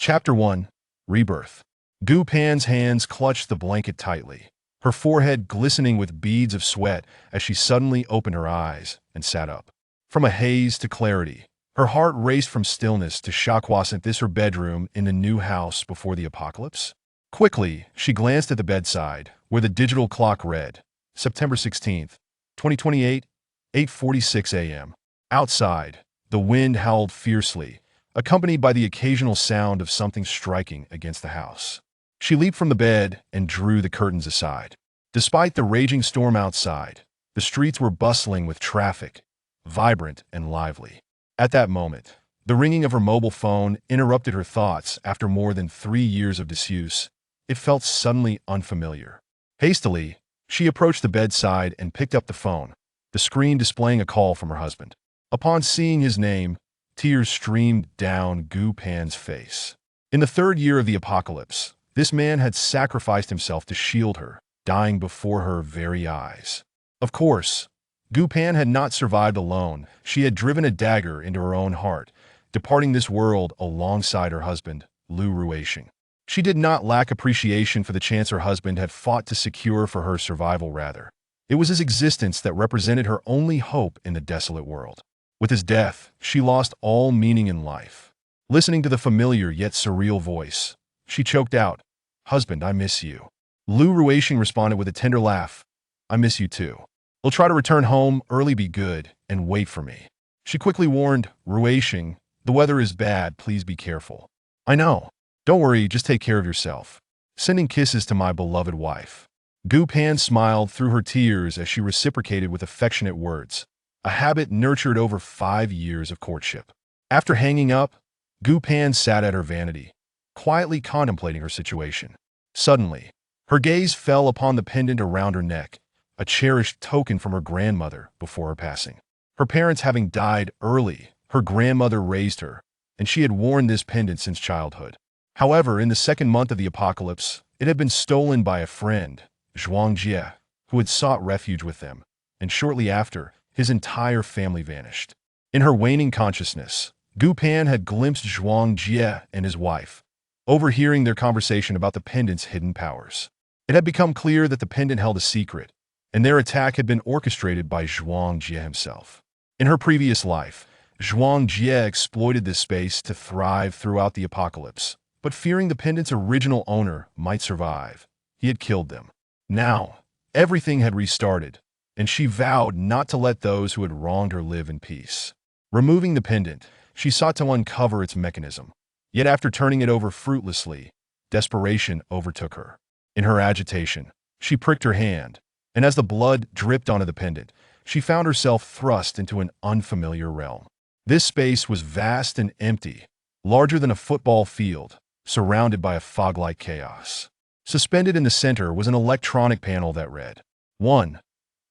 Chapter 1. Rebirth. Gu Pan's hands clutched the blanket tightly, her forehead glistening with beads of sweat as she suddenly opened her eyes and sat up. From a haze to clarity, her heart raced from stillness to shock. Wasn't this her bedroom in the new house before the apocalypse? Quickly, she glanced at the bedside, where the digital clock read, September 16th, 2028, 8:46 a.m. Outside, the wind howled fiercely, accompanied by the occasional sound of something striking against the house. She leaped from the bed and drew the curtains aside. Despite the raging storm outside, the streets were bustling with traffic, vibrant and lively. At that moment, the ringing of her mobile phone interrupted her thoughts. After more than 3 years of disuse, it felt suddenly unfamiliar. Hastily, she approached the bedside and picked up the phone, the screen displaying a call from her husband. Upon seeing his name, tears streamed down Gu Pan's face. In the third year of the apocalypse, this man had sacrificed himself to shield her, dying before her very eyes. Of course, Gu Pan had not survived alone. She had driven a dagger into her own heart, departing this world alongside her husband, Lu Ruishing. She did not lack appreciation for the chance her husband had fought to secure for her survival. Rather, it was his existence that represented her only hope in the desolate world. With his death, she lost all meaning in life. Listening to the familiar yet surreal voice, she choked out, "Husband, I miss you." Lu Ruishing responded with a tender laugh, "I miss you too. We'll try to return home early, be good, and wait for me." She quickly warned, "Ruishing, the weather is bad, please be careful." "I know. Don't worry, just take care of yourself. Sending kisses to my beloved wife." Gu Pan smiled through her tears as she reciprocated with affectionate words, a habit nurtured over 5 years of courtship. After hanging up, Gu Pan sat at her vanity, quietly contemplating her situation. Suddenly, her gaze fell upon the pendant around her neck, a cherished token from her grandmother before her passing. Her parents having died early, her grandmother raised her, and she had worn this pendant since childhood. However, in the second month of the apocalypse, it had been stolen by a friend, Zhuang Jie, who had sought refuge with them, and shortly after, his entire family vanished. In her waning consciousness, Gu Pan had glimpsed Zhuang Jie and his wife, overhearing their conversation about the pendant's hidden powers. It had become clear that the pendant held a secret, and their attack had been orchestrated by Zhuang Jie himself. In her previous life, Zhuang Jie exploited this space to thrive throughout the apocalypse, but fearing the pendant's original owner might survive, he had killed them. Now, everything had restarted, and she vowed not to let those who had wronged her live in peace. Removing the pendant, she sought to uncover its mechanism. Yet after turning it over fruitlessly, desperation overtook her. In her agitation, she pricked her hand, and as the blood dripped onto the pendant, she found herself thrust into an unfamiliar realm. This space was vast and empty, larger than a football field, surrounded by a fog-like chaos. Suspended in the center was an electronic panel that read, 1.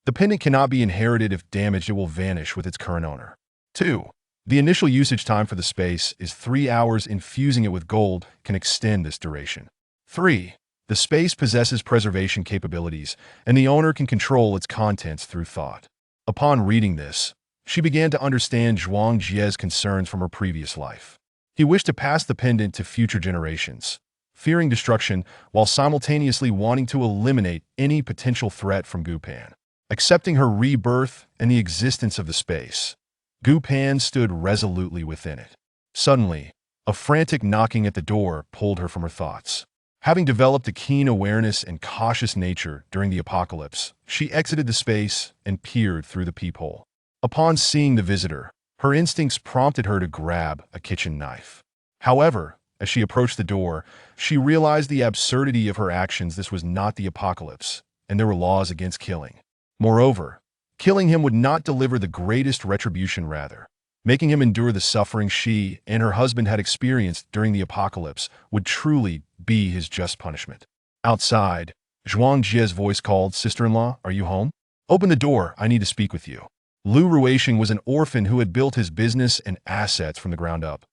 The pendant cannot be inherited. If damaged, it will vanish with its current owner. 2. The initial usage time for the space is 3 hours. Infusing it with gold can extend this duration. 3. The space possesses preservation capabilities, and the owner can control its contents through thought. Upon reading this, she began to understand Zhuang Jie's concerns from her previous life. He wished to pass the pendant to future generations, fearing destruction while simultaneously wanting to eliminate any potential threat from Gu Pan. Accepting her rebirth and the existence of the space, Gu Pan stood resolutely within it. Suddenly, a frantic knocking at the door pulled her from her thoughts. Having developed a keen awareness and cautious nature during the apocalypse, she exited the space and peered through the peephole. Upon seeing the visitor, her instincts prompted her to grab a kitchen knife. However, as she approached the door, she realized the absurdity of her actions. This was not the apocalypse, and there were laws against killing. Moreover, killing him would not deliver the greatest retribution. Rather, making him endure the suffering she and her husband had experienced during the apocalypse would truly be his just punishment. Outside, Zhuang Jie's voice called, "Sister-in-law, are you home? Open the door, I need to speak with you." Lu Ruishing was an orphan who had built his business and assets from the ground up,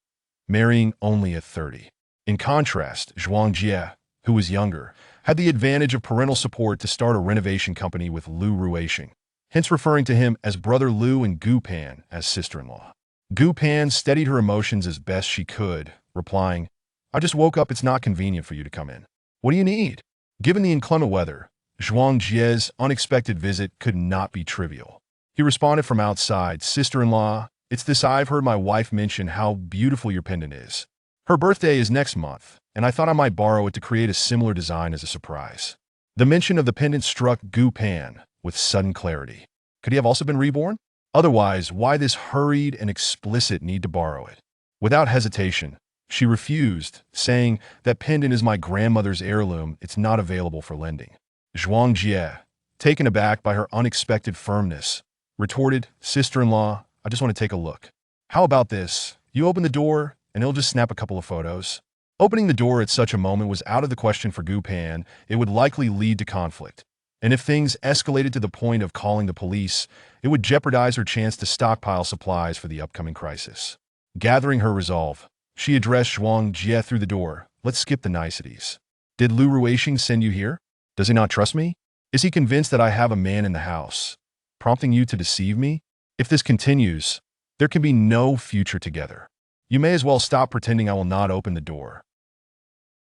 marrying only at 30. In contrast, Zhuang Jie, who was younger, had the advantage of parental support to start a renovation company with Lu Ruishing, hence referring to him as Brother Lu and Gu Pan as sister-in-law. Gu Pan steadied her emotions as best she could, replying, I just woke up. It's not convenient for you to come in. What do you need? Given the inclement weather, Zhuang Jie's unexpected visit could not be trivial. He responded from outside, "Sister-in-law, it's this. I've heard my wife mention how beautiful your pendant is. Her birthday is next month, and I thought I might borrow it to create a similar design as a surprise." The mention of the pendant struck Gu Pan with sudden clarity. Could he have also been reborn? Otherwise, why this hurried and explicit need to borrow it? Without hesitation, she refused, saying, "That pendant is my grandmother's heirloom. It's not available for lending." Zhuang Jie, taken aback by her unexpected firmness, retorted, "Sister-in-law, I just want to take a look. How about this? You open the door, and he'll just snap a couple of photos." Opening the door at such a moment was out of the question for Gu Pan. It would likely lead to conflict. And if things escalated to the point of calling the police, it would jeopardize her chance to stockpile supplies for the upcoming crisis. Gathering her resolve, she addressed Zhuang Jie through the door. "Let's skip the niceties. Did Lu Ruixing send you here? Does he not trust me? Is he convinced that I have a man in the house, prompting you to deceive me? If this continues, there can be no future together. You may as well stop pretending I will not open the door."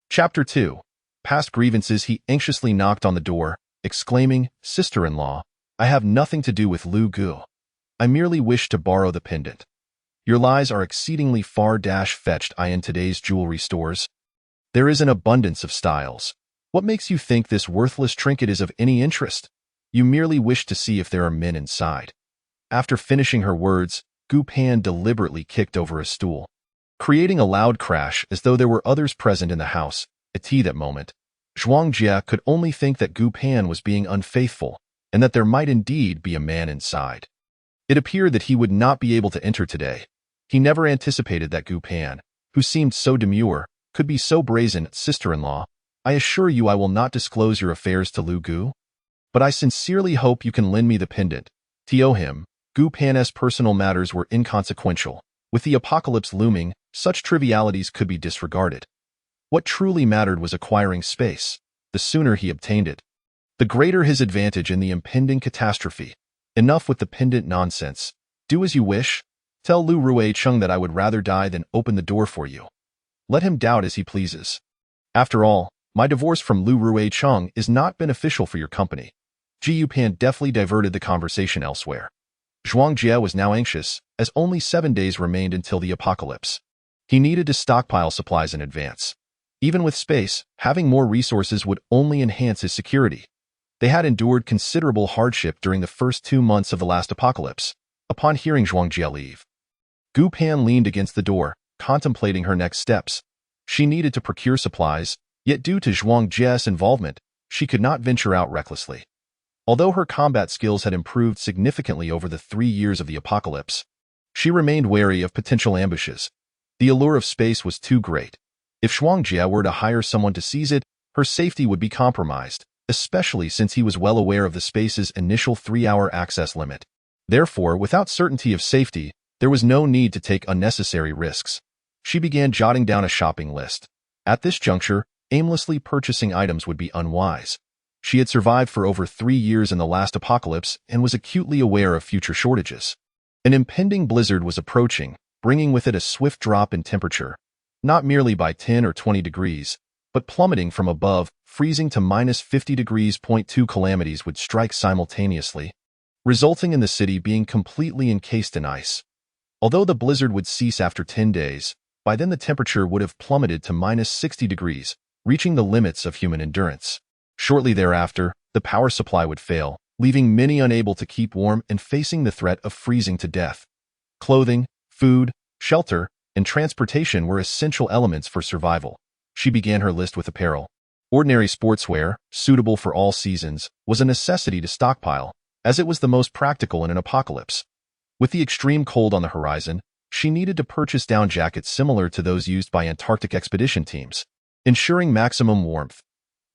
Chapter 2. Past grievances. He anxiously knocked on the door, exclaiming, "Sister-in-law, I have nothing to do with Lu Gu. I merely wish to borrow the pendant. Your lies are exceedingly far-fetched in today's jewelry stores. There is an abundance of styles. What makes you think this worthless trinket is of any interest? You merely wish to see if there are men inside." After finishing her words, Gu Pan deliberately kicked over a stool, creating a loud crash as though there were others present in the house. At that moment, Zhuang Jie could only think that Gu Pan was being unfaithful and that there might indeed be a man inside. It appeared that he would not be able to enter today. He never anticipated that Gu Pan, who seemed so demure, could be so brazen. "Sister-in-law, I assure you I will not disclose your affairs to Lu Gu, but I sincerely hope you can lend me the pendant." To him, Gu Pan's personal matters were inconsequential. With the apocalypse looming, such trivialities could be disregarded. What truly mattered was acquiring space. The sooner he obtained it, the greater his advantage in the impending catastrophe. Enough with the pendant nonsense. Do as you wish. Tell Lu Ruixing that I would rather die than open the door for you. Let him doubt as he pleases. After all, my divorce from Lu Ruixing is not beneficial for your company. Gu Pan deftly diverted the conversation elsewhere. Zhuang Jie was now anxious, as only 7 days remained until the apocalypse. He needed to stockpile supplies in advance. Even with space, having more resources would only enhance his security. They had endured considerable hardship during the first 2 months of the last apocalypse. Upon hearing Zhuang Jie leave, Gu Pan leaned against the door, contemplating her next steps. She needed to procure supplies, yet due to Zhuang Jie's involvement, she could not venture out recklessly. Although her combat skills had improved significantly over the 3 years of the apocalypse, she remained wary of potential ambushes. The allure of space was too great. If Zhuang Jie were to hire someone to seize it, her safety would be compromised, especially since he was well aware of the space's initial 3-hour access limit. Therefore, without certainty of safety, there was no need to take unnecessary risks. She began jotting down a shopping list. At this juncture, aimlessly purchasing items would be unwise. She had survived for over 3 years in the last apocalypse and was acutely aware of future shortages. An impending blizzard was approaching, bringing with it a swift drop in temperature, not merely by 10 or 20 degrees, but plummeting from above, freezing to -50 degrees. 2 calamities would strike simultaneously, resulting in the city being completely encased in ice. Although the blizzard would cease after 10 days, by then the temperature would have plummeted to -60 degrees, reaching the limits of human endurance. Shortly thereafter, the power supply would fail, leaving many unable to keep warm and facing the threat of freezing to death. Clothing, food, shelter, and transportation were essential elements for survival. She began her list with apparel. Ordinary sportswear, suitable for all seasons, was a necessity to stockpile, as it was the most practical in an apocalypse. With the extreme cold on the horizon, she needed to purchase down jackets similar to those used by Antarctic expedition teams, ensuring maximum warmth.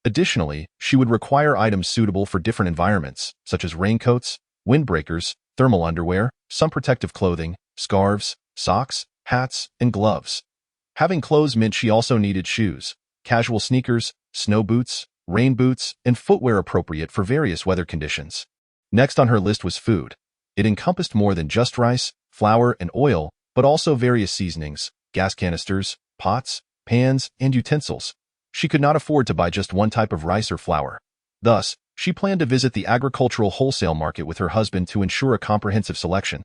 Additionally, she would require items suitable for different environments, such as raincoats, windbreakers, thermal underwear, sun protective clothing, scarves, socks, hats, and gloves. Having clothes meant she also needed shoes, casual sneakers, snow boots, rain boots, and footwear appropriate for various weather conditions. Next on her list was food. It encompassed more than just rice, flour, and oil, but also various seasonings, gas canisters, pots, pans, and utensils. She could not afford to buy just one type of rice or flour. Thus, she planned to visit the agricultural wholesale market with her husband to ensure a comprehensive selection.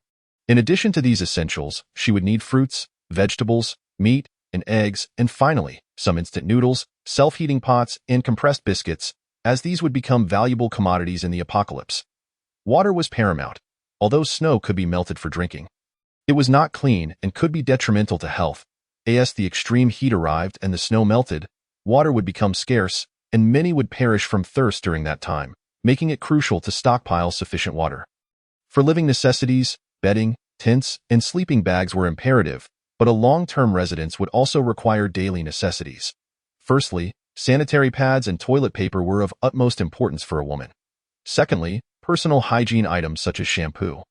In addition to these essentials, she would need fruits, vegetables, meat, and eggs, and finally, some instant noodles, self-heating pots, and compressed biscuits, as these would become valuable commodities in the apocalypse. Water was paramount, although snow could be melted for drinking. It was not clean and could be detrimental to health. As the extreme heat arrived and the snow melted, water would become scarce, and many would perish from thirst during that time, making it crucial to stockpile sufficient water. For living necessities, bedding, tents, and sleeping bags were imperative, but a long-term residence would also require daily necessities. Firstly, sanitary pads and toilet paper were of utmost importance for a woman. Secondly, personal hygiene items such as shampoo,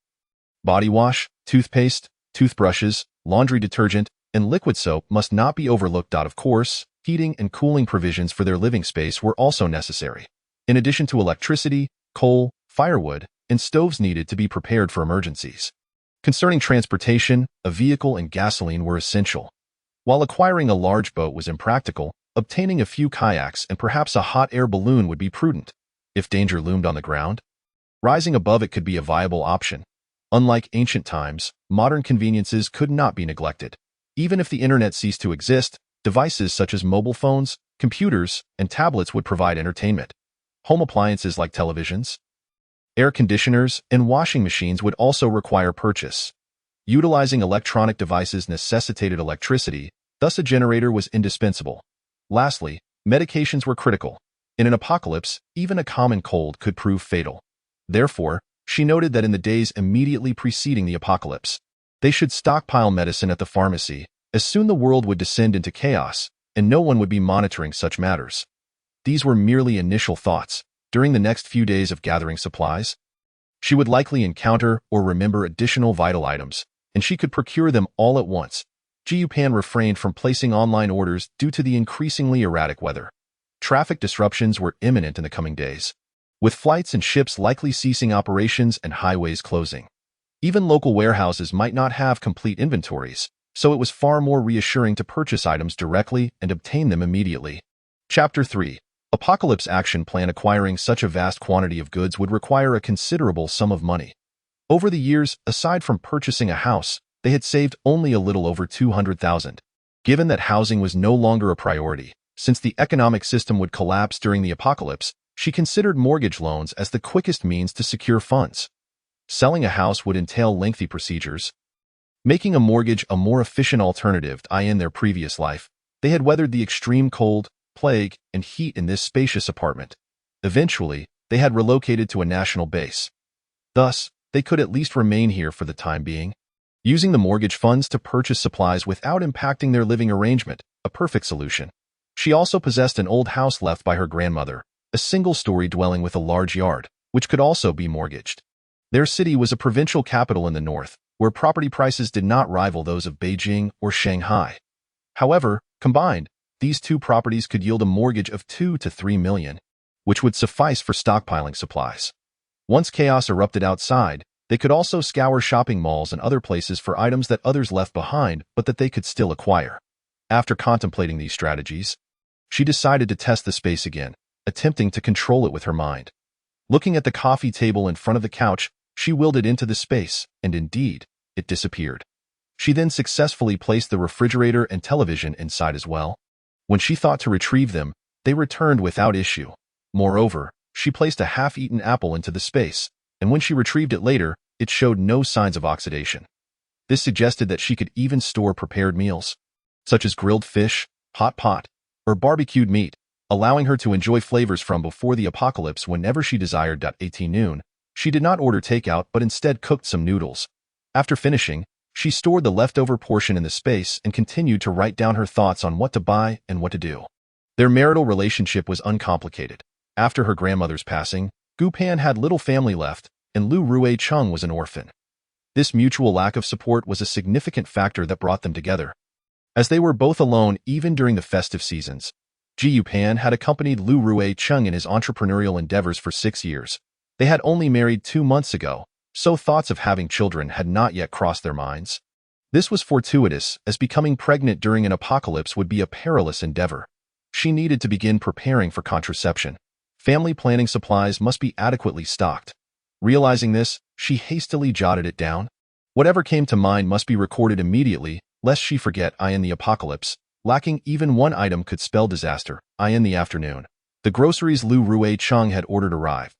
body wash, toothpaste, toothbrushes, laundry detergent, and liquid soap must not be overlooked. Of course, heating and cooling provisions for their living space were also necessary, in addition to electricity, coal, firewood, and stoves needed to be prepared for emergencies. Concerning transportation, a vehicle and gasoline were essential. While acquiring a large boat was impractical, obtaining a few kayaks and perhaps a hot air balloon would be prudent. If danger loomed on the ground, rising above it could be a viable option. Unlike ancient times, modern conveniences could not be neglected. Even if the internet ceased to exist, devices such as mobile phones, computers, and tablets would provide entertainment. Home appliances like televisions, air conditioners, and washing machines would also require purchase. Utilizing electronic devices necessitated electricity, thus a generator was indispensable. Lastly, medications were critical. In an apocalypse, even a common cold could prove fatal. Therefore, she noted that in the days immediately preceding the apocalypse, they should stockpile medicine at the pharmacy, as soon the world would descend into chaos, and no one would be monitoring such matters. These were merely initial thoughts. During the next few days of gathering supplies, she would likely encounter or remember additional vital items, and she could procure them all at once. Pan refrained from placing online orders due to the increasingly erratic weather. Traffic disruptions were imminent in the coming days, with flights and ships likely ceasing operations and highways closing. Even local warehouses might not have complete inventories, so it was far more reassuring to purchase items directly and obtain them immediately. Chapter 3. Apocalypse Action Plan. Acquiring such a vast quantity of goods would require a considerable sum of money. Over the years, aside from purchasing a house, they had saved only a little over $200,000. Given that housing was no longer a priority, since the economic system would collapse during the apocalypse, she considered mortgage loans as the quickest means to secure funds. Selling a house would entail lengthy procedures, making a mortgage a more efficient alternative. In their previous life, they had weathered the extreme cold, plague, and heat in this spacious apartment. Eventually, they had relocated to a national base. Thus, they could at least remain here for the time being, using the mortgage funds to purchase supplies without impacting their living arrangement, a perfect solution. She also possessed an old house left by her grandmother, a single-story dwelling with a large yard, which could also be mortgaged. Their city was a provincial capital in the north, where property prices did not rival those of Beijing or Shanghai. However, combined, these two properties could yield a mortgage of $2 to $3 million, which would suffice for stockpiling supplies. Once chaos erupted outside, they could also scour shopping malls and other places for items that others left behind but that they could still acquire. After contemplating these strategies, she decided to test the space again, attempting to control it with her mind. Looking at the coffee table in front of the couch, she willed it into the space, and indeed, it disappeared. She then successfully placed the refrigerator and television inside as well. When she thought to retrieve them, they returned without issue. Moreover, she placed a half-eaten apple into the space, and when she retrieved it later, it showed no signs of oxidation. This suggested that she could even store prepared meals, such as grilled fish, hot pot, or barbecued meat, allowing her to enjoy flavors from before the apocalypse whenever she desired. 18 noon, she did not order takeout but instead cooked some noodles. After finishing, she stored the leftover portion in the space and continued to write down her thoughts on what to buy and what to do. Their marital relationship was uncomplicated. After her grandmother's passing, Gu Pan had little family left, and Lu Rui Chung was an orphan. This mutual lack of support was a significant factor that brought them together. As they were both alone even during the festive seasons, Ji Pan had accompanied Lu Rui Chung in his entrepreneurial endeavors for 6 years. They had only married 2 months ago, so thoughts of having children had not yet crossed their minds. This was fortuitous, as becoming pregnant during an apocalypse would be a perilous endeavor. She needed to begin preparing for contraception. Family planning supplies must be adequately stocked. Realizing this, she hastily jotted it down. Whatever came to mind must be recorded immediately, lest she forget. In the apocalypse, lacking even one item could spell disaster. In the afternoon, the groceries Lu Ruicheng had ordered arrived.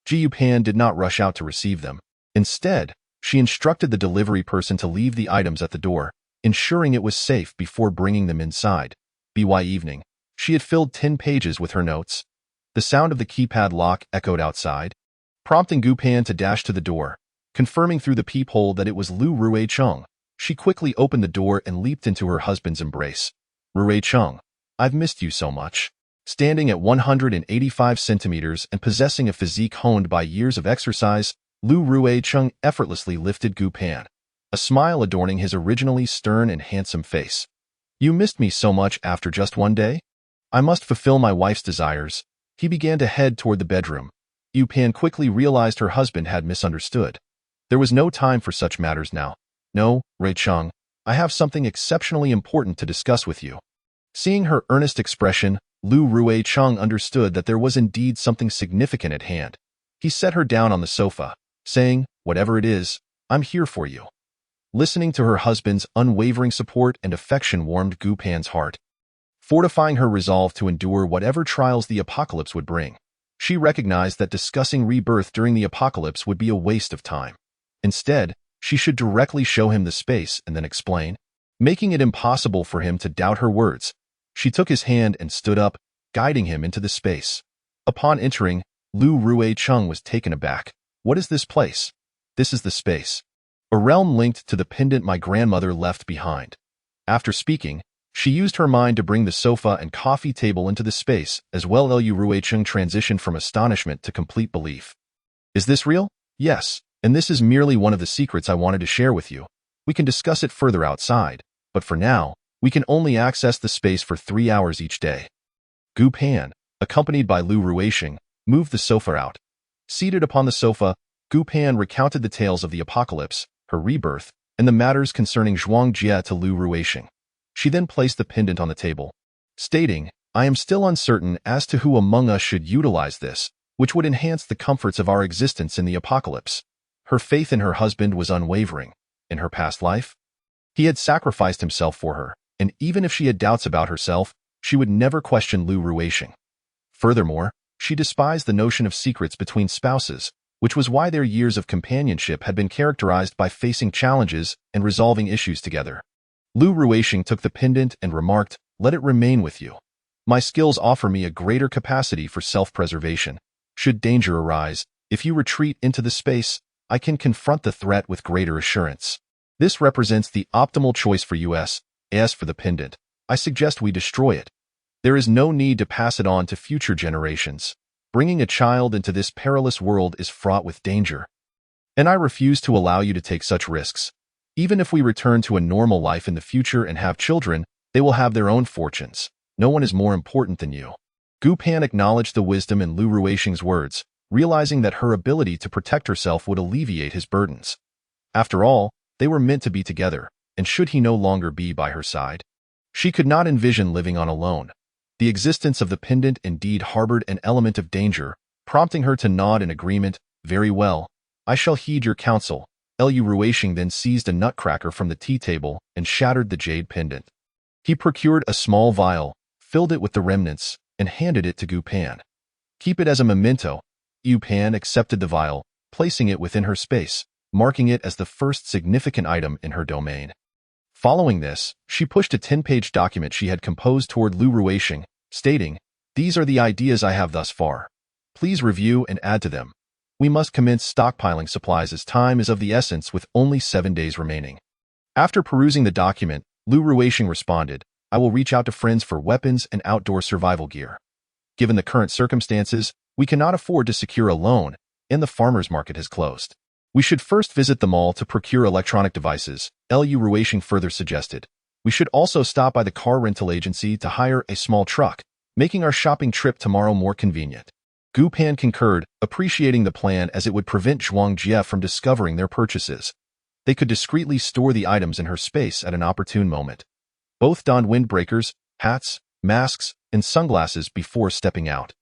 Ji Yupan did not rush out to receive them. Instead, she instructed the delivery person to leave the items at the door, ensuring it was safe before bringing them inside. By evening, she had filled 10 pages with her notes. The sound of the keypad lock echoed outside, prompting Gu Pan to dash to the door. Confirming through the peephole that it was Lu Ruicheng, she quickly opened the door and leaped into her husband's embrace. Ruicheng, I've missed you so much. Standing at 185 centimeters and possessing a physique honed by years of exercise, Lu Ruicheng effortlessly lifted Gu Pan, a smile adorning his originally stern and handsome face. You missed me so much after just one day? I must fulfill my wife's desires. He began to head toward the bedroom. Gu Pan quickly realized her husband had misunderstood. There was no time for such matters now. No, Ruicheng, I have something exceptionally important to discuss with you. Seeing her earnest expression, Lu Ruicheng understood that there was indeed something significant at hand. He set her down on the sofa, saying, whatever it is, I'm here for you. Listening to her husband's unwavering support and affection warmed Gu Pan's heart, fortifying her resolve to endure whatever trials the apocalypse would bring. She recognized that discussing rebirth during the apocalypse would be a waste of time. Instead, she should directly show him the space and then explain, making it impossible for him to doubt her words. She took his hand and stood up, guiding him into the space. Upon entering, Lu Ruicheng was taken aback. What is this place? This is the space. A realm linked to the pendant my grandmother left behind. After speaking, she used her mind to bring the sofa and coffee table into the space, as well. Lu Ruicheng transitioned from astonishment to complete belief. Is this real? Yes, and this is merely one of the secrets I wanted to share with you. We can discuss it further outside, but for now, we can only access the space for 3 hours each day. Gu Pan, accompanied by Lu Ruicheng, moved the sofa out. Seated upon the sofa, Gu Pan recounted the tales of the apocalypse, her rebirth, and the matters concerning Zhuang Jie to Lu Ruicheng. She then placed the pendant on the table, stating, I am still uncertain as to who among us should utilize this, which would enhance the comforts of our existence in the apocalypse. Her faith in her husband was unwavering. In her past life, he had sacrificed himself for her, and even if she had doubts about herself, she would never question Lu Ruicheng. Furthermore, she despised the notion of secrets between spouses, which was why their years of companionship had been characterized by facing challenges and resolving issues together. Lu Ruicheng took the pendant and remarked, let it remain with you. My skills offer me a greater capacity for self-preservation. Should danger arise, if you retreat into the space, I can confront the threat with greater assurance. This represents the optimal choice for us. As for the pendant, I suggest we destroy it. There is no need to pass it on to future generations. Bringing a child into this perilous world is fraught with danger. And I refuse to allow you to take such risks. Even if we return to a normal life in the future and have children, they will have their own fortunes. No one is more important than you. Gu Pan acknowledged the wisdom in Lu Ruicheng's words, realizing that her ability to protect herself would alleviate his burdens. After all, they were meant to be together, and should he no longer be by her side, she could not envision living on alone. The existence of the pendant indeed harbored an element of danger, prompting her to nod in agreement. Very well, I shall heed your counsel. Lu Ruicheng then seized a nutcracker from the tea table and shattered the jade pendant. He procured a small vial, filled it with the remnants, and handed it to Gu Pan. Keep it as a memento. Gu Pan accepted the vial, placing it within her space, marking it as the first significant item in her domain. Following this, she pushed a 10-page document she had composed toward Lu Ruicheng, stating, these are the ideas I have thus far. Please review and add to them. We must commence stockpiling supplies as time is of the essence with only 7 days remaining. After perusing the document, Lu Ruicheng responded, I will reach out to friends for weapons and outdoor survival gear. Given the current circumstances, we cannot afford to secure a loan, and the farmer's market has closed. We should first visit the mall to procure electronic devices, Lu Ruicheng further suggested. We should also stop by the car rental agency to hire a small truck, making our shopping trip tomorrow more convenient. Gu Pan concurred, appreciating the plan as it would prevent Zhuang Jie from discovering their purchases. they could discreetly store the items in her space at an opportune moment. Both donned windbreakers, hats, masks, and sunglasses before stepping out.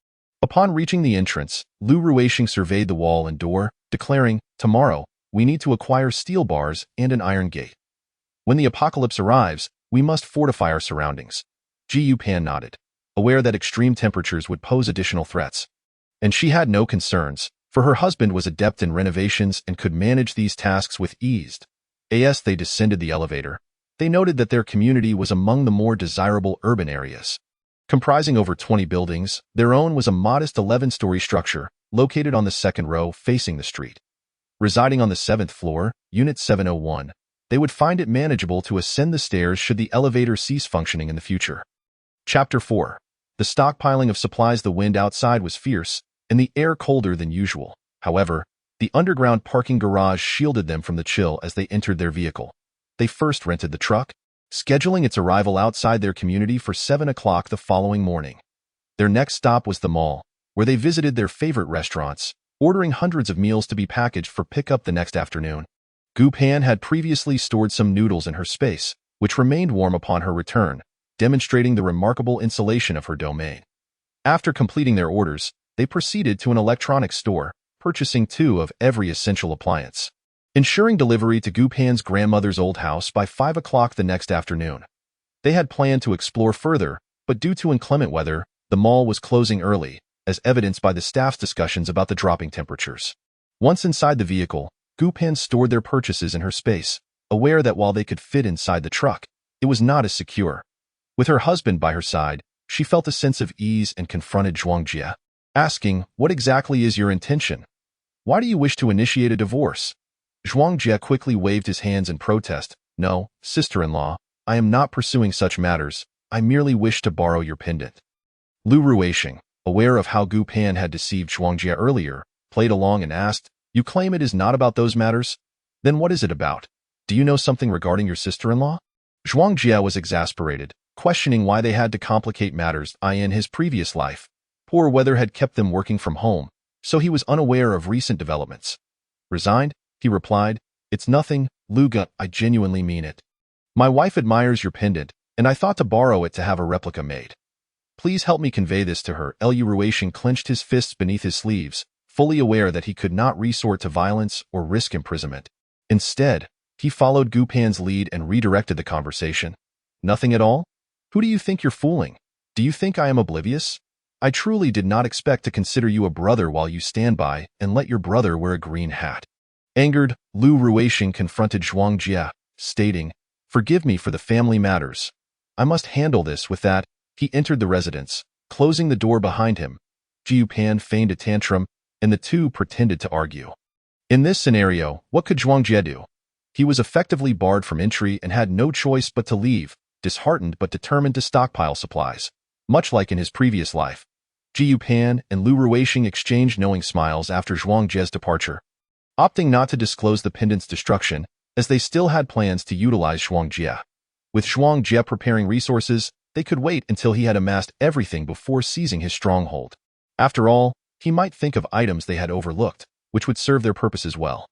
Upon reaching the entrance, Lu Ruixing surveyed the wall and door, declaring, "Tomorrow, we need to acquire steel bars and an iron gate. When the apocalypse arrives, we must fortify our surroundings." Ji Pan nodded, aware that extreme temperatures would pose additional threats. And she had no concerns, for her husband was adept in renovations and could manage these tasks with ease. As they descended the elevator, they noted that their community was among the more desirable urban areas. Comprising over 20 buildings, their own was a modest 11-story structure, located on the second row facing the street. Residing on the 7th floor, Unit 701, they would find it manageable to ascend the stairs should the elevator cease functioning in the future. Chapter 4. The stockpiling of supplies. The wind outside was fierce, and the air colder than usual. However, the underground parking garage shielded them from the chill as they entered their vehicle. They first rented the truck, scheduling its arrival outside their community for 7 o'clock the following morning. Their next stop was the mall, where they visited their favorite restaurants, ordering hundreds of meals to be packaged for pickup the next afternoon. Gu Pan had previously stored some noodles in her space, which remained warm upon her return, demonstrating the remarkable insulation of her domain. After completing their orders, they proceeded to an electronics store, purchasing 2 of every essential appliance, ensuring delivery to Gu Pan's grandmother's old house by 5 o'clock the next afternoon. They had planned to explore further, but due to inclement weather, the mall was closing early, as evidenced by the staff's discussions about the dropping temperatures. Once inside the vehicle, Gu Pan stored their purchases in her space, aware that while they could fit inside the truck, it was not as secure. With her husband by her side, she felt a sense of ease and confronted Zhuangjie, asking, "What exactly is your intention? Why do you wish to initiate a divorce?" Zhuangjie quickly waved his hands in protest. "No, sister-in-law, I am not pursuing such matters. I merely wish to borrow your pendant." Lu Ruixing, aware of how Gu Pan had deceived Zhuangjie earlier, played along and asked, "You claim it is not about those matters? Then what is it about? Do you know something regarding your sister-in-law?" Zhuangjie was exasperated, questioning why they had to complicate matters. In his previous life, poor weather had kept them working from home, so he was unaware of recent developments. Resigned, he replied, "It's nothing, Luga, I genuinely mean it. My wife admires your pendant, and I thought to borrow it to have a replica made. Please help me convey this to her." Lu Ruixing clenched his fists beneath his sleeves, fully aware that he could not resort to violence or risk imprisonment. Instead, he followed Gu Pan's lead and redirected the conversation. "Nothing at all? Who do you think you're fooling? Do you think I am oblivious? I truly did not expect to consider you a brother while you stand by and let your brother wear a green hat." Angered, Lu Ruixing confronted Zhuangjie, stating, "Forgive me for the family matters. I must handle this." With that, he entered the residence, closing the door behind him. Ji Pan feigned a tantrum, and the two pretended to argue. In this scenario, what could Zhuangjie do? He was effectively barred from entry and had no choice but to leave, disheartened but determined to stockpile supplies. Much like in his previous life, Ji Pan and Lu Ruixing exchanged knowing smiles after Zhuangjie's departure, opting not to disclose the pendant's destruction, as they still had plans to utilize Zhuangjie. With Zhuangjie preparing resources, they could wait until he had amassed everything before seizing his stronghold. After all, he might think of items they had overlooked, which would serve their purposes well.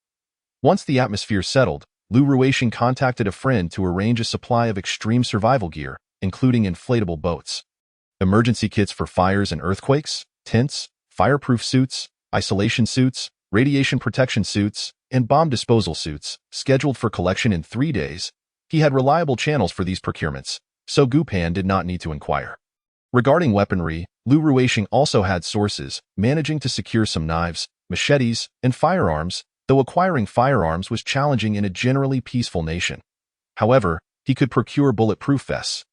Once the atmosphere settled, Lu Ruixing contacted a friend to arrange a supply of extreme survival gear, including inflatable boats, emergency kits for fires and earthquakes, tents, fireproof suits, isolation suits, radiation protection suits, and bomb disposal suits, scheduled for collection in 3 days. He had reliable channels for these procurements, so Gu Pan did not need to inquire. Regarding weaponry, Lu Ruixing also had sources, managing to secure some knives, machetes, and firearms, though acquiring firearms was challenging in a generally peaceful nation. However, he could procure bulletproof vests.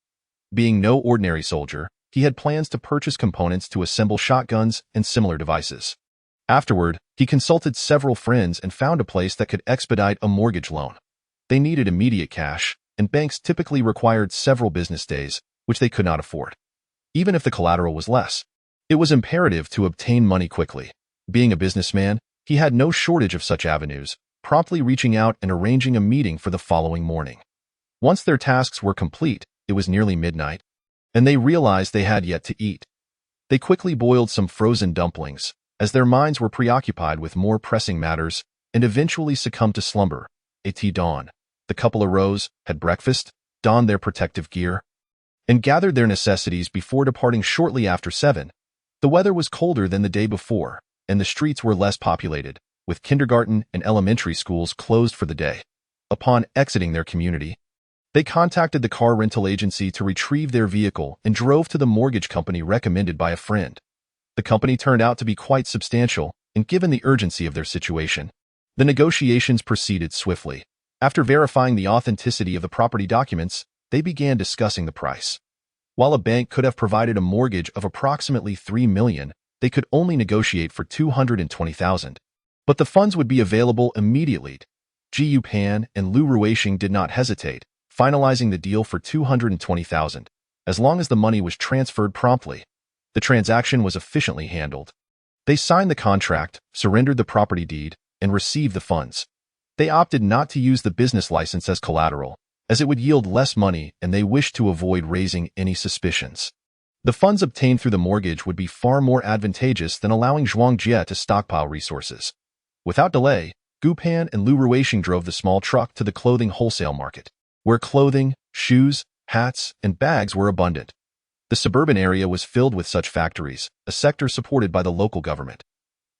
Being no ordinary soldier, he had plans to purchase components to assemble shotguns and similar devices. Afterward, he consulted several friends and found a place that could expedite a mortgage loan. They needed immediate cash, and banks typically required several business days, which they could not afford. Even if the collateral was less, it was imperative to obtain money quickly. Being a businessman, he had no shortage of such avenues, promptly reaching out and arranging a meeting for the following morning. Once their tasks were complete, it was nearly midnight, and they realized they had yet to eat. They quickly boiled some frozen dumplings, as their minds were preoccupied with more pressing matters, and eventually succumbed to slumber, at dawn. The couple arose, had breakfast, donned their protective gear, and gathered their necessities before departing shortly after 7. The weather was colder than the day before, and the streets were less populated, with kindergarten and elementary schools closed for the day. Upon exiting their community, they contacted the car rental agency to retrieve their vehicle and drove to the mortgage company recommended by a friend. The company turned out to be quite substantial, and given the urgency of their situation, the negotiations proceeded swiftly. After verifying the authenticity of the property documents, they began discussing the price. While a bank could have provided a mortgage of approximately $3 million, they could only negotiate for $220,000. But the funds would be available immediately. Gu Pan and Lu Ruishing did not hesitate, finalizing the deal for $220,000, as long as the money was transferred promptly. The transaction was efficiently handled. They signed the contract, surrendered the property deed, and received the funds. They opted not to use the business license as collateral, as it would yield less money and they wished to avoid raising any suspicions. The funds obtained through the mortgage would be far more advantageous than allowing Zhuangjie to stockpile resources. Without delay, Gu Pan and Lu Ruishing drove the small truck to the clothing wholesale market, where clothing, shoes, hats, and bags were abundant. The suburban area was filled with such factories, a sector supported by the local government.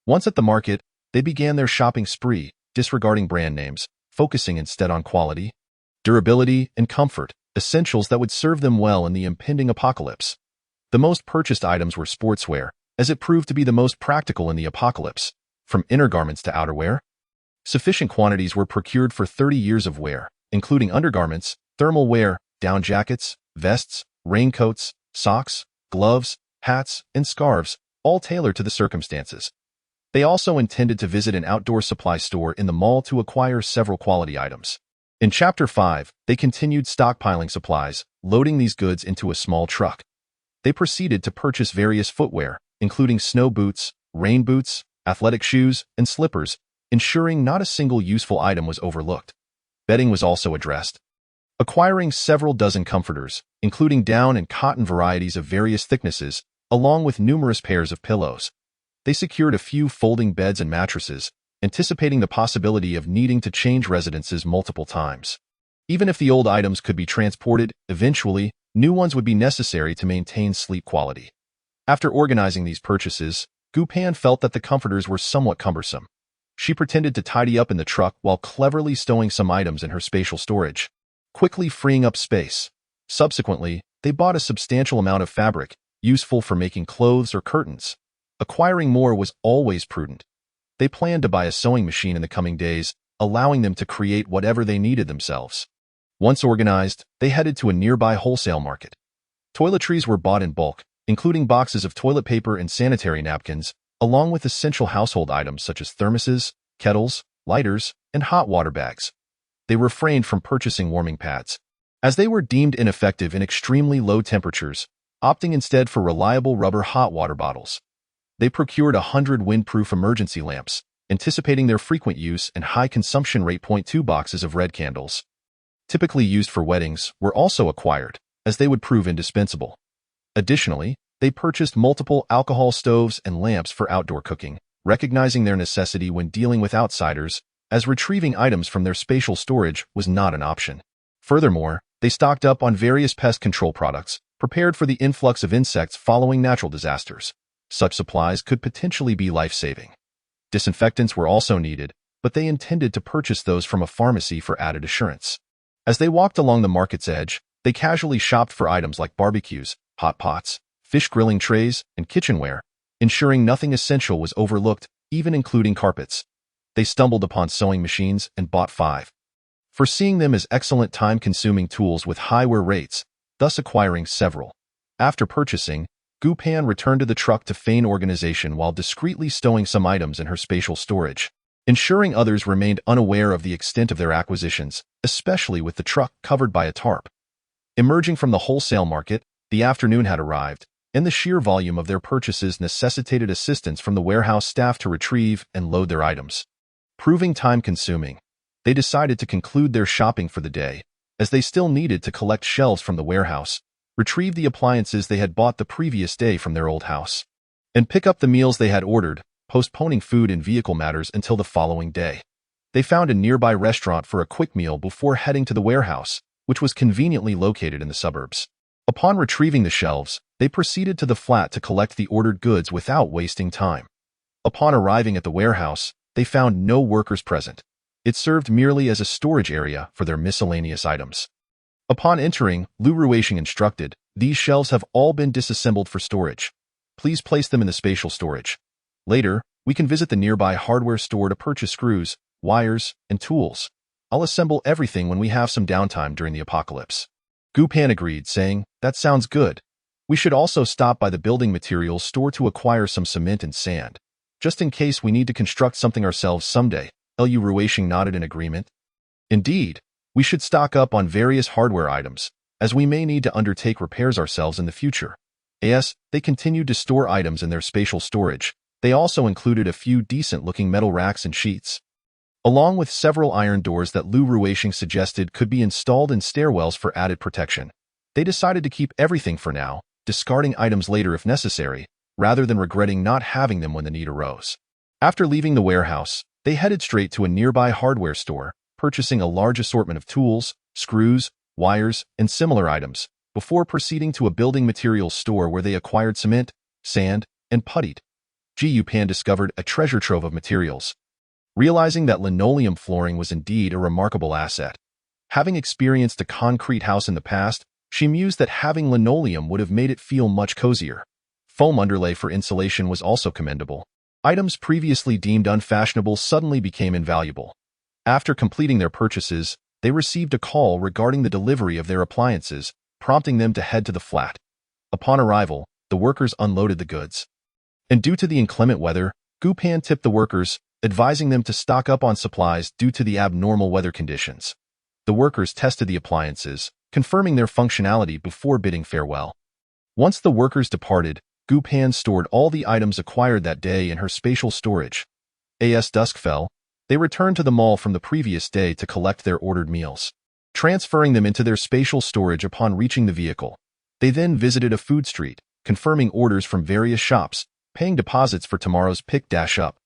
Once at the market, they began their shopping spree, disregarding brand names, focusing instead on quality, durability, and comfort, essentials that would serve them well in the impending apocalypse. The most purchased items were sportswear, as it proved to be the most practical in the apocalypse, from inner garments to outerwear. Sufficient quantities were procured for 30 years of wear, including undergarments, thermal wear, down jackets, vests, raincoats, socks, gloves, hats, and scarves, all tailored to the circumstances. They also intended to visit an outdoor supply store in the mall to acquire several quality items. In Chapter 5, they continued stockpiling supplies, loading these goods into a small truck. They proceeded to purchase various footwear, including snow boots, rain boots, athletic shoes, and slippers, ensuring not a single useful item was overlooked. Bedding was also addressed. Acquiring several dozen comforters, including down and cotton varieties of various thicknesses, along with numerous pairs of pillows. They secured a few folding beds and mattresses, anticipating the possibility of needing to change residences multiple times. Even if the old items could be transported, eventually, new ones would be necessary to maintain sleep quality. After organizing these purchases, Gu Pan felt that the comforters were somewhat cumbersome. She pretended to tidy up in the truck while cleverly stowing some items in her spatial storage, quickly freeing up space. Subsequently, they bought a substantial amount of fabric, useful for making clothes or curtains. Acquiring more was always prudent. They planned to buy a sewing machine in the coming days, allowing them to create whatever they needed themselves. Once organized, they headed to a nearby wholesale market. Toiletries were bought in bulk, including boxes of toilet paper and sanitary napkins, along with essential household items such as thermoses, kettles, lighters, and hot water bags. They refrained from purchasing warming pads, as they were deemed ineffective in extremely low temperatures, opting instead for reliable rubber hot water bottles. They procured 100 windproof emergency lamps, anticipating their frequent use, and high consumption rate. 2 boxes of red candles, typically used for weddings, were also acquired, as they would prove indispensable. Additionally, they purchased multiple alcohol stoves and lamps for outdoor cooking, recognizing their necessity when dealing with outsiders, as retrieving items from their spatial storage was not an option. Furthermore, they stocked up on various pest control products, prepared for the influx of insects following natural disasters. Such supplies could potentially be life-saving. Disinfectants were also needed, but they intended to purchase those from a pharmacy for added assurance. As they walked along the market's edge, they casually shopped for items like barbecues, hot pots, fish grilling trays, and kitchenware, ensuring nothing essential was overlooked, even including carpets. They stumbled upon sewing machines and bought 5. Foreseeing them as excellent time-consuming tools with high wear rates, thus acquiring several. After purchasing, Gu Pan returned to the truck to feign organization while discreetly stowing some items in her spatial storage, ensuring others remained unaware of the extent of their acquisitions, especially with the truck covered by a tarp. Emerging from the wholesale market, the afternoon had arrived, and the sheer volume of their purchases necessitated assistance from the warehouse staff to retrieve and load their items. Proving time-consuming, they decided to conclude their shopping for the day, as they still needed to collect shelves from the warehouse, retrieve the appliances they had bought the previous day from their old house, and pick up the meals they had ordered, postponing food and vehicle matters until the following day. They found a nearby restaurant for a quick meal before heading to the warehouse, which was conveniently located in the suburbs. Upon retrieving the shelves, they proceeded to the flat to collect the ordered goods without wasting time. Upon arriving at the warehouse, they found no workers present. It served merely as a storage area for their miscellaneous items. Upon entering, Lu Ruixing instructed, "These shelves have all been disassembled for storage. Please place them in the spatial storage. Later, we can visit the nearby hardware store to purchase screws, wires, and tools. I'll assemble everything when we have some downtime during the apocalypse." Gu Pan agreed, saying, "That sounds good. We should also stop by the building materials store to acquire some cement and sand, just in case we need to construct something ourselves someday." Lu Ruixing nodded in agreement. "Indeed, we should stock up on various hardware items, as we may need to undertake repairs ourselves in the future." As they continued to store items in their spatial storage, they also included a few decent-looking metal racks and sheets, along with several iron doors that Lu Ruixing suggested could be installed in stairwells for added protection. They decided to keep everything for now, discarding items later if necessary, rather than regretting not having them when the need arose. After leaving the warehouse, they headed straight to a nearby hardware store, purchasing a large assortment of tools, screws, wires, and similar items, before proceeding to a building materials store where they acquired cement, sand, and putty. Gu Pan discovered a treasure trove of materials. Realizing that linoleum flooring was indeed a remarkable asset. Having experienced a concrete house in the past, she mused that having linoleum would have made it feel much cozier. Foam underlay for insulation was also commendable. Items previously deemed unfashionable suddenly became invaluable. After completing their purchases, they received a call regarding the delivery of their appliances, prompting them to head to the flat. Upon arrival, the workers unloaded the goods. And due to the inclement weather, Gu Pan tipped the workers, advising them to stock up on supplies due to the abnormal weather conditions. The workers tested the appliances, confirming their functionality before bidding farewell. Once the workers departed, Gu Pan stored all the items acquired that day in her spatial storage. As dusk fell, they returned to the mall from the previous day to collect their ordered meals, transferring them into their spatial storage upon reaching the vehicle. They then visited a food street, confirming orders from various shops, paying deposits for tomorrow's pick-up.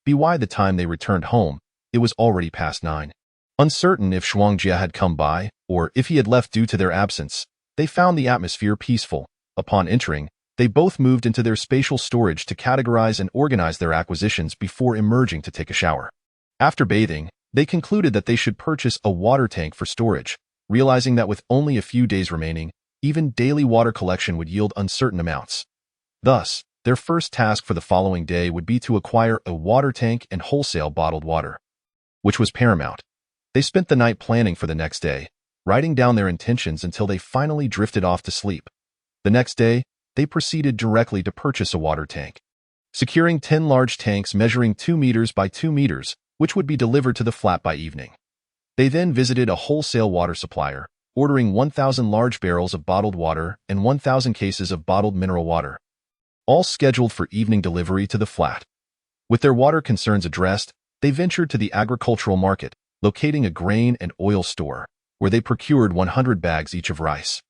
By the time they returned home, it was already past 9. Uncertain if Shuangjia had come by, or if he had left due to their absence, they found the atmosphere peaceful. Upon entering, they both moved into their spatial storage to categorize and organize their acquisitions before emerging to take a shower. After bathing, they concluded that they should purchase a water tank for storage, realizing that with only a few days remaining, even daily water collection would yield uncertain amounts. Thus, their first task for the following day would be to acquire a water tank and wholesale bottled water, which was paramount. They spent the night planning for the next day, writing down their intentions until they finally drifted off to sleep. The next day, they proceeded directly to purchase a water tank, securing 10 large tanks measuring 2 meters by 2 meters, which would be delivered to the flat by evening. They then visited a wholesale water supplier, ordering 1,000 large barrels of bottled water and 1,000 cases of bottled mineral water, all scheduled for evening delivery to the flat. With their water concerns addressed, they ventured to the agricultural market, locating a grain and oil store, where they procured 100 bags each of rice,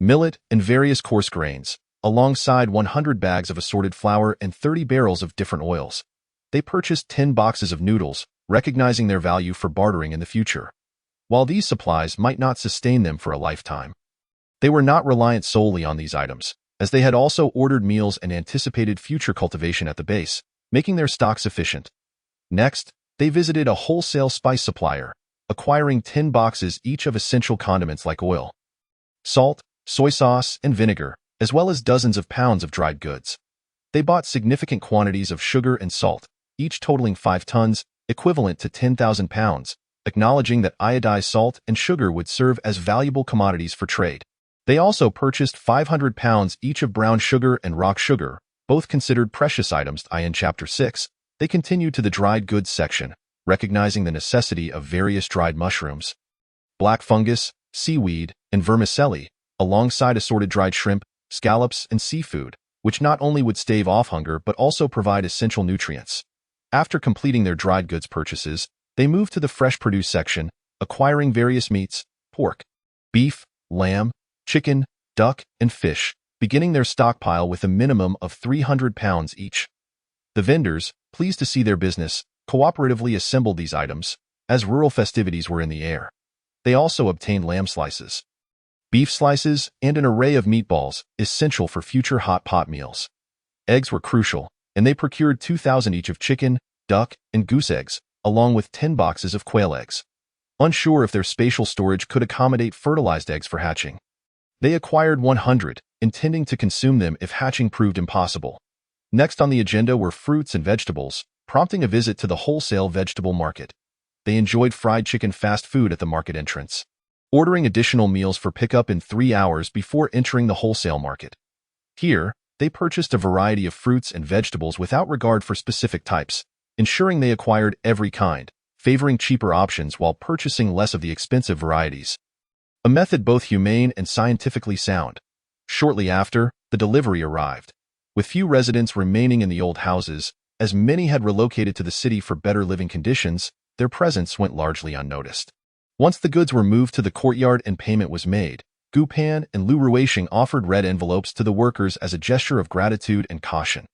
millet, and various coarse grains, alongside 100 bags of assorted flour and 30 barrels of different oils. They purchased 10 boxes of noodles, recognizing their value for bartering in the future. While these supplies might not sustain them for a lifetime, they were not reliant solely on these items, as they had also ordered meals and anticipated future cultivation at the base, making their stock sufficient. Next, they visited a wholesale spice supplier, acquiring 10 boxes each of essential condiments like oil, salt, soy sauce, and vinegar, as well as dozens of pounds of dried goods. They bought significant quantities of sugar and salt, each totaling 5 tons, equivalent to 10,000 pounds, acknowledging that iodized salt and sugar would serve as valuable commodities for trade. They also purchased 500 pounds each of brown sugar and rock sugar, both considered precious items. In Chapter 6, they continued to the dried goods section, recognizing the necessity of various dried mushrooms, black fungus, seaweed, and vermicelli, alongside assorted dried shrimp, scallops, and seafood, which not only would stave off hunger but also provide essential nutrients. After completing their dried goods purchases, they moved to the fresh produce section, acquiring various meats, pork, beef, lamb, chicken, duck, and fish, beginning their stockpile with a minimum of 300 pounds each. The vendors, pleased to see their business, cooperatively assembled these items, as rural festivities were in the air. They also obtained lamb slices, beef slices, and an array of meatballs, essential for future hot pot meals. Eggs were crucial, and they procured 2,000 each of chicken, duck, and goose eggs, along with 10 boxes of quail eggs. Unsure if their spatial storage could accommodate fertilized eggs for hatching, they acquired 100, intending to consume them if hatching proved impossible. Next on the agenda were fruits and vegetables, prompting a visit to the wholesale vegetable market. They enjoyed fried chicken fast food at the market entrance, ordering additional meals for pickup in 3 hours before entering the wholesale market. Here, they purchased a variety of fruits and vegetables without regard for specific types, ensuring they acquired every kind, favoring cheaper options while purchasing less of the expensive varieties. A method both humane and scientifically sound. Shortly after, the delivery arrived. With few residents remaining in the old houses, as many had relocated to the city for better living conditions, their presence went largely unnoticed. Once the goods were moved to the courtyard and payment was made, Gu Pan and Lu Ruisheng offered red envelopes to the workers as a gesture of gratitude and caution.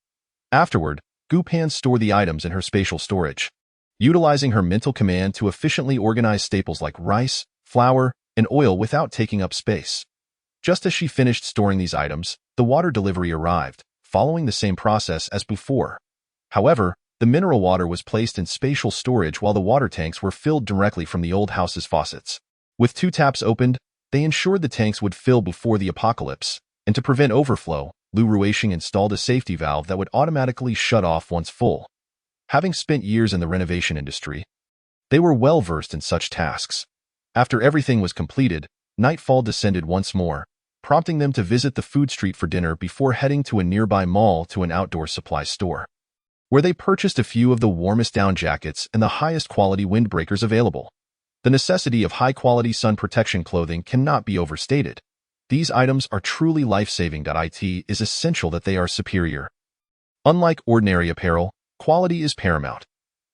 Afterward, Gu Pan stored the items in her spatial storage, utilizing her mental command to efficiently organize staples like rice, flour, and oil without taking up space. Just as she finished storing these items, the water delivery arrived, following the same process as before. However, the mineral water was placed in spatial storage while the water tanks were filled directly from the old house's faucets. With 2 taps opened, they ensured the tanks would fill before the apocalypse, and to prevent overflow, Lu Ruisheng installed a safety valve that would automatically shut off once full. Having spent years in the renovation industry, they were well versed in such tasks. After everything was completed, nightfall descended once more, prompting them to visit the food street for dinner before heading to a nearby mall to an outdoor supply store, where they purchased a few of the warmest down jackets and the highest quality windbreakers available. The necessity of high-quality sun protection clothing cannot be overstated. These items are truly life-saving. It is essential that they are superior. Unlike ordinary apparel, quality is paramount.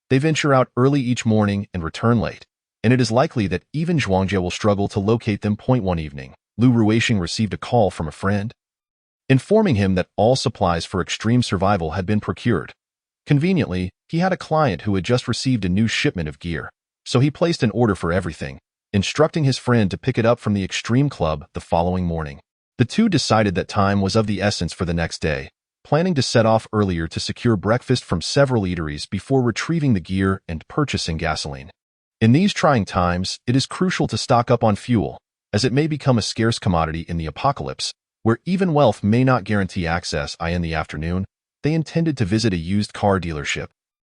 They venture out early each morning and return late, and it is likely that even Zhuangjie will struggle to locate them. One evening, Lu Ruisheng received a call from a friend, informing him that all supplies for extreme survival had been procured. Conveniently, he had a client who had just received a new shipment of gear, so he placed an order for everything, instructing his friend to pick it up from the Extreme Club the following morning. The two decided that time was of the essence for the next day, planning to set off earlier to secure breakfast from several eateries before retrieving the gear and purchasing gasoline. In these trying times, it is crucial to stock up on fuel, as it may become a scarce commodity in the apocalypse, where even wealth may not guarantee access. In the afternoon, they intended to visit a used car dealership,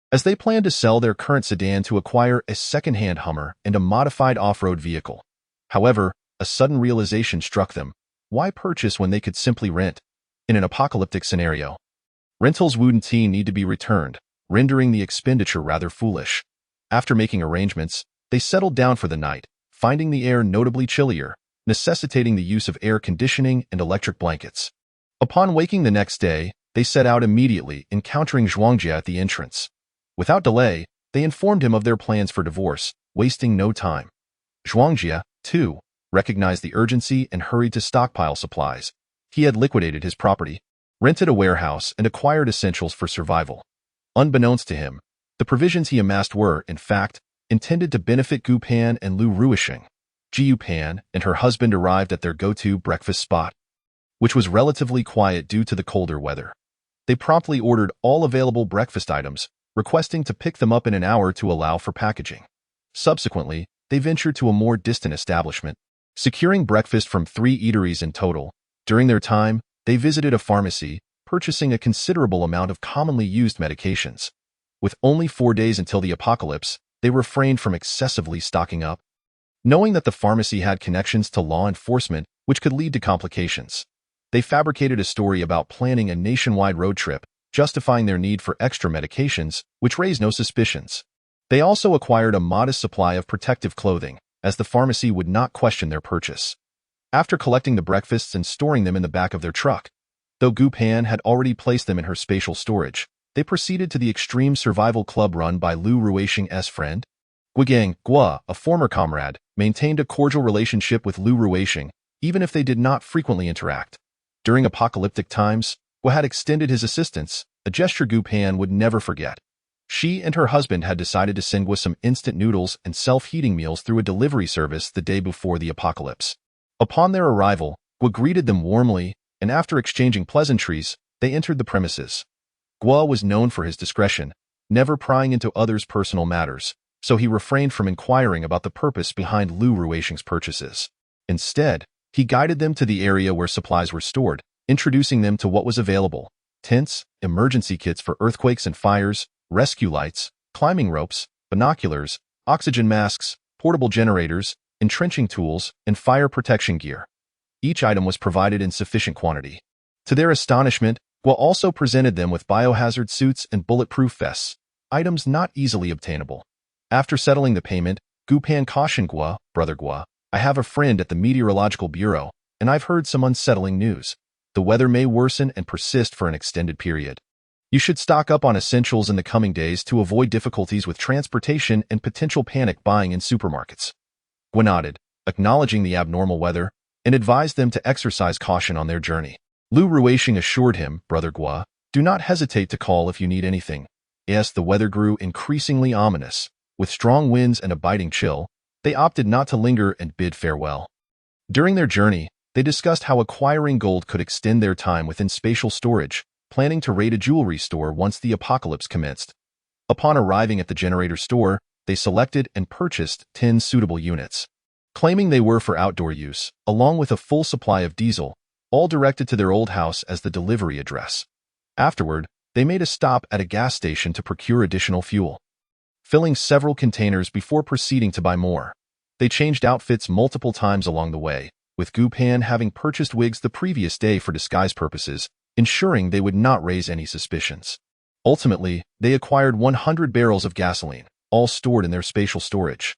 as they planned to sell their current sedan to acquire a second-hand Hummer and a modified off-road vehicle. However, a sudden realization struck them. Why purchase when they could simply rent? In an apocalyptic scenario, rentals wouldn't need to be returned, rendering the expenditure rather foolish. After making arrangements, they settled down for the night, finding the air notably chillier, necessitating the use of air conditioning and electric blankets. Upon waking the next day, they set out immediately, encountering Zhuangjie at the entrance. Without delay, they informed him of their plans for divorce, wasting no time. Zhuangjie, too, recognized the urgency and hurried to stockpile supplies. He had liquidated his property, rented a warehouse, and acquired essentials for survival. Unbeknownst to him, the provisions he amassed were, in fact, intended to benefit Gu Pan and Lu Ruisheng. Jiu Pan and her husband arrived at their go-to breakfast spot, which was relatively quiet due to the colder weather. They promptly ordered all available breakfast items, requesting to pick them up in an hour to allow for packaging. Subsequently, they ventured to a more distant establishment, securing breakfast from 3 eateries in total. During their time, they visited a pharmacy, purchasing a considerable amount of commonly used medications. With only 4 days until the apocalypse, they refrained from excessively stocking up, knowing that the pharmacy had connections to law enforcement which could lead to complications. They fabricated a story about planning a nationwide road trip, justifying their need for extra medications, which raised no suspicions. They also acquired a modest supply of protective clothing, as the pharmacy would not question their purchase. After collecting the breakfasts and storing them in the back of their truck, though Gu Pan had already placed them in her spatial storage, they proceeded to the extreme survival club run by Lu Ruisheng's friend. Guigang Gua, a former comrade, maintained a cordial relationship with Lu Ruisheng, even if they did not frequently interact. During apocalyptic times, Gua had extended his assistance, a gesture Gu Pan would never forget. She and her husband had decided to send Gua some instant noodles and self-heating meals through a delivery service the day before the apocalypse. Upon their arrival, Gua greeted them warmly, and after exchanging pleasantries, they entered the premises. Gua was known for his discretion, never prying into others' personal matters, so he refrained from inquiring about the purpose behind Lu Ruisheng's purchases. Instead, he guided them to the area where supplies were stored, introducing them to what was available: tents, emergency kits for earthquakes and fires, rescue lights, climbing ropes, binoculars, oxygen masks, portable generators, entrenching tools, and fire protection gear. Each item was provided in sufficient quantity. To their astonishment, Gua also presented them with biohazard suits and bulletproof vests, items not easily obtainable. After settling the payment, Gu Pan cautioned Gua, "Brother Gua, I have a friend at the Meteorological Bureau, and I've heard some unsettling news. The weather may worsen and persist for an extended period. You should stock up on essentials in the coming days to avoid difficulties with transportation and potential panic buying in supermarkets." Gua nodded, acknowledging the abnormal weather, and advised them to exercise caution on their journey. Lu Ruisheng assured him, "Brother Gua, do not hesitate to call if you need anything." Yes, the weather grew increasingly ominous. With strong winds and a biting chill, they opted not to linger and bid farewell. During their journey, they discussed how acquiring gold could extend their time within spatial storage, planning to raid a jewelry store once the apocalypse commenced. Upon arriving at the generator store, they selected and purchased 10 suitable units. Claiming they were for outdoor use, along with a full supply of diesel, all directed to their old house as the delivery address. Afterward, they made a stop at a gas station to procure additional fuel, filling several containers before proceeding to buy more. They changed outfits multiple times along the way, with Gu Pan having purchased wigs the previous day for disguise purposes, ensuring they would not raise any suspicions. Ultimately, they acquired 100 barrels of gasoline, all stored in their spatial storage.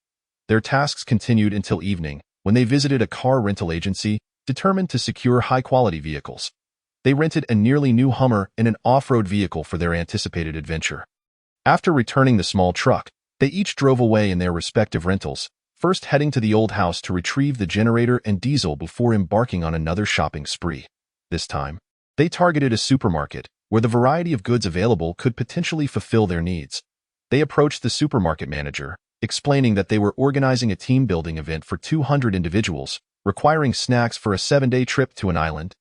Their tasks continued until evening, when they visited a car rental agency, determined to secure high-quality vehicles. They rented a nearly new Hummer and an off-road vehicle for their anticipated adventure. After returning the small truck, they each drove away in their respective rentals, first heading to the old house to retrieve the generator and diesel before embarking on another shopping spree. This time, they targeted a supermarket, where the variety of goods available could potentially fulfill their needs. They approached the supermarket manager, explaining that they were organizing a team-building event for 200 individuals, requiring snacks for a 7-day trip to an island.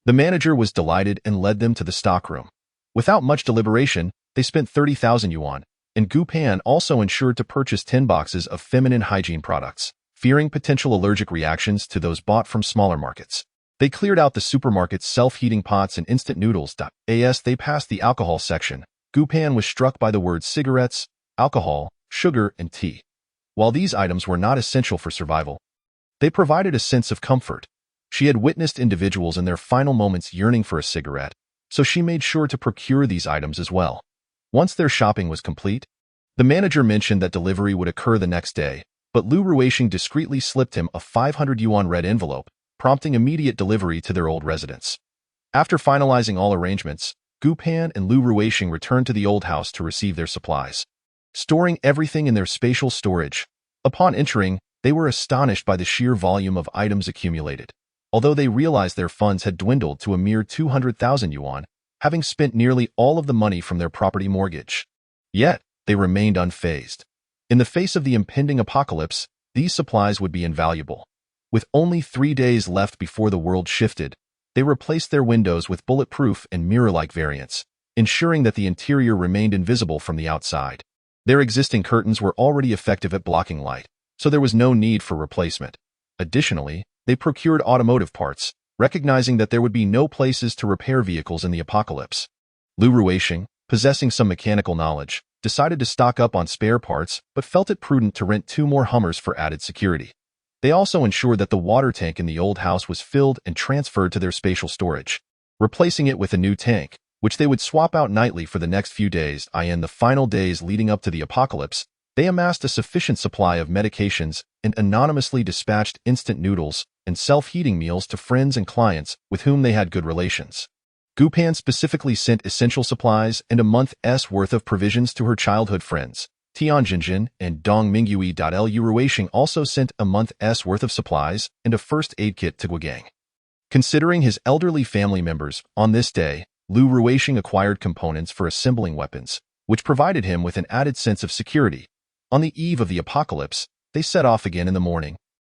The manager was delighted and led them to the stockroom. Without much deliberation, they spent 30,000 yuan, and Gu Pan also ensured to purchase 10 boxes of feminine hygiene products, fearing potential allergic reactions to those bought from smaller markets. They cleared out the supermarket's self-heating pots and instant noodles. As they passed the alcohol section, Gu Pan was struck by the words cigarettes, alcohol, sugar, and tea. While these items were not essential for survival, they provided a sense of comfort. She had witnessed individuals in their final moments yearning for a cigarette, so she made sure to procure these items as well. Once their shopping was complete, the manager mentioned that delivery would occur the next day, but Lu Ruisheng discreetly slipped him a 500 yuan red envelope, prompting immediate delivery to their old residence. After finalizing all arrangements, Gu Pan and Lu Ruisheng returned to the old house to receive their supplies, storing everything in their spatial storage. Upon entering, they were astonished by the sheer volume of items accumulated. Although they realized their funds had dwindled to a mere 200,000 yuan, having spent nearly all of the money from their property mortgage. Yet, they remained unfazed. In the face of the impending apocalypse, these supplies would be invaluable. With only 3 days left before the world shifted, they replaced their windows with bulletproof and mirror-like variants, ensuring that the interior remained invisible from the outside. Their existing curtains were already effective at blocking light, so there was no need for replacement. Additionally, they procured automotive parts, recognizing that there would be no places to repair vehicles in the apocalypse. Lu Ruisheng, possessing some mechanical knowledge, decided to stock up on spare parts but felt it prudent to rent 2 more Hummers for added security. They also ensured that the water tank in the old house was filled and transferred to their spatial storage, replacing it with a new tank, which they would swap out nightly for the next few days. In the final days leading up to the apocalypse, they amassed a sufficient supply of medications and anonymously dispatched instant noodles and self-heating meals to friends and clients with whom they had good relations. Gu Pan specifically sent essential supplies and a month's worth of provisions to her childhood friends, Tianjinjin and Dong Mingyue. Lu Ruisheng also sent a month's worth of supplies and a first aid kit to Guogang. Considering his elderly family members, on this day, Lu Ruisheng acquired components for assembling weapons, which provided him with an added sense of security. On the eve of the apocalypse, they set off again in the morning,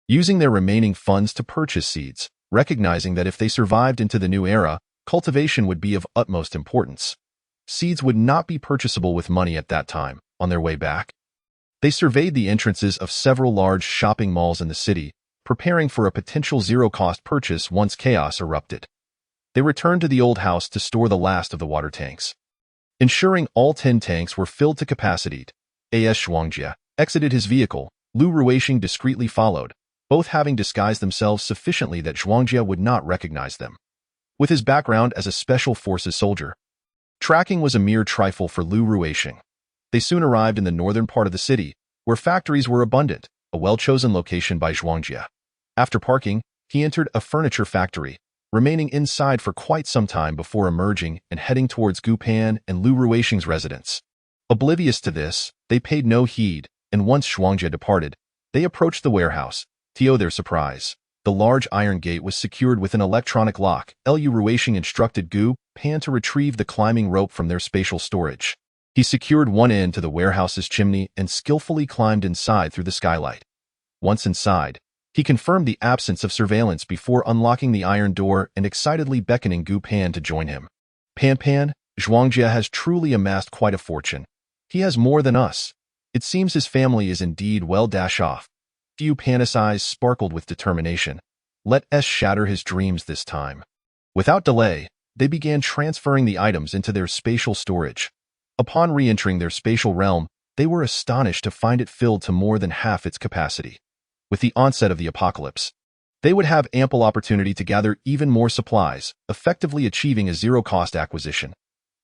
using their remaining funds to purchase seeds, recognizing that if they survived into the new era, cultivation would be of utmost importance. Seeds would not be purchasable with money at that time. On their way back, they surveyed the entrances of several large shopping malls in the city, preparing for a potential zero-cost purchase once chaos erupted. They returned to the old house to store the last of the water tanks. Ensuring all 10 tanks were filled to capacity, as Zhuangjie exited his vehicle, Lu Ruixing discreetly followed, both having disguised themselves sufficiently that Zhuangjie would not recognize them. With his background as a special forces soldier, tracking was a mere trifle for Lu Ruixing. They soon arrived in the northern part of the city, where factories were abundant, a well-chosen location by Zhuangjie. After parking, he entered a furniture factory, remaining inside for quite some time before emerging and heading towards Gu Pan and Lu Ruixing's residence. Oblivious to this, they paid no heed, and once Zhuangjie departed, they approached the warehouse. To their surprise, the large iron gate was secured with an electronic lock. Lu Ruixing instructed Gu Pan to retrieve the climbing rope from their spatial storage. He secured one end to the warehouse's chimney and skillfully climbed inside through the skylight. Once inside, he confirmed the absence of surveillance before unlocking the iron door and excitedly beckoning Gu Pan to join him. Pan, Zhuangjie has truly amassed quite a fortune. He has more than us. It seems his family is indeed well off. Gu Pan's eyes sparkled with determination. Let us shatter his dreams this time. Without delay, they began transferring the items into their spatial storage. Upon re-entering their spatial realm, they were astonished to find it filled to more than half its capacity. With the onset of the apocalypse, they would have ample opportunity to gather even more supplies, effectively achieving a zero-cost acquisition.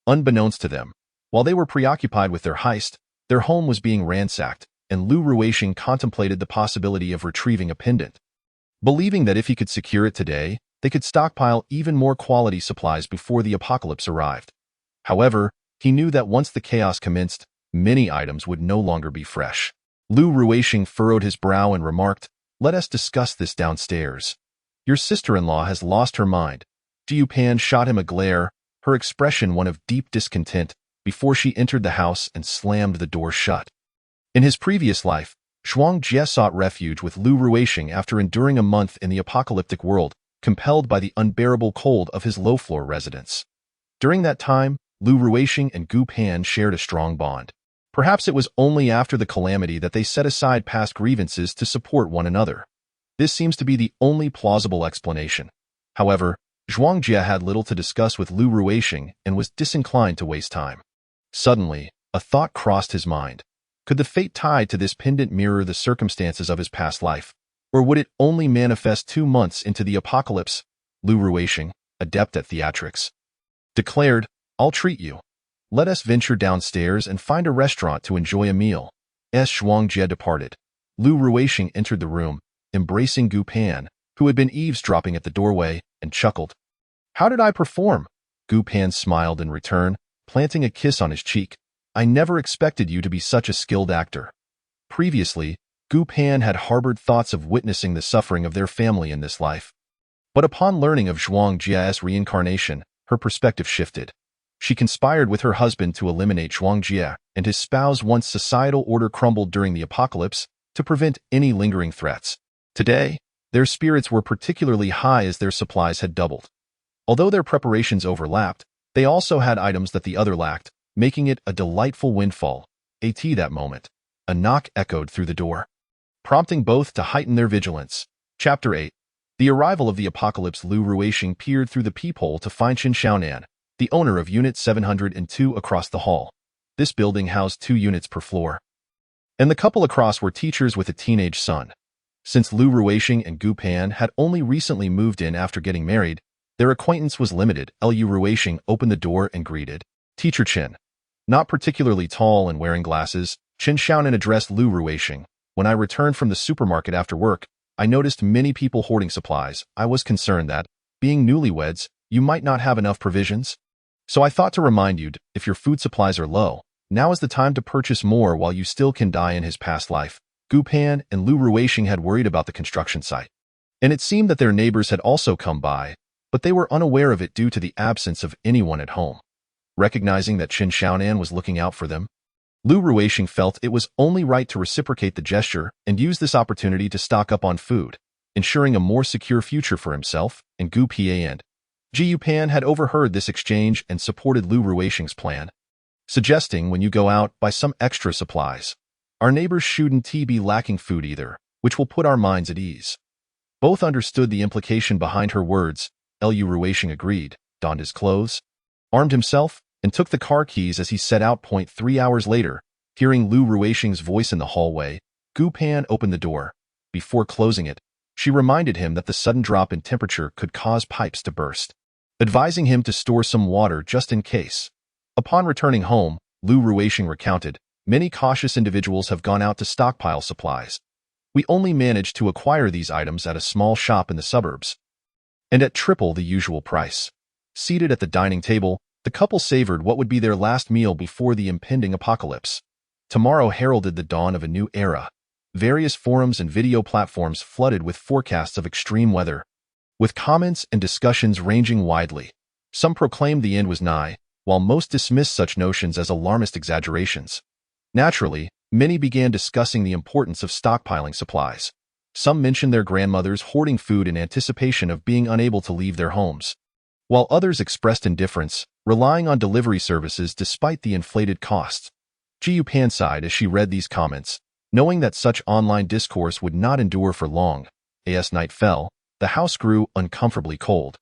Unbeknownst to them, while they were preoccupied with their heist, their home was being ransacked, and Lu Ruixing contemplated the possibility of retrieving a pendant. Believing that if he could secure it today, they could stockpile even more quality supplies before the apocalypse arrived. However, he knew that once the chaos commenced, many items would no longer be fresh. Lu Ruixing furrowed his brow and remarked, "Let us discuss this downstairs. Your sister-in-law has lost her mind." Gu Pan shot him a glare, her expression one of deep discontent, before she entered the house and slammed the door shut. In his previous life, Zhuangjie sought refuge with Lu Ruixing after enduring a month in the apocalyptic world, compelled by the unbearable cold of his low-floor residence. During that time, Lu Ruixing and Gu Pan shared a strong bond. Perhaps it was only after the calamity that they set aside past grievances to support one another. This seems to be the only plausible explanation. However, Zhuangjie had little to discuss with Lu Ruixing and was disinclined to waste time. Suddenly, a thought crossed his mind. Could the fate tied to this pendant mirror the circumstances of his past life? Or would it only manifest 2 months into the apocalypse? Lu Ruixing, adept at theatrics, declared, "I'll treat you. Let us venture downstairs and find a restaurant to enjoy a meal." As Zhuangjie departed, Lu Ruixing entered the room, embracing Gu Pan, who had been eavesdropping at the doorway, and chuckled. "How did I perform?" Gu Pan smiled in return, planting a kiss on his cheek. "I never expected you to be such a skilled actor." Previously, Gu Pan had harbored thoughts of witnessing the suffering of their family in this life. But upon learning of Zhuangjie's reincarnation, her perspective shifted. She conspired with her husband to eliminate Zhuangjie and his spouse once societal order crumbled during the apocalypse to prevent any lingering threats. Today, their spirits were particularly high as their supplies had doubled. Although their preparations overlapped, they also had items that the other lacked, making it a delightful windfall. That moment, a knock echoed through the door, prompting both to heighten their vigilance. Chapter 8. The arrival of the apocalypse. Lu Ruixing peered through the peephole to find Qin Xiaonan, the owner of Unit 702 across the hall. This building housed 2 units per floor, and the couple across were teachers with a teenage son. Since Lu Ruixing and Gu Pan had only recently moved in after getting married, their acquaintance was limited. Lu Ruixing opened the door and greeted Teacher Qin. Not particularly tall and wearing glasses, Qin Xiaonan addressed Lu Ruixing. "When I returned from the supermarket after work, I noticed many people hoarding supplies. I was concerned that, being newlyweds, you might not have enough provisions. So I thought to remind you, if your food supplies are low, now is the time to purchase more while you still can die." In his past life, Gu Pan and Lu Ruixing had worried about the construction site, and it seemed that their neighbors had also come by, but they were unaware of it due to the absence of anyone at home. recognizing that Qin Xiaonan was looking out for them. Lu Ruixing felt it was only right to reciprocate the gesture and use this opportunity to stock up on food, ensuring a more secure future for himself and Gu Pian. Ji Yupan had overheard this exchange and supported Lu Ruixing's plan, suggesting when you go out, buy some extra supplies. Our neighbors shouldn't be lacking food either, which will put our minds at ease. Both understood the implication behind her words. Lu Ruixing agreed, donned his clothes, armed himself, and took the car keys as he set out. 3 hours later, hearing Lu Ruixing's voice in the hallway, Gu Pan opened the door. Before closing it, she reminded him that the sudden drop in temperature could cause pipes to burst, advising him to store some water just in case. Upon returning home, Lu Ruixing recounted, many cautious individuals have gone out to stockpile supplies. We only managed to acquire these items at a small shop in the suburbs, and at triple the usual price. Seated at the dining table, the couple savored what would be their last meal before the impending apocalypse. Tomorrow heralded the dawn of a new era. Various forums and video platforms flooded with forecasts of extreme weather, with comments and discussions ranging widely. Some proclaimed the end was nigh, while most dismissed such notions as alarmist exaggerations. Naturally, many began discussing the importance of stockpiling supplies. Some mentioned their grandmothers hoarding food in anticipation of being unable to leave their homes, while others expressed indifference, relying on delivery services despite the inflated costs. Ji Yupan sighed as she read these comments, knowing that such online discourse would not endure for long. As night fell, the house grew uncomfortably cold.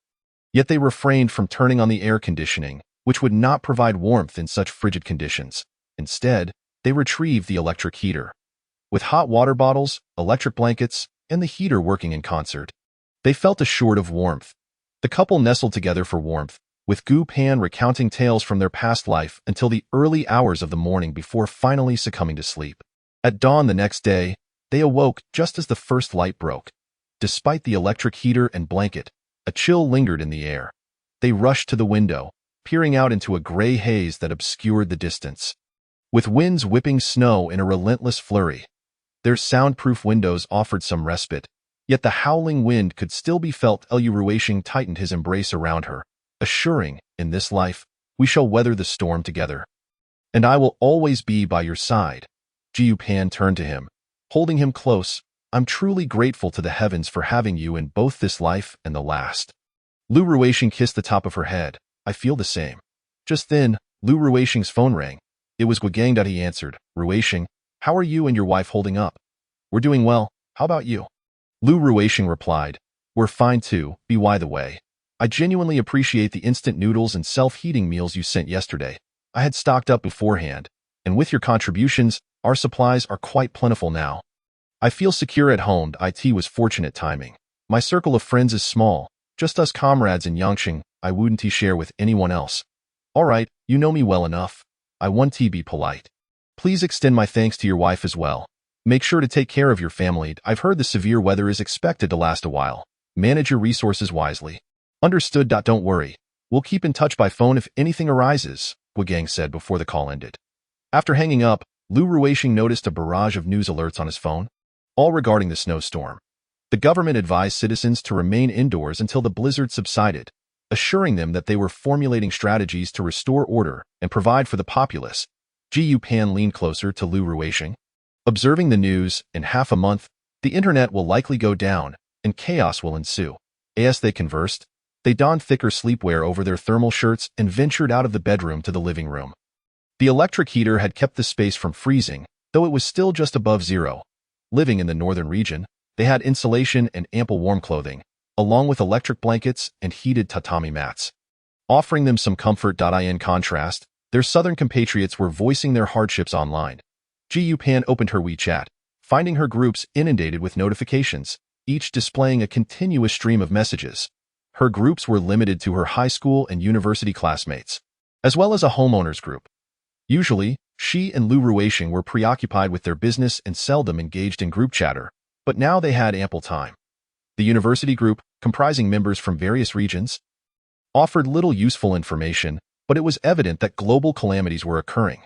Yet they refrained from turning on the air conditioning, which would not provide warmth in such frigid conditions. Instead, they retrieved the electric heater. With hot water bottles, electric blankets, and the heater working in concert, they felt assured of warmth. The couple nestled together for warmth, with Gu Pan recounting tales from their past life until the early hours of the morning before finally succumbing to sleep. At dawn the next day, they awoke just as the first light broke. Despite the electric heater and blanket, a chill lingered in the air. They rushed to the window, peering out into a gray haze that obscured the distance, with winds whipping snow in a relentless flurry. Their soundproof windows offered some respite, yet the howling wind could still be felt. Lu Ruixing tightened his embrace around her, assuring, in this life, we shall weather the storm together, and I will always be by your side. Ji Yupan turned to him, holding him close. I'm truly grateful to the heavens for having you in both this life and the last. Lu Ruixing kissed the top of her head. I feel the same. Just then, Lu Ruixing's phone rang. It was Guigang. He answered. Ruixing, how are you and your wife holding up? We're doing well. How about you? Lu Ruixing replied. We're fine too, by the way. I genuinely appreciate the instant noodles and self-heating meals you sent yesterday. I had stocked up beforehand, and with your contributions, our supplies are quite plentiful now. I feel secure at home. It was fortunate timing. My circle of friends is small, just us comrades in Yangqing. I wouldn't share with anyone else. All right, you know me well enough. I want to be polite. Please extend my thanks to your wife as well. Make sure to take care of your family. I've heard the severe weather is expected to last a while. Manage your resources wisely. Understood. Don't worry. We'll keep in touch by phone if anything arises, Guigang said before the call ended. After hanging up, Lu Ruixing noticed a barrage of news alerts on his phone, all regarding the snowstorm. The government advised citizens to remain indoors until the blizzard subsided, assuring them that they were formulating strategies to restore order and provide for the populace. Ji Yupan leaned closer to Lu Ruixing. Observing the news, in half a month, the internet will likely go down, and chaos will ensue. As they conversed, they donned thicker sleepwear over their thermal shirts and ventured out of the bedroom to the living room. The electric heater had kept the space from freezing, though it was still just above zero. Living in the northern region, they had insulation and ample warm clothing, along with electric blankets and heated tatami mats, offering them some comfort. In contrast, their southern compatriots were voicing their hardships online. Ji Yupan opened her WeChat, finding her groups inundated with notifications, each displaying a continuous stream of messages. Her groups were limited to her high school and university classmates, as well as a homeowners group. Usually, she and Lu Ruixing were preoccupied with their business and seldom engaged in group chatter, but now they had ample time. The university group, comprising members from various regions, offered little useful information, but it was evident that global calamities were occurring.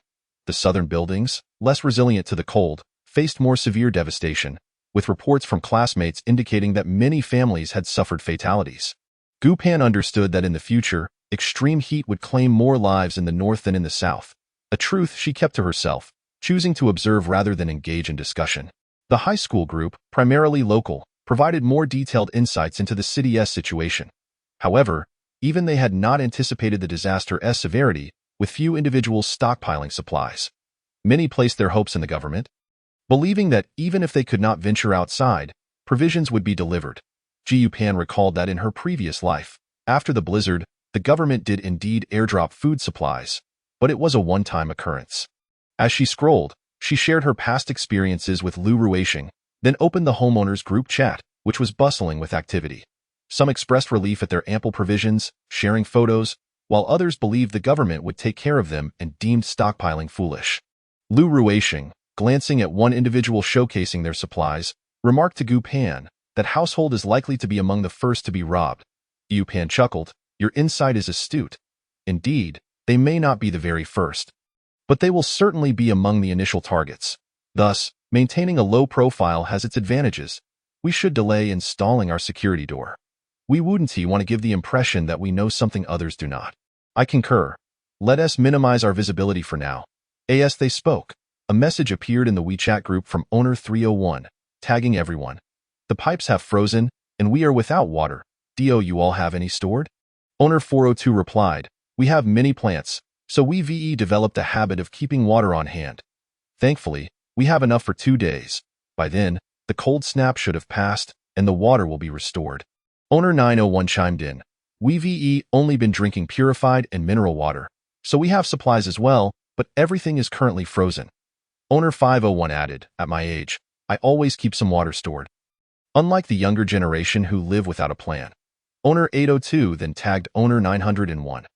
The southern buildings, less resilient to the cold, faced more severe devastation, with reports from classmates indicating that many families had suffered fatalities. Gu Pan understood that in the future, extreme heat would claim more lives in the north than in the south, a truth she kept to herself, choosing to observe rather than engage in discussion. The high school group, primarily local, provided more detailed insights into the city's situation. However, even they had not anticipated the disaster's severity, with few individuals stockpiling supplies. Many placed their hopes in the government, believing that even if they could not venture outside, provisions would be delivered. Ji Yupan recalled that in her previous life, after the blizzard, the government did indeed airdrop food supplies, but it was a one-time occurrence. As she scrolled, she shared her past experiences with Lu Ruishing, then opened the homeowners group chat, which was bustling with activity. Some expressed relief at their ample provisions, sharing photos, while others believed the government would take care of them and deemed stockpiling foolish. Lu Ruishing, glancing at one individual showcasing their supplies, remarked to Gu Pan that household is likely to be among the first to be robbed. Gu Pan chuckled, "Your insight is astute. Indeed, they may not be the very first, but they will certainly be among the initial targets. Thus, maintaining a low profile has its advantages. We should delay installing our security door. We wouldn't want to give the impression that we know something others do not." "I concur. Let us minimize our visibility for now." As they spoke, a message appeared in the WeChat group from Owner 301, tagging everyone. "The pipes have frozen, and we are without water. Do you all have any stored?" Owner 402 replied, "We have many plants, so we developed a habit of keeping water on hand. Thankfully, we have enough for 2 days. By then, the cold snap should have passed, and the water will be restored." Owner 901 chimed in, "We've only been drinking purified and mineral water, so we have supplies as well, but everything is currently frozen." Owner 501 added, "At my age, I always keep some water stored. Unlike the younger generation who live without a plan." Owner 802 then tagged Owner 901.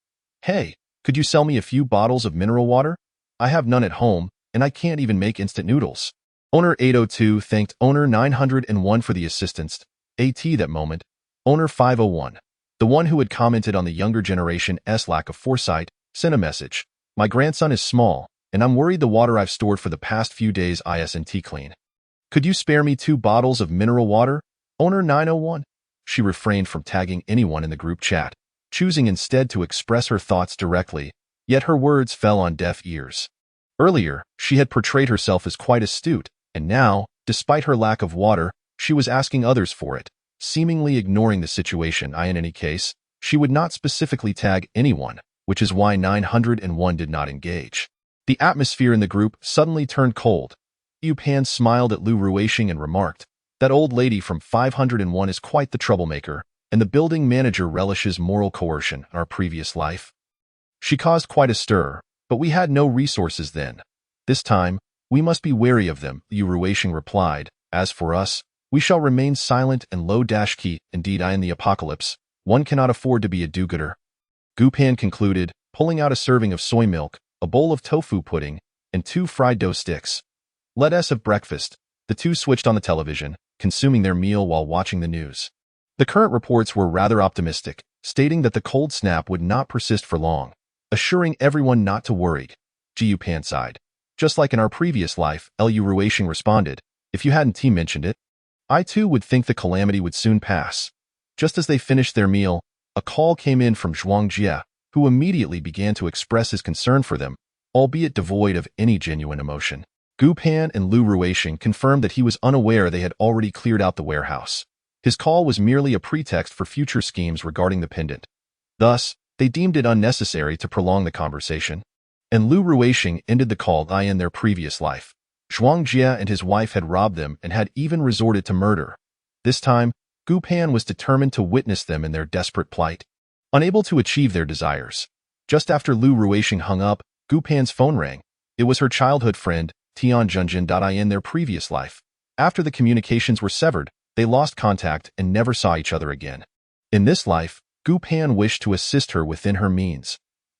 "Hey, could you sell me a few bottles of mineral water? I have none at home, and I can't even make instant noodles." Owner 802 thanked Owner 901 for the assistance. That moment, Owner 501, the one who had commented on the younger generation's lack of foresight, sent a message. "My grandson is small, and I'm worried the water I've stored for the past few days isn't clean. Could you spare me 2 bottles of mineral water, Owner 901? She refrained from tagging anyone in the group chat, choosing instead to express her thoughts directly, yet her words fell on deaf ears. Earlier, she had portrayed herself as quite astute, and now, despite her lack of water, she was asking others for it, seemingly ignoring the situation. In any case, she would not specifically tag anyone, which is why 901 did not engage. The atmosphere in the group suddenly turned cold. Yu Pan smiled at Lu Ruishing and remarked, "That old lady from 501 is quite the troublemaker, and the building manager relishes moral coercion in our previous life. She caused quite a stir, but we had no resources then. This time, we must be wary of them," Lu Ruishing replied. "As for us, we shall remain silent and low-key. Indeed, in the apocalypse, one cannot afford to be a do-gooder." Gu Pan concluded, pulling out a serving of soy milk, a bowl of tofu pudding, and 2 fried dough sticks. "Let us have breakfast." The two switched on the television, consuming their meal while watching the news. The current reports were rather optimistic, stating that the cold snap would not persist for long, assuring everyone not to worry. Ji Yupan sighed. "Just like in our previous life," Lu Ruishing responded. "If you hadn't mentioned it, I too would think the calamity would soon pass." Just as they finished their meal, a call came in from Zhuang Jie, who immediately began to express his concern for them, albeit devoid of any genuine emotion. Gu Pan and Lu Ruishing confirmed that he was unaware they had already cleared out the warehouse. His call was merely a pretext for future schemes regarding the pendant. Thus, they deemed it unnecessary to prolong the conversation. And Lu Ruishing ended the call in their previous life. Zhuang Jie and his wife had robbed them and had even resorted to murder. This time, Gu Pan was determined to witness them in their desperate plight. Unable to achieve their desires. Just after Lu Ruishing hung up, Gu Pan's phone rang. It was her childhood friend, Tian Junjin. In their previous life, after the communications were severed, they lost contact and never saw each other again. In this life, Gu Pan wished to assist her within her means.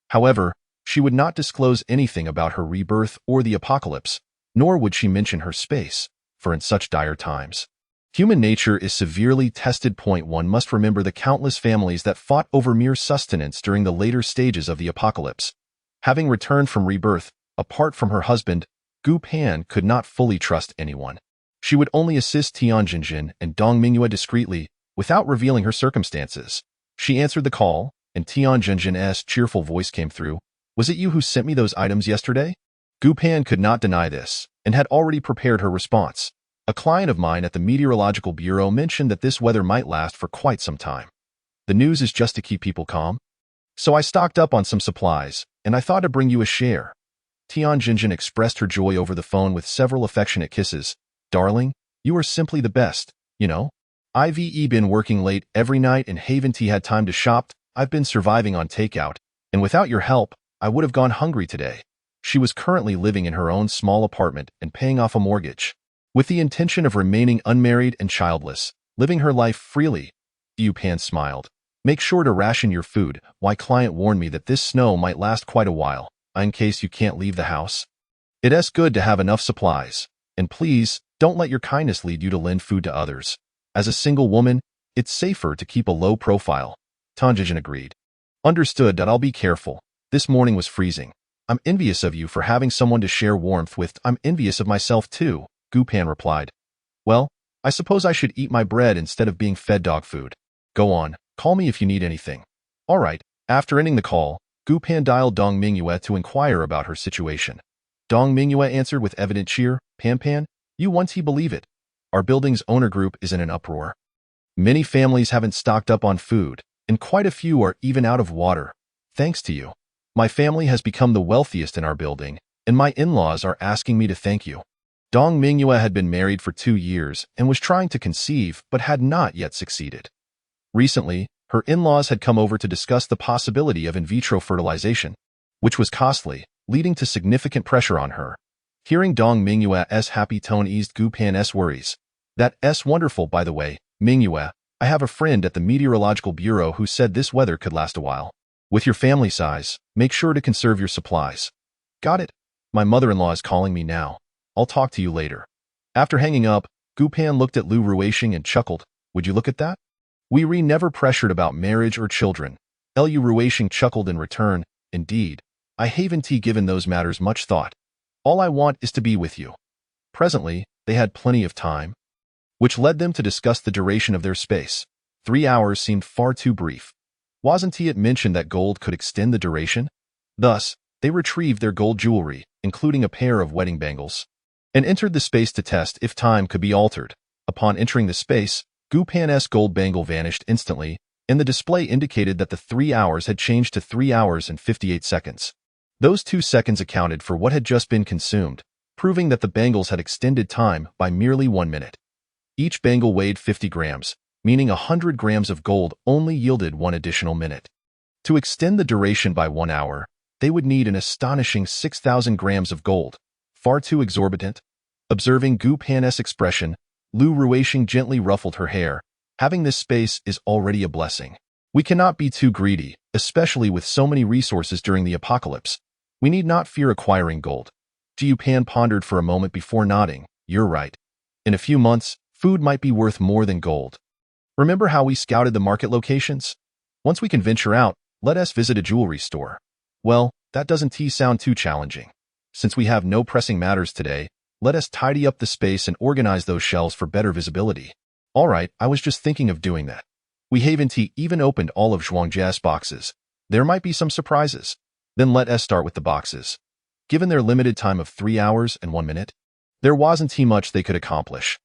However, she would not disclose anything about her rebirth or the apocalypse, nor would she mention her space, for in such dire times, human nature is severely tested. One must remember the countless families that fought over mere sustenance during the later stages of the apocalypse. Having returned from rebirth, apart from her husband, Gu Pan could not fully trust anyone. She would only assist Tian Jinjin and Dong Mingyue discreetly, without revealing her circumstances. She answered the call, and Tianjinjin's cheerful voice came through. Was it you who sent me those items yesterday? Gu Pan could not deny this, and had already prepared her response. A client of mine at the Meteorological Bureau mentioned that this weather might last for quite some time. The news is just to keep people calm. So I stocked up on some supplies, and I thought to bring you a share. Tianjinjin expressed her joy over the phone with several affectionate kisses. Darling, you are simply the best, you know. I've been working late every night and haven't had time to shop. I've been surviving on takeout, and without your help, I would have gone hungry today. She was currently living in her own small apartment and paying off a mortgage, with the intention of remaining unmarried and childless, living her life freely. Gu Pan smiled. Make sure to ration your food. My client warned me that this snow might last quite a while, in case you can't leave the house. It's good to have enough supplies, and please, don't let your kindness lead you to lend food to others. As a single woman, it's safer to keep a low profile. Tianjinjin agreed. Understood that I'll be careful. This morning was freezing. I'm envious of you for having someone to share warmth with. I'm envious of myself too, Gu Pan replied. Well, I suppose I should eat my bread instead of being fed dog food. Go on, call me if you need anything. All right. After ending the call, Gu Pan dialed Dong Mingyue to inquire about her situation. Dong Mingyue answered with evident cheer. Pan, you won't believe it. Our building's owner group is in an uproar. Many families haven't stocked up on food, and quite a few are even out of water. Thanks to you. My family has become the wealthiest in our building, and my in-laws are asking me to thank you. Dong Mingyue had been married for 2 years and was trying to conceive but had not yet succeeded. Recently, her in-laws had come over to discuss the possibility of in vitro fertilization, which was costly, leading to significant pressure on her. Hearing Dong Mingyue's happy tone eased Gu Pan's worries. That's wonderful, by the way, Mingyue. I have a friend at the Meteorological Bureau who said this weather could last a while. With your family size, make sure to conserve your supplies. Got it. My mother-in-law is calling me now. I'll talk to you later. After hanging up, Gu Pan looked at Lu Ruixing and chuckled. Would you look at that? We never pressured about marriage or children. Lu Ruixing chuckled in return. Indeed, I haven't given those matters much thought. All I want is to be with you. Presently, they had plenty of time, which led them to discuss the duration of their space. 3 hours seemed far too brief. Wasn't it mentioned that gold could extend the duration? Thus, they retrieved their gold jewelry, including a pair of wedding bangles, and entered the space to test if time could be altered. Upon entering the space, Gu Pan's gold bangle vanished instantly, and the display indicated that the 3 hours had changed to 3 hours and 58 seconds. Those 2 seconds accounted for what had just been consumed, proving that the bangles had extended time by merely 1 minute. Each bangle weighed 50 grams, meaning 100 grams of gold only yielded 1 additional minute. To extend the duration by 1 hour, they would need an astonishing 6,000 grams of gold. Far too exorbitant. Observing Gu Pan's expression, Lu Ruixing gently ruffled her hair. Having this space is already a blessing. We cannot be too greedy, especially with so many resources during the apocalypse. We need not fear acquiring gold. Gu Pan pondered for a moment before nodding. You're right. In a few months, food might be worth more than gold. Remember how we scouted the market locations? Once we can venture out, let us visit a jewelry store. Well, that doesn't sound too challenging. Since we have no pressing matters today, let us tidy up the space and organize those shelves for better visibility. All right, I was just thinking of doing that. We haven't even opened all of Zhuangjia's boxes. There might be some surprises. Then let us start with the boxes. Given their limited time of 3 hours and 1 minute, there wasn't much they could accomplish.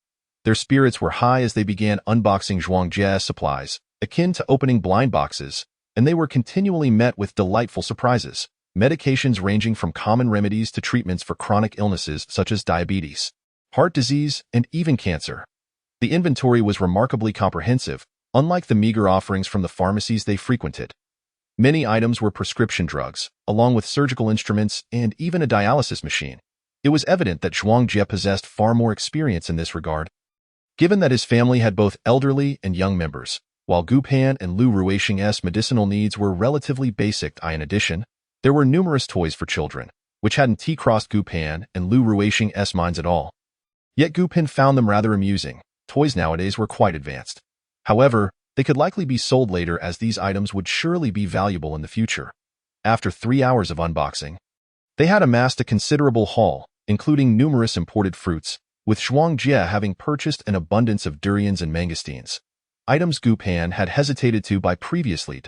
Their spirits were high as they began unboxing Zhuangjia's supplies, akin to opening blind boxes, and they were continually met with delightful surprises. Medications ranging from common remedies to treatments for chronic illnesses such as diabetes, heart disease, and even cancer. The inventory was remarkably comprehensive, unlike the meager offerings from the pharmacies they frequented. Many items were prescription drugs, along with surgical instruments and even a dialysis machine. It was evident that Zhuangjie possessed far more experience in this regard, given that his family had both elderly and young members, while Gu Pan and Lu Ruixing's medicinal needs were relatively basic. In addition, there were numerous toys for children, which hadn't crossed Gu Pan and Lu Ruixing's minds at all. Yet Gu Pan found them rather amusing. Toys nowadays were quite advanced. However, they could likely be sold later as these items would surely be valuable in the future. After 3 hours of unboxing, they had amassed a considerable haul, including numerous imported fruits, with Zhuangjie having purchased an abundance of durians and mangosteens, items Gu Pan had hesitated to buy previously.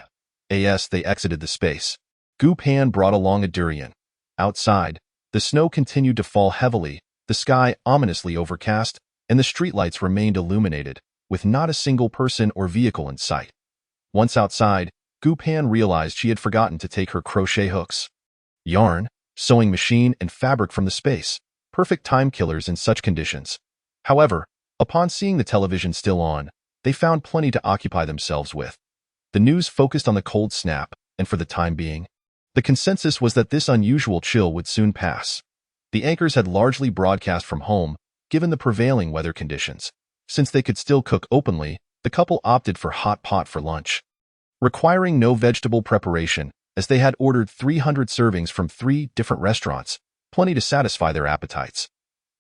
as they exited the space. Gu Pan brought along a durian. Outside, the snow continued to fall heavily, the sky ominously overcast, and the streetlights remained illuminated, with not a single person or vehicle in sight. Once outside, Gu Pan realized she had forgotten to take her crochet hooks, yarn, sewing machine, and fabric from the space, perfect time killers in such conditions. However, upon seeing the television still on, they found plenty to occupy themselves with. The news focused on the cold snap, and for the time being, the consensus was that this unusual chill would soon pass. The anchors had largely broadcast from home, given the prevailing weather conditions. Since they could still cook openly, the couple opted for hot pot for lunch, requiring no vegetable preparation, as they had ordered 300 servings from 3 different restaurants, plenty to satisfy their appetites.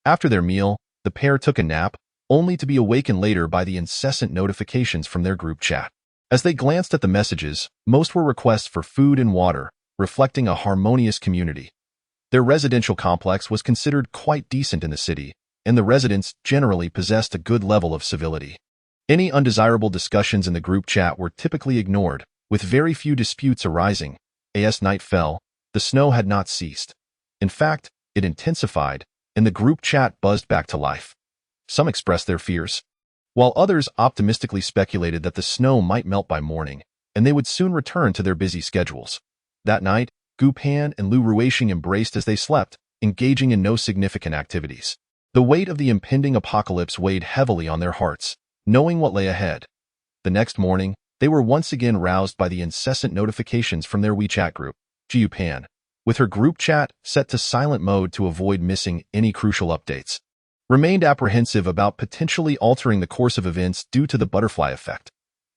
After their meal, the pair took a nap, only to be awakened later by the incessant notifications from their group chat. As they glanced at the messages, most were requests for food and water, reflecting a harmonious community. Their residential complex was considered quite decent in the city, and the residents generally possessed a good level of civility. Any undesirable discussions in the group chat were typically ignored, with very few disputes arising. As night fell, the snow had not ceased. In fact, it intensified, and the group chat buzzed back to life. Some expressed their fears, while others optimistically speculated that the snow might melt by morning, and they would soon return to their busy schedules. That night, Gu Pan and Lu Ruixing embraced as they slept, engaging in no significant activities. The weight of the impending apocalypse weighed heavily on their hearts, knowing what lay ahead. The next morning, they were once again roused by the incessant notifications from their WeChat group, Gu Pan, with her group chat set to silent mode to avoid missing any crucial updates, remained apprehensive about potentially altering the course of events due to the butterfly effect.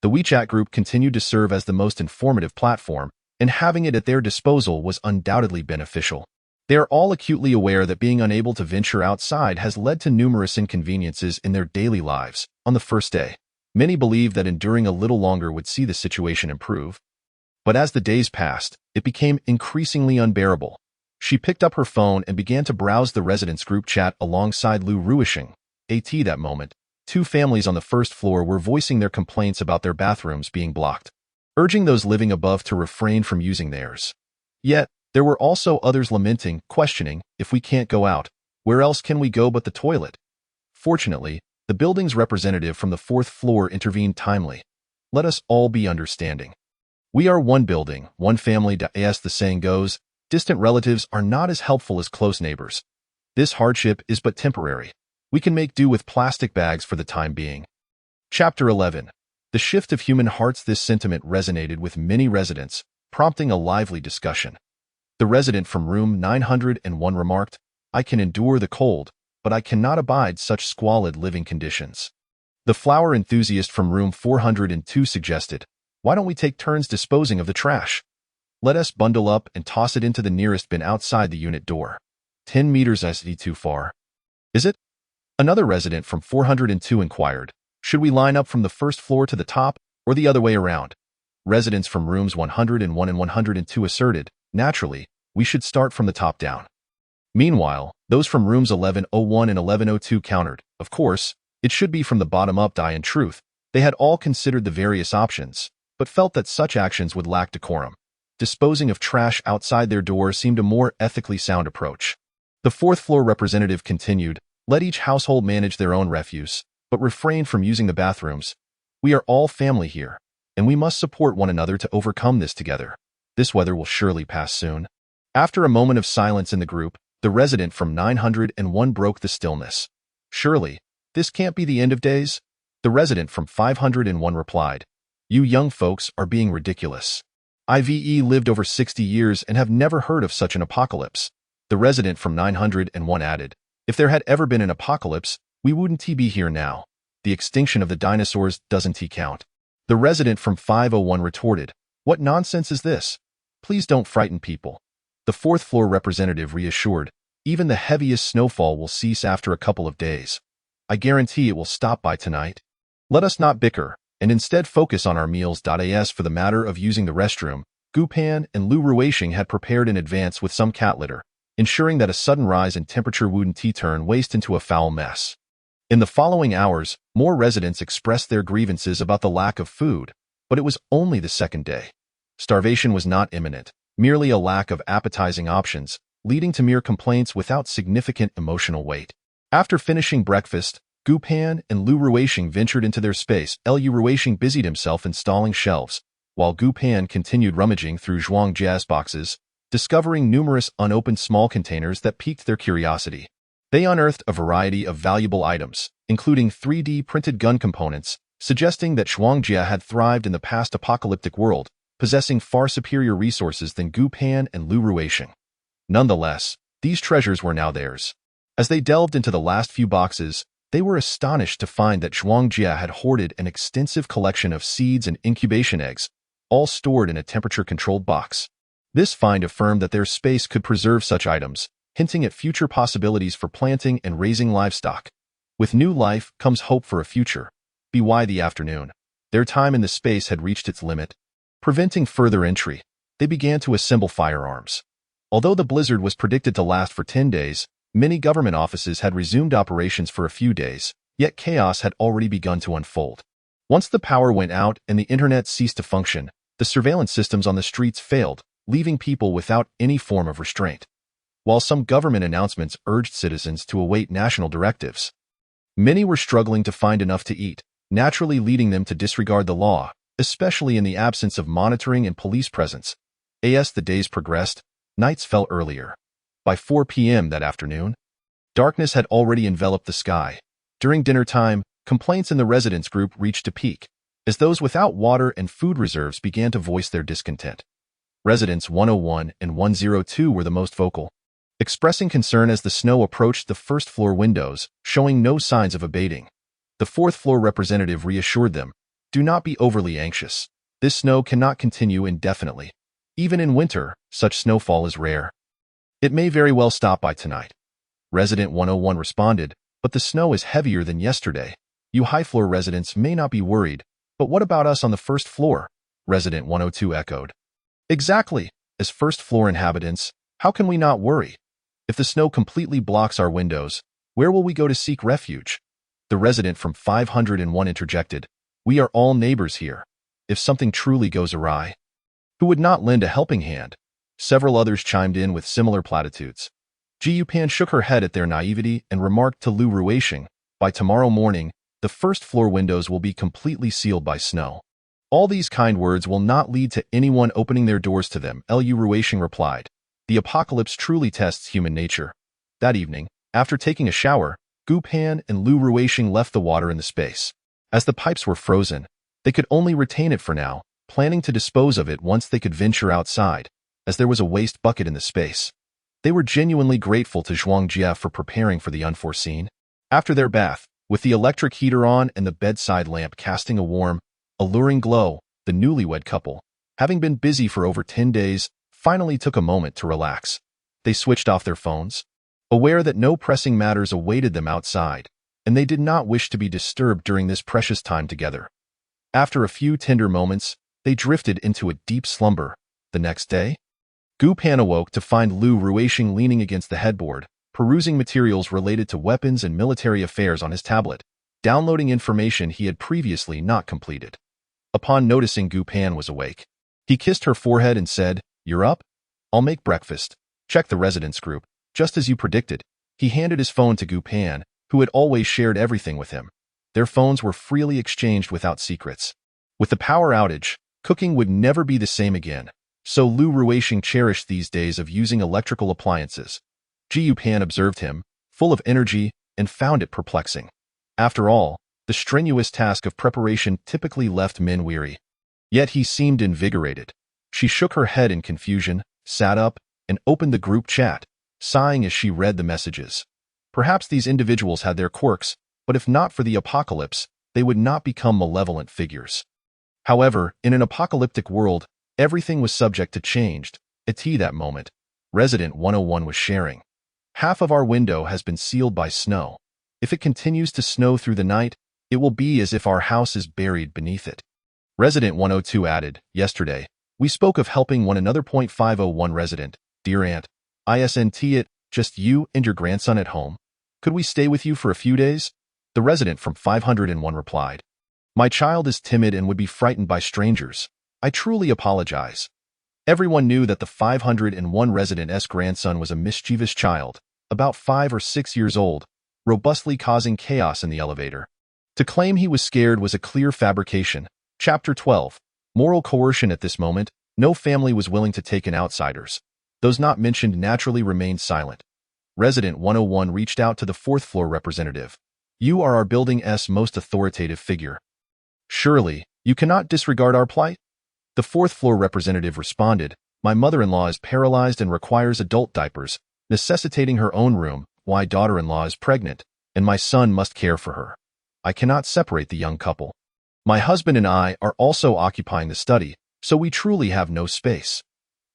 The WeChat group continued to serve as the most informative platform, and having it at their disposal was undoubtedly beneficial. They are all acutely aware that being unable to venture outside has led to numerous inconveniences in their daily lives. On the first day, many believed that enduring a little longer would see the situation improve. But as the days passed, it became increasingly unbearable. She picked up her phone and began to browse the residents' group chat alongside Lu Ruixing. That moment, 2 families on the first floor were voicing their complaints about their bathrooms being blocked, urging those living above to refrain from using theirs. Yet, there were also others lamenting, questioning, if we can't go out, where else can we go but the toilet? Fortunately, the building's representative from the 4th floor intervened timely. Let us all be understanding. We are one building, one family. As the saying goes, distant relatives are not as helpful as close neighbors. This hardship is but temporary. We can make do with plastic bags for the time being. Chapter 11. The shift of human hearts. This sentiment resonated with many residents, prompting a lively discussion. The resident from room 901 remarked, "I can endure the cold, but I cannot abide such squalid living conditions." The flower enthusiast from room 402 suggested, "Why don't we take turns disposing of the trash? Let us bundle up and toss it into the nearest bin outside the unit door. 10 meters isn't too far, is it?" Another resident from 402 inquired, "Should we line up from the first floor to the top, or the other way around?" Residents from rooms 101 and 102 asserted, "Naturally, we should start from the top down." Meanwhile, those from rooms 1101 and 1102 countered, "Of course, it should be from the bottom up." In truth, they had all considered the various options, but felt that such actions would lack decorum. Disposing of trash outside their door seemed a more ethically sound approach. The 4th floor representative continued, "Let each household manage their own refuse, but refrain from using the bathrooms. We are all family here, and we must support one another to overcome this together. This weather will surely pass soon." After a moment of silence in the group, the resident from 901 broke the stillness. "Surely, this can't be the end of days?" The resident from 501 replied, "You young folks are being ridiculous. I've lived over 60 years and have never heard of such an apocalypse." The resident from 901 added, "If there had ever been an apocalypse, we wouldn't be here now. The extinction of the dinosaurs doesn't count." The resident from 501 retorted, "What nonsense is this? Please don't frighten people." The 4th floor representative reassured, "Even the heaviest snowfall will cease after a couple of days. I guarantee it will stop by tonight. Let us not bicker, and instead focus on our meals." As for the matter of using the restroom, Gu Pan and Lu Ruixing had prepared in advance with some cat litter, ensuring that a sudden rise in temperature wouldn't turn waste into a foul mess. In the following hours, more residents expressed their grievances about the lack of food, but it was only the second day. Starvation was not imminent, merely a lack of appetizing options, leading to mere complaints without significant emotional weight. After finishing breakfast, Gu Pan and Lu Ruishing ventured into their space. Lu Ruishing busied himself installing shelves, while Gu Pan continued rummaging through Zhuang Jia's boxes, discovering numerous unopened small containers that piqued their curiosity. They unearthed a variety of valuable items, including 3D printed gun components, suggesting that Zhuang Jia had thrived in the past apocalyptic world, possessing far superior resources than Gu Pan and Lu Ruishing. Nonetheless, these treasures were now theirs. As they delved into the last few boxes, they were astonished to find that Zhuang Jia had hoarded an extensive collection of seeds and incubation eggs, all stored in a temperature-controlled box. This find affirmed that their space could preserve such items, hinting at future possibilities for planting and raising livestock. With new life comes hope for a future. By the afternoon, their time in the space had reached its limit. Preventing further entry, they began to assemble firearms. Although the blizzard was predicted to last for 10 days, many government offices had resumed operations for a few days, yet chaos had already begun to unfold. Once the power went out and the internet ceased to function, the surveillance systems on the streets failed, leaving people without any form of restraint. While some government announcements urged citizens to await national directives, many were struggling to find enough to eat, naturally leading them to disregard the law, especially in the absence of monitoring and police presence. As the days progressed, nights fell earlier. By 4 p.m. that afternoon, darkness had already enveloped the sky. During dinner time, complaints in the residents group reached a peak, as those without water and food reserves began to voice their discontent. Residents 101 and 102 were the most vocal, expressing concern as the snow approached the first-floor windows, showing no signs of abating. The fourth-floor representative reassured them, "Do not be overly anxious. This snow cannot continue indefinitely. Even in winter, such snowfall is rare. It may very well stop by tonight." Resident 101 responded, "But the snow is heavier than yesterday. You high-floor residents may not be worried, but what about us on the first floor?" Resident 102 echoed. "Exactly. As first-floor inhabitants, how can we not worry? If the snow completely blocks our windows, where will we go to seek refuge?" The resident from 501 interjected, "We are all neighbors here. If something truly goes awry, who would not lend a helping hand?" Several others chimed in with similar platitudes. Ji Yupan shook her head at their naivety and remarked to Lu Ruishing, "By tomorrow morning, the first-floor windows will be completely sealed by snow. All these kind words will not lead to anyone opening their doors to them," Lu Ruishing replied. "The apocalypse truly tests human nature." That evening, after taking a shower, Gu Pan and Lu Ruishing left the water in the space. As the pipes were frozen, they could only retain it for now, planning to dispose of it once they could venture outside, as there was a waste bucket in the space. They were genuinely grateful to Zhuang Jia for preparing for the unforeseen. After their bath, with the electric heater on and the bedside lamp casting a warm, alluring glow, the newlywed couple, having been busy for over 10 days, finally took a moment to relax. They switched off their phones, aware that no pressing matters awaited them outside, and they did not wish to be disturbed during this precious time together. After a few tender moments, they drifted into a deep slumber. The next day, Gu Pan awoke to find Lu Ruishing leaning against the headboard, perusing materials related to weapons and military affairs on his tablet, downloading information he had previously not completed. Upon noticing Gu Pan was awake, he kissed her forehead and said, "You're up? I'll make breakfast. Check the residence group." Just as you predicted, he handed his phone to Gu Pan, who had always shared everything with him. Their phones were freely exchanged without secrets. With the power outage, cooking would never be the same again, so Lu Ruishing cherished these days of using electrical appliances. Ji Yupan observed him, full of energy, and found it perplexing. After all, the strenuous task of preparation typically left men weary. Yet he seemed invigorated. She shook her head in confusion, sat up, and opened the group chat, sighing as she read the messages. Perhaps these individuals had their quirks, but if not for the apocalypse, they would not become malevolent figures. However, in an apocalyptic world, everything was subject to change. At that moment, Resident 101 was sharing. "Half of our window has been sealed by snow. If it continues to snow through the night, it will be as if our house is buried beneath it." Resident 102 added, "Yesterday, we spoke of helping one another. 501 Resident, dear aunt, isn't it just you and your grandson at home? Could we stay with you for a few days?" The resident from 501 replied, "My child is timid and would be frightened by strangers. I truly apologize. Everyone knew that the 501 resident's grandson was a mischievous child, about 5 or 6 years old, robustly causing chaos in the elevator. To claim he was scared was a clear fabrication. Chapter 12. Moral coercion. At this moment, no family was willing to take in outsiders. Those not mentioned naturally remained silent. Resident 101 reached out to the fourth-floor representative. You are our building's most authoritative figure. Surely, you cannot disregard our plight? The fourth-floor representative responded, My mother-in-law is paralyzed and requires adult diapers, necessitating her own room. My daughter-in-law is pregnant, and my son must care for her. I cannot separate the young couple. My husband and I are also occupying the study, so we truly have no space.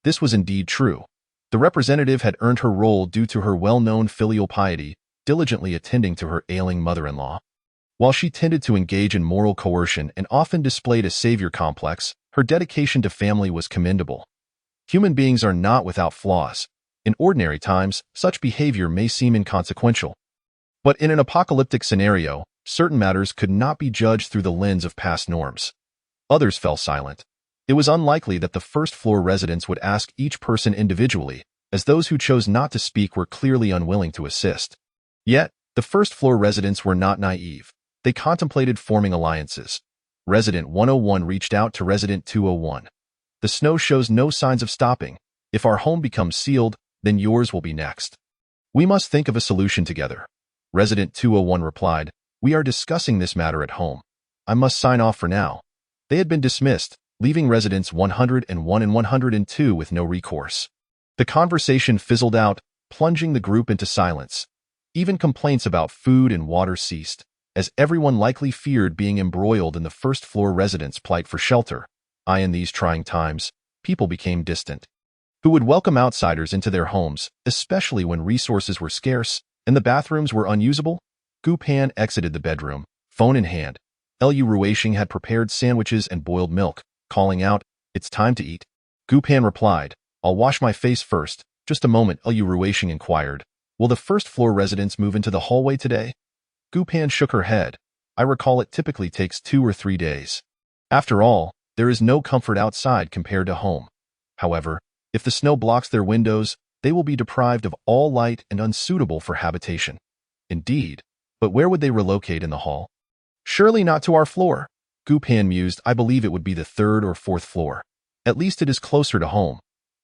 This was indeed true. The representative had earned her role due to her well-known filial piety, diligently attending to her ailing mother-in-law. While she tended to engage in moral coercion and often displayed a savior complex, her dedication to family was commendable. Human beings are not without flaws. In ordinary times, such behavior may seem inconsequential. But in an apocalyptic scenario, certain matters could not be judged through the lens of past norms. Others fell silent. It was unlikely that the first-floor residents would ask each person individually, as those who chose not to speak were clearly unwilling to assist. Yet, the first-floor residents were not naive. They contemplated forming alliances. Resident 101 reached out to Resident 201. The snow shows no signs of stopping. If our home becomes sealed, then yours will be next. We must think of a solution together. Resident 201 replied, We are discussing this matter at home. I must sign off for now. They had been dismissed, leaving residents 101 and 102 with no recourse. The conversation fizzled out, plunging the group into silence. Even complaints about food and water ceased, as everyone likely feared being embroiled in the first-floor residents' plight for shelter. In these trying times, people became distant. Who would welcome outsiders into their homes, especially when resources were scarce and the bathrooms were unusable? Gu Pan exited the bedroom, phone in hand. Lu Ruishing had prepared sandwiches and boiled milk, calling out, It's time to eat. Gu Pan replied, I'll wash my face first. Just a moment, Lu Ruishing inquired. Will the first-floor residents move into the hallway today? Gu Pan shook her head. I recall it typically takes 2 or 3 days. After all, there is no comfort outside compared to home. However, if the snow blocks their windows, they will be deprived of all light and unsuitable for habitation. Indeed, but where would they relocate in the hall? Surely not to our floor. Gu Pan mused, I believe it would be the 3rd or 4th floor. At least it is closer to home.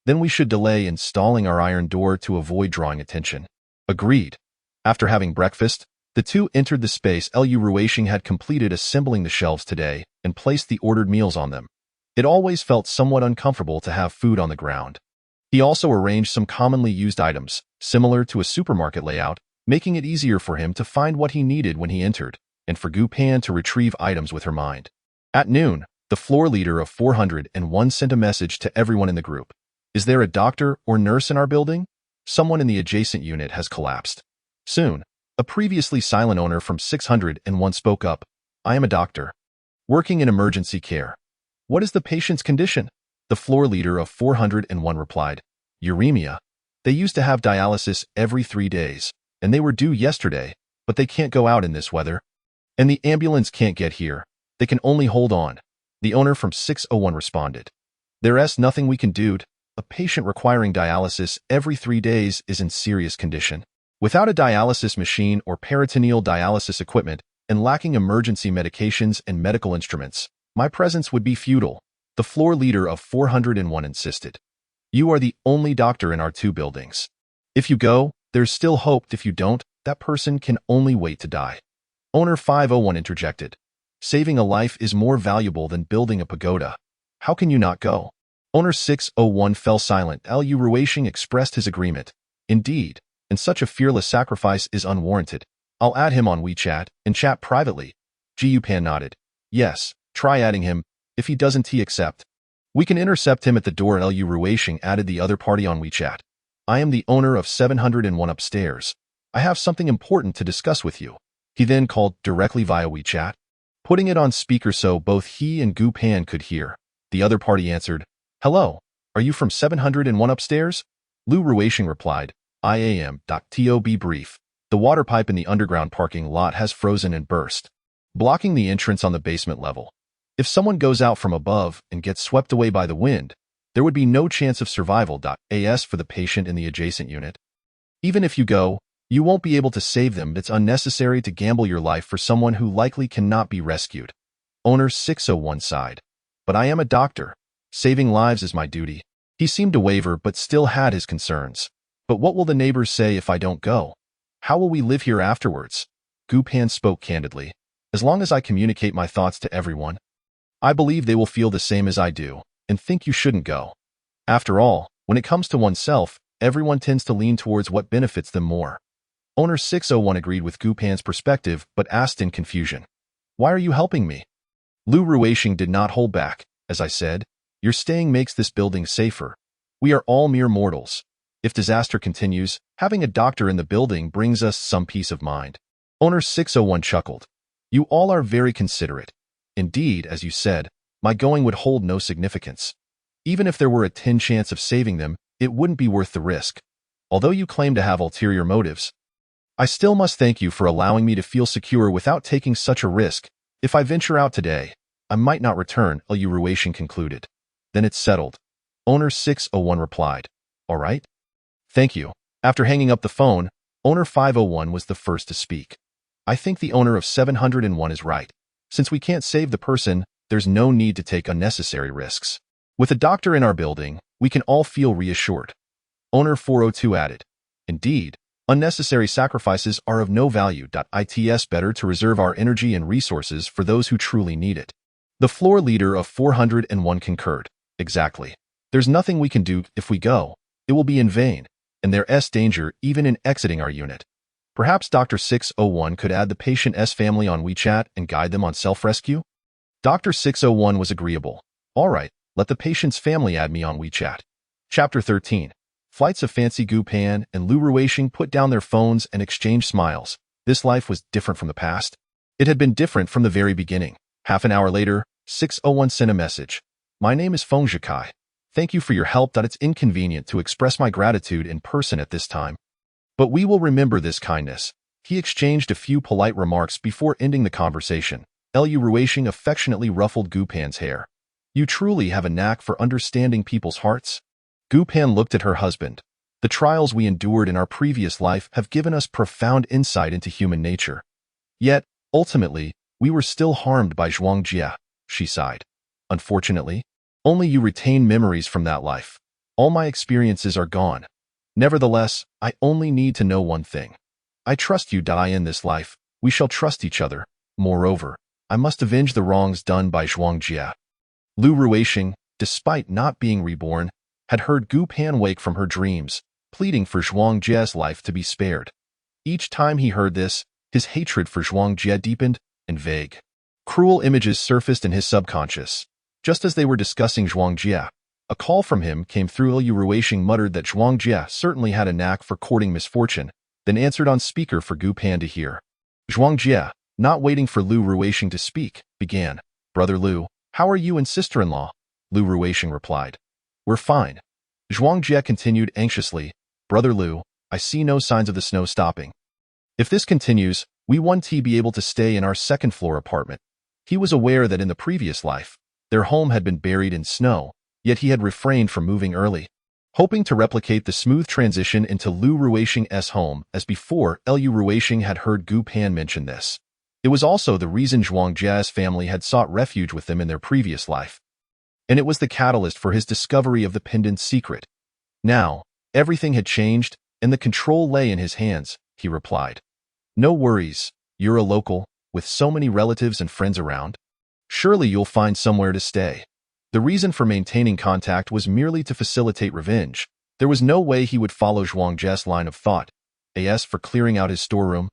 Then we should delay installing our iron door to avoid drawing attention. Agreed. After having breakfast, the two entered the space. Lu Ruishing had completed assembling the shelves today and placed the ordered meals on them. It always felt somewhat uncomfortable to have food on the ground. He also arranged some commonly used items, similar to a supermarket layout, making it easier for him to find what he needed when he entered, and for Gu Pan to retrieve items with her mind. At noon, the floor leader of 401 sent a message to everyone in the group. Is there a doctor or nurse in our building? Someone in the adjacent unit has collapsed. Soon, a previously silent owner from 601 spoke up. I am a doctor, working in emergency care. What is the patient's condition? The floor leader of 401 replied. Uremia. They used to have dialysis every 3 days, and they were due yesterday, but they can't go out in this weather. And the ambulance can't get here. They can only hold on. The owner from 601 responded. There's nothing we can do. A patient requiring dialysis every 3 days is in serious condition. Without a dialysis machine or peritoneal dialysis equipment, and lacking emergency medications and medical instruments, my presence would be futile, the floor leader of 401 insisted. You are the only doctor in our 2 buildings. If you go, there's still hope. If you don't, that person can only wait to die. Owner 501 interjected. Saving a life is more valuable than building a pagoda. How can you not go? Owner 601 fell silent. Lu Ruishing expressed his agreement. Indeed, and such a fearless sacrifice is unwarranted. I'll add him on WeChat and chat privately. Gu Pan nodded. Yes, try adding him. If he doesn't, he accept. We can intercept him at the door. Lu Ruishing added the other party on WeChat. I am the owner of 701 upstairs. I have something important to discuss with you. He then called directly via WeChat, putting it on speaker so both he and Gu Pan could hear. The other party answered, Hello, are you from 701 upstairs? Lu Ruishing replied, I am. To be brief, the water pipe in the underground parking lot has frozen and burst, blocking the entrance on the basement level. If someone goes out from above and gets swept away by the wind, there would be no chance of survival. As for the patient in the adjacent unit, even if you go, you won't be able to save them. It's unnecessary to gamble your life for someone who likely cannot be rescued. Owner 601 sighed. But I am a doctor. Saving lives is my duty. He seemed to waver but still had his concerns. But what will the neighbors say if I don't go? How will we live here afterwards? Gu Pan spoke candidly. As long as I communicate my thoughts to everyone, I believe they will feel the same as I do, and think you shouldn't go. After all, when it comes to oneself, everyone tends to lean towards what benefits them more. Owner 601 agreed with Gu Pan's perspective, but asked in confusion. Why are you helping me? Lu Ruixing did not hold back. As I said, your staying makes this building safer. We are all mere mortals. If disaster continues, having a doctor in the building brings us some peace of mind. Owner 601 chuckled. You all are very considerate. Indeed, as you said, my going would hold no significance. Even if there were a 10 chance of saving them, it wouldn't be worth the risk. Although you claim to have ulterior motives, I still must thank you for allowing me to feel secure without taking such a risk. If I venture out today, I might not return, Lu Ruixing concluded. Then it's settled. Owner 601 replied. All right. Thank you. After hanging up the phone, Owner 501 was the first to speak. I think the owner of 701 is right. Since we can't save the person, there's no need to take unnecessary risks. With a doctor in our building, we can all feel reassured. Owner 402 added. Indeed, unnecessary sacrifices are of no value. It's better to reserve our energy and resources for those who truly need it. The floor leader of 401 concurred. Exactly. There's nothing we can do. If we go, it will be in vain, and there's danger even in exiting our unit. Perhaps Dr. 601 could add the patient's family on WeChat and guide them on self-rescue? Dr. 601 was agreeable. All right, let the patient's family add me on WeChat. Chapter 13. Flights of Fancy Gu Pan and Lu Ruixing put down their phones and exchanged smiles. This life was different from the past. It had been different from the very beginning. Half an hour later, 601 sent a message. My name is Feng Zhikai. Thank you for your help. It's inconvenient to express my gratitude in person at this time, but we will remember this kindness. He exchanged a few polite remarks before ending the conversation. Lu Ruixing affectionately ruffled Gu Pan's hair. You truly have a knack for understanding people's hearts. Gu Pan looked at her husband. The trials we endured in our previous life have given us profound insight into human nature. Yet, ultimately, we were still harmed by Zhuangjia, she sighed. Unfortunately, only you retain memories from that life. All my experiences are gone. Nevertheless, I only need to know one thing. I trust you. In this life, we shall trust each other. Moreover, I must avenge the wrongs done by Zhuangjia. Lu Ruixing, despite not being reborn, had heard Gu Pan wake from her dreams, pleading for Zhuangjia's life to be spared. Each time he heard this, his hatred for Zhuangjia deepened, and vague, cruel images surfaced in his subconscious. Just as they were discussing Zhuangjia, a call from him came through. Lu Ruixing muttered that Zhuangjia certainly had a knack for courting misfortune, then answered on speaker for Gu Pan to hear. Zhuangjia, not waiting for Lu Ruixing to speak, began. Brother Lu, how are you and sister-in-law? Lu Ruixing replied. We're fine. Zhuangjia continued anxiously. Brother Lu, I see no signs of the snow stopping. If this continues, we won't be able to stay in our second-floor apartment. He was aware that in the previous life, their home had been buried in snow, yet he had refrained from moving early, hoping to replicate the smooth transition into Lu Ruixing's home. As before, Lu Ruixing had heard Gu Pan mention this. It was also the reason Zhuangjia's family had sought refuge with them in their previous life, and it was the catalyst for his discovery of the pendant's secret. Now, everything had changed, and the control lay in his hands, he replied. No worries, you're a local, with so many relatives and friends around. Surely you'll find somewhere to stay. The reason for maintaining contact was merely to facilitate revenge. There was no way he would follow Zhuangjia's line of thought. As for clearing out his storeroom,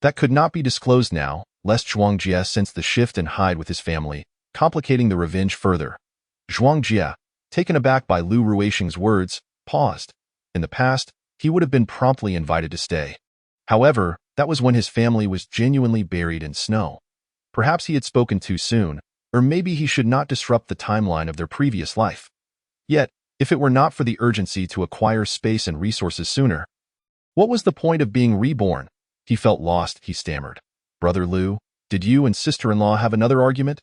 that could not be disclosed now, lest Zhuangjia sense the shift and hide with his family, complicating the revenge further. Zhuangjia, taken aback by Lu Ruixing's words, paused. In the past, he would have been promptly invited to stay. However, that was when his family was genuinely buried in snow. Perhaps he had spoken too soon, or maybe he should not disrupt the timeline of their previous life. Yet, if it were not for the urgency to acquire space and resources sooner, what was the point of being reborn? He felt lost, he stammered. Brother Lu, did you and sister-in-law have another argument?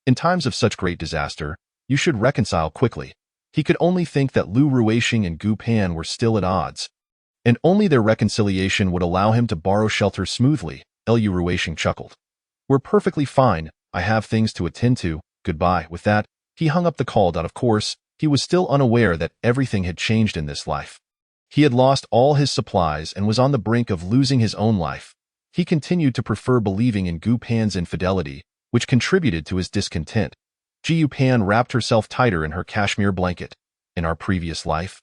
In times of such great disaster, you should reconcile quickly. He could only think that Lu Ruixing and Gu Pan were still at odds, and only their reconciliation would allow him to borrow shelter smoothly. Lu Ruixing chuckled. We're perfectly fine. I have things to attend to. Goodbye. With that, he hung up the call. Of course, he was still unaware that everything had changed in this life. He had lost all his supplies and was on the brink of losing his own life. He continued to prefer believing in Gu Pan's infidelity, which contributed to his discontent. Jiu Pan wrapped herself tighter in her cashmere blanket. In our previous life,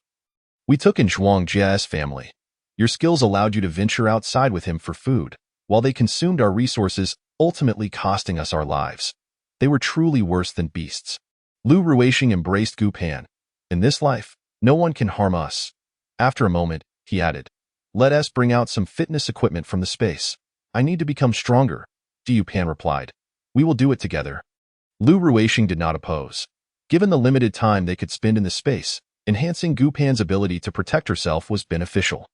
we took in Zhuang Jia's family. Your skills allowed you to venture outside with him for food, while they consumed our resources, ultimately costing us our lives. They were truly worse than beasts. Lu Ruixing embraced Gu Pan. In this life, no one can harm us. After a moment, he added, let us bring out some fitness equipment from the space. I need to become stronger. Jiu Pan replied. We will do it together. Lu Ruixing did not oppose. Given the limited time they could spend in the space, enhancing Gu Pan's ability to protect herself was beneficial.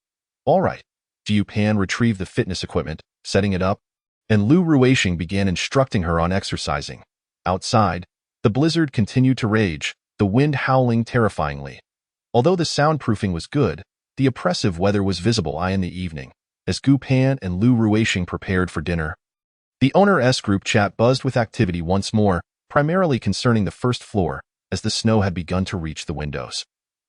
All right. Jiu Pan retrieved the fitness equipment, setting it up, and Lu Ruixing began instructing her on exercising. Outside, the blizzard continued to rage, the wind howling terrifyingly. Although the soundproofing was good, the oppressive weather was visible in the evening, as Gu Pan and Lu Ruixing prepared for dinner. The owner's group chat buzzed with activity once more, primarily concerning the first floor, as the snow had begun to reach the windows.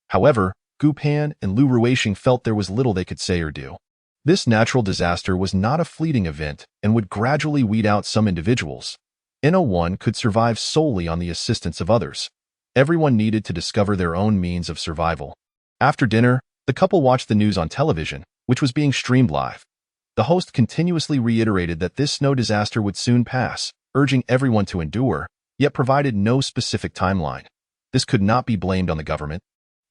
However, Gu Pan and Lu Ruixing felt there was little they could say or do. This natural disaster was not a fleeting event and would gradually weed out some individuals. No1 could survive solely on the assistance of others. Everyone needed to discover their own means of survival. After dinner, the couple watched the news on television, which was being streamed live. The host continuously reiterated that this snow disaster would soon pass, urging everyone to endure, yet provided no specific timeline. This could not be blamed on the government,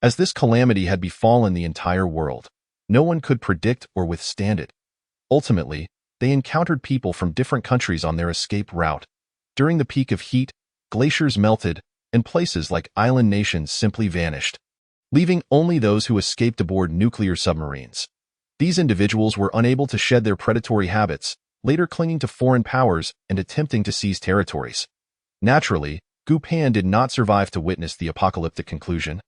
as this calamity had befallen the entire world. No one could predict or withstand it. Ultimately, they encountered people from different countries on their escape route. During the peak of heat, glaciers melted, and places like island nations simply vanished, leaving only those who escaped aboard nuclear submarines. These individuals were unable to shed their predatory habits, later clinging to foreign powers and attempting to seize territories. Naturally, Gu Pan did not survive to witness the apocalyptic conclusion.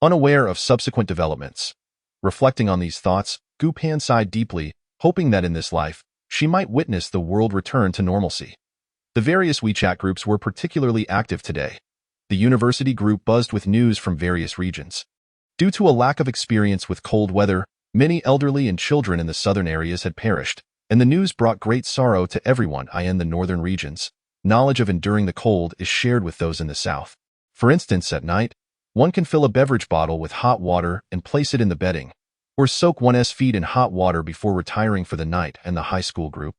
Unaware of subsequent developments. Reflecting on these thoughts, Gu Pan sighed deeply, hoping that in this life, she might witness the world return to normalcy. The various WeChat groups were particularly active today. The university group buzzed with news from various regions. Due to a lack of experience with cold weather, many elderly and children in the southern areas had perished, and the news brought great sorrow to everyone in the northern regions. Knowledge of enduring the cold is shared with those in the south. For instance, at night, one can fill a beverage bottle with hot water and place it in the bedding, or soak one's feet in hot water before retiring for the night. And the high school group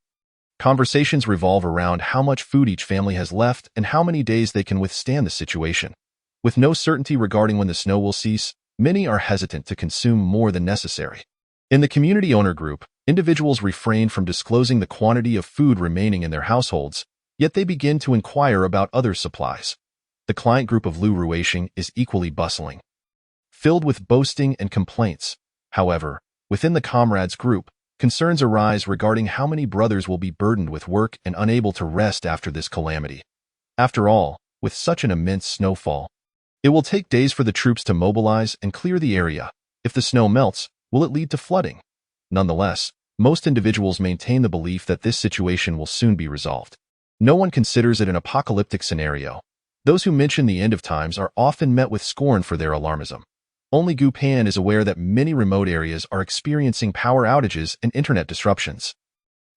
conversations revolve around how much food each family has left and how many days they can withstand the situation. With no certainty regarding when the snow will cease, many are hesitant to consume more than necessary. In the community owner group, individuals refrain from disclosing the quantity of food remaining in their households, yet they begin to inquire about other supplies. The client group of Lu Ruixing is equally bustling, filled with boasting and complaints. However, within the comrades group, concerns arise regarding how many brothers will be burdened with work and unable to rest after this calamity. After all, with such an immense snowfall, it will take days for the troops to mobilize and clear the area. If the snow melts, will it lead to flooding? Nonetheless, most individuals maintain the belief that this situation will soon be resolved. No one considers it an apocalyptic scenario. Those who mention the end of times are often met with scorn for their alarmism. Only Gu Pan is aware that many remote areas are experiencing power outages and internet disruptions.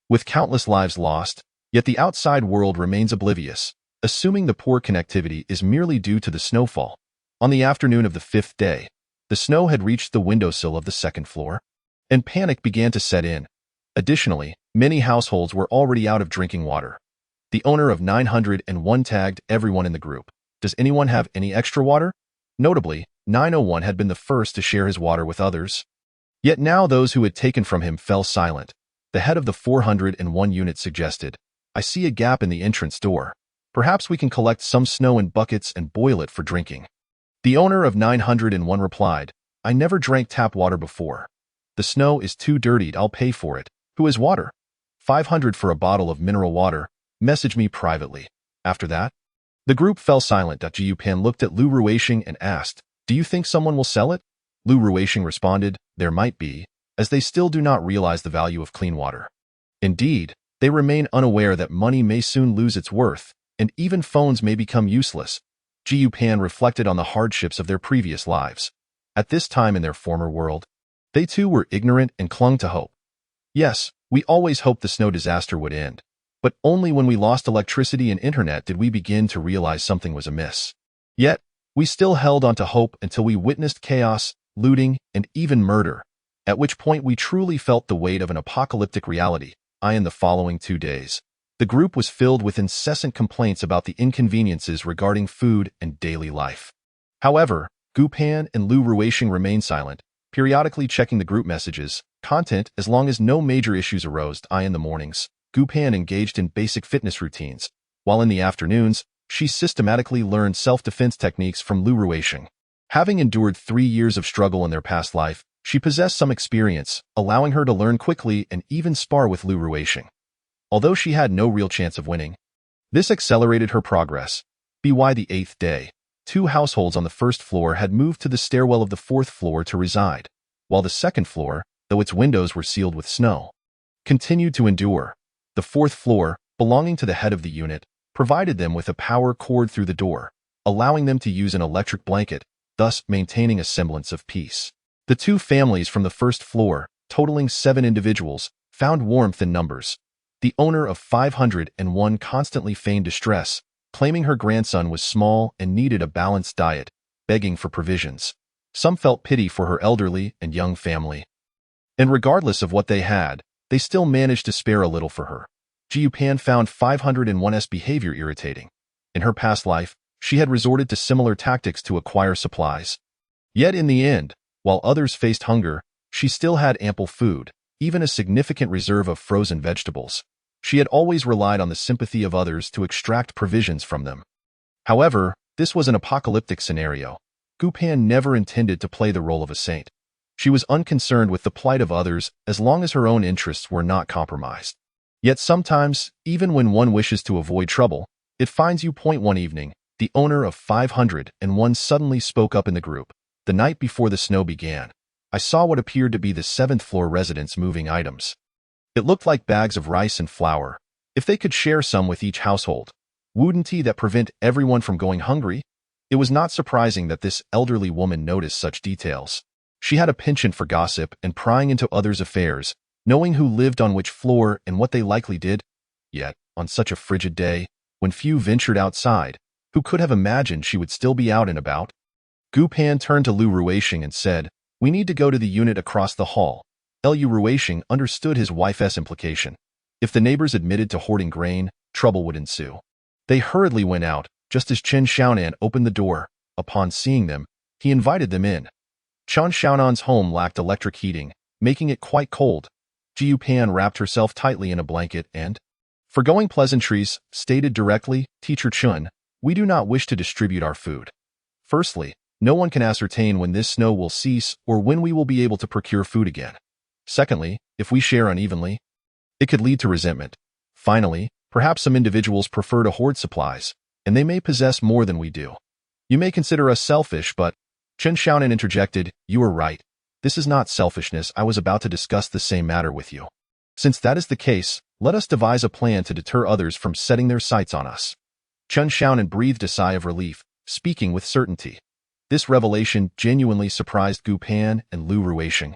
With countless lives lost, yet the outside world remains oblivious, assuming the poor connectivity is merely due to the snowfall. On the afternoon of the 5th day, the snow had reached the windowsill of the 2nd floor, and panic began to set in. Additionally, many households were already out of drinking water. The owner of 901 tagged everyone in the group. Does anyone have any extra water? Notably, 901 had been the first to share his water with others. Yet now those who had taken from him fell silent. The head of the 401 unit suggested, I see a gap in the entrance door. Perhaps we can collect some snow in buckets and boil it for drinking. The owner of 901 replied, I never drank tap water before. The snow is too dirty, I'll pay for it. Who has water? 500 for a bottle of mineral water. Message me privately. After that, The group fell silent. Jiu Pan looked at Lu Ruixing and asked, "Do you think someone will sell it?" Lu Ruixing responded, "There might be, as they still do not realize the value of clean water. Indeed, they remain unaware that money may soon lose its worth, and even phones may become useless." Jiu Pan reflected on the hardships of their previous lives. At this time in their former world, they too were ignorant and clung to hope. Yes, we always hoped the snow disaster would end, but only when we lost electricity and internet did we begin to realize something was amiss. Yet, we still held on to hope until we witnessed chaos, looting, and even murder, at which point we truly felt the weight of an apocalyptic reality. In the following 2 days, the group was filled with incessant complaints about the inconveniences regarding food and daily life. However, Gu Pan and Lu Ruixing remained silent, periodically checking the group messages, content as long as no major issues arose. In the mornings, Gu Pan engaged in basic fitness routines, while in the afternoons, she systematically learned self-defense techniques from Lu Ruixing. Having endured 3 years of struggle in their past life, she possessed some experience, allowing her to learn quickly and even spar with Lu Ruixing. Although she had no real chance of winning, this accelerated her progress. By the 8th day, 2 households on the first floor had moved to the stairwell of the 4th floor to reside, while the 2nd floor, though its windows were sealed with snow, continued to endure. The 4th floor, belonging to the head of the unit, provided them with a power cord through the door, allowing them to use an electric blanket, thus maintaining a semblance of peace. The 2 families from the 1st floor, totaling 7 individuals, found warmth in numbers. The owner of 501 constantly feigned distress, claiming her grandson was small and needed a balanced diet, begging for provisions. Some felt pity for her elderly and young family. And regardless of what they had, they still managed to spare a little for her. Jiu Pan found 501's behavior irritating. In her past life, she had resorted to similar tactics to acquire supplies. Yet in the end, while others faced hunger, she still had ample food, even a significant reserve of frozen vegetables. She had always relied on the sympathy of others to extract provisions from them. However, this was an apocalyptic scenario. Gu Pan never intended to play the role of a saint. She was unconcerned with the plight of others as long as her own interests were not compromised. Yet sometimes, even when one wishes to avoid trouble, it finds you. One evening, the owner of 501 suddenly spoke up in the group. The night before the snow began, I saw what appeared to be the 7th floor residents moving items. It looked like bags of rice and flour. If they could share some with each household, wouldn't that prevent everyone from going hungry? It was not surprising that this elderly woman noticed such details. She had a penchant for gossip and prying into others' affairs, knowing who lived on which floor and what they likely did. Yet, on such a frigid day, when few ventured outside, who could have imagined she would still be out and about? Gu Pan turned to Lu Ruixing and said, "We need to go to the unit across the hall." Lu Ruixing understood his wife's implication. If the neighbors admitted to hoarding grain, trouble would ensue. They hurriedly went out, just as Chen Xiaonan opened the door. Upon seeing them, he invited them in. Chen Xiaonan's home lacked electric heating, making it quite cold. Jiu Pan wrapped herself tightly in a blanket and, foregoing pleasantries, stated directly, "Teacher Chun, we do not wish to distribute our food. Firstly, no one can ascertain when this snow will cease or when we will be able to procure food again. Secondly, if we share unevenly, it could lead to resentment. Finally, perhaps some individuals prefer to hoard supplies, and they may possess more than we do. You may consider us selfish, but..." Chen Xiaonan interjected, "You are right. This is not selfishness. I was about to discuss the same matter with you. Since that is the case, let us devise a plan to deter others from setting their sights on us." Chen Xiaonan breathed a sigh of relief, speaking with certainty. This revelation genuinely surprised Gu Pan and Lu Ruixing,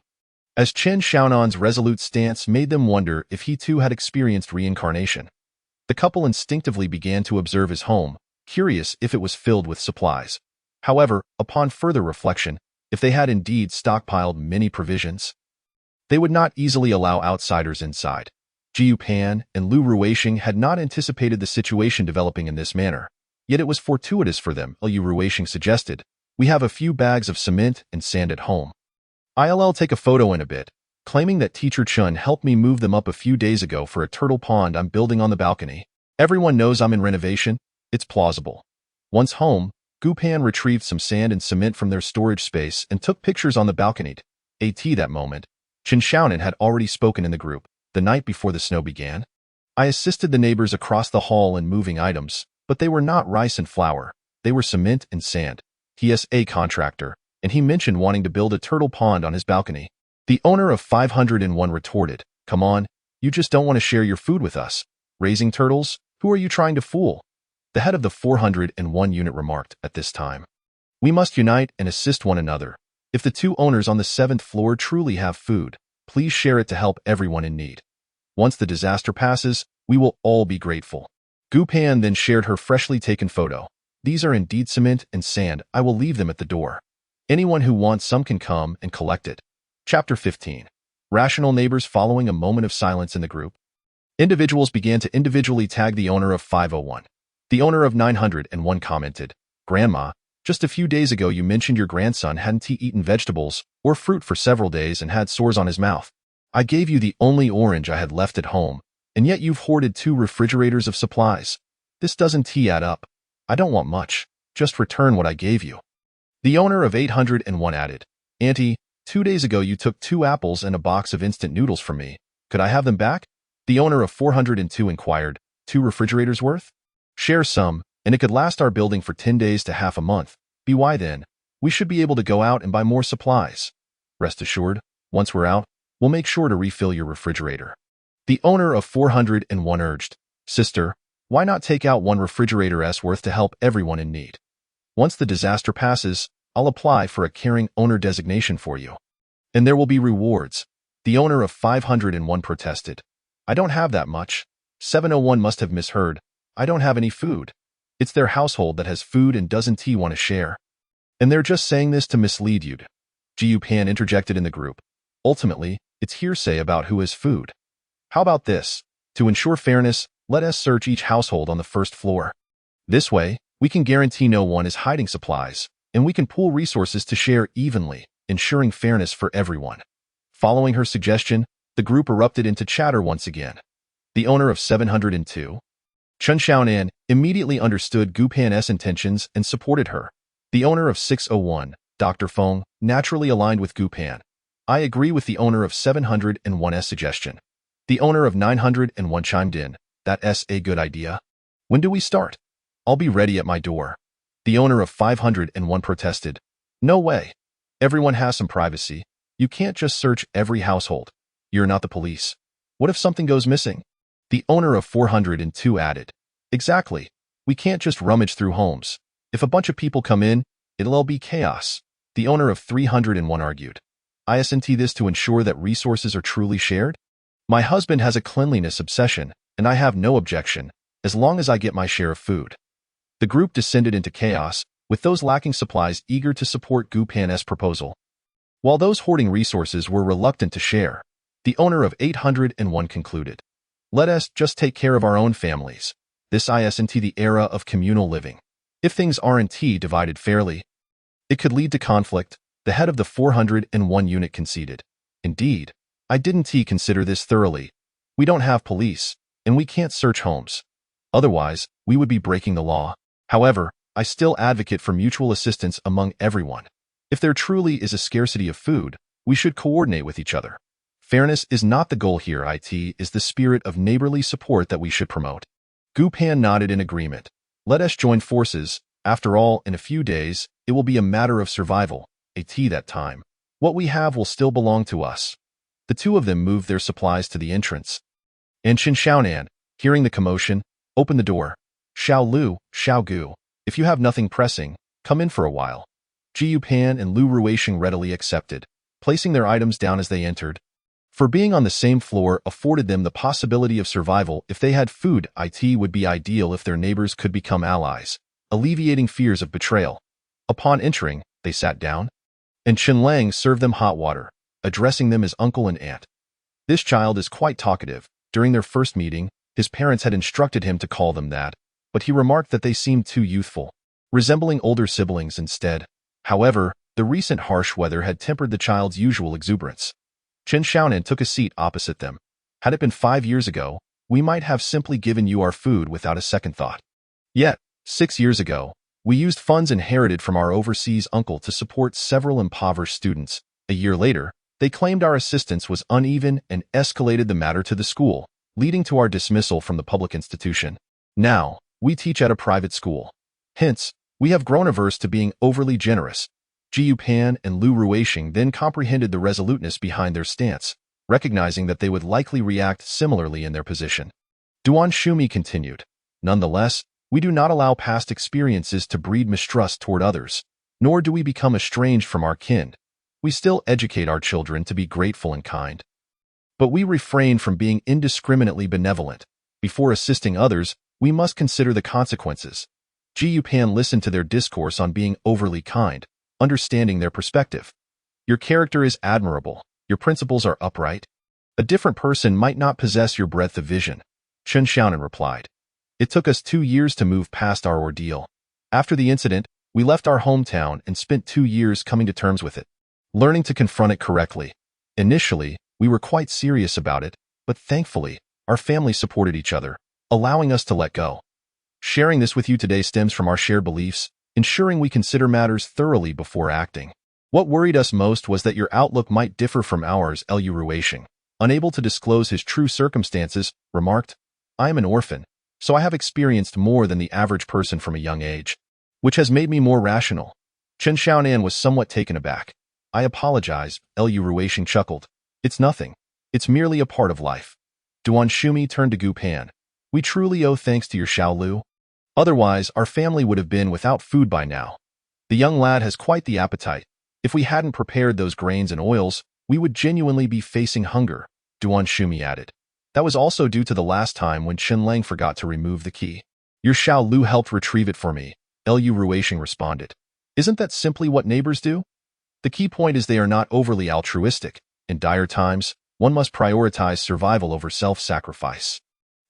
as Chen Xiaonan's resolute stance made them wonder if he too had experienced reincarnation. The couple instinctively began to observe his home, curious if it was filled with supplies. However, upon further reflection, if they had indeed stockpiled many provisions, they would not easily allow outsiders inside. Jiu Pan and Lu Ruixing had not anticipated the situation developing in this manner, yet it was fortuitous for them. Lu Ruixing suggested, "We have a few bags of cement and sand at home. I'll take a photo in a bit," claiming that Teacher Chun helped me move them up a few days ago for a turtle pond I'm building on the balcony. Everyone knows I'm in renovation. It's plausible. Once home, Gu Pan retrieved some sand and cement from their storage space and took pictures on the balcony. That moment, Chen Xiaonan had already spoken in the group. The night before the snow began, I assisted the neighbors across the hall in moving items. But they were not rice and flour. They were cement and sand. He is a contractor, and he mentioned wanting to build a turtle pond on his balcony. The owner of 501 retorted, "Come on, you just don't want to share your food with us. Raising turtles? Who are you trying to fool?" The head of the 401 unit remarked at this time, "We must unite and assist one another. If the two owners on the 7th floor truly have food, please share it to help everyone in need. Once the disaster passes, we will all be grateful." Gu Pan then shared her freshly taken photo. "These are indeed cement and sand. I will leave them at the door. Anyone who wants some can come and collect it." Chapter 15. Rational neighbors. Following a moment of silence in the group, individuals began to individually tag the owner of 501. The owner of 901 commented, "Grandma, just a few days ago you mentioned your grandson hadn't eaten vegetables or fruit for several days and had sores on his mouth. I gave you the only orange I had left at home, and yet you've hoarded 2 refrigerators of supplies. This doesn't add up. I don't want much. Just return what I gave you." The owner of 801 added, "Auntie, 2 days ago you took 2 apples and a box of instant noodles from me. Could I have them back?" The owner of 402 inquired, "2 refrigerators worth? Share some, and it could last our building for 10 days to half a month. Why then, we should be able to go out and buy more supplies. Rest assured, once we're out, we'll make sure to refill your refrigerator." The owner of 401 urged, "Sister, why not take out 1 refrigerator's worth to help everyone in need? Once the disaster passes, I'll apply for a caring owner designation for you. And there will be rewards." The owner of 501 protested, "I don't have that much. 701 must have misheard. I don't have any food. It's their household that has food and doesn't want to share. And they're just saying this to mislead you." Gu Pan interjected in the group, "Ultimately, it's hearsay about who has food. How about this? To ensure fairness, let us search each household on the 1st floor. This way, we can guarantee no one is hiding supplies, and we can pool resources to share evenly, ensuring fairness for everyone." Following her suggestion, the group erupted into chatter once again. The owner of 702, Chun Xiaonan, immediately understood Gu Pan's intentions and supported her. The owner of 601, Dr. Fong, naturally aligned with Gu Pan. "I agree with the owner of 701's suggestion." The owner of 901 chimed in, "That's a good idea. When do we start? I'll be ready at my door." The owner of 501 protested, "No way. Everyone has some privacy. You can't just search every household. You're not the police. What if something goes missing?" The owner of 402 added, "Exactly. We can't just rummage through homes. If a bunch of people come in, it'll all be chaos." The owner of 301 argued, "Isn't this to ensure that resources are truly shared? My husband has a cleanliness obsession, and I have no objection, as long as I get my share of food." The group descended into chaos, with those lacking supplies eager to support Gu Pan's proposal, while those hoarding resources were reluctant to share. The owner of 801 concluded, "Let us just take care of our own families. This isn't the era of communal living. If things aren't divided fairly, it could lead to conflict." The head of the 401 unit conceded, "Indeed, I didn't consider this thoroughly. We don't have police, and we can't search homes. Otherwise, we would be breaking the law. However, I still advocate for mutual assistance among everyone. If there truly is a scarcity of food, we should coordinate with each other. Fairness is not the goal here. It is the spirit of neighborly support that we should promote." Gu Pan nodded in agreement. "Let us join forces. After all, in a few days, it will be a matter of survival. That time, what we have will still belong to us." The two of them moved their supplies to the entrance. And Qin Xiaonan, hearing the commotion, opened the door. "Xiao Lu, Xiao Gu, if you have nothing pressing, come in for a while." Gu Pan and Lu Ruisheng readily accepted, placing their items down as they entered. For being on the same floor afforded them the possibility of survival. If they had food, it would be ideal if their neighbors could become allies, alleviating fears of betrayal. Upon entering, they sat down, and Chen Lang served them hot water, addressing them as uncle and aunt. This child is quite talkative. During their first meeting, his parents had instructed him to call them that, but he remarked that they seemed too youthful, resembling older siblings instead. However, the recent harsh weather had tempered the child's usual exuberance. Chen Xiaonan took a seat opposite them. "Had it been 5 years ago, we might have simply given you our food without a second thought. Yet, 6 years ago, we used funds inherited from our overseas uncle to support several impoverished students. A year later, they claimed our assistance was uneven and escalated the matter to the school, leading to our dismissal from the public institution. Now, We teach at a private school. Hence, we have grown averse to being overly generous. Gu Pan and Lu Ruixing then comprehended the resoluteness behind their stance, recognizing that they would likely react similarly in their position. Duan Shumi continued. Nonetheless, we do not allow past experiences to breed mistrust toward others, nor do we become estranged from our kin. We still educate our children to be grateful and kind. But we refrain from being indiscriminately benevolent. Before assisting others, we must consider the consequences. Gu Pan listened to their discourse on being overly kind, understanding their perspective. Your character is admirable. Your principles are upright. A different person might not possess your breadth of vision. Chen Xiaonan replied. It took us 2 years to move past our ordeal. After the incident, we left our hometown and spent 2 years coming to terms with it, learning to confront it correctly. Initially, we were quite serious about it, but thankfully, our family supported each other, allowing us to let go. Sharing this with you today stems from our shared beliefs, ensuring we consider matters thoroughly before acting. What worried us most was that your outlook might differ from ours, Lu Ruixing, unable to disclose his true circumstances, remarked. I am an orphan, so I have experienced more than the average person from a young age, which has made me more rational. Chen Xiaonan was somewhat taken aback. I apologize, Lu Ruixing chuckled. It's nothing. It's merely a part of life. Duan Shumi turned to Gu Pan. We truly owe thanks to your Xiao Lu. Otherwise, our family would have been without food by now. The young lad has quite the appetite. If we hadn't prepared those grains and oils, we would genuinely be facing hunger, Duan Shumi added. That was also due to the last time when Chen Lang forgot to remove the key. Your Xiao Lu helped retrieve it for me, Lu Ruixing responded. Isn't that simply what neighbors do? The key point is they are not overly altruistic. In dire times, one must prioritize survival over self-sacrifice.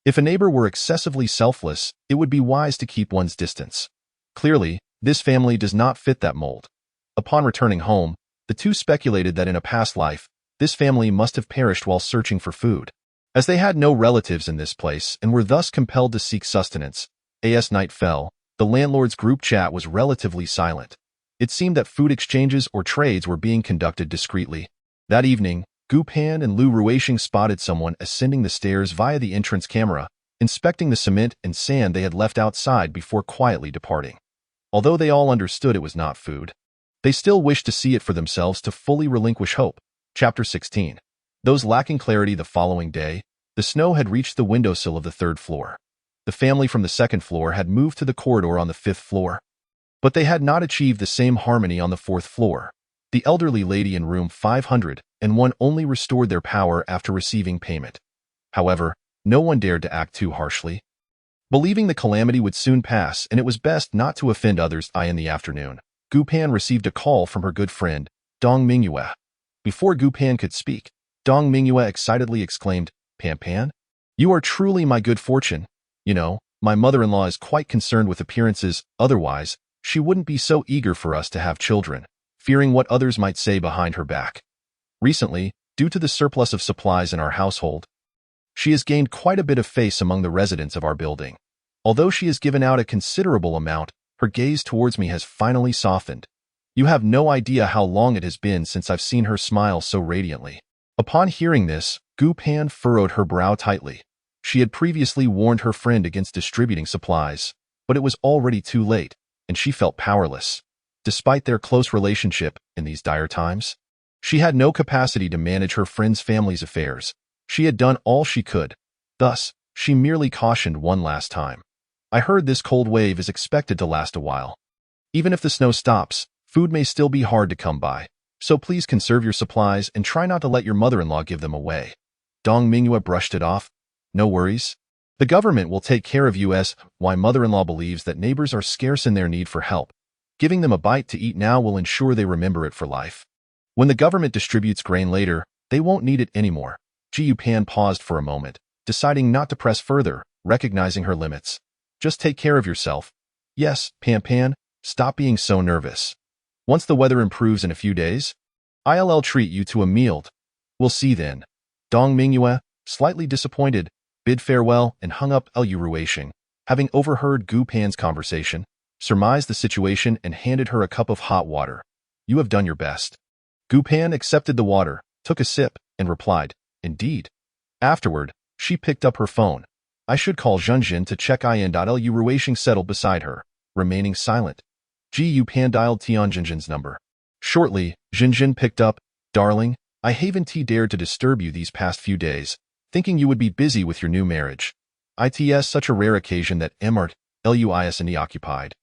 If a neighbor were excessively selfless, it would be wise to keep one's distance. Clearly, this family does not fit that mold. Upon returning home, the two speculated that in a past life, this family must have perished while searching for food. As they had no relatives in this place and were thus compelled to seek sustenance, as night fell, the landlord's group chat was relatively silent. It seemed that food exchanges or trades were being conducted discreetly. That evening, Gu Pan and Lu Ruixing spotted someone ascending the stairs via the entrance camera, inspecting the cement and sand they had left outside before quietly departing. Although they all understood it was not food, they still wished to see it for themselves to fully relinquish hope. Chapter 16. Those lacking clarity the following day, the snow had reached the windowsill of the 3rd floor. The family from the 2nd floor had moved to the corridor on the 5th floor. But they had not achieved the same harmony on the 4th floor. The elderly lady in room 501 only restored their power after receiving payment. However, no one dared to act too harshly. Believing the calamity would soon pass and it was best not to offend others, in the afternoon, Gu Pan received a call from her good friend, Dong Mingyue. Before Gu Pan could speak, Dong Mingyue excitedly exclaimed, Pan Pan? You are truly my good fortune. You know, my mother-in-law is quite concerned with appearances, otherwise, she wouldn't be so eager for us to have children, fearing what others might say behind her back. Recently, due to the surplus of supplies in our household, she has gained quite a bit of face among the residents of our building. Although she has given out a considerable amount, her gaze towards me has finally softened. You have no idea how long it has been since I've seen her smile so radiantly. Upon hearing this, Gu Pan furrowed her brow tightly. She had previously warned her friend against distributing supplies, but it was already too late, and she felt powerless. Despite their close relationship in these dire times, she had no capacity to manage her friend's family's affairs. She had done all she could. Thus, she merely cautioned one last time. I heard this cold wave is expected to last a while. Even if the snow stops, food may still be hard to come by, so please conserve your supplies and try not to let your mother-in-law give them away. Dong Mingyue brushed it off. No worries. The government will take care of you. Why mother-in-law believes that neighbors are scarce in their need for help. Giving them a bite to eat now will ensure they remember it for life. When the government distributes grain later, they won't need it anymore. Gu Pan paused for a moment, deciding not to press further, recognizing her limits. Just take care of yourself. Yes, Pan Pan, stop being so nervous. Once the weather improves in a few days, I'll treat you to a meal. We'll see then. Dong Mingyue, slightly disappointed, bid farewell and hung up. Lu Ruixing, having overheard Gu Pan's conversation, surmised the situation and handed her a cup of hot water. You have done your best. Gu Pan accepted the water, took a sip, and replied, Indeed. Afterward, she picked up her phone. I should call Zhenjin to check in.lu. Ruishing settled beside her, remaining silent. Gu Pan dialed Tian Zhenjin's number. Shortly, Zhenjin picked up. Darling, I haven't dared to disturb you these past few days, thinking you would be busy with your new marriage. It's such a rare occasion that Emart Luisne occupied.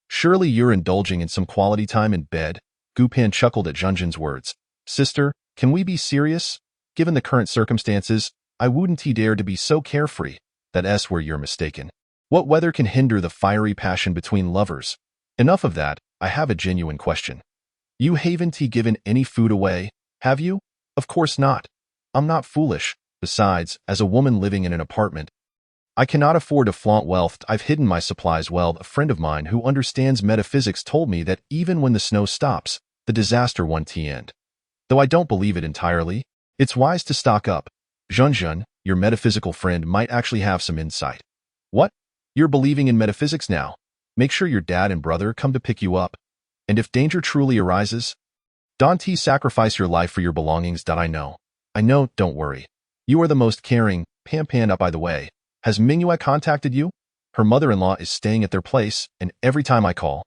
Surely you're indulging in some quality time in bed? Gupan chuckled at Zhenjin's words. Sister, can we be serious? Given the current circumstances, I wouldn't dare to be so carefree. That's where you're mistaken. What weather can hinder the fiery passion between lovers? Enough of that, I have a genuine question. You haven't given any food away, have you? Of course not. I'm not foolish. Besides, as a woman living in an apartment, I cannot afford to flaunt wealth. I've hidden my supplies well. A friend of mine who understands metaphysics told me that even when the snow stops, the disaster won't end. Though I don't believe it entirely, it's wise to stock up. Zhenjin, your metaphysical friend, might actually have some insight. What? You're believing in metaphysics now? Make sure your dad and brother come to pick you up. And if danger truly arises, don't sacrifice your life for your belongings. I know, don't worry. You are the most caring. Pan up by the way. Has Mingyue contacted you? Her mother-in-law is staying at their place, and every time I call,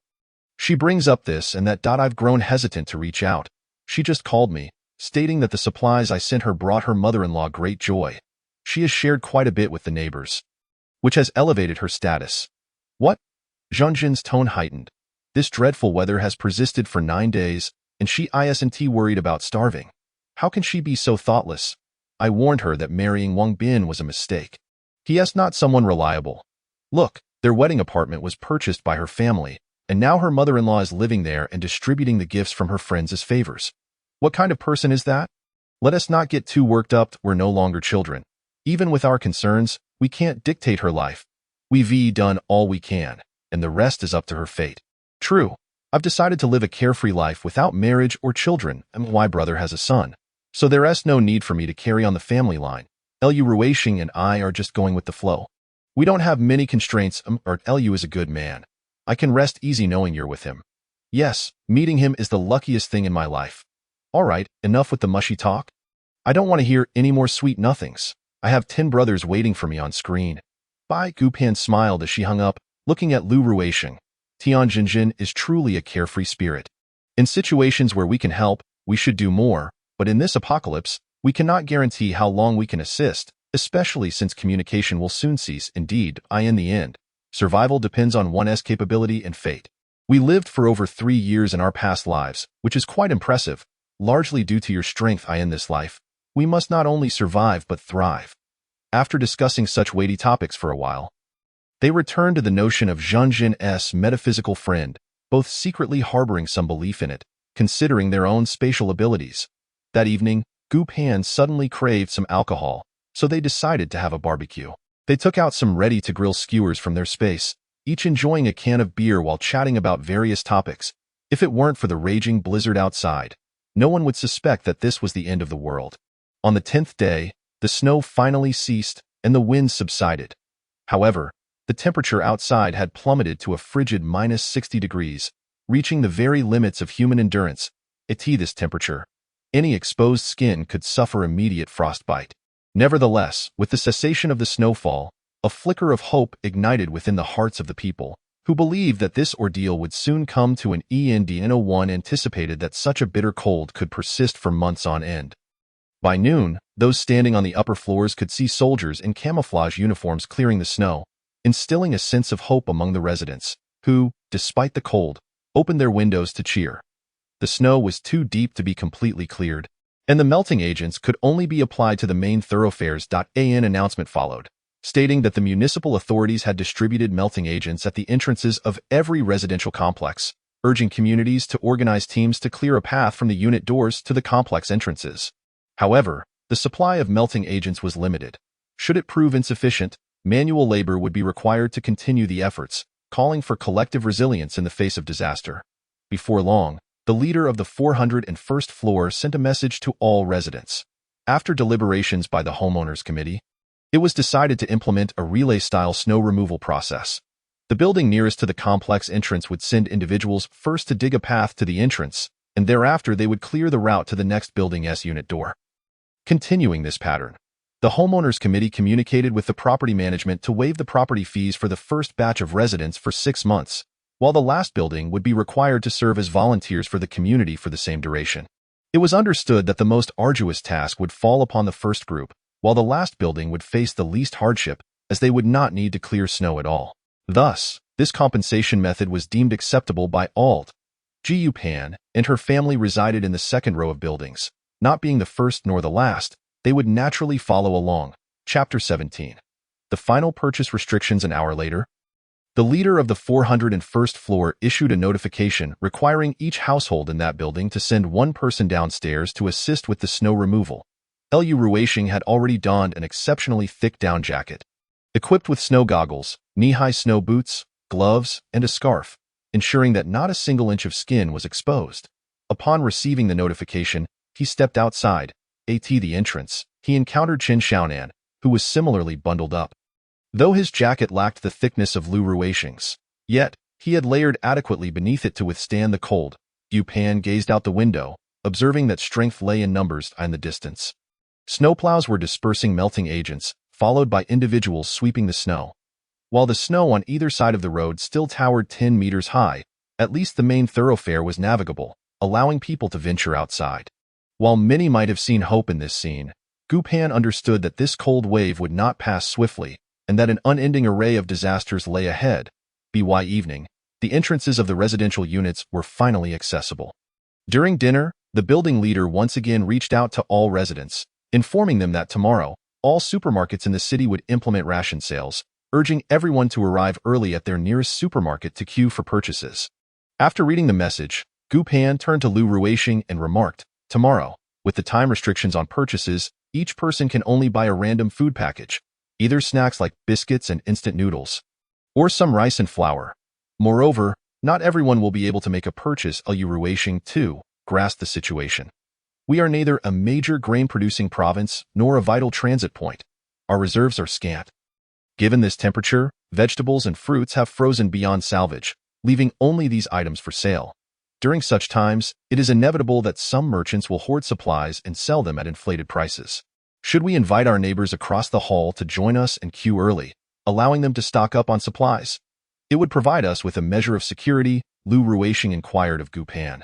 she brings up this and that. I've grown hesitant to reach out. She just called me, stating that the supplies I sent her brought her mother-in-law great joy. She has shared quite a bit with the neighbors, which has elevated her status. What? Zhenjin's tone heightened. This dreadful weather has persisted for 9 days, and she isn't worried about starving. How can she be so thoughtless? I warned her that marrying Wang Bin was a mistake. He is not someone reliable. Look, their wedding apartment was purchased by her family, and now her mother-in-law is living there and distributing the gifts from her friends as favors. What kind of person is that? Let us not get too worked up. We're no longer children. Even with our concerns, we can't dictate her life. We've done all we can, and the rest is up to her fate. True, I've decided to live a carefree life without marriage or children, and my brother has a son. So there is no need for me to carry on the family line. Lu Ruishing and I are just going with the flow. We don't have many constraints. Lu is a good man. I can rest easy knowing you're with him. Yes, meeting him is the luckiest thing in my life. All right, enough with the mushy talk. I don't want to hear any more sweet nothings. I have 10 brothers waiting for me on screen. Bye. Gupan smiled as she hung up, looking at Lu Ruishing. Tian Zhenjin is truly a carefree spirit. In situations where we can help, we should do more, but in this apocalypse, we cannot guarantee how long we can assist, especially since communication will soon cease. Indeed, in the end, survival depends on one's capability and fate. We lived for over 3 years in our past lives, which is quite impressive, largely due to your strength in this life. We must not only survive but thrive. After discussing such weighty topics for a while, they returned to the notion of Zhenjin's metaphysical friend, both secretly harboring some belief in it, considering their own spatial abilities. That evening, Gupan suddenly craved some alcohol, so they decided to have a barbecue. They took out some ready-to-grill skewers from their space, each enjoying a can of beer while chatting about various topics. If it weren't for the raging blizzard outside, no one would suspect that this was the end of the world. On the 10th day, the snow finally ceased and the winds subsided. However, the temperature outside had plummeted to a frigid -60 degrees, reaching the very limits of human endurance. At this temperature, any exposed skin could suffer immediate frostbite. Nevertheless, with the cessation of the snowfall, a flicker of hope ignited within the hearts of the people, who believed that this ordeal would soon come to an end. No one anticipated that such a bitter cold could persist for months on end. By noon, those standing on the upper floors could see soldiers in camouflage uniforms clearing the snow, instilling a sense of hope among the residents, who, despite the cold, opened their windows to cheer. The snow was too deep to be completely cleared, and the melting agents could only be applied to the main thoroughfares. An announcement followed, stating that the municipal authorities had distributed melting agents at the entrances of every residential complex, urging communities to organize teams to clear a path from the unit doors to the complex entrances. However, the supply of melting agents was limited. Should it prove insufficient, manual labor would be required to continue the efforts, calling for collective resilience in the face of disaster. Before long, the leader of the 401st floor sent a message to all residents. After deliberations by the homeowners committee, it was decided to implement a relay-style snow removal process. The building nearest to the complex entrance would send individuals first to dig a path to the entrance, and thereafter they would clear the route to the next building's unit door. Continuing this pattern, The homeowners committee communicated with the property management to waive the property fees for the first batch of residents for 6 months, while the last building would be required to serve as volunteers for the community for the same duration. It was understood that the most arduous task would fall upon the first group, while the last building would face the least hardship, as they would not need to clear snow at all. Thus, this compensation method was deemed acceptable by Ald. Gu Pan and her family resided in the second row of buildings. Not being the first nor the last, they would naturally follow along. Chapter 17. The final purchase restrictions. An hour later, the leader of the 401st floor issued a notification requiring each household in that building to send one person downstairs to assist with the snow removal. Lu Ruishing had already donned an exceptionally thick down jacket. Equipped with snow goggles, knee-high snow boots, gloves, and a scarf, ensuring that not a single inch of skin was exposed. Upon receiving the notification, he stepped outside. At the entrance, he encountered Chen Xiaonan, who was similarly bundled up. Though his jacket lacked the thickness of Lu Ruishing's, yet he had layered adequately beneath it to withstand the cold. Yu Pan gazed out the window, observing that strength lay in numbers in the distance. Snowplows were dispersing melting agents, followed by individuals sweeping the snow. While the snow on either side of the road still towered 10 meters high, at least the main thoroughfare was navigable, allowing people to venture outside. While many might have seen hope in this scene, Gu Pan understood that this cold wave would not pass swiftly, and that an unending array of disasters lay ahead. By evening, the entrances of the residential units were finally accessible. During dinner, the building leader once again reached out to all residents, informing them that tomorrow, all supermarkets in the city would implement ration sales, urging everyone to arrive early at their nearest supermarket to queue for purchases. After reading the message, Gu Pan turned to Lu Ruishing and remarked, "Tomorrow, with the time restrictions on purchases, each person can only buy a random food package, either snacks like biscuits and instant noodles, or some rice and flour. Moreover, not everyone will be able to make a purchase." Lu Ruishing, too, grasped the situation. "We are neither a major grain-producing province nor a vital transit point. Our reserves are scant. Given this temperature, vegetables and fruits have frozen beyond salvage, leaving only these items for sale. During such times, it is inevitable that some merchants will hoard supplies and sell them at inflated prices. Should we invite our neighbors across the hall to join us and queue early, allowing them to stock up on supplies? It would provide us with a measure of security," Lu Ruishing inquired of Gu Pan.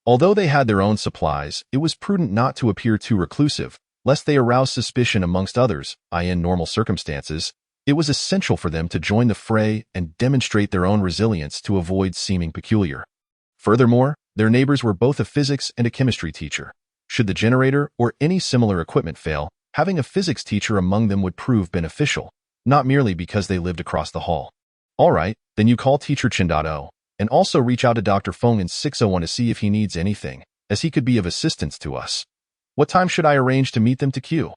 Although they had their own supplies, it was prudent not to appear too reclusive, lest they arouse suspicion amongst others. In normal circumstances, it was essential for them to join the fray and demonstrate their own resilience to avoid seeming peculiar. Furthermore, their neighbors were both a physics and a chemistry teacher. Should the generator or any similar equipment fail, having a physics teacher among them would prove beneficial, not merely because they lived across the hall. "All right, then you call Teacher Chindado, and also reach out to Dr. Fong in 601 to see if he needs anything, as he could be of assistance to us. What time should I arrange to meet them to queue?"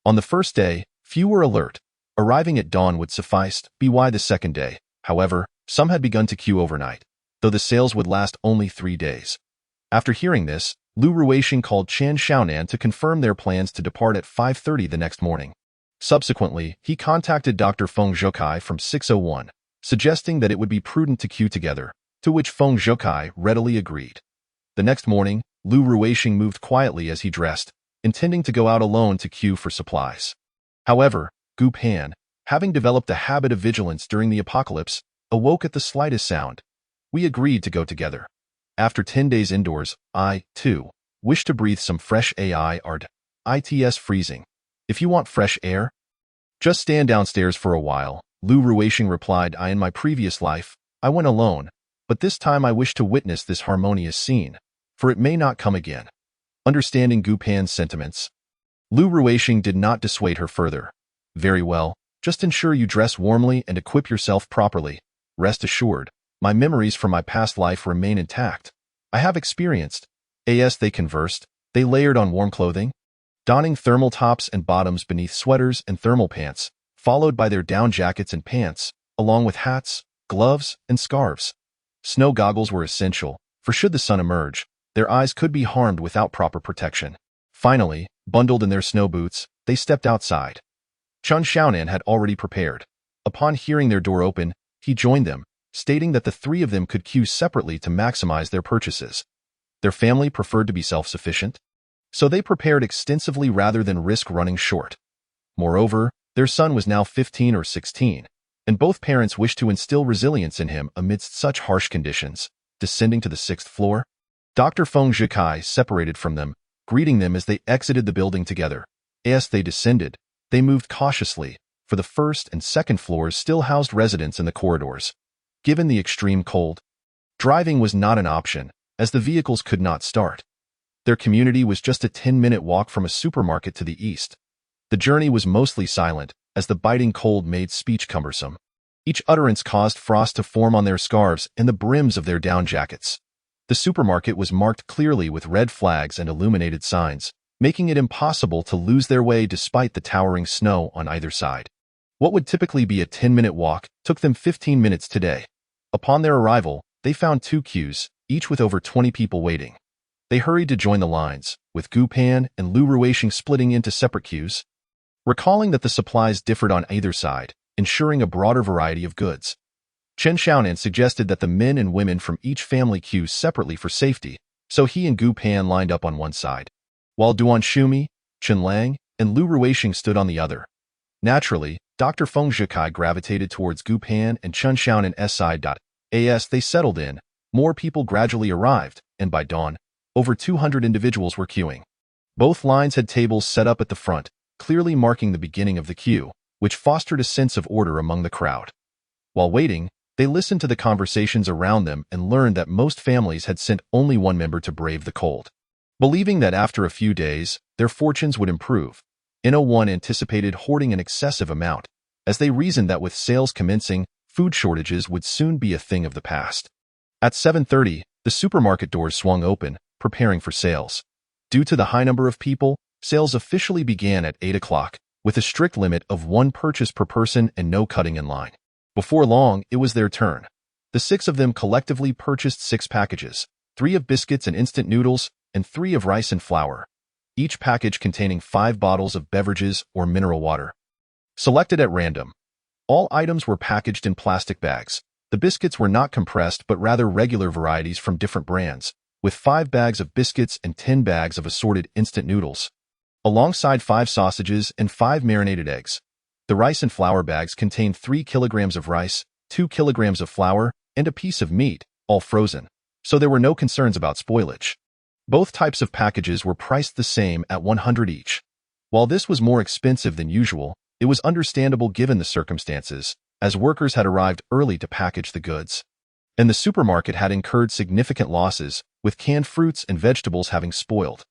On the first day, few were alert. Arriving at dawn would suffice. By the second day, however, some had begun to queue overnight, though the sales would last only 3 days. After hearing this, Lu Ruishing called Chen Xiaonan to confirm their plans to depart at 5:30 the next morning. Subsequently, he contacted Dr. Feng Zhokai from 601, suggesting that it would be prudent to queue together, to which Feng Zhokai readily agreed. The next morning, Lu Ruishing moved quietly as he dressed, intending to go out alone to queue for supplies. However, Gu Pan, having developed a habit of vigilance during the apocalypse, awoke at the slightest sound. "We agreed to go together. After 10 days indoors, I, too, wish to breathe some fresh air. It's freezing. If you want fresh air, just stand downstairs for a while," Lu Ruishing replied. "In my previous life, I went alone, but this time I wish to witness this harmonious scene, for it may not come again." Understanding Gu Pan's sentiments, Lu Ruishing did not dissuade her further. "Very well, just ensure you dress warmly and equip yourself properly. Rest assured, my memories from my past life remain intact. I have experienced." As they conversed, they layered on warm clothing, donning thermal tops and bottoms beneath sweaters and thermal pants, followed by their down jackets and pants, along with hats, gloves, and scarves. Snow goggles were essential, for should the sun emerge, their eyes could be harmed without proper protection. Finally, bundled in their snow boots, they stepped outside. Chen Xiaonan had already prepared. Upon hearing their door open, he joined them, stating that the three of them could queue separately to maximize their purchases. Their family preferred to be self-sufficient, so they prepared extensively rather than risk running short. Moreover, their son was now 15 or 16, and both parents wished to instill resilience in him amidst such harsh conditions. Descending to the 6th floor, Dr. Feng Zhikai separated from them, greeting them as they exited the building together. As they descended, they moved cautiously, for the 1st and 2nd floors still housed residents in the corridors. Given the extreme cold, driving was not an option, as the vehicles could not start. Their community was just a 10-minute walk from a supermarket to the east. The journey was mostly silent, as the biting cold made speech cumbersome. Each utterance caused frost to form on their scarves and the brims of their down jackets. The supermarket was marked clearly with red flags and illuminated signs, making it impossible to lose their way despite the towering snow on either side. What would typically be a 10-minute walk took them 15 minutes today. Upon their arrival, they found 2 queues, each with over 20 people waiting. They hurried to join the lines, with Gu Pan and Lu Ruisheng splitting into separate queues. Recalling that the supplies differed on either side, ensuring a broader variety of goods, Chen Xiaonan suggested that the men and women from each family queue separately for safety, so he and Gu Pan lined up on one side, while Duan Shumi, Chen Lang, and Lu Ruisheng stood on the other. Naturally, Dr. Feng Zhikai gravitated towards Gu Pan and Chen Xiaonan's side. As they settled in, more people gradually arrived, and by dawn, over 200 individuals were queuing. Both lines had tables set up at the front, clearly marking the beginning of the queue, which fostered a sense of order among the crowd. While waiting, they listened to the conversations around them and learned that most families had sent only one member to brave the cold. Believing that after a few days, their fortunes would improve, No1 anticipated hoarding an excessive amount, as they reasoned that with sales commencing, food shortages would soon be a thing of the past. At 7:30, the supermarket doors swung open, preparing for sales. Due to the high number of people, sales officially began at 8 o'clock, with a strict limit of 1 purchase per person and no cutting in line. Before long, it was their turn. The 6 of them collectively purchased 6 packages, 3 of biscuits and instant noodles, and 3 of rice and flour, each package containing 5 bottles of beverages or mineral water. Selected at random. All items were packaged in plastic bags. The biscuits were not compressed but rather regular varieties from different brands, with 5 bags of biscuits and 10 bags of assorted instant noodles, alongside 5 sausages and 5 marinated eggs. The rice and flour bags contained 3 kilograms of rice, 2 kilograms of flour, and a piece of meat, all frozen, so there were no concerns about spoilage. Both types of packages were priced the same at 100 each. While this was more expensive than usual, it was understandable given the circumstances, as workers had arrived early to package the goods, and the supermarket had incurred significant losses, with canned fruits and vegetables having spoiled.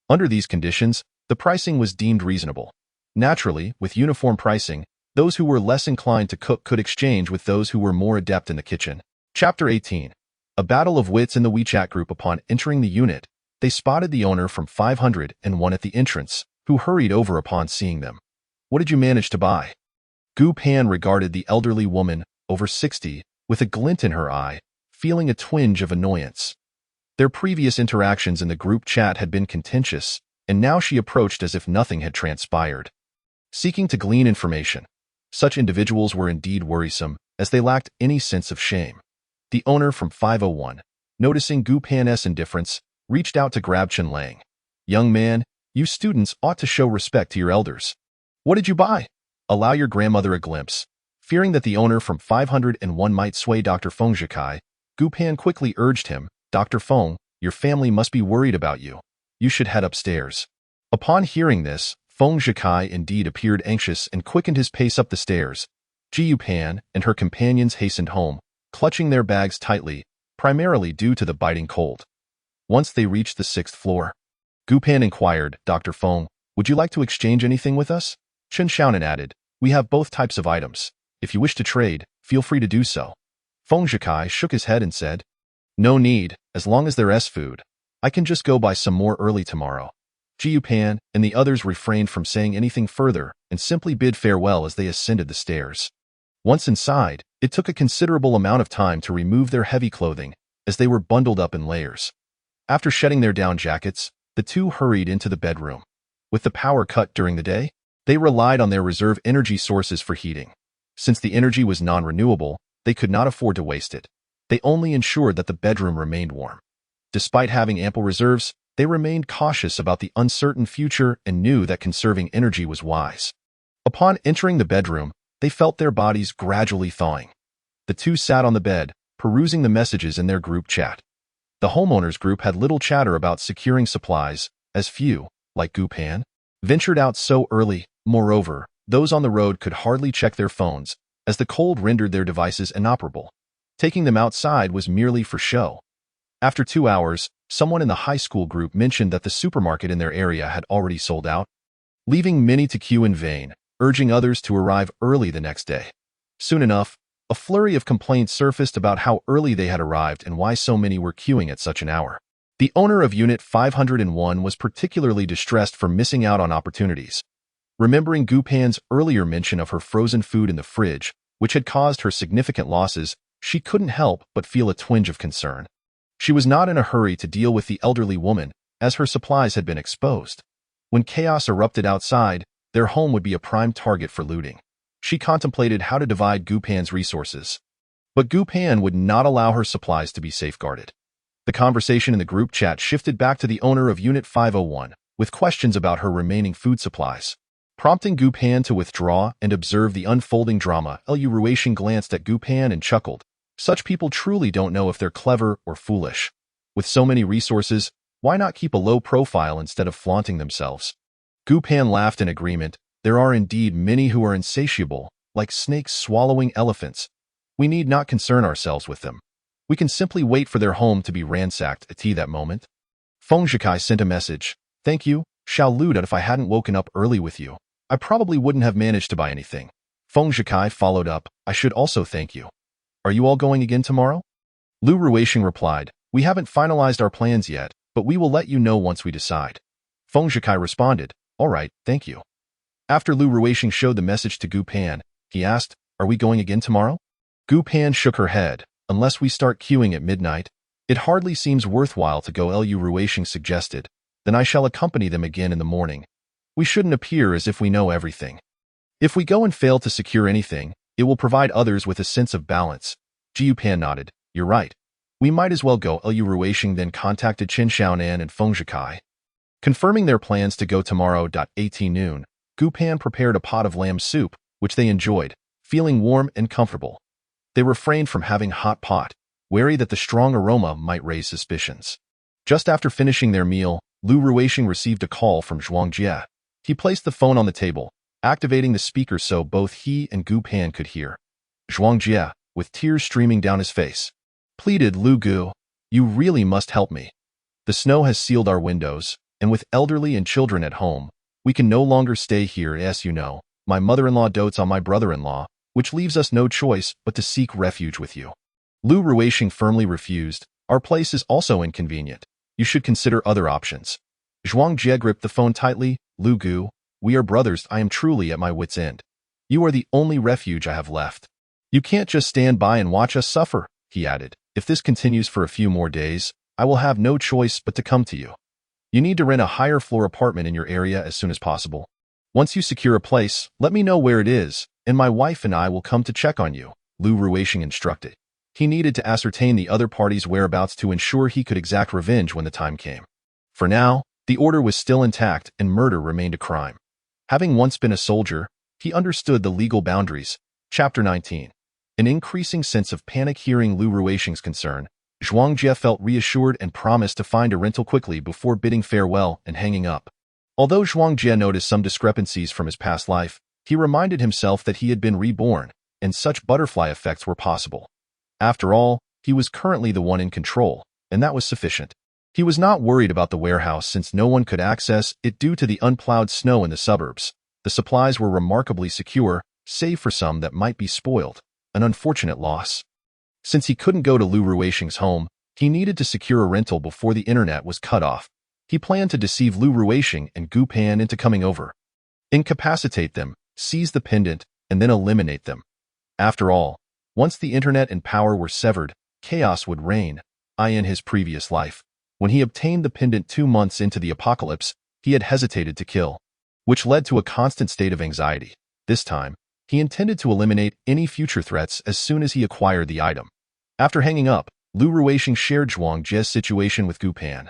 Under these conditions, the pricing was deemed reasonable. Naturally, with uniform pricing, those who were less inclined to cook could exchange with those who were more adept in the kitchen. Chapter 18. A battle of wits in the WeChat group. Upon entering the unit, they spotted the owner from 501 at the entrance, who hurried over upon seeing them. "What did you manage to buy?" Gu Pan regarded the elderly woman, over 60, with a glint in her eye, feeling a twinge of annoyance. Their previous interactions in the group chat had been contentious, and now she approached as if nothing had transpired, seeking to glean information. Such individuals were indeed worrisome, as they lacked any sense of shame. The owner from 501, noticing Gu Pan's indifference, reached out to grab Chen Lang. "Young man, you students ought to show respect to your elders. What did you buy? Allow your grandmother a glimpse." Fearing that the owner from 501 might sway Dr. Feng Zhikai, Gu Pan quickly urged him, "Dr. Feng, your family must be worried about you. You should head upstairs." Upon hearing this, Feng Zhikai indeed appeared anxious and quickened his pace up the stairs. Ji Pan and her companions hastened home, clutching their bags tightly, primarily due to the biting cold. Once they reached the 6th floor, Gu Pan inquired, "Dr. Feng, would you like to exchange anything with us?" Chen Xiaonan added, "We have both types of items. If you wish to trade, feel free to do so." Feng Zhikai shook his head and said, "No need, as long as there's food. I can just go buy some more early tomorrow." Ji Pan and the others refrained from saying anything further and simply bid farewell as they ascended the stairs. Once inside, it took a considerable amount of time to remove their heavy clothing, as they were bundled up in layers. After shedding their down jackets, the two hurried into the bedroom. With the power cut during the day, they relied on their reserve energy sources for heating. Since the energy was non-renewable, they could not afford to waste it. They only ensured that the bedroom remained warm. Despite having ample reserves, they remained cautious about the uncertain future and knew that conserving energy was wise. Upon entering the bedroom, they felt their bodies gradually thawing. The two sat on the bed, perusing the messages in their group chat. The homeowners group had little chatter about securing supplies, as few, like Gu Pan, ventured out so early. Moreover, those on the road could hardly check their phones, as the cold rendered their devices inoperable. Taking them outside was merely for show. After 2 hours, someone in the high school group mentioned that the supermarket in their area had already sold out, leaving many to queue in vain, urging others to arrive early the next day. Soon enough, a flurry of complaints surfaced about how early they had arrived and why so many were queuing at such an hour. The owner of Unit 501 was particularly distressed for missing out on opportunities. Remembering Gu Pan's earlier mention of her frozen food in the fridge, which had caused her significant losses, she couldn't help but feel a twinge of concern. She was not in a hurry to deal with the elderly woman, as her supplies had been exposed. When chaos erupted outside, their home would be a prime target for looting. She contemplated how to divide Gu Pan's resources. But Gu Pan would not allow her supplies to be safeguarded. The conversation in the group chat shifted back to the owner of Unit 501, with questions about her remaining food supplies. Prompting Gu Pan to withdraw and observe the unfolding drama, Lu Ruixian glanced at Gu Pan and chuckled. Such people truly don't know if they're clever or foolish. With so many resources, why not keep a low profile instead of flaunting themselves? Gu Pan laughed in agreement. There are indeed many who are insatiable, like snakes swallowing elephants. We need not concern ourselves with them. We can simply wait for their home to be ransacked at that moment. Feng Zhikai sent a message. Thank you, Xiao Lu, that if I hadn't woken up early with you, I probably wouldn't have managed to buy anything. Feng Zhikai followed up. I should also thank you. Are you all going again tomorrow? Lu Ruixian replied. We haven't finalized our plans yet, but we will let you know once we decide. Feng Zhikai responded. All right, thank you. After Lu Ruixian showed the message to Gu Pan, he asked, Are we going again tomorrow? Gu Pan shook her head. Unless we start queuing at midnight, it hardly seems worthwhile to go. Lu Ruixian suggested. Then I shall accompany them again in the morning. We shouldn't appear as if we know everything. If we go and fail to secure anything, it will provide others with a sense of balance. Gu Pan nodded. You're right. We might as well go. Lu Ruixian then contacted Chen Xiaonan and Feng Zhikai, confirming their plans to go tomorrow. At noon, Gu Pan prepared a pot of lamb soup, which they enjoyed, feeling warm and comfortable. They refrained from having hot pot, wary that the strong aroma might raise suspicions. Just after finishing their meal, Lu Ruixian received a call from Zhuang Jie. He placed the phone on the table, activating the speaker so both he and Gu Pan could hear. Zhuang Jie, with tears streaming down his face, pleaded, Lu Gu, you really must help me. The snow has sealed our windows, and with elderly and children at home, we can no longer stay here. As you know, my mother-in-law dotes on my brother-in-law, which leaves us no choice but to seek refuge with you. Lu Ruixian firmly refused. Our place is also inconvenient. You should consider other options. Zhuang Jie gripped the phone tightly. Lu Gu, we are brothers. I am truly at my wit's end. You are the only refuge I have left. You can't just stand by and watch us suffer, he added. If this continues for a few more days, I will have no choice but to come to you. You need to rent a higher floor apartment in your area as soon as possible. Once you secure a place, let me know where it is, and my wife and I will come to check on you, Lu Ruixian instructed. He needed to ascertain the other party's whereabouts to ensure he could exact revenge when the time came. For now, the order was still intact and murder remained a crime. Having once been a soldier, he understood the legal boundaries. Chapter 19. An increasing sense of panic hearing Lu Ruixian's concern, Zhuang Jie felt reassured and promised to find a rental quickly before bidding farewell and hanging up. Although Zhuang Jie noticed some discrepancies from his past life, he reminded himself that he had been reborn, and such butterfly effects were possible. After all, he was currently the one in control, and that was sufficient. He was not worried about the warehouse since no one could access it due to the unplowed snow in the suburbs. The supplies were remarkably secure, save for some that might be spoiled, an unfortunate loss. Since he couldn't go to Lu Ruixian's home, he needed to secure a rental before the internet was cut off. He planned to deceive Lu Ruixian and Gu Pan into coming over, incapacitate them, seize the pendant, and then eliminate them. After all, once the internet and power were severed, chaos would reign. In his previous life, when he obtained the pendant 2 months into the apocalypse, he had hesitated to kill, which led to a constant state of anxiety. This time, he intended to eliminate any future threats as soon as he acquired the item. After hanging up, Lu Ruixian shared Zhuang Jie's situation with Gu Pan.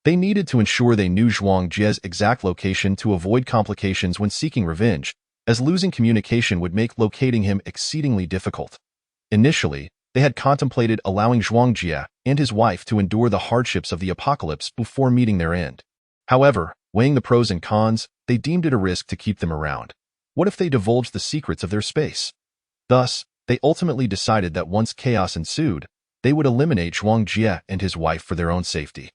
They needed to ensure they knew Zhuang Jie's exact location to avoid complications when seeking revenge. as losing communication would make locating him exceedingly difficult. Initially, they had contemplated allowing Zhuangjie and his wife to endure the hardships of the apocalypse before meeting their end. However, weighing the pros and cons, they deemed it a risk to keep them around. What if they divulged the secrets of their space? Thus, they ultimately decided that once chaos ensued, they would eliminate Zhuangjie and his wife for their own safety.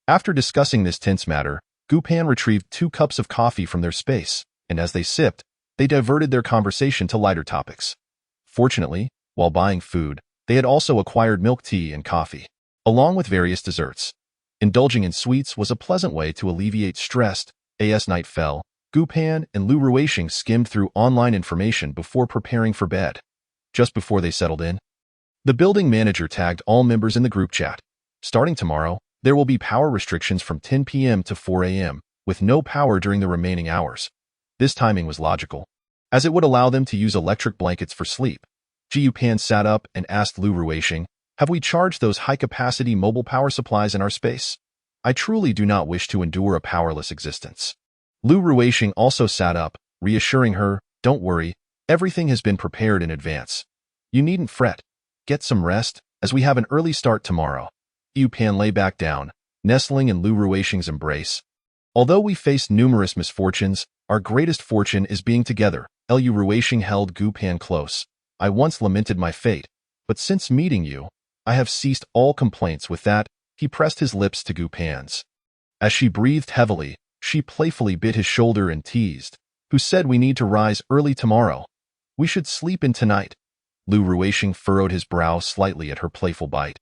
After discussing this tense matter, Gu Pan retrieved 2 cups of coffee from their space, and as they sipped, they diverted their conversation to lighter topics. Fortunately, while buying food, they had also acquired milk tea and coffee, along with various desserts. Indulging in sweets was a pleasant way to alleviate stress. As night fell, Gu Pan and Lu Ruixing skimmed through online information before preparing for bed. Just before they settled in, the building manager tagged all members in the group chat. Starting tomorrow, there will be power restrictions from 10 p.m. to 4 a.m., with no power during the remaining hours. This timing was logical, as it would allow them to use electric blankets for sleep. Gu Pan sat up and asked Lu Ruixing, "Have we charged those high-capacity mobile power supplies in our space? I truly do not wish to endure a powerless existence." Lu Ruixing also sat up, reassuring her, "Don't worry, everything has been prepared in advance. You needn't fret. Get some rest, as we have an early start tomorrow." Gu Pan lay back down, nestling in Lu Ruixing's embrace. "Although we faced numerous misfortunes, our greatest fortune is being together." Lu Ruixing held Gu Pan close. "I once lamented my fate, but since meeting you, I have ceased all complaints." With that, he pressed his lips to Gu Pan's. As she breathed heavily, she playfully bit his shoulder and teased, "Who said we need to rise early tomorrow? We should sleep in tonight." Lu Ruixing furrowed his brow slightly at her playful bite.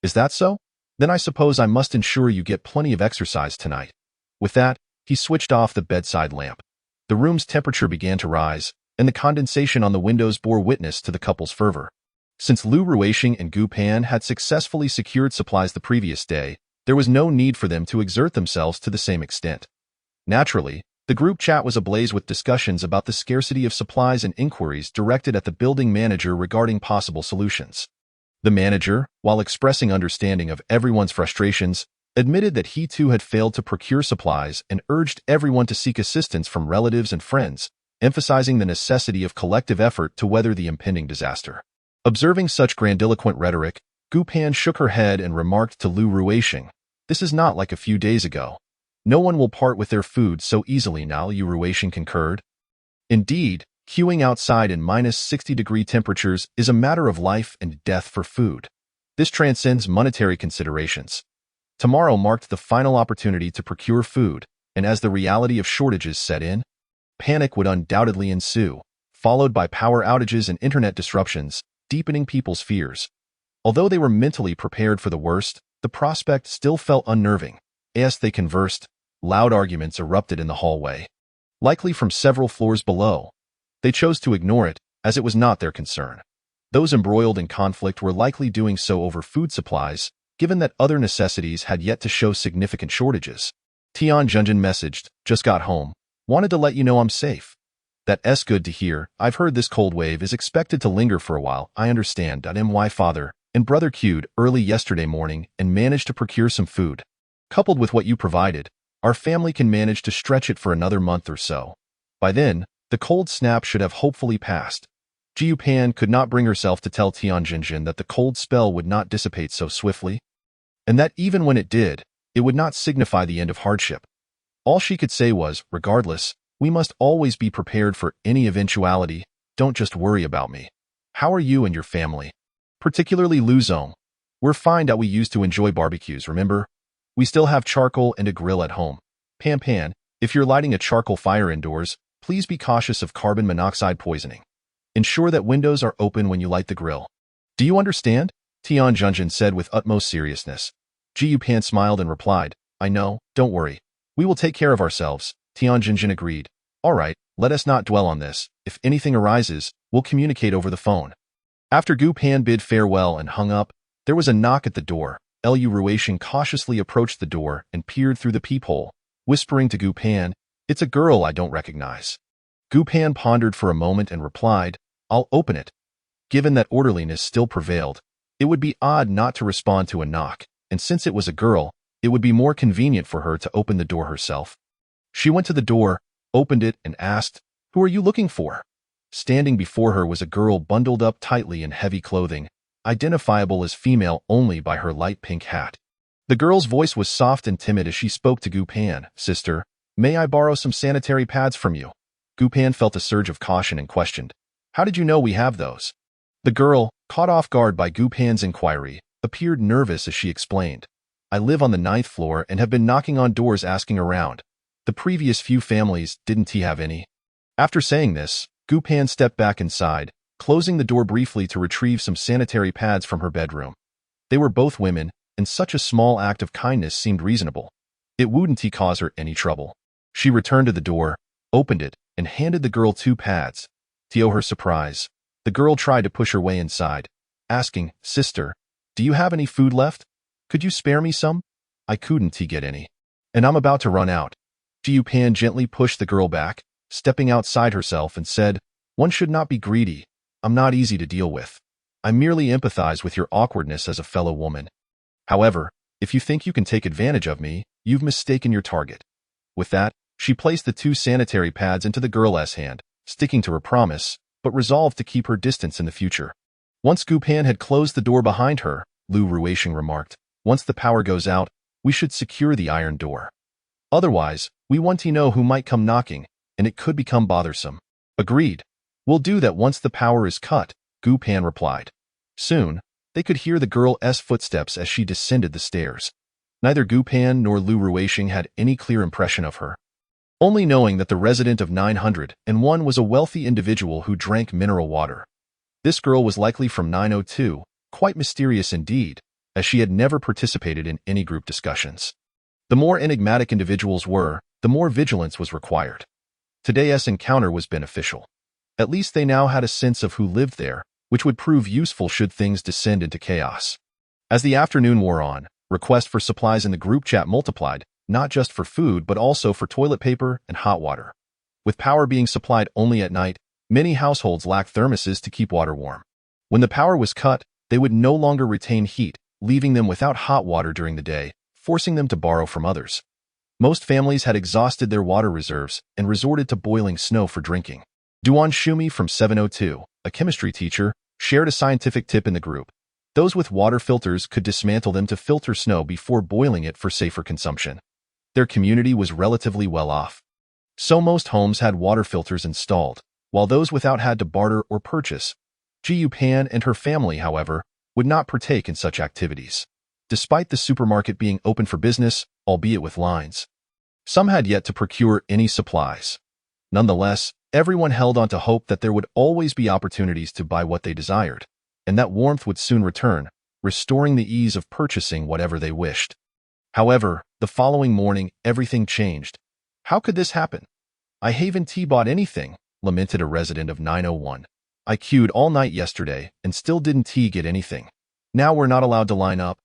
"Is that so? Then I suppose I must ensure you get plenty of exercise tonight." With that, he switched off the bedside lamp. The room's temperature began to rise, and the condensation on the windows bore witness to the couple's fervor. Since Lu Ruixing and Gu Pan had successfully secured supplies the previous day, there was no need for them to exert themselves to the same extent. Naturally, the group chat was ablaze with discussions about the scarcity of supplies and inquiries directed at the building manager regarding possible solutions. The manager, while expressing understanding of everyone's frustrations, admitted that he too had failed to procure supplies and urged everyone to seek assistance from relatives and friends, emphasizing the necessity of collective effort to weather the impending disaster. Observing such grandiloquent rhetoric, Gu Pan shook her head and remarked to Lu Ruixing, "This is not like a few days ago. No one will part with their food so easily now." Lu Ruixing concurred. "Indeed, queuing outside in -60-degree temperatures is a matter of life and death for food. This transcends monetary considerations." Tomorrow marked the final opportunity to procure food, and as the reality of shortages set in, panic would undoubtedly ensue, followed by power outages and internet disruptions, deepening people's fears. Although they were mentally prepared for the worst, the prospect still felt unnerving. As they conversed, loud arguments erupted in the hallway, likely from several floors below. They chose to ignore it, as it was not their concern. Those embroiled in conflict were likely doing so over food supplies, given that other necessities had yet to show significant shortages. Tian Junjin messaged, "Just got home. Wanted to let you know I'm safe." "That's good to hear. I've heard this cold wave is expected to linger for a while. I understand." My father and brother queued early yesterday morning and managed to procure some food. Coupled with what you provided, our family can manage to stretch it for another month or so. By then, the cold snap should have hopefully passed. Gu Pan could not bring herself to tell Tian Junjin that the cold spell would not dissipate so swiftly, and that even when it did, it would not signify the end of hardship. All she could say was, "Regardless, we must always be prepared for any eventuality. Don't just worry about me. How are you and your family? Particularly Lu Zong. We're fine. We used to enjoy barbecues, remember? We still have charcoal and a grill at home. Pan Pan, if you're lighting a charcoal fire indoors, please be cautious of carbon monoxide poisoning. Ensure that windows are open when you light the grill." "Do you understand?" Tian Junjin said with utmost seriousness. Gu Pan smiled and replied, "I know, don't worry. We will take care of ourselves." Tian Junjin agreed. "All right, let us not dwell on this. If anything arises, we'll communicate over the phone." After Gu Pan bid farewell and hung up, there was a knock at the door. Lu Ruixing cautiously approached the door and peered through the peephole, whispering to Gu Pan, "It's a girl I don't recognize." Gu Pan pondered for a moment and replied, "I'll open it." Given that orderliness still prevailed, it would be odd not to respond to a knock, and since it was a girl, it would be more convenient for her to open the door herself. She went to the door, opened it, and asked, "Who Who are you looking for? Standing before her was a girl bundled up tightly in heavy clothing, identifiable as female only by her light pink hat. The girl's voice was soft and timid as she spoke to Gu Pan. Sister, may I borrow some sanitary pads from you? Gu Pan felt a surge of caution and questioned, how did you know we have those? The girl, caught off guard by Gu Pan's inquiry, appeared nervous as she explained. I live on the 9th floor and have been knocking on doors asking around. The previous few families didn't have any. After saying this, Gu Pan stepped back inside, closing the door briefly to retrieve some sanitary pads from her bedroom. They were both women, and such a small act of kindness seemed reasonable. It wouldn't cause her any trouble. She returned to the door, opened it, and handed the girl 2 pads. To her surprise, the girl tried to push her way inside, asking, Sister, do you have any food left? Could you spare me some? I couldn't get any. And I'm about to run out. Gu Pan gently pushed the girl back, stepping outside herself and said, one should not be greedy. I'm not easy to deal with. I merely empathize with your awkwardness as a fellow woman. However, if you think you can take advantage of me, you've mistaken your target. With that, she placed the 2 sanitary pads into the girl's hand, sticking to her promise, but resolved to keep her distance in the future. Once Gu Pan had closed the door behind her, Lu Ruisheng remarked, once the power goes out, we should secure the iron door. Otherwise, we want to know who might come knocking, and it could become bothersome. Agreed. We'll do that once the power is cut, Gu Pan replied. Soon, they could hear the girl's footsteps as she descended the stairs. Neither Gu Pan nor Lu Ruisheng had any clear impression of her. Only knowing that the resident of 901 was a wealthy individual who drank mineral water. This girl was likely from 902, quite mysterious indeed, as she had never participated in any group discussions. The more enigmatic individuals were, the more vigilance was required. Today's encounter was beneficial. At least they now had a sense of who lived there, which would prove useful should things descend into chaos. As the afternoon wore on, requests for supplies in the group chat multiplied, not just for food but also for toilet paper and hot water. With power being supplied only at night, many households lacked thermoses to keep water warm. When the power was cut, they would no longer retain heat, leaving them without hot water during the day, forcing them to borrow from others. Most families had exhausted their water reserves and resorted to boiling snow for drinking. Duan Shumi from 702, a chemistry teacher, shared a scientific tip in the group. Those with water filters could dismantle them to filter snow before boiling it for safer consumption. Their community was relatively well off. So most homes had water filters installed, while those without had to barter or purchase. Gu Pan and her family, however, would not partake in such activities, despite the supermarket being open for business, albeit with lines. Some had yet to procure any supplies. Nonetheless, everyone held on to hope that there would always be opportunities to buy what they desired, and that warmth would soon return, restoring the ease of purchasing whatever they wished. However, the following morning, everything changed. How could this happen? I haven't bought anything, lamented a resident of 901. I queued all night yesterday and still didn't get anything. Now we're not allowed to line up.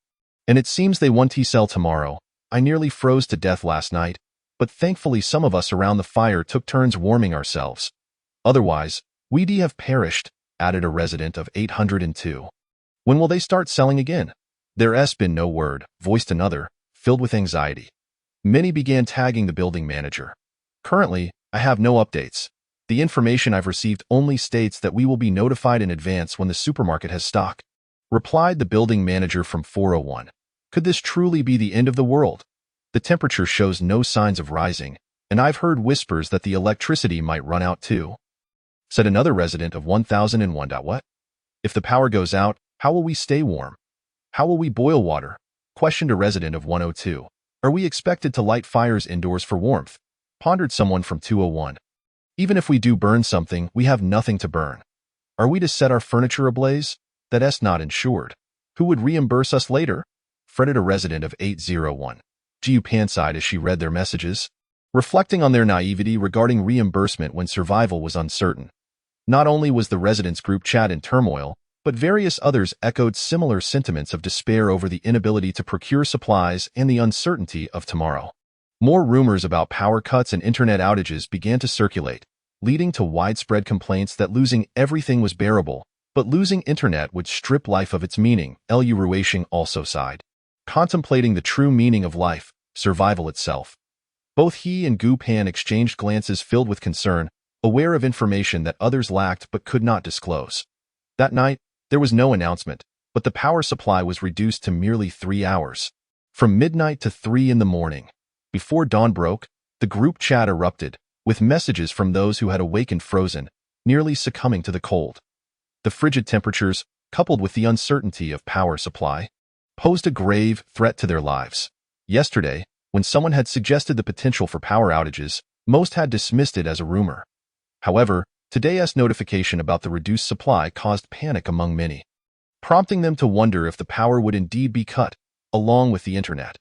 And it seems they want to sell tomorrow. I nearly froze to death last night, but thankfully some of us around the fire took turns warming ourselves. Otherwise, we'd have perished, added a resident of 802. When will they start selling again? There's been no word, voiced another, filled with anxiety. Many began tagging the building manager. Currently, I have no updates. The information I've received only states that we will be notified in advance when the supermarket has stock, replied the building manager from 401. Could this truly be the end of the world? The temperature shows no signs of rising, and I've heard whispers that the electricity might run out too, said another resident of 1001. What? If the power goes out, how will we stay warm? How will we boil water? Questioned a resident of 102. Are we expected to light fires indoors for warmth? Pondered someone from 201. Even if we do burn something, we have nothing to burn. Are we to set our furniture ablaze? That's not insured. Who would reimburse us later? Fretted a resident of 801. Gu Pan sighed as she read their messages, reflecting on their naivety regarding reimbursement when survival was uncertain. Not only was the residents' group chat in turmoil, but various others echoed similar sentiments of despair over the inability to procure supplies and the uncertainty of tomorrow. More rumors about power cuts and internet outages began to circulate, leading to widespread complaints that losing everything was bearable, but losing internet would strip life of its meaning. Lu Ruisheng also sighed, contemplating the true meaning of life, survival itself. Both he and Gu Pan exchanged glances filled with concern, aware of information that others lacked but could not disclose. That night, there was no announcement, but the power supply was reduced to merely 3 hours. From midnight to 3 in the morning. Before dawn broke, the group chat erupted, with messages from those who had awakened frozen, nearly succumbing to the cold. The frigid temperatures, coupled with the uncertainty of power supply, posed a grave threat to their lives. Yesterday, when someone had suggested the potential for power outages, most had dismissed it as a rumor. However, today's notification about the reduced supply caused panic among many, prompting them to wonder if the power would indeed be cut, along with the internet.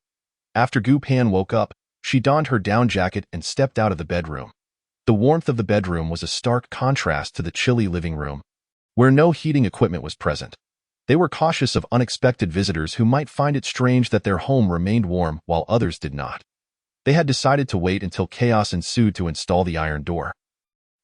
After Gu Pan woke up, she donned her down jacket and stepped out of the bedroom. The warmth of the bedroom was a stark contrast to the chilly living room, where no heating equipment was present. They were cautious of unexpected visitors who might find it strange that their home remained warm while others did not. They had decided to wait until chaos ensued to install the iron door.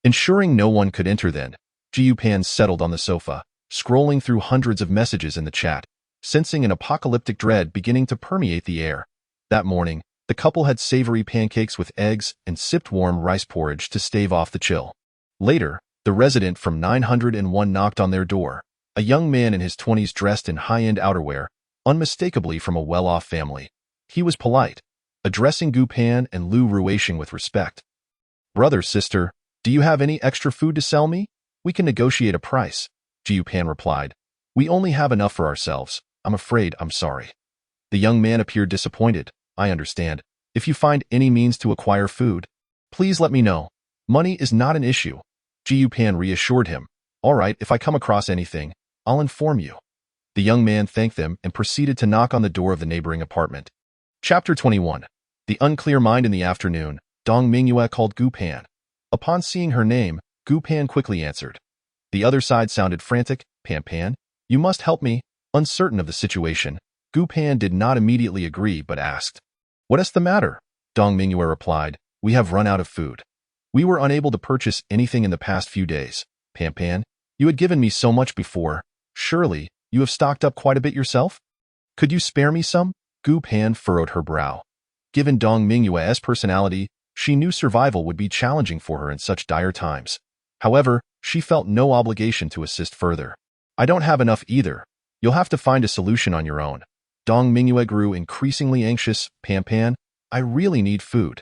Ensuring no one could enter then, Gu Pan settled on the sofa, scrolling through hundreds of messages in the chat, sensing an apocalyptic dread beginning to permeate the air. That morning, the couple had savory pancakes with eggs and sipped warm rice porridge to stave off the chill. Later, the resident from 901 knocked on their door, a young man in his 20s dressed in high-end outerwear, unmistakably from a well-off family. He was polite, addressing Gu Pan and Lu Ruishing with respect. "Brother, sister, do you have any extra food to sell me? We can negotiate a price," Gu Pan replied. "We only have enough for ourselves. I'm afraid I'm sorry." The young man appeared disappointed. "I understand. If you find any means to acquire food, please let me know. Money is not an issue." Gu Pan reassured him. "All right, if I come across anything, I'll inform you." The young man thanked them and proceeded to knock on the door of the neighboring apartment. Chapter 21. The Unclear Mind. In the afternoon, Dong Mingyue called Gu Pan. Upon seeing her name, Gu Pan quickly answered. The other side sounded frantic. "Pan Pan, you must help me." Uncertain of the situation, Gu Pan did not immediately agree but asked, "What is the matter?" Dong Mingyue replied, "We have run out of food. We were unable to purchase anything in the past few days. Pan Pan, you had given me so much before. Surely, you have stocked up quite a bit yourself? Could you spare me some?" Gu Pan furrowed her brow. Given Dong Mingyue's personality, she knew survival would be challenging for her in such dire times. However, she felt no obligation to assist further. "I don't have enough either. You'll have to find a solution on your own." Dong Mingyue grew increasingly anxious. "Pan Pan, I really need food.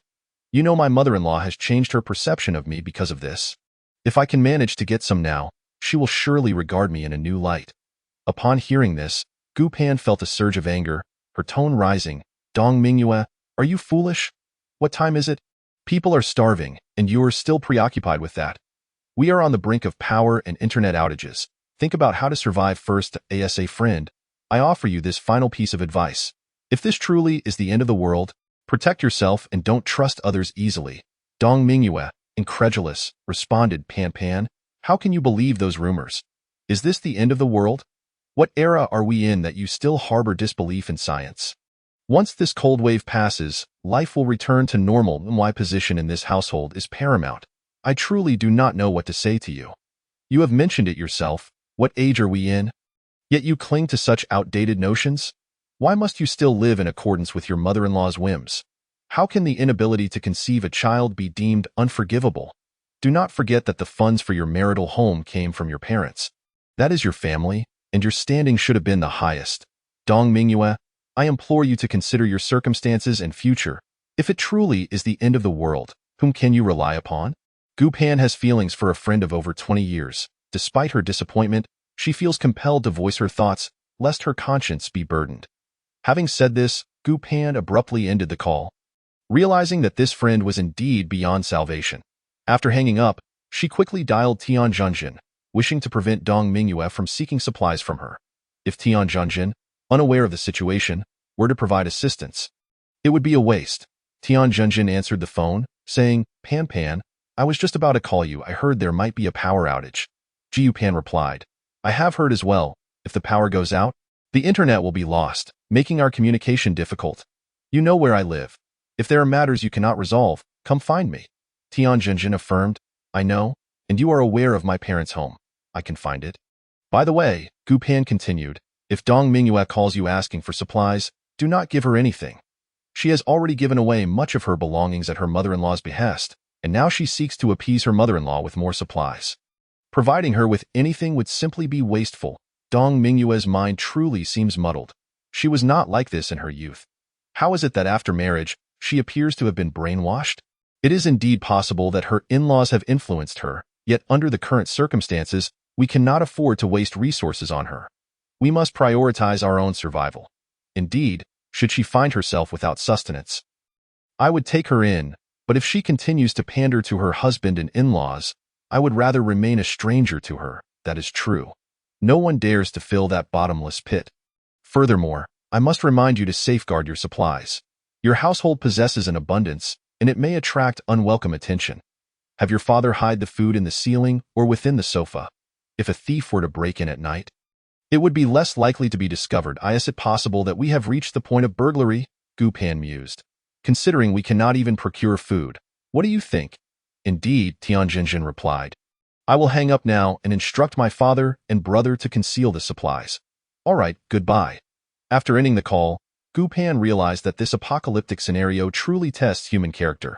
You know my mother-in-law has changed her perception of me because of this. If I can manage to get some now, she will surely regard me in a new light." Upon hearing this, Gu Pan felt a surge of anger, her tone rising. "Dong Mingyue, are you foolish? What time is it? People are starving, and you're still preoccupied with that. We are on the brink of power and internet outages. Think about how to survive first." "As a friend, I offer you this final piece of advice. If this truly is the end of the world, protect yourself and don't trust others easily." Dong Mingyue, incredulous, responded. "Pan Pan, how can you believe those rumors? Is this the end of the world? What era are we in that you still harbor disbelief in science? Once this cold wave passes, life will return to normal. My position in this household is paramount. I truly do not know what to say to you. You have mentioned it yourself. What age are we in? Yet you cling to such outdated notions? Why must you still live in accordance with your mother-in-law's whims? How can the inability to conceive a child be deemed unforgivable? Do not forget that the funds for your marital home came from your parents. That is your family, and your standing should have been the highest. Dong Mingyue, I implore you to consider your circumstances and future. If it truly is the end of the world, whom can you rely upon?" Gu Pan has feelings for a friend of over 20 years. Despite her disappointment, she feels compelled to voice her thoughts, lest her conscience be burdened. Having said this, Gu Pan abruptly ended the call, realizing that this friend was indeed beyond salvation. After hanging up, she quickly dialed Tian Junjin, wishing to prevent Dong Mingyue from seeking supplies from her. If Tian Junjin, unaware of the situation, were to provide assistance, it would be a waste. Tian Junjin answered the phone, saying, "Pan Pan, I was just about to call you. I heard there might be a power outage." Gu Pan replied, "I have heard as well. If the power goes out, the internet will be lost, making our communication difficult. You know where I live. If there are matters you cannot resolve, come find me." Tian Junjin affirmed, "I know, and you are aware of my parents' home. I can find it." By the way, Gu Pan continued, "If Dong Mingyue calls you asking for supplies, do not give her anything. She has already given away much of her belongings at her mother-in-law's behest, and now she seeks to appease her mother-in-law with more supplies. Providing her with anything would simply be wasteful. Dong Mingyue's mind truly seems muddled. She was not like this in her youth. How is it that after marriage, she appears to have been brainwashed? It is indeed possible that her in-laws have influenced her, yet under the current circumstances, we cannot afford to waste resources on her. We must prioritize our own survival. Indeed, should she find herself without sustenance, I would take her in, but if she continues to pander to her husband and in-laws, I would rather remain a stranger to her. That is true. No one dares to fill that bottomless pit. Furthermore, I must remind you to safeguard your supplies. Your household possesses an abundance, and it may attract unwelcome attention. Have your father hide the food in the ceiling or within the sofa. If a thief were to break in at night, it would be less likely to be discovered. Is it possible that we have reached the point of burglary? Gu Pan mused. Considering we cannot even procure food, what do you think? Indeed, Tianjinjin replied. I will hang up now and instruct my father and brother to conceal the supplies. All right, goodbye. After ending the call, Gu Pan realized that this apocalyptic scenario truly tests human character.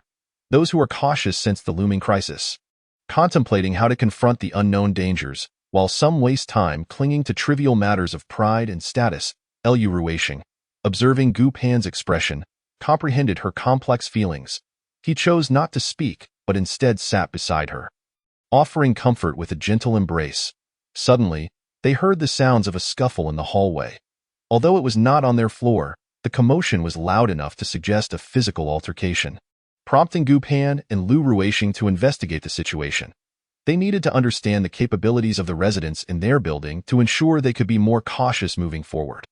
Those who are cautious sense the looming crisis, contemplating how to confront the unknown dangers, while some waste time clinging to trivial matters of pride and status. Lu Ruishing, observing Gu Pan's expression, comprehended her complex feelings. He chose not to speak, but instead sat beside her, offering comfort with a gentle embrace. Suddenly, they heard the sounds of a scuffle in the hallway. Although it was not on their floor, the commotion was loud enough to suggest a physical altercation, prompting Gu Pan and Lu Ruishing to investigate the situation. They needed to understand the capabilities of the residents in their building to ensure they could be more cautious moving forward.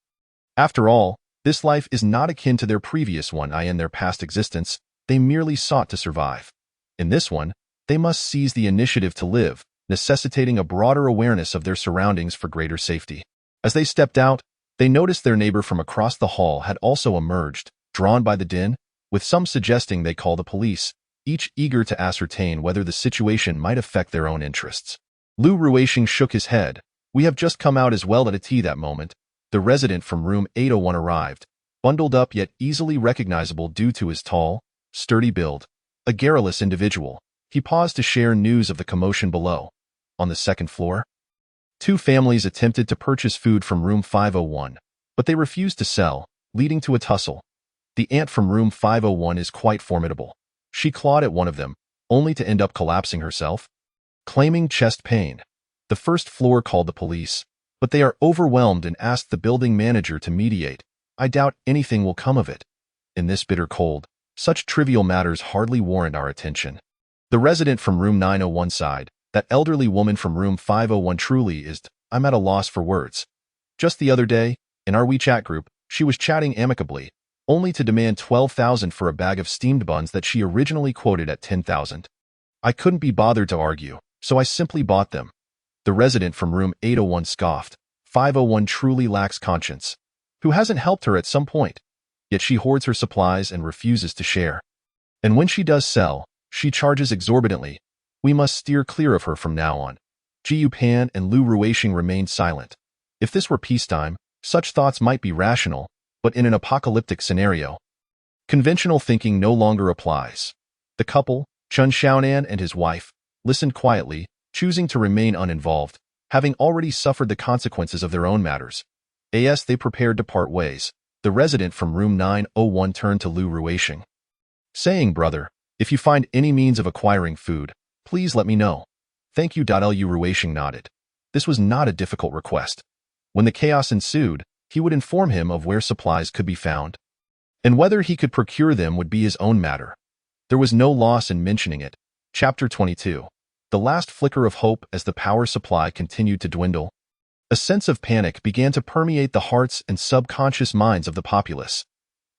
After all, this life is not akin to their previous one. In their past existence, they merely sought to survive. In this one, they must seize the initiative to live, necessitating a broader awareness of their surroundings for greater safety. As they stepped out, they noticed their neighbor from across the hall had also emerged, drawn by the din, with some suggesting they call the police, each eager to ascertain whether the situation might affect their own interests. Lu Ruishing shook his head. We have just come out as well at a tea that moment. The resident from room 801 arrived, bundled up yet easily recognizable due to his tall, sturdy build. A garrulous individual, he paused to share news of the commotion below. On the second floor, two families attempted to purchase food from room 501, but they refused to sell, leading to a tussle. The aunt from room 501 is quite formidable. She clawed at one of them, only to end up collapsing herself, claiming chest pain. The first floor called the police, but they are overwhelmed and asked the building manager to mediate. I doubt anything will come of it. In this bitter cold, such trivial matters hardly warrant our attention. The resident from room 901 sighed. That elderly woman from room 501 truly is. I'm at a loss for words. Just the other day, in our WeChat group, she was chatting amicably, only to demand 12,000 for a bag of steamed buns that she originally quoted at 10,000. I couldn't be bothered to argue, so I simply bought them. The resident from room 801 scoffed. 501 truly lacks conscience. Who hasn't helped her at some point? Yet she hoards her supplies and refuses to share. And when she does sell, she charges exorbitantly. We must steer clear of her from now on. Gu Pan and Lu Ruishing remained silent. If this were peacetime, such thoughts might be rational, but in an apocalyptic scenario, conventional thinking no longer applies. The couple, Chun Xiaonan and his wife, listened quietly, choosing to remain uninvolved, having already suffered the consequences of their own matters. As they prepared to part ways, the resident from room 901 turned to Lu Ruishing, saying, Brother, if you find any means of acquiring food, please let me know. Thank you. Lu Ruishing nodded. This was not a difficult request. When the chaos ensued, he would inform him of where supplies could be found, and whether he could procure them would be his own matter. There was no loss in mentioning it. Chapter 22. The last flicker of hope as the power supply continued to dwindle. A sense of panic began to permeate the hearts and subconscious minds of the populace.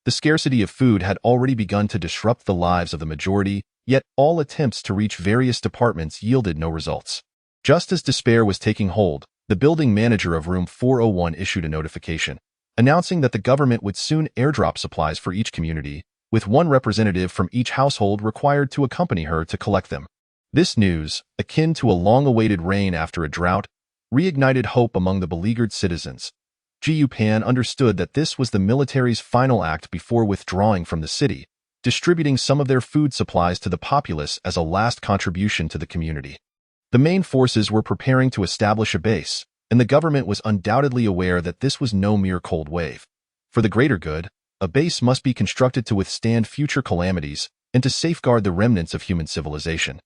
The scarcity of food had already begun to disrupt the lives of the majority, yet all attempts to reach various departments yielded no results. Just as despair was taking hold, the building manager of room 401 issued a notification, announcing that the government would soon airdrop supplies for each community, with one representative from each household required to accompany her to collect them. This news, akin to a long-awaited rain after a drought, reignited hope among the beleaguered citizens. Gu Pan understood that this was the military's final act before withdrawing from the city, distributing some of their food supplies to the populace as a last contribution to the community. The main forces were preparing to establish a base, and the government was undoubtedly aware that this was no mere cold wave. For the greater good, a base must be constructed to withstand future calamities and to safeguard the remnants of human civilization.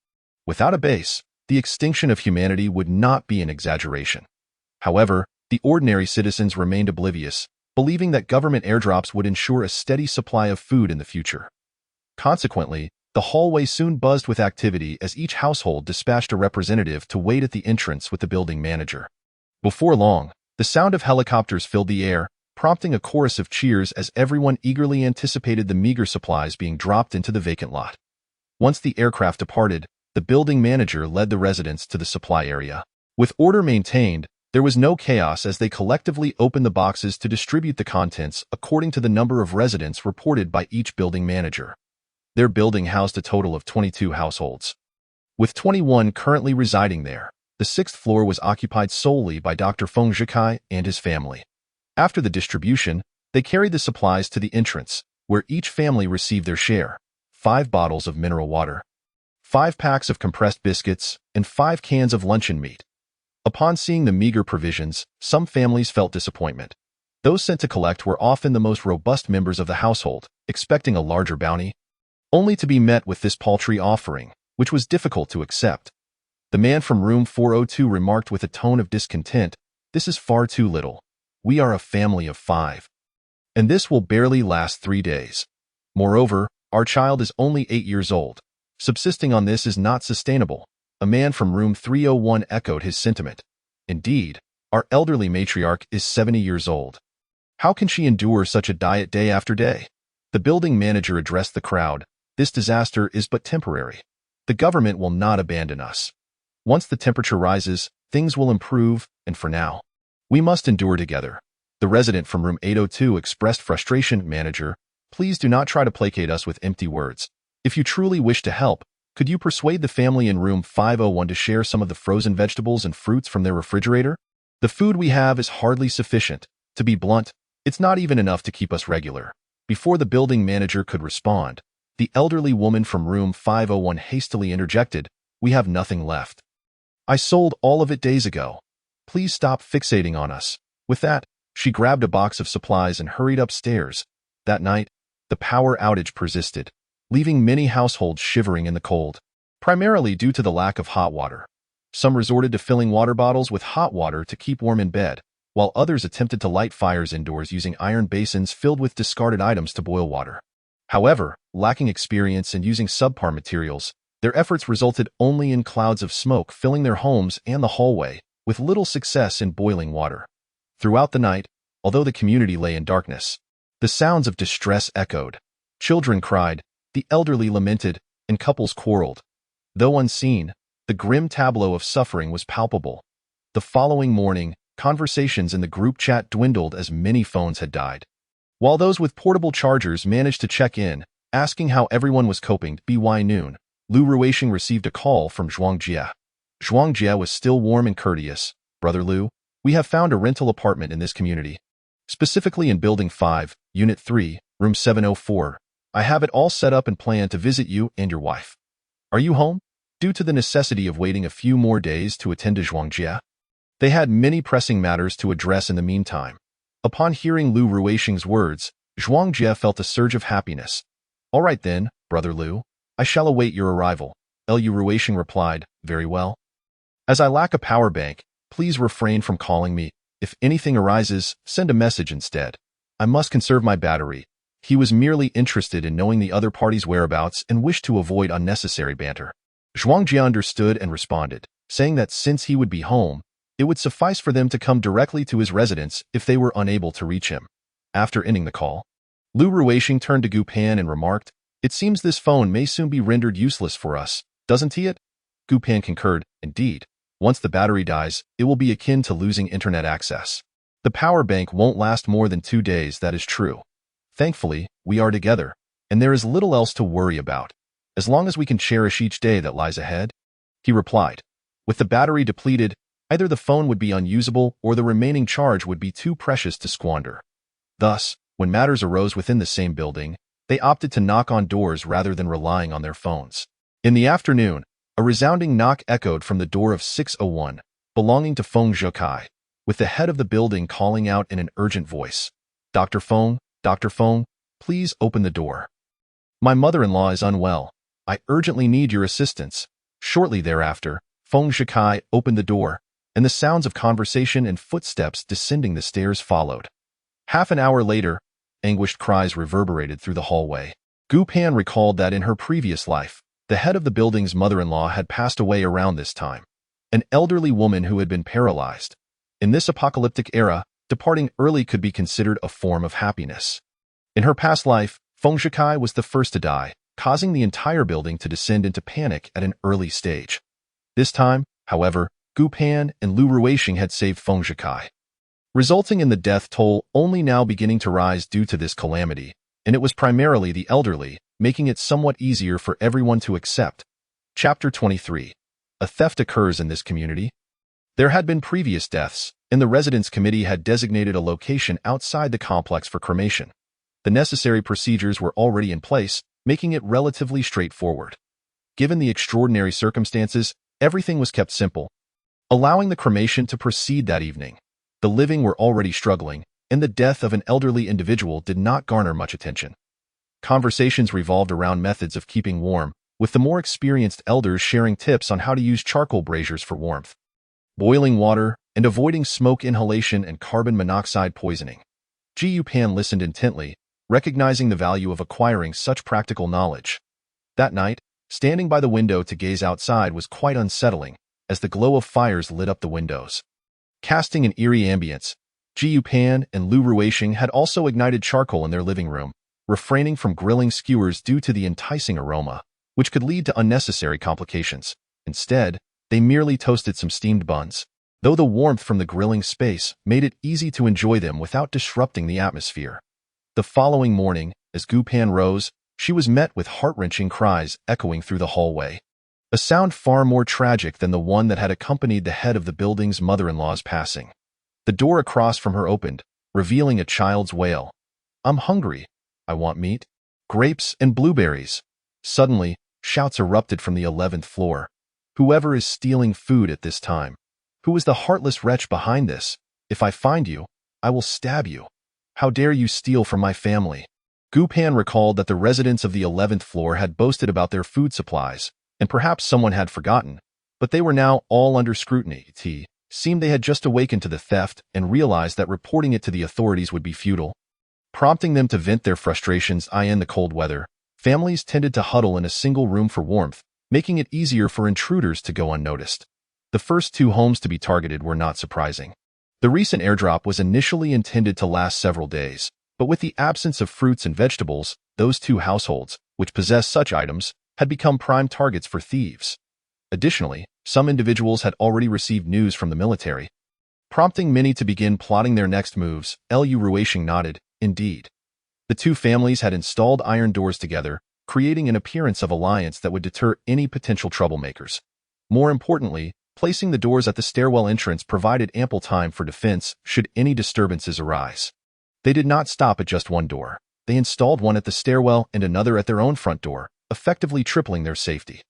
Without a base, the extinction of humanity would not be an exaggeration. However, the ordinary citizens remained oblivious, believing that government airdrops would ensure a steady supply of food in the future. Consequently, the hallway soon buzzed with activity as each household dispatched a representative to wait at the entrance with the building manager. Before long, the sound of helicopters filled the air, prompting a chorus of cheers as everyone eagerly anticipated the meager supplies being dropped into the vacant lot. Once the aircraft departed, the building manager led the residents to the supply area. With order maintained, there was no chaos as they collectively opened the boxes to distribute the contents according to the number of residents reported by each building manager. Their building housed a total of 22 households. With 21 currently residing there, the sixth floor was occupied solely by Dr. Feng Zhikai and his family. After the distribution, they carried the supplies to the entrance, where each family received their share: 5 bottles of mineral water, 5 packs of compressed biscuits, and 5 cans of luncheon meat. Upon seeing the meager provisions, some families felt disappointment. Those sent to collect were often the most robust members of the household, expecting a larger bounty, only to be met with this paltry offering, which was difficult to accept. The man from room 402 remarked with a tone of discontent, "This is far too little. We are a family of 5. And this will barely last 3 days. Moreover, our child is only 8 years old. Subsisting on this is not sustainable." A man from room 301 echoed his sentiment. "Indeed, our elderly matriarch is 70 years old. How can she endure such a diet day after day?" The building manager addressed the crowd. "This disaster is but temporary. The government will not abandon us. Once the temperature rises, things will improve, and for now, we must endure together." The resident from room 802 expressed frustration. "Manager, please do not try to placate us with empty words. If you truly wish to help, could you persuade the family in room 501 to share some of the frozen vegetables and fruits from their refrigerator? The food we have is hardly sufficient. To be blunt, it's not even enough to keep us regular." Before the building manager could respond, the elderly woman from room 501 hastily interjected, "We have nothing left. I sold all of it days ago. Please stop fixating on us." With that, she grabbed a box of supplies and hurried upstairs. That night, the power outage persisted, leaving many households shivering in the cold, primarily due to the lack of hot water. Some resorted to filling water bottles with hot water to keep warm in bed, while others attempted to light fires indoors using iron basins filled with discarded items to boil water. However, lacking experience and using subpar materials, their efforts resulted only in clouds of smoke filling their homes and the hallway, with little success in boiling water. Throughout the night, although the community lay in darkness, the sounds of distress echoed. Children cried, the elderly lamented, and couples quarreled. Though unseen, the grim tableau of suffering was palpable. The following morning, conversations in the group chat dwindled as many phones had died. While those with portable chargers managed to check in, asking how everyone was coping, by noon, Lu Ruixing received a call from Zhuang Jie. Zhuang Jie was still warm and courteous. "Brother Lu, we have found a rental apartment in this community. Specifically in Building 5, Unit 3, Room 704. I have it all set up and plan to visit you and your wife. Are you home?" Due to the necessity of waiting a few more days to attend to Zhuang Jie, they had many pressing matters to address in the meantime. Upon hearing Lu Ruixing's words, Zhuang Jie felt a surge of happiness. "All right then, Brother Lu, I shall await your arrival." Lu Ruixing replied, "Very well. As I lack a power bank, please refrain from calling me. If anything arises, send a message instead. I must conserve my battery." He was merely interested in knowing the other party's whereabouts and wished to avoid unnecessary banter. Zhuang Jie understood and responded, saying that since he would be home, it would suffice for them to come directly to his residence if they were unable to reach him. After ending the call, Lu Ruixing turned to Gu Pan and remarked, "It seems this phone may soon be rendered useless for us, doesn't it?" Gu Pan concurred, "Indeed. Once the battery dies, it will be akin to losing internet access. The power bank won't last more than 2 days, that is true. Thankfully, we are together, and there is little else to worry about, as long as we can cherish each day that lies ahead." He replied. With the battery depleted, either the phone would be unusable or the remaining charge would be too precious to squander. Thus, when matters arose within the same building, they opted to knock on doors rather than relying on their phones. In the afternoon, a resounding knock echoed from the door of 601, belonging to Feng Zhikai, with the head of the building calling out in an urgent voice, Dr. Feng, please open the door. My mother-in-law is unwell. I urgently need your assistance. Shortly thereafter, Feng Zhikai opened the door, and the sounds of conversation and footsteps descending the stairs followed. Half an hour later, anguished cries reverberated through the hallway. Gu Pan recalled that in her previous life, the head of the building's mother-in-law had passed away around this time, an elderly woman who had been paralyzed. In this apocalyptic era, departing early could be considered a form of happiness. In her past life, Feng Zhikai was the first to die, causing the entire building to descend into panic at an early stage. This time, however, Gu Pan and Lu Ruixing had saved Feng Zhikai, resulting in the death toll only now beginning to rise due to this calamity, and it was primarily the elderly, making it somewhat easier for everyone to accept. Chapter 23. A theft occurs in this community. There had been previous deaths, and the residence committee had designated a location outside the complex for cremation. The necessary procedures were already in place, making it relatively straightforward. Given the extraordinary circumstances, everything was kept simple, allowing the cremation to proceed that evening. The living were already struggling, and the death of an elderly individual did not garner much attention. Conversations revolved around methods of keeping warm, with the more experienced elders sharing tips on how to use charcoal braziers for warmth, boiling water, and avoiding smoke inhalation and carbon monoxide poisoning. Gu Pan listened intently, recognizing the value of acquiring such practical knowledge. That night, standing by the window to gaze outside was quite unsettling, as the glow of fires lit up the windows, casting an eerie ambience. Gu Pan and Lu Ruixing had also ignited charcoal in their living room, refraining from grilling skewers due to the enticing aroma, which could lead to unnecessary complications. Instead, they merely toasted some steamed buns, though the warmth from the grilling space made it easy to enjoy them without disrupting the atmosphere. The following morning, as Gu Pan rose, she was met with heart-wrenching cries echoing through the hallway, a sound far more tragic than the one that had accompanied the head of the building's mother-in-law's passing. The door across from her opened, revealing a child's wail. I'm hungry. I want meat, grapes, and blueberries. Suddenly, shouts erupted from the 11th floor. Whoever is stealing food at this time? Who is the heartless wretch behind this? If I find you, I will stab you. How dare you steal from my family? Gu Pan recalled that the residents of the 11th floor had boasted about their food supplies, and perhaps someone had forgotten, but they were now all under scrutiny. It seemed they had just awakened to the theft and realized that reporting it to the authorities would be futile. Prompting them to vent their frustrations in the cold weather, families tended to huddle in a single room for warmth, making it easier for intruders to go unnoticed. The first two homes to be targeted were not surprising. The recent airdrop was initially intended to last several days, but with the absence of fruits and vegetables, those two households, which possessed such items, had become prime targets for thieves. Additionally, some individuals had already received news from the military, prompting many to begin plotting their next moves. Lu Ruixing nodded. Indeed. The two families had installed iron doors together, creating an appearance of alliance that would deter any potential troublemakers. More importantly, placing the doors at the stairwell entrance provided ample time for defense should any disturbances arise. They did not stop at just one door. They installed one at the stairwell and another at their own front door, effectively tripling their safety.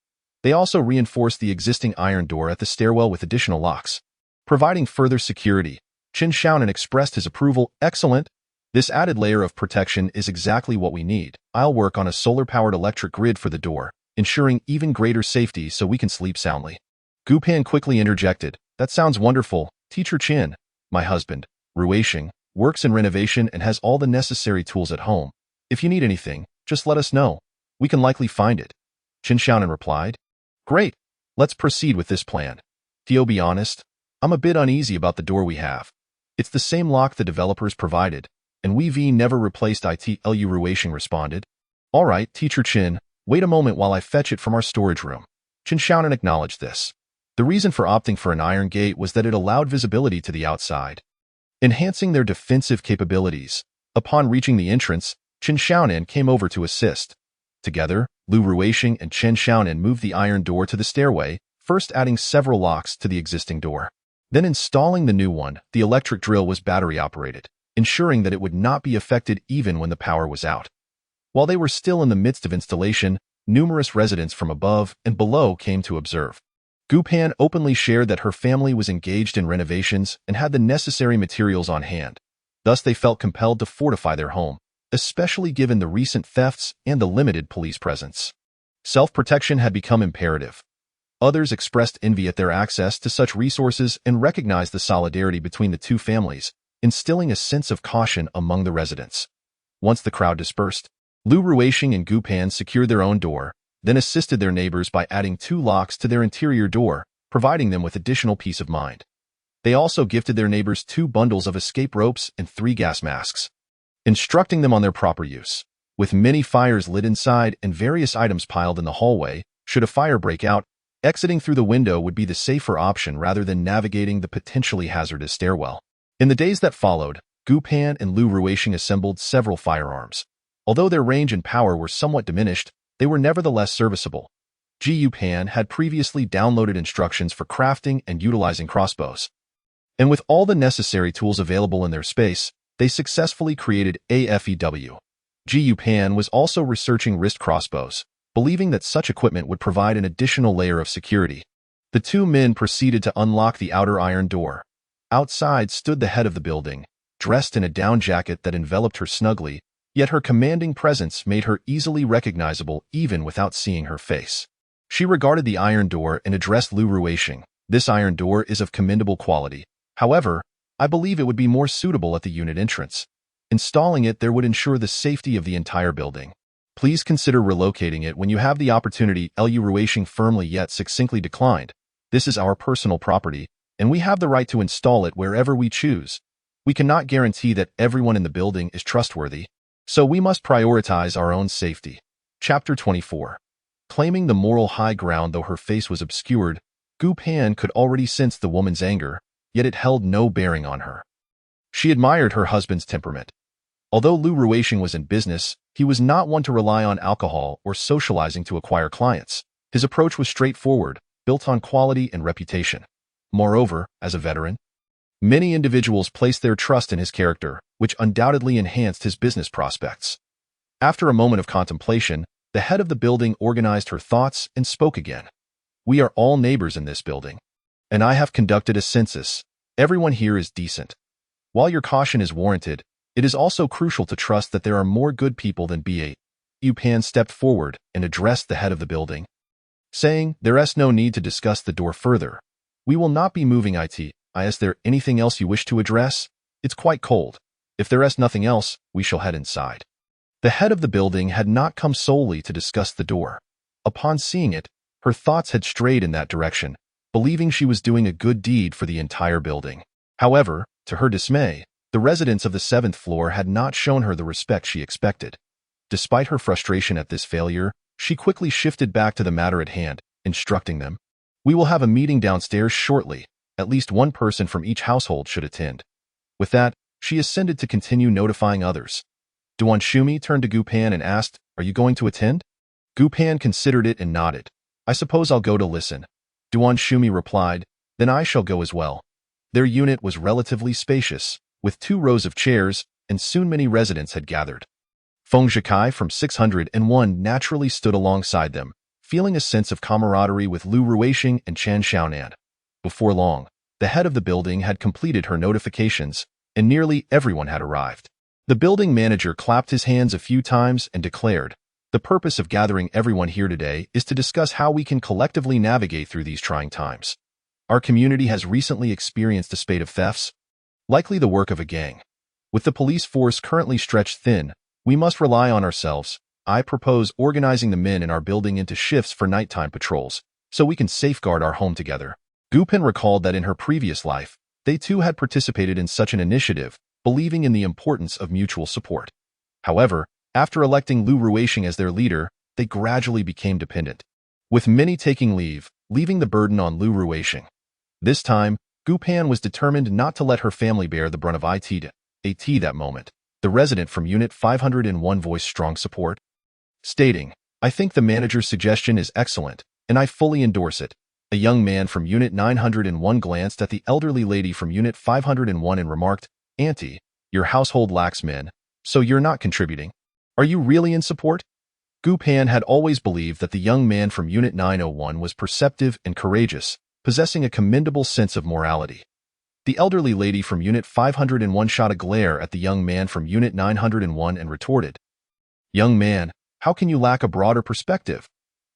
They also reinforced the existing iron door at the stairwell with additional locks, providing further security. Qin Xiaonan expressed his approval. Excellent. This added layer of protection is exactly what we need. I'll work on a solar-powered electric grid for the door, ensuring even greater safety so we can sleep soundly. Gu Pan quickly interjected. That sounds wonderful. Teacher Qin, my husband, Ruixing, works in renovation and has all the necessary tools at home. If you need anything, just let us know. We can likely find it. Qin Xiaonan replied. Great. Let's proceed with this plan. To be honest, I'm a bit uneasy about the door we have. It's the same lock the developers provided, and we've never replaced it. Lu Ruixing responded. All right, Teacher Qin, wait a moment while I fetch it from our storage room. Qin Xiaonan acknowledged this. The reason for opting for an iron gate was that it allowed visibility to the outside, enhancing their defensive capabilities. Upon reaching the entrance, Qin Xiaonan came over to assist. Together, Lu Ruixing and Qin Xiaonan moved the iron door to the stairway, first adding several locks to the existing door. Then installing the new one. The electric drill was battery-operated, ensuring that it would not be affected even when the power was out. While they were still in the midst of installation, numerous residents from above and below came to observe. Gupan openly shared that her family was engaged in renovations and had the necessary materials on hand. Thus, they felt compelled to fortify their home, especially given the recent thefts and the limited police presence. Self-protection had become imperative. Others expressed envy at their access to such resources and recognized the solidarity between the two families, instilling a sense of caution among the residents. Once the crowd dispersed, Lu Ruixing and Gupan secured their own door, then assisted their neighbors by adding 2 locks to their interior door, providing them with additional peace of mind. They also gifted their neighbors 2 bundles of escape ropes and 3 gas masks, instructing them on their proper use. With many fires lit inside and various items piled in the hallway, should a fire break out, exiting through the window would be the safer option rather than navigating the potentially hazardous stairwell. In the days that followed, Gupan and Lu Ruixing assembled several firearms. Although their range and power were somewhat diminished, they were nevertheless serviceable. Gu Pan had previously downloaded instructions for crafting and utilizing crossbows. And with all the necessary tools available in their space, they successfully created AFEW. Gu Pan was also researching wrist crossbows, believing that such equipment would provide an additional layer of security. The 2 men proceeded to unlock the outer iron door. Outside stood the head of the building, dressed in a down jacket that enveloped her snugly, yet her commanding presence made her easily recognizable even without seeing her face. She regarded the iron door and addressed Lu Ruixing. This iron door is of commendable quality. However, I believe it would be more suitable at the unit entrance. Installing it there would ensure the safety of the entire building. Please consider relocating it when you have the opportunity. Lu Ruixing firmly yet succinctly declined. This is our personal property, and we have the right to install it wherever we choose. We cannot guarantee that everyone in the building is trustworthy, so we must prioritize our own safety. Chapter 24. Claiming the moral high ground though her face was obscured, Gupan could already sense the woman's anger, yet it held no bearing on her. She admired her husband's temperament. Although Lu Ruixing was in business, he was not one to rely on alcohol or socializing to acquire clients. His approach was straightforward, built on quality and reputation. Moreover, as a veteran, many individuals placed their trust in his character, which undoubtedly enhanced his business prospects. After a moment of contemplation, the head of the building organized her thoughts and spoke again. We are all neighbors in this building, and I have conducted a census. Everyone here is decent. While your caution is warranted, it is also crucial to trust that there are more good people than B8. Gupan stepped forward and addressed the head of the building, saying, "There is no need to discuss the door further. We will not be moving it. Is there anything else you wish to address? It's quite cold. If there is nothing else, we shall head inside." The head of the building had not come solely to discuss the door. Upon seeing it, her thoughts had strayed in that direction, believing she was doing a good deed for the entire building. However, to her dismay, the residents of the 7th floor had not shown her the respect she expected. Despite her frustration at this failure, she quickly shifted back to the matter at hand, instructing them, "We will have a meeting downstairs shortly. At least one person from each household should attend." With that, she ascended to continue notifying others. Duan Shumi turned to Gupan and asked, "Are you going to attend?" Gupan considered it and nodded. "I suppose I'll go to listen." Duan Shumi replied, "Then I shall go as well." Their unit was relatively spacious, with 2 rows of chairs, and soon many residents had gathered. Feng Zhikai from 601 naturally stood alongside them, feeling a sense of camaraderie with Lu Ruixing and Chen Xiaonan. Before long, the head of the building had completed her notifications, and nearly everyone had arrived. The building manager clapped his hands a few times and declared, "The purpose of gathering everyone here today is to discuss how we can collectively navigate through these trying times. Our community has recently experienced a spate of thefts, likely the work of a gang. With the police force currently stretched thin, we must rely on ourselves. I propose organizing the men in our building into shifts for nighttime patrols, so we can safeguard our home together." Gupan recalled that in her previous life, they too had participated in such an initiative, believing in the importance of mutual support. However, after electing Lu Ruixing as their leader, they gradually became dependent, with many taking leave, leaving the burden on Lu Ruixing. This time, Gupan was determined not to let her family bear the brunt of it that moment. The resident from Unit 501 voiced strong support, stating, "I think the manager's suggestion is excellent, and I fully endorse it." A young man from Unit 901 glanced at the elderly lady from Unit 501 and remarked, "Auntie, your household lacks men, so you're not contributing." Are you really in support? Gu Pan had always believed that the young man from Unit 901 was perceptive and courageous, possessing a commendable sense of morality. The elderly lady from Unit 501 shot a glare at the young man from Unit 901 and retorted, "Young man, how can you lack a broader perspective?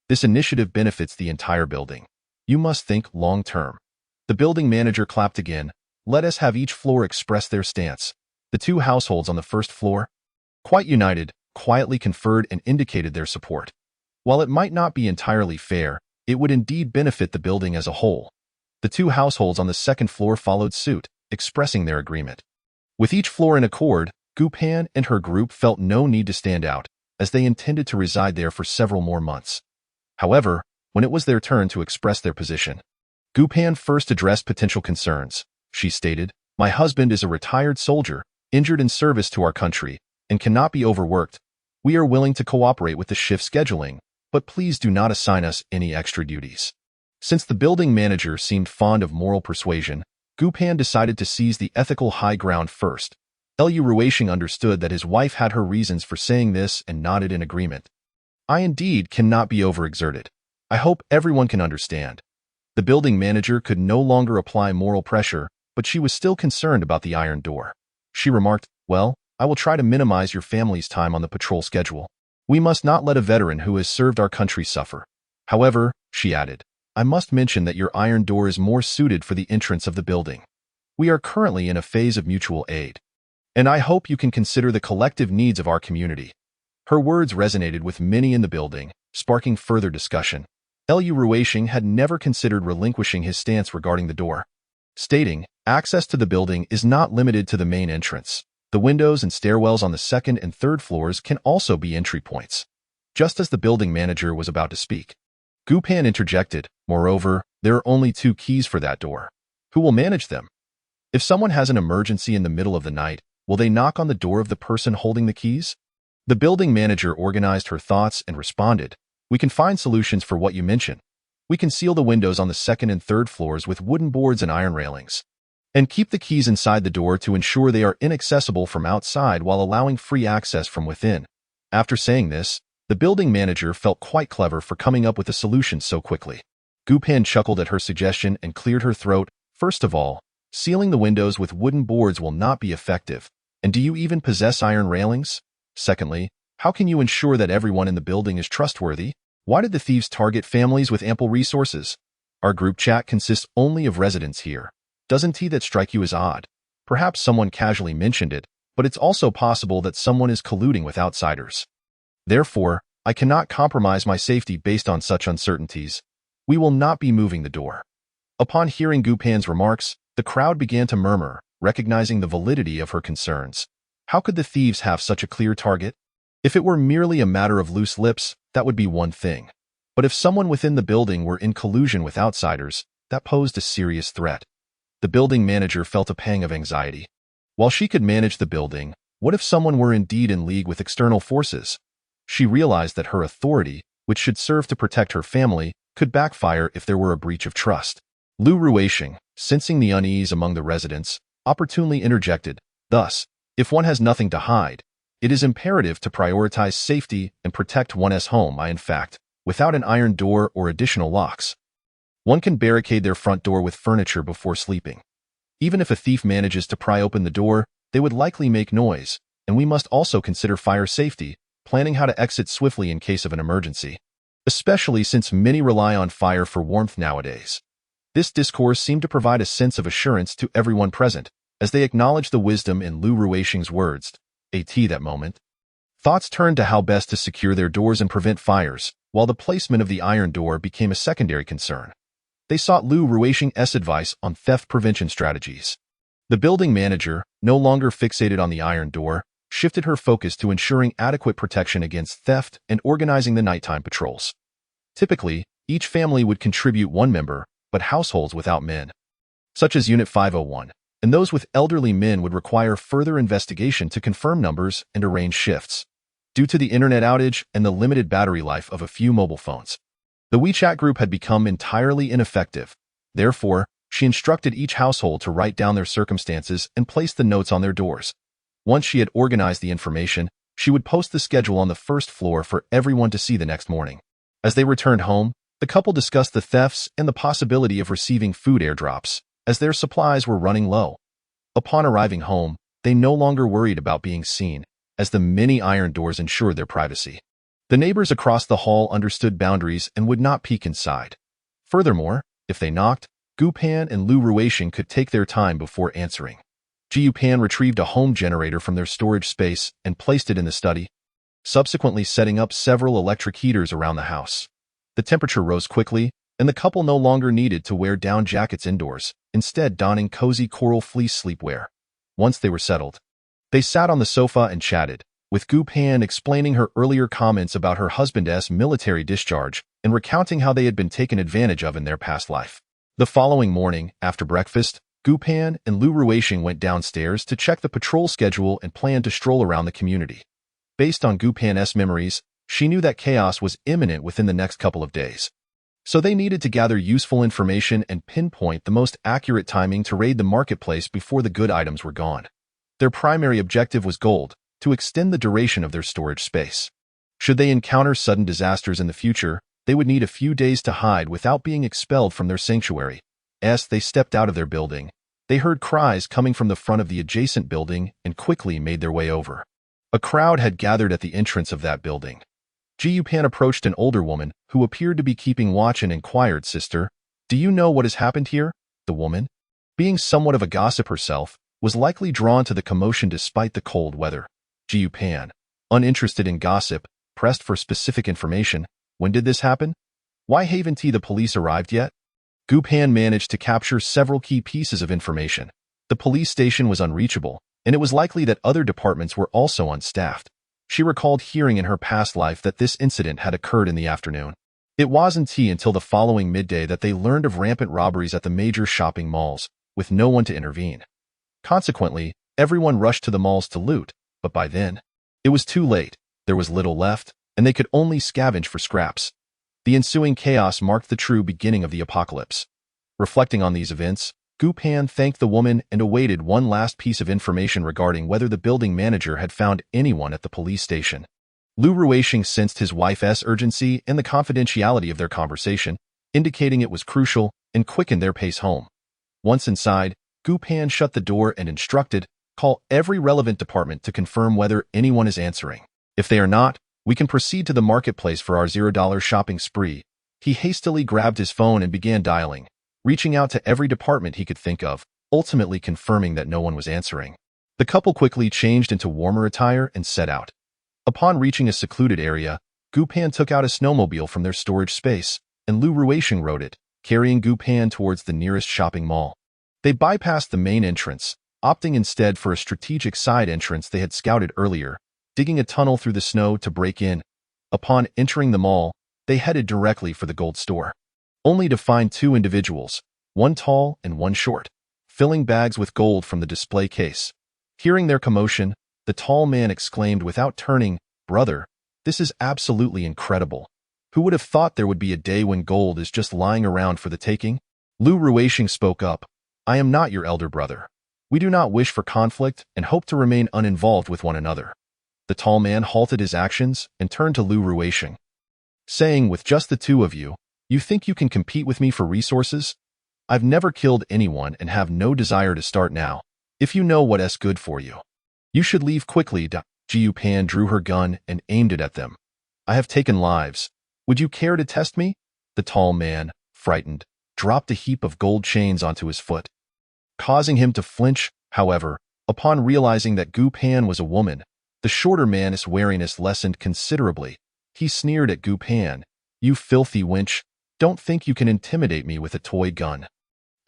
This initiative benefits the entire building. You must think long-term." The building manager clapped again. "Let us have each floor express their stance." The two households on the first floor, quite united, quietly conferred and indicated their support. While it might not be entirely fair, it would indeed benefit the building as a whole. The two households on the second floor followed suit, expressing their agreement. With each floor in accord, Gu Pan and her group felt no need to stand out, as they intended to reside there for several more months. However, when it was their turn to express their position, Gu Pan first addressed potential concerns. She stated, "My husband is a retired soldier, injured in service to our country, and cannot be overworked. We are willing to cooperate with the shift scheduling, but please do not assign us any extra duties." Since the building manager seemed fond of moral persuasion, Gu Pan decided to seize the ethical high ground first. Liu Ruisheng understood that his wife had her reasons for saying this and nodded in agreement. "I indeed cannot be overexerted. I hope everyone can understand." The building manager could no longer apply moral pressure, but she was still concerned about the iron door. She remarked, "Well, I will try to minimize your family's time on the patrol schedule. We must not let a veteran who has served our country suffer. However," she added, "I must mention that your iron door is more suited for the entrance of the building. We are currently in a phase of mutual aid, and I hope you can consider the collective needs of our community." Her words resonated with many in the building, sparking further discussion. Liu Ruisheng had never considered relinquishing his stance regarding the door, stating, "Access to the building is not limited to the main entrance. The windows and stairwells on the second and third floors can also be entry points." Just as the building manager was about to speak, Gu Pan interjected, "Moreover, there are only 2 keys for that door. Who will manage them? If someone has an emergency in the middle of the night, will they knock on the door of the person holding the keys?" The building manager organized her thoughts and responded, "We can find solutions for what you mention. We can seal the windows on the second and third floors with wooden boards and iron railings, and keep the keys inside the door to ensure they are inaccessible from outside while allowing free access from within." After saying this, the building manager felt quite clever for coming up with a solution so quickly. Gu Pan chuckled at her suggestion and cleared her throat. "First of all, sealing the windows with wooden boards will not be effective. And do you even possess iron railings? Secondly, how can you ensure that everyone in the building is trustworthy? Why did the thieves target families with ample resources? Our group chat consists only of residents here. Doesn't that strike you as odd? Perhaps someone casually mentioned it, but it's also possible that someone is colluding with outsiders. Therefore, I cannot compromise my safety based on such uncertainties. We will not be moving the door." Upon hearing Gu Pan's remarks, the crowd began to murmur, recognizing the validity of her concerns. How could the thieves have such a clear target? If it were merely a matter of loose lips, that would be one thing. But if someone within the building were in collusion with outsiders, that posed a serious threat. The building manager felt a pang of anxiety. While she could manage the building, what if someone were indeed in league with external forces? She realized that her authority, which should serve to protect her family, could backfire if there were a breach of trust. Liu Ruisheng, sensing the unease among the residents, opportunely interjected, "Thus, if one has nothing to hide, it is imperative to prioritize safety and protect one's home. In fact, without an iron door or additional locks, one can barricade their front door with furniture before sleeping. Even if a thief manages to pry open the door, they would likely make noise, and we must also consider fire safety, planning how to exit swiftly in case of an emergency, especially since many rely on fire for warmth nowadays." This discourse seemed to provide a sense of assurance to everyone present, as they acknowledged the wisdom in Liu Ruisheng's words. That moment, thoughts turned to how best to secure their doors and prevent fires, while the placement of the iron door became a secondary concern. They sought Liu Ruisheng's advice on theft prevention strategies. The building manager, no longer fixated on the iron door, shifted her focus to ensuring adequate protection against theft and organizing the nighttime patrols. Typically, each family would contribute one member, but households without men, such as Unit 501, and those with elderly men would require further investigation to confirm numbers and arrange shifts. Due to the internet outage and the limited battery life of a few mobile phones, the WeChat group had become entirely ineffective. Therefore, she instructed each household to write down their circumstances and place the notes on their doors. Once she had organized the information, She would post the schedule on the first floor for everyone to see the next morning. As they returned home, the couple discussed the thefts and the possibility of receiving food airdrops, as their supplies were running low. Upon arriving home, they no longer worried about being seen, as the many iron doors ensured their privacy. The neighbors across the hall understood boundaries and would not peek inside. Furthermore, if they knocked, Gu Pan and Lu Ruixiang could take their time before answering. Jiu Pan retrieved a home generator from their storage space and placed it in the study, subsequently setting up several electric heaters around the house. The temperature rose quickly, and the couple no longer needed to wear down jackets indoors, instead donning cozy coral fleece sleepwear. Once they were settled, they sat on the sofa and chatted, with Gu Pan explaining her earlier comments about her husband's military discharge and recounting how they had been taken advantage of in their past life. The following morning, after breakfast, Gu Pan and Lu Ruixiang went downstairs to check the patrol schedule and planned to stroll around the community. Based on Gu Pan's memories, she knew that chaos was imminent within the next couple of days. So they needed to gather useful information and pinpoint the most accurate timing to raid the marketplace before the good items were gone. Their primary objective was gold, to extend the duration of their storage space. Should they encounter sudden disasters in the future, they would need a few days to hide without being expelled from their sanctuary. As they stepped out of their building, they heard cries coming from the front of the adjacent building and quickly made their way over. A crowd had gathered at the entrance of that building. Jiu Pan approached an older woman who appeared to be keeping watch and inquired, "Sister, do you know what has happened here?" The woman, being somewhat of a gossip herself, was likely drawn to the commotion despite the cold weather. Jiu Pan, uninterested in gossip, pressed for specific information. "When did this happen? Why haven't the police arrived yet?" Gu Pan managed to capture several key pieces of information. The police station was unreachable, and it was likely that other departments were also unstaffed. She recalled hearing in her past life that this incident had occurred in the afternoon. It wasn't until the following midday that they learned of rampant robberies at the major shopping malls, with no one to intervene. Consequently, everyone rushed to the malls to loot, but by then, it was too late. There was little left, and they could only scavenge for scraps. The ensuing chaos marked the true beginning of the apocalypse. Reflecting on these events, Gu Pan thanked the woman and awaited one last piece of information regarding whether the building manager had found anyone at the police station. Lu Ruixiang sensed his wife's urgency and the confidentiality of their conversation, indicating it was crucial, and quickened their pace home. Once inside, Gu Pan shut the door and instructed, "Call every relevant department to confirm whether anyone is answering. If they are not, we can proceed to the marketplace for our $0 shopping spree." He hastily grabbed his phone and began dialing, reaching out to every department he could think of, ultimately confirming that no one was answering. The couple quickly changed into warmer attire and set out. Upon reaching a secluded area, Gu Pan took out a snowmobile from their storage space, and Lu Ruixiang rode it, carrying Gu Pan towards the nearest shopping mall. They bypassed the main entrance, opting instead for a strategic side entrance they had scouted earlier, digging a tunnel through the snow to break in. Upon entering the mall, they headed directly for the gold store, only to find two individuals, one tall and one short, filling bags with gold from the display case. Hearing their commotion, the tall man exclaimed without turning, "Brother, this is absolutely incredible. Who would have thought there would be a day when gold is just lying around for the taking?" Lu Ruixiang spoke up, "I am not your elder brother. We do not wish for conflict and hope to remain uninvolved with one another." The tall man halted his actions and turned to Lu Ruixiang, saying, "With just the two of you, you think you can compete with me for resources? I've never killed anyone and have no desire to start now. If you know what's good for you, you should leave quickly." Jiu Pan drew her gun and aimed it at them. "I have taken lives. Would you care to test me?" The tall man, frightened, dropped a heap of gold chains onto his foot, causing him to flinch. However, upon realizing that Gu Pan was a woman, the shorter man's wariness lessened considerably. He sneered at Gu Pan, "You filthy wench, don't think you can intimidate me with a toy gun.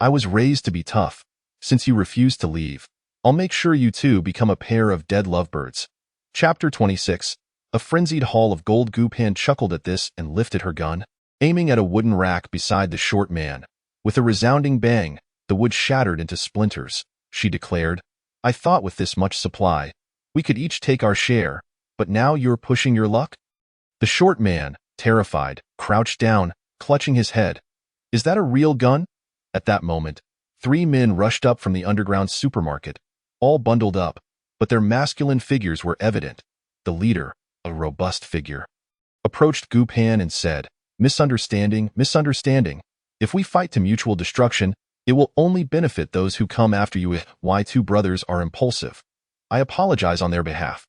I was raised to be tough. Since you refuse to leave, I'll make sure you two become a pair of dead lovebirds." Chapter 26. A frenzied haul of gold. Gu Pan chuckled at this and lifted her gun, aiming at a wooden rack beside the short man. With a resounding bang, the wood shattered into splinters. She declared, "I thought with this much supply, we could each take our share, but now you're pushing your luck?" The short man, terrified, crouched down, clutching his head. "Is that a real gun?" At that moment, 3 men rushed up from the underground supermarket, all bundled up, but their masculine figures were evident. the leader, a robust figure, approached Gu Pan and said, "Misunderstanding, misunderstanding. If we fight to mutual destruction, it will only benefit those who come after you. Why two brothers are impulsive. I apologize on their behalf.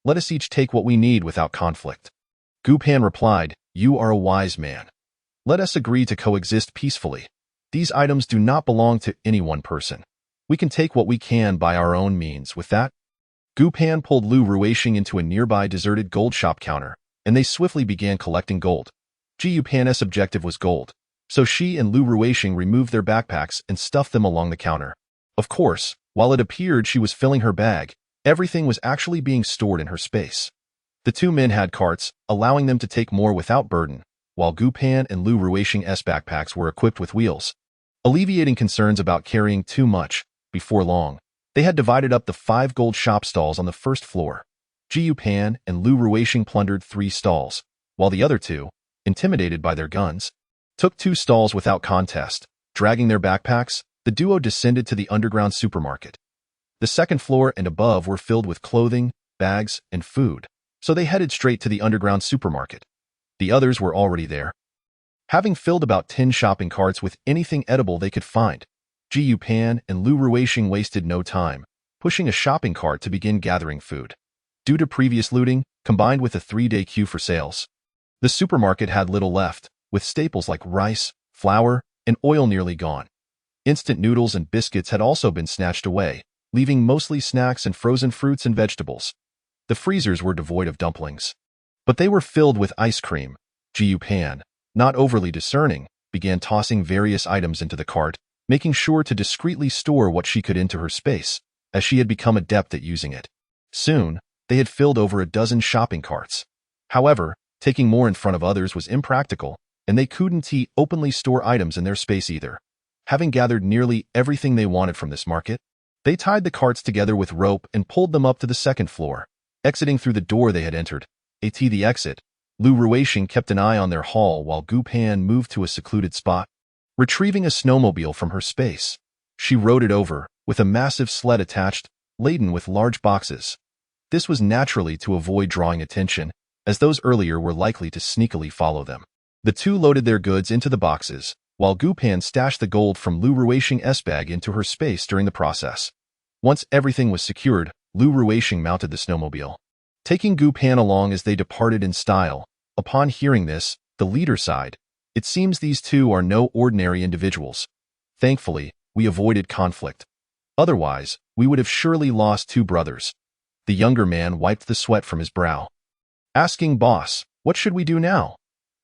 Let us each take what we need without conflict." Gu Pan replied, "You are a wise man. Let us agree to coexist peacefully. These items do not belong to any one person. We can take what we can by our own means." With that, Gu Pan pulled Lu Ruixing into a nearby deserted gold shop counter, and they swiftly began collecting gold. Gu Pan's objective was gold, so she and Lu Ruixing removed their backpacks and stuffed them along the counter. Of course, while it appeared she was filling her bag, everything was actually being stored in her space. The two men had carts, allowing them to take more without burden, while Gu Pan and Lu Ruixing's backpacks were equipped with wheels, alleviating concerns about carrying too much. Before long, they had divided up the 5 gold shop stalls on the first floor. Gu Pan and Lu Ruixing plundered 3 stalls, while the other 2, intimidated by their guns, took 2 stalls without contest. Dragging their backpacks, the duo descended to the underground supermarket. The second floor and above were filled with clothing, bags, and food, so they headed straight to the underground supermarket. The others were already there, having filled about 10 shopping carts with anything edible they could find. Gu Pan and Lu Ruixing wasted no time, pushing a shopping cart to begin gathering food. Due to previous looting, combined with a 3-day queue for sales, the supermarket had little left, with staples like rice, flour, and oil nearly gone. Instant noodles and biscuits had also been snatched away, leaving mostly snacks and frozen fruits and vegetables. The freezers were devoid of dumplings, but they were filled with ice cream. Gu Pan, not overly discerning, began tossing various items into the cart, making sure to discreetly store what she could into her space, as she had become adept at using it. Soon, they had filled over a dozen shopping carts. However, taking more in front of others was impractical, and they couldn't openly store items in their space either. Having gathered nearly everything they wanted from this market, they tied the carts together with rope and pulled them up to the second floor, exiting through the door they had entered. At the exit, Lu Ruixing kept an eye on their haul while Gu Pan moved to a secluded spot. Retrieving a snowmobile from her space, she rode it over, with a massive sled attached, laden with large boxes. This was naturally to avoid drawing attention, as those earlier were likely to sneakily follow them. The two loaded their goods into the boxes, while Gu Pan stashed the gold from Lu Ruixing's bag into her space during the process. Once everything was secured, Lu Ruixing mounted the snowmobile, taking Gu Pan along as they departed in style. Upon hearing this, the leader sighed. It seems these two are no ordinary individuals. Thankfully, we avoided conflict. Otherwise, we would have surely lost 2 brothers. The younger man wiped the sweat from his brow, asking, "Boss, what should we do now?"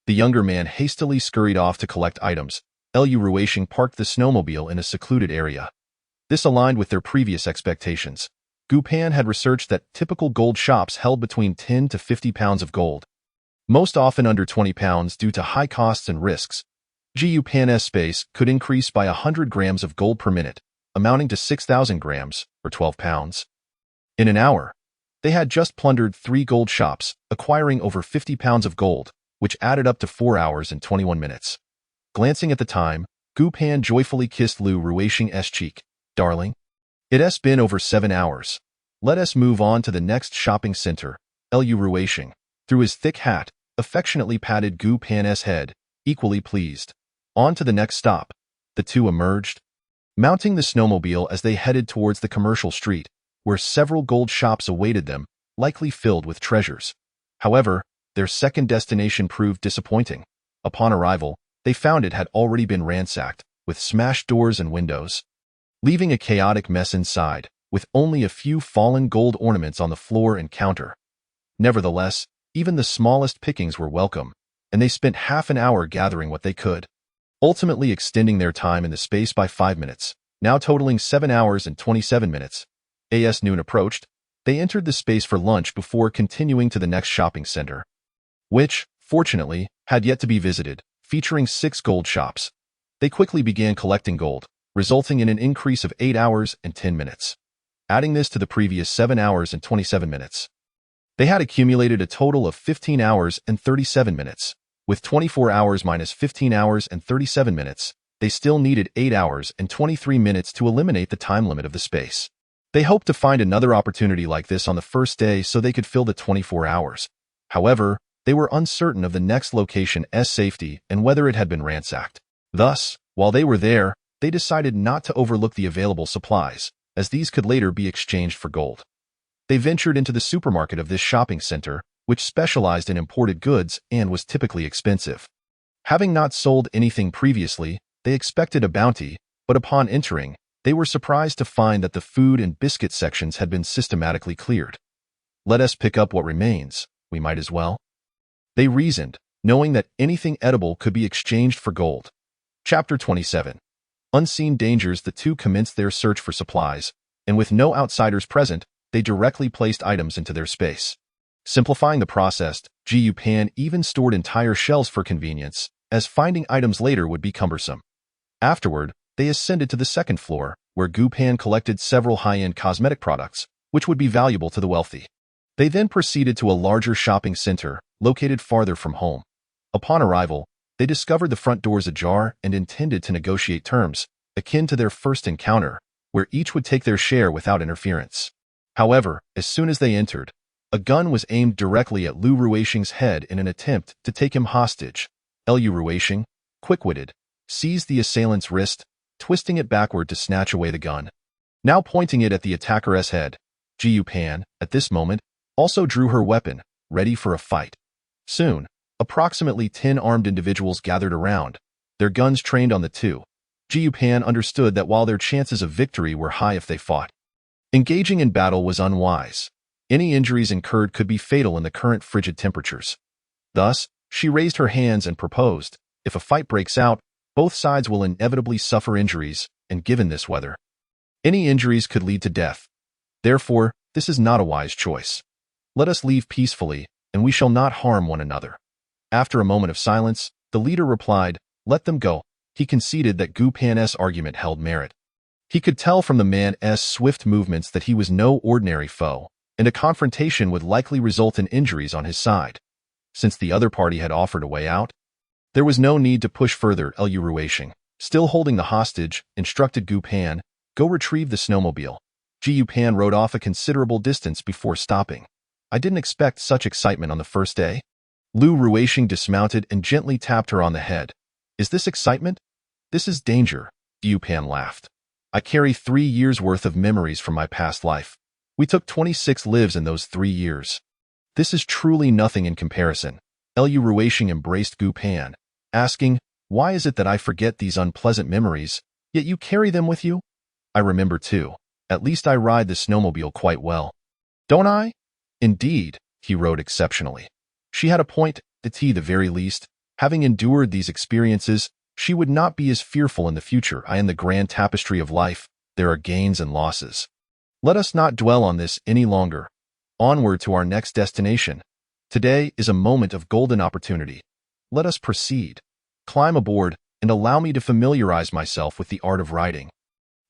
The younger man hastily scurried off to collect items. Lu Ruixing parked the snowmobile in a secluded area. This aligned with their previous expectations. Gu Pan had researched that typical gold shops held between 10 to 50 pounds of gold, most often under 20 pounds due to high costs and risks. Gu Pan's space could increase by 100 grams of gold per minute, amounting to 6,000 grams, or 12 pounds. In an hour, they had just plundered 3 gold shops, acquiring over 50 pounds of gold, which added up to 4 hours and 21 minutes. Glancing at the time, Gu Pan joyfully kissed Lu Ruixing's cheek. "Darling, it's been over 7 hours. Let us move on to the next shopping center." Lu Ruixing, through his thick hat, affectionately patted Gu Pan's head, equally pleased. On to the next stop. The two emerged, mounting the snowmobile as they headed towards the commercial street, where several gold shops awaited them, likely filled with treasures. However, their second destination proved disappointing. Upon arrival, they found it had already been ransacked, with smashed doors and windows, leaving a chaotic mess inside, with only a few fallen gold ornaments on the floor and counter. Nevertheless, even the smallest pickings were welcome, and they spent half an hour gathering what they could, ultimately extending their time in the space by 5 minutes, now totaling 7 hours and 27 minutes. As noon approached, they entered the space for lunch before continuing to the next shopping center, which, fortunately, had yet to be visited, featuring 6 gold shops. They quickly began collecting gold, resulting in an increase of 8 hours and 10 minutes. Adding this to the previous 7 hours and 27 minutes, they had accumulated a total of 15 hours and 37 minutes. With 24 hours minus 15 hours and 37 minutes, they still needed 8 hours and 23 minutes to eliminate the time limit of the space. They hoped to find another opportunity like this on the first day so they could fill the 24 hours. However, they were uncertain of the next location's safety and whether it had been ransacked. Thus, while they were there, they decided not to overlook the available supplies, as these could later be exchanged for gold. They ventured into the supermarket of this shopping center, which specialized in imported goods and was typically expensive. Having not sold anything previously, they expected a bounty, but upon entering, they were surprised to find that the food and biscuit sections had been systematically cleared. Let us pick up what remains, we might as well. They reasoned, knowing that anything edible could be exchanged for gold. Chapter 27. Unseen dangers. The two commenced their search for supplies, and with no outsiders present, they directly placed items into their space. Simplifying the process, Gu Pan even stored entire shelves for convenience, as finding items later would be cumbersome. Afterward, they ascended to the second floor, where Gu Pan collected several high-end cosmetic products, which would be valuable to the wealthy. They then proceeded to a larger shopping center, located farther from home. Upon arrival, they discovered the front doors ajar and intended to negotiate terms, akin to their first encounter, where each would take their share without interference. However, as soon as they entered, a gun was aimed directly at Lu Ruisheng's head in an attempt to take him hostage. Lu Ruisheng, quick-witted, seized the assailant's wrist, twisting it backward to snatch away the gun. Now pointing it at the attacker's head, Gu Pan, at this moment, also drew her weapon, ready for a fight. Soon, approximately 10 armed individuals gathered around, their guns trained on the two. Gu Pan understood that while their chances of victory were high if they fought, engaging in battle was unwise. Any injuries incurred could be fatal in the current frigid temperatures. Thus, she raised her hands and proposed, if a fight breaks out, both sides will inevitably suffer injuries, and given this weather, any injuries could lead to death. Therefore, this is not a wise choice. Let us leave peacefully, and we shall not harm one another. After a moment of silence, the leader replied, let them go. He conceded that Gu Pan's argument held merit. He could tell from the man's swift movements that he was no ordinary foe, and a confrontation would likely result in injuries on his side. Since the other party had offered a way out, there was no need to push further. Lu Ruisheng, still holding the hostage, instructed Gu Pan, go retrieve the snowmobile. Gu Pan rode off a considerable distance before stopping. I didn't expect such excitement on the first day. Lu Ruisheng dismounted and gently tapped her on the head. Is this excitement? This is danger, Gu Pan laughed. I carry 3 years' worth of memories from my past life. We took 26 lives in those 3 years. This is truly nothing in comparison. Lu Ruisheng embraced Gu Pan, asking, why is it that I forget these unpleasant memories, yet you carry them with you? I remember too. At least I ride the snowmobile quite well. Don't I? Indeed, he rode exceptionally. She had a point, at the very least. Having endured these experiences, she would not be as fearful in the future. In the grand tapestry of life, there are gains and losses. Let us not dwell on this any longer. Onward to our next destination. Today is a moment of golden opportunity. Let us proceed. Climb aboard, and allow me to familiarize myself with the art of riding.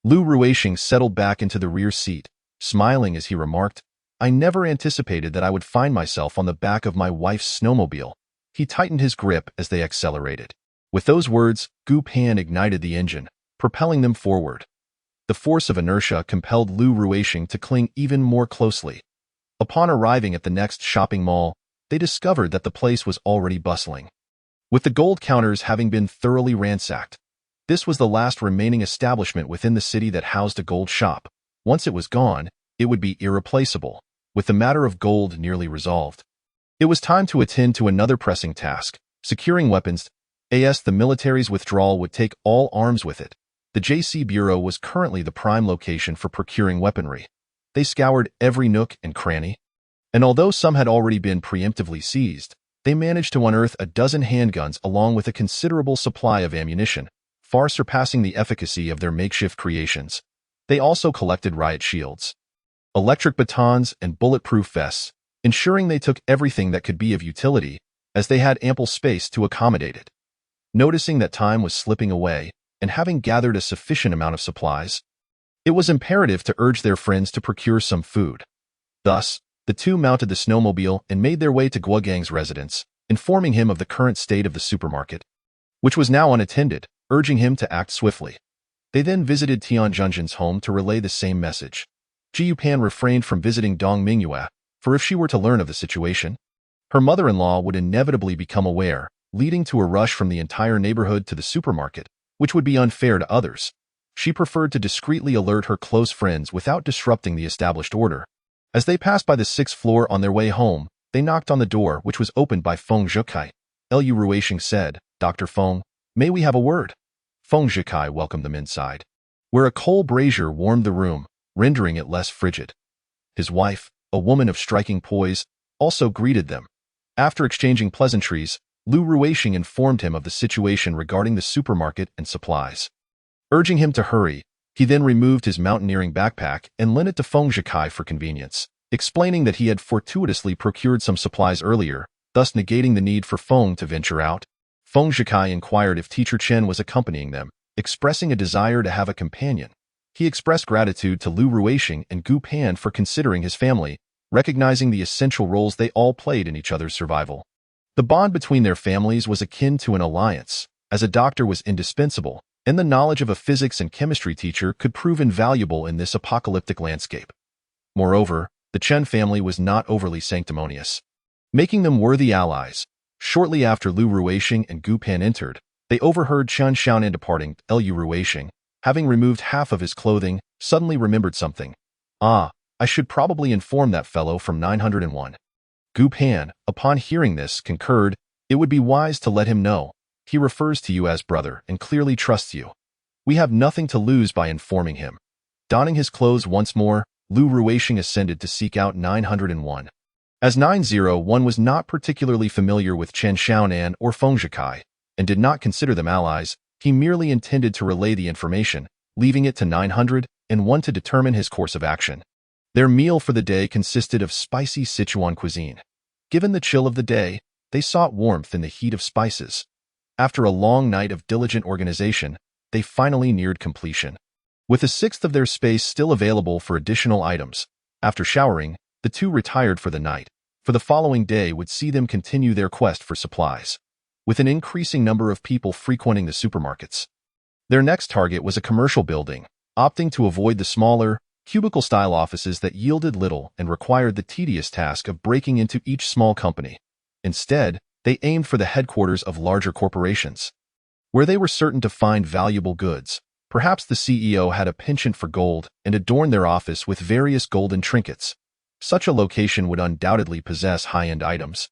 Lu Ruisheng settled back into the rear seat, smiling as he remarked, I never anticipated that I would find myself on the back of my wife's snowmobile. He tightened his grip as they accelerated. With those words, Gu Pan ignited the engine, propelling them forward. The force of inertia compelled Lu Ruisheng to cling even more closely. Upon arriving at the next shopping mall, they discovered that the place was already bustling. With the gold counters having been thoroughly ransacked, this was the last remaining establishment within the city that housed a gold shop. Once it was gone, it would be irreplaceable, with the matter of gold nearly resolved. It was time to attend to another pressing task, securing weapons. The military's withdrawal would take all arms with it. The JC Bureau was currently the prime location for procuring weaponry. They scoured every nook and cranny, and although some had already been preemptively seized, they managed to unearth a dozen handguns along with a considerable supply of ammunition, far surpassing the efficacy of their makeshift creations. They also collected riot shields, electric batons, and bulletproof vests, ensuring they took everything that could be of utility, as they had ample space to accommodate it. Noticing that time was slipping away, and having gathered a sufficient amount of supplies, it was imperative to urge their friends to procure some food. Thus, the two mounted the snowmobile and made their way to Guogang's residence, informing him of the current state of the supermarket, which was now unattended, urging him to act swiftly. They then visited Tianjunjin's home to relay the same message. Ji Yupan refrained from visiting Dong Mingyue, for if she were to learn of the situation, her mother-in-law would inevitably become aware, leading to a rush from the entire neighborhood to the supermarket, which would be unfair to others. She preferred to discreetly alert her close friends without disrupting the established order. As they passed by the 6th floor on their way home, they knocked on the door, which was opened by Feng Zhikai. Lu Ruisheng said, "Dr. Feng, may we have a word?" Feng Zhikai welcomed them inside, where a coal brazier warmed the room, rendering it less frigid. His wife, a woman of striking poise, also greeted them. After exchanging pleasantries, Lu Ruisheng informed him of the situation regarding the supermarket and supplies. Urging him to hurry, he then removed his mountaineering backpack and lent it to Feng Zhikai for convenience, explaining that he had fortuitously procured some supplies earlier, thus negating the need for Feng to venture out. Feng Zhikai inquired if Teacher Chen was accompanying them, expressing a desire to have a companion. He expressed gratitude to Lu Ruisheng and Gu Pan for considering his family, recognizing the essential roles they all played in each other's survival. The bond between their families was akin to an alliance, as a doctor was indispensable, and the knowledge of a physics and chemistry teacher could prove invaluable in this apocalyptic landscape. Moreover, the Chen family was not overly sanctimonious, making them worthy allies. Shortly after Lu Ruisheng and Gu Pan entered, they overheard Chen Xiaonan departing. Lu Ruisheng, having removed half of his clothing, suddenly remembered something. "Ah, I should probably inform that fellow from 901. Gu Pan, upon hearing this, concurred, "It would be wise to let him know. He refers to you as brother and clearly trusts you. We have nothing to lose by informing him." Donning his clothes once more, Lu Ruisheng ascended to seek out 901. As 901 was not particularly familiar with Chen Xiaonan or Feng Zhikai, and did not consider them allies, he merely intended to relay the information, leaving it to 901 to determine his course of action. Their meal for the day consisted of spicy Sichuan cuisine. Given the chill of the day, they sought warmth in the heat of spices. After a long night of diligent organization, they finally neared completion. With a sixth of their space still available for additional items, after showering, the two retired for the night, for the following day would see them continue their quest for supplies, with an increasing number of people frequenting the supermarkets. Their next target was a commercial building, opting to avoid the smaller, cubicle-style offices that yielded little and required the tedious task of breaking into each small company. Instead, they aimed for the headquarters of larger corporations, where they were certain to find valuable goods. Perhaps the CEO had a penchant for gold and adorned their office with various golden trinkets. Such a location would undoubtedly possess high-end items,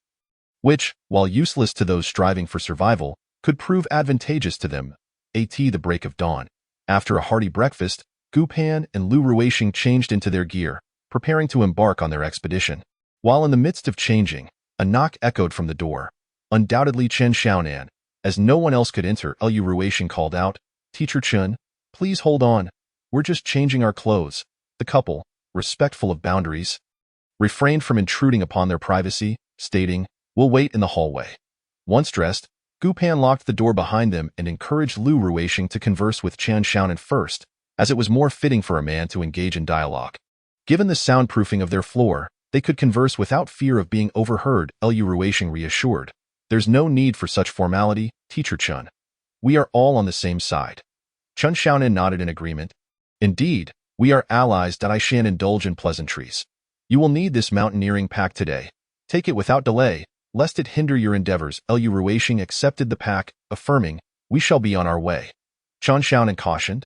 which, while useless to those striving for survival, could prove advantageous to them. At the break of dawn, after a hearty breakfast, Gu Pan and Lu Ruisheng changed into their gear, preparing to embark on their expedition. While in the midst of changing, a knock echoed from the door. Undoubtedly Chen Xiaonan. As no one else could enter, Lu Ruisheng called out, "Teacher Chen, please hold on. We're just changing our clothes." The couple, respectful of boundaries, refrained from intruding upon their privacy, stating, "We'll wait in the hallway." Once dressed, Gu Pan locked the door behind them and encouraged Lu Ruisheng to converse with Chen Xiaonan first, as it was more fitting for a man to engage in dialogue. Given the soundproofing of their floor, they could converse without fear of being overheard. Lu Ruisheng reassured, "There's no need for such formality, Teacher Chen. We are all on the same side." Chen Xiaonan nodded in agreement. "Indeed, we are allies. I shan't indulge in pleasantries. You will need this mountaineering pack today. Take it without delay, lest it hinder your endeavors." Lu Ruisheng accepted the pack, affirming, "We shall be on our way." Chen Xiaonan cautioned,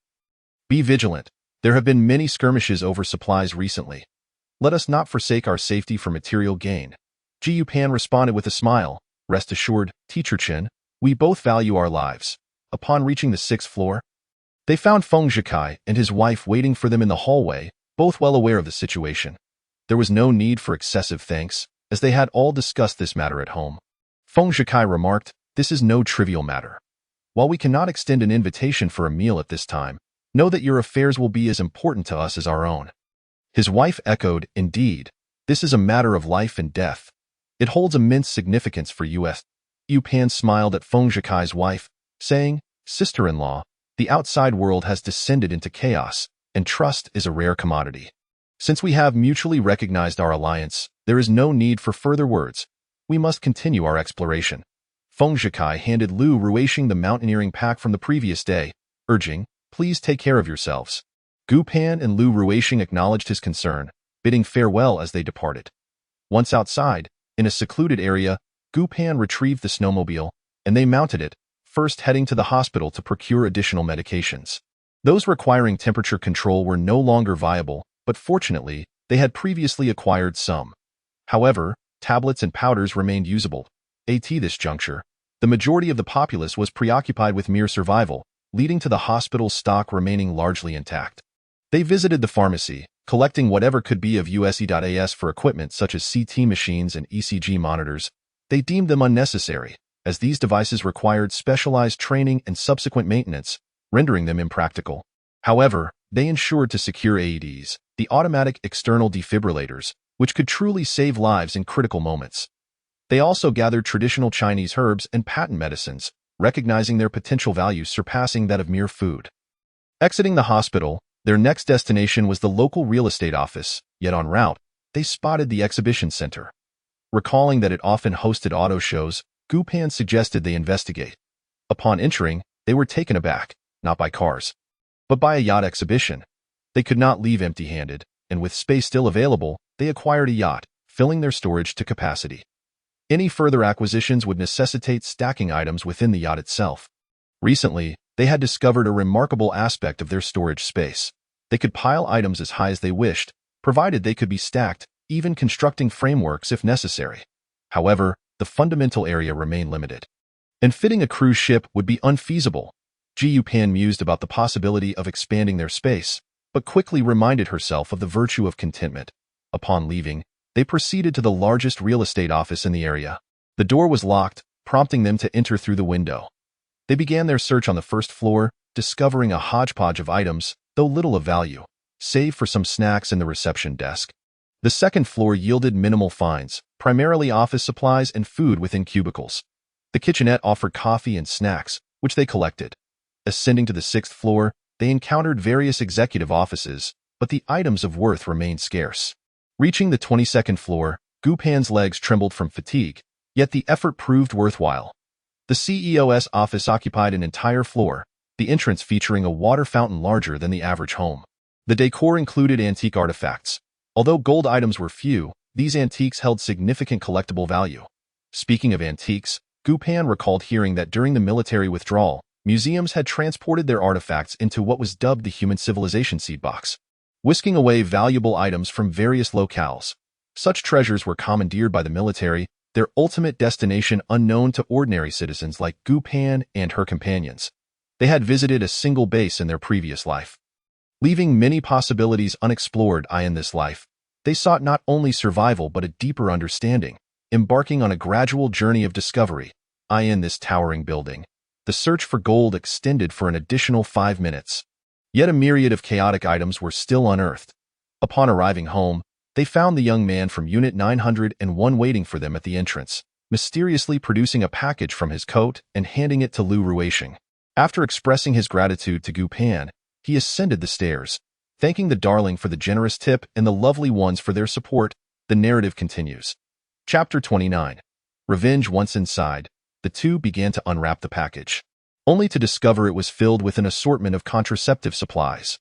"Be vigilant. There have been many skirmishes over supplies recently. Let us not forsake our safety for material gain." Ji Yupan responded with a smile, "Rest assured, Teacher Chen, we both value our lives." Upon reaching the 6th floor, they found Feng Zhikai and his wife waiting for them in the hallway, both well aware of the situation. There was no need for excessive thanks, as they had all discussed this matter at home. Feng Zhikai remarked, "This is no trivial matter. While we cannot extend an invitation for a meal at this time, know that your affairs will be as important to us as our own." His wife echoed, "Indeed, this is a matter of life and death. It holds immense significance for us." Yu Pan smiled at Feng Zhikai's wife, saying, "Sister-in-law, the outside world has descended into chaos, and trust is a rare commodity. Since we have mutually recognized our alliance, there is no need for further words. We must continue our exploration." Feng Zhikai handed Lu Ruisheng the mountaineering pack from the previous day, urging, "Please take care of yourselves. Gu Pan and Lu Ruixing acknowledged his concern, bidding farewell as they departed. Once outside, in a secluded area, Gu Pan retrieved the snowmobile, and they mounted it, first heading to the hospital to procure additional medications. Those requiring temperature control were no longer viable, but fortunately, they had previously acquired some. However, tablets and powders remained usable. At this juncture, the majority of the populace was preoccupied with mere survival, leading to the hospital's stock remaining largely intact. They visited the pharmacy, collecting whatever could be of USE.AS for equipment such as CT machines and ECG monitors. They deemed them unnecessary, as these devices required specialized training and subsequent maintenance, rendering them impractical. However, they ensured to secure AEDs, the automatic external defibrillators, which could truly save lives in critical moments. They also gathered traditional Chinese herbs and patent medicines, recognizing their potential value surpassing that of mere food. Exiting the hospital, their next destination was the local real estate office, yet en route, they spotted the exhibition center. Recalling that it often hosted auto shows, Gu Pan suggested they investigate. Upon entering, they were taken aback, not by cars, but by a yacht exhibition. They could not leave empty-handed, and with space still available, they acquired a yacht, filling their storage to capacity. Any further acquisitions would necessitate stacking items within the yacht itself. Recently, they had discovered a remarkable aspect of their storage space. They could pile items as high as they wished, provided they could be stacked, even constructing frameworks if necessary. However, the fundamental area remained limited. And fitting a cruise ship would be unfeasible. Gu Pan mused about the possibility of expanding their space, but quickly reminded herself of the virtue of contentment. Upon leaving, they proceeded to the largest real estate office in the area. The door was locked, prompting them to enter through the window. They began their search on the first floor, discovering a hodgepodge of items, though little of value, save for some snacks in the reception desk. The second floor yielded minimal finds, primarily office supplies and food within cubicles. The kitchenette offered coffee and snacks, which they collected. Ascending to the sixth floor, they encountered various executive offices, but the items of worth remained scarce. Reaching the 22nd floor, Gu Pan's legs trembled from fatigue, yet the effort proved worthwhile. The CEO's office occupied an entire floor, the entrance featuring a water fountain larger than the average home. The decor included antique artifacts. Although gold items were few, these antiques held significant collectible value. Speaking of antiques, Gu Pan recalled hearing that during the military withdrawal, museums had transported their artifacts into what was dubbed the human civilization seed box, whisking away valuable items from various locales. Such treasures were commandeered by the military, their ultimate destination unknown to ordinary citizens like Gu Pan and her companions. They had visited a single base in their previous life. Leaving many possibilities unexplored in this life, they sought not only survival but a deeper understanding, embarking on a gradual journey of discovery. In this towering building, the search for gold extended for an additional 5 minutes. Yet a myriad of chaotic items were still unearthed. Upon arriving home, they found the young man from Unit 901 waiting for them at the entrance, mysteriously producing a package from his coat and handing it to Lu Ruixing. After expressing his gratitude to Gu Pan, he ascended the stairs, thanking the darling for the generous tip and the lovely ones for their support. The narrative continues. Chapter 29. Revenge. Once inside, the two began to unwrap the package, only to discover it was filled with an assortment of contraceptive supplies.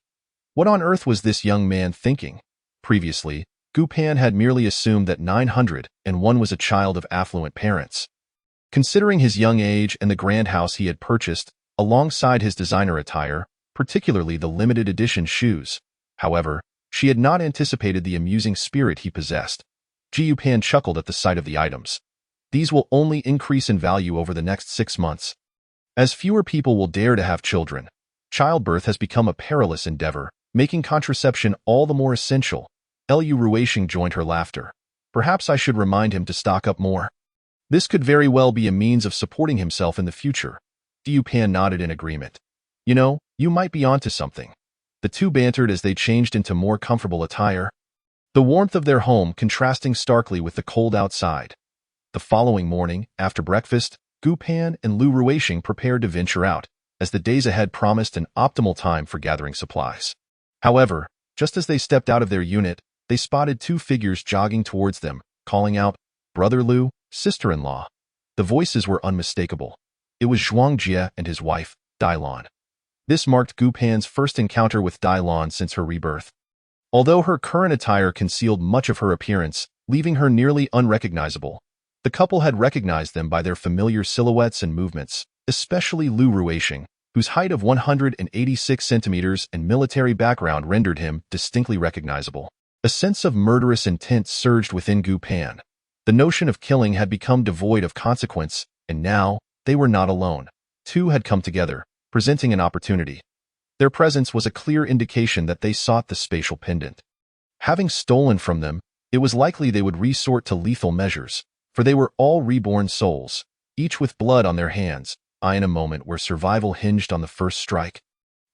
What on earth was this young man thinking? Previously, Gu Pan had merely assumed that 901 was a child of affluent parents. Considering his young age and the grand house he had purchased, alongside his designer attire, particularly the limited edition shoes. However, she had not anticipated the amusing spirit he possessed. Gu Pan chuckled at the sight of the items. These will only increase in value over the next 6 months. As fewer people will dare to have children, childbirth has become a perilous endeavor, making contraception all the more essential. Lu Ruixing joined her laughter. Perhaps I should remind him to stock up more. This could very well be a means of supporting himself in the future. Gu Pan nodded in agreement. You know, you might be onto something. The two bantered as they changed into more comfortable attire, the warmth of their home contrasting starkly with the cold outside. The following morning, after breakfast, Gu Pan and Lu Ruixing prepared to venture out, as the days ahead promised an optimal time for gathering supplies. However, just as they stepped out of their unit, they spotted two figures jogging towards them, calling out, "Brother Lu, sister-in-law." The voices were unmistakable. It was Zhuang Jie and his wife, Dai Lan. This marked Gu Pan's first encounter with Dai Lan since her rebirth. Although her current attire concealed much of her appearance, leaving her nearly unrecognizable, the couple had recognized them by their familiar silhouettes and movements, especially Lu Ruisheng, whose height of 186 centimeters and military background rendered him distinctly recognizable. A sense of murderous intent surged within Gu Pan. The notion of killing had become devoid of consequence, and now, they were not alone. Two had come together, presenting an opportunity. Their presence was a clear indication that they sought the spatial pendant. Having stolen from them, it was likely they would resort to lethal measures, for they were all reborn souls, each with blood on their hands, in a moment where survival hinged on the first strike.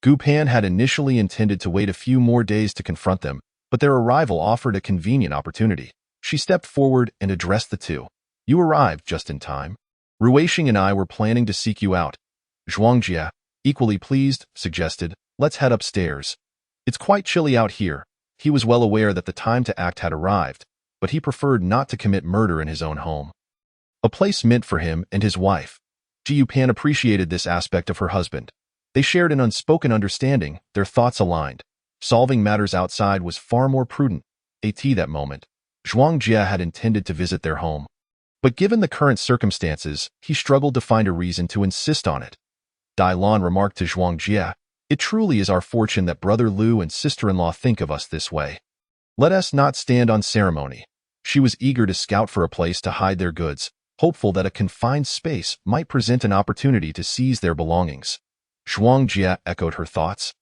Gu Pan had initially intended to wait a few more days to confront them, but their arrival offered a convenient opportunity. She stepped forward and addressed the two. You arrived just in time. Ruisheng and I were planning to seek you out. Zhuangjie, equally pleased, suggested, let's head upstairs. It's quite chilly out here. He was well aware that the time to act had arrived, but he preferred not to commit murder in his own home. A place meant for him and his wife. Gu Pan appreciated this aspect of her husband. They shared an unspoken understanding, their thoughts aligned. Solving matters outside was far more prudent. That moment, Zhuangjie had intended to visit their home. But given the current circumstances, he struggled to find a reason to insist on it. Dai Lan remarked to Zhuangjie, it truly is our fortune that brother Lu and sister-in-law think of us this way. Let us not stand on ceremony. She was eager to scout for a place to hide their goods, hopeful that a confined space might present an opportunity to seize their belongings. Zhuangjie echoed her thoughts.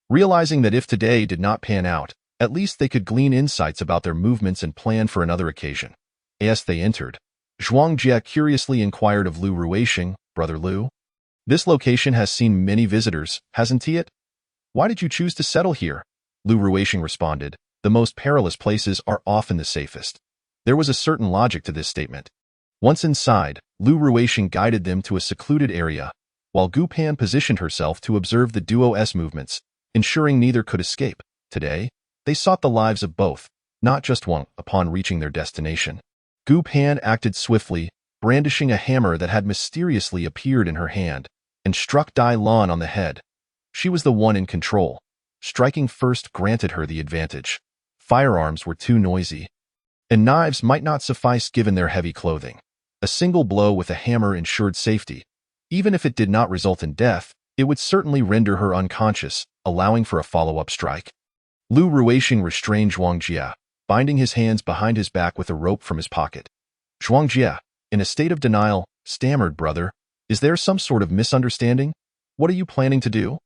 Realizing that if today did not pan out, at least they could glean insights about their movements and plan for another occasion. As they entered, Zhuangjie curiously inquired of Lu Ruisheng, brother Lu. This location has seen many visitors, hasn't it? Why did you choose to settle here? Lu Ruisheng responded, the most perilous places are often the safest. There was a certain logic to this statement. Once inside, Lu Ruisheng guided them to a secluded area, while Gu Pan positioned herself to observe the duo's movements, ensuring neither could escape. Today, they sought the lives of both, not just one, upon reaching their destination. Gu Pan acted swiftly, brandishing a hammer that had mysteriously appeared in her hand, and struck Dai Lan on the head. She was the one in control. Striking first granted her the advantage. Firearms were too noisy, and knives might not suffice given their heavy clothing. A single blow with a hammer ensured safety. Even if it did not result in death, it would certainly render her unconscious, allowing for a follow-up strike. Lu Ruisheng restrained Zhuangjie, binding his hands behind his back with a rope from his pocket. Zhuangjie, in a state of denial, stammered, brother, is there some sort of misunderstanding? What are you planning to do?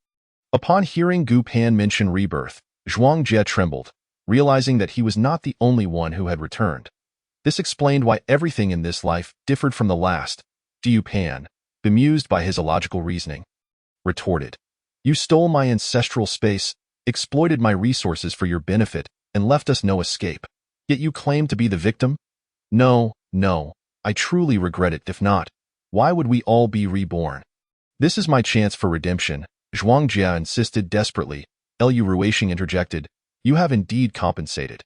Upon hearing Gu Pan mention Rebirth, Zhuangjie trembled, realizing that he was not the only one who had returned. This explained why everything in this life differed from the last. Gu Pan, bemused by his illogical reasoning, retorted, you stole my ancestral space, exploited my resources for your benefit, and left us no escape. Yet you claim to be the victim? No, I truly regret it. If not, why would we all be reborn? This is my chance for redemption, Zhuangjie insisted desperately. Lu Ruisheng interjected, you have indeed compensated.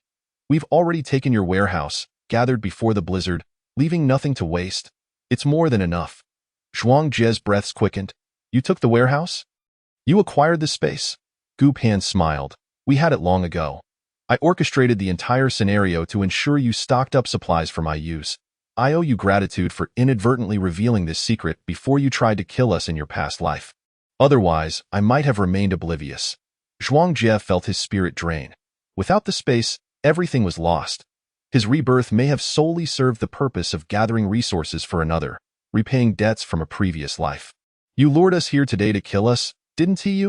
We've already taken your warehouse, gathered before the blizzard, leaving nothing to waste. It's more than enough. Zhuangjie's breaths quickened. You took the warehouse? You acquired the space? Gu Pan smiled. We had it long ago. I orchestrated the entire scenario to ensure you stocked up supplies for my use. I owe you gratitude for inadvertently revealing this secret before you tried to kill us in your past life. Otherwise, I might have remained oblivious. Zhuangjie felt his spirit drain. Without the space, everything was lost. His rebirth may have solely served the purpose of gathering resources for another, repaying debts from a previous life. You lured us here today to kill us, didn't he?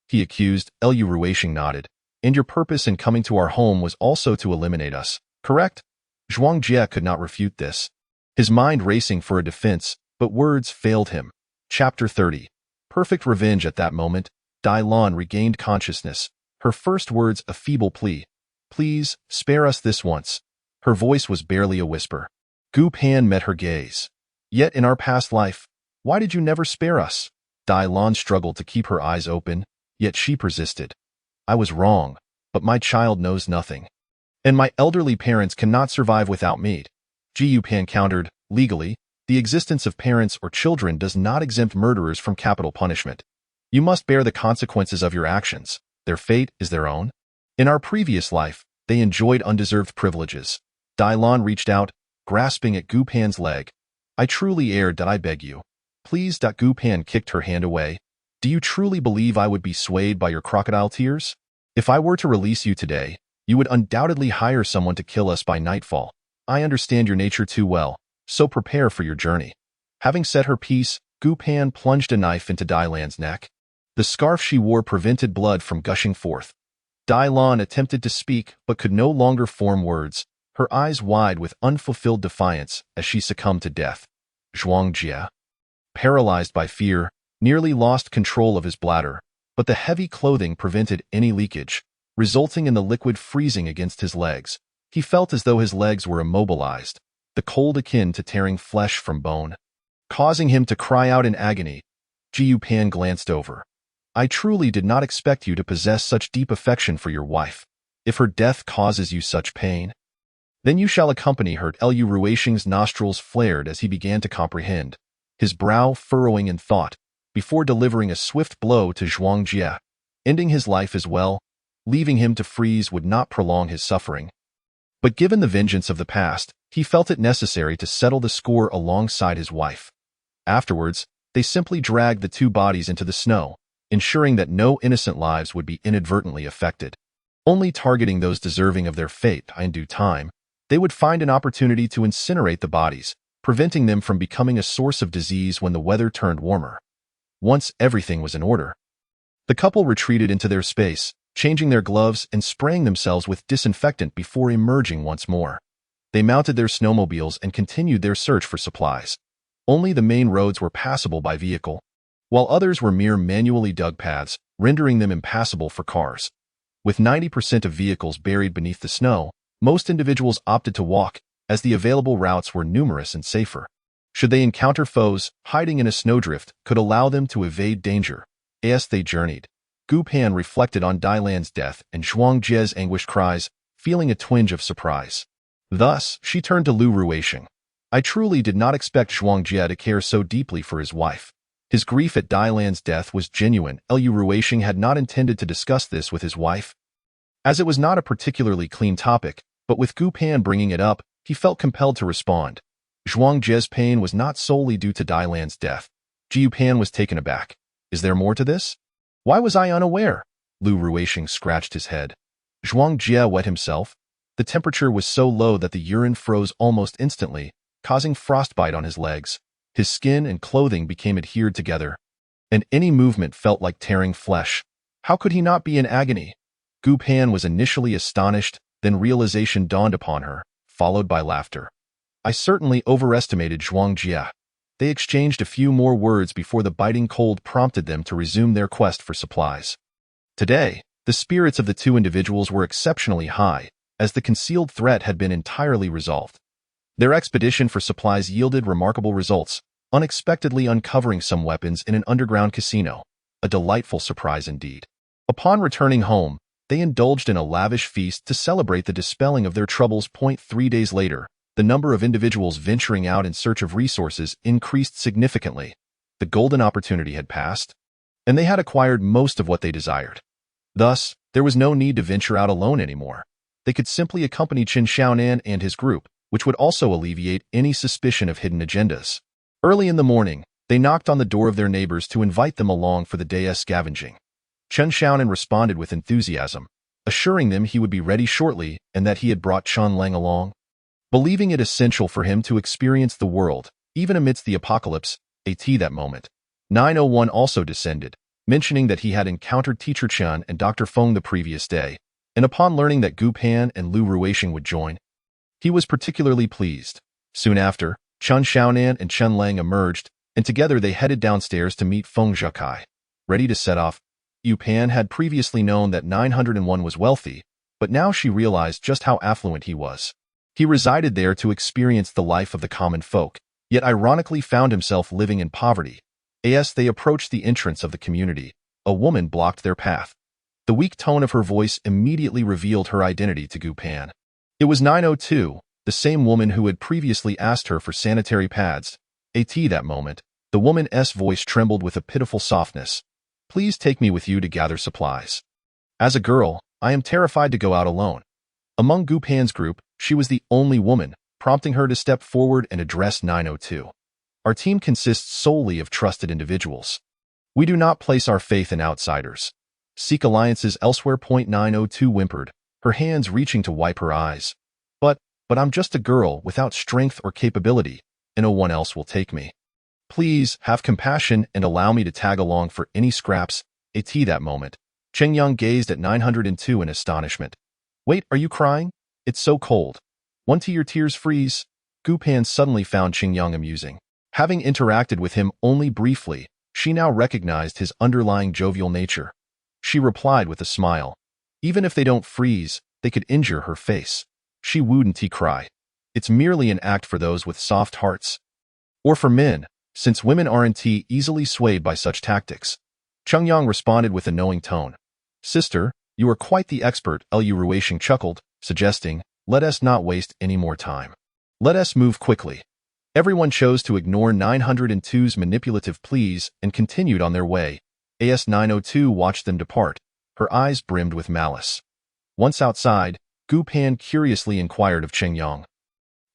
He accused. Lu Ruisheng nodded. And your purpose in coming to our home was also to eliminate us, correct? Zhuangjie could not refute this. His mind racing for a defense, but words failed him. Chapter 30. Perfect revenge. At that moment, Dai Lan regained consciousness, her first words a feeble plea. Please, spare us this once. Her voice was barely a whisper. Gu Pan met her gaze. Yet in our past life, why did you never spare us? Dai Lan struggled to keep her eyes open, yet she persisted. I was wrong, but my child knows nothing. And my elderly parents cannot survive without me. Gu Pan countered, legally, the existence of parents or children does not exempt murderers from capital punishment. You must bear the consequences of your actions. Their fate is their own. In our previous life, they enjoyed undeserved privileges. Dai Lan reached out, grasping at Gu Pan's leg. I truly erred that I beg you. Please. Gu Pan kicked her hand away. Do you truly believe I would be swayed by your crocodile tears? If I were to release you today, you would undoubtedly hire someone to kill us by nightfall. I understand your nature too well, so prepare for your journey. Having said her piece, Gu Pan plunged a knife into Dai Lan's neck. The scarf she wore prevented blood from gushing forth. Dai Lan attempted to speak but could no longer form words, her eyes wide with unfulfilled defiance as she succumbed to death. Zhuang Jie, paralyzed by fear, nearly lost control of his bladder, but the heavy clothing prevented any leakage, resulting in the liquid freezing against his legs. He felt as though his legs were immobilized, the cold akin to tearing flesh from bone, causing him to cry out in agony. Jiu Pan glanced over. I truly did not expect you to possess such deep affection for your wife. If her death causes you such pain, then you shall accompany her. Lu Ruisheng's nostrils flared as he began to comprehend, his brow furrowing in thought, before delivering a swift blow to Zhuang Jie. Ending his life as well, leaving him to freeze would not prolong his suffering. But given the vengeance of the past, he felt it necessary to settle the score alongside his wife. Afterwards, they simply dragged the two bodies into the snow, ensuring that no innocent lives would be inadvertently affected. Only targeting those deserving of their fate. In due time, they would find an opportunity to incinerate the bodies, preventing them from becoming a source of disease when the weather turned warmer. Once everything was in order, the couple retreated into their space, changing their gloves and spraying themselves with disinfectant before emerging once more. They mounted their snowmobiles and continued their search for supplies. Only the main roads were passable by vehicle, while others were mere manually dug paths, rendering them impassable for cars. With 90% of vehicles buried beneath the snow, most individuals opted to walk, as the available routes were numerous and safer. Should they encounter foes, hiding in a snowdrift could allow them to evade danger. As they journeyed, Gu Pan reflected on Dai Lan's death and Zhuang Jie's anguished cries, feeling a twinge of surprise. Thus, she turned to Lu Ruisheng. I truly did not expect Zhuang Jie to care so deeply for his wife. His grief at Dai Lan's death was genuine. Lu Ruisheng had not intended to discuss this with his wife, as it was not a particularly clean topic, but with Gu Pan bringing it up, he felt compelled to respond. Zhuang Jie's pain was not solely due to Dai Lan's death. Jiu Pan was taken aback. Is there more to this? Why was I unaware? Lu Ruisheng scratched his head. Zhuang Jie wet himself. The temperature was so low that the urine froze almost instantly, causing frostbite on his legs. His skin and clothing became adhered together, and any movement felt like tearing flesh. How could he not be in agony? Gu Pan was initially astonished, then realization dawned upon her, followed by laughter. I certainly overestimated Zhuang Jie. They exchanged a few more words before the biting cold prompted them to resume their quest for supplies. Today, the spirits of the two individuals were exceptionally high, as the concealed threat had been entirely resolved. Their expedition for supplies yielded remarkable results, unexpectedly uncovering some weapons in an underground casino. A delightful surprise indeed. Upon returning home, they indulged in a lavish feast to celebrate the dispelling of their troubles. 3 days later, the number of individuals venturing out in search of resources increased significantly. The golden opportunity had passed, and they had acquired most of what they desired. Thus, there was no need to venture out alone anymore. They could simply accompany Qin Xiaonan and his group, which would also alleviate any suspicion of hidden agendas. Early in the morning, they knocked on the door of their neighbors to invite them along for the day's scavenging. Qin Xiaonan responded with enthusiasm, assuring them he would be ready shortly and that he had brought Chen Lang along. Believing it essential for him to experience the world, even amidst the apocalypse, that moment. 901 also descended, mentioning that he had encountered Teacher Chen and Dr. Feng the previous day, and upon learning that Gu Pan and Lu Ruisheng would join, he was particularly pleased. Soon after, Qin Xiaonan and Chen Lang emerged, and together they headed downstairs to meet Feng Zhekai. Ready to set off, Yu Pan had previously known that 901 was wealthy, but now she realized just how affluent he was. He resided there to experience the life of the common folk, yet ironically found himself living in poverty. As they approached the entrance of the community, a woman blocked their path. The weak tone of her voice immediately revealed her identity to Gu Pan. It was 902, the same woman who had previously asked her for sanitary pads. That moment, the woman's voice trembled with a pitiful softness. Please take me with you to gather supplies. As a girl, I am terrified to go out alone. Among Gu Pan's group, she was the only woman, prompting her to step forward and address 902. Our team consists solely of trusted individuals. We do not place our faith in outsiders. Seek alliances elsewhere. 902 whimpered, her hands reaching to wipe her eyes. But I'm just a girl without strength or capability, and no one else will take me. Please have compassion and allow me to tag along for any scraps. At that moment, Cheng Yang gazed at 902 in astonishment. Wait, are you crying? It's so cold. Want to your tears freeze? Gu Pan suddenly found Cheng Yang amusing. Having interacted with him only briefly, she now recognized his underlying jovial nature. She replied with a smile. Even if they don't freeze, they could injure her face. She wouldn't cry. It's merely an act for those with soft hearts. Or for men, since women aren't easily swayed by such tactics. Cheng Yang responded with a knowing tone. Sister, you are quite the expert. Lu Ruisheng chuckled, suggesting, let us not waste any more time. Let us move quickly. Everyone chose to ignore 902's manipulative pleas and continued on their way. As 902 watched them depart. Her eyes brimmed with malice. Once outside, Gu Pan curiously inquired of Cheng Yang.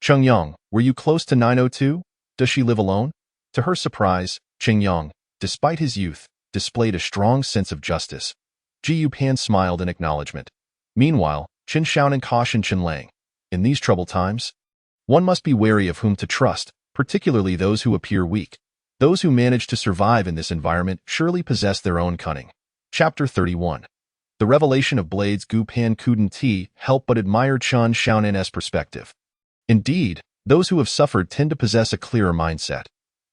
Cheng Yang, were you close to 902? Does she live alone? To her surprise, Cheng Yang, despite his youth, displayed a strong sense of justice. Gu Pan smiled in acknowledgement. Meanwhile, Qin Xiaonan cautioned Chen Lang. In these troubled times, one must be wary of whom to trust, particularly those who appear weak. Those who manage to survive in this environment surely possess their own cunning. Chapter 31. The revelation of Blades. Gu Pan couldn't help but admire Chen Xiaonan's perspective. Indeed, those who have suffered tend to possess a clearer mindset.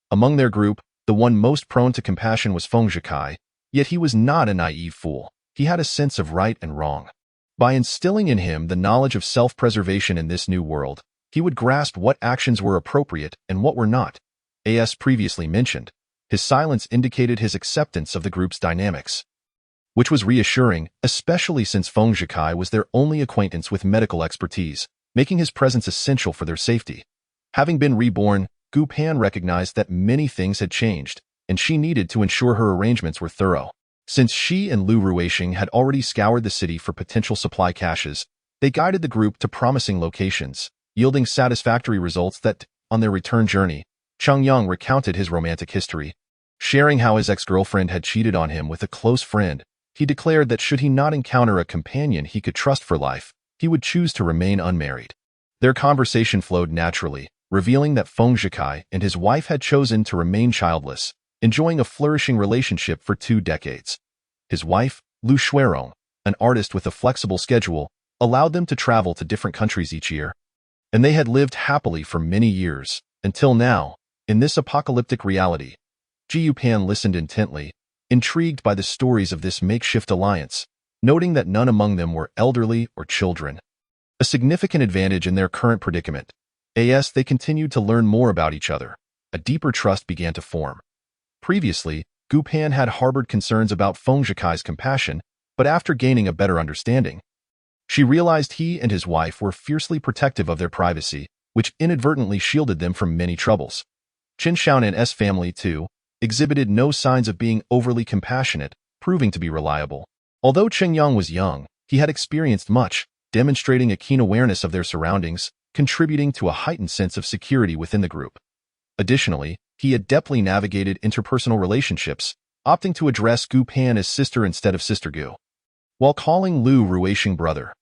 Among their group, the one most prone to compassion was Feng Zhikai, yet he was not a naive fool. He had a sense of right and wrong. By instilling in him the knowledge of self-preservation in this new world, he would grasp what actions were appropriate and what were not. As previously mentioned, his silence indicated his acceptance of the group's dynamics, which was reassuring, especially since Feng Zhikai was their only acquaintance with medical expertise, making his presence essential for their safety. Having been reborn, Gu Pan recognized that many things had changed, and she needed to ensure her arrangements were thorough. Since she and Lu Ruisheng had already scoured the city for potential supply caches, they guided the group to promising locations, yielding satisfactory results that, on their return journey, Cheng Yang recounted his romantic history. Sharing how his ex-girlfriend had cheated on him with a close friend, he declared that should he not encounter a companion he could trust for life, he would choose to remain unmarried. Their conversation flowed naturally, revealing that Feng Zhikai and his wife had chosen to remain childless, enjoying a flourishing relationship for 2 decades. His wife, Lu Shuirong, an artist with a flexible schedule, allowed them to travel to different countries each year. And they had lived happily for many years, until now, in this apocalyptic reality. Gu Pan listened intently, intrigued by the stories of this makeshift alliance, noting that none among them were elderly or children. A significant advantage in their current predicament. As they continued to learn more about each other, a deeper trust began to form. Previously, Gu Pan had harbored concerns about Feng Zhikai's compassion, but after gaining a better understanding, she realized he and his wife were fiercely protective of their privacy, which inadvertently shielded them from many troubles. Qin Xiaonan's family, too, exhibited no signs of being overly compassionate, proving to be reliable. Although Cheng Yang was young, he had experienced much, demonstrating a keen awareness of their surroundings, contributing to a heightened sense of security within the group. Additionally, he adeptly navigated interpersonal relationships, opting to address Gu Pan as sister instead of Sister Gu, while calling Lu Ruisheng brother.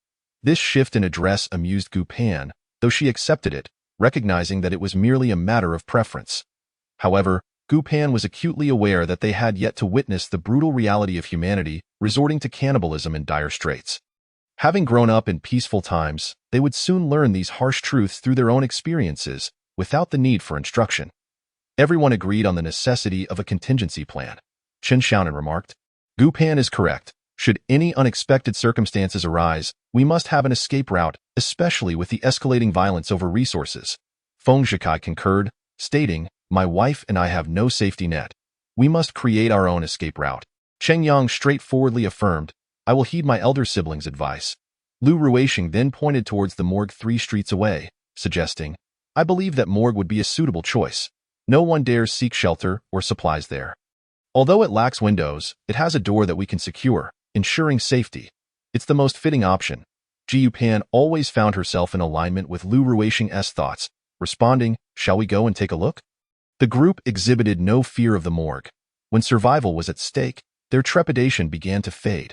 This shift in address amused Gu Pan, though she accepted it, recognizing that it was merely a matter of preference. However, Gu Pan was acutely aware that they had yet to witness the brutal reality of humanity resorting to cannibalism in dire straits. Having grown up in peaceful times, they would soon learn these harsh truths through their own experiences, without the need for instruction. Everyone agreed on the necessity of a contingency plan. Qin Xiaonan remarked, Gu Pan is correct. Should any unexpected circumstances arise, we must have an escape route, especially with the escalating violence over resources. Feng Zhikai concurred, stating, my wife and I have no safety net. We must create our own escape route. Cheng Yang straightforwardly affirmed, I will heed my elder sibling's advice. Lu Ruisheng then pointed towards the morgue 3 streets away, suggesting, I believe that morgue would be a suitable choice. No one dares seek shelter or supplies there. Although it lacks windows, it has a door that we can secure, ensuring safety. It's the most fitting option. Ji Yupan always found herself in alignment with Lu Ruixing's thoughts, responding, "Shall we go and take a look?" The group exhibited no fear of the morgue. When survival was at stake, their trepidation began to fade.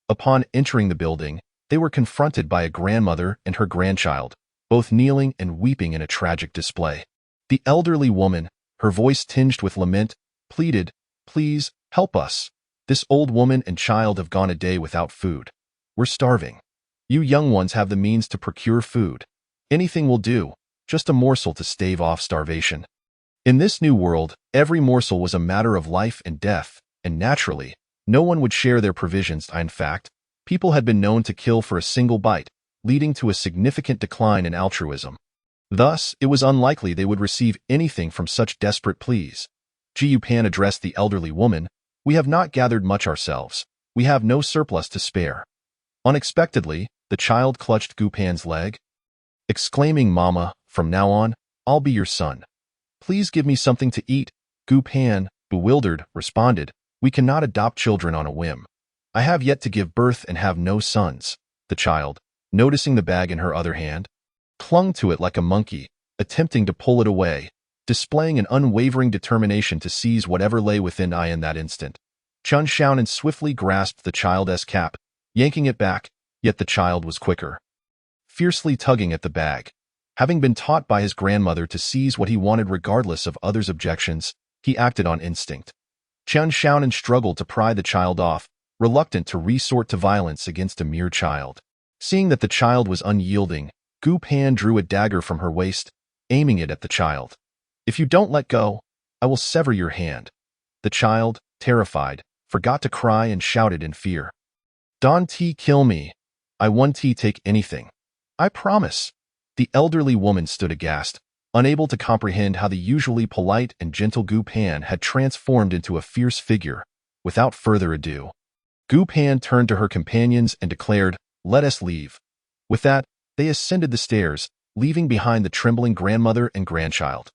Upon entering the building, they were confronted by a grandmother and her grandchild, both kneeling and weeping in a tragic display. The elderly woman, her voice tinged with lament, pleaded, "Please, help us. This old woman and child have gone a day without food. We're starving. You young ones have the means to procure food. Anything will do, just a morsel to stave off starvation." In this new world, every morsel was a matter of life and death, and naturally, no one would share their provisions. In fact, people had been known to kill for a single bite, leading to a significant decline in altruism. Thus, it was unlikely they would receive anything from such desperate pleas. Ji Yupan addressed the elderly woman, "We have not gathered much ourselves. We have no surplus to spare." Unexpectedly, the child clutched Gu Pan's leg, exclaiming, "Mama, from now on, I'll be your son. Please give me something to eat." Gu Pan, bewildered, responded, "We cannot adopt children on a whim. I have yet to give birth and have no sons." The child, noticing the bag in her other hand, clung to it like a monkey, attempting to pull it away, displaying an unwavering determination to seize whatever lay within. In that instant, Chun Xiaonan swiftly grasped the child's cap, yanking it back, yet the child was quicker, fiercely tugging at the bag. Having been taught by his grandmother to seize what he wanted regardless of others' objections, he acted on instinct. Chun Xiaonan struggled to pry the child off, reluctant to resort to violence against a mere child. Seeing that the child was unyielding, Gu Pan drew a dagger from her waist, aiming it at the child. "If you don't let go, I will sever your hand." The child, terrified, forgot to cry and shouted in fear, "Don't kill me. I won't take anything. I promise." The elderly woman stood aghast, unable to comprehend how the usually polite and gentle Gu Pan had transformed into a fierce figure. Without further ado, Gu Pan turned to her companions and declared, "Let us leave." With that, they ascended the stairs, leaving behind the trembling grandmother and grandchild.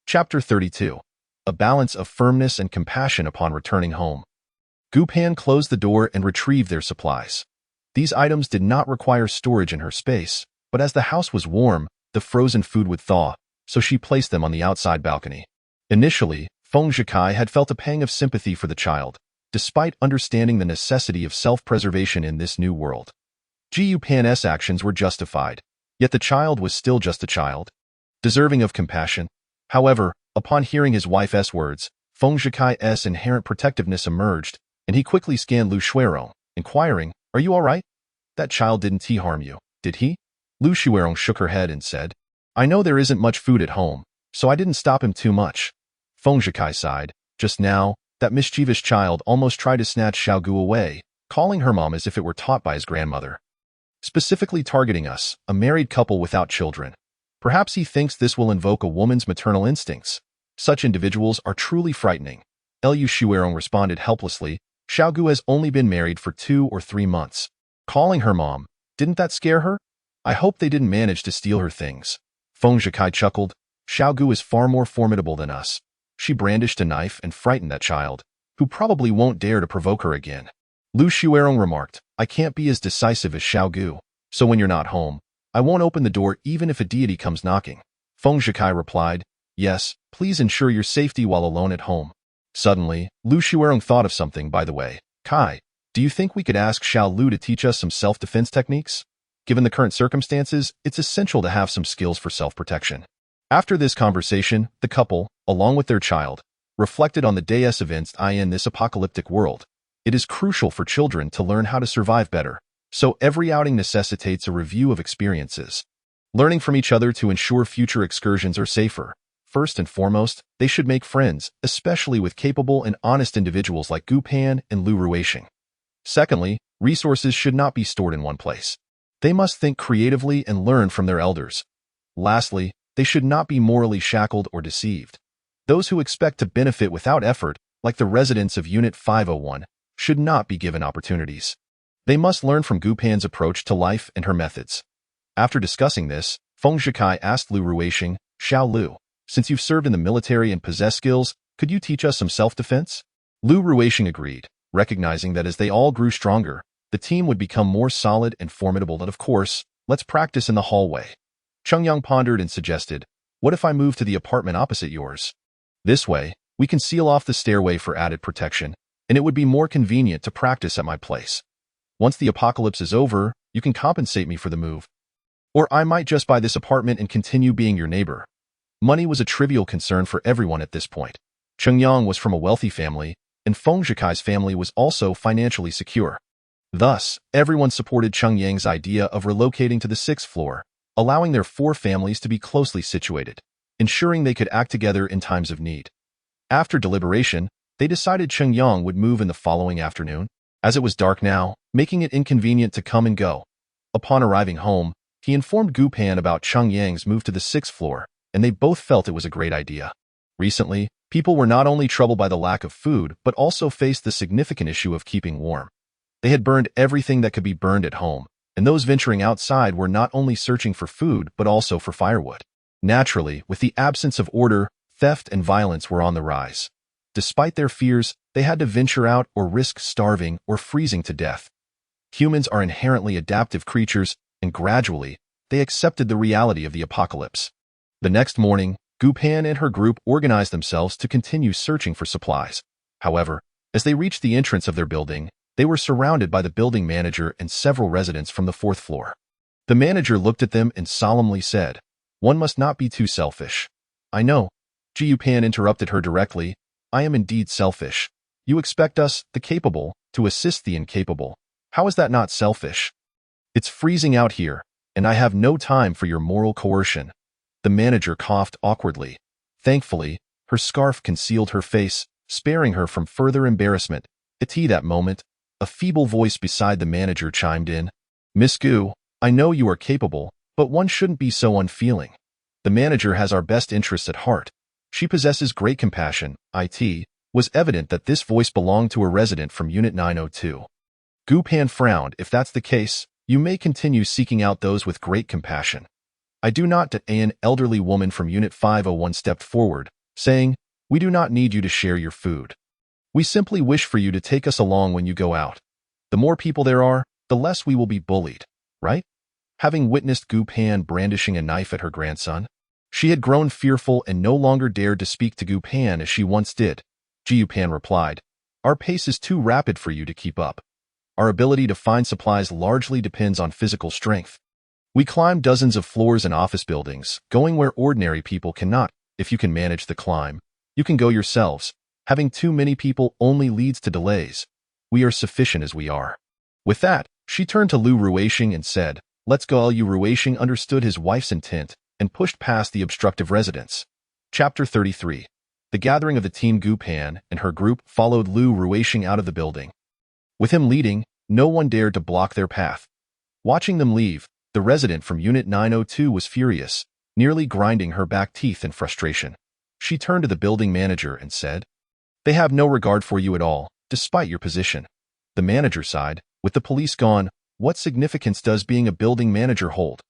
Chapter 32. A balance of firmness and compassion upon returning home. Gu Pan closed the door and retrieved their supplies. These items did not require storage in her space, but as the house was warm, the frozen food would thaw, so she placed them on the outside balcony. Initially, Feng Zhikai had felt a pang of sympathy for the child, despite understanding the necessity of self-preservation in this new world. Ji Yupan's actions were justified, yet the child was still just a child, deserving of compassion. However, upon hearing his wife's words, Feng Zhikai's inherent protectiveness emerged, and he quickly scanned Lu Shuirong, inquiring, "Are you all right? That child didn't harm you, did he?" Lu Shuirong shook her head and said, "I know there isn't much food at home, so I didn't stop him too much." Feng Zhikai sighed. Just now, that mischievous child almost tried to snatch Xiaogu away, calling her mom as if it were taught by his grandmother. Specifically targeting us, a married couple without children. Perhaps he thinks this will invoke a woman's maternal instincts. Such individuals are truly frightening. Lu Shuirong responded helplessly, "Xiaogu has only been married for 2 or 3 months. Calling her mom, didn't that scare her? I hope they didn't manage to steal her things." Feng Zhikai chuckled, "Xiaogu is far more formidable than us. She brandished a knife and frightened that child, who probably won't dare to provoke her again." Lu Shuirong remarked, "I can't be as decisive as Xiaogu, so when you're not home, I won't open the door even if a deity comes knocking." Feng Zhikai replied, "Yes, please ensure your safety while alone at home." Suddenly, Lu Shuirong thought of something. "By the way, Kai, do you think we could ask Xiao Lu to teach us some self-defense techniques? Given the current circumstances, it's essential to have some skills for self-protection." After this conversation, the couple, along with their child, reflected on the day's events in this apocalyptic world. It is crucial for children to learn how to survive better, so every outing necessitates a review of experiences. Learning from each other to ensure future excursions are safer. First and foremost, they should make friends, especially with capable and honest individuals like Gu Pan and Lu Ruixing. Secondly, resources should not be stored in one place. They must think creatively and learn from their elders. Lastly, they should not be morally shackled or deceived. Those who expect to benefit without effort, like the residents of Unit 501, should not be given opportunities. They must learn from Gu Pan's approach to life and her methods. After discussing this, Feng Zhikai asked Lu Ruixing, "Xiao Lu, since you've served in the military and possess skills, could you teach us some self-defense?" Lu Ruisheng agreed, recognizing that as they all grew stronger, the team would become more solid and formidable. And of course, let's practice in the hallway. Chengyang pondered and suggested, what if I move to the apartment opposite yours? This way, we can seal off the stairway for added protection, and it would be more convenient to practice at my place. Once the apocalypse is over, you can compensate me for the move. Or I might just buy this apartment and continue being your neighbor. Money was a trivial concern for everyone at this point. Chengyang was from a wealthy family, and Feng Zhikai's family was also financially secure. Thus, everyone supported Chengyang's idea of relocating to the 6th floor, allowing their 4 families to be closely situated, ensuring they could act together in times of need. After deliberation, they decided Chengyang would move in the following afternoon, as it was dark now, making it inconvenient to come and go. Upon arriving home, he informed Gu Pan about Chengyang's move to the 6th floor, and they both felt it was a great idea. Recently, people were not only troubled by the lack of food, but also faced the significant issue of keeping warm. They had burned everything that could be burned at home, and those venturing outside were not only searching for food, but also for firewood. Naturally, with the absence of order, theft and violence were on the rise. Despite their fears, they had to venture out or risk starving or freezing to death. Humans are inherently adaptive creatures, and gradually, they accepted the reality of the apocalypse. The next morning, Gu Pan and her group organized themselves to continue searching for supplies. However, as they reached the entrance of their building, they were surrounded by the building manager and several residents from the 4th floor. The manager looked at them and solemnly said, "One must not be too selfish." "I know." Gu Pan interrupted her directly, "I am indeed selfish. You expect us, the capable, to assist the incapable. How is that not selfish? It's freezing out here, and I have no time for your moral coercion." The manager coughed awkwardly. Thankfully, her scarf concealed her face, sparing her from further embarrassment. At that moment, a feeble voice beside the manager chimed in. "Miss Gu, I know you are capable, but one shouldn't be so unfeeling. The manager has our best interests at heart. She possesses great compassion." It was evident that this voice belonged to a resident from Unit 902. Gu Pan frowned. "If that's the case, you may continue seeking out those with great compassion. I do not." An elderly woman from Unit 501 stepped forward, saying, "We do not need you to share your food. We simply wish for you to take us along when you go out. The more people there are, the less we will be bullied, right?" Having witnessed Gu Pan brandishing a knife at her grandson, she had grown fearful and no longer dared to speak to Gu Pan as she once did. Gu Pan replied, "Our pace is too rapid for you to keep up. Our ability to find supplies largely depends on physical strength. We climb dozens of floors in office buildings, going where ordinary people cannot. If you can manage the climb, you can go yourselves. Having too many people only leads to delays. We are sufficient as we are." With that, she turned to Lu Ruisheng and said, "Let's go." Lu Ruisheng understood his wife's intent and pushed past the obstructive residents. Chapter 33. The gathering of the team. Gu Pan and her group followed Lu Ruisheng out of the building. With him leading, no one dared to block their path. Watching them leave, the resident from Unit 902 was furious, nearly grinding her back teeth in frustration. She turned to the building manager and said, "They have no regard for you at all, despite your position." The manager sighed, "With the police gone, what significance does being a building manager hold?"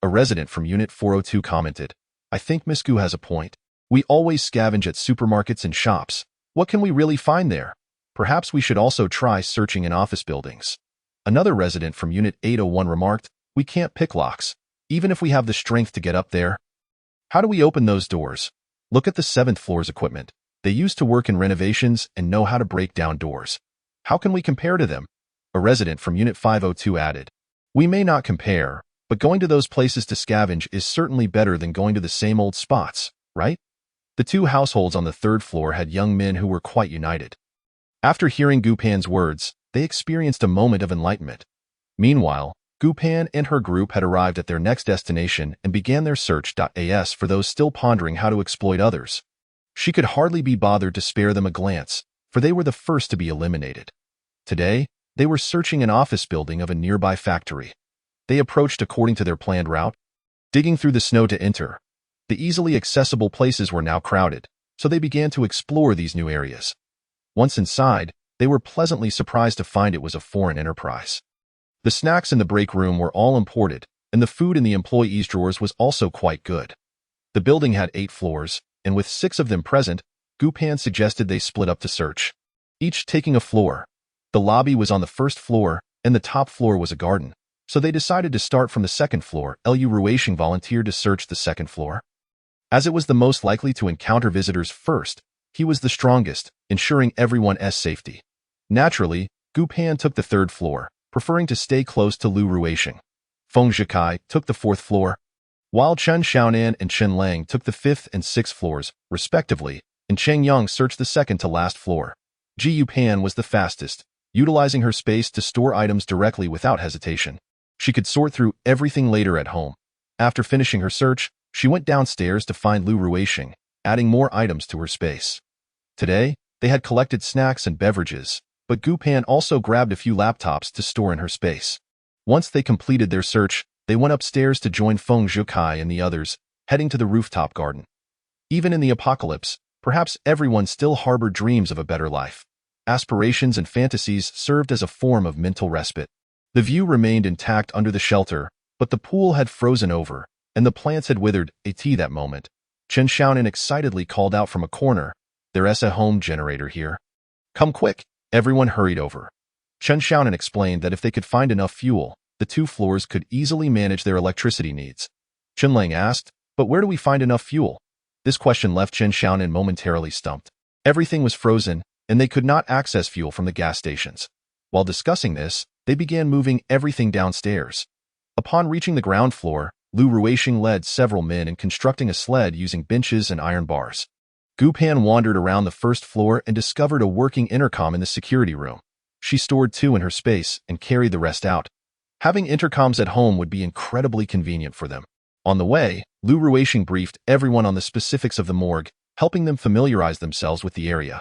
A resident from Unit 402 commented, "I think Miss Gu has a point. We always scavenge at supermarkets and shops. What can we really find there? Perhaps we should also try searching in office buildings." Another resident from Unit 801 remarked, "We can't pick locks, even if we have the strength to get up there. How do we open those doors? Look at the 7th floor's equipment. They used to work in renovations and know how to break down doors. How can we compare to them?" A resident from Unit 502 added, "We may not compare, but going to those places to scavenge is certainly better than going to the same old spots, right?" The 2 households on the 3rd floor had young men who were quite united. After hearing Gu Pan's words, they experienced a moment of enlightenment. Meanwhile, Gu Pan and her group had arrived at their next destination and began their search. As for those still pondering how to exploit others, she could hardly be bothered to spare them a glance, for they were the first to be eliminated. Today, they were searching an office building of a nearby factory. They approached according to their planned route, digging through the snow to enter. The easily accessible places were now crowded, so they began to explore these new areas. Once inside, they were pleasantly surprised to find it was a foreign enterprise. The snacks in the break room were all imported, and the food in the employees' drawers was also quite good. The building had 8 floors, and with 6 of them present, Gu Pan suggested they split up to search. each taking a floor. The lobby was on the first floor, and the top floor was a garden. So they decided to start from the second floor. Lu Ruishing volunteered to search the second floor. As it was the most likely to encounter visitors first, he was the strongest, ensuring everyone's safety. Naturally, Gu Pan took the third floor, preferring to stay close to Lu Ruishing. Feng Zhikai took the fourth floor, while Chen Xiaonan and Chen Lang took the fifth and sixth floors, respectively, and Cheng Yang searched the second to last floor. Ji Yupan was the fastest, utilizing her space to store items directly without hesitation. She could sort through everything later at home. After finishing her search, she went downstairs to find Lu Ruishing, adding more items to her space. Today, they had collected snacks and beverages, but Gu Pan also grabbed a few laptops to store in her space. Once they completed their search, they went upstairs to join Feng Zhikai and the others, heading to the rooftop garden. Even in the apocalypse, perhaps everyone still harbored dreams of a better life. Aspirations and fantasies served as a form of mental respite. The view remained intact under the shelter, but the pool had frozen over, and the plants had withered. At that moment, Chen Xiaonan excitedly called out from a corner, "There's a home generator here. Come quick!" Everyone hurried over. Chen Xiaonan explained that if they could find enough fuel, the 2 floors could easily manage their electricity needs. Chen Lang asked, "But where do we find enough fuel?" This question left Chen Xiaonan momentarily stumped. Everything was frozen, and they could not access fuel from the gas stations. While discussing this, they began moving everything downstairs. Upon reaching the ground floor, Lu Ruishing led several men in constructing a sled using benches and iron bars. Gu Pan wandered around the first floor and discovered a working intercom in the security room. She stored 2 in her space and carried the rest out. Having intercoms at home would be incredibly convenient for them. On the way, Lu Ruishing briefed everyone on the specifics of the morgue, helping them familiarize themselves with the area.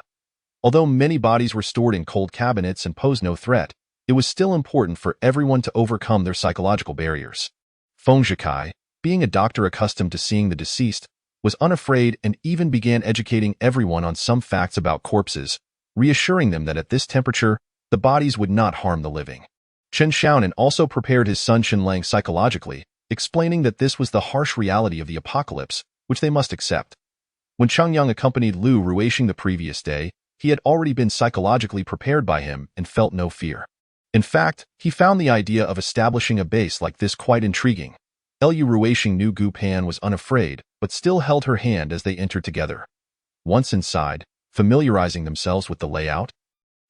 Although many bodies were stored in cold cabinets and posed no threat, it was still important for everyone to overcome their psychological barriers. Feng Zhikai, being a doctor accustomed to seeing the deceased, was unafraid and even began educating everyone on some facts about corpses, reassuring them that at this temperature, the bodies would not harm the living. Chen Xiaonan also prepared his son Chen Lang psychologically, explaining that this was the harsh reality of the apocalypse, which they must accept. When Cheng Yang accompanied Lu Ruishing the previous day, he had already been psychologically prepared by him and felt no fear. In fact, he found the idea of establishing a base like this quite intriguing. Lu Ruishing knew Gu Pan was unafraid, but still held her hand as they entered together. Once inside, familiarizing themselves with the layout,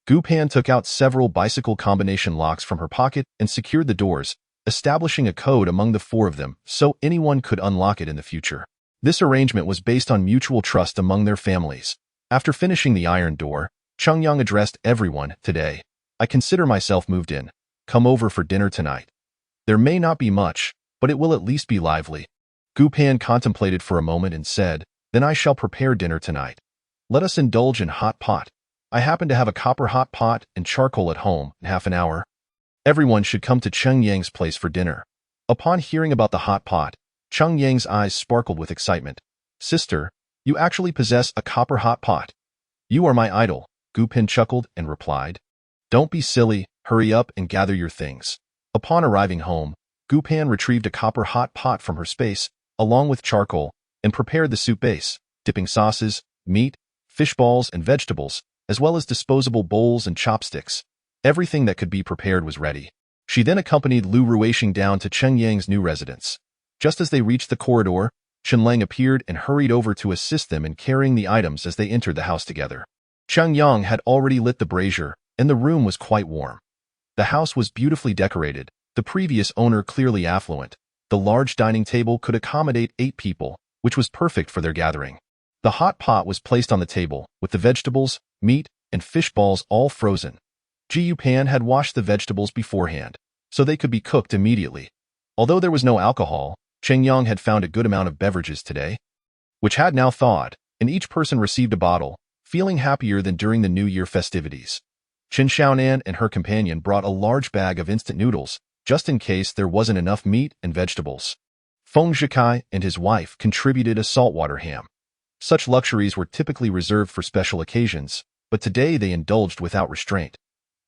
Gu Pan took out several bicycle combination locks from her pocket and secured the doors, establishing a code among the 4 of them so anyone could unlock it in the future. This arrangement was based on mutual trust among their families. After finishing the iron door, Cheng Yang addressed everyone. "Today, I consider myself moved in. Come over for dinner tonight. There may not be much, but it will at least be lively." Gu Pan contemplated for a moment and said, "Then I shall prepare dinner tonight. Let us indulge in hot pot. I happen to have a copper hot pot and charcoal at home in half an hour. Everyone should come to Cheng Yang's place for dinner." Upon hearing about the hot pot, Cheng Yang's eyes sparkled with excitement. "Sister, you actually possess a copper hot pot. You are my idol," Gu Pan chuckled and replied. "Don't be silly, hurry up and gather your things." Upon arriving home, Gu Pan retrieved a copper hot pot from her space, along with charcoal, and prepared the soup base, dipping sauces, meat, fish balls, and vegetables, as well as disposable bowls and chopsticks. Everything that could be prepared was ready. She then accompanied Lu Ruishing down to Cheng Yang's new residence. Just as they reached the corridor, Chen Lang appeared and hurried over to assist them in carrying the items as they entered the house together. Cheng Yang had already lit the brazier, and the room was quite warm. The house was beautifully decorated, the previous owner clearly affluent. The large dining table could accommodate 8 people, which was perfect for their gathering. The hot pot was placed on the table, with the vegetables, meat, and fish balls all frozen. Ji Yupan had washed the vegetables beforehand, so they could be cooked immediately. Although there was no alcohol, Cheng Yang had found a good amount of beverages today, which had now thawed, and each person received a bottle, feeling happier than during the New Year festivities. Chen Xiaonan and her companion brought a large bag of instant noodles, just in case there wasn't enough meat and vegetables. Feng Zhikai and his wife contributed a saltwater ham. Such luxuries were typically reserved for special occasions, but today they indulged without restraint.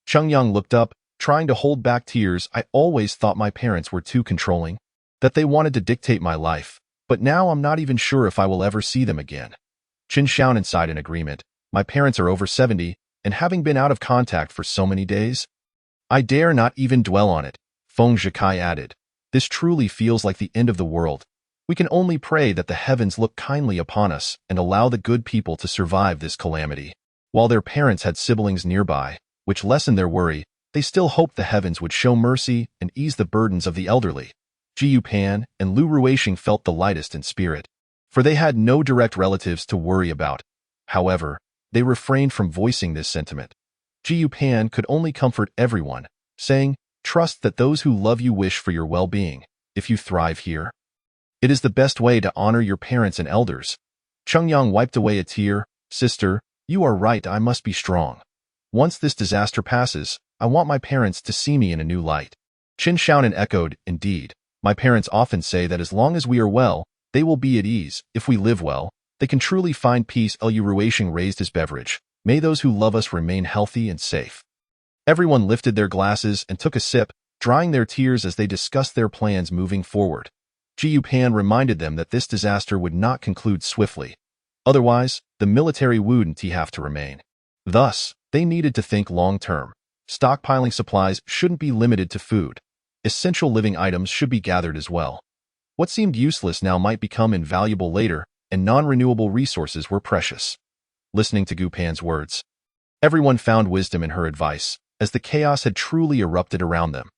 Cheng Yang looked up, trying to hold back tears. "I always thought my parents were too controlling, that they wanted to dictate my life, but now I'm not even sure if I will ever see them again." Chen Xiaonan sighed in agreement. "My parents are over 70, and having been out of contact for so many days? I dare not even dwell on it, Feng Zhikai added. This truly feels like the end of the world. We can only pray that the heavens look kindly upon us and allow the good people to survive this calamity. While their parents had siblings nearby, which lessened their worry, they still hoped the heavens would show mercy and ease the burdens of the elderly. Ji Yupan and Lu Ruixing felt the lightest in spirit, for they had no direct relatives to worry about. However, they refrained from voicing this sentiment. Ji Yupan could only comfort everyone, saying, "Trust that those who love you wish for your well-being. If you thrive here, it is the best way to honor your parents and elders." Chengyang wiped away a tear. "Sister, you are right, I must be strong. Once this disaster passes, I want my parents to see me in a new light." Qin Shaonan echoed, "Indeed, my parents often say that as long as we are well, they will be at ease. If we live well, they can truly find peace." Lu Ruixing raised his beverage. "May those who love us remain healthy and safe." Everyone lifted their glasses and took a sip, drying their tears as they discussed their plans moving forward. Ji Yupan reminded them that this disaster would not conclude swiftly. Otherwise, the military wouldn't have to remain. Thus, they needed to think long-term. Stockpiling supplies shouldn't be limited to food. Essential living items should be gathered as well. What seemed useless now might become invaluable later, and non-renewable resources were precious. Listening to Gu Pan's words, everyone found wisdom in her advice, as the chaos had truly erupted around them.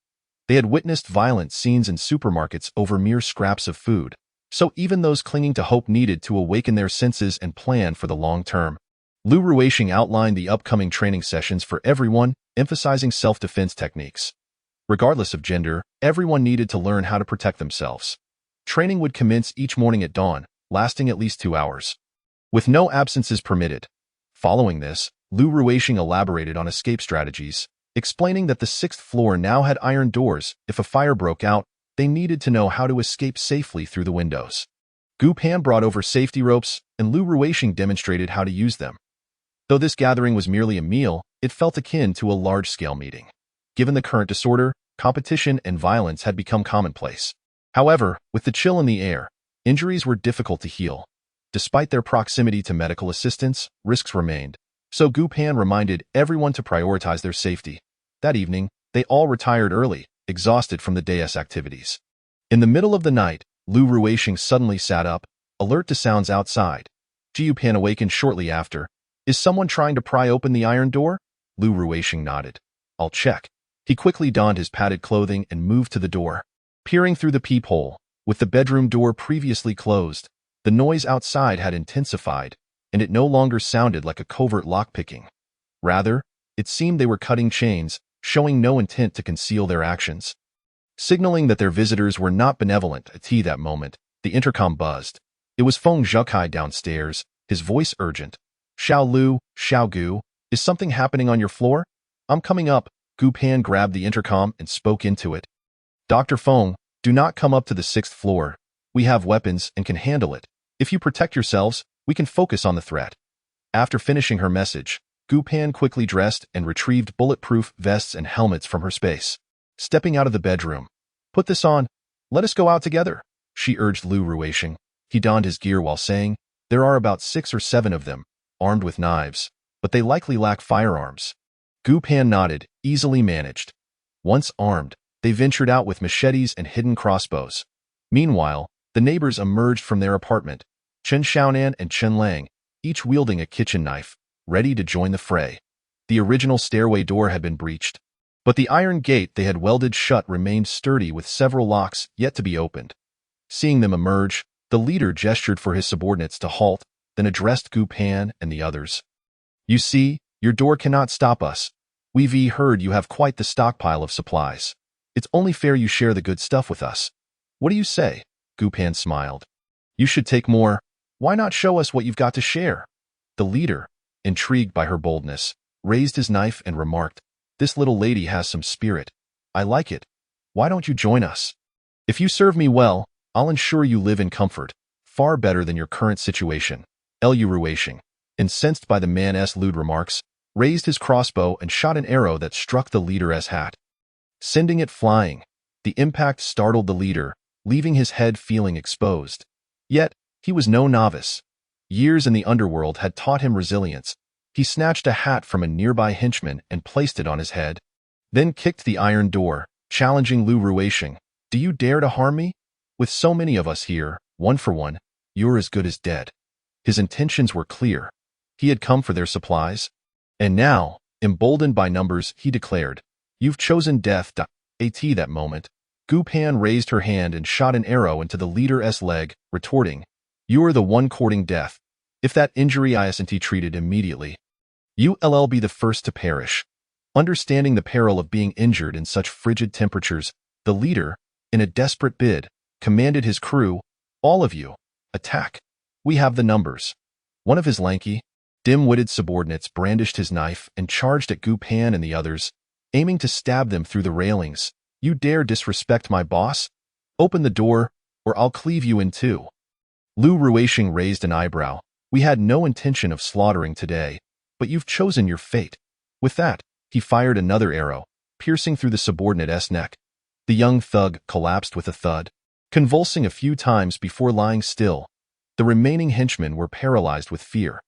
They had witnessed violent scenes in supermarkets over mere scraps of food, so even those clinging to hope needed to awaken their senses and plan for the long term. Lu Ruixing outlined the upcoming training sessions for everyone, emphasizing self-defense techniques. Regardless of gender, everyone needed to learn how to protect themselves. Training would commence each morning at dawn, lasting at least 2 hours, with no absences permitted. Following this, Lu Ruixing elaborated on escape strategies, explaining that the 6th floor now had iron doors. If a fire broke out, they needed to know how to escape safely through the windows. Gu Pan brought over safety ropes, and Lu Ruixing demonstrated how to use them. Though this gathering was merely a meal, it felt akin to a large-scale meeting. Given the current disorder, competition and violence had become commonplace. However, with the chill in the air, injuries were difficult to heal. Despite their proximity to medical assistance, risks remained. So Gu Pan reminded everyone to prioritize their safety. That evening, they all retired early, exhausted from the day's activities. In the middle of the night, Lu Ruixing suddenly sat up, alert to sounds outside. Ji Yupan awakened shortly after. "Is someone trying to pry open the iron door?" Lu Ruixing nodded. "I'll check." He quickly donned his padded clothing and moved to the door. Peering through the peephole, with the bedroom door previously closed, the noise outside had intensified, and it no longer sounded like a covert lockpicking. Rather, it seemed they were cutting chains, showing no intent to conceal their actions. Signaling that their visitors were not benevolent at that moment, the intercom buzzed. It was Feng Zhikai downstairs, his voice urgent. "Xiao Lu, Xiao Gu, is something happening on your floor?" "I'm coming up." Gu Pan grabbed the intercom and spoke into it. "Dr. Feng, do not come up to the 6th floor. We have weapons and can handle it. If you protect yourselves, we can focus on the threat." After finishing her message, Gu Pan quickly dressed and retrieved bulletproof vests and helmets from her space. Stepping out of the bedroom, "Put this on. Let us go out together," she urged Lu Ruixing. He donned his gear while saying, "There are about 6 or 7 of them, armed with knives, but they likely lack firearms." Gu Pan nodded, easily managed. Once armed, they ventured out with machetes and hidden crossbows. Meanwhile, the neighbors emerged from their apartment, Chen Xiaonan and Chen Lang, each wielding a kitchen knife, ready to join the fray. The original stairway door had been breached, but the iron gate they had welded shut remained sturdy with several locks yet to be opened. Seeing them emerge, the leader gestured for his subordinates to halt, then addressed Gu Pan and the others. "You see, your door cannot stop us. We've heard you have quite the stockpile of supplies. It's only fair you share the good stuff with us. What do you say?" Gu Pan smiled. "You should take more. Why not show us what you've got to share?" The leader, intrigued by her boldness, raised his knife and remarked, "This little lady has some spirit. I like it. Why don't you join us? If you serve me well, I'll ensure you live in comfort, far better than your current situation." Lu Ruixing, incensed by the man's lewd remarks, raised his crossbow and shot an arrow that struck the leader's hat, sending it flying. The impact startled the leader, leaving his head feeling exposed. Yet, he was no novice. Years in the underworld had taught him resilience, He snatched a hat from a nearby henchman and placed it on his head, then kicked the iron door, challenging Lu Ruishing. Do you dare to harm me? With so many of us here, one for one, you're as good as dead. His intentions were clear. He had come for their supplies. And now, emboldened by numbers, he declared, You've chosen death. At that moment, Gu Pan raised her hand and shot an arrow into the leader's leg, retorting, You are the one courting death. If that injury isn't treated immediately, you'll be the first to perish. Understanding the peril of being injured in such frigid temperatures, the leader, in a desperate bid, commanded his crew, All of you, attack. We have the numbers. One of his lanky, dim-witted subordinates brandished his knife and charged at Gu Pan and the others, aiming to stab them through the railings. You dare disrespect my boss? Open the door, or I'll cleave you in two. Lu Ruishing raised an eyebrow. We had no intention of slaughtering today, but you've chosen your fate. With that, he fired another arrow, piercing through the subordinate's neck. The young thug collapsed with a thud, convulsing a few times before lying still. The remaining henchmen were paralyzed with fear.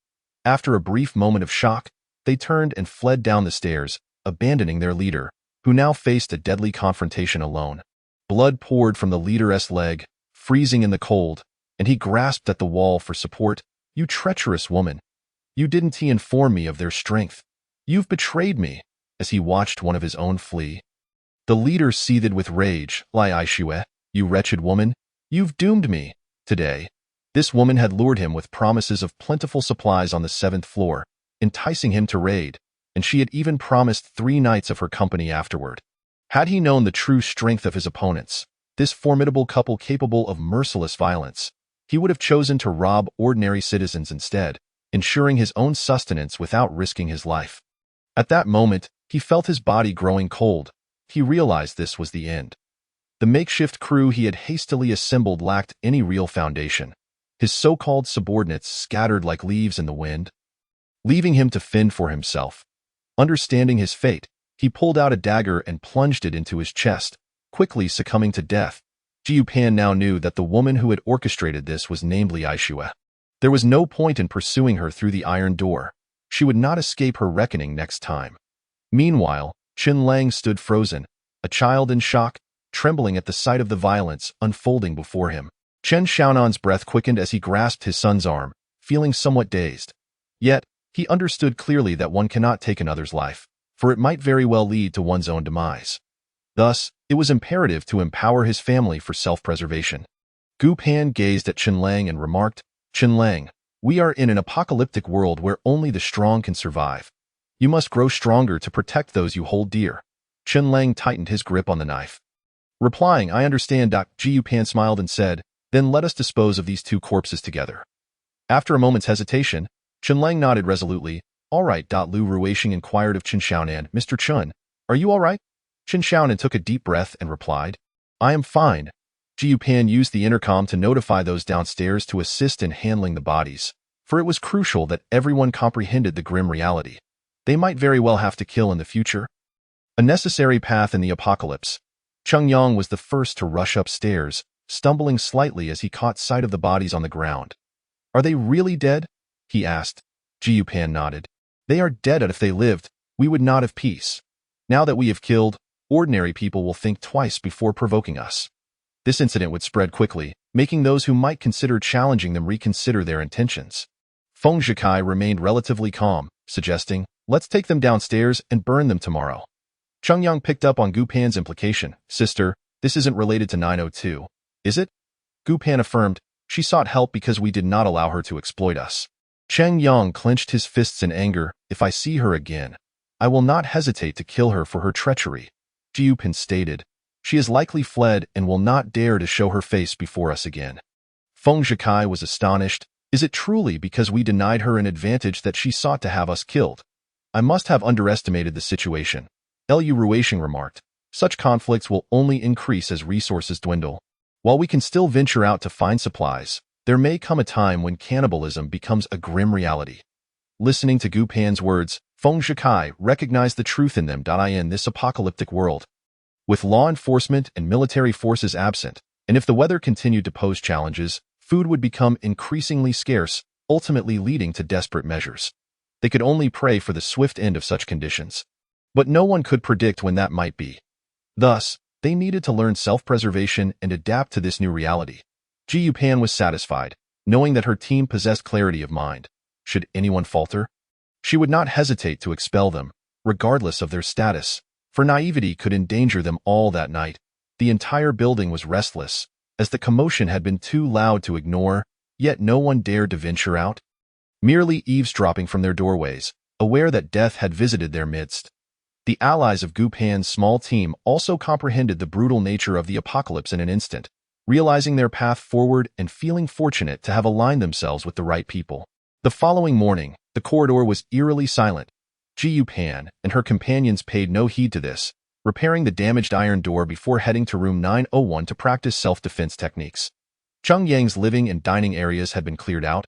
After a brief moment of shock, they turned and fled down the stairs, abandoning their leader, who now faced a deadly confrontation alone. Blood poured from the leader's leg, freezing in the cold, and he grasped at the wall for support. You treacherous woman. You didn't inform me of their strength. You've betrayed me, as he watched one of his own flee. The leader seethed with rage. Lai Aishue, you wretched woman, you've doomed me. Today, this woman had lured him with promises of plentiful supplies on the 7th floor, enticing him to raid, and she had even promised 3 nights of her company afterward. Had he known the true strength of his opponents, this formidable couple capable of merciless violence, he would have chosen to rob ordinary citizens instead, ensuring his own sustenance without risking his life. At that moment, he felt his body growing cold. He realized this was the end. The makeshift crew he had hastily assembled lacked any real foundation. His so-called subordinates scattered like leaves in the wind, leaving him to fend for himself. Understanding his fate, he pulled out a dagger and plunged it into his chest, quickly succumbing to death. Jiu Pan now knew that the woman who had orchestrated this was named Li Aishue. There was no point in pursuing her through the iron door. She would not escape her reckoning next time. Meanwhile, Chen Lang stood frozen, a child in shock, trembling at the sight of the violence unfolding before him. Chen Xiaonan's breath quickened as he grasped his son's arm, feeling somewhat dazed. Yet, he understood clearly that one cannot take another's life, for it might very well lead to one's own demise. Thus, it was imperative to empower his family for self-preservation. Gu Pan gazed at Chen Lang and remarked, Chen Lang, we are in an apocalyptic world where only the strong can survive. You must grow stronger to protect those you hold dear. Chen Lang tightened his grip on the knife. Replying, I understand. Jiu Pan smiled and said, Then let us dispose of these 2 corpses together. After a moment's hesitation, Chen Lang nodded resolutely. All right. Lu Ruishing inquired of Chen Xiaonan, Mr. Chen, are you all right? Chen Xiaonan took a deep breath and replied, I am fine. Jiu Pan used the intercom to notify those downstairs to assist in handling the bodies, for it was crucial that everyone comprehended the grim reality. They might very well have to kill in the future. A necessary path in the apocalypse. Cheng Yang was the first to rush upstairs, stumbling slightly as he caught sight of the bodies on the ground. Are they really dead? He asked. Jiu Pan nodded. They are dead, and if they lived, we would not have peace. Now that we have killed, ordinary people will think twice before provoking us. This incident would spread quickly, making those who might consider challenging them reconsider their intentions. Feng Zhikai remained relatively calm, suggesting, let's take them downstairs and burn them tomorrow. Cheng Yang picked up on Gu Pan's implication. Sister, this isn't related to 902, is it? Gu Pan affirmed, she sought help because we did not allow her to exploit us. Cheng Yang clenched his fists in anger. If I see her again, I will not hesitate to kill her for her treachery. Jiu Pan stated, she has likely fled and will not dare to show her face before us again. Feng Zhikai was astonished. Is it truly because we denied her an advantage that she sought to have us killed? I must have underestimated the situation. Lu Ruishing remarked, such conflicts will only increase as resources dwindle. While we can still venture out to find supplies, there may come a time when cannibalism becomes a grim reality. Listening to Gu Pan's words, Feng Zhikai recognized the truth in them. In this apocalyptic world, with law enforcement and military forces absent, and if the weather continued to pose challenges, food would become increasingly scarce, ultimately leading to desperate measures. They could only pray for the swift end of such conditions. But no one could predict when that might be. Thus, they needed to learn self-preservation and adapt to this new reality. Ji Yupan was satisfied, knowing that her team possessed clarity of mind. Should anyone falter, she would not hesitate to expel them, regardless of their status, for naivety could endanger them all that night. The entire building was restless, as the commotion had been too loud to ignore, yet no one dared to venture out, merely eavesdropping from their doorways, aware that death had visited their midst. The allies of Gu Pan's small team also comprehended the brutal nature of the apocalypse in an instant, realizing their path forward and feeling fortunate to have aligned themselves with the right people. The following morning, the corridor was eerily silent. Ji Yupan and her companions paid no heed to this, repairing the damaged iron door before heading to room 901 to practice self-defense techniques. Cheng Yang's living and dining areas had been cleared out,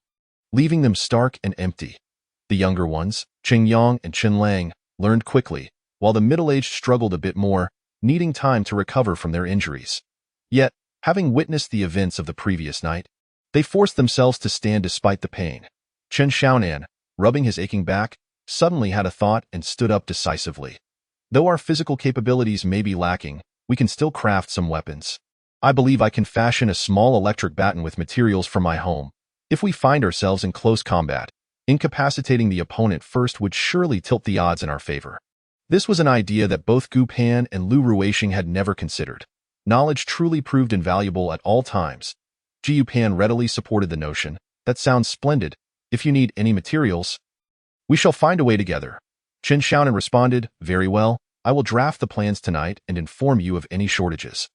leaving them stark and empty. The younger ones, Qing Yang and Chen Lang, learned quickly, while the middle-aged struggled a bit more, needing time to recover from their injuries. Yet, having witnessed the events of the previous night, they forced themselves to stand despite the pain. Chen Xiaonan, rubbing his aching back, suddenly had a thought and stood up decisively. Though our physical capabilities may be lacking, we can still craft some weapons. I believe I can fashion a small electric baton with materials from my home. If we find ourselves in close combat, incapacitating the opponent first would surely tilt the odds in our favor. This was an idea that both Gu Pan and Lu Ruixing had never considered. Knowledge truly proved invaluable at all times. Ji Yupan readily supported the notion. That sounds splendid. If you need any materials, we shall find a way together. Chen Xiaonan responded, very well, I will draft the plans tonight and inform you of any shortages.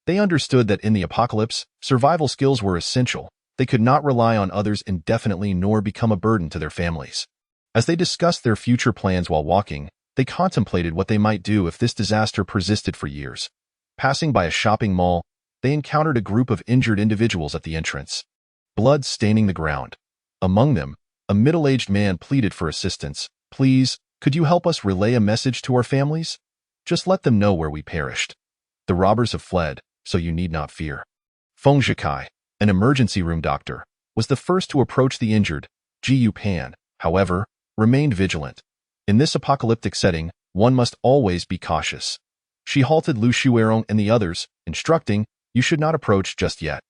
They understood that in the apocalypse, survival skills were essential. They could not rely on others indefinitely nor become a burden to their families. As they discussed their future plans while walking, they contemplated what they might do if this disaster persisted for years. Passing by a shopping mall, they encountered a group of injured individuals at the entrance, blood staining the ground. Among them, a middle-aged man pleaded for assistance. Please, could you help us relay a message to our families? Just let them know where we perished. The robbers have fled, so you need not fear. Feng Zhikai, an emergency room doctor, was the first to approach the injured. Ji Yupan, however, remained vigilant. In this apocalyptic setting, one must always be cautious. She halted Lu Shuerong and the others, instructing, you should not approach just yet.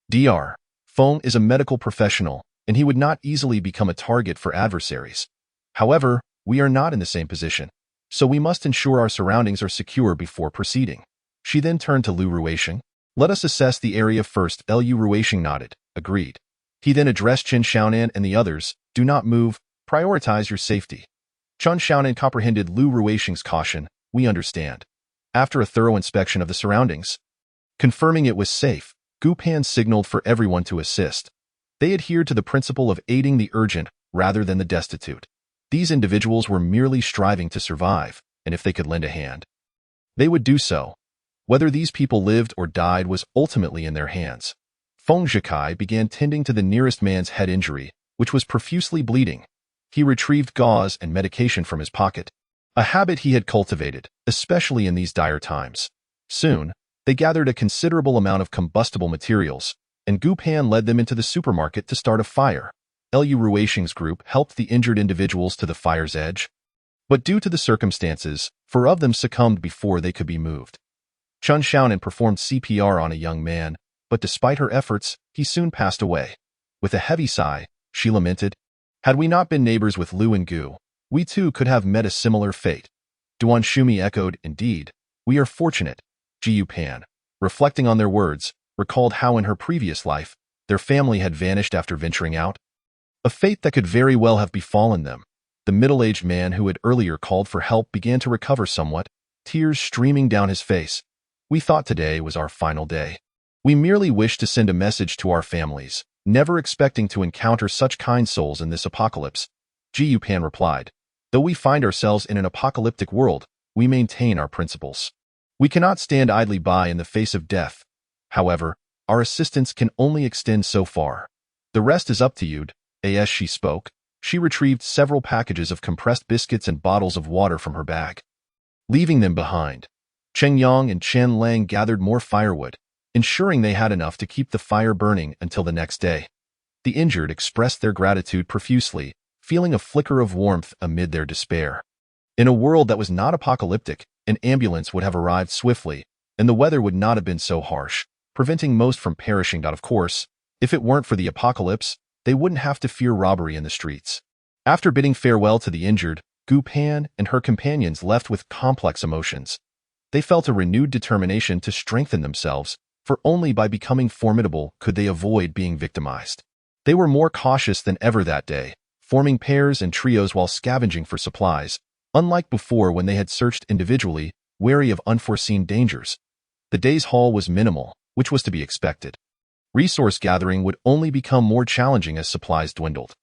Dr. Feng is a medical professional, and he would not easily become a target for adversaries. However, we are not in the same position, so we must ensure our surroundings are secure before proceeding. She then turned to Lu Ruixing. Let us assess the area first. Lu Ruixing nodded, agreed. He then addressed Chen Xiaonan and the others, do not move, prioritize your safety. Chen Xiaonan comprehended Lu Ruixing's caution, we understand. After a thorough inspection of the surroundings, confirming it was safe, Gu Pan signaled for everyone to assist. They adhered to the principle of aiding the urgent rather than the destitute. These individuals were merely striving to survive, and if they could lend a hand, they would do so. Whether these people lived or died was ultimately in their hands. Feng Zhikai began tending to the nearest man's head injury, which was profusely bleeding. He retrieved gauze and medication from his pocket, a habit he had cultivated, especially in these dire times. Soon, they gathered a considerable amount of combustible materials, and Gu Pan led them into the supermarket to start a fire. Lu Ruixing's group helped the injured individuals to the fire's edge, but due to the circumstances, 4 of them succumbed before they could be moved. Chen Xiaonan performed CPR on a young man, but despite her efforts, he soon passed away. With a heavy sigh, she lamented, had we not been neighbors with Lu and Gu, we too could have met a similar fate. Duan Shumi echoed, indeed, we are fortunate. Ji Yupan, reflecting on their words, recalled how in her previous life, their family had vanished after venturing out. A fate that could very well have befallen them. The middle-aged man who had earlier called for help began to recover somewhat, tears streaming down his face. We thought today was our final day. We merely wished to send a message to our families, never expecting to encounter such kind souls in this apocalypse. Ji Yupan replied, though we find ourselves in an apocalyptic world, we maintain our principles. We cannot stand idly by in the face of death. However, our assistance can only extend so far. The rest is up to you. As she spoke, she retrieved several packages of compressed biscuits and bottles of water from her bag. Leaving them behind, Cheng Yang and Chen Lang gathered more firewood, ensuring they had enough to keep the fire burning until the next day. The injured expressed their gratitude profusely, feeling a flicker of warmth amid their despair. In a world that was not apocalyptic, an ambulance would have arrived swiftly, and the weather would not have been so harsh, preventing most from perishing. Of course, if it weren't for the apocalypse, they wouldn't have to fear robbery in the streets. After bidding farewell to the injured, Gu Pan and her companions left with complex emotions. They felt a renewed determination to strengthen themselves, for only by becoming formidable could they avoid being victimized. They were more cautious than ever that day, forming pairs and trios while scavenging for supplies, unlike before when they had searched individually, wary of unforeseen dangers. The day's haul was minimal, which was to be expected. Resource gathering would only become more challenging as supplies dwindled.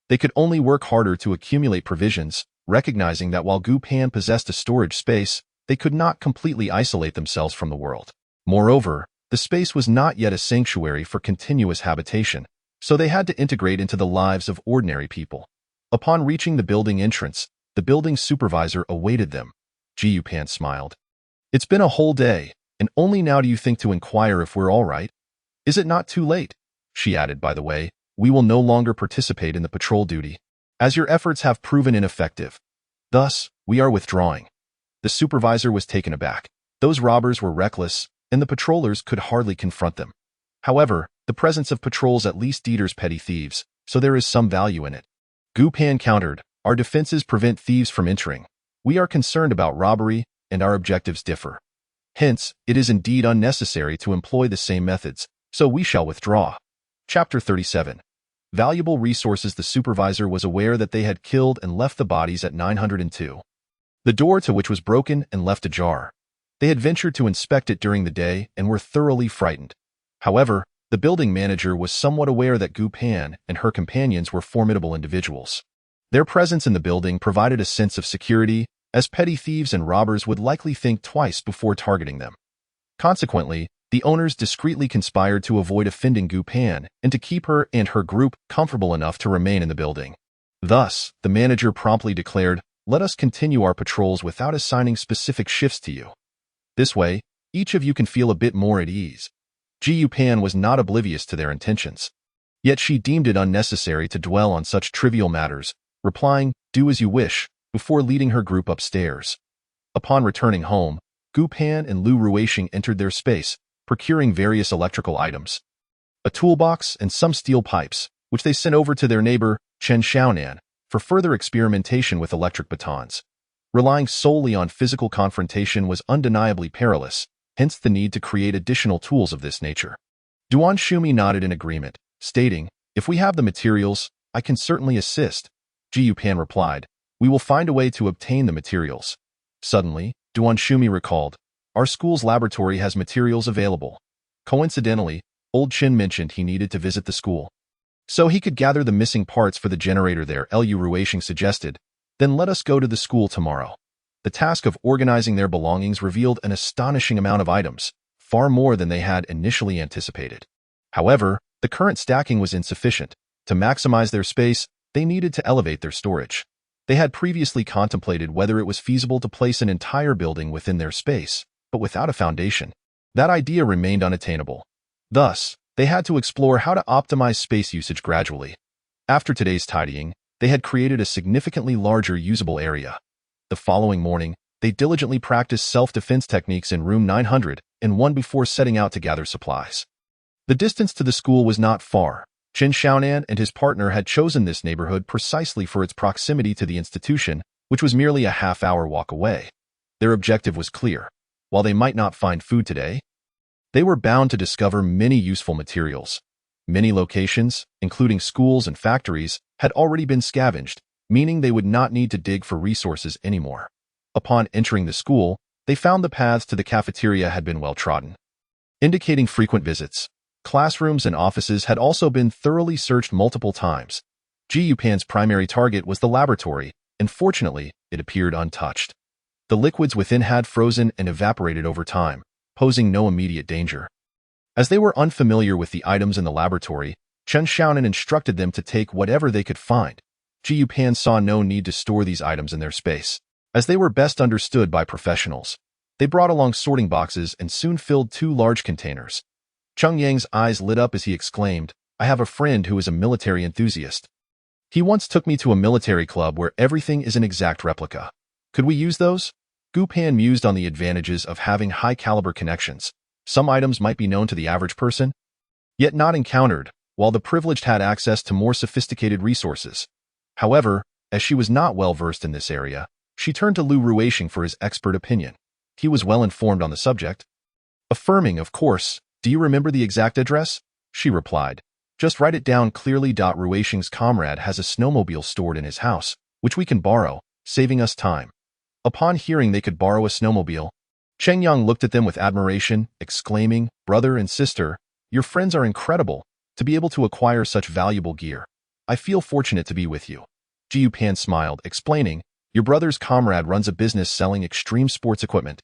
They could only work harder to accumulate provisions, recognizing that while Gu Pan possessed a storage space, they could not completely isolate themselves from the world. Moreover, the space was not yet a sanctuary for continuous habitation, so they had to integrate into the lives of ordinary people. Upon reaching the building entrance, the building supervisor awaited them. Gu Pan smiled. "It's been a whole day, and only now do you think to inquire if we're all right? Is it not too late?" She added, "By the way, we will no longer participate in the patrol duty, as your efforts have proven ineffective. Thus, we are withdrawing." The supervisor was taken aback. Those robbers were reckless, and the patrollers could hardly confront them. However, the presence of patrols at least deters petty thieves, so there is some value in it. Gu Pan countered, "Our defenses prevent thieves from entering. We are concerned about robbery, and our objectives differ. Hence, it is indeed unnecessary to employ the same methods, so we shall withdraw." Chapter 37. Valuable resources. The supervisor was aware that they had killed and left the bodies at 902. The door to which was broken and left ajar. They had ventured to inspect it during the day and were thoroughly frightened. However, the building manager was somewhat aware that Gu Pan and her companions were formidable individuals. Their presence in the building provided a sense of security, as petty thieves and robbers would likely think twice before targeting them. Consequently, the owners discreetly conspired to avoid offending Gu Pan and to keep her and her group comfortable enough to remain in the building. Thus, the manager promptly declared, "Let us continue our patrols without assigning specific shifts to you. This way, each of you can feel a bit more at ease." Gu Pan was not oblivious to their intentions. Yet she deemed it unnecessary to dwell on such trivial matters, replying, "Do as you wish," before leading her group upstairs. Upon returning home, Gu Pan and Lu Ruishing entered their space, procuring various electrical items. A toolbox and some steel pipes, which they sent over to their neighbor, Chen Xiaonan, for further experimentation with electric batons. Relying solely on physical confrontation was undeniably perilous, hence the need to create additional tools of this nature. Duan Shumi nodded in agreement, stating, "If we have the materials, I can certainly assist." Gu Pan replied, "We will find a way to obtain the materials." Suddenly, Duan Shumi recalled, "Our school's laboratory has materials available." Coincidentally, old Chen mentioned he needed to visit the school, so he could gather the missing parts for the generator there. Lu Ruishing suggested, "Then let us go to the school tomorrow." The task of organizing their belongings revealed an astonishing amount of items, far more than they had initially anticipated. However, the current stacking was insufficient. To maximize their space, they needed to elevate their storage. They had previously contemplated whether it was feasible to place an entire building within their space, but without a foundation, that idea remained unattainable. Thus, they had to explore how to optimize space usage gradually. After today's tidying, they had created a significantly larger usable area. The following morning, they diligently practiced self-defense techniques in room 901 before setting out to gather supplies. The distance to the school was not far. Chen Xiaonan and his partner had chosen this neighborhood precisely for its proximity to the institution, which was merely a half-hour walk away. Their objective was clear. While they might not find food today, they were bound to discover many useful materials. Many locations, including schools and factories, had already been scavenged, meaning they would not need to dig for resources anymore. Upon entering the school, they found the paths to the cafeteria had been well trodden, indicating frequent visits. Classrooms and offices had also been thoroughly searched multiple times. Gu Pan's primary target was the laboratory, and fortunately, it appeared untouched. The liquids within had frozen and evaporated over time, posing no immediate danger. As they were unfamiliar with the items in the laboratory, Chen Xiaonan instructed them to take whatever they could find. Gu Pan saw no need to store these items in their space, as they were best understood by professionals. They brought along sorting boxes and soon filled 2 large containers. Cheng Yang's eyes lit up as he exclaimed, "I have a friend who is a military enthusiast." He once took me to a military club where everything is an exact replica. Could we use those? Gu Pan mused on the advantages of having high-caliber connections. Some items might be known to the average person, yet not encountered, while the privileged had access to more sophisticated resources. However, as she was not well-versed in this area, she turned to Lu Ruixing for his expert opinion. He was well-informed on the subject. Affirming, of course. Do you remember the exact address? She replied. Just write it down clearly. Ruixing's comrade has a snowmobile stored in his house, which we can borrow, saving us time. Upon hearing they could borrow a snowmobile, Cheng Yang looked at them with admiration, exclaiming, "Brother and sister, your friends are incredible. To be able to acquire such valuable gear, I feel fortunate to be with you." Ji Pan smiled, explaining, "Your brother's comrade runs a business selling extreme sports equipment,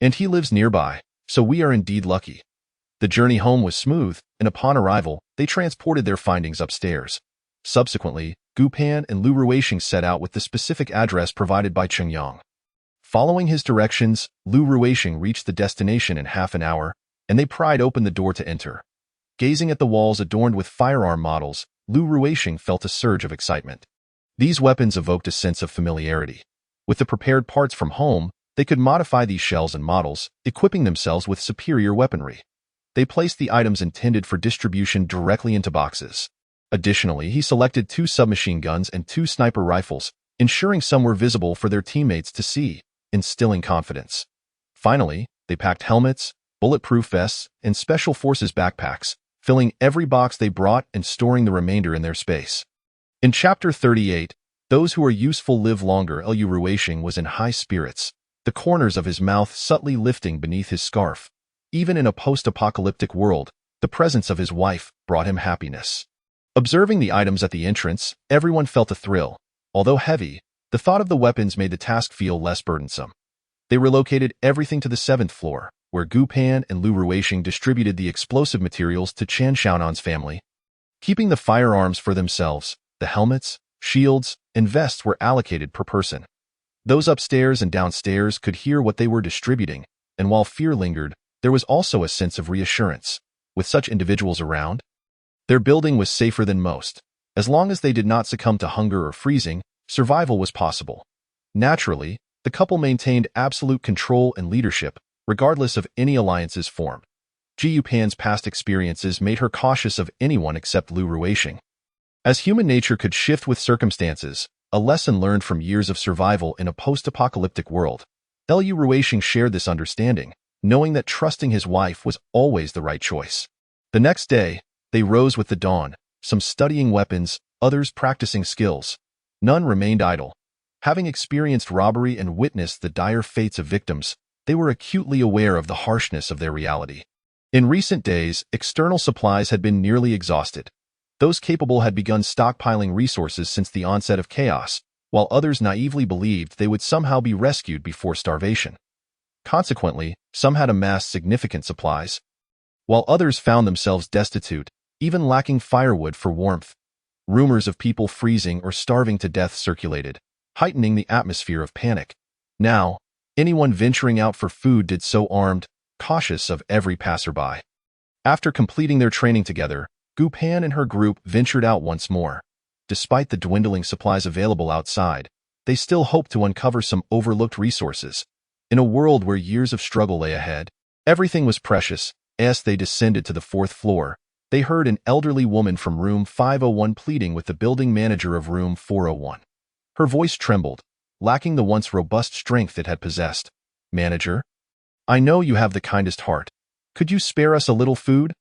and he lives nearby, so we are indeed lucky." The journey home was smooth, and upon arrival, they transported their findings upstairs. Subsequently, Gu Pan and Lu Ruixing set out with the specific address provided by Cheng Yang. Following his directions, Lu Ruixing reached the destination in half an hour, and they pried open the door to enter. Gazing at the walls adorned with firearm models, Lu Ruixing felt a surge of excitement. These weapons evoked a sense of familiarity. With the prepared parts from home, they could modify these shells and models, equipping themselves with superior weaponry. They placed the items intended for distribution directly into boxes. Additionally, he selected 2 submachine guns and 2 sniper rifles, ensuring some were visible for their teammates to see, instilling confidence. Finally, they packed helmets, bulletproof vests, and special forces backpacks, filling every box they brought and storing the remainder in their space. In Chapter 38, those who are useful live longer. Lu Ruixing was in high spirits, the corners of his mouth subtly lifting beneath his scarf. Even in a post-apocalyptic world, the presence of his wife brought him happiness. Observing the items at the entrance, everyone felt a thrill. Although heavy, the thought of the weapons made the task feel less burdensome. They relocated everything to the 7th floor, where Gu Pan and Lu Ruixing distributed the explosive materials to Chen Xiaonan's family. Keeping the firearms for themselves, the helmets, shields, and vests were allocated per person. Those upstairs and downstairs could hear what they were distributing, and while fear lingered, there was also a sense of reassurance. With such individuals around, their building was safer than most. As long as they did not succumb to hunger or freezing, survival was possible. Naturally, the couple maintained absolute control and leadership, regardless of any alliances formed. Ji Pan's past experiences made her cautious of anyone except Lu Ruixing. As human nature could shift with circumstances, a lesson learned from years of survival in a post-apocalyptic world, Lu Ruixing shared this understanding, knowing that trusting his wife was always the right choice. The next day, they rose with the dawn, some studying weapons, others practicing skills. None remained idle. Having experienced robbery and witnessed the dire fates of victims, they were acutely aware of the harshness of their reality. In recent days, external supplies had been nearly exhausted. Those capable had begun stockpiling resources since the onset of chaos, while others naively believed they would somehow be rescued before starvation. Consequently, some had amassed significant supplies, while others found themselves destitute, even lacking firewood for warmth. Rumors of people freezing or starving to death circulated, heightening the atmosphere of panic. Now, anyone venturing out for food did so armed, cautious of every passerby. After completing their training together, Gu Pan and her group ventured out once more. Despite the dwindling supplies available outside, they still hoped to uncover some overlooked resources. In a world where years of struggle lay ahead, everything was precious. As they descended to the 4th floor, they heard an elderly woman from room 501 pleading with the building manager of room 401. Her voice trembled, lacking the once robust strength it had possessed. "Manager, I know you have the kindest heart. Could you spare us a little food?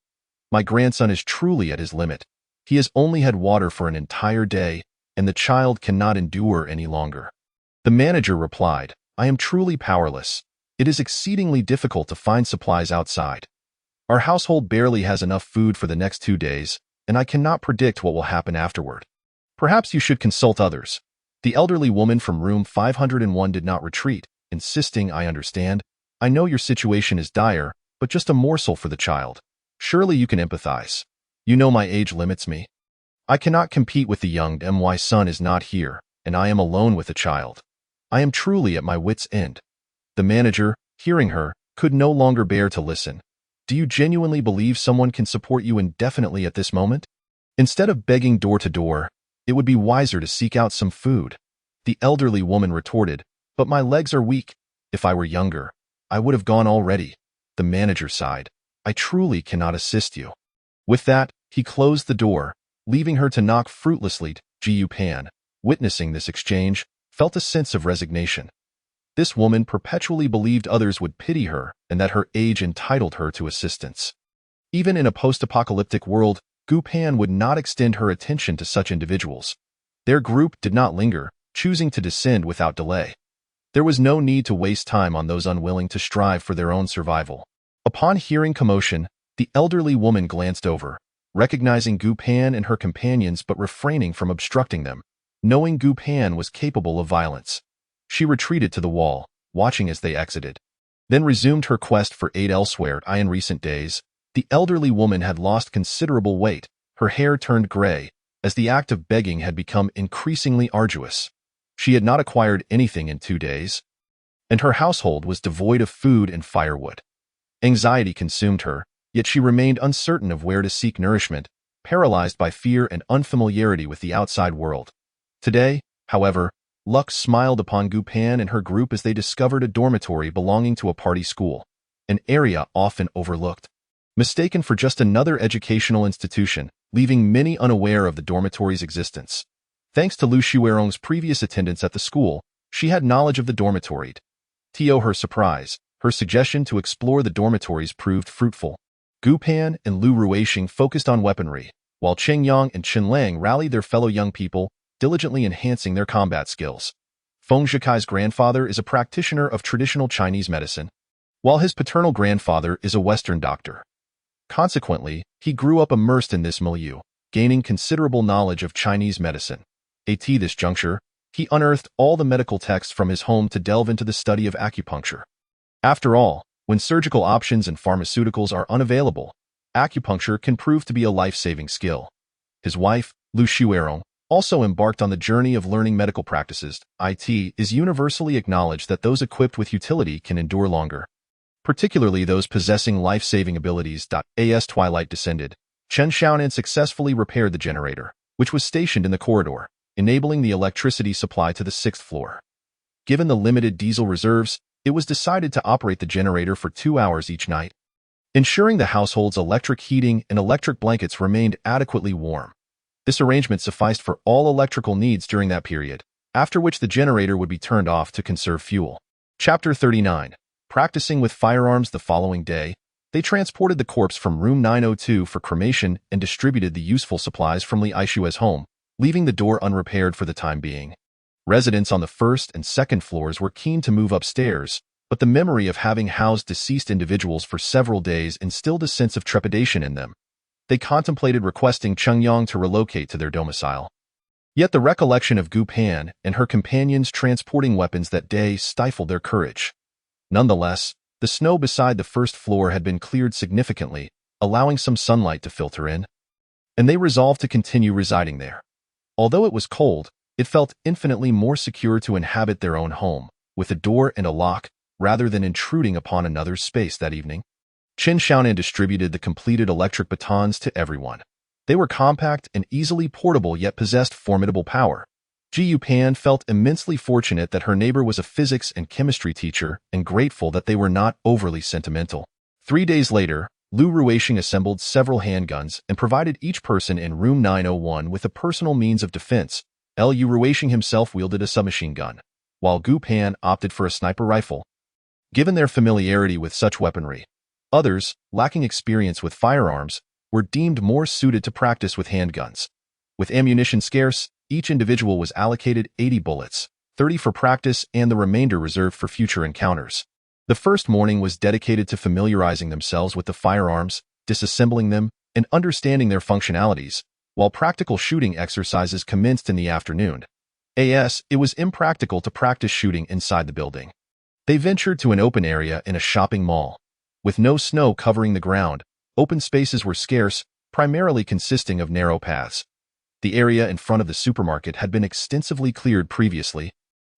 My grandson is truly at his limit. He has only had water for an entire day, and the child cannot endure any longer." The manager replied, "I am truly powerless. It is exceedingly difficult to find supplies outside. Our household barely has enough food for the next 2 days, and I cannot predict what will happen afterward. Perhaps you should consult others." The elderly woman from room 501 did not retreat, insisting, "I understand. I know your situation is dire, but just a morsel for the child. Surely you can empathize. You know my age limits me. I cannot compete with the young. My son is not here, and I am alone with the child. I am truly at my wit's end." The manager, hearing her, could no longer bear to listen. "Do you genuinely believe someone can support you indefinitely at this moment?" Instead of begging door to door, It would be wiser to seek out some food. The elderly woman retorted, but my legs are weak. If I were younger, I would have gone already. The manager sighed. I truly cannot assist you. With that, he closed the door, leaving her to knock fruitlessly. Jiu Pan, witnessing this exchange, felt a sense of resignation. This woman perpetually believed others would pity her and that her age entitled her to assistance. Even in a post-apocalyptic world, Gu Pan would not extend her attention to such individuals. Their group did not linger, choosing to descend without delay. There was no need to waste time on those unwilling to strive for their own survival. Upon hearing commotion, the elderly woman glanced over, recognizing Gu Pan and her companions but refraining from obstructing them, knowing Gu Pan was capable of violence. She retreated to the wall, watching as they exited, then resumed her quest for aid elsewhere. In recent days, the elderly woman had lost considerable weight, her hair turned gray, as the act of begging had become increasingly arduous. She had not acquired anything in 2 days, and her household was devoid of food and firewood. Anxiety consumed her, yet she remained uncertain of where to seek nourishment, paralyzed by fear and unfamiliarity with the outside world. Today, however, luck smiled upon Gu Pan and her group as they discovered a dormitory belonging to a party school, an area often overlooked. Mistaken for just another educational institution, leaving many unaware of the dormitory's existence. Thanks to Lu Xuerong's previous attendance at the school, she had knowledge of the dormitory. To her surprise, her suggestion to explore the dormitories proved fruitful. Gu Pan and Lu Ruixing focused on weaponry, while Cheng Yang and Chen Lang rallied their fellow young people, diligently enhancing their combat skills. Feng Zhikai's grandfather is a practitioner of traditional Chinese medicine, while his paternal grandfather is a Western doctor. Consequently, he grew up immersed in this milieu, gaining considerable knowledge of Chinese medicine. At this juncture, he unearthed all the medical texts from his home to delve into the study of acupuncture. After all, when surgical options and pharmaceuticals are unavailable, acupuncture can prove to be a life-saving skill. His wife, Lu Xuerong, also embarked on the journey of learning medical practices. It is universally acknowledged that those equipped with utility can endure longer, particularly those possessing life-saving abilities. As twilight descended, Chen Xiaonan successfully repaired the generator, which was stationed in the corridor, enabling the electricity supply to the 6th floor. Given the limited diesel reserves, it was decided to operate the generator for 2 hours each night, ensuring the household's electric heating and electric blankets remained adequately warm. This arrangement sufficed for all electrical needs during that period, after which the generator would be turned off to conserve fuel. Chapter 39. Practicing with firearms. The following day, they transported the corpse from room 902 for cremation and distributed the useful supplies from Li Aishue's home, leaving the door unrepaired for the time being. Residents on the 1st and 2nd floors were keen to move upstairs, but the memory of having housed deceased individuals for several days instilled a sense of trepidation in them. They contemplated requesting Cheng Yang to relocate to their domicile. Yet the recollection of Gu Pan and her companions transporting weapons that day stifled their courage. Nonetheless, the snow beside the 1st floor had been cleared significantly, allowing some sunlight to filter in, and they resolved to continue residing there. Although it was cold, it felt infinitely more secure to inhabit their own home, with a door and a lock, rather than intruding upon another's space that evening. Chen Xiaonan distributed the completed electric batons to everyone. They were compact and easily portable yet possessed formidable power. Jiu Pan felt immensely fortunate that her neighbor was a physics and chemistry teacher and grateful that they were not overly sentimental. 3 days later, Lu Ruixing assembled several handguns and provided each person in room 901 with a personal means of defense. Lu Ruixing himself wielded a submachine gun, while Gu Pan opted for a sniper rifle. Given their familiarity with such weaponry, others, lacking experience with firearms, were deemed more suited to practice with handguns. With ammunition scarce, each individual was allocated 80 bullets, 30 for practice and the remainder reserved for future encounters. The first morning was dedicated to familiarizing themselves with the firearms, disassembling them, and understanding their functionalities, while practical shooting exercises commenced in the afternoon. It was impractical to practice shooting inside the building. They ventured to an open area in a shopping mall. With no snow covering the ground, open spaces were scarce, primarily consisting of narrow paths. The area in front of the supermarket had been extensively cleared previously,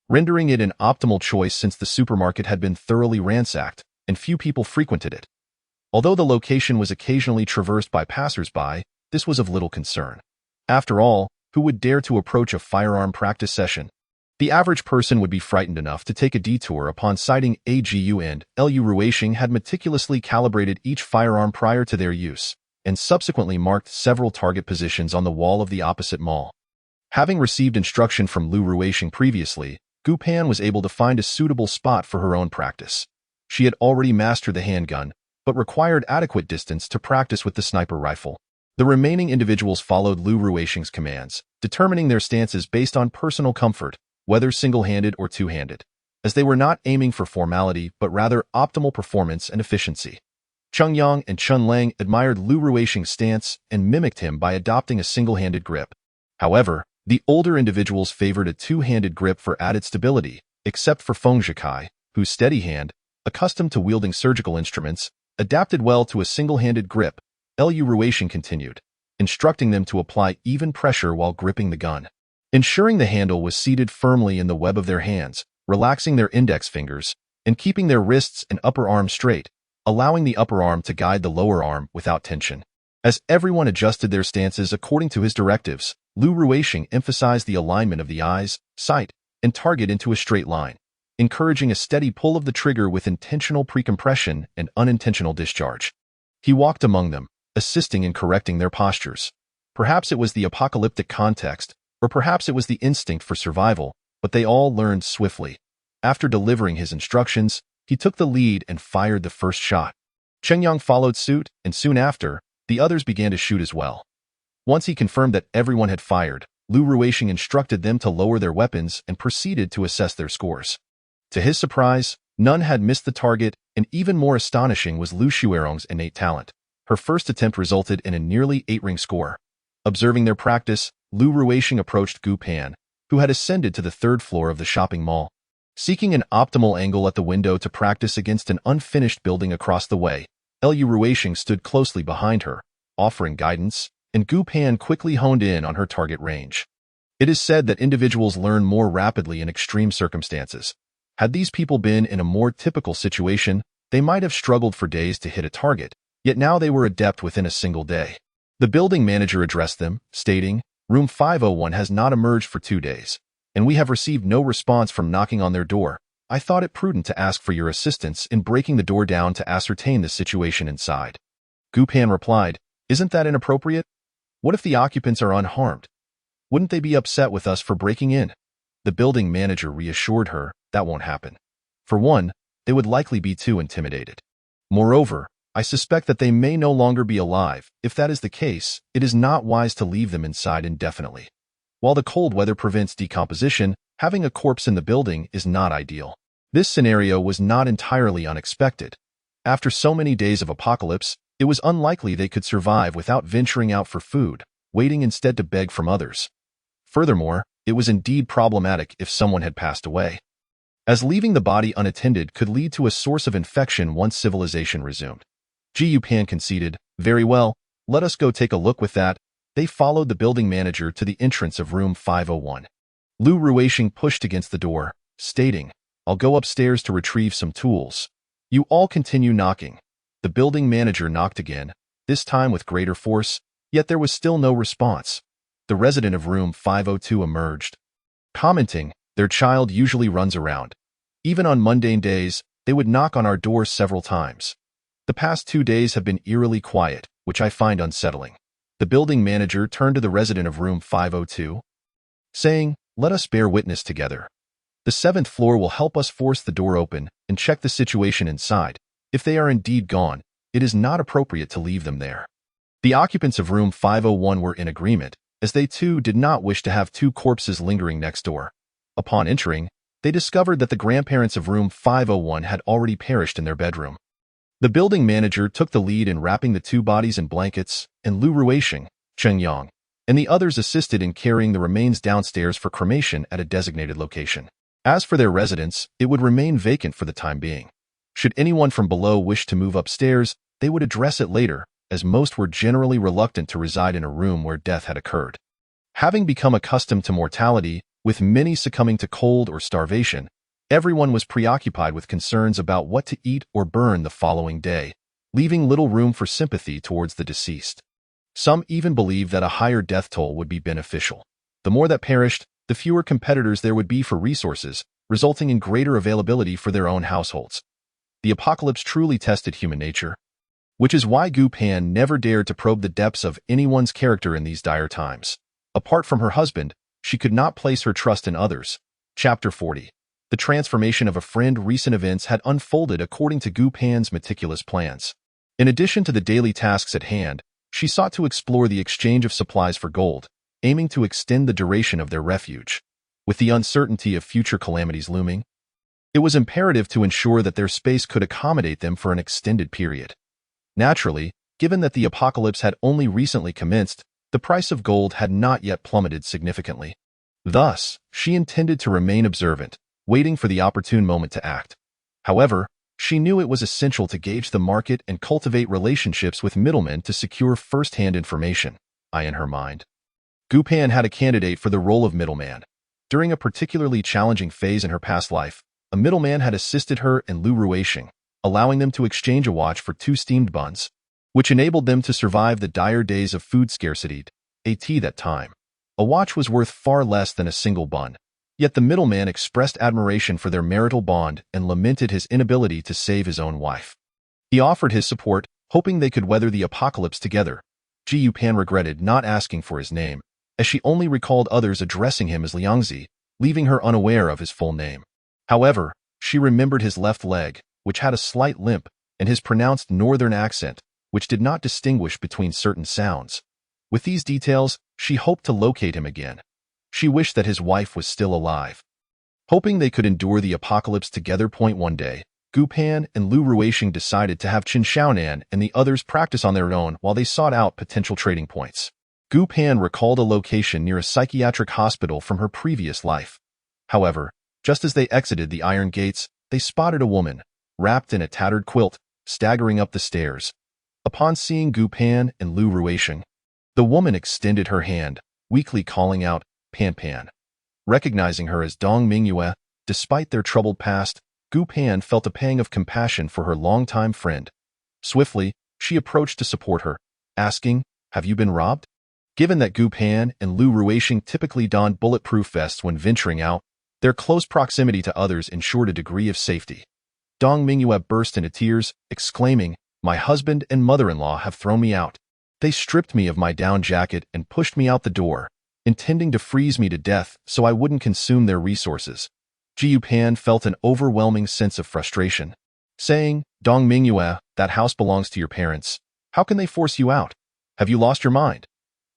rendering it an optimal choice since the supermarket had been thoroughly ransacked and few people frequented it. Although the location was occasionally traversed by passers-by, this was of little concern. After all, who would dare to approach a firearm practice session? The average person would be frightened enough to take a detour upon sighting AGU, and Lu Ruishing had meticulously calibrated each firearm prior to their use, and subsequently marked several target positions on the wall of the opposite mall. Having received instruction from Lu Ruishing previously, Gu Pan was able to find a suitable spot for her own practice. She had already mastered the handgun, but required adequate distance to practice with the sniper rifle. The remaining individuals followed Lu Ruishing's commands, determining their stances based on personal comfort, whether single-handed or two-handed, as they were not aiming for formality but rather optimal performance and efficiency. Cheng Yang and Chun Lang admired Lu Ruishing's stance and mimicked him by adopting a single-handed grip. However, the older individuals favored a two-handed grip for added stability, except for Feng Zhikai, whose steady hand, accustomed to wielding surgical instruments, adapted well to a single-handed grip. Lu Ruishing continued, instructing them to apply even pressure while gripping the gun, ensuring the handle was seated firmly in the web of their hands, relaxing their index fingers, and keeping their wrists and upper arm straight, allowing the upper arm to guide the lower arm without tension. As everyone adjusted their stances according to his directives, Lu Ruishing emphasized the alignment of the eyes, sight, and target into a straight line, encouraging a steady pull of the trigger with intentional precompression and unintentional discharge. He walked among them, assisting in correcting their postures. Perhaps it was the apocalyptic context, or perhaps it was the instinct for survival, but they all learned swiftly. After delivering his instructions, he took the lead and fired the first shot. Cheng Yang followed suit, and soon after, the others began to shoot as well. Once he confirmed that everyone had fired, Lu Ruishing instructed them to lower their weapons and proceeded to assess their scores. To his surprise, none had missed the target, and even more astonishing was Lu Xuerong's innate talent. Her first attempt resulted in a nearly 8-ring score. Observing their practice, Lu Ruishing approached Gu Pan, who had ascended to the 3rd floor of the shopping mall. Seeking an optimal angle at the window to practice against an unfinished building across the way, Lu Ruishing stood closely behind her, offering guidance, and Gu Pan quickly honed in on her target range. It is said that individuals learn more rapidly in extreme circumstances. Had these people been in a more typical situation, they might have struggled for days to hit a target, yet now they were adept within a single day. The building manager addressed them, stating, "Room 501 has not emerged for 2 days, and we have received no response from knocking on their door. I thought it prudent to ask for your assistance in breaking the door down to ascertain the situation inside." Gu Pan replied, "Isn't that inappropriate? What if the occupants are unharmed? Wouldn't they be upset with us for breaking in?" The building manager reassured her that won't happen. For one, they would likely be too intimidated. Moreover, I suspect that they may no longer be alive. If that is the case, it is not wise to leave them inside indefinitely. While the cold weather prevents decomposition, having a corpse in the building is not ideal. This scenario was not entirely unexpected. After so many days of apocalypse, it was unlikely they could survive without venturing out for food, waiting instead to beg from others. Furthermore, it was indeed problematic if someone had passed away, as leaving the body unattended could lead to a source of infection once civilization resumed. Gu Pan conceded, "Very well, let us go take a look with that." They followed the building manager to the entrance of room 501. Lu Ruishing pushed against the door, stating, "I'll go upstairs to retrieve some tools. You all continue knocking." The building manager knocked again, this time with greater force, yet there was still no response. The resident of room 502 emerged, commenting, "Their child usually runs around. Even on mundane days, they would knock on our doors several times. The past 2 days have been eerily quiet, which I find unsettling." The building manager turned to the resident of room 502, saying, "Let us bear witness together. The 7th floor will help us force the door open and check the situation inside. If they are indeed gone, it is not appropriate to leave them there." The occupants of room 501 were in agreement, as they too did not wish to have 2 corpses lingering next door. Upon entering, they discovered that the grandparents of room 501 had already perished in their bedroom. The building manager took the lead in wrapping the 2 bodies in blankets, and Lu Ruishing, Cheng Yang, and the others assisted in carrying the remains downstairs for cremation at a designated location. As for their residence, it would remain vacant for the time being. Should anyone from below wish to move upstairs, they would address it later, as most were generally reluctant to reside in a room where death had occurred. Having become accustomed to mortality, with many succumbing to cold or starvation, everyone was preoccupied with concerns about what to eat or burn the following day, leaving little room for sympathy towards the deceased. Some even believed that a higher death toll would be beneficial. The more that perished, the fewer competitors there would be for resources, resulting in greater availability for their own households. The apocalypse truly tested human nature, which is why Gu Pan never dared to probe the depths of anyone's character in these dire times. Apart from her husband, she could not place her trust in others. Chapter 40. The transformation of a friend. Recent events had unfolded according to Gu Pan's meticulous plans. In addition to the daily tasks at hand, she sought to explore the exchange of supplies for gold, aiming to extend the duration of their refuge. With the uncertainty of future calamities looming, it was imperative to ensure that their space could accommodate them for an extended period. Naturally, given that the apocalypse had only recently commenced, the price of gold had not yet plummeted significantly. Thus, she intended to remain observant, waiting for the opportune moment to act. However, she knew it was essential to gauge the market and cultivate relationships with middlemen to secure first-hand information. In her mind, Gu Pan had a candidate for the role of middleman. During a particularly challenging phase in her past life, a middleman had assisted her and Lu Ruishing, allowing them to exchange a watch for 2 steamed buns, which enabled them to survive the dire days of food scarcity. At that time, a watch was worth far less than a single bun. Yet the middleman expressed admiration for their marital bond and lamented his inability to save his own wife. He offered his support, hoping they could weather the apocalypse together. Gu Pan regretted not asking for his name, as she only recalled others addressing him as Liangzi, leaving her unaware of his full name. However, she remembered his left leg, which had a slight limp, and his pronounced northern accent, which did not distinguish between certain sounds. With these details, she hoped to locate him again. She wished that his wife was still alive. Hoping they could endure the apocalypse together. One day, Gu Pan and Lu Ruishing decided to have Qin Xiaonan and the others practice on their own while they sought out potential trading points. Gu Pan recalled a location near a psychiatric hospital from her previous life. However, just as they exited the iron gates, they spotted a woman, wrapped in a tattered quilt, staggering up the stairs. Upon seeing Gu Pan and Lu Ruishing, the woman extended her hand, weakly calling out, "Pan Pan." Recognizing her as Dong Mingyue, despite their troubled past, Gu Pan felt a pang of compassion for her longtime friend. Swiftly, she approached to support her, asking, "Have you been robbed?" Given that Gu Pan and Lu Ruishing typically donned bulletproof vests when venturing out, their close proximity to others ensured a degree of safety. Dong Mingyue burst into tears, exclaiming, "My husband and mother-in-law have thrown me out. They stripped me of my down jacket and pushed me out the door, intending to freeze me to death so I wouldn't consume their resources." Gu Pan felt an overwhelming sense of frustration, saying, "Dong Mingyue, that house belongs to your parents. How can they force you out? Have you lost your mind?"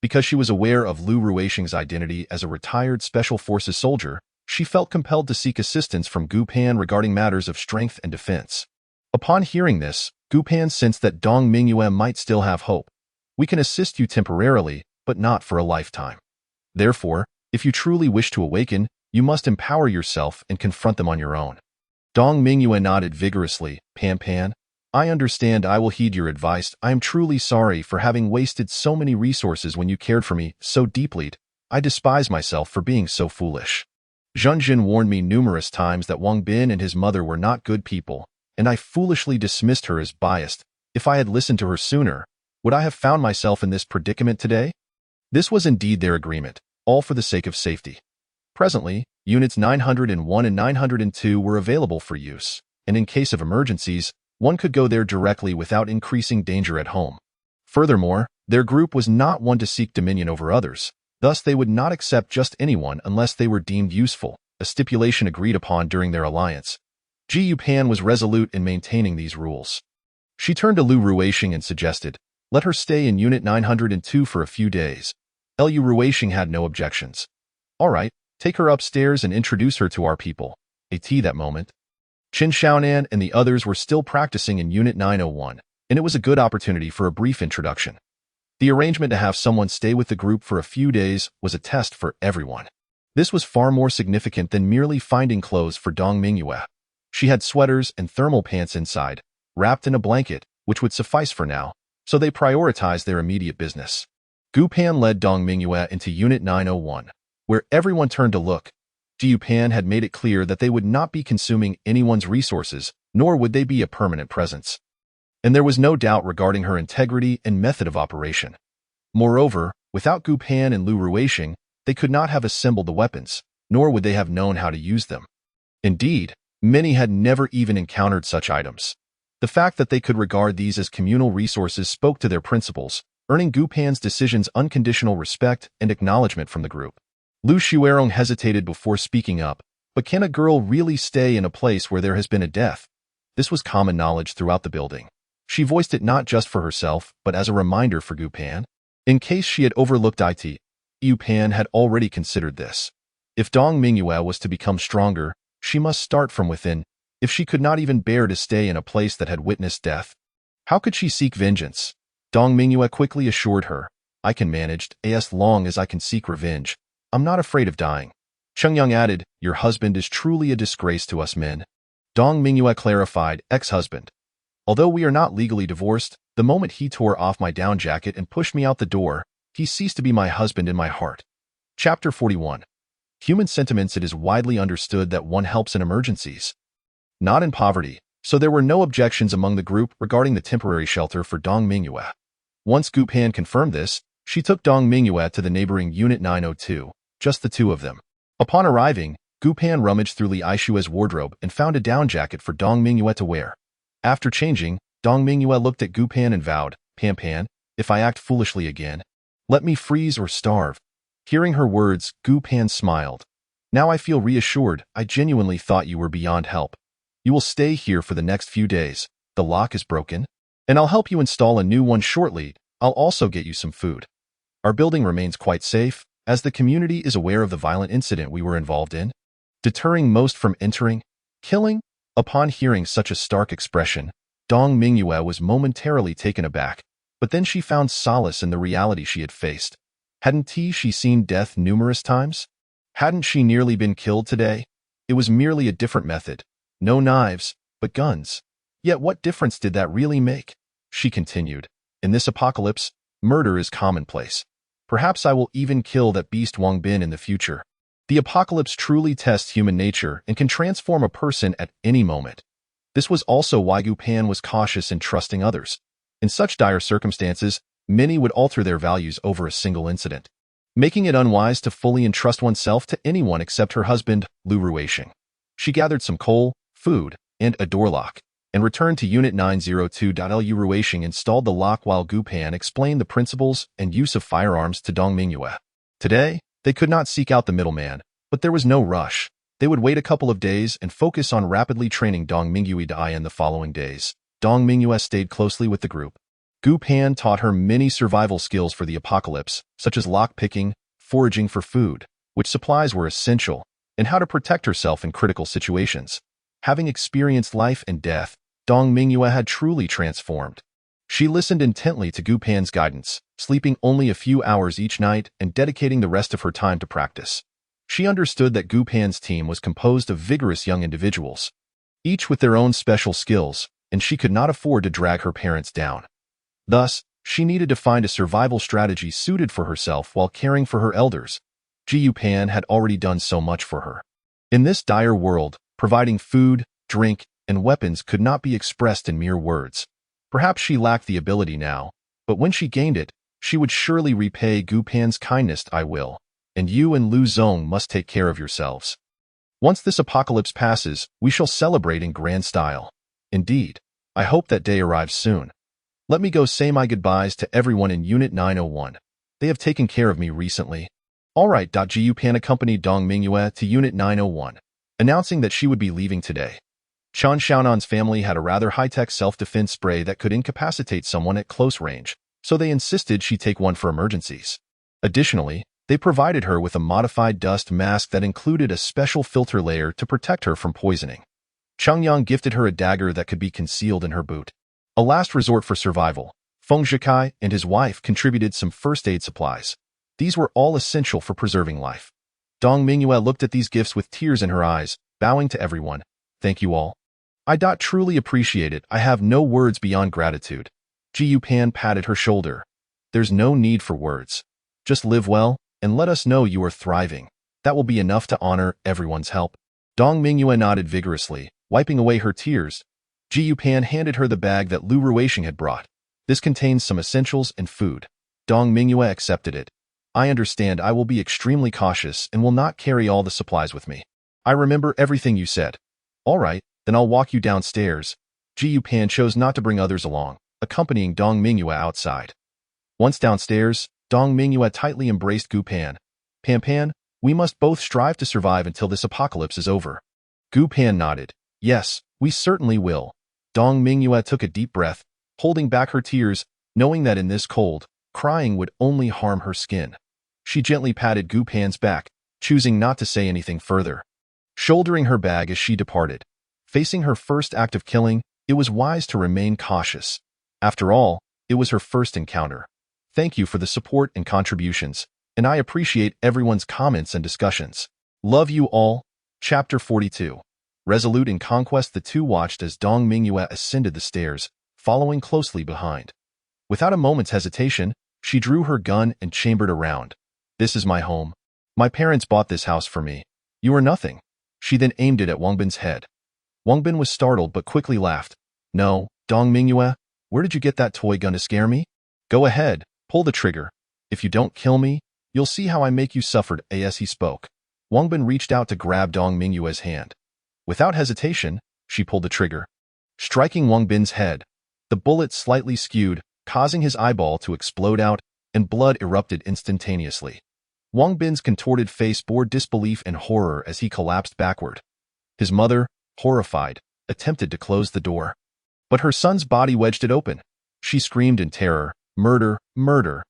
Because she was aware of Lu Ruishing's identity as a retired Special Forces soldier, she felt compelled to seek assistance from Gu Pan regarding matters of strength and defense. Upon hearing this, Gu Pan sensed that Dong Mingyue might still have hope. "We can assist you temporarily, but not for a lifetime. Therefore, if you truly wish to awaken, you must empower yourself and confront them on your own." Dong Mingyue nodded vigorously. "Pan Pan, I understand. I will heed your advice. I am truly sorry for having wasted so many resources when you cared for me so deeply. I despise myself for being so foolish. Zhenzhen warned me numerous times that Wang Bin and his mother were not good people, and I foolishly dismissed her as biased. If I had listened to her sooner, would I have found myself in this predicament today?" This was indeed their agreement, all for the sake of safety. Presently, Units 901 and 902 were available for use, and in case of emergencies, one could go there directly without increasing danger at home. Furthermore, their group was not one to seek dominion over others, thus they would not accept just anyone unless they were deemed useful, a stipulation agreed upon during their alliance. Gu Pan was resolute in maintaining these rules. She turned to Lu Ruishing and suggested, "Let her stay in Unit 902 for a few days." Lu Ruishing had no objections. "All right, take her upstairs and introduce her to our people." At that moment, Qin Xiaonan and the others were still practicing in Unit 901, and it was a good opportunity for a brief introduction. The arrangement to have someone stay with the group for a few days was a test for everyone. This was far more significant than merely finding clothes for Dong Mingyue. She had sweaters and thermal pants inside, wrapped in a blanket, which would suffice for now, so they prioritized their immediate business. Gu Pan led Dong Mingyue into Unit 901, where everyone turned to look. Gu Pan had made it clear that they would not be consuming anyone's resources, nor would they be a permanent presence. And there was no doubt regarding her integrity and method of operation. Moreover, without Gu Pan and Lu Ruishing, they could not have assembled the weapons, nor would they have known how to use them. Indeed, many had never even encountered such items. The fact that they could regard these as communal resources spoke to their principles, earning Gu Pan's decisions unconditional respect and acknowledgement from the group. Lu Xuerong hesitated before speaking up, but can a girl really stay in a place where there has been a death? This was common knowledge throughout the building. She voiced it not just for herself, but as a reminder for Gu Pan. In case she had overlooked it, Gu Pan had already considered this. If Dong Mingyue was to become stronger, she must start from within. If she could not even bear to stay in a place that had witnessed death, how could she seek vengeance? Dong Mingyue quickly assured her, I can manage as long as I can seek revenge. I'm not afraid of dying. Cheng Yang added, your husband is truly a disgrace to us men. Dong Mingyue clarified, ex-husband. Although we are not legally divorced, the moment he tore off my down jacket and pushed me out the door, he ceased to be my husband in my heart. Chapter 41. Human sentiments. It is widely understood that one helps in emergencies, not in poverty, so there were no objections among the group regarding the temporary shelter for Dong Mingyue. Once Gu Pan confirmed this, she took Dong Mingyue to the neighboring Unit 902, just the two of them. Upon arriving, Gu Pan rummaged through Li Aishue's wardrobe and found a down jacket for Dong Mingyue to wear. After changing, Dong Mingyue looked at Gu Pan and vowed, Pan Pan, if I act foolishly again, let me freeze or starve. Hearing her words, Gu Pan smiled. Now I feel reassured. I genuinely thought you were beyond help. You will stay here for the next few days. The lock is broken, and I'll help you install a new one shortly. I'll also get you some food. Our building remains quite safe, as the community is aware of the violent incident we were involved in, deterring most from entering, killing. Upon hearing such a stark expression, Dong Mingyue was momentarily taken aback, but then she found solace in the reality she had faced. Hadn't she seen death numerous times? Hadn't she nearly been killed today? It was merely a different method. No knives, but guns. Yet what difference did that really make? She continued, in this apocalypse, murder is commonplace. Perhaps I will even kill that beast Wang Bin in the future. The apocalypse truly tests human nature and can transform a person at any moment. This was also why Gu Pan was cautious in trusting others. In such dire circumstances, many would alter their values over a single incident, making it unwise to fully entrust oneself to anyone except her husband, Lu Ruisheng. She gathered some coal, food, and a door lock, and returned to Unit 902. Lu Ruisheng installed the lock while Gu Pan explained the principles and use of firearms to Dong Mingyue. Today, they could not seek out the middleman, but there was no rush. They would wait a couple of days and focus on rapidly training Dong Mingyue in the following days. Dong Mingyue stayed closely with the group. Gu Pan taught her many survival skills for the apocalypse, such as lock-picking, foraging for food, which supplies were essential, and how to protect herself in critical situations. Having experienced life and death, Dong Mingyue had truly transformed. She listened intently to Gu Pan's guidance, sleeping only a few hours each night and dedicating the rest of her time to practice. She understood that Gu Pan's team was composed of vigorous young individuals, each with their own special skills, and she could not afford to drag her parents down. Thus, she needed to find a survival strategy suited for herself while caring for her elders. Gu Pan had already done so much for her. In this dire world, providing food, drink, and weapons could not be expressed in mere words. Perhaps she lacked the ability now, but when she gained it, she would surely repay Gu Pan's kindness. I will, and you and Lu Zong must take care of yourselves. Once this apocalypse passes, we shall celebrate in grand style. Indeed, I hope that day arrives soon. Let me go say my goodbyes to everyone in Unit 901. They have taken care of me recently. All right. Gu Pan accompanied Dong Mingyue to Unit 901, announcing that she would be leaving today. Chan Xiaonan's family had a rather high-tech self-defense spray that could incapacitate someone at close range, so they insisted she take one for emergencies. Additionally, they provided her with a modified dust mask that included a special filter layer to protect her from poisoning. Cheng Yang gifted her a dagger that could be concealed in her boot. A last resort for survival, Feng Zhikai and his wife contributed some first aid supplies. These were all essential for preserving life. Dong Mingyue looked at these gifts with tears in her eyes, bowing to everyone. Thank you all. I truly appreciate it. I have no words beyond gratitude. Gu Pan patted her shoulder. There's no need for words. Just live well, and let us know you are thriving. That will be enough to honor everyone's help. Dong Mingyue nodded vigorously, wiping away her tears. Gu Pan handed her the bag that Lu Ruisheng had brought. This contains some essentials and food. Dong Mingyue accepted it. I understand. I will be extremely cautious and will not carry all the supplies with me. I remember everything you said. All right, then I'll walk you downstairs. Ji Pan chose not to bring others along, accompanying Dong Mingyue outside. Once downstairs, Dong Mingyue tightly embraced Gu Pan. Pan, we must both strive to survive until this apocalypse is over. Gu Pan nodded. Yes, we certainly will. Dong Mingyue took a deep breath, holding back her tears, knowing that in this cold, crying would only harm her skin. She gently patted Gu Pan's back, choosing not to say anything further. Shouldering her bag as she departed. Facing her first act of killing, it was wise to remain cautious. After all, it was her first encounter. Thank you for the support and contributions, and I appreciate everyone's comments and discussions. Love you all. Chapter 42. Resolute in Conquest. The two watched as Dong Mingyue ascended the stairs, following closely behind. Without a moment's hesitation, she drew her gun and chambered around. This is my home. My parents bought this house for me. You are nothing. She then aimed it at Wangbin's head. Wangbin was startled but quickly laughed. No, Dong Mingyue, where did you get that toy gun to scare me? Go ahead, pull the trigger. If you don't kill me, you'll see how I make you suffer. As he spoke, Wangbin reached out to grab Dong Mingyue's hand. Without hesitation, she pulled the trigger, striking Wangbin's head. The bullet slightly skewed, causing his eyeball to explode out, and blood erupted instantaneously. Wangbin's contorted face bore disbelief and horror as he collapsed backward. His mother, horrified, attempted to close the door. But her son's body wedged it open. She screamed in terror, "Murder! Murder!"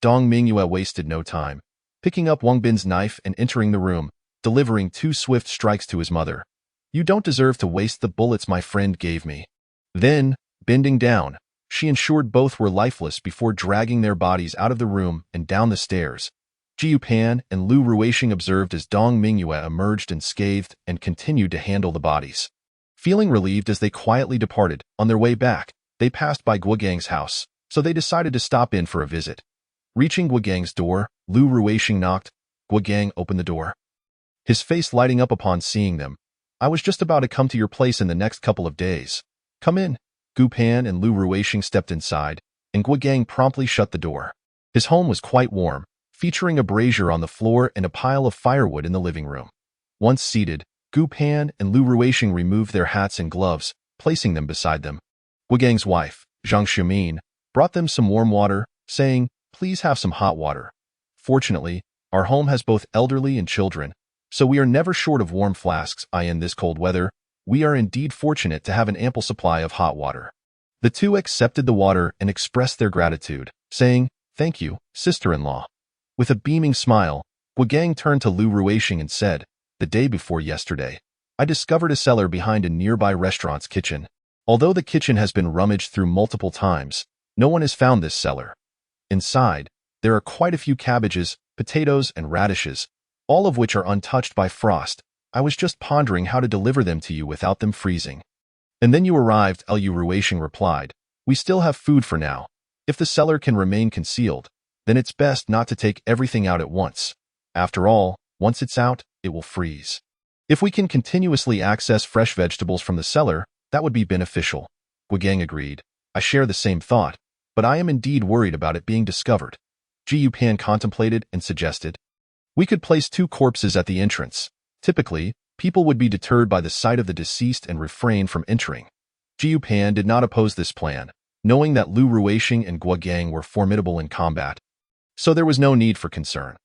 Dong Mingyue wasted no time, picking up Wangbin's knife and entering the room, delivering 2 swift strikes to his mother. You don't deserve to waste the bullets my friend gave me. Then, bending down, she ensured both were lifeless before dragging their bodies out of the room and down the stairs. Ji Pan and Lu Ruisheng observed as Dong Mingyue emerged unscathed and continued to handle the bodies. Feeling relieved as they quietly departed, on their way back, they passed by Guogang's house, so they decided to stop in for a visit. Reaching Guogang's door, Lu Ruisheng knocked. Guogang opened the door, his face lighting up upon seeing them. I was just about to come to your place in the next couple of days. Come in. Gu Pan and Lu Ruisheng stepped inside, and Guogang promptly shut the door. His home was quite warm, featuring a brazier on the floor and a pile of firewood in the living room. Once seated, Gu Pan and Lu Ruisheng removed their hats and gloves, placing them beside them. Guogang's wife, Zhang Xiaomin, brought them some warm water, saying, Please have some hot water. Fortunately, our home has both elderly and children, so we are never short of warm flasks. In this cold weather, we are indeed fortunate to have an ample supply of hot water. The two accepted the water and expressed their gratitude, saying, Thank you, sister-in-law. With a beaming smile, Guogang turned to Lu Ruisheng and said, The day before yesterday, I discovered a cellar behind a nearby restaurant's kitchen. Although the kitchen has been rummaged through multiple times, no one has found this cellar. Inside, there are quite a few cabbages, potatoes, and radishes, all of which are untouched by frost. I was just pondering how to deliver them to you without them freezing. And then you arrived, Lu Ruisheng replied. We still have food for now. If the cellar can remain concealed, then it's best not to take everything out at once. After all, once it's out, it will freeze. If we can continuously access fresh vegetables from the cellar, that would be beneficial. Guogang agreed. I share the same thought, but I am indeed worried about it being discovered. Ji Pan contemplated and suggested, We could place 2 corpses at the entrance. Typically, people would be deterred by the sight of the deceased and refrain from entering. Ji Pan did not oppose this plan, knowing that Lu Ruisheng and Guogang were formidable in combat. So there was no need for concern.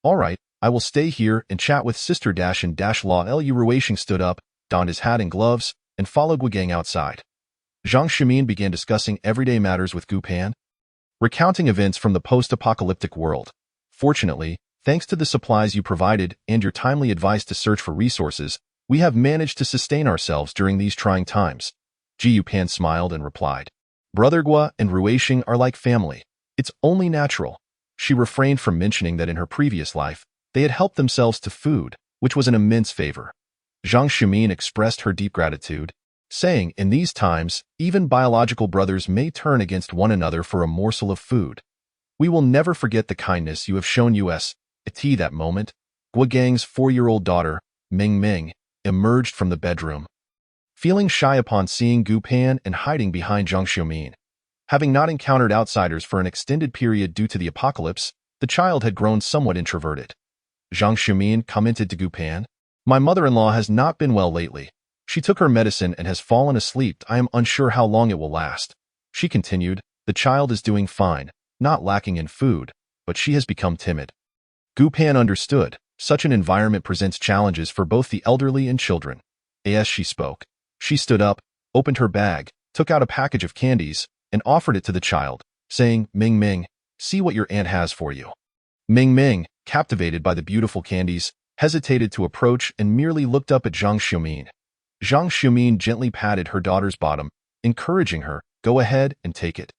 All right, I will stay here and chat with Sister Dash and Dash Law. Lu Ruisheng stood up, donned his hat and gloves, and followed Guogang outside. Zhang Xiaomin began discussing everyday matters with Gu Pan, recounting events from the post-apocalyptic world. Fortunately, thanks to the supplies you provided and your timely advice to search for resources, we have managed to sustain ourselves during these trying times. Ji Pan smiled and replied, Brother Gua and Ruisheng are like family. It's only natural. She refrained from mentioning that in her previous life, they had helped themselves to food, which was an immense favor. Zhang Xiaomin expressed her deep gratitude, saying, In these times, even biological brothers may turn against one another for a morsel of food. We will never forget the kindness you have shown us. At that moment, Guogang's 4-year-old daughter, Ming Ming, emerged from the bedroom. Feeling shy upon seeing Gu Pan and hiding behind Zhang Xiaomin. Having not encountered outsiders for an extended period due to the apocalypse, The child had grown somewhat introverted. Zhang Xiumin commented to Gu Pan. My mother-in-law has not been well lately. She took her medicine and has fallen asleep. I am unsure how long it will last. She continued, the child is doing fine, not lacking in food, but she has become timid. Gu Pan understood. Such an environment presents challenges for both the elderly and children. As she spoke, she stood up, opened her bag, took out a package of candies, and offered it to the child, saying, Ming Ming, see what your aunt has for you. Ming Ming, captivated by the beautiful candies, hesitated to approach and merely looked up at Zhang Xiumin. Zhang Xiumin gently patted her daughter's bottom, encouraging her, go ahead and take it.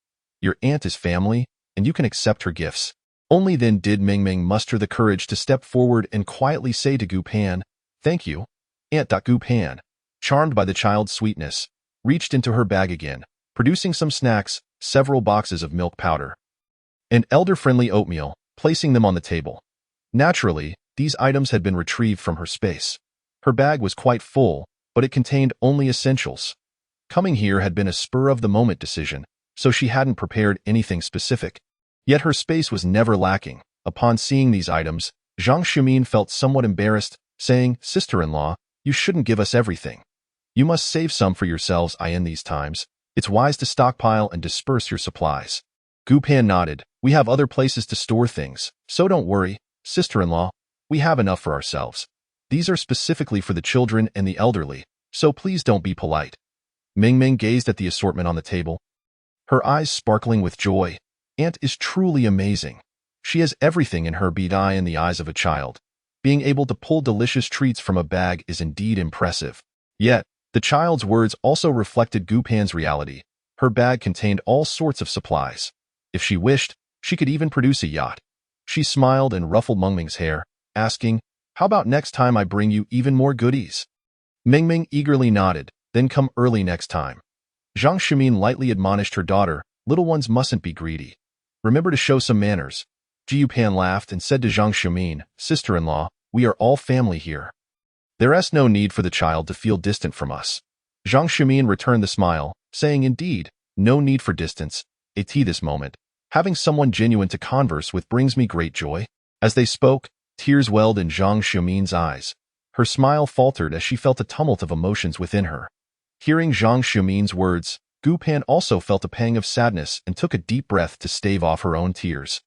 Your aunt is family, and you can accept her gifts. Only then did Ming Ming muster the courage to step forward and quietly say to Gu Pan, thank you. Aunt. Gu Pan, charmed by the child's sweetness, reached into her bag again, producing some snacks, several boxes of milk powder, and elder-friendly oatmeal, placing them on the table. Naturally, these items had been retrieved from her space. Her bag was quite full, but it contained only essentials. Coming here had been a spur-of-the-moment decision, so she hadn't prepared anything specific. Yet her space was never lacking. Upon seeing these items, Zhang Xiumin felt somewhat embarrassed, saying, sister-in-law, you shouldn't give us everything. You must save some for yourselves. In these times, it's wise to stockpile and disperse your supplies. Gu Pan nodded. We have other places to store things, so don't worry, sister-in-law. We have enough for ourselves. These are specifically for the children and the elderly, so please don't be polite. Ming Ming gazed at the assortment on the table, her eyes sparkling with joy. Aunt is truly amazing. She has everything in her bead eye in the eyes of a child. Being able to pull delicious treats from a bag is indeed impressive. Yet, the child's words also reflected Gu Pan's reality. Her bag contained all sorts of supplies. If she wished, she could even produce a yacht. She smiled and ruffled Ming Ming's hair, asking, how about next time I bring you even more goodies? Ming Ming eagerly nodded, then come early next time. Zhang Xiumin lightly admonished her daughter, little ones mustn't be greedy. Remember to show some manners. Gu Pan laughed and said to Zhang Xiumin, sister-in-law, we are all family here. There is no need for the child to feel distant from us. Zhang Xiumin returned the smile, saying indeed, no need for distance. At this moment, having someone genuine to converse with brings me great joy. As they spoke, tears welled in Zhang Xiumin's eyes. Her smile faltered as she felt a tumult of emotions within her. Hearing Zhang Xiumin's words, Gu Pan also felt a pang of sadness and took a deep breath to stave off her own tears.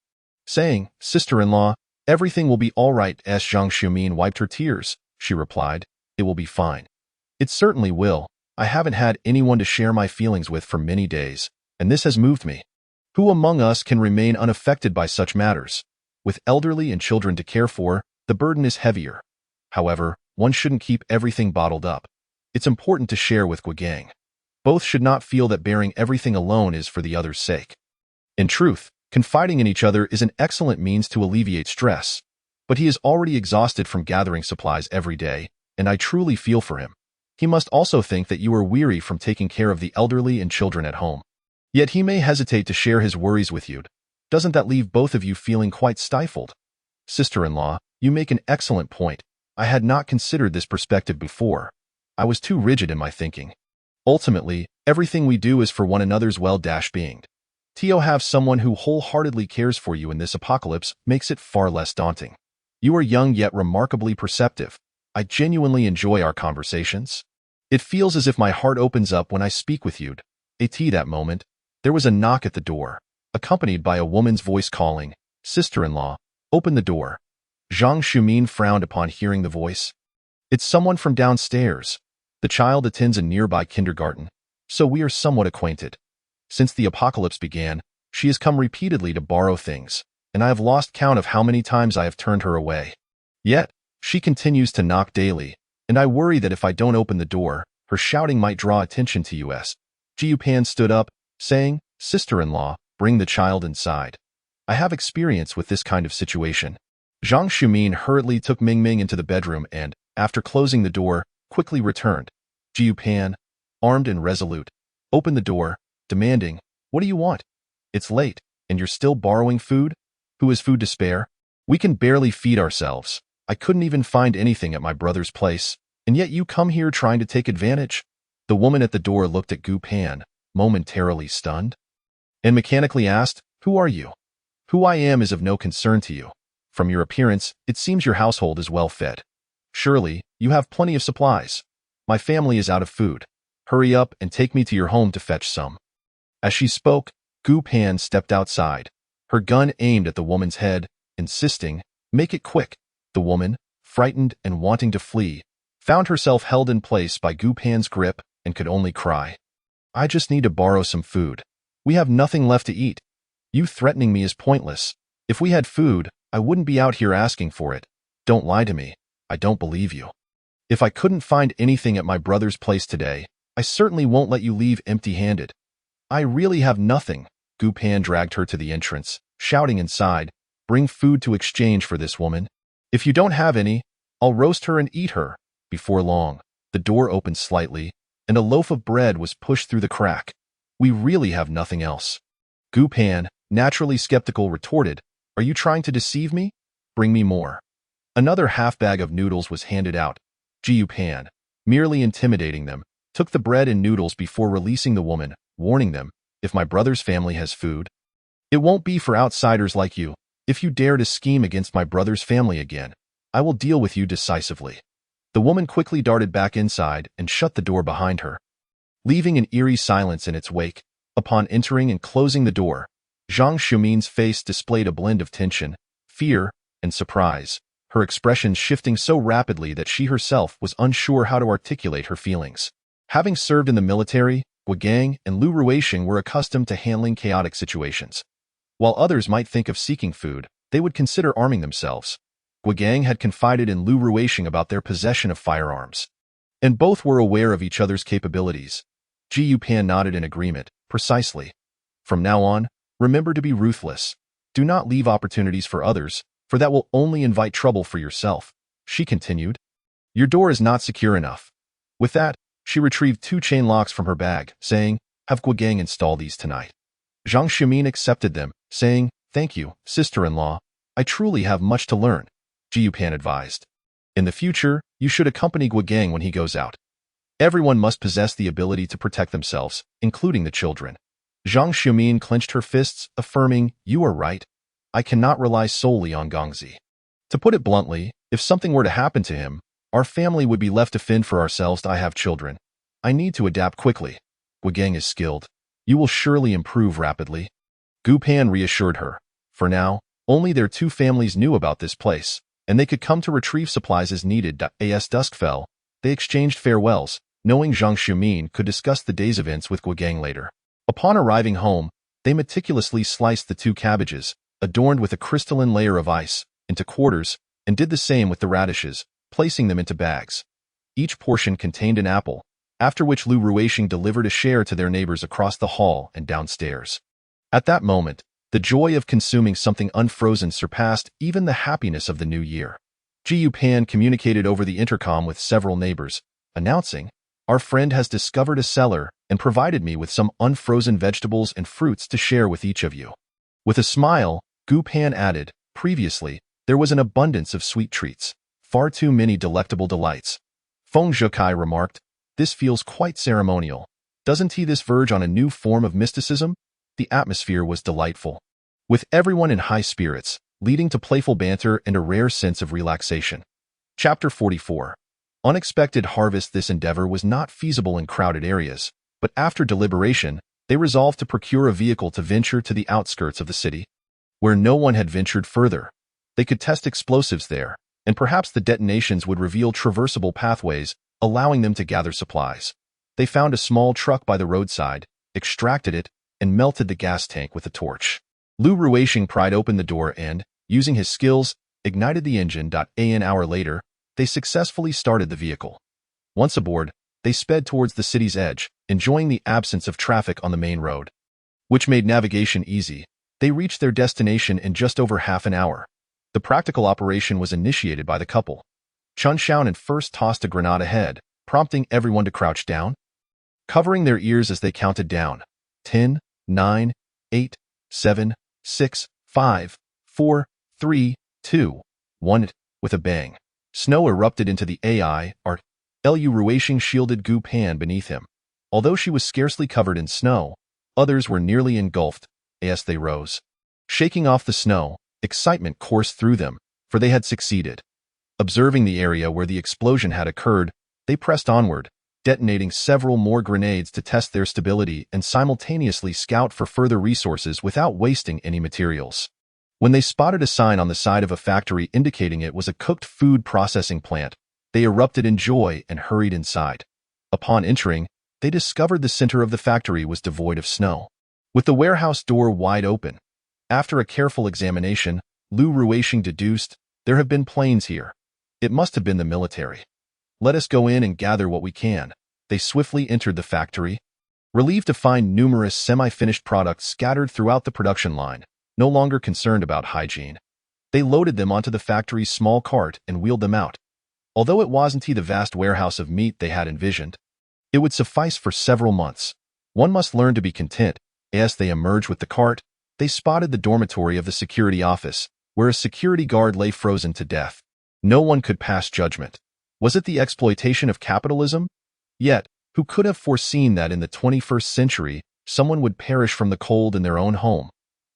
Saying, sister-in-law, everything will be all right. As Zhang Xiumin wiped her tears, she replied, it will be fine. It certainly will. I haven't had anyone to share my feelings with for many days, and this has moved me. Who among us can remain unaffected by such matters? With elderly and children to care for, the burden is heavier. However, one shouldn't keep everything bottled up. It's important to share with Guigang. Both should not feel that bearing everything alone is for the other's sake. In truth, confiding in each other is an excellent means to alleviate stress. But he is already exhausted from gathering supplies every day, and I truly feel for him. He must also think that you are weary from taking care of the elderly and children at home. Yet he may hesitate to share his worries with you. Doesn't that leave both of you feeling quite stifled? Sister-in-law, you make an excellent point. I had not considered this perspective before. I was too rigid in my thinking. Ultimately, everything we do is for one another's well-being. To have someone who wholeheartedly cares for you in this apocalypse makes it far less daunting. You are young yet remarkably perceptive. I genuinely enjoy our conversations. It feels as if my heart opens up when I speak with you. At that moment, there was a knock at the door, accompanied by a woman's voice calling, sister-in-law, open the door. Zhang Xiumin frowned upon hearing the voice. It's someone from downstairs. The child attends a nearby kindergarten, so we are somewhat acquainted. Since the apocalypse began, she has come repeatedly to borrow things, and I have lost count of how many times I have turned her away. Yet, she continues to knock daily, and I worry that if I don't open the door, her shouting might draw attention to us. Gu Pan stood up, saying, sister-in-law, bring the child inside. I have experience with this kind of situation. Zhang Xiumin hurriedly took Ming Ming into the bedroom and, after closing the door, quickly returned. Gu Pan, armed and resolute, opened the door, demanding, what do you want? It's late, and you're still borrowing food? Who has food to spare? We can barely feed ourselves. I couldn't even find anything at my brother's place, and yet you come here trying to take advantage? The woman at the door looked at Gu Pan, momentarily stunned, and mechanically asked, who are you? Who I am is of no concern to you. From your appearance, it seems your household is well fed. Surely, you have plenty of supplies. My family is out of food. Hurry up and take me to your home to fetch some." As she spoke, Gu Pan stepped outside, her gun aimed at the woman's head, insisting, "Make it quick." The woman, frightened and wanting to flee, found herself held in place by Gu Pan's grip and could only cry, "I just need to borrow some food. We have nothing left to eat. You threatening me is pointless. If we had food, I wouldn't be out here asking for it. Don't lie to me. I don't believe you. If I couldn't find anything at my brother's place today, I certainly won't let you leave empty-handed. I really have nothing." Gu Pan dragged her to the entrance, shouting inside, "Bring food to exchange for this woman. If you don't have any, I'll roast her and eat her." Before long, the door opened slightly, and a loaf of bread was pushed through the crack. "We really have nothing else." Gu Pan, naturally skeptical, retorted, "Are you trying to deceive me? Bring me more." Another half bag of noodles was handed out. Gu Pan, merely intimidating them, took the bread and noodles before releasing the woman, warning them, "If my brother's family has food, it won't be for outsiders like you. If you dare to scheme against my brother's family again, I will deal with you decisively." The woman quickly darted back inside and shut the door behind her, leaving an eerie silence in its wake. Upon entering and closing the door, Zhang Xiumin's face displayed a blend of tension, fear, and surprise, her expressions shifting so rapidly that she herself was unsure how to articulate her feelings. Having served in the military, Guogang and Lu Ruisheng were accustomed to handling chaotic situations. While others might think of seeking food, they would consider arming themselves. Guogang had confided in Lu Ruisheng about their possession of firearms, and both were aware of each other's capabilities. Gu Pan nodded in agreement. "Precisely. From now on, remember to be ruthless. Do not leave opportunities for others, for that will only invite trouble for yourself," she continued. "Your door is not secure enough." With that, she retrieved 2 chain locks from her bag, saying, "Have Guogang install these tonight." Zhang Xiumin accepted them, saying, "Thank you, sister-in-law. I truly have much to learn," Gu Pan advised. "In the future, you should accompany Guogang when he goes out. Everyone must possess the ability to protect themselves, including the children." Zhang Xiumin clenched her fists, affirming, "You are right. I cannot rely solely on Gongzi. To put it bluntly, if something were to happen to him, our family would be left to fend for ourselves. I have children. I need to adapt quickly. Guogang is skilled. You will surely improve rapidly." Gu Pan reassured her. For now, only their 2 families knew about this place, and they could come to retrieve supplies as needed. As dusk fell, they exchanged farewells, knowing Zhang Xiumin could discuss the day's events with Guogang later. Upon arriving home, they meticulously sliced the 2 cabbages, adorned with a crystalline layer of ice, into quarters, and did the same with the radishes, placing them into bags. Each portion contained an apple, after which Lu Ruisheng delivered a share to their neighbors across the hall and downstairs. At that moment, the joy of consuming something unfrozen surpassed even the happiness of the new year. Gu Pan communicated over the intercom with several neighbors, announcing, "Our friend has discovered a cellar and provided me with some unfrozen vegetables and fruits to share with each of you." With a smile, Gu Pan added, "Previously, there was an abundance of sweet treats, far too many delectable delights." Feng Zhekai remarked, "This feels quite ceremonial. Doesn't this verge on a new form of mysticism?" The atmosphere was delightful, with everyone in high spirits, leading to playful banter and a rare sense of relaxation. Chapter 44. Unexpected harvest. This endeavor was not feasible in crowded areas, but after deliberation, they resolved to procure a vehicle to venture to the outskirts of the city, where no one had ventured further. They could test explosives there, and perhaps the detonations would reveal traversable pathways, allowing them to gather supplies. They found a small truck by the roadside, extracted it, and melted the gas tank with a torch. Lu Ruisheng pried open the door and, using his skills, ignited the engine. An hour later, they successfully started the vehicle. Once aboard, they sped towards the city's edge, enjoying the absence of traffic on the main road, which made navigation easy. They reached their destination in just over half an hour. The practical operation was initiated by the couple. Chun Shaonan first tossed a grenade ahead, prompting everyone to crouch down, covering their ears as they counted down. 10, 9, 8, 7, 6, 5, 4, 3, 2, 1. With a bang, snow erupted into the AI. Lu Ruisheng shielded Gu Pan beneath him. Although she was scarcely covered in snow, others were nearly engulfed as they rose. Shaking off the snow, excitement coursed through them, for they had succeeded. Observing the area where the explosion had occurred, they pressed onward, detonating several more grenades to test their stability and simultaneously scout for further resources without wasting any materials. When they spotted a sign on the side of a factory indicating it was a cooked food processing plant, they erupted in joy and hurried inside. Upon entering, they discovered the center of the factory was devoid of snow, with the warehouse door wide open. After a careful examination, Lu Ruixing deduced, "There have been planes here. It must have been the military. Let us go in and gather what we can." They swiftly entered the factory, relieved to find numerous semi-finished products scattered throughout the production line, no longer concerned about hygiene. They loaded them onto the factory's small cart and wheeled them out. Although it wasn't the vast warehouse of meat they had envisioned, it would suffice for several months. One must learn to be content. As they emerged with the cart, they spotted the dormitory of the security office, where a security guard lay frozen to death. No one could pass judgment. Was it the exploitation of capitalism? Yet, who could have foreseen that in the 21st century, someone would perish from the cold in their own home?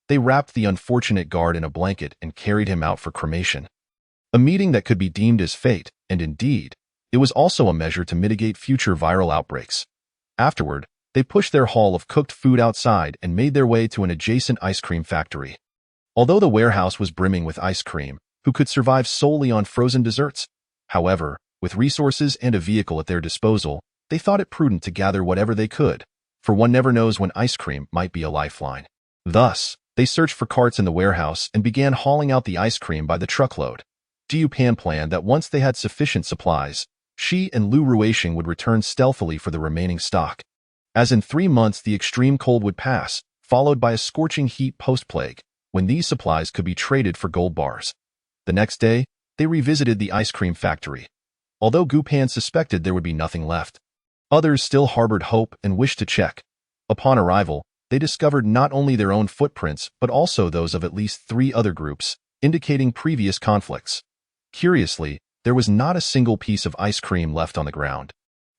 They wrapped the unfortunate guard in a blanket and carried him out for cremation. A meeting that could be deemed as fate, and indeed, it was also a measure to mitigate future viral outbreaks. Afterward, they pushed their haul of cooked food outside and made their way to an adjacent ice cream factory. Although the warehouse was brimming with ice cream, who could survive solely on frozen desserts? However, with resources and a vehicle at their disposal, they thought it prudent to gather whatever they could, for one never knows when ice cream might be a lifeline. Thus, they searched for carts in the warehouse and began hauling out the ice cream by the truckload. Jiu Pan planned that once they had sufficient supplies, she and Lu Ruixing would return stealthily for the remaining stock. As in 3 months the extreme cold would pass, followed by a scorching heat post-plague, when these supplies could be traded for gold bars. The next day, they revisited the ice cream factory. Although Gu Pan suspected there would be nothing left, others still harbored hope and wished to check. Upon arrival, they discovered not only their own footprints but also those of at least 3 other groups, indicating previous conflicts. Curiously, there was not a single piece of ice cream left on the ground.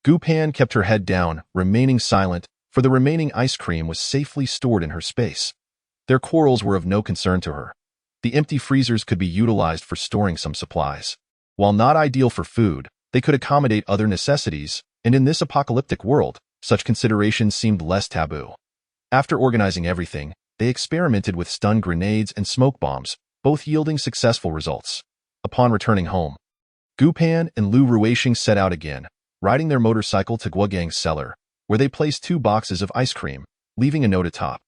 Gu Pan kept her head down, remaining silent, for the remaining ice cream was safely stored in her space. Their quarrels were of no concern to her. The empty freezers could be utilized for storing some supplies. While not ideal for food, they could accommodate other necessities, and in this apocalyptic world, such considerations seemed less taboo. After organizing everything, they experimented with stun grenades and smoke bombs, both yielding successful results. Upon returning home, Gu Pan and Lu Ruixing set out again, riding their motorcycle to Guogang's cellar, where they placed 2 boxes of ice cream, leaving a note atop.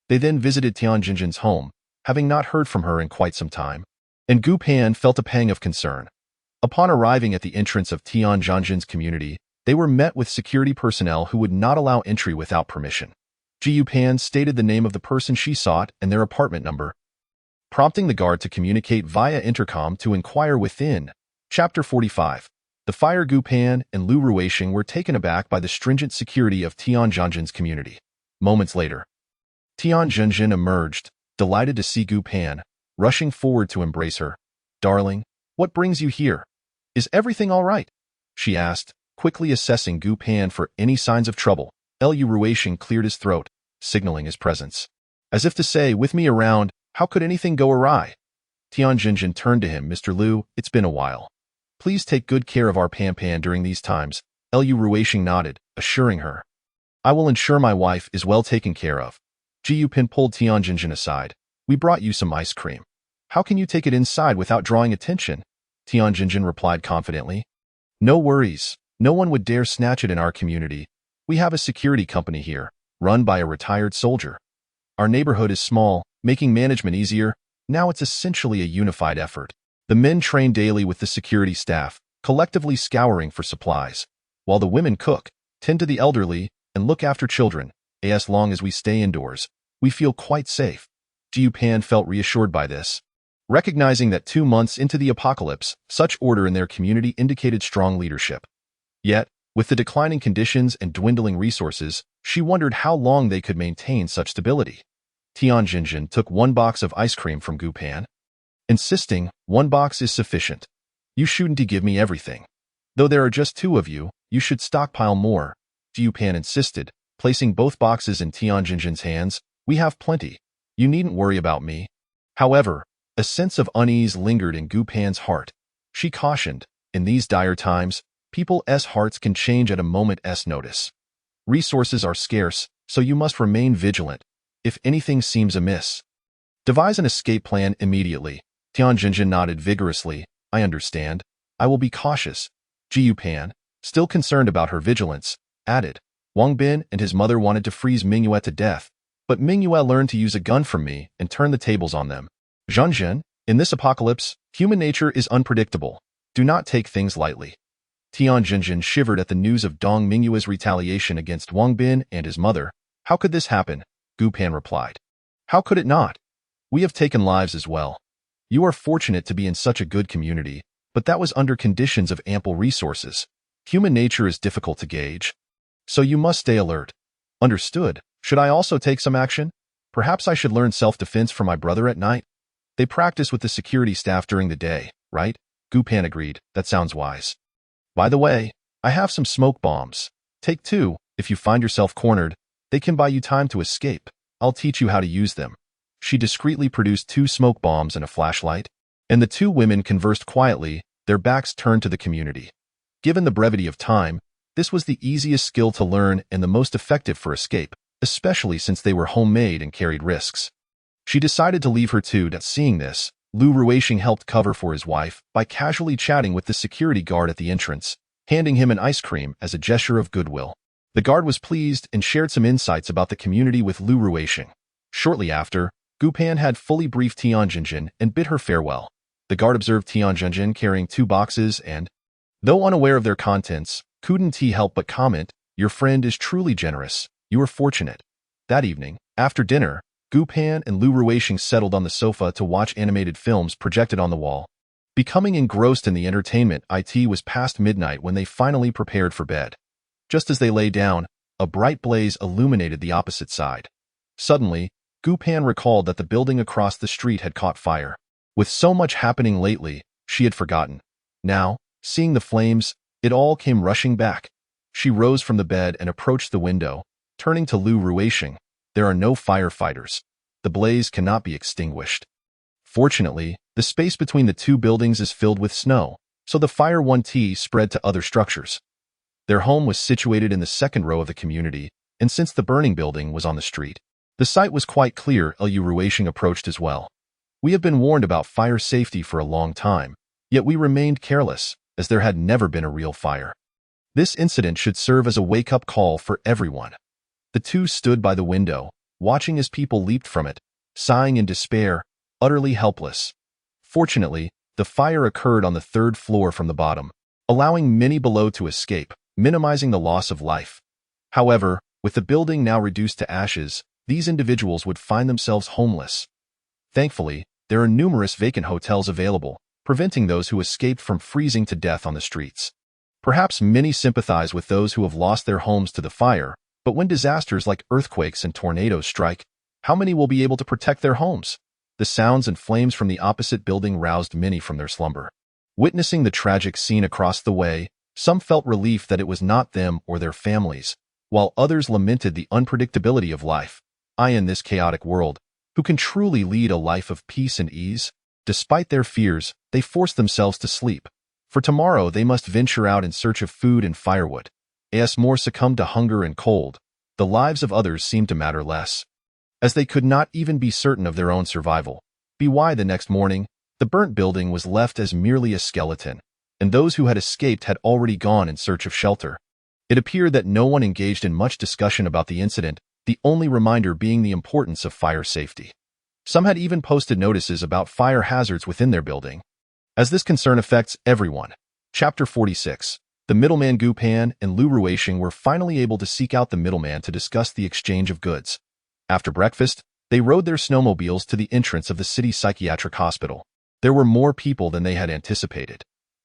They then visited Tianjinjin's home, having not heard from her in quite some time, and Gu Pan felt a pang of concern. Upon arriving at the entrance of Tianjinjin's community, they were met with security personnel who would not allow entry without permission. Jiu Pan stated the name of the person she sought and their apartment number, prompting the guard to communicate via intercom to inquire within. Chapter 45. The Fire. Gu Pan and Lu Ruixing were taken aback by the stringent security of Tianjinjin's community. Moments later, Tianjinjin emerged, delighted to see Gu Pan, rushing forward to embrace her. "Darling, what brings you here? Is everything all right?" she asked, quickly assessing Gu Pan for any signs of trouble. Lu Ruixing cleared his throat, signaling his presence. As if to say, "With me around, how could anything go awry?" Tianjinjin turned to him. "Mr. Lu, it's been a while. Please take good care of our Pan during these times." Lu Ruixing nodded, assuring her, "I will ensure my wife is well taken care of." Jiu Pan pulled Tianjinjin aside. "We brought you some ice cream. How can you take it inside without drawing attention?" Tianjinjin replied confidently. "No worries. No one would dare snatch it in our community. We have a security company here, run by a retired soldier. Our neighborhood is small, making management easier. Now it's essentially a unified effort. The men train daily with the security staff, collectively scouring for supplies, while the women cook, tend to the elderly, and look after children. As long as we stay indoors, we feel quite safe." Jiu Pan felt reassured by this. Recognizing that 2 months into the apocalypse, such order in their community indicated strong leadership. Yet, with the declining conditions and dwindling resources, she wondered how long they could maintain such stability. Tianjinjin took 1 box of ice cream from Gu Pan, insisting, "1 box is sufficient. You shouldn't give me everything. Though there are just 2 of you, you should stockpile more." Jiu Pan insisted, placing both boxes in Tianjinjin's hands. "We have plenty. You needn't worry about me. However, a sense of unease lingered in Gu Pan's heart. She cautioned, in these dire times, people's hearts can change at a moment's notice. Resources are scarce, so you must remain vigilant. If anything seems amiss, devise an escape plan immediately. Tianjinjin nodded vigorously. I understand. I will be cautious. Jiu Pan, still concerned about her vigilance, added. Wang Bin and his mother wanted to freeze Mingyue to death, but Mingyue learned to use a gun from me and turn the tables on them. Zhanzhen, in this apocalypse, human nature is unpredictable. Do not take things lightly. Tianjinjin shivered at the news of Dong Mingyue's retaliation against Wang Bin and his mother. How could this happen? Gu Pan replied. How could it not? We have taken lives as well. You are fortunate to be in such a good community, but that was under conditions of ample resources. Human nature is difficult to gauge. So you must stay alert. Understood. Should I also take some action? Perhaps I should learn self-defense for my brother at night. They practice with the security staff during the day, right? Gu Pan agreed. That sounds wise. By the way, I have some smoke bombs. Take 2. If you find yourself cornered, they can buy you time to escape. I'll teach you how to use them. She discreetly produced 2 smoke bombs and a flashlight, and the 2 women conversed quietly, their backs turned to the community. Given the brevity of time, this was the easiest skill to learn and the most effective for escape, especially since they were homemade and carried risks. She decided to leave her too. Seeing this, Lu Ruixing helped cover for his wife by casually chatting with the security guard at the entrance, handing him an ice cream as a gesture of goodwill. The guard was pleased and shared some insights about the community with Lu Ruixing. Shortly after, Gu Pan had fully briefed Tianjinjin and bid her farewell. The guard observed Tianjinjin carrying 2 boxes and, though unaware of their contents, couldn't he help but comment, "Your friend is truly generous. You are fortunate." That evening, after dinner, Gu Pan and Lu Ruixing settled on the sofa to watch animated films projected on the wall. Becoming engrossed in the entertainment, it was past midnight when they finally prepared for bed. Just as they lay down, a bright blaze illuminated the opposite side. Suddenly, Gu Pan recalled that the building across the street had caught fire. With so much happening lately, she had forgotten. Now, seeing the flames, it all came rushing back. She rose from the bed and approached the window, turning to Lu Ruixing. There are no firefighters. The blaze cannot be extinguished. Fortunately, the space between the 2 buildings is filled with snow, so the fire won't spread to other structures. Their home was situated in the second row of the community, and since the burning building was on the street, the site was quite clear. Lu Ruixing approached as well. We have been warned about fire safety for a long time, yet we remained careless, as there had never been a real fire. This incident should serve as a wake-up call for everyone. The 2 stood by the window, watching as people leaped from it, sighing in despair, utterly helpless. Fortunately, the fire occurred on the 3rd floor from the bottom, allowing many below to escape, minimizing the loss of life. However, with the building now reduced to ashes, these individuals would find themselves homeless. Thankfully, there are numerous vacant hotels available, preventing those who escaped from freezing to death on the streets. Perhaps many sympathize with those who have lost their homes to the fire, but when disasters like earthquakes and tornadoes strike, how many will be able to protect their homes? The sounds and flames from the opposite building roused many from their slumber. Witnessing the tragic scene across the way, some felt relief that it was not them or their families, while others lamented the unpredictability of life. In this chaotic world, who can truly lead a life of peace and ease? Despite their fears, they forced themselves to sleep. For tomorrow they must venture out in search of food and firewood. As more succumbed to hunger and cold, the lives of others seemed to matter less, as they could not even be certain of their own survival. The next morning, the burnt building was left as merely a skeleton, and those who had escaped had already gone in search of shelter. It appeared that no one engaged in much discussion about the incident, the only reminder being the importance of fire safety. Some had even posted notices about fire hazards within their building, as this concern affects everyone. Chapter 46. The middleman Gu Pan and Lu Ruixing were finally able to seek out the middleman to discuss the exchange of goods. After breakfast, they rode their snowmobiles to the entrance of the city psychiatric hospital. There were more people than they had anticipated.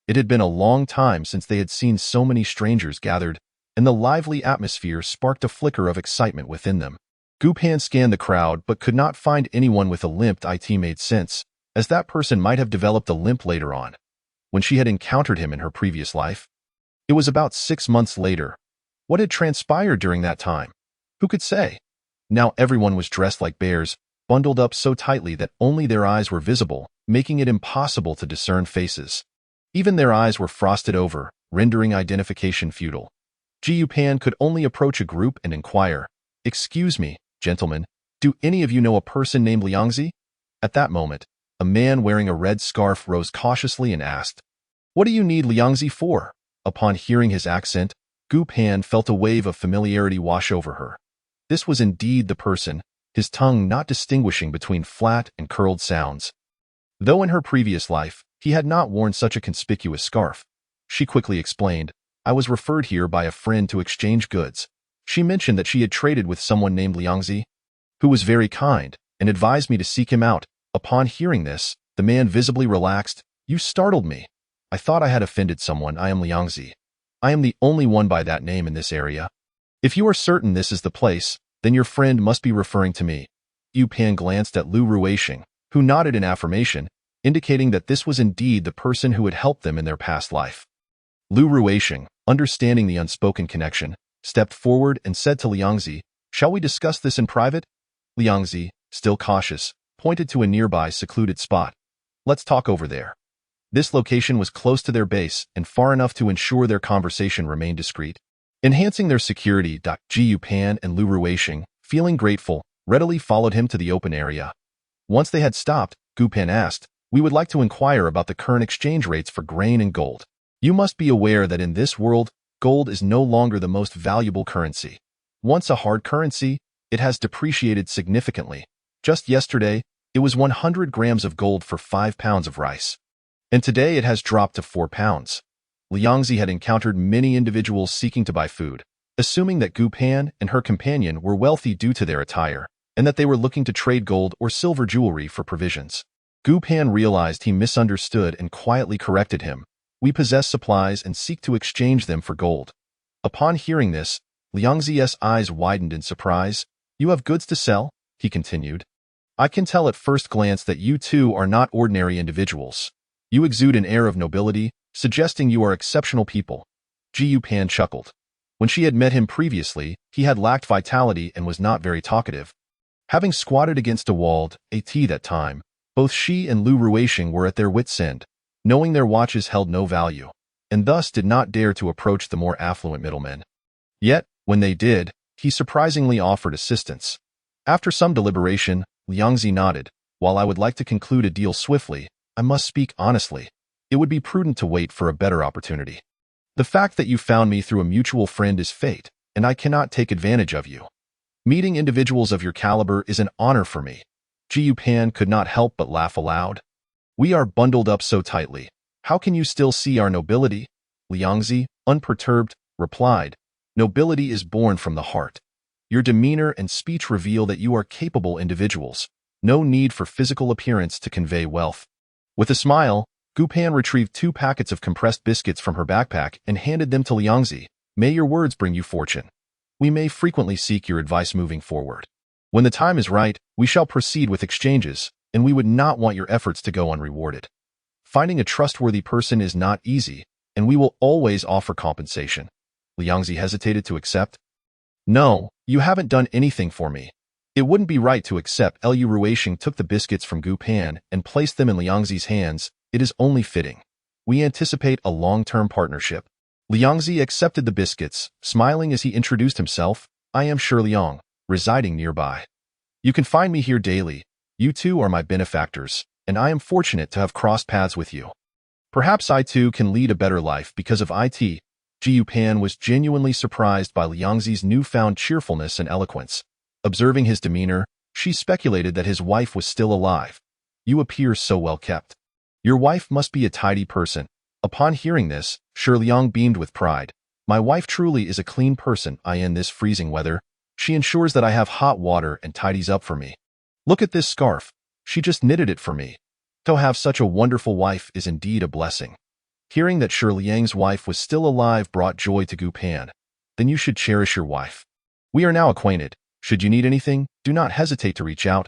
It had been a long time since they had seen so many strangers gathered, and the lively atmosphere sparked a flicker of excitement within them. Gu Pan scanned the crowd but could not find anyone with a limp. It made sense, as that person might have developed a limp later on, when she had encountered him in her previous life. It was about 6 months later. What had transpired during that time? Who could say? Now everyone was dressed like bears, bundled up so tightly that only their eyes were visible, making it impossible to discern faces. Even their eyes were frosted over, rendering identification futile. Ji Yupan could only approach a group and inquire, "Excuse me, gentlemen, do any of you know a person named Liangzi?" At that moment, a man wearing a red scarf rose cautiously and asked, "What do you need Liangzi for?" Upon hearing his accent, Gu Pan felt a wave of familiarity wash over her. This was indeed the person, his tongue not distinguishing between flat and curled sounds. Though in her previous life, he had not worn such a conspicuous scarf. She quickly explained, "I was referred here by a friend to exchange goods." She mentioned that she had traded with someone named Liangzi, who was very kind, and advised me to seek him out. Upon hearing this, the man visibly relaxed. "You startled me. I thought I had offended someone. I am Liangzi. I am the only one by that name in this area. If you are certain this is the place, then your friend must be referring to me." Yu Pan glanced at Lu Ruisheng, who nodded in affirmation, indicating that this was indeed the person who had helped them in their past life. Lu Ruisheng, understanding the unspoken connection, stepped forward and said to Liangzi, "Shall we discuss this in private?" Liangzi, still cautious, pointed to a nearby secluded spot. "Let's talk over there." This location was close to their base and far enough to ensure their conversation remained discreet. Enhancing their security, Ji Yupan and Lu Ruisheng, feeling grateful, readily followed him to the open area. Once they had stopped, Gu Pan asked, "We would like to inquire about the current exchange rates for grain and gold. You must be aware that in this world, gold is no longer the most valuable currency. Once a hard currency, it has depreciated significantly. Just yesterday, it was 100 grams of gold for 5 pounds of rice. And today it has dropped to 4 pounds. Liangzi had encountered many individuals seeking to buy food, assuming that Gu Pan and her companion were wealthy due to their attire, and that they were looking to trade gold or silver jewelry for provisions. Gu Pan realized he misunderstood and quietly corrected him. "We possess supplies and seek to exchange them for gold." Upon hearing this, Liangzi's eyes widened in surprise. "You have goods to sell?" he continued. "I can tell at first glance that you two are not ordinary individuals. You exude an air of nobility, suggesting you are exceptional people." Ji Yupan chuckled. When she had met him previously, he had lacked vitality and was not very talkative. Having squatted against a walled AT that time, both she and Lu Ruisheng were at their wits' end, knowing their watches held no value, and thus did not dare to approach the more affluent middlemen. Yet, when they did, he surprisingly offered assistance. After some deliberation, Liangzi nodded. "While I would like to conclude a deal swiftly, I must speak honestly. It would be prudent to wait for a better opportunity. The fact that you found me through a mutual friend is fate, and I cannot take advantage of you. Meeting individuals of your caliber is an honor for me." Ji Yupan could not help but laugh aloud. "We are bundled up so tightly. How can you still see our nobility?" Liangzi, unperturbed, replied, "Nobility is born from the heart. Your demeanor and speech reveal that you are capable individuals. No need for physical appearance to convey wealth." With a smile, Gu Pan retrieved 2 packets of compressed biscuits from her backpack and handed them to Liangzi. "May your words bring you fortune. We may frequently seek your advice moving forward. When the time is right, we shall proceed with exchanges, and we would not want your efforts to go unrewarded. Finding a trustworthy person is not easy, and we will always offer compensation." Liangzi hesitated to accept. "No, you haven't done anything for me. It wouldn't be right to accept." Lu Ruisheng took the biscuits from Gu Pan and placed them in Liangzi's hands. "It is only fitting. We anticipate a long-term partnership." Liangzi accepted the biscuits, smiling as he introduced himself. "I am Shi Liang, residing nearby. You can find me here daily. You two are my benefactors, and I am fortunate to have crossed paths with you. Perhaps I too can lead a better life because of it." Ji Yupan was genuinely surprised by Liangzi's newfound cheerfulness and eloquence. Observing his demeanor, she speculated that his wife was still alive. "You appear so well kept. Your wife must be a tidy person." Upon hearing this, Shi Liang beamed with pride. "My wife truly is a clean person. In this freezing weather, she ensures that I have hot water and tidies up for me. Look at this scarf. She just knitted it for me. To have such a wonderful wife is indeed a blessing." Hearing that Shi Liang's wife was still alive brought joy to Gu Pan. "Then you should cherish your wife. We are now acquainted. Should you need anything, do not hesitate to reach out.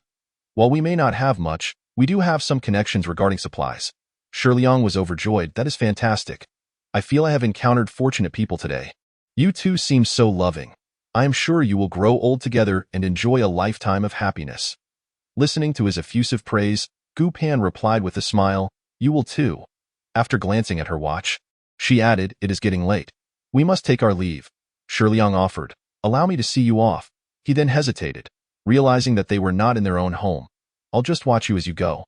While we may not have much, we do have some connections regarding supplies." Shi Liang was overjoyed. "That is fantastic. I feel I have encountered fortunate people today. You two seem so loving. I am sure you will grow old together and enjoy a lifetime of happiness." Listening to his effusive praise, Gu Pan replied with a smile, "You will too." After glancing at her watch, she added, "It is getting late. We must take our leave." Shiliang offered, "Allow me to see you off." He then hesitated, realizing that they were not in their own home. "I'll just watch you as you go."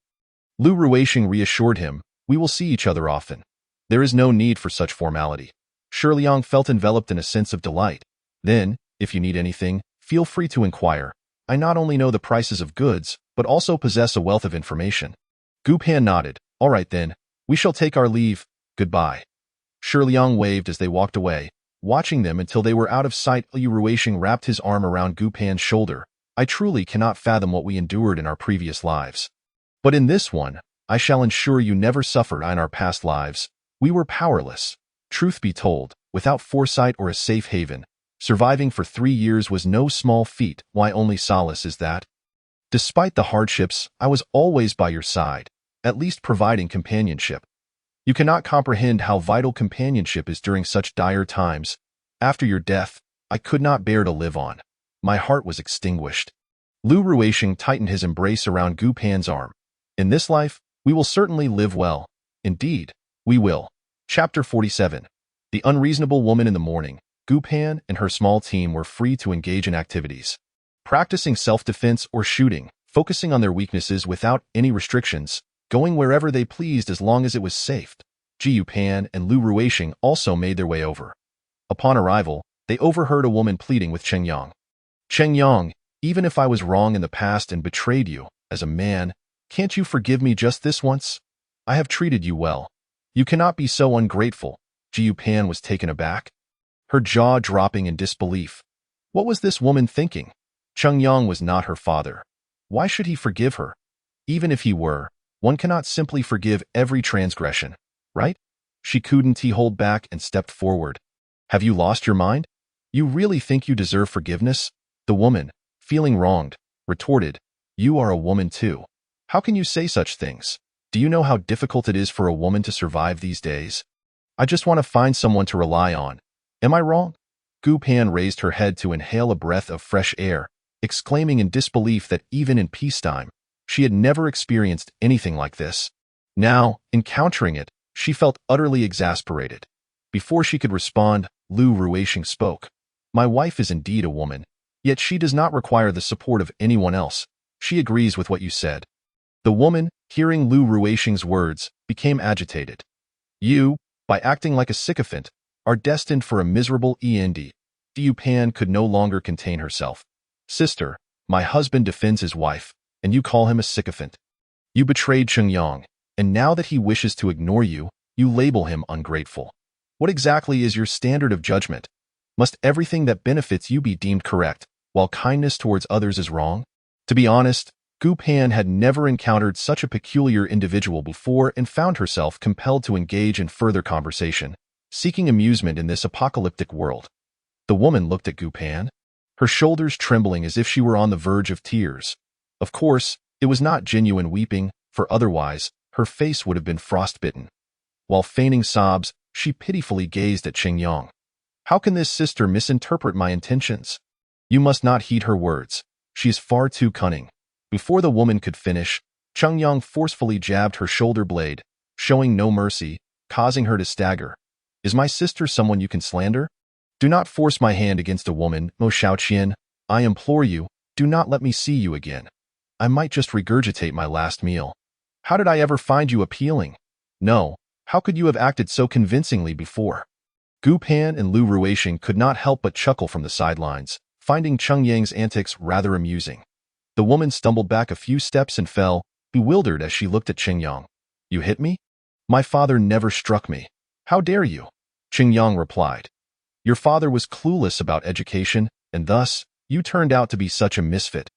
Lu Ruisheng reassured him, "We will see each other often. There is no need for such formality." Shiliang felt enveloped in a sense of delight. "Then, if you need anything, feel free to inquire. I not only know the prices of goods, but also possess a wealth of information." Gu Pan nodded. "All right then, we shall take our leave. Goodbye." Shiliang waved as they walked away, watching them until they were out of sight. Lu Ruisheng wrapped his arm around Gu Pan's shoulder. "I truly cannot fathom what we endured in our previous lives. But in this one, I shall ensure you never suffered in our past lives. We were powerless. Truth be told, without foresight or a safe haven, surviving for 3 years was no small feat. My only solace is that, despite the hardships, I was always by your side, at least providing companionship. You cannot comprehend how vital companionship is during such dire times. After your death, I could not bear to live on. My heart was extinguished." Lu Ruisheng tightened his embrace around Gu Pan's arm. "In this life, we will certainly live well. Indeed, we will." Chapter 47. The Unreasonable Woman in the Morning. Gu Pan and her small team were free to engage in activities, practicing self-defense or shooting, focusing on their weaknesses without any restrictions, going wherever they pleased as long as it was safe. Jiu Pan and Lu Ruisheng also made their way over. Upon arrival, they overheard a woman pleading with Cheng Yang. "Cheng Yang, even if I was wrong in the past and betrayed you, as a man, can't you forgive me just this once? I have treated you well. You cannot be so ungrateful." Jiu Pan was taken aback, her jaw dropping in disbelief. What was this woman thinking? Cheng Yang was not her father. Why should he forgive her? Even if he were, one cannot simply forgive every transgression, right? She couldn't hold back and stepped forward. "Have you lost your mind? You really think you deserve forgiveness?" The woman, feeling wronged, retorted, "You are a woman too. How can you say such things? Do you know how difficult it is for a woman to survive these days? I just want to find someone to rely on. Am I wrong?" Gu Pan raised her head to inhale a breath of fresh air, exclaiming in disbelief that even in peacetime, she had never experienced anything like this. Now, encountering it, she felt utterly exasperated. Before she could respond, Lu Ruisheng spoke. "My wife is indeed a woman, yet she does not require the support of anyone else. She agrees with what you said." The woman, hearing Lu Ruisheng's words, became agitated. "You, by acting like a sycophant, are destined for a miserable end." Jiu Pan could no longer contain herself. "Sister, my husband defends his wife, and you call him a sycophant. You betrayed Cheng Yang, and now that he wishes to ignore you, you label him ungrateful. What exactly is your standard of judgment? Must everything that benefits you be deemed correct, while kindness towards others is wrong?" To be honest, Gu Pan had never encountered such a peculiar individual before and found herself compelled to engage in further conversation, seeking amusement in this apocalyptic world. The woman looked at Gu Pan, her shoulders trembling as if she were on the verge of tears. Of course, it was not genuine weeping, for otherwise, her face would have been frostbitten. While feigning sobs, she pitifully gazed at Cheng Yang. "How can this sister misinterpret my intentions? You must not heed her words. She is far too cunning." Before the woman could finish, Cheng Yang forcefully jabbed her shoulder blade, showing no mercy, causing her to stagger. "Is my sister someone you can slander? Do not force my hand against a woman, Mo Shaoqian. I implore you, do not let me see you again. I might just regurgitate my last meal. How did I ever find you appealing? No, how could you have acted so convincingly before?" Gu Pan and Lu Ruisheng could not help but chuckle from the sidelines, finding Cheng Yang's antics rather amusing. The woman stumbled back a few steps and fell, bewildered as she looked at Cheng Yang. "You hit me? My father never struck me. How dare you?" Cheng Yang replied. "Your father was clueless about education, and thus, you turned out to be such a misfit.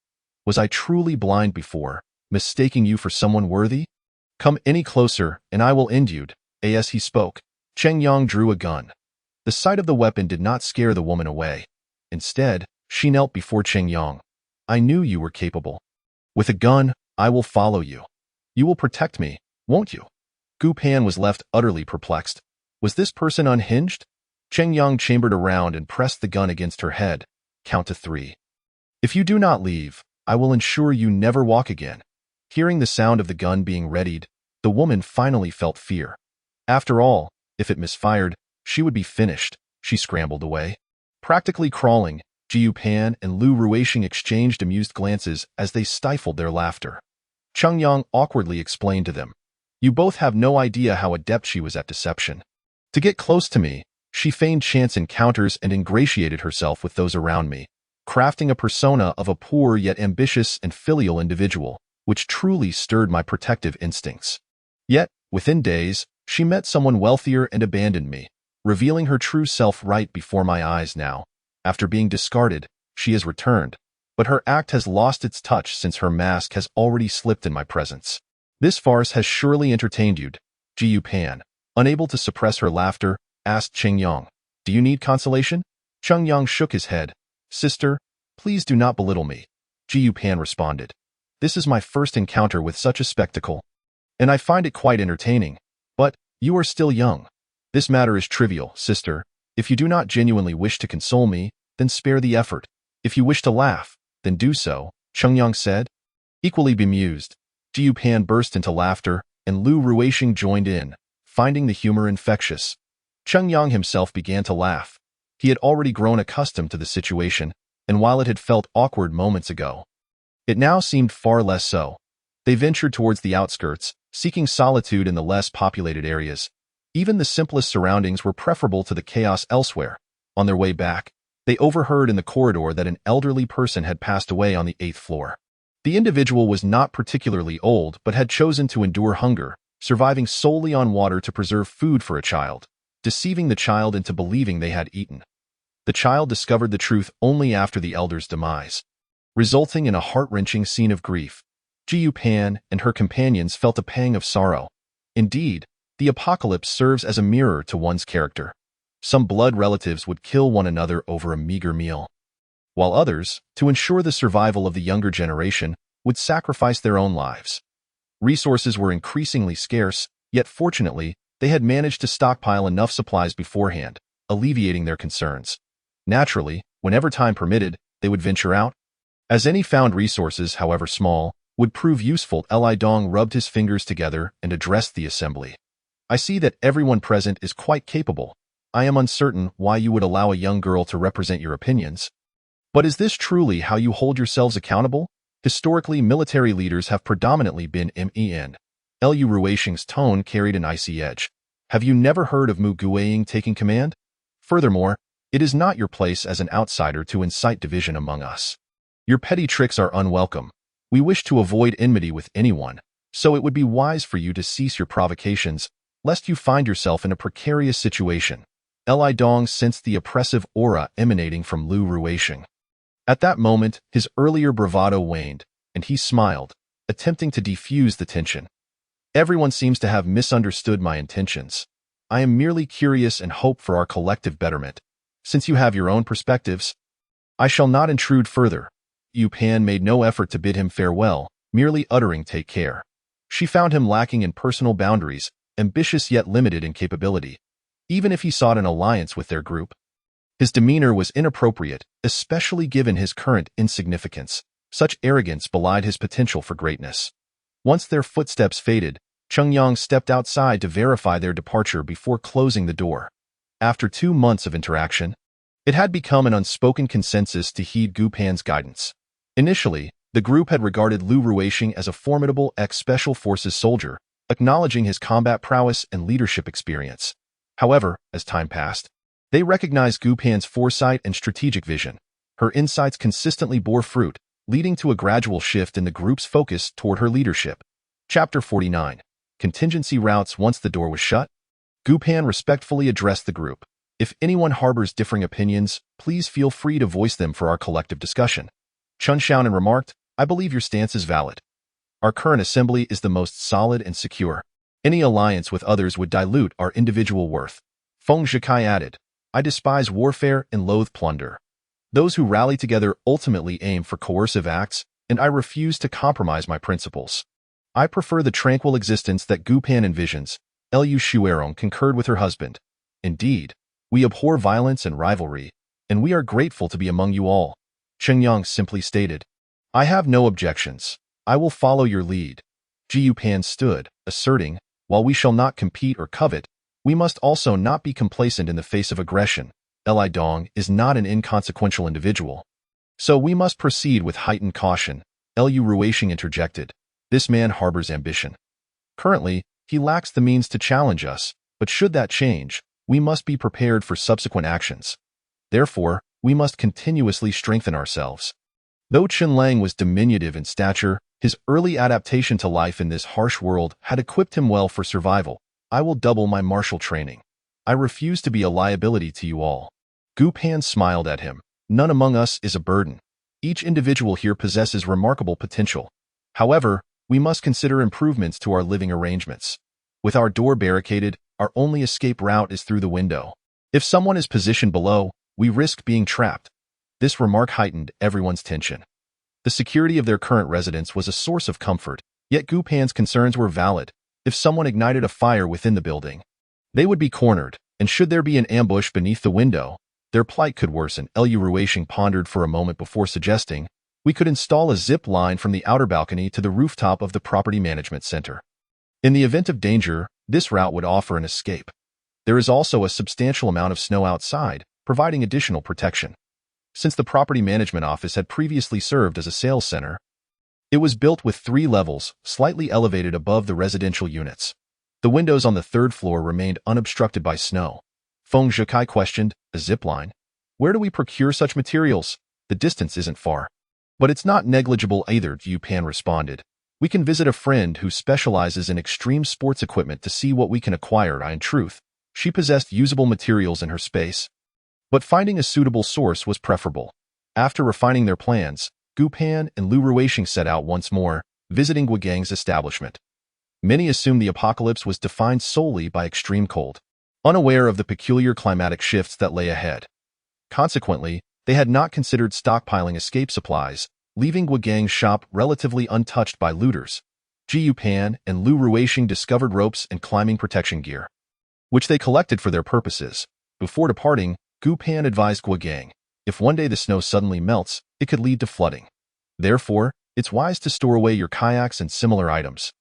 Was I truly blind before, mistaking you for someone worthy? Come any closer, and I will end you." As he spoke, Cheng Yang drew a gun. The sight of the weapon did not scare the woman away. Instead, she knelt before Cheng Yang. "I knew you were capable. With a gun, I will follow you. You will protect me, won't you?" Gu Pan was left utterly perplexed. Was this person unhinged? Cheng Yang chambered around and pressed the gun against her head. "Count to 3. If you do not leave, I will ensure you never walk again." Hearing the sound of the gun being readied, the woman finally felt fear. After all, if it misfired, she would be finished. She scrambled away. Practically crawling, Jiu Pan and Lu Ruixing exchanged amused glances as they stifled their laughter. Cheng Yang awkwardly explained to them, "You both have no idea how adept she was at deception. To get close to me, she feigned chance encounters and ingratiated herself with those around me, crafting a persona of a poor yet ambitious and filial individual, which truly stirred my protective instincts. Yet, within days, she met someone wealthier and abandoned me, revealing her true self right before my eyes now. After being discarded, she has returned, but her act has lost its touch since her mask has already slipped in my presence. This farce has surely entertained you." Jiu Pan, unable to suppress her laughter, asked Cheng Yang, "Do you need consolation?" Cheng Yang shook his head. "Sister, please do not belittle me," Jiu Pan responded. "This is my first encounter with such a spectacle, and I find it quite entertaining. But you are still young. This matter is trivial, sister. If you do not genuinely wish to console me, then spare the effort. If you wish to laugh, then do so," Cheng Yang said. Equally bemused, Jiu Pan burst into laughter, and Lu Ruixing joined in, finding the humor infectious. Cheng Yang himself began to laugh. He had already grown accustomed to the situation, and while it had felt awkward moments ago, it now seemed far less so. They ventured towards the outskirts, seeking solitude in the less populated areas. Even the simplest surroundings were preferable to the chaos elsewhere. On their way back, they overheard in the corridor that an elderly person had passed away on the 8th floor. The individual was not particularly old but had chosen to endure hunger, surviving solely on water to preserve food for a child, deceiving the child into believing they had eaten. The child discovered the truth only after the elder's demise, resulting in a heart-wrenching scene of grief. Jiu Pan and her companions felt a pang of sorrow. Indeed, the apocalypse serves as a mirror to one's character. Some blood relatives would kill one another over a meager meal, while others, to ensure the survival of the younger generation, would sacrifice their own lives. Resources were increasingly scarce, yet fortunately, they had managed to stockpile enough supplies beforehand, alleviating their concerns. Naturally, whenever time permitted, they would venture out. As any found resources, however small, would prove useful, Li Dong rubbed his fingers together and addressed the assembly. "I see that everyone present is quite capable. I am uncertain why you would allow a young girl to represent your opinions. But is this truly how you hold yourselves accountable? Historically, military leaders have predominantly been men. Lu Ruixing's tone carried an icy edge. Have you never heard of Mu Guiying taking command? Furthermore, it is not your place as an outsider to incite division among us. Your petty tricks are unwelcome. We wish to avoid enmity with anyone, so it would be wise for you to cease your provocations, lest you find yourself in a precarious situation." Li Dong sensed the oppressive aura emanating from Lu Ruixing. At that moment, his earlier bravado waned, and he smiled, attempting to defuse the tension. "Everyone seems to have misunderstood my intentions. I am merely curious and hope for our collective betterment. Since you have your own perspectives, I shall not intrude further." Yu Pan made no effort to bid him farewell, merely uttering "take care." She found him lacking in personal boundaries, ambitious yet limited in capability. Even if he sought an alliance with their group, his demeanor was inappropriate, especially given his current insignificance. Such arrogance belied his potential for greatness. Once their footsteps faded, Cheng Yang stepped outside to verify their departure before closing the door. After 2 months of interaction, it had become an unspoken consensus to heed Gu Pan's guidance. Initially, the group had regarded Lu Ruixing as a formidable ex-special forces soldier, acknowledging his combat prowess and leadership experience. However, as time passed, they recognized Gu Pan's foresight and strategic vision. Her insights consistently bore fruit, leading to a gradual shift in the group's focus toward her leadership. Chapter 49. Contingency routes. Once the door was shut, Gu Pan respectfully addressed the group. "If anyone harbors differing opinions, please feel free to voice them for our collective discussion." Chun Xiaonan remarked, "I believe your stance is valid. Our current assembly is the most solid and secure. Any alliance with others would dilute our individual worth." Feng Zhikai added, "I despise warfare and loathe plunder. Those who rally together ultimately aim for coercive acts, and I refuse to compromise my principles. I prefer the tranquil existence that Gu Pan envisions." Lu Shuerong concurred with her husband. "Indeed, we abhor violence and rivalry, and we are grateful to be among you all," Cheng Yang simply stated. I have no objections. I will follow your lead. Jiu Pan stood, asserting, while we shall not compete or covet, we must also not be complacent in the face of aggression. Li Dong is not an inconsequential individual. So we must proceed with heightened caution. Lu Ruishing interjected. This man harbors ambition. Currently, he lacks the means to challenge us, but should that change, we must be prepared for subsequent actions. Therefore, we must continuously strengthen ourselves. Though Chen Lang was diminutive in stature, his early adaptation to life in this harsh world had equipped him well for survival. I will double my martial training. I refuse to be a liability to you all. Gu Pan smiled at him. None among us is a burden. Each individual here possesses remarkable potential. However, we must consider improvements to our living arrangements. With our door barricaded, our only escape route is through the window. If someone is positioned below, we risk being trapped. This remark heightened everyone's tension. The security of their current residence was a source of comfort, yet Gu Pan's concerns were valid. If someone ignited a fire within the building, they would be cornered, and should there be an ambush beneath the window, their plight could worsen. Lu Ruishing pondered for a moment before suggesting, we could install a zip line from the outer balcony to the rooftop of the property management center. In the event of danger, this route would offer an escape. There is also a substantial amount of snow outside, providing additional protection. Since the property management office had previously served as a sales center, it was built with 3 levels, slightly elevated above the residential units. The windows on the 3rd floor remained unobstructed by snow. Feng Zhikai questioned, a zip line? Where do we procure such materials? The distance isn't far. But it's not negligible either, Yu Pan responded. We can visit a friend who specializes in extreme sports equipment to see what we can acquire. In truth, she possessed usable materials in her space. But finding a suitable source was preferable. After refining their plans, Gu Pan and Lu Ruishing set out once more, visiting Guogang's establishment. Many assumed the apocalypse was defined solely by extreme cold, unaware of the peculiar climatic shifts that lay ahead. Consequently, they had not considered stockpiling escape supplies, leaving Guogang's shop relatively untouched by looters. Jiu Pan and Lu Ruishing discovered ropes and climbing protection gear, which they collected for their purposes. Before departing, Gu Pan advised Guogang, if one day the snow suddenly melts, it could lead to flooding. Therefore, it's wise to store away your kayaks and similar items,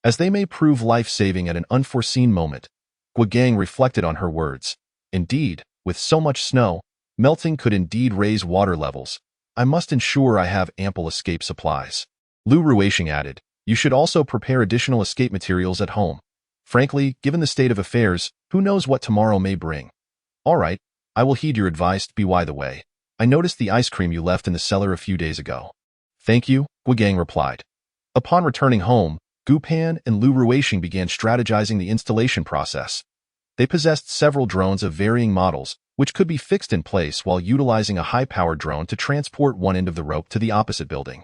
as they may prove life-saving at an unforeseen moment. Guogang reflected on her words. Indeed, with so much snow, melting could indeed raise water levels. I must ensure I have ample escape supplies. Lu Ruishing added, you should also prepare additional escape materials at home. Frankly, given the state of affairs, who knows what tomorrow may bring. All right, I will heed your advice. By the way, I noticed the ice cream you left in the cellar a few days ago. Thank you, Guogang replied. Upon returning home, Gu Pan and Lu Ruishing began strategizing the installation process. They possessed several drones of varying models, which could be fixed in place while utilizing a high-powered drone to transport one end of the rope to the opposite building.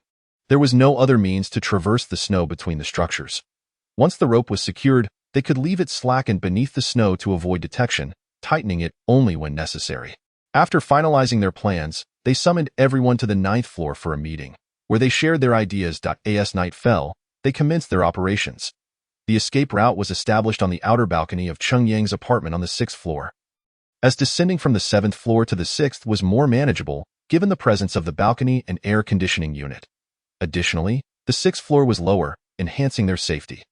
There was no other means to traverse the snow between the structures. Once the rope was secured, they could leave it slackened beneath the snow to avoid detection, tightening it only when necessary. After finalizing their plans, they summoned everyone to the 9th floor for a meeting, where they shared their ideas. As night fell, they commenced their operations. The escape route was established on the outer balcony of Cheng Yang's apartment on the 6th floor. As descending from the 7th floor to the 6th was more manageable, given the presence of the balcony and air conditioning unit. Additionally, the 6th floor was lower, enhancing their safety.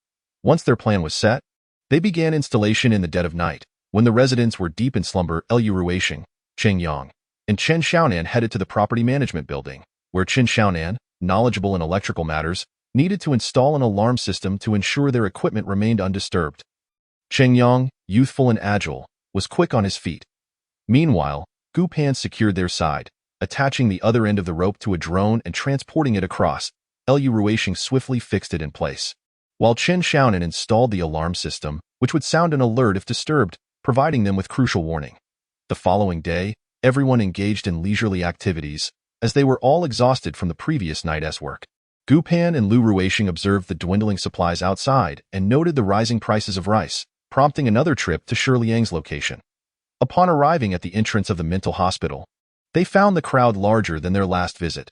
Once their plan was set, they began installation in the dead of night. When the residents were deep in slumber, Lu Ruishing, Cheng Yang, and Chen Xiaonan headed to the property management building, where Chen Xiaonan, knowledgeable in electrical matters, needed to install an alarm system to ensure their equipment remained undisturbed. Cheng Yang, youthful and agile, was quick on his feet. Meanwhile, Gu Pan secured their side, attaching the other end of the rope to a drone and transporting it across. Lu Ruishing swiftly fixed it in place, while Chen Xiaonan installed the alarm system, which would sound an alert if disturbed, providing them with crucial warning. The following day, everyone engaged in leisurely activities, as they were all exhausted from the previous night's work. Gu Pan and Lu Ruishing observed the dwindling supplies outside and noted the rising prices of rice, prompting another trip to Shiliang's location. Upon arriving at the entrance of the mental hospital, they found the crowd larger than their last visit.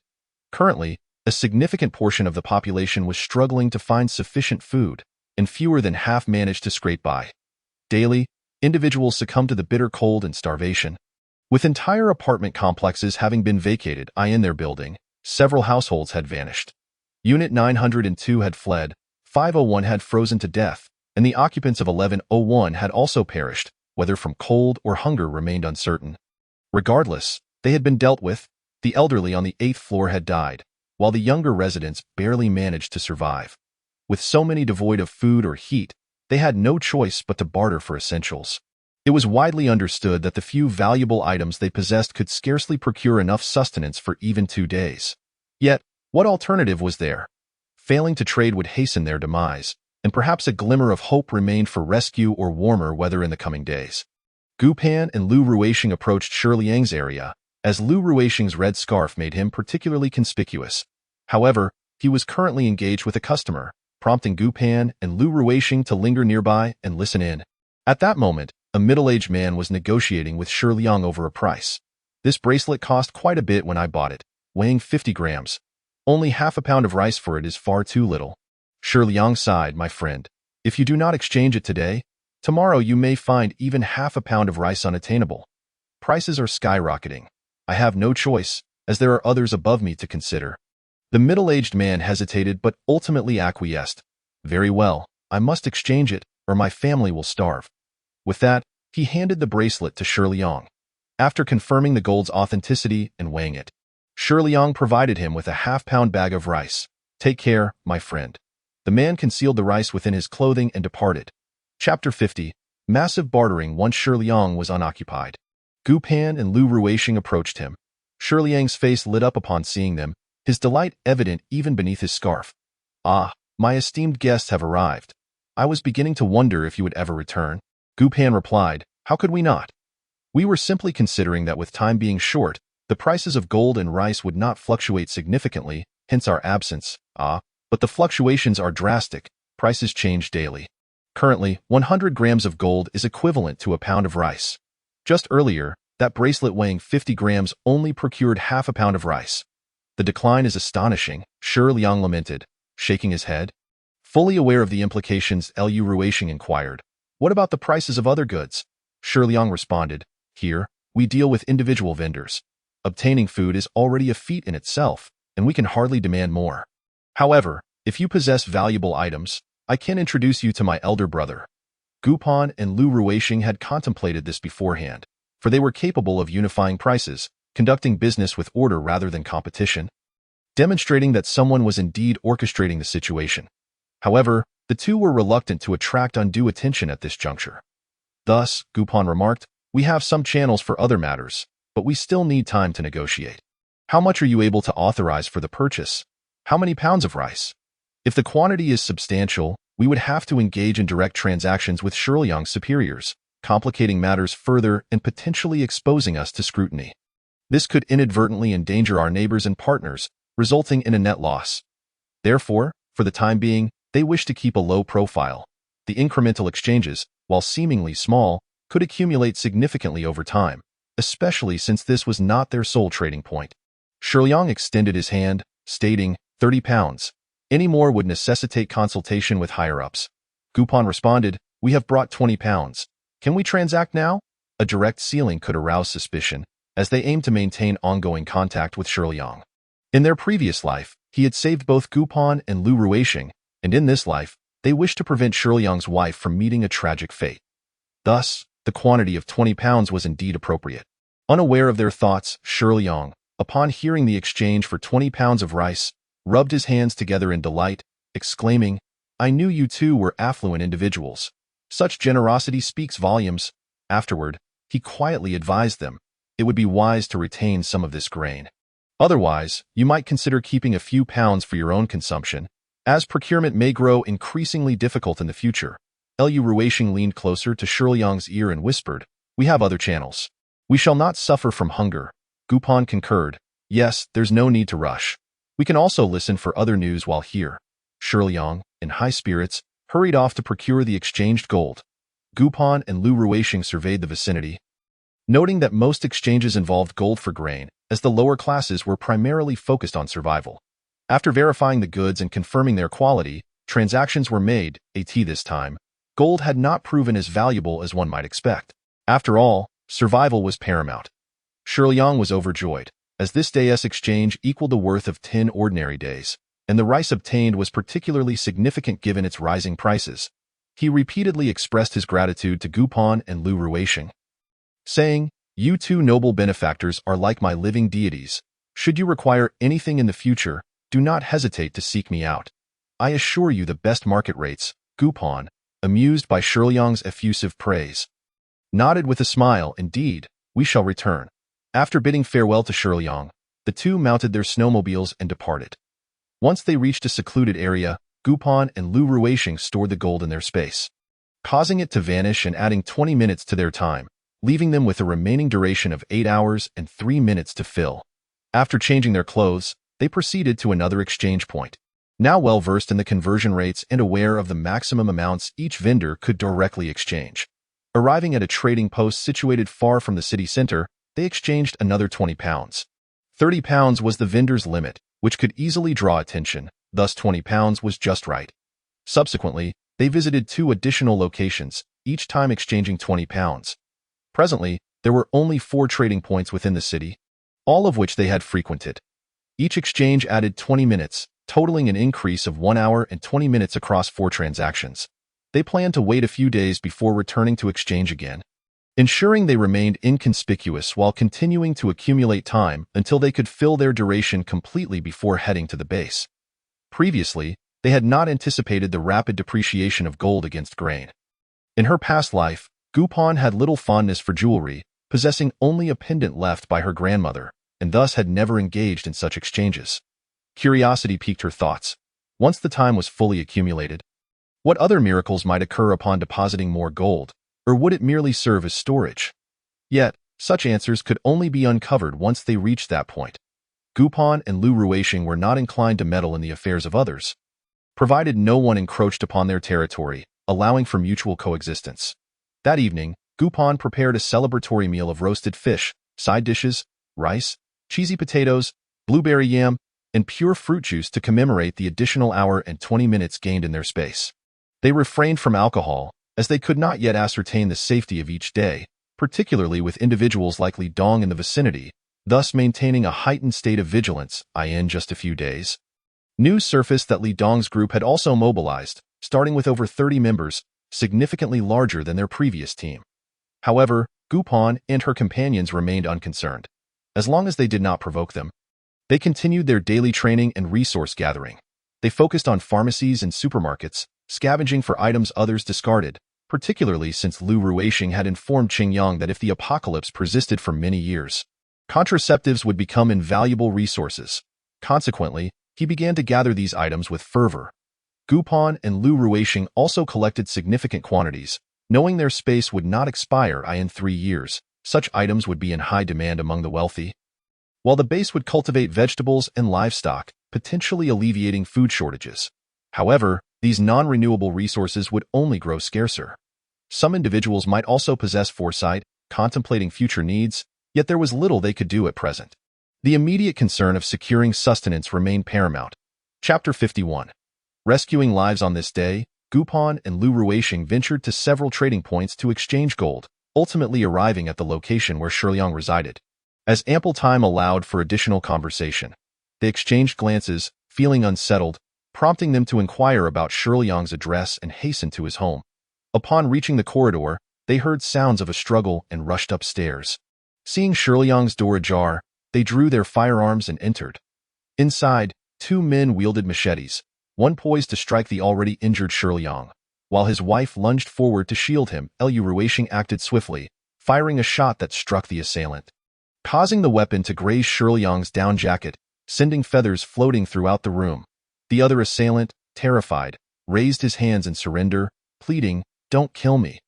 Currently, a significant portion of the population was struggling to find sufficient food, and fewer than half managed to scrape by. Daily, individuals succumbed to the bitter cold and starvation. With entire apartment complexes having been vacated in their building, Several households had vanished. Unit 902 had fled, 501 had frozen to death, and the occupants of 1101 had also perished, whether from cold or hunger remained uncertain. Regardless, they had been dealt with. The elderly on the 8th floor had died, while the younger residents barely managed to survive. With so many devoid of food or heat, they had no choice but to barter for essentials. It was widely understood that the few valuable items they possessed could scarcely procure enough sustenance for even 2 days. Yet, what alternative was there? Failing to trade would hasten their demise, and perhaps a glimmer of hope remained for rescue or warmer weather in the coming days. Gu Pan and Lu Ruisheng approached Shi Liang's area, as Lu Ruisheng's red scarf made him particularly conspicuous. However, he was currently engaged with a customer, prompting Gu Pan and Lu Ruisheng to linger nearby and listen in. At that moment, a middle-aged man was negotiating with Shi Liang over a price. This bracelet cost quite a bit when I bought it, weighing 50 grams. Only half a pound of rice for it is far too little. Shi Liang sighed, my friend. If you do not exchange it today, tomorrow you may find even half a pound of rice unattainable. Prices are skyrocketing. I have no choice, as there are others above me to consider. The middle-aged man hesitated but ultimately acquiesced. Very well, I must exchange it, or my family will starve. With that, he handed the bracelet to Shi Liang. After confirming the gold's authenticity and weighing it, Shi Liang provided him with a half-pound bag of rice. Take care, my friend. The man concealed the rice within his clothing and departed. Chapter 50. Massive bartering once Shi Liang was unoccupied. Gu Pan and Lu Ruisheng approached him. Shi Liang's face lit up upon seeing them, his delight evident even beneath his scarf. Ah, my esteemed guests have arrived. I was beginning to wonder if you would ever return. Gu Pan replied, how could we not? We were simply considering that with time being short, the prices of gold and rice would not fluctuate significantly, hence our absence. But the fluctuations are drastic. Prices change daily. Currently, 100 grams of gold is equivalent to a pound of rice. Just earlier, that bracelet weighing 50 grams only procured half a pound of rice. The decline is astonishing, Shi Liang lamented, shaking his head. Fully aware of the implications, Lu Ruisheng inquired. What about the prices of other goods? Shi Liang responded, here, we deal with individual vendors. Obtaining food is already a feat in itself, and we can hardly demand more. However, if you possess valuable items, I can introduce you to my elder brother. Gu Pan and Lu Ruisheng had contemplated this beforehand, for they were capable of unifying prices, conducting business with order rather than competition, demonstrating that someone was indeed orchestrating the situation. However, the two were reluctant to attract undue attention at this juncture. Thus, Gu Pan remarked, we have some channels for other matters, but we still need time to negotiate. How much are you able to authorize for the purchase? How many pounds of rice? If the quantity is substantial, we would have to engage in direct transactions with Shi Liang's superiors, complicating matters further and potentially exposing us to scrutiny. This could inadvertently endanger our neighbors and partners, resulting in a net loss. Therefore, for the time being, they wish to keep a low profile. The incremental exchanges, while seemingly small, could accumulate significantly over time, especially since this was not their sole trading point. Shi Liang extended his hand, stating, 30 pounds. Any more would necessitate consultation with higher-ups. Gu Pan responded, we have brought 20 pounds. Can we transact now? A direct ceiling could arouse suspicion, as they aimed to maintain ongoing contact with Shi Liang. In their previous life, he had saved both Gu Pan and Lu Ruisheng, and in this life, they wished to prevent Shi Liang's wife from meeting a tragic fate. Thus, the quantity of 20 pounds was indeed appropriate. Unaware of their thoughts, Shi Liang, upon hearing the exchange for 20 pounds of rice, rubbed his hands together in delight, exclaiming, I knew you two were affluent individuals. Such generosity speaks volumes. Afterward, he quietly advised them, it would be wise to retain some of this grain. Otherwise, you might consider keeping a few pounds for your own consumption, as procurement may grow increasingly difficult in the future. Lu Ruisheng leaned closer to Shi Liang's ear and whispered, we have other channels. We shall not suffer from hunger. Gu Pan concurred, yes, there's no need to rush. We can also listen for other news while here. Shi Liang, in high spirits, hurried off to procure the exchanged gold. Gu Pan and Lu Ruisheng surveyed the vicinity, noting that most exchanges involved gold for grain, as the lower classes were primarily focused on survival. After verifying the goods and confirming their quality, transactions were made. This time, gold had not proven as valuable as one might expect. After all, survival was paramount. Shi Liang was overjoyed. as this day's exchange equaled the worth of 10 ordinary days, and the rice obtained was particularly significant given its rising prices. He repeatedly expressed his gratitude to Gupon and Lu Ruisheng, saying, "You two noble benefactors are like my living deities. Should you require anything in the future, do not hesitate to seek me out. I assure you the best market rates." Gupon, amused by Shirleyang's effusive praise, nodded with a smile. "Indeed, we shall return." After bidding farewell to Shirleyang, the two mounted their snowmobiles and departed. Once they reached a secluded area, Gupon and Lu Ruisheng stored the gold in their space, causing it to vanish and adding 20 minutes to their time, leaving them with a remaining duration of 8 hours and 3 minutes to fill. After changing their clothes, they proceeded to another exchange point. Now well versed in the conversion rates and aware of the maximum amounts each vendor could directly exchange. Arriving at a trading post situated far from the city center, they exchanged another 20 pounds. 30 pounds was the vendor's limit, which could easily draw attention, thus 20 pounds was just right. Subsequently, they visited 2 additional locations, each time exchanging 20 pounds. Presently, there were only 4 trading points within the city, all of which they had frequented. Each exchange added 20 minutes, totaling an increase of 1 hour and 20 minutes across 4 transactions. They planned to wait a few days before returning to exchange again, ensuring they remained inconspicuous while continuing to accumulate time until they could fill their duration completely before heading to the base. Previously, they had not anticipated the rapid depreciation of gold against grain. In her past life, Gupon had little fondness for jewelry, possessing only a pendant left by her grandmother, and thus had never engaged in such exchanges. Curiosity piqued her thoughts. Once the time was fully accumulated, what other miracles might occur upon depositing more gold, or would it merely serve as storage? Yet, such answers could only be uncovered once they reached that point. Gupon and Lu Ruisheng were not inclined to meddle in the affairs of others, provided no one encroached upon their territory, allowing for mutual coexistence. That evening, Gupon prepared a celebratory meal of roasted fish, side dishes, rice, cheesy potatoes, blueberry yam, and pure fruit juice to commemorate the additional hour and 20 minutes gained in their space. They refrained from alcohol, as they could not yet ascertain the safety of each day, particularly with individuals like Li Dong in the vicinity, thus maintaining a heightened state of vigilance. In just a few days, news surfaced that Li Dong's group had also mobilized, starting with over 30 members, significantly larger than their previous team. However, Gupon and her companions remained unconcerned. As long as they did not provoke them, they continued their daily training and resource gathering. They focused on pharmacies and supermarkets, scavenging for items others discarded, particularly since Lu Ruisheng had informed Qingyang that if the apocalypse persisted for many years, contraceptives would become invaluable resources. Consequently, he began to gather these items with fervor. Gupon and Lu Ruisheng also collected significant quantities, knowing their space would not expire in 3 years. Such items would be in high demand among the wealthy, while the base would cultivate vegetables and livestock, potentially alleviating food shortages. However, these non-renewable resources would only grow scarcer. Some individuals might also possess foresight, contemplating future needs, yet there was little they could do at present. The immediate concern of securing sustenance remained paramount. Chapter 51. Rescuing lives. On this day, Gupon and Lu Ruisheng ventured to several trading points to exchange gold, ultimately arriving at the location where Shirleyang resided. As ample time allowed for additional conversation, they exchanged glances, feeling unsettled, prompting them to inquire about Shirleyang's address and hasten to his home. Upon reaching the corridor, they heard sounds of a struggle and rushed upstairs. Seeing Shirleyang's door ajar, they drew their firearms and entered. Inside, 2 men wielded machetes, one poised to strike the already injured Shirleyang, while his wife lunged forward to shield him. Lu Ruisheng acted swiftly, firing a shot that struck the assailant, causing the weapon to graze Shirleyang's down jacket, sending feathers floating throughout the room. The other assailant, terrified, raised his hands in surrender, pleading, "Don't kill me.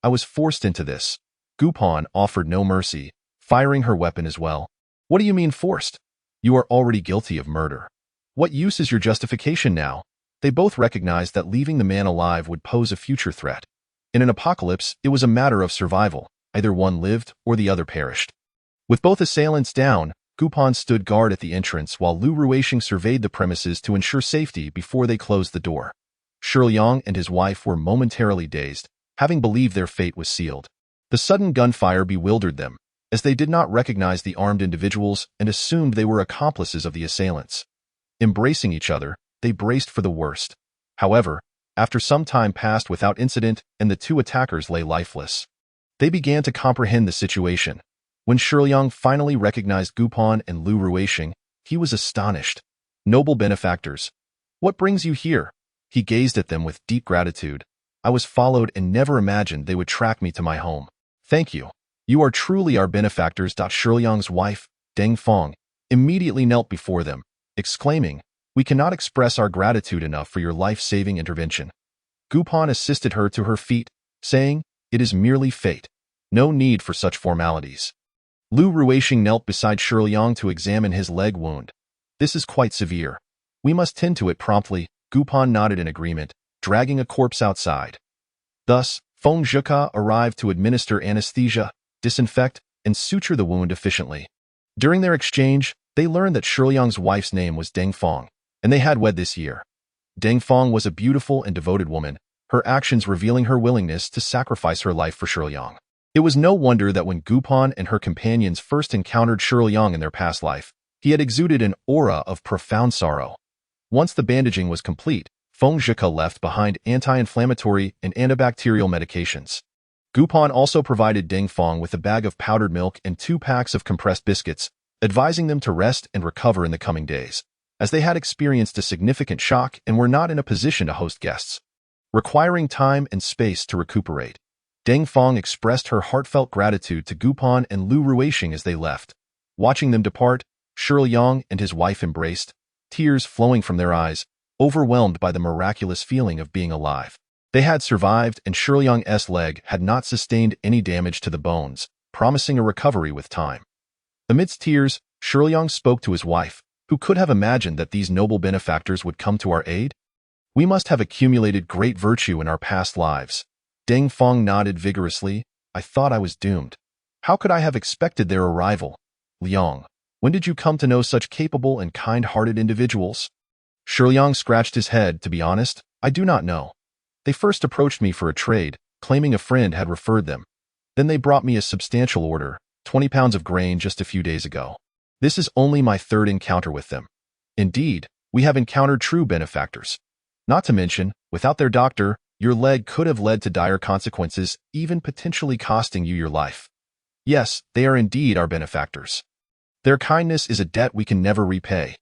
I was forced into this." Gupon offered no mercy, firing her weapon as well. "What do you mean forced? You are already guilty of murder. What use is your justification now?" They both recognized that leaving the man alive would pose a future threat. In an apocalypse, it was a matter of survival. Either one lived or the other perished. With both assailants down, Gupon stood guard at the entrance while Lu Ruisheng surveyed the premises to ensure safety before they closed the door. Shirleyang and his wife were momentarily dazed, having believed their fate was sealed. The sudden gunfire bewildered them. as they did not recognize the armed individuals and assumed they were accomplices of the assailants. Embracing each other, they braced for the worst. However, after some time passed without incident and the two attackers lay lifeless, they began to comprehend the situation. When Shiliang finally recognized Gupon and Lu Ruisheng, he was astonished. "Noble benefactors, what brings you here?" He gazed at them with deep gratitude. "I was followed and never imagined they would track me to my home. Thank you. You are truly our benefactors." Shiliang's wife, Deng Fong, immediately knelt before them, exclaiming, "We cannot express our gratitude enough for your life-saving intervention." Gupon assisted her to her feet, saying, "It is merely fate. No need for such formalities." Lu Ruisheng knelt beside Shiliang to examine his leg wound. "This is quite severe. We must tend to it promptly." Gupon nodded in agreement, dragging a corpse outside. Thus, Feng Zhika arrived to administer anesthesia, disinfect, and suture the wound efficiently. During their exchange, they learned that Shiliang's wife's name was Deng Fong, and they had wed this year. Deng Fong was a beautiful and devoted woman, her actions revealing her willingness to sacrifice her life for Shiliang. It was no wonder that when Gupon and her companions first encountered Shiliang in their past life, he had exuded an aura of profound sorrow. Once the bandaging was complete, Feng Zhika left behind anti-inflammatory and antibacterial medications. Gupon also provided Deng Fong with a bag of powdered milk and 2 packs of compressed biscuits, advising them to rest and recover in the coming days, as they had experienced a significant shock and were not in a position to host guests, requiring time and space to recuperate. Deng Fong expressed her heartfelt gratitude to Gupon and Lu Ruisheng as they left. Watching them depart, Shiliang and his wife embraced, tears flowing from their eyes, overwhelmed by the miraculous feeling of being alive. They had survived, and Shiliang's leg had not sustained any damage to the bones, promising a recovery with time. Amidst tears, Shiliang spoke to his wife, who could have imagined that these noble benefactors would come to our aid? "We must have accumulated great virtue in our past lives." Deng Fong nodded vigorously. "I thought I was doomed. How could I have expected their arrival?" "Liang, when did you come to know such capable and kind-hearted individuals?" Shiliang scratched his head. "To be honest, I do not know. They first approached me for a trade, claiming a friend had referred them. Then they brought me a substantial order, 20 pounds of grain just a few days ago. This is only my 3rd encounter with them. Indeed, we have encountered true benefactors. Not to mention, without their doctor, your leg could have led to dire consequences, even potentially costing you your life. Yes, they are indeed our benefactors. Their kindness is a debt we can never repay.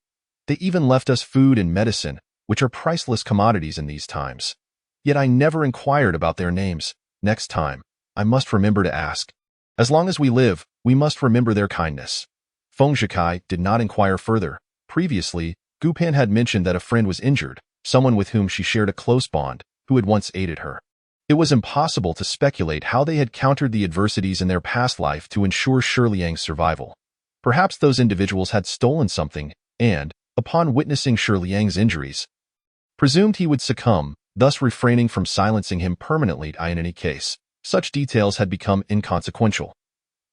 They even left us food and medicine, which are priceless commodities in these times. Yet I never inquired about their names. Next time, I must remember to ask. As long as we live, we must remember their kindness." Feng Zhikai did not inquire further. Previously, Gupon had mentioned that a friend was injured, someone with whom she shared a close bond, who had once aided her. It was impossible to speculate how they had countered the adversities in their past life to ensure Shiliang's survival. Perhaps those individuals had stolen something and, upon witnessing Shiliang's injuries, presumed he would succumb, thus refraining from silencing him permanently. In any case, such details had become inconsequential.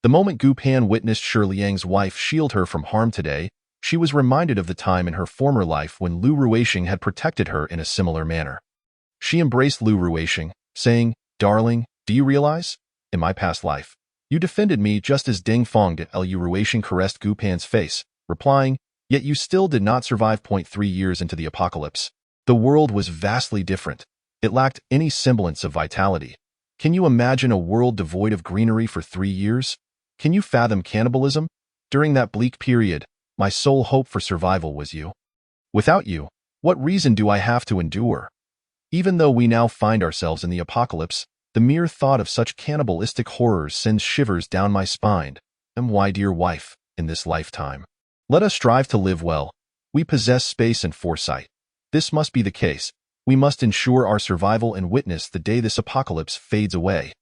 The moment Gupon witnessed Shiliang's wife shield her from harm today, she was reminded of the time in her former life when Lu Ruisheng had protected her in a similar manner. She embraced Lu Ruisheng, saying, "Darling, do you realize? In my past life, you defended me just as Deng Fong did." Lu Ruisheng caressed Gupan's face, replying, "Yet you still did not survive. 3 years into the apocalypse. The world was vastly different. It lacked any semblance of vitality. Can you imagine a world devoid of greenery for 3 years? Can you fathom cannibalism? During that bleak period, my sole hope for survival was you. Without you, what reason do I have to endure? Even though we now find ourselves in the apocalypse, the mere thought of such cannibalistic horrors sends shivers down my spine. My dear wife, in this lifetime, let us strive to live well. We possess space and foresight. This must be the case. We must ensure our survival and witness the day this apocalypse fades away.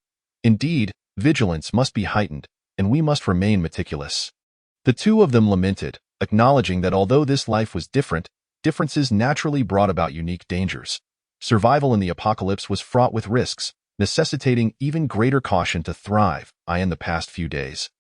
Indeed, vigilance must be heightened, and we must remain meticulous." The two of them lamented, acknowledging that although this life was different, differences naturally brought about unique dangers. Survival in the apocalypse was fraught with risks, necessitating even greater caution to thrive. In the past few days,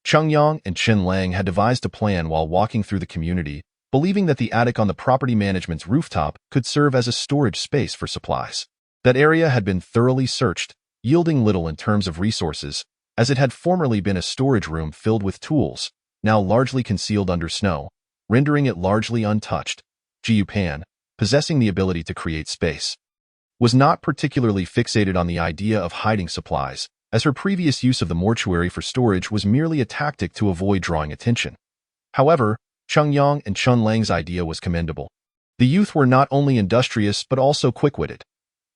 Cheng Yang and Chen Lang had devised a plan while walking through the community, believing that the attic on the property management's rooftop could serve as a storage space for supplies. That area had been thoroughly searched, yielding little in terms of resources, as it had formerly been a storage room filled with tools, now largely concealed under snow, rendering it largely untouched. Jiu Pan, possessing the ability to create space, was not particularly fixated on the idea of hiding supplies, as her previous use of the mortuary for storage was merely a tactic to avoid drawing attention. However, Cheng Yang and Chun Lang's idea was commendable. The youth were not only industrious but also quick-witted.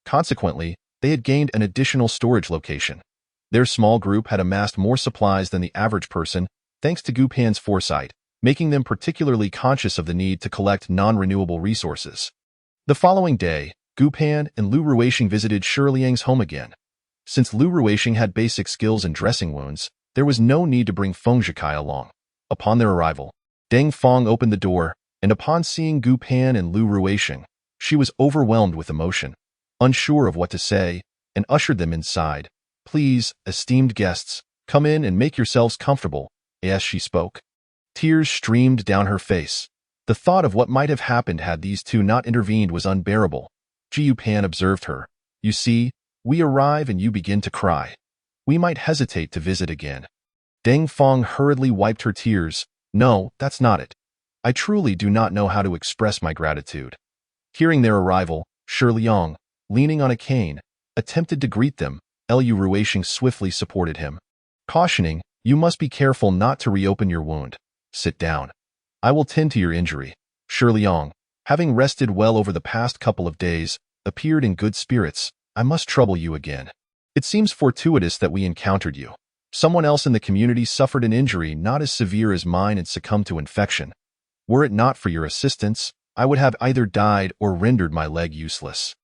Consequently, they had gained an additional storage location. Their small group had amassed more supplies than the average person, thanks to Gu Pan's foresight, making them particularly conscious of the need to collect non-renewable resources. The following day, Gu Pan and Lu Ruisheng visited Shi Liang's home again. Since Lu Ruisheng had basic skills in dressing wounds, there was no need to bring Feng Zhikai along. Upon their arrival, Deng Fong opened the door, and upon seeing Gu Pan and Lu Ruisheng, she was overwhelmed with emotion, unsure of what to say, and ushered them inside. "Please, esteemed guests, come in and make yourselves comfortable," as she spoke. Tears streamed down her face. The thought of what might have happened had these two not intervened was unbearable. Jiu Pan observed her. "You see, we arrive and you begin to cry. We might hesitate to visit again." Deng Fong hurriedly wiped her tears. "No, that's not it. I truly do not know how to express my gratitude." Hearing their arrival, Shi Liang, leaning on a cane, attempted to greet them. Lu Ruisheng swiftly supported him, cautioning, "You must be careful not to reopen your wound. Sit down. I will tend to your injury." Shi Liang, having rested well over the past couple of days, appeared in good spirits. "I must trouble you again. It seems fortuitous that we encountered you. Someone else in the community suffered an injury not as severe as mine and succumbed to infection. Were it not for your assistance, I would have either died or rendered my leg useless."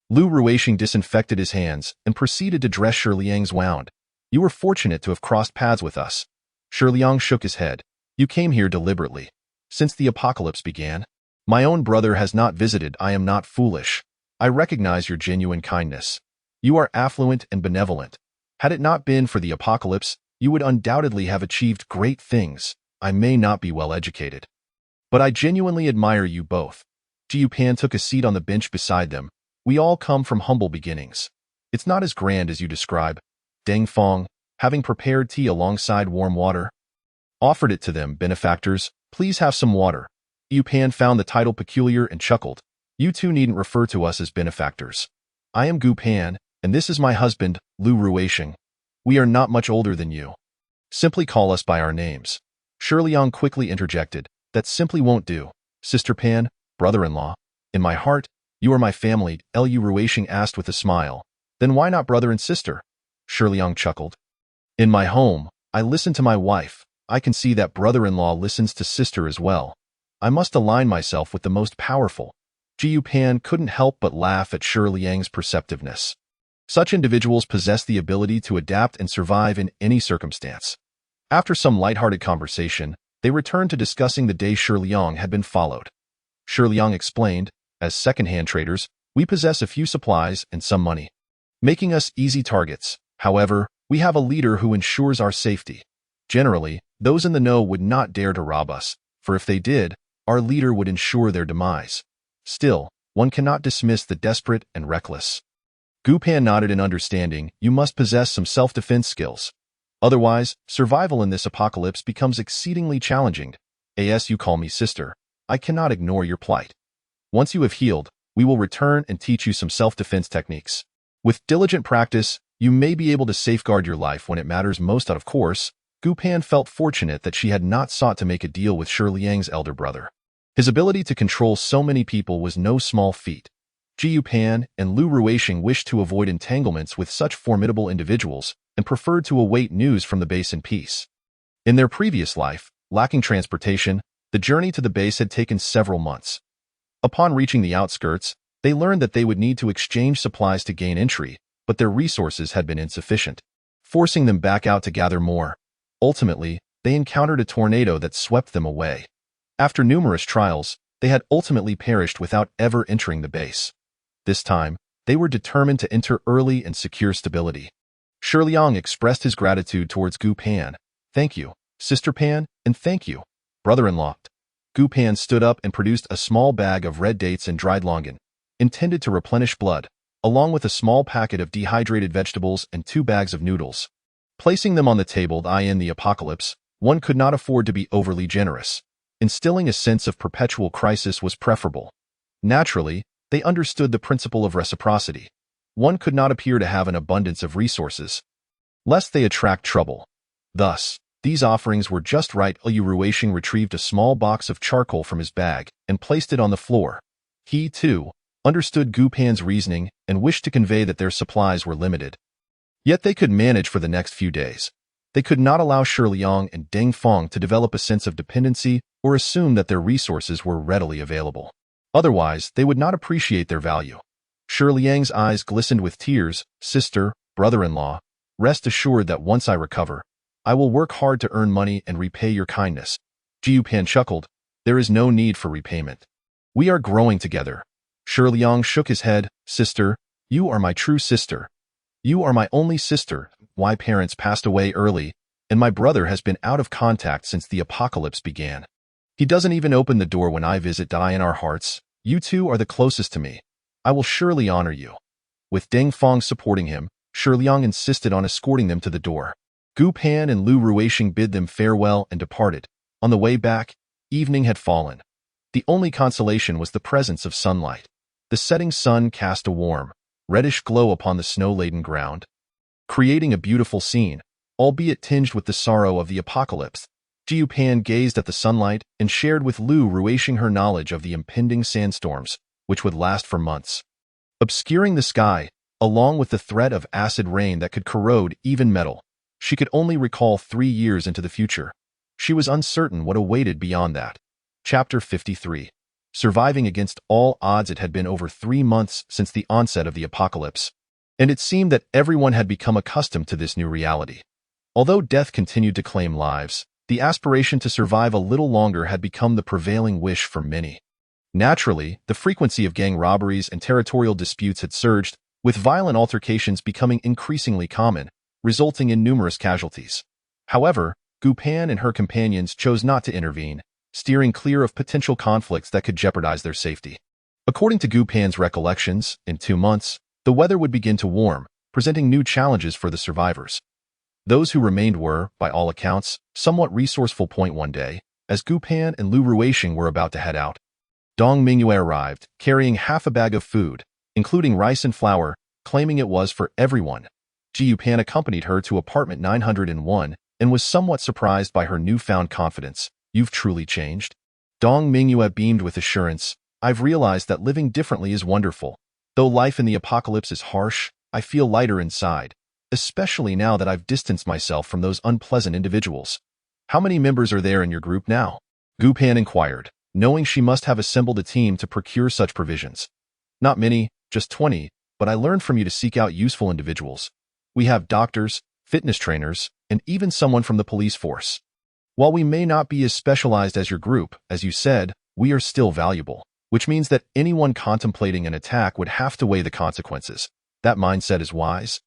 Lu Ruisheng disinfected his hands and proceeded to dress Shi Liang's wound. "You were fortunate to have crossed paths with us." Shi Liang shook his head. "You came here deliberately. Since the apocalypse began, my own brother has not visited. I am not foolish. I recognize your genuine kindness. You are affluent and benevolent. Had it not been for the apocalypse, you would undoubtedly have achieved great things. I may not be well educated, but I genuinely admire you both." Jiu Pan took a seat on the bench beside them. "We all come from humble beginnings. It's not as grand as you describe." Deng Fong, having prepared tea alongside warm water, offered it to them. "Benefactors, please have some water." Jiu Pan found the title peculiar and chuckled. "You two needn't refer to us as benefactors. I am Gu Pan, and this is my husband, Lu Ruisheng. We are not much older than you. Simply call us by our names." Shi Liang quickly interjected. "That simply won't do. Sister Pan, brother-in-law. In my heart, you are my family." Lu Ruisheng asked with a smile. "Then why not brother and sister?" Shi Liang chuckled. "In my home, I listen to my wife. I can see that brother-in-law listens to sister as well. I must align myself with the most powerful." Jiu Pan couldn't help but laugh at Shi Liang's perceptiveness. Such individuals possess the ability to adapt and survive in any circumstance. After some lighthearted conversation, they returned to discussing the day Shi Liang had been followed. Shi Liang explained, "As second-hand traders, we possess a few supplies and some money, making us easy targets. However, we have a leader who ensures our safety. Generally, those in the know would not dare to rob us, for if they did, our leader would ensure their demise. Still, one cannot dismiss the desperate and reckless." Gu Pan nodded in understanding. "You must possess some self-defense skills. Otherwise, survival in this apocalypse becomes exceedingly challenging. As you call me sister, I cannot ignore your plight. Once you have healed, we will return and teach you some self-defense techniques. With diligent practice, you may be able to safeguard your life when it matters most." Of course, Gu Pan felt fortunate that she had not sought to make a deal with Shi Liang's elder brother. His ability to control so many people was no small feat. Jiu Pan and Lu Ruisheng wished to avoid entanglements with such formidable individuals and preferred to await news from the base in peace. In their previous life, lacking transportation, the journey to the base had taken several months. Upon reaching the outskirts, they learned that they would need to exchange supplies to gain entry, but their resources had been insufficient, forcing them back out to gather more. Ultimately, they encountered a tornado that swept them away. After numerous trials, they had ultimately perished without ever entering the base. This time, they were determined to enter early and secure stability. Shi Liang expressed his gratitude towards Gu Pan. "Thank you, Sister Pan, and thank you, brother-in-law." Gu Pan stood up and produced a small bag of red dates and dried longan, intended to replenish blood, along with a small packet of dehydrated vegetables and 2 bags of noodles. Placing them on the table in the apocalypse, one could not afford to be overly generous. Instilling a sense of perpetual crisis was preferable. Naturally, they understood the principle of reciprocity. One could not appear to have an abundance of resources, lest they attract trouble. Thus, these offerings were just right. Liu Ruisheng retrieved a small box of charcoal from his bag and placed it on the floor. He, too, understood Gu Pan's reasoning and wished to convey that their supplies were limited. Yet they could manage for the next few days. They could not allow Shi Liang and Deng Feng to develop a sense of dependency or assume that their resources were readily available. Otherwise, they would not appreciate their value. Shi Liang's eyes glistened with tears. Sister, brother-in-law, rest assured that once I recover, I will work hard to earn money and repay your kindness. Gu Pan chuckled. There is no need for repayment. We are growing together. Shi Liang shook his head. Sister, you are my true sister. You are my only sister. My parents passed away early, and my brother has been out of contact since the apocalypse began. He doesn't even open the door when I visit. Die in our hearts. You two are the closest to me. I will surely honor you. With Deng Feng supporting him, Shi Liang insisted on escorting them to the door. Gu Pan and Liu Ruisheng bid them farewell and departed. On the way back, evening had fallen. The only consolation was the presence of sunlight. The setting sun cast a warm, reddish glow upon the snow-laden ground, creating a beautiful scene, albeit tinged with the sorrow of the apocalypse. Gu Pan gazed at the sunlight and shared with Liu Ruisheng her knowledge of the impending sandstorms, which would last for months, obscuring the sky, along with the threat of acid rain that could corrode even metal. She could only recall 3 years into the future. She was uncertain what awaited beyond that. Chapter 53. Surviving against all odds. It had been over 3 months since the onset of the apocalypse, and it seemed that everyone had become accustomed to this new reality. Although death continued to claim lives, the aspiration to survive a little longer had become the prevailing wish for many. Naturally, the frequency of gang robberies and territorial disputes had surged, with violent altercations becoming increasingly common, resulting in numerous casualties. However, Gu Pan and her companions chose not to intervene, steering clear of potential conflicts that could jeopardize their safety. According to Gu Pan's recollections, in 2 months, the weather would begin to warm, presenting new challenges for the survivors. Those who remained were, by all accounts, somewhat resourceful. One day, as Gu Pan and Liu Ruisheng were about to head out, Dong Mingyue arrived, carrying half a bag of food, including rice and flour, claiming it was for everyone. Gu Pan accompanied her to apartment 901 and was somewhat surprised by her newfound confidence. You've truly changed. Dong Mingyue beamed with assurance. I've realized that living differently is wonderful. Though life in the apocalypse is harsh, I feel lighter inside, especially now that I've distanced myself from those unpleasant individuals. How many members are there in your group now? Gu Pan inquired, knowing she must have assembled a team to procure such provisions. Not many, just 20, but I learned from you to seek out useful individuals. We have doctors, fitness trainers, and even someone from the police force. While we may not be as specialized as your group, as you said, we are still valuable, which means that anyone contemplating an attack would have to weigh the consequences. That mindset is wise.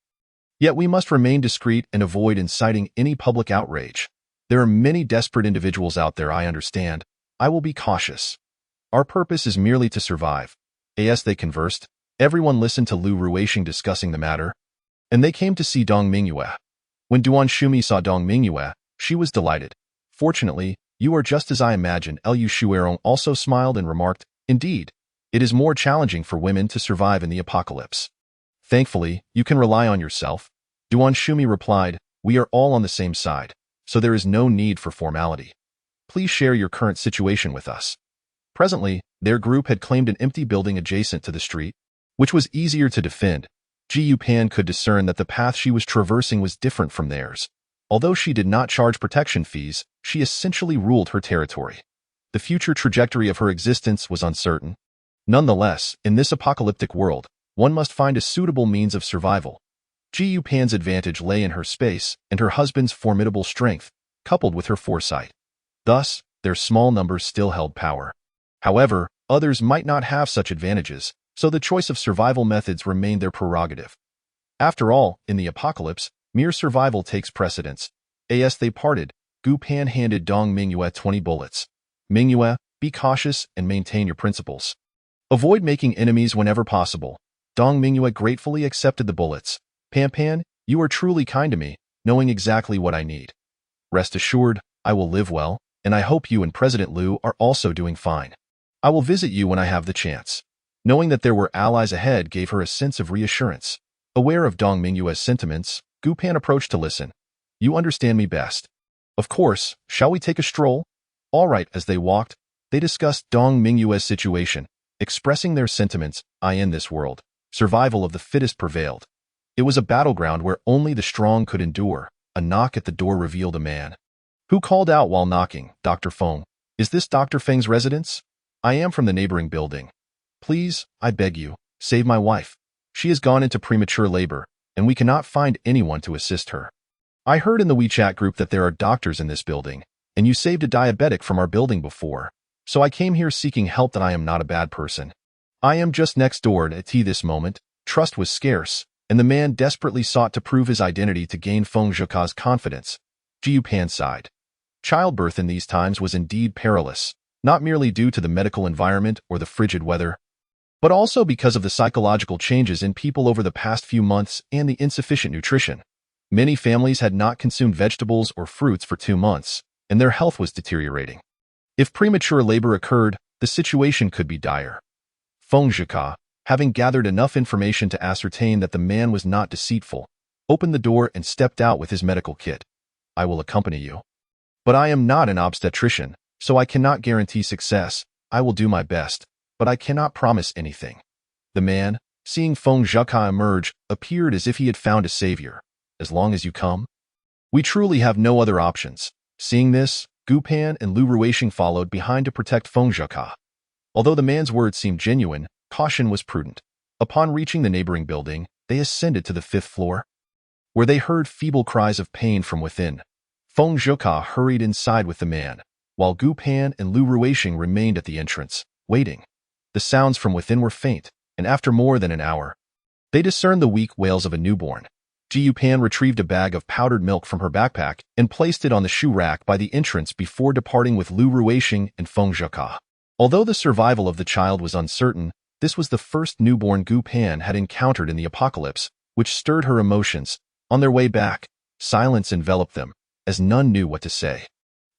Yet we must remain discreet and avoid inciting any public outrage. There are many desperate individuals out there, I understand. I will be cautious. Our purpose is merely to survive. As they conversed, everyone listened to Liu Ruisheng discussing the matter, and they came to see Dong Mingyue. When Duan Shumi saw Dong Mingyue, she was delighted. Fortunately, you are just as I imagined. Liu Shuerong also smiled and remarked, indeed, it is more challenging for women to survive in the apocalypse. Thankfully, you can rely on yourself. Duan Shumi replied, we are all on the same side, so there is no need for formality. Please share your current situation with us. Presently, their group had claimed an empty building adjacent to the street, which was easier to defend. Gu Pan could discern that the path she was traversing was different from theirs. Although she did not charge protection fees, she essentially ruled her territory. The future trajectory of her existence was uncertain. Nonetheless, in this apocalyptic world, one must find a suitable means of survival. Gu Pan's advantage lay in her space and her husband's formidable strength, coupled with her foresight. Thus, their small numbers still held power. However, others might not have such advantages, so the choice of survival methods remained their prerogative. After all, in the apocalypse, mere survival takes precedence. As they parted, Gu Pan handed Dong Mingyue 20 bullets. Mingyue, be cautious and maintain your principles. Avoid making enemies whenever possible. Dong Mingyue gratefully accepted the bullets. Pan Pan, you are truly kind to me. knowing exactly what I need. Rest assured, I will live well, and I hope you and President Liu are also doing fine. I will visit you when I have the chance. Knowing that there were allies ahead gave her a sense of reassurance. Aware of Dong Mingyue's sentiments, Gu Pan approached to listen. You understand me best. Of course, shall we take a stroll? All right. As they walked, they discussed Dong Mingyue's situation, expressing their sentiments. In this world, survival of the fittest prevailed. It was a battleground where only the strong could endure. A knock at the door revealed a man. Who called out while knocking? Dr. Feng. Is this Dr. Feng's residence? I am from the neighboring building. Please, I beg you, save my wife. She has gone into premature labor, and we cannot find anyone to assist her. I heard in the WeChat group that there are doctors in this building, and you saved a diabetic from our building before, so I came here seeking help. That I am not a bad person. I am just next door at this moment. Trust was scarce, and the man desperately sought to prove his identity to gain Feng Zheka's confidence. Jiu Pan sighed. Childbirth in these times was indeed perilous, not merely due to the medical environment or the frigid weather, but also because of the psychological changes in people over the past few months and the insufficient nutrition. Many families had not consumed vegetables or fruits for 2 months, and their health was deteriorating. If premature labor occurred, the situation could be dire. Feng Zheka, having gathered enough information to ascertain that the man was not deceitful, opened the door and stepped out with his medical kit. I will accompany you. But I am not an obstetrician, so I cannot guarantee success. I will do my best, but I cannot promise anything. The man, seeing Feng Zheka emerge, appeared as if he had found a savior. As long as you come? We truly have no other options. Seeing this, Gu Pan and Lu Ruixing followed behind to protect Feng Zheka. Although the man's words seemed genuine, caution was prudent. Upon reaching the neighboring building, they ascended to the 5th floor, where they heard feeble cries of pain from within. Feng Zheka hurried inside with the man, while Gu Pan and Lu Ruixing remained at the entrance, waiting. The sounds from within were faint, and after more than an hour, they discerned the weak wails of a newborn. Jiu Pan retrieved a bag of powdered milk from her backpack and placed it on the shoe rack by the entrance before departing with Lu Ruixing and Feng Zheka. Although the survival of the child was uncertain, this was the first newborn Gu Pan had encountered in the apocalypse, which stirred her emotions. On their way back, silence enveloped them, as none knew what to say.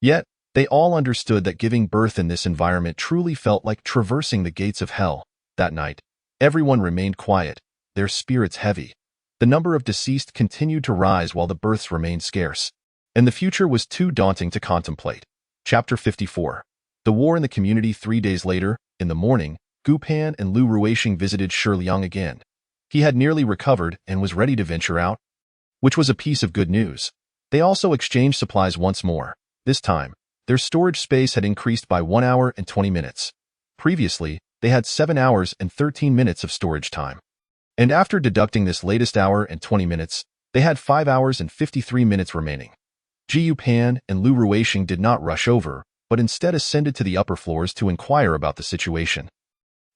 Yet, they all understood that giving birth in this environment truly felt like traversing the gates of hell. That night, everyone remained quiet, their spirits heavy. The number of deceased continued to rise while the births remained scarce, and the future was too daunting to contemplate. Chapter 54. The War in the Community. 3 days later, in the morning, Gu Pan and Lu Ruixing visited Shi Liang again. He had nearly recovered and was ready to venture out, which was a piece of good news. They also exchanged supplies once more. This time, their storage space had increased by 1 hour and 20 minutes. Previously, they had 7 hours and 13 minutes of storage time. And after deducting this latest hour and 20 minutes, they had 5 hours and 53 minutes remaining. Jiu Pan and Lu Ruixing did not rush over, but instead ascended to the upper floors to inquire about the situation.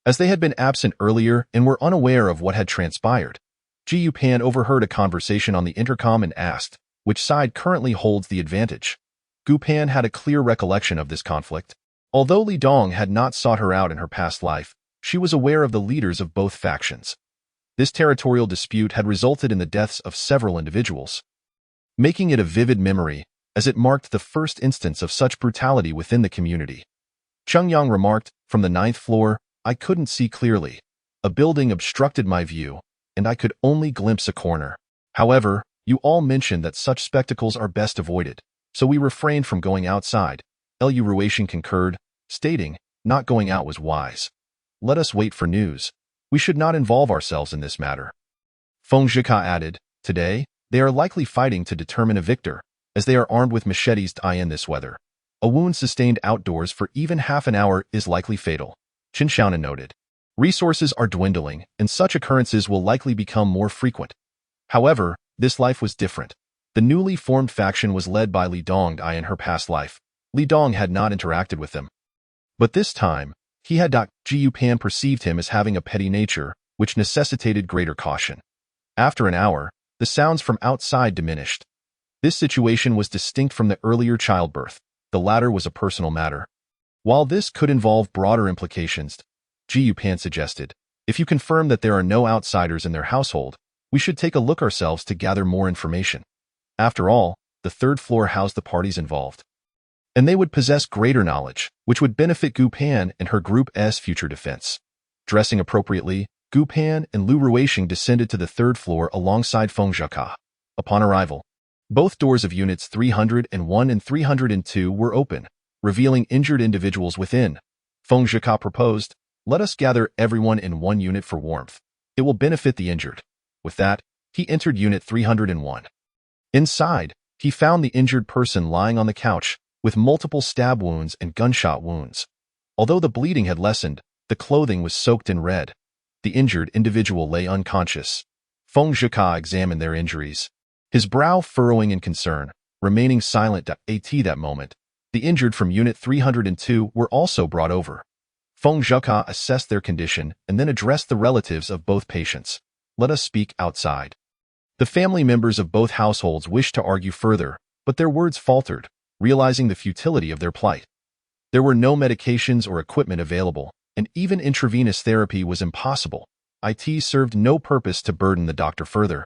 As they had been absent earlier and were unaware of what had transpired, Jiu Pan overheard a conversation on the intercom and asked, which side currently holds the advantage? Gu Pan had a clear recollection of this conflict. Although Li Dong had not sought her out in her past life, she was aware of the leaders of both factions. This territorial dispute had resulted in the deaths of several individuals, making it a vivid memory, as it marked the first instance of such brutality within the community. Cheng Yang remarked, from the 9th floor, I couldn't see clearly. A building obstructed my view, and I could only glimpse a corner. However, you all mentioned that such spectacles are best avoided, so we refrained from going outside. Lu Ruixing concurred, stating, not going out was wise. Let us wait for news. We should not involve ourselves in this matter. Feng Zheka added, today, they are likely fighting to determine a victor, as they are armed with machetes in this weather. A wound sustained outdoors for even half an hour is likely fatal. Qin Xiaonan noted. Resources are dwindling, and such occurrences will likely become more frequent. However, this life was different. The newly formed faction was led by Li Dong in her past life. Li Dong had not interacted with them. But this time, he had. Jiu Pan perceived him as having a petty nature, which necessitated greater caution. After an hour, the sounds from outside diminished. This situation was distinct from the earlier childbirth. The latter was a personal matter. While this could involve broader implications, Jiu Pan suggested, if you confirm that there are no outsiders in their household, we should take a look ourselves to gather more information. After all, the third floor housed the parties involved. And they would possess greater knowledge, which would benefit Gu Pan and her group's future defense. Dressing appropriately, Gu Pan and Lu Ruixing descended to the third floor alongside Feng Zheka. Upon arrival, both doors of units 301 and 302 were open, revealing injured individuals within. Feng Zheka proposed, "Let us gather everyone in one unit for warmth. It will benefit the injured." With that, he entered Unit 301. Inside, he found the injured person lying on the couch, with multiple stab wounds and gunshot wounds. Although the bleeding had lessened, the clothing was soaked in red. The injured individual lay unconscious. Feng Zheka examined their injuries, his brow furrowing in concern, remaining silent at that moment. The injured from Unit 302 were also brought over. Feng Zheka assessed their condition and then addressed the relatives of both patients. "Let us speak outside." The family members of both households wished to argue further, but their words faltered, realizing the futility of their plight. There were no medications or equipment available, and even intravenous therapy was impossible. It served no purpose to burden the doctor further.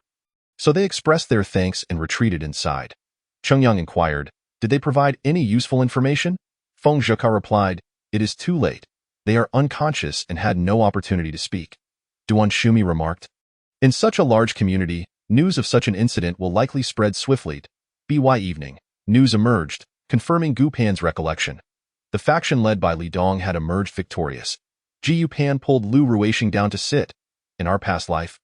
So they expressed their thanks and retreated inside. Chengyang inquired, "Did they provide any useful information?" Feng Zheka replied, "It is too late. They are unconscious and had no opportunity to speak." Duan Shumi remarked, "In such a large community, news of such an incident will likely spread swiftly." By evening, news emerged, confirming Gu Pan's recollection. The faction led by Li Dong had emerged victorious. Gu Pan pulled Lu Ruixing down to sit. "In our past life,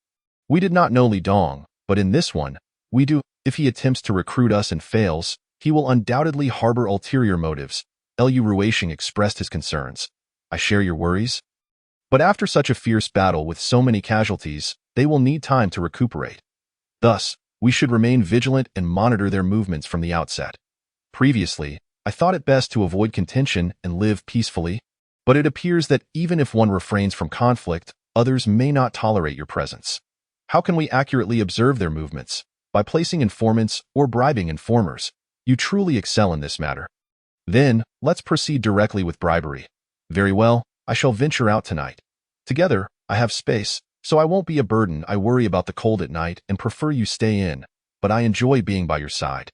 we did not know Li Dong, but in this one, we do. If he attempts to recruit us and fails, he will undoubtedly harbor ulterior motives." Lu Ruixing expressed his concerns. "I share your worries. But after such a fierce battle with so many casualties, they will need time to recuperate. Thus, we should remain vigilant and monitor their movements from the outset. Previously, I thought it best to avoid contention and live peacefully, but it appears that even if one refrains from conflict, others may not tolerate your presence. How can we accurately observe their movements? By placing informants or bribing informers. You truly excel in this matter. Then, let's proceed directly with bribery." "Very well, I shall venture out tonight. Together, I have space, so I won't be a burden. I worry about the cold at night and prefer you stay in, but I enjoy being by your side."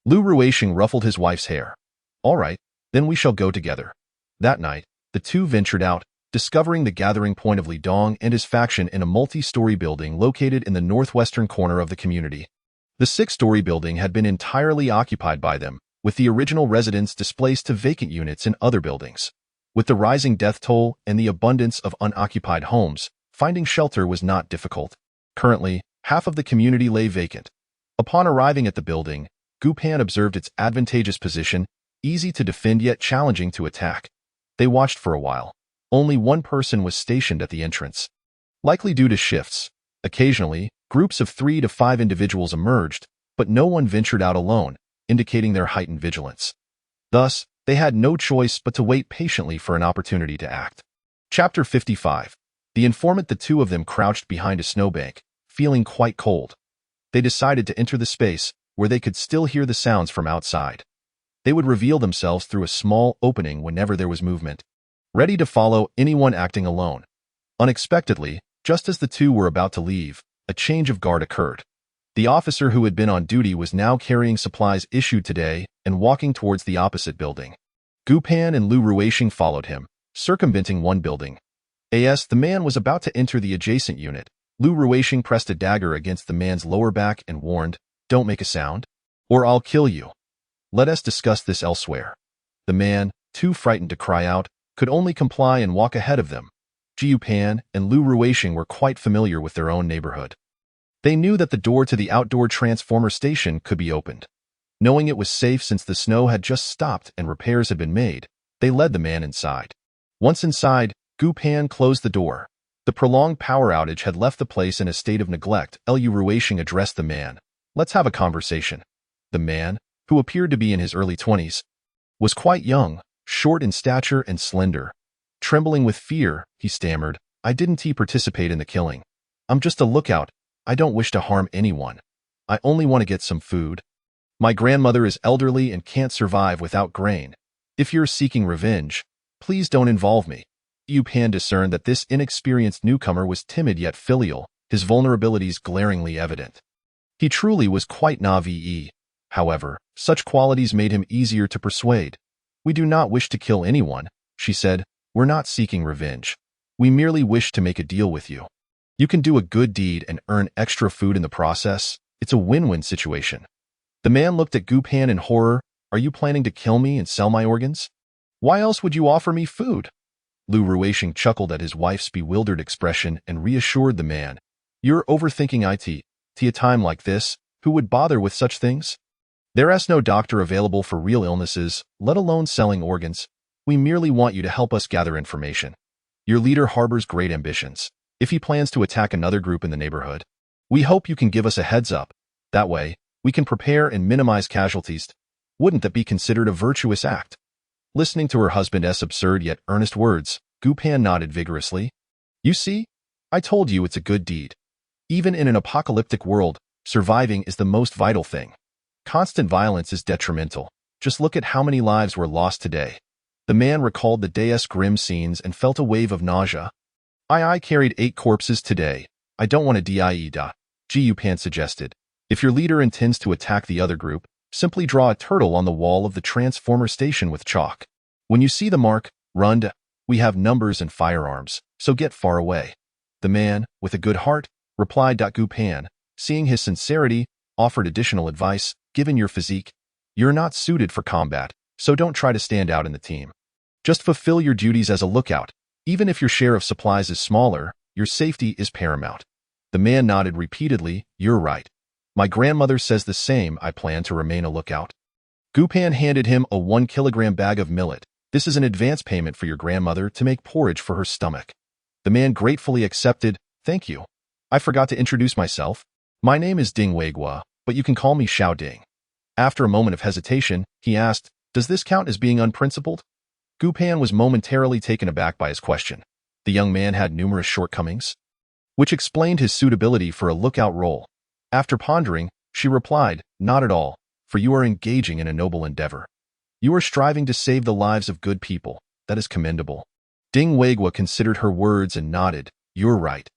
Lu Ruixing ruffled his wife's hair. "All right, then we shall go together." That night, the two ventured out, discovering the gathering point of Li Dong and his faction in a multi-story building located in the northwestern corner of the community. The six-story building had been entirely occupied by them, with the original residents displaced to vacant units in other buildings. With the rising death toll and the abundance of unoccupied homes, finding shelter was not difficult. Currently, half of the community lay vacant. Upon arriving at the building, Gu Pan observed its advantageous position, easy to defend yet challenging to attack. They watched for a while. Only one person was stationed at the entrance. Likely due to shifts, occasionally, groups of 3 to 5 individuals emerged, but no one ventured out alone, indicating their heightened vigilance. Thus, they had no choice but to wait patiently for an opportunity to act. Chapter 55. The informant. The two of them crouched behind a snowbank, feeling quite cold. They decided to enter the space, where they could still hear the sounds from outside. They would reveal themselves through a small opening whenever there was movement, ready to follow anyone acting alone. Unexpectedly, just as the two were about to leave, a change of guard occurred. The officer who had been on duty was now carrying supplies issued today and walking towards the opposite building. Gu Pan and Lu Ruixing followed him, circumventing one building. As the man was about to enter the adjacent unit, Lu Ruixing pressed a dagger against the man's lower back and warned, "Don't make a sound, or I'll kill you. Let us discuss this elsewhere." The man, too frightened to cry out, could only comply and walk ahead of them. Gu Pan and Lu Ruixing were quite familiar with their own neighborhood. They knew that the door to the outdoor transformer station could be opened. Knowing it was safe since the snow had just stopped and repairs had been made, they led the man inside. Once inside, Gu Pan closed the door. The prolonged power outage had left the place in a state of neglect. Lu Ruixing addressed the man. "Let's have a conversation." The man, who appeared to be in his early 20s, was quite young, short in stature and slender. Trembling with fear, he stammered, "I didn't participate in the killing. I'm just a lookout. I don't wish to harm anyone. I only want to get some food. My grandmother is elderly and can't survive without grain. If you're seeking revenge, please don't involve me." Gu Pan discerned that this inexperienced newcomer was timid yet filial, his vulnerabilities glaringly evident. He truly was quite naive. However, such qualities made him easier to persuade. "We do not wish to kill anyone," she said. "We're not seeking revenge. We merely wish to make a deal with you. You can do a good deed and earn extra food in the process. It's a win-win situation." The man looked at Gu Pan in horror. "Are you planning to kill me and sell my organs? Why else would you offer me food?" Lu Ruisheng chuckled at his wife's bewildered expression and reassured the man. "You're overthinking it. To a time like this, who would bother with such things? There's no doctor available for real illnesses, let alone selling organs. We merely want you to help us gather information. Your leader harbors great ambitions. If he plans to attack another group in the neighborhood, we hope you can give us a heads up. That way, we can prepare and minimize casualties. Wouldn't that be considered a virtuous act?" Listening to her husband's absurd yet earnest words, Gu Pan nodded vigorously. "You see? I told you it's a good deed. Even in an apocalyptic world, surviving is the most vital thing. Constant violence is detrimental. Just look at how many lives were lost today." The man recalled the day's grim scenes and felt a wave of nausea. I carried 8 corpses today. I don't want to die. Gu Pan suggested. "If your leader intends to attack the other group, simply draw a turtle on the wall of the transformer station with chalk. When you see the mark, run. We have numbers and firearms, so get far away." The man, with a good heart, replied. Gu Pan, seeing his sincerity, offered additional advice. "Given your physique, you're not suited for combat, so don't try to stand out in the team. Just fulfill your duties as a lookout. Even if your share of supplies is smaller, your safety is paramount." The man nodded repeatedly. "You're right. My grandmother says the same. I plan to remain a lookout." Gu Pan handed him a 1-kilogram bag of millet. "This is an advance payment for your grandmother to make porridge for her stomach." The man gratefully accepted. "Thank you. I forgot to introduce myself. My name is Ding Weigua, but you can call me Xiao Ding." After a moment of hesitation, he asked, "Does this count as being unprincipled?" Gu Pan was momentarily taken aback by his question. The young man had numerous shortcomings, which explained his suitability for a lookout role. After pondering, she replied, "Not at all, for you are engaging in a noble endeavor. You are striving to save the lives of good people. That is commendable." Ding Weigua considered her words and nodded. "You're right.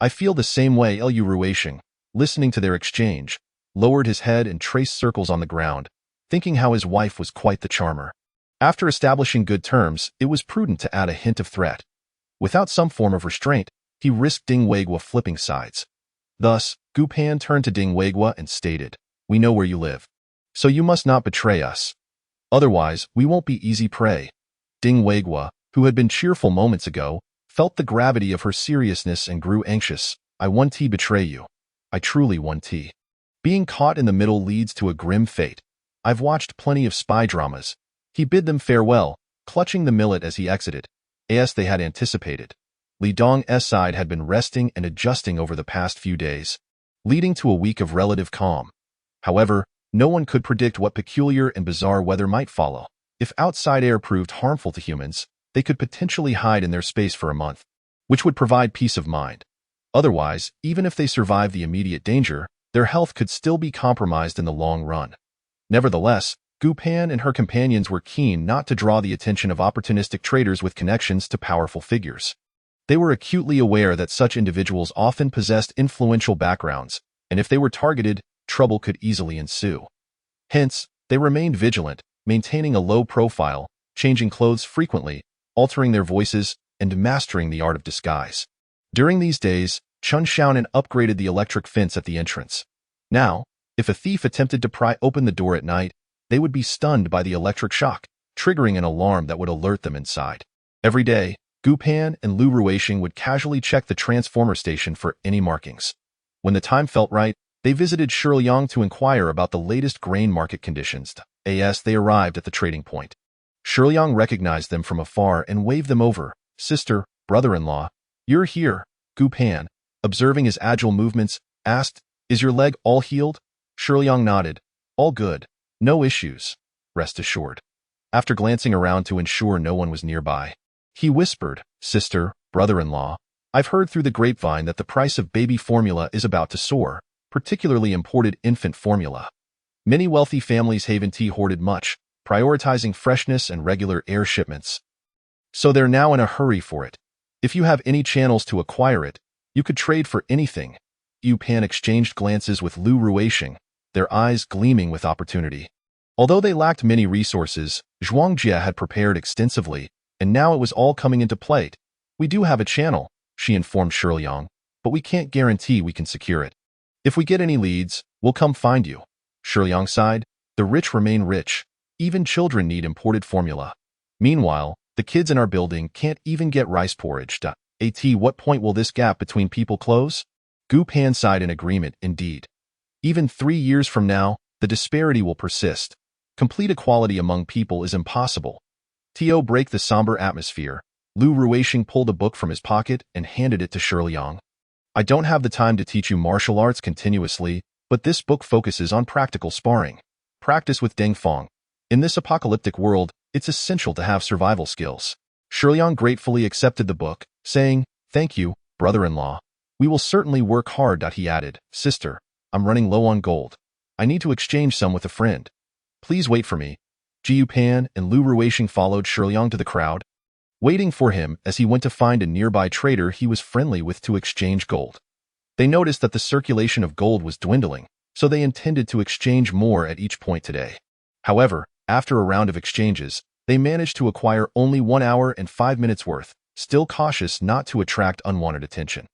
I feel the same way." Lu Ruisheng, listening to their exchange, lowered his head and traced circles on the ground, thinking how his wife was quite the charmer. After establishing good terms, it was prudent to add a hint of threat. Without some form of restraint, he risked Ding Weigua flipping sides. Thus, Gu Pan turned to Ding Weigua and stated, "We know where you live, so you must not betray us. Otherwise, we won't be easy prey." Ding Weigua, who had been cheerful moments ago, felt the gravity of her seriousness and grew anxious. "I won't betray you. I truly won't. Being caught in the middle leads to a grim fate. I've watched plenty of spy dramas." He bid them farewell, clutching the millet as he exited. As they had anticipated, Li Dong's side had been resting and adjusting over the past few days, leading to a week of relative calm. However, no one could predict what peculiar and bizarre weather might follow. If outside air proved harmful to humans, they could potentially hide in their space for a month, which would provide peace of mind. Otherwise, even if they survived the immediate danger, their health could still be compromised in the long run. Nevertheless, Gu Pan and her companions were keen not to draw the attention of opportunistic traders with connections to powerful figures. They were acutely aware that such individuals often possessed influential backgrounds, and if they were targeted, trouble could easily ensue. Hence, they remained vigilant, maintaining a low profile, changing clothes frequently, altering their voices, and mastering the art of disguise. During these days, Chun Xiaonan upgraded the electric fence at the entrance. Now, if a thief attempted to pry open the door at night, they would be stunned by the electric shock, triggering an alarm that would alert them inside. Every day, Gu Pan and Lu Ruisheng would casually check the transformer station for any markings. When the time felt right, they visited Shiliang to inquire about the latest grain market conditions. As they arrived at the trading point, Shiliang recognized them from afar and waved them over. "Sister, brother-in-law, you're here." Gu Pan, observing his agile movements, asked, "Is your leg all healed?" Shiliang nodded. "All good. No issues. Rest assured." After glancing around to ensure no one was nearby, he whispered, "Sister, brother-in-law, I've heard through the grapevine that the price of baby formula is about to soar, particularly imported infant formula. Many wealthy families have hoarded much, prioritizing freshness and regular air shipments. So they're now in a hurry for it. If you have any channels to acquire it, you could trade for anything. Yu Pan exchanged glances with Lu Ruishing, their eyes gleaming with opportunity. Although they lacked many resources, Zhuangjie had prepared extensively, and now it was all coming into play. We do have a channel, she informed Shirliang, but we can't guarantee we can secure it. If we get any leads, we'll come find you. Shirliang sighed. The rich remain rich. Even children need imported formula. Meanwhile, the kids in our building can't even get rice porridge. At what point will this gap between people close? Gu Pan sighed in agreement, indeed. Even 3 years from now, the disparity will persist. Complete equality among people is impossible. To break the somber atmosphere, Lu Ruishing pulled a book from his pocket and handed it to Shirliang. I don't have the time to teach you martial arts continuously, but this book focuses on practical sparring. Practice with Deng Fong. In this apocalyptic world, it's essential to have survival skills. Shirliang gratefully accepted the book, saying, "Thank you, brother-in-law. We will certainly work hard." He added, "Sister, I'm running low on gold. I need to exchange some with a friend. Please wait for me." Yu Pan and Lu Ruishing followed Shirliang to the crowd, waiting for him as he went to find a nearby trader he was friendly with to exchange gold. They noticed that the circulation of gold was dwindling, so they intended to exchange more at each point today. However, after a round of exchanges, they managed to acquire only 1 hour and 5 minutes worth, still cautious not to attract unwanted attention.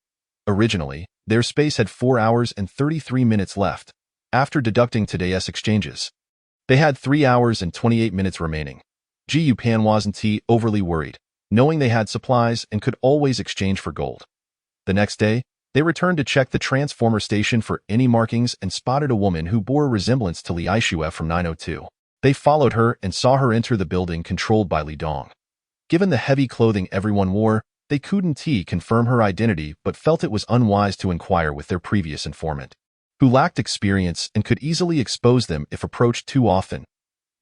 Originally, their space had 4 hours and 33 minutes left. After deducting today's exchanges, they had 3 hours and 28 minutes remaining. Yu Pan wasn't overly worried, knowing they had supplies and could always exchange for gold. The next day, they returned to check the transformer station for any markings and spotted a woman who bore a resemblance to Li Aishue from 902. They followed her and saw her enter the building controlled by Li Dong. Given the heavy clothing everyone wore, they couldn't confirm her identity but felt it was unwise to inquire with their previous informant, who lacked experience and could easily expose them if approached too often.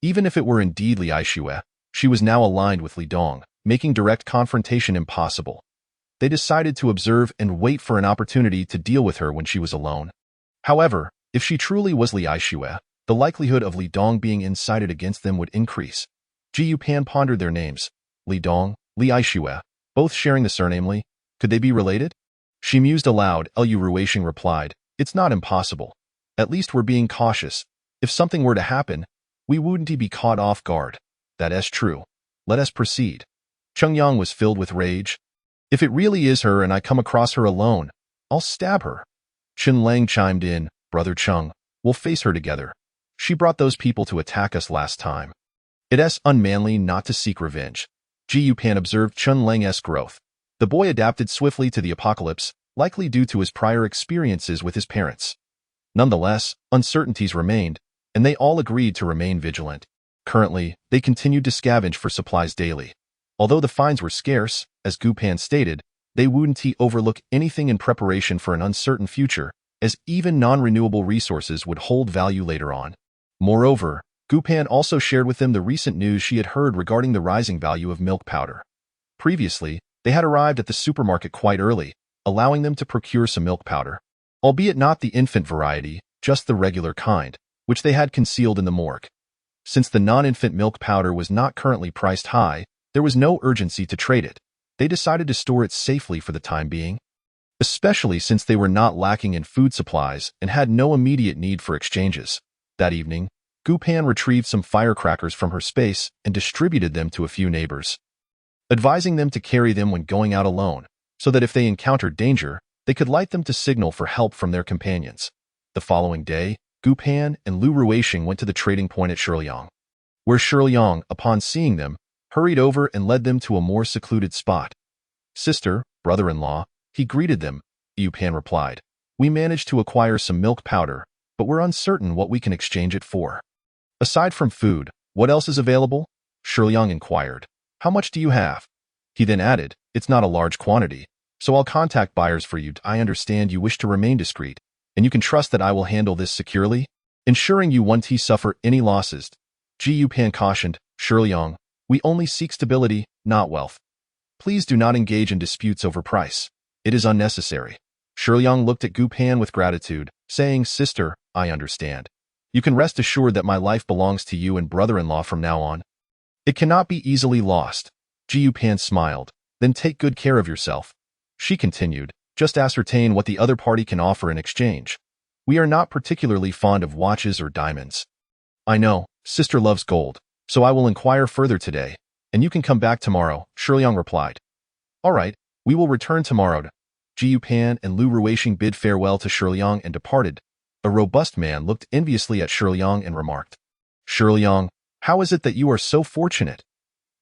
Even if it were indeed Li Aishue, she was now aligned with Li Dong, making direct confrontation impossible. They decided to observe and wait for an opportunity to deal with her when she was alone. However, if she truly was Li Aishue, the likelihood of Li Dong being incited against them would increase. Yu Pan pondered their names. Li Dong, Li Aishue, both sharing the surname Li. Could they be related? She mused aloud. Lu Ruishing replied, "It's not impossible. At least we're being cautious. If something were to happen, we wouldn't be caught off guard. That's true. Let us proceed." Cheng Yang was filled with rage. "If it really is her and I come across her alone, I'll stab her." Chen Lang chimed in, "Brother Cheng, we'll face her together. She brought those people to attack us last time. It's unmanly not to seek revenge." Yu Pan observed Chen Lang's growth. The boy adapted swiftly to the apocalypse, likely due to his prior experiences with his parents. Nonetheless, uncertainties remained, and they all agreed to remain vigilant. Currently, they continued to scavenge for supplies daily. Although the finds were scarce, as Gu Pan stated, they wouldn't overlook anything in preparation for an uncertain future, as even non-renewable resources would hold value later on. Moreover, Gu Pan also shared with them the recent news she had heard regarding the rising value of milk powder. Previously, they had arrived at the supermarket quite early, allowing them to procure some milk powder, albeit not the infant variety, just the regular kind, which they had concealed in the morgue. Since the non-infant milk powder was not currently priced high, there was no urgency to trade it. They decided to store it safely for the time being, especially since they were not lacking in food supplies and had no immediate need for exchanges. That evening, Gu Pan retrieved some firecrackers from her space and distributed them to a few neighbors, advising them to carry them when going out alone, so that if they encountered danger, they could light them to signal for help from their companions. The following day, Gu Pan and Lu Ruishing went to the trading point at Shirliang, where Shirliang, upon seeing them, hurried over and led them to a more secluded spot. "Sister, brother-in-law," he greeted them. Yu Pan replied, "We managed to acquire some milk powder, but we're uncertain what we can exchange it for." "Aside from food, what else is available?" Shirliang inquired. "How much do you have?" He then added, "It's not a large quantity, so I'll contact buyers for you. I understand you wish to remain discreet, and you can trust that I will handle this securely, ensuring you won't suffer any losses." Yu Pan cautioned, "Shirliang, we only seek stability, not wealth. Please do not engage in disputes over price. It is unnecessary." Shirliang looked at Gu Pan with gratitude, saying, "Sister, I understand. You can rest assured that my life belongs to you and brother-in-law from now on. It cannot be easily lost." Yu Pan smiled. "Then take good care of yourself." She continued, Just ascertain what the other party can offer in exchange. We are not particularly fond of watches or diamonds. I know, sister loves gold, so I will inquire further today, and you can come back tomorrow, Shiliang replied. All right, we will return tomorrow. Jiu Pan and Lu Ruixing bid farewell to Shiliang and departed. A robust man looked enviously at Shiliang and remarked, Shiliang, how is it that you are so fortunate?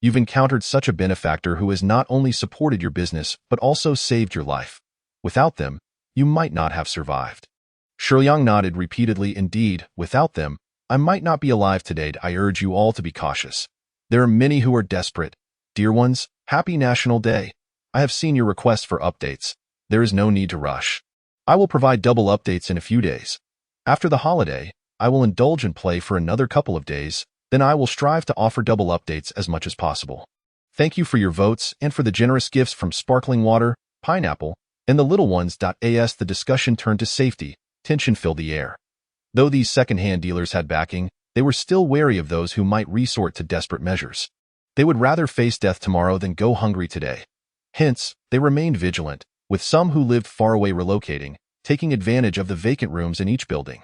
You've encountered such a benefactor who has not only supported your business, but also saved your life. Without them, you might not have survived. Shiliang nodded repeatedly. Indeed, without them, I might not be alive today. I urge you all to be cautious. There are many who are desperate. Dear ones, happy National Day. I have seen your request for updates. There is no need to rush. I will provide double updates in a few days. After the holiday, I will indulge in play for another couple of days, then I will strive to offer double updates as much as possible. Thank you for your votes and for the generous gifts from Sparkling Water, Pineapple, and the little ones. As the discussion turned to safety, tension filled the air. Though these second-hand dealers had backing, they were still wary of those who might resort to desperate measures. They would rather face death tomorrow than go hungry today. Hence, they remained vigilant, with some who lived far away relocating, taking advantage of the vacant rooms in each building.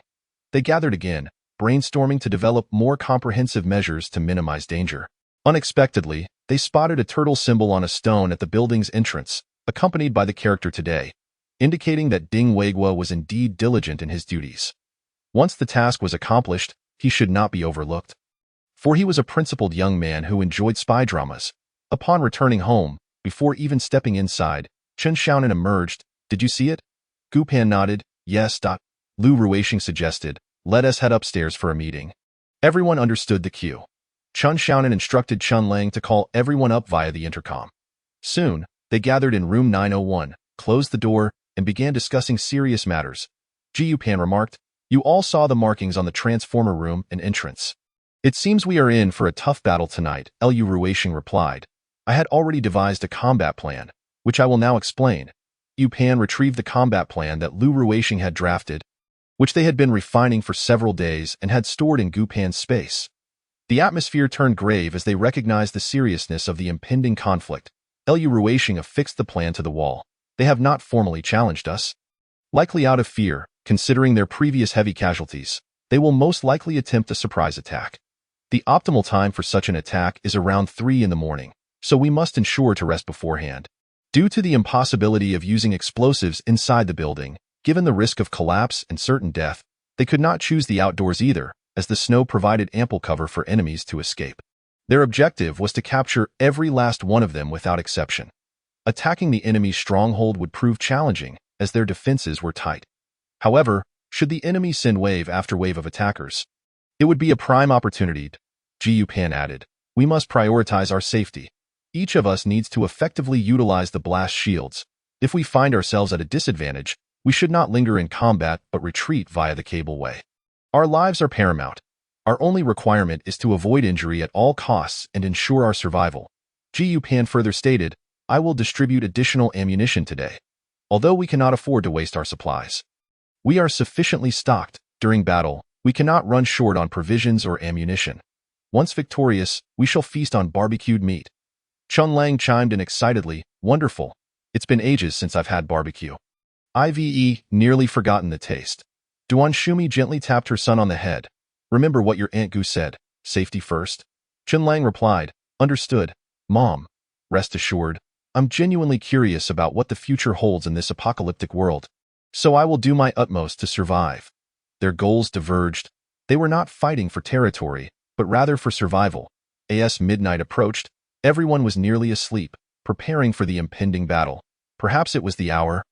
They gathered again, brainstorming to develop more comprehensive measures to minimize danger. Unexpectedly, they spotted a turtle symbol on a stone at the building's entrance, accompanied by the character Today, indicating that Ding Weiguo was indeed diligent in his duties. Once the task was accomplished, he should not be overlooked. For he was a principled young man who enjoyed spy dramas. Upon returning home, before even stepping inside, Chen Xiaonan emerged. Did you see it? Gu Pan nodded. Yes. Lu Ruixing suggested, let us head upstairs for a meeting. Everyone understood the cue. Chen Xiaonan instructed Chen Lang to call everyone up via the intercom. Soon, they gathered in room 901, closed the door, and began discussing serious matters. Jiu Pan remarked, you all saw the markings on the transformer room and entrance. It seems we are in for a tough battle tonight, Lu Ruixing replied. I had already devised a combat plan, which I will now explain. Yu Pan retrieved the combat plan that Lu Ruixing had drafted, which they had been refining for several days and had stored in Gu Pan's space. The atmosphere turned grave as they recognized the seriousness of the impending conflict. Lu Ruixing affixed the plan to the wall. They have not formally challenged us. Likely out of fear, considering their previous heavy casualties, they will most likely attempt a surprise attack. The optimal time for such an attack is around 3 in the morning, so we must ensure to rest beforehand. Due to the impossibility of using explosives inside the building, given the risk of collapse and certain death, they could not choose the outdoors either, as the snow provided ample cover for enemies to escape. Their objective was to capture every last one of them without exception. Attacking the enemy's stronghold would prove challenging, as their defenses were tight. However, should the enemy send wave after wave of attackers, it would be a prime opportunity. Jiu Pan added, we must prioritize our safety. Each of us needs to effectively utilize the blast shields. If we find ourselves at a disadvantage, we should not linger in combat but retreat via the cableway. Our lives are paramount. Our only requirement is to avoid injury at all costs and ensure our survival. Jiu Pan further stated, I will distribute additional ammunition today, although we cannot afford to waste our supplies. We are sufficiently stocked. During battle, we cannot run short on provisions or ammunition. Once victorious, we shall feast on barbecued meat. Chen Lang chimed in excitedly, wonderful. It's been ages since I've had barbecue. I've nearly forgotten the taste. Duan Shumi gently tapped her son on the head. Remember what your Aunt Gu said, safety first? Chen Lang replied, understood. Mom, rest assured, I'm genuinely curious about what the future holds in this apocalyptic world. So I will do my utmost to survive. Their goals diverged. They were not fighting for territory, but rather for survival. As midnight approached, everyone was nearly asleep, preparing for the impending battle. Perhaps it was the hour,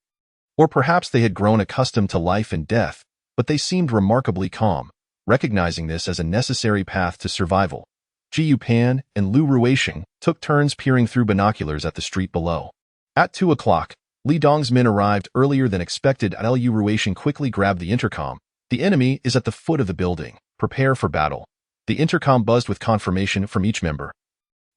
or perhaps they had grown accustomed to life and death, but they seemed remarkably calm, recognizing this as a necessary path to survival. Jiu Pan and Lu Ruixing took turns peering through binoculars at the street below. At 2 o'clock, Li Dong's men arrived earlier than expected. Lu Ruixing quickly grabbed the intercom. The enemy is at the foot of the building. Prepare for battle. The intercom buzzed with confirmation from each member.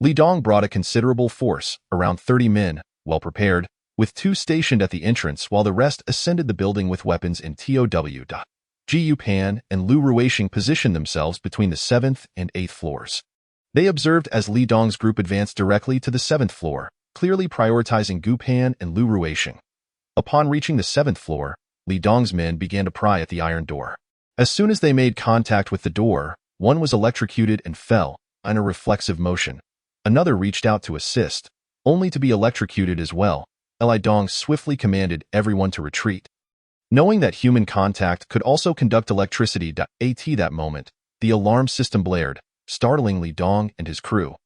Li Dong brought a considerable force, around 30 men, well prepared, with 2 stationed at the entrance while the rest ascended the building with weapons in TOW. Jiu Pan and Lu Ruixing positioned themselves between the 7th and 8th floors. They observed as Li Dong's group advanced directly to the 7th floor, clearly prioritizing Gu Pan and Lu Ruixing. Upon reaching the 7th floor, Li Dong's men began to pry at the iron door. As soon as they made contact with the door, one was electrocuted and fell, in a reflexive motion. Another reached out to assist, only to be electrocuted as well. Li Dong swiftly commanded everyone to retreat. Knowing that human contact could also conduct electricity at that moment, the alarm system blared, startling Li Dong and his crew.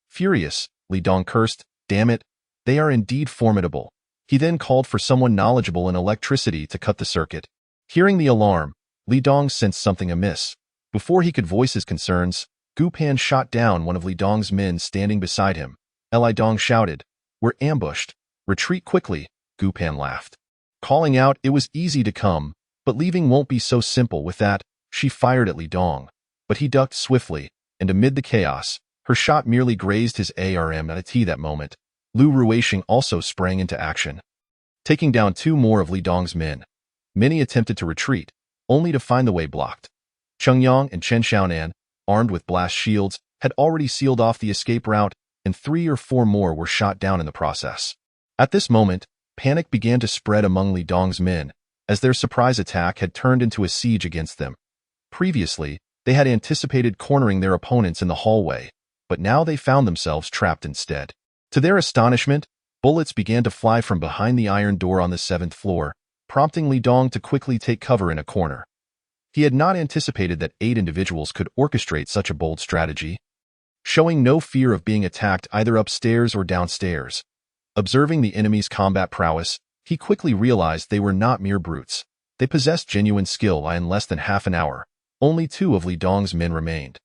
Furious, Li Dong cursed, "Damn it, they are indeed formidable." He then called for someone knowledgeable in electricity to cut the circuit. Hearing the alarm, Li Dong sensed something amiss. Before he could voice his concerns, Gu Pan shot down one of Li Dong's men standing beside him. Li Dong shouted, "We're ambushed. Retreat quickly." Gu Pan laughed, calling out it was easy to come, but leaving won't be so simple. With that, she fired at Li Dong, but he ducked swiftly, and amid the chaos, her shot merely grazed his arm at that moment. Lu Ruisheng also sprang into action, taking down 2 more of Li Dong's men. Many attempted to retreat, only to find the way blocked. Cheng Yang and Chen Xiaonan, armed with blast shields, had already sealed off the escape route, and 3 or 4 more were shot down in the process. At this moment, panic began to spread among Li Dong's men, as their surprise attack had turned into a siege against them. Previously, they had anticipated cornering their opponents in the hallway, but now they found themselves trapped instead. To their astonishment, bullets began to fly from behind the iron door on the 7th floor, prompting Li Dong to quickly take cover in a corner. He had not anticipated that 8 individuals could orchestrate such a bold strategy. Showing no fear of being attacked either upstairs or downstairs, observing the enemy's combat prowess, he quickly realized they were not mere brutes. They possessed genuine skill. In less than half an hour, only 2 of Li Dong's men remained,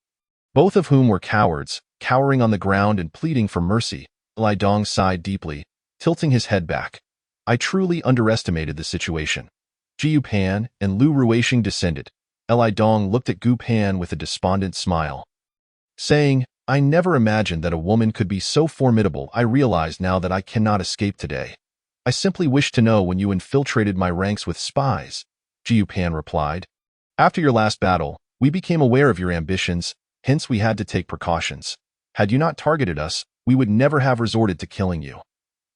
both of whom were cowards, cowering on the ground and pleading for mercy. Li Dong sighed deeply, tilting his head back. "I truly underestimated the situation." Jiu Pan and Lu Ruisheng descended. Li Dong looked at Gu Pan with a despondent smile, saying, "I never imagined that a woman could be so formidable. I realize now that I cannot escape today. I simply wished to know when you infiltrated my ranks with spies." Jiu Pan replied, "After your last battle, we became aware of your ambitions, hence we had to take precautions. Had you not targeted us, we would never have resorted to killing you.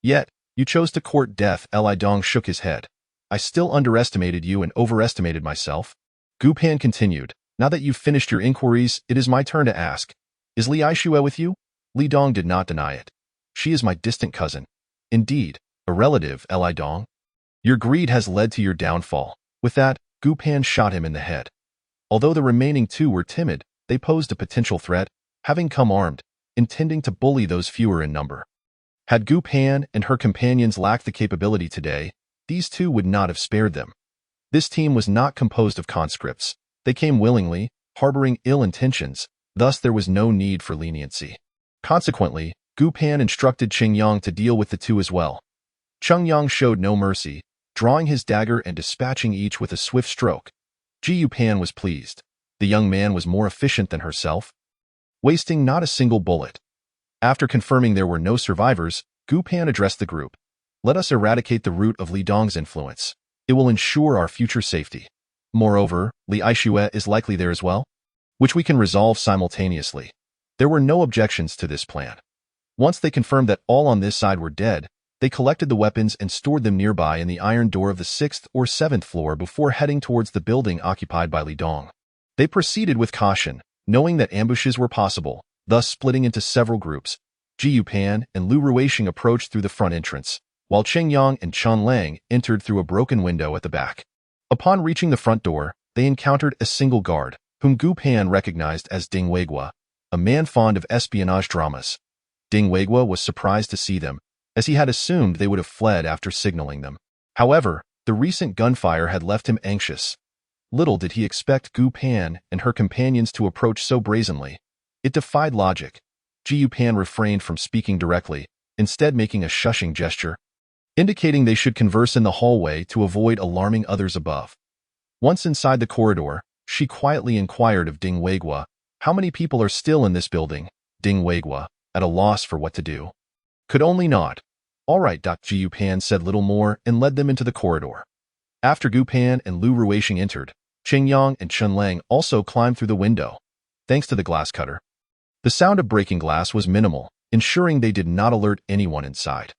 Yet, you chose to court death." Li Dong shook his head. "I still underestimated you and overestimated myself." Gu Pan continued, "Now that you've finished your inquiries, it is my turn to ask. Is Li Aishue with you?" Li Dong did not deny it. "She is my distant cousin." "Indeed, a relative, Li Dong. Your greed has led to your downfall." With that, Gu Pan shot him in the head. Although the remaining 2 were timid, they posed a potential threat, having come armed, intending to bully those fewer in number. Had Gu Pan and her companions lacked the capability today, these 2 would not have spared them. This team was not composed of conscripts. They came willingly, harboring ill intentions, thus there was no need for leniency. Consequently, Gu Pan instructed Cheng Yang to deal with the 2 as well. Cheng Yang showed no mercy, drawing his dagger and dispatching each with a swift stroke. Jiu Pan was pleased. The young man was more efficient than herself, wasting not a single bullet. After confirming there were no survivors, Gu Pan addressed the group. "Let us eradicate the root of Li Dong's influence. It will ensure our future safety. Moreover, Li Aishue is likely there as well, which we can resolve simultaneously." There were no objections to this plan. Once they confirmed that all on this side were dead, they collected the weapons and stored them nearby in the iron door of the 6th or 7th floor before heading towards the building occupied by Li Dong. They proceeded with caution, knowing that ambushes were possible, thus splitting into several groups. Jiu Pan and Lu Ruisheng approached through the front entrance, while Cheng Yang and Chen Lang entered through a broken window at the back. Upon reaching the front door, they encountered a single guard, whom Gu Pan recognized as Ding Weiguo, a man fond of espionage dramas. Ding Weiguo was surprised to see them, as he had assumed they would have fled after signaling them. However, the recent gunfire had left him anxious. Little did he expect Gu Pan and her companions to approach so brazenly. It defied logic. Jiu Pan refrained from speaking directly, instead making a shushing gesture, indicating they should converse in the hallway to avoid alarming others above. Once inside the corridor, she quietly inquired of Ding Weiguo, "How many people are still in this building?" Ding Weiguo, at a loss for what to do, could only nod. "All right." Jiu Pan said little more and led them into the corridor. After Gu Pan and Lu Ruisheng entered, Cheng Yang and Chen Lang also climbed through the window, thanks to the glass cutter. The sound of breaking glass was minimal, ensuring they did not alert anyone inside.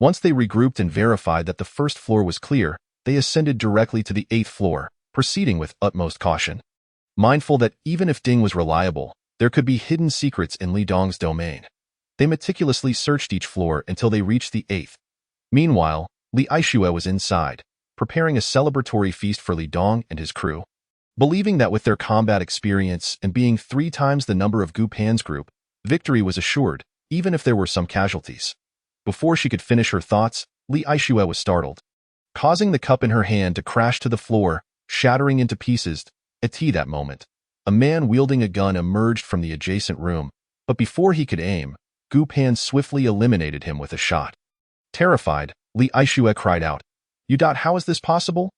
Once they regrouped and verified that the first floor was clear, they ascended directly to the 8th floor, proceeding with utmost caution. Mindful that even if Ding was reliable, there could be hidden secrets in Li Dong's domain. They meticulously searched each floor until they reached the 8th. Meanwhile, Li Aishue was inside, preparing a celebratory feast for Li Dong and his crew. Believing that with their combat experience and being 3 times the number of Gu Pan's group, victory was assured, even if there were some casualties. Before she could finish her thoughts, Li Aishue was startled, causing the cup in her hand to crash to the floor, shattering into pieces. At that moment, a man wielding a gun emerged from the adjacent room, but before he could aim, Gu Pan swiftly eliminated him with a shot. Terrified, Li Aishue cried out, How is this possible?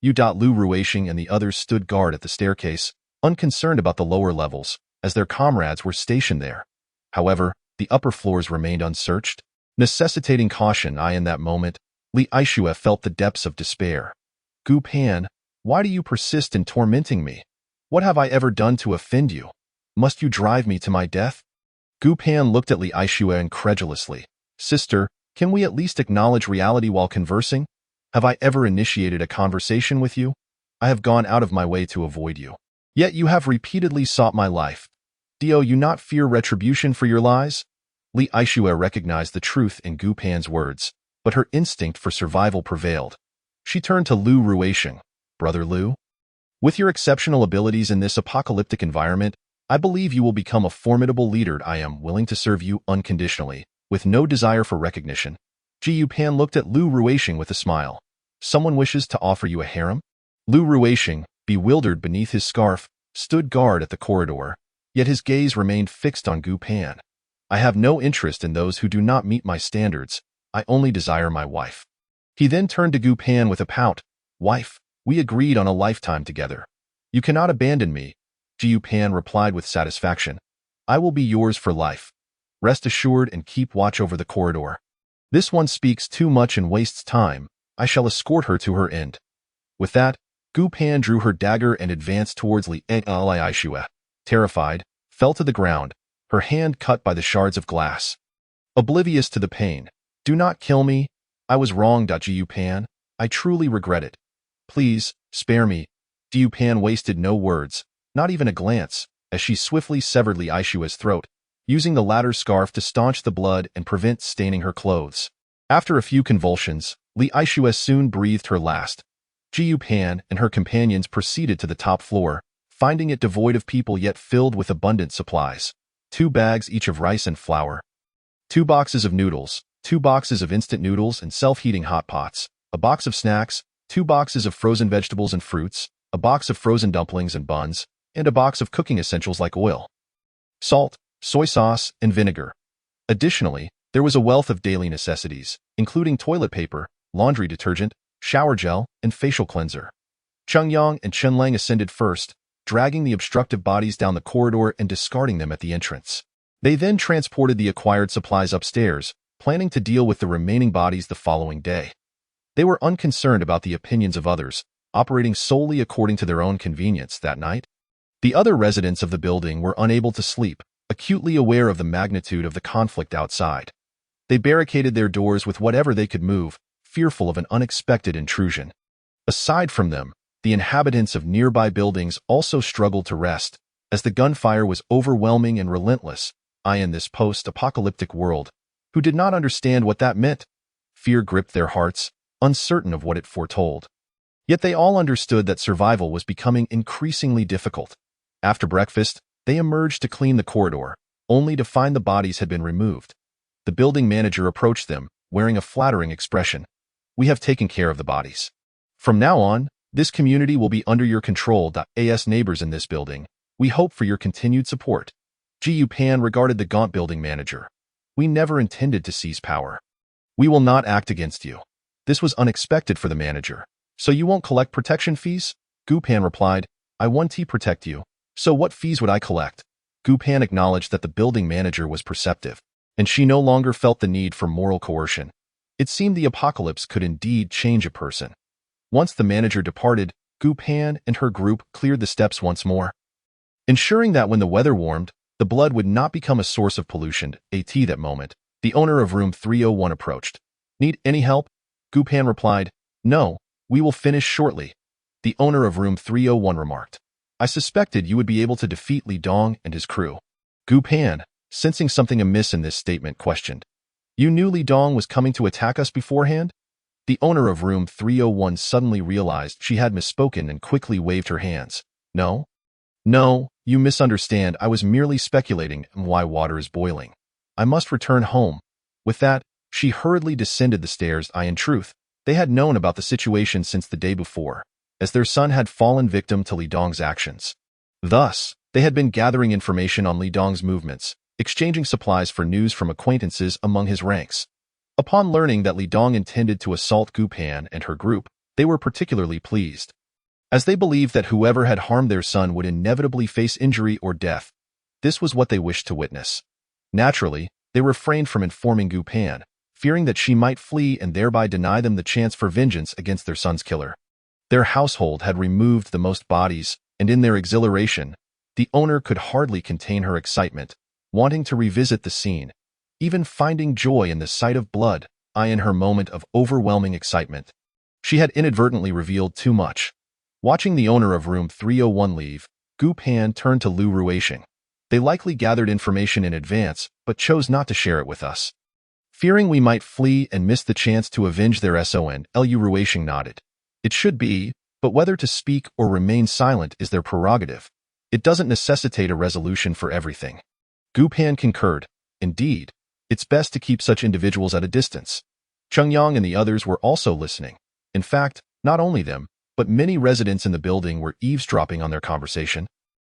Lu Ruishing and the others stood guard at the staircase, unconcerned about the lower levels, as their comrades were stationed there. However, the upper floors remained unsearched, necessitating caution. In that moment, Li Aishue felt the depths of despair. Gu Pan, why do you persist in tormenting me? What have I ever done to offend you? Must you drive me to my death? Gu Pan looked at Li Aishue incredulously. Sister, can we at least acknowledge reality while conversing? Have I ever initiated a conversation with you? I have gone out of my way to avoid you. Yet you have repeatedly sought my life. Do you not fear retribution for your lies? Li Aishue recognized the truth in Gu Pan's words, but her instinct for survival prevailed. She turned to Lu Ruishing. Brother Lu? With your exceptional abilities in this apocalyptic environment, I believe you will become a formidable leader. I am willing to serve you unconditionally, with no desire for recognition. Gu Pan looked at Lu Ruishing with a smile. Someone wishes to offer you a harem? Lu Ruishing, bewildered beneath his scarf, stood guard at the corridor, yet his gaze remained fixed on Gu Pan. I have no interest in those who do not meet my standards. I only desire my wife. He then turned to Gu Pan with a pout. Wife, we agreed on a lifetime together. You cannot abandon me. Gu Pan replied with satisfaction. I will be yours for life. Rest assured and keep watch over the corridor. This one speaks too much and wastes time. I shall escort her to her end. With that, Gu Pan drew her dagger and advanced towards Li Aishue. Terrified, fell to the ground, her hand cut by the shards of glass. Oblivious to the pain. Do not kill me. I was wrong. Gu Pan. I truly regret it. Please, spare me. Gu Pan wasted no words, not even a glance, as she swiftly severed Li Aishue's throat, using the latter's scarf to staunch the blood and prevent staining her clothes. After a few convulsions, Li Aishue soon breathed her last. Gu Pan and her companions proceeded to the top floor, finding it devoid of people yet filled with abundant supplies. 2 bags each of rice and flour, 2 boxes of noodles, 2 boxes of instant noodles and self-heating hot pots, a box of snacks, 2 boxes of frozen vegetables and fruits, a box of frozen dumplings and buns, and a box of cooking essentials like oil, salt, soy sauce, and vinegar. Additionally, there was a wealth of daily necessities, including toilet paper, laundry detergent, shower gel, and facial cleanser. Cheng Yang and Chen Lang ascended first, dragging the obstructive bodies down the corridor and discarding them at the entrance. They then transported the acquired supplies upstairs, planning to deal with the remaining bodies the following day. They were unconcerned about the opinions of others, operating solely according to their own convenience that night. The other residents of the building were unable to sleep, acutely aware of the magnitude of the conflict outside. They barricaded their doors with whatever they could move, fearful of an unexpected intrusion. Aside from them, the inhabitants of nearby buildings also struggled to rest, as the gunfire was overwhelming and relentless. In this post-apocalyptic world, who did not understand what that meant, fear gripped their hearts, uncertain of what it foretold. Yet they all understood that survival was becoming increasingly difficult. After breakfast, they emerged to clean the corridor, only to find the bodies had been removed. The building manager approached them, wearing a flattering expression. We have taken care of the bodies. From now on, this community will be under your control. As neighbors in this building, we hope for your continued support. Gu Pan regarded the gaunt building manager. We never intended to seize power. We will not act against you. This was unexpected for the manager. So you won't collect protection fees? Gu Pan replied, I want to protect you. So what fees would I collect? Gu Pan acknowledged that the building manager was perceptive, and she no longer felt the need for moral coercion. It seemed the apocalypse could indeed change a person. Once the manager departed, Gu Pan and her group cleared the steps once more, ensuring that when the weather warmed, the blood would not become a source of pollution. At that moment, the owner of room 301 approached. Need any help? Gu Pan replied, No, we will finish shortly. The owner of room 301 remarked. I suspected you would be able to defeat Li Dong and his crew. Gu Pan, sensing something amiss in this statement, questioned. You knew Li Dong was coming to attack us beforehand? The owner of room 301 suddenly realized she had misspoken and quickly waved her hands. No, you misunderstand. I was merely speculating on why water is boiling. I must return home. With that, she hurriedly descended the stairs. In truth, they had known about the situation since the day before, as their son had fallen victim to Li Dong's actions. Thus, they had been gathering information on Li Dong's movements, exchanging supplies for news from acquaintances among his ranks. Upon learning that Li Dong intended to assault Gu Pan and her group, they were particularly pleased, as they believed that whoever had harmed their son would inevitably face injury or death. This was what they wished to witness. Naturally, they refrained from informing Gu Pan, fearing that she might flee and thereby deny them the chance for vengeance against their son's killer. Their household had removed the most bodies, and in their exhilaration, the owner could hardly contain her excitement, wanting to revisit the scene, even finding joy in the sight of blood. In her moment of overwhelming excitement, she had inadvertently revealed too much. Watching the owner of room 301 leave, Gu Pan turned to Lu Ruishing. They likely gathered information in advance, but chose not to share it with us. Fearing we might flee and miss the chance to avenge their son, Lu Ruishing nodded. It should be, but whether to speak or remain silent is their prerogative. It doesn't necessitate a resolution for everything. Gu Pan concurred. Indeed, it's best to keep such individuals at a distance. Cheng Yang and the others were also listening. In fact, not only them, but many residents in the building were eavesdropping on their conversation,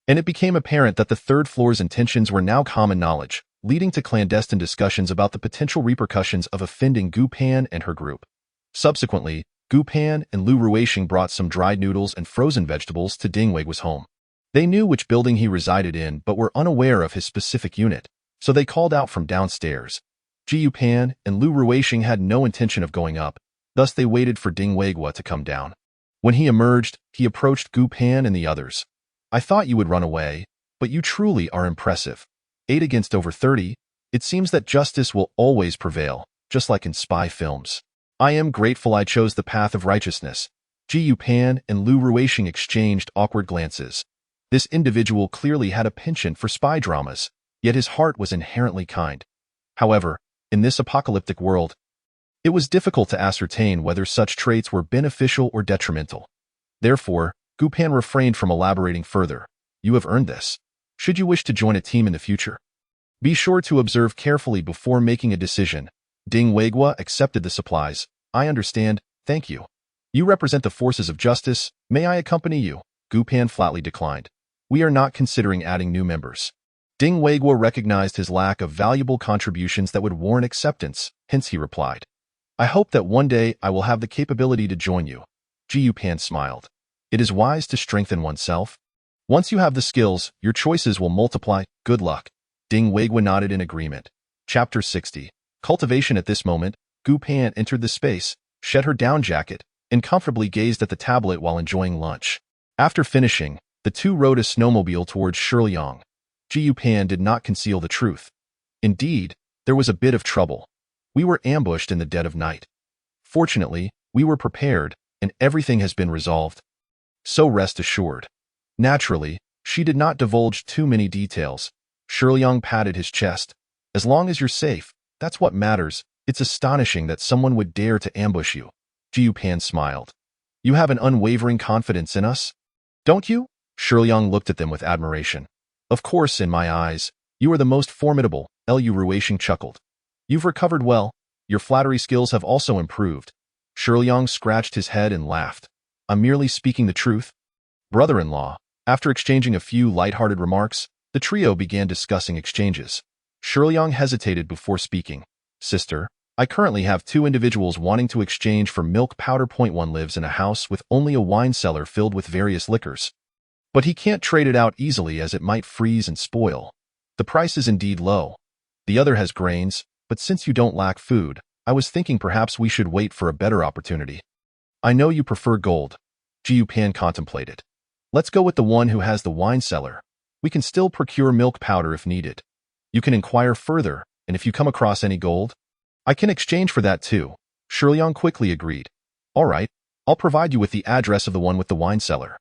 and it became apparent that the third floor's intentions were now common knowledge, leading to clandestine discussions about the potential repercussions of offending Gu Pan and her group. Subsequently, Gu Pan and Lu Ruishing brought some dried noodles and frozen vegetables to Ding Weiguo's home. They knew which building he resided in but were unaware of his specific unit, so they called out from downstairs. Jiu Pan and Lu Ruishing had no intention of going up, thus they waited for Ding Weiguo to come down. When he emerged, he approached Gu Pan and the others. I thought you would run away, but you truly are impressive. 8 against over 30, it seems that justice will always prevail, just like in spy films. I am grateful I chose the path of righteousness. Jiu Pan and Lu Ruishing exchanged awkward glances. This individual clearly had a penchant for spy dramas, yet his heart was inherently kind. However, in this apocalyptic world, it was difficult to ascertain whether such traits were beneficial or detrimental. Therefore, Gu Pan refrained from elaborating further. You have earned this. Should you wish to join a team in the future, be sure to observe carefully before making a decision. Ding Weiguo accepted the supplies. I understand, thank you. You represent the forces of justice. May I accompany you? Gu Pan flatly declined. We are not considering adding new members. Ding Weiguo recognized his lack of valuable contributions that would warrant acceptance, hence he replied. I hope that one day I will have the capability to join you. Jiu Pan smiled. It is wise to strengthen oneself. Once you have the skills, your choices will multiply. Good luck. Ding Weiguo nodded in agreement. Chapter 60. Cultivation. At this moment, Gu Pan entered the space, shed her down jacket, and comfortably gazed at the tablet while enjoying lunch. After finishing, the two rode a snowmobile towards Shiliang. Jiu Pan did not conceal the truth. Indeed, there was a bit of trouble. We were ambushed in the dead of night. Fortunately, we were prepared, and everything has been resolved. So rest assured. Naturally, she did not divulge too many details. Shiliang patted his chest. As long as you're safe, that's what matters. It's astonishing that someone would dare to ambush you. Jiu Pan smiled. You have an unwavering confidence in us, don't you? Shiliang looked at them with admiration. Of course, in my eyes, you are the most formidable. Lu Ruishing chuckled. You've recovered well. Your flattery skills have also improved. Shiliang scratched his head and laughed. I'm merely speaking the truth. Brother-in-law. After exchanging a few light-hearted remarks, the trio began discussing exchanges. Shiliang hesitated before speaking. Sister, I currently have 2 individuals wanting to exchange for milk powder. One lives in a house with only a wine cellar filled with various liquors. But he can't trade it out easily as it might freeze and spoil. The price is indeed low. The other has grains, but since you don't lack food, I was thinking perhaps we should wait for a better opportunity. I know you prefer gold. Jiu Pan contemplated. Let's go with the one who has the wine cellar. We can still procure milk powder if needed. You can inquire further, and if you come across any gold, I can exchange for that too. Shiliang quickly agreed. All right, I'll provide you with the address of the one with the wine cellar.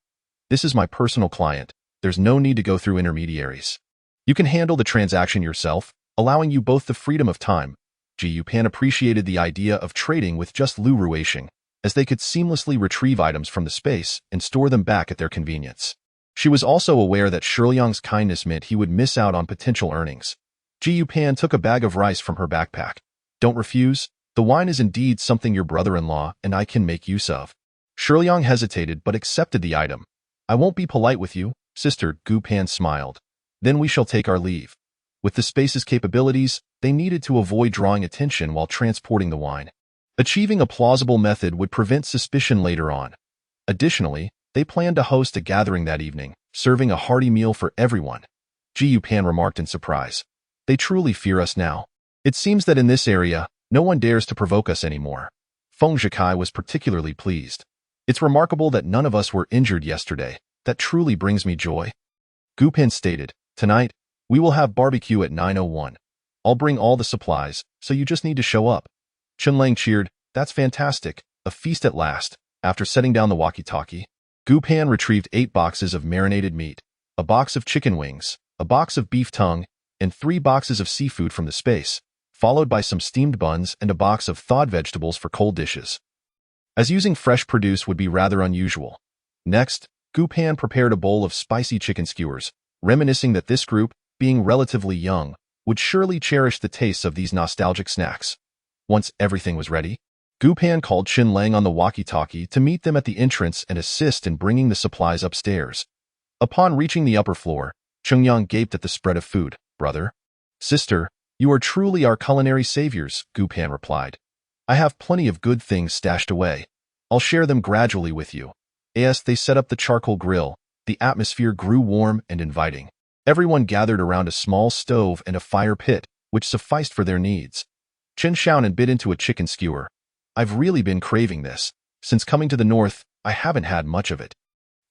This is my personal client. There's no need to go through intermediaries. You can handle the transaction yourself, allowing you both the freedom of time. Ji Yupan appreciated the idea of trading with just Lu Ruishing, as they could seamlessly retrieve items from the space and store them back at their convenience. She was also aware that Shiliang's kindness meant he would miss out on potential earnings. Ji Yupan took a bag of rice from her backpack. Don't refuse. The wine is indeed something your brother-in-law and I can make use of. Shiliang hesitated but accepted the item. I won't be polite with you, sister, Gu Pan smiled. Then we shall take our leave. With the space's capabilities, they needed to avoid drawing attention while transporting the wine. Achieving a plausible method would prevent suspicion later on. Additionally, they planned to host a gathering that evening, serving a hearty meal for everyone. Ji Yupan remarked in surprise. They truly fear us now. It seems that in this area, no one dares to provoke us anymore. Feng Zhikai was particularly pleased. It's remarkable that none of us were injured yesterday. That truly brings me joy. Gu Pan stated, tonight, we will have barbecue at 9:01. I'll bring all the supplies, so you just need to show up. Chen Lang cheered, that's fantastic, a feast at last. After setting down the walkie-talkie, Gu Pan retrieved 8 boxes of marinated meat, a box of chicken wings, a box of beef tongue, and 3 boxes of seafood from the space, followed by some steamed buns and a box of thawed vegetables for cold dishes. As using fresh produce would be rather unusual. Next, Gu Pan prepared a bowl of spicy chicken skewers, reminiscing that this group, being relatively young, would surely cherish the tastes of these nostalgic snacks. Once everything was ready, Gu Pan called Chen Lang on the walkie-talkie to meet them at the entrance and assist in bringing the supplies upstairs. Upon reaching the upper floor, Cheng Yang gaped at the spread of food. Brother, sister, you are truly our culinary saviors, Gu Pan replied. I have plenty of good things stashed away. I'll share them gradually with you. As they set up the charcoal grill, the atmosphere grew warm and inviting. Everyone gathered around a small stove and a fire pit, which sufficed for their needs. Chen Xiaonan bit into a chicken skewer. I've really been craving this. Since coming to the north, I haven't had much of it.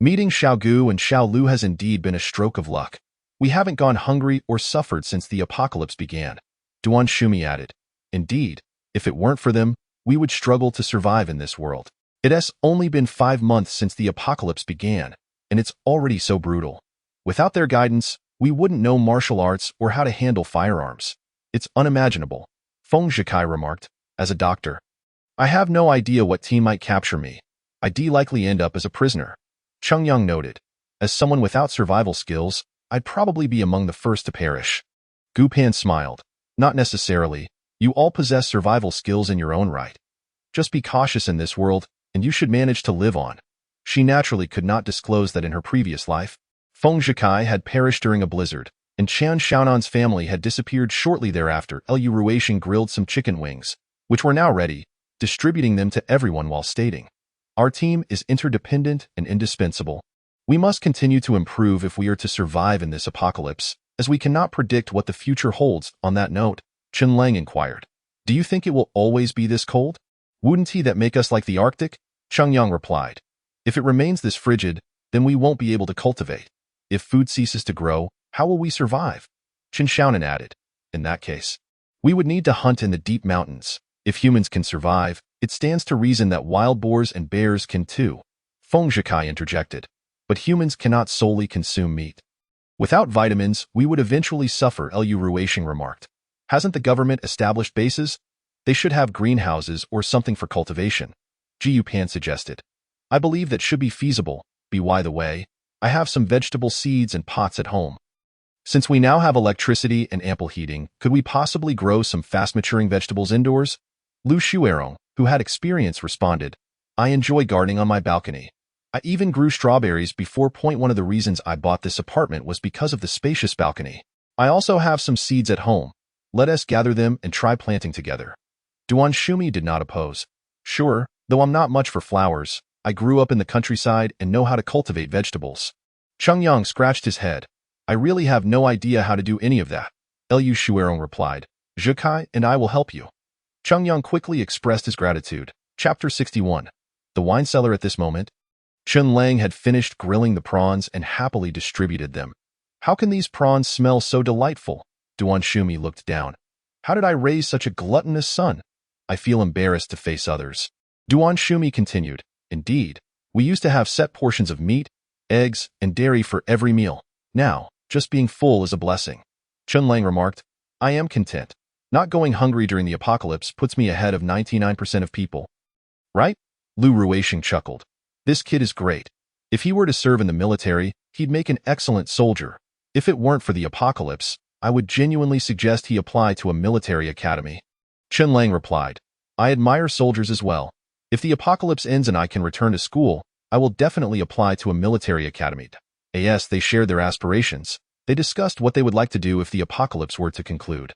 Meeting Xiao Gu and Xiao Lu has indeed been a stroke of luck. We haven't gone hungry or suffered since the apocalypse began. Duan Shumi added. Indeed, if it weren't for them, we would struggle to survive in this world. It has only been 5 months since the apocalypse began, and it's already so brutal. Without their guidance, we wouldn't know martial arts or how to handle firearms. It's unimaginable, Feng Zhikai remarked, as a doctor. I have no idea what team might capture me. I'd likely end up as a prisoner. Cheng Yang noted. As someone without survival skills, I'd probably be among the first to perish. Gu Pan smiled. Not necessarily. You all possess survival skills in your own right. Just be cautious in this world, and you should manage to live on. She naturally could not disclose that in her previous life, Feng Zhikai had perished during a blizzard, and Qian Xiaonan's family had disappeared shortly thereafter. Lu Ruishing grilled some chicken wings, which were now ready, distributing them to everyone while stating, our team is interdependent and indispensable. We must continue to improve if we are to survive in this apocalypse, as we cannot predict what the future holds. On that note, Chen Lang inquired, do you think it will always be this cold? Wouldn't he that make us like the Arctic? Cheng Yang replied, if it remains this frigid, then we won't be able to cultivate. If food ceases to grow, how will we survive? Chen Xiaonan added, in that case, we would need to hunt in the deep mountains. If humans can survive, it stands to reason that wild boars and bears can too. Feng Zhikai interjected, but humans cannot solely consume meat. Without vitamins, we would eventually suffer, Lu Ruishing remarked. Hasn't the government established bases? They should have greenhouses or something for cultivation. Ji Yupan suggested. I believe that should be feasible. By the way, I have some vegetable seeds and pots at home. Since we now have electricity and ample heating, could we possibly grow some fast-maturing vegetables indoors? Lu Shuerong, who had experience, responded, I enjoy gardening on my balcony. I even grew strawberries before. One of the reasons I bought this apartment was because of the spacious balcony. I also have some seeds at home. Let us gather them and try planting together. Duan Shumi did not oppose. Sure, though I'm not much for flowers. I grew up in the countryside and know how to cultivate vegetables. Cheng Yang scratched his head. I really have no idea how to do any of that. Lu Shuerong replied. Zhikai and I will help you. Cheng Yang quickly expressed his gratitude. Chapter 61. The wine cellar. At this moment, Chen Lang had finished grilling the prawns and happily distributed them. How can these prawns smell so delightful? Duan Shumi looked down. How did I raise such a gluttonous son? I feel embarrassed to face others. Duan Shumi continued, indeed, we used to have set portions of meat, eggs, and dairy for every meal. Now, just being full is a blessing. Chun Lang remarked, I am content. Not going hungry during the apocalypse puts me ahead of 99% of people. Right? Lu Ruisheng chuckled. This kid is great. If he were to serve in the military, he'd make an excellent soldier. If it weren't for the apocalypse, I would genuinely suggest he apply to a military academy. Chun Lang replied, I admire soldiers as well. If the apocalypse ends and I can return to school, I will definitely apply to a military academy. As they shared their aspirations, they discussed what they would like to do if the apocalypse were to conclude.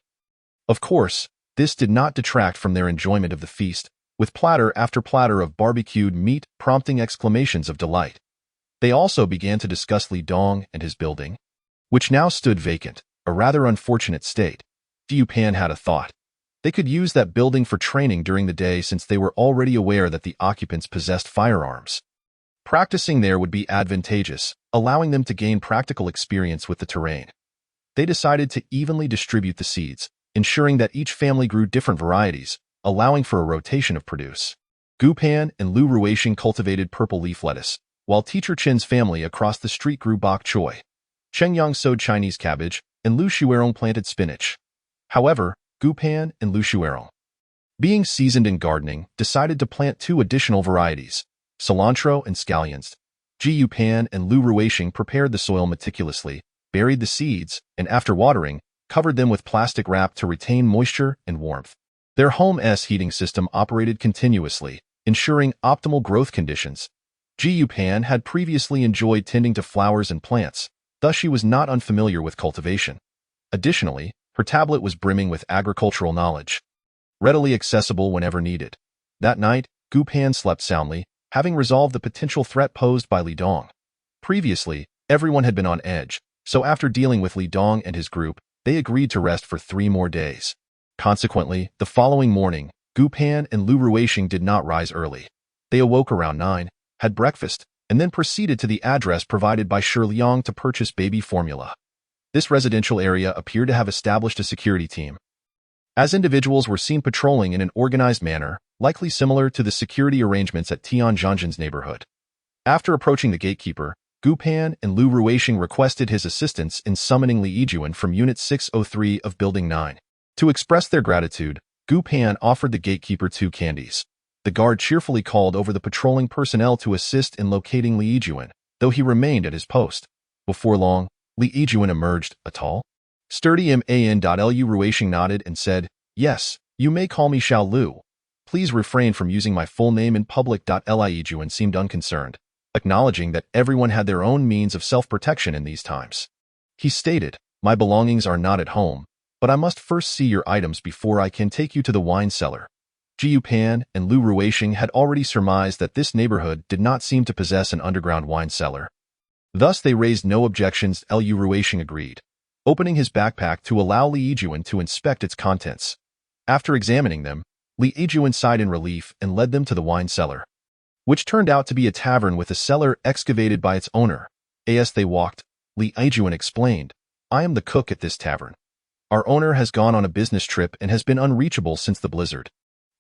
Of course, this did not detract from their enjoyment of the feast, with platter after platter of barbecued meat prompting exclamations of delight. They also began to discuss Li Dong and his building, which now stood vacant, a rather unfortunate state. Diu Pan had a thought. They could use that building for training during the day since they were already aware that the occupants possessed firearms. Practicing there would be advantageous, allowing them to gain practical experience with the terrain. They decided to evenly distribute the seeds, ensuring that each family grew different varieties, allowing for a rotation of produce. Gu Pan and Lu Ruisheng cultivated purple leaf lettuce, while Teacher Chen's family across the street grew bok choy. Cheng Yang sowed Chinese cabbage, and Lu Shuerong planted spinach. However, Gu Pan and Lu Shuerong, being seasoned in gardening, decided to plant 2 additional varieties, cilantro and scallions. Ji Pan and Lu Ruisheng prepared the soil meticulously, buried the seeds, and after watering, covered them with plastic wrap to retain moisture and warmth. Their home's heating system operated continuously, ensuring optimal growth conditions. Ji Pan had previously enjoyed tending to flowers and plants, thus she was not unfamiliar with cultivation. Additionally, her tablet was brimming with agricultural knowledge, readily accessible whenever needed. That night, Gu Pan slept soundly, having resolved the potential threat posed by Li Dong. Previously, everyone had been on edge, so after dealing with Li Dong and his group, they agreed to rest for 3 more days. Consequently, the following morning, Gu Pan and Lu Ruisheng did not rise early. They awoke around 9, had breakfast, and then proceeded to the address provided by Shi Liang to purchase baby formula. This residential area appeared to have established a security team, as individuals were seen patrolling in an organized manner, likely similar to the security arrangements at Tian Zhanzhen's neighborhood. After approaching the gatekeeper, Gu Pan and Lu Ruisheng requested his assistance in summoning Li Yijuan from Unit 603 of Building 9. To express their gratitude, Gu Pan offered the gatekeeper 2 candies. The guard cheerfully called over the patrolling personnel to assist in locating Li Yijuan, though he remained at his post. Before long, Li Yijuan emerged, a tall, sturdy man. Lu Ruisheng nodded and said, Yes, you may call me Xiao Lu. Please refrain from using my full name in public. Li Yijuan seemed unconcerned, acknowledging that everyone had their own means of self-protection in these times. He stated, My belongings are not at home, but I must first see your items before I can take you to the wine cellar. Ji Pan and Lu Ruisheng had already surmised that this neighborhood did not seem to possess an underground wine cellar. Thus they raised no objections. Lu Ruisheng agreed, opening his backpack to allow Li Yijuan to inspect its contents. After examining them, Li Yijuan sighed in relief and led them to the wine cellar, which turned out to be a tavern with a cellar excavated by its owner. As they walked, Li Yijuan explained, I am the cook at this tavern. Our owner has gone on a business trip and has been unreachable since the blizzard.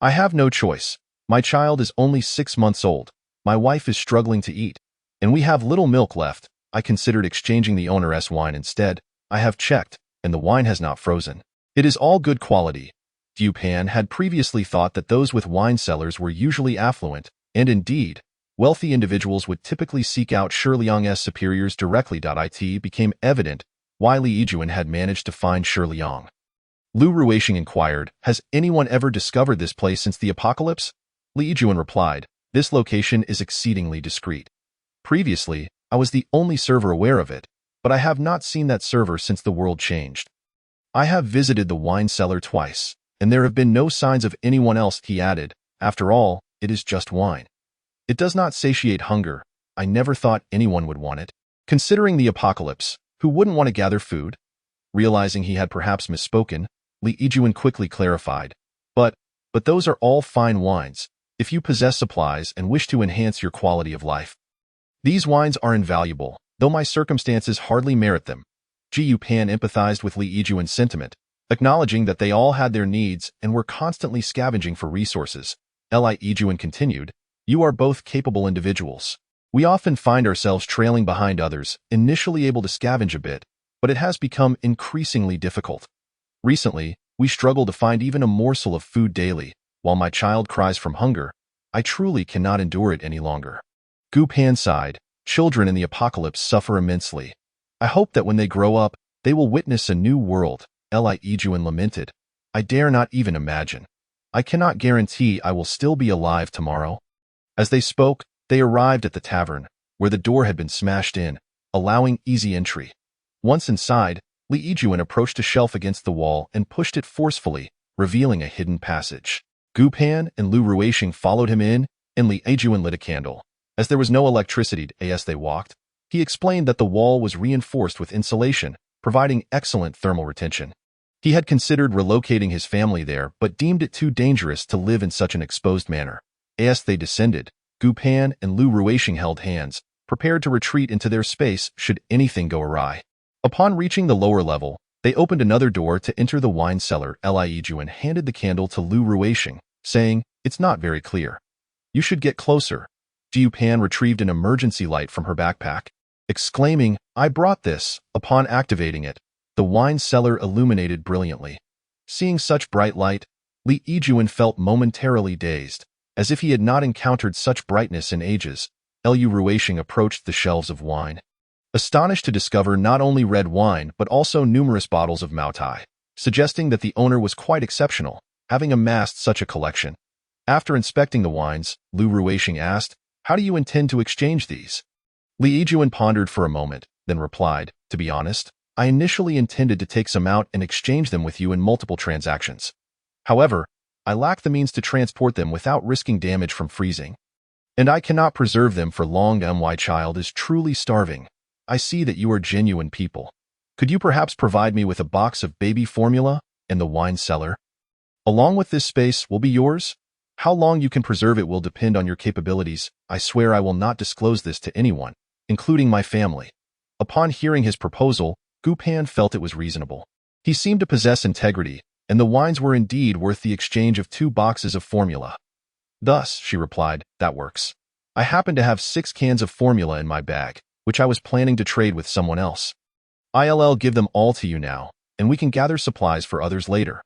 I have no choice. My child is only 6 months old. My wife is struggling to eat, and we have little milk left. I considered exchanging the owner's wine instead. I have checked, and the wine has not frozen. It is all good quality. Diu Pan had previously thought that those with wine cellars were usually affluent, and indeed, wealthy individuals would typically seek out Shi Liang's superiors directly. It became evident why Li Yijuan had managed to find Shi Liang. Lu Ruisheng inquired, Has anyone ever discovered this place since the apocalypse? Li Yijuan replied, This location is exceedingly discreet. Previously, I was the only server aware of it, but I have not seen that server since the world changed. I have visited the wine cellar twice, and there have been no signs of anyone else. He added, After all, it is just wine. It does not satiate hunger. I never thought anyone would want it. Considering the apocalypse, who wouldn't want to gather food? Realizing he had perhaps misspoken, Li Yijuan quickly clarified, But those are all fine wines, if you possess supplies and wish to enhance your quality of life. These wines are invaluable, though my circumstances hardly merit them. Ji Pan empathized with Li Yijuan's sentiment, Acknowledging that they all had their needs and were constantly scavenging for resources, Li Ijuan continued, "You are both capable individuals. We often find ourselves trailing behind others, initially able to scavenge a bit, but it has become increasingly difficult. Recently, we struggle to find even a morsel of food daily, while my child cries from hunger. I truly cannot endure it any longer." Gu Pan sighed, "Children in the apocalypse suffer immensely. I hope that when they grow up, they will witness a new world," Li Ijuan lamented. "I dare not even imagine. I cannot guarantee I will still be alive tomorrow." As they spoke, they arrived at the tavern, where the door had been smashed in, allowing easy entry. Once inside, Li Ijuan approached a shelf against the wall and pushed it forcefully, revealing a hidden passage. Gu Pan and Lu Ruixing followed him in, and Li Ijuan lit a candle. As there was no electricity as they walked, he explained that the wall was reinforced with insulation, providing excellent thermal retention. He had considered relocating his family there, but deemed it too dangerous to live in such an exposed manner. As they descended, Gu Pan and Lu Ruixing held hands, prepared to retreat into their space should anything go awry. Upon reaching the lower level, they opened another door to enter the wine cellar. Li Ijuan handed the candle to Lu Ruixing, saying, "It's not very clear. You should get closer." Gu Pan retrieved an emergency light from her backpack, exclaiming, "I brought this." Upon activating it, the wine cellar illuminated brilliantly. Seeing such bright light, Li Ijuan felt momentarily dazed, as if he had not encountered such brightness in ages. Lu Ruixing approached the shelves of wine, astonished to discover not only red wine but also numerous bottles of Maotai, suggesting that the owner was quite exceptional, having amassed such a collection. After inspecting the wines, Lu Ruixing asked, "How do you intend to exchange these?" Li Ijuan pondered for a moment, then replied, "To be honest, I initially intended to take some out and exchange them with you in multiple transactions. However, I lack the means to transport them without risking damage from freezing. And I cannot preserve them for long. My child is truly starving. I see that you are genuine people. Could you perhaps provide me with a box of baby formula and the wine cellar? Along with this space will be yours. How long you can preserve it will depend on your capabilities. I swear I will not disclose this to anyone, including my family." Upon hearing his proposal, Gu Pan felt it was reasonable. He seemed to possess integrity, and the wines were indeed worth the exchange of 2 boxes of formula. "Thus," she replied, "that works. I happen to have 6 cans of formula in my bag, which I was planning to trade with someone else. I'll give them all to you now, and we can gather supplies for others later."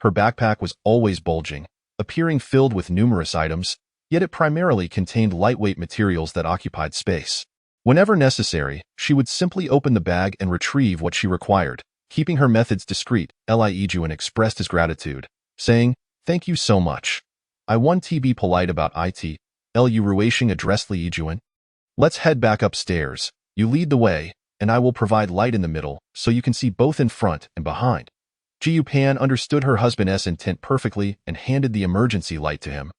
Her backpack was always bulging, appearing filled with numerous items, yet it primarily contained lightweight materials that occupied space. Whenever necessary, she would simply open the bag and retrieve what she required. Keeping her methods discreet, Li Ijuan expressed his gratitude, saying, "Thank you so much. I want to be polite about it." Lu Ruixing addressed Li Ijuan. "Let's head back upstairs. You lead the way, and I will provide light in the middle so you can see both in front and behind." Gu Pan understood her husband's intent perfectly and handed the emergency light to him.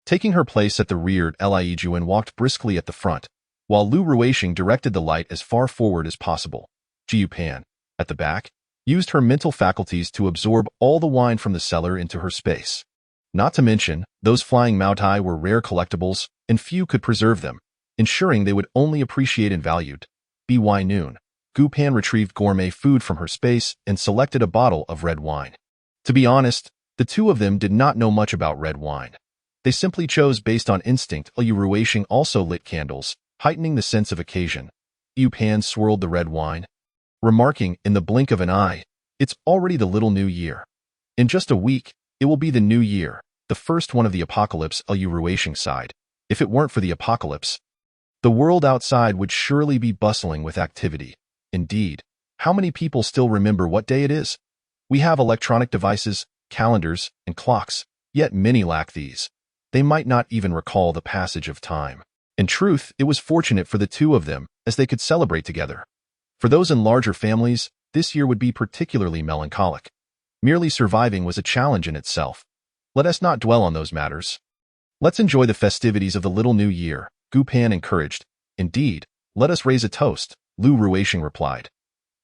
Taking her place at the rear, Li Ijuan walked briskly at the front, while Lu Ruixing directed the light as far forward as possible. Gu Pan, at the back, used her mental faculties to absorb all the wine from the cellar into her space. Not to mention, those flying Maotai were rare collectibles, and few could preserve them, ensuring they would only appreciate and valued. By noon, Gu Pan retrieved gourmet food from her space and selected a bottle of red wine. To be honest, the two of them did not know much about red wine. They simply chose based on instinct. Lu Ruixing also lit candles, heightening the sense of occasion. Gu Pan swirled the red wine, remarking, in the blink of an eye, "It's already the little new year. In just a week, it will be the new year, the first one of the apocalypse." Lu Ruixing sighed. If it weren't for the apocalypse, the world outside would surely be bustling with activity. Indeed, how many people still remember what day it is? We have electronic devices, calendars, and clocks, yet many lack these. They might not even recall the passage of time. In truth, it was fortunate for the two of them, as they could celebrate together. For those in larger families, this year would be particularly melancholic. Merely surviving was a challenge in itself. Let us not dwell on those matters. Let's enjoy the festivities of the little new year, Gu Pan encouraged. Indeed, let us raise a toast, Lu Ruixing replied.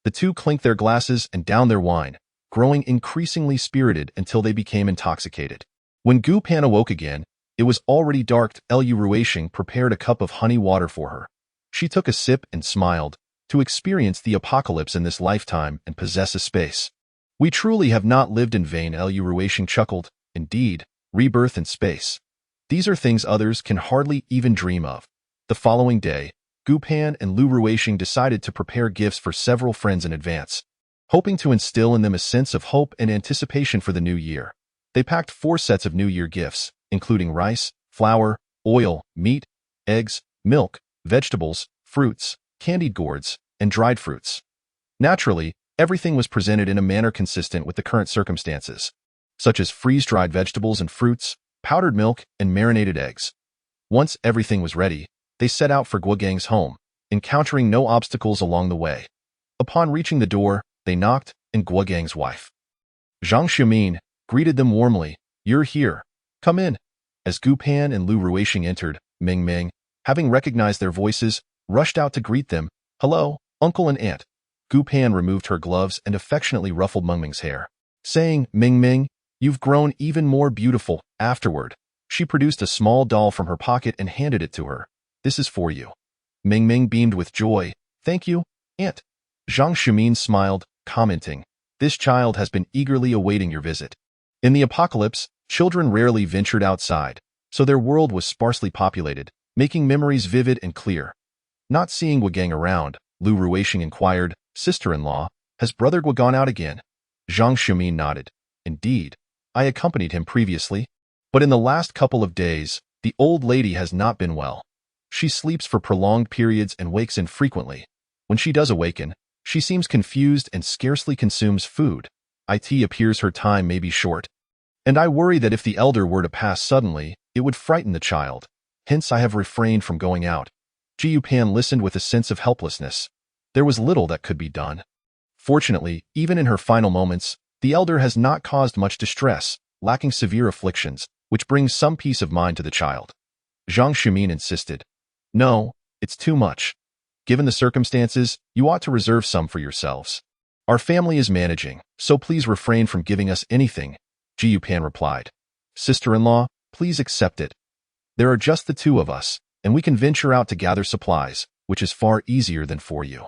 The two clinked their glasses and downed their wine, growing increasingly spirited until they became intoxicated. When Gu Pan awoke again, it was already dark. Lu Ruixing prepared a cup of honey water for her. She took a sip and smiled. To experience the apocalypse in this lifetime and possess a space. We truly have not lived in vain, Lu Ruishing chuckled. Indeed, rebirth in space. These are things others can hardly even dream of. The following day, Gu Pan and Lu Ruishing decided to prepare gifts for several friends in advance, hoping to instill in them a sense of hope and anticipation for the new year. They packed 4 sets of New Year gifts, including rice, flour, oil, meat, eggs, milk, vegetables, fruits, candied gourds, and dried fruits. Naturally, everything was presented in a manner consistent with the current circumstances, such as freeze-dried vegetables and fruits, powdered milk, and marinated eggs. Once everything was ready, they set out for Guogang's home, encountering no obstacles along the way. Upon reaching the door, they knocked, and Guogang's wife, Zhang Xiumin, greeted them warmly. "You're here. Come in." As Gu Pan and Lu Ruishing entered, Ming Ming, having recognized their voices, rushed out to greet them. "Hello, uncle and aunt." Gu Pan removed her gloves and affectionately ruffled Ming Ming's hair, saying, "Ming Ming, you've grown even more beautiful." Afterward, she produced a small doll from her pocket and handed it to her. "This is for you." Ming Ming beamed with joy. "Thank you, aunt." Zhang Xiumin smiled, commenting, "This child has been eagerly awaiting your visit." In the apocalypse, children rarely ventured outside, so their world was sparsely populated, making memories vivid and clear. Not seeing Guogang around, Lu Ruishing inquired, "Sister-in-law, has Brother Guo gone out again?" Zhang Xiumin nodded. "Indeed, I accompanied him previously, but in the last couple of days, the old lady has not been well. She sleeps for prolonged periods and wakes infrequently. When she does awaken, she seems confused and scarcely consumes food. It appears her time may be short. And I worry that if the elder were to pass suddenly, it would frighten the child. Hence I have refrained from going out." Jiu Pan listened with a sense of helplessness. There was little that could be done. Fortunately, even in her final moments, the elder has not caused much distress, lacking severe afflictions, which brings some peace of mind to the child. Zhang Xiumin insisted. "No, it's too much. Given the circumstances, you ought to reserve some for yourselves. Our family is managing, so please refrain from giving us anything," Jiu Pan replied. "Sister-in-law, please accept it. There are just the 2 of us, and we can venture out to gather supplies, which is far easier than for you."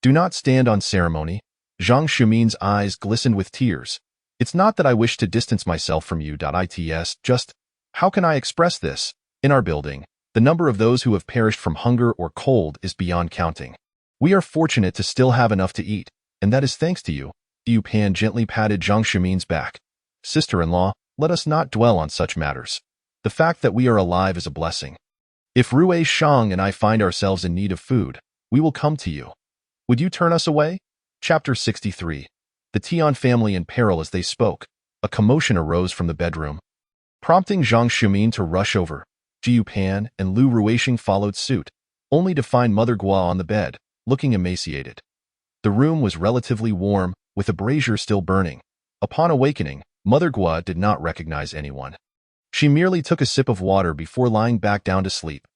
"Do not stand on ceremony." Zhang Xiumin's eyes glistened with tears. "It's not that I wish to distance myself from you. It's just, how can I express this? In our building, the number of those who have perished from hunger or cold is beyond counting. We are fortunate to still have enough to eat, and that is thanks to you." Jiu Pan gently patted Zhang Xiumin's back. "Sister-in-law, let us not dwell on such matters. The fact that we are alive is a blessing. If Rui Shang and I find ourselves in need of food, we will come to you. Would you turn us away?" Chapter 63. The Tian family in peril. As they spoke, a commotion arose from the bedroom, prompting Zhang Xiumin to rush over. Jiu Pan and Lu Ruishing followed suit, only to find Mother Gua on the bed, looking emaciated. The room was relatively warm, with a brazier still burning. Upon awakening, Mother Gua did not recognize anyone. She merely took a sip of water before lying back down to sleep.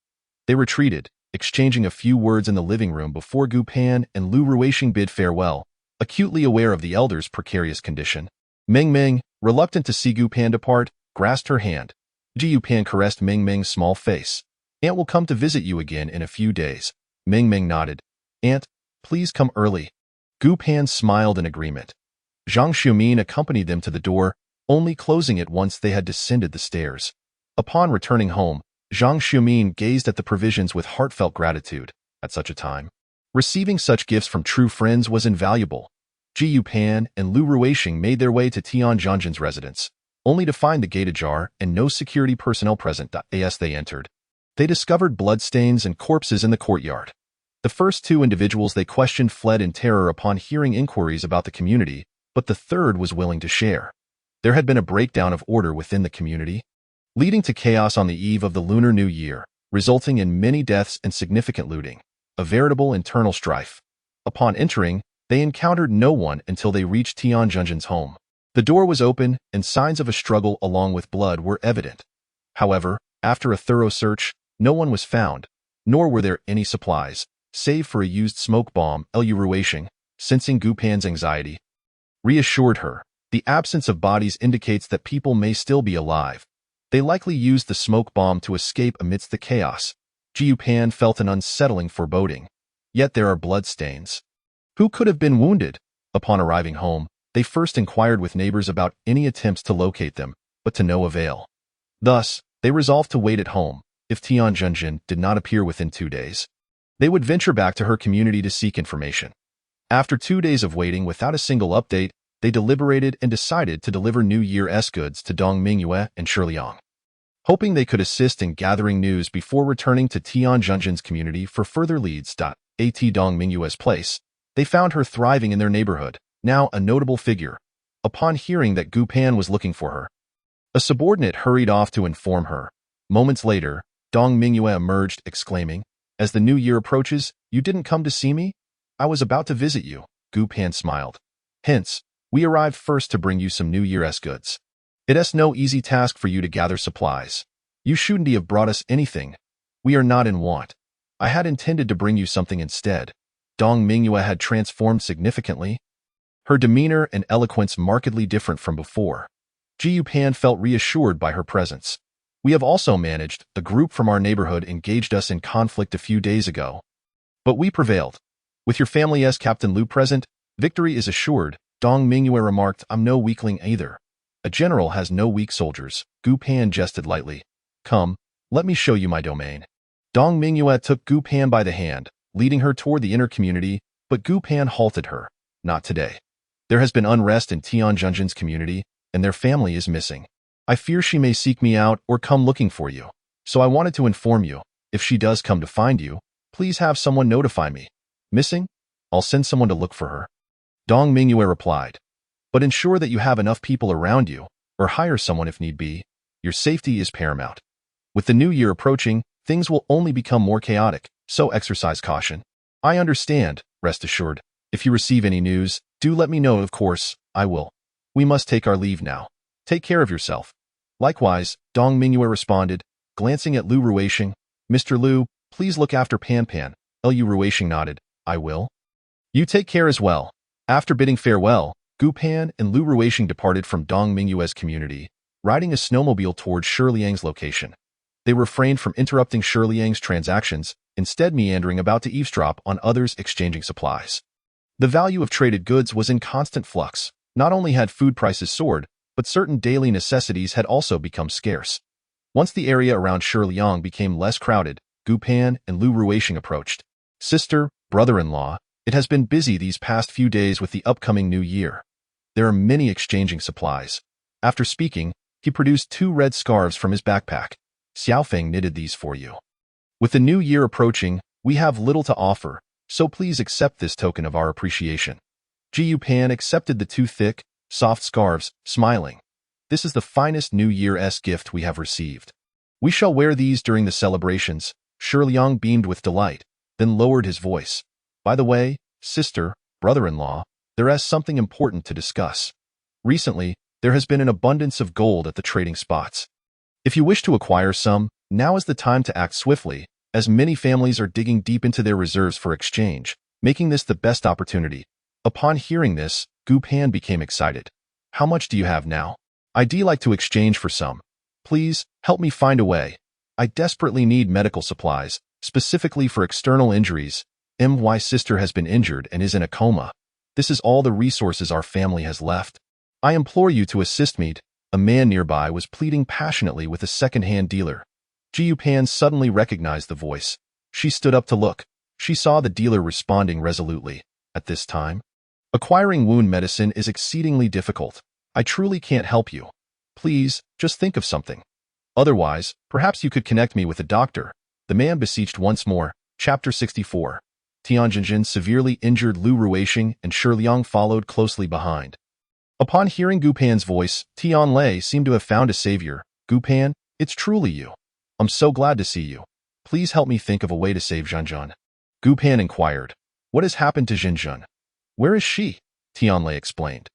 They retreated, exchanging a few words in the living room before Gu Pan and Lu Ruishing bid farewell, acutely aware of the elder's precarious condition. Ming Ming, reluctant to see Gu Pan depart, grasped her hand. Jiu Pan caressed Ming Ming's small face. "Aunt will come to visit you again in a few days." Ming Ming nodded. "Aunt, please come early." Gu Pan smiled in agreement. Zhang Xiumin accompanied them to the door, only closing it once they had descended the stairs. Upon returning home, Zhang Xiumin gazed at the provisions with heartfelt gratitude. At such a time, receiving such gifts from true friends was invaluable. Jiu Pan and Lu Ruishing made their way to Tian Zhanzhan's residence, only to find the gate ajar and no security personnel present. As they entered, they discovered bloodstains and corpses in the courtyard. The first 2 individuals they questioned fled in terror upon hearing inquiries about the community, but the third was willing to share. There had been a breakdown of order within the community, leading to chaos on the eve of the Lunar New Year, resulting in many deaths and significant looting, a veritable internal strife. Upon entering, they encountered no one until they reached Tian Zhanzhan's home. The door was open, and signs of a struggle along with blood were evident. However, after a thorough search, no one was found, nor were there any supplies, save for a used smoke bomb. Lu Ruishing, sensing Gu Pan's anxiety, reassured her. "The absence of bodies indicates that people may still be alive. They likely used the smoke bomb to escape amidst the chaos." Jiu Pan felt an unsettling foreboding. "Yet there are bloodstains. Who could have been wounded?" Upon arriving home, They first inquired with neighbors about any attempts to locate them, but to no avail. Thus, they resolved to wait at home. If Tian Junjin did not appear within 2 days, they would venture back to her community to seek information. After 2 days of waiting without a single update, they deliberated and decided to deliver New Year's goods to Dong Mingyue and Shiliang. Hoping they could assist in gathering news before returning to Tian Junjin's community for further leads. At Dong Mingyue's place, they found her thriving in their neighborhood, now a notable figure. Upon hearing that Gu Pan was looking for her, a subordinate hurried off to inform her. Moments later, Dong Mingyue emerged, exclaiming, "As the new year approaches, you didn't come to see me? I was about to visit you." Gu Pan smiled. "Hence, we arrived first to bring you some New Year's goods. It is no easy task for you to gather supplies. You shouldn't have brought us anything. We are not in want. I had intended to bring you something instead." Dong Mingyue had transformed significantly, her demeanor and eloquence markedly different from before. Ji Pan felt reassured by her presence. "We have also managed. A group from our neighborhood engaged us in conflict a few days ago, but we prevailed. With your family's Captain Lu present, victory is assured." Dong Mingyue remarked, "I'm no weakling either. A general has no weak soldiers." Gu Pan jested lightly. "Come, let me show you my domain." Dong Mingyue took Gu Pan by the hand, leading her toward the inner community, but Gu Pan halted her. "Not today. There has been unrest in Tian Junjin's community, and their family is missing. I fear she may seek me out or come looking for you. So I wanted to inform you, if she does come to find you, please have someone notify me. Missing? I'll send someone to look for her." Dong Mingyue replied, "But ensure that you have enough people around you, or hire someone if need be. Your safety is paramount. With the new year approaching, things will only become more chaotic, so exercise caution." "I understand, rest assured. If you receive any news, do let me know. Of course, I will. We must take our leave now. Take care of yourself." Likewise, Dong Mingyue responded, glancing at Lu Ruisheng. "Mr. Lu, please look after Pan Pan." Lu Ruisheng nodded. "I will. You take care as well." After bidding farewell, Gu Pan and Lu Ruisheng departed from Dong Mingyue's community, riding a snowmobile towards Shiliang's location. They refrained from interrupting Shiliang's transactions, instead meandering about to eavesdrop on others exchanging supplies. The value of traded goods was in constant flux. Not only had food prices soared, but certain daily necessities had also become scarce. Once the area around Shiliang became less crowded, Gu Pan and Lu Ruisheng approached. "Sister, brother-in-law, it has been busy these past few days with the upcoming new year. There are many exchanging supplies." After speaking, he produced 2 red scarves from his backpack. "Xiaofeng knitted these for you. With the new year approaching, we have little to offer, so please accept this token of our appreciation." Ji Pan accepted the 2 thick, soft scarves, smiling. "This is the finest New Year's gift we have received. We shall wear these during the celebrations." Shiliang beamed with delight, then lowered his voice. "By the way, sister, brother-in-law, there is something important to discuss. Recently, there has been an abundance of gold at the trading spots. If you wish to acquire some, now is the time to act swiftly, as many families are digging deep into their reserves for exchange, making this the best opportunity." Upon hearing this, Gu Pan became excited. "How much do you have now? I'd like to exchange for some. Please, help me find a way. I desperately need medical supplies, specifically for external injuries. My sister has been injured and is in a coma. This is all the resources our family has left. I implore you to assist me." A man nearby was pleading passionately with a second-hand dealer. Ji Pan suddenly recognized the voice. She stood up to look. She saw the dealer responding resolutely. "At this time, acquiring wound medicine is exceedingly difficult. I truly can't help you. Please, just think of something. Otherwise, perhaps you could connect me with a doctor." The man beseeched once more. Chapter 64. Tian Junjin severely injured Lu Ruisheng and Shiliang followed closely behind. Upon hearing Gu Pan's voice, Tian Lei seemed to have found a savior. "Gu Pan, it's truly you. I'm so glad to see you. Please help me think of a way to save Zhenjun." Gu Pan inquired. "What has happened to Zhenjun?" "Where is she?" Tian Lei explained.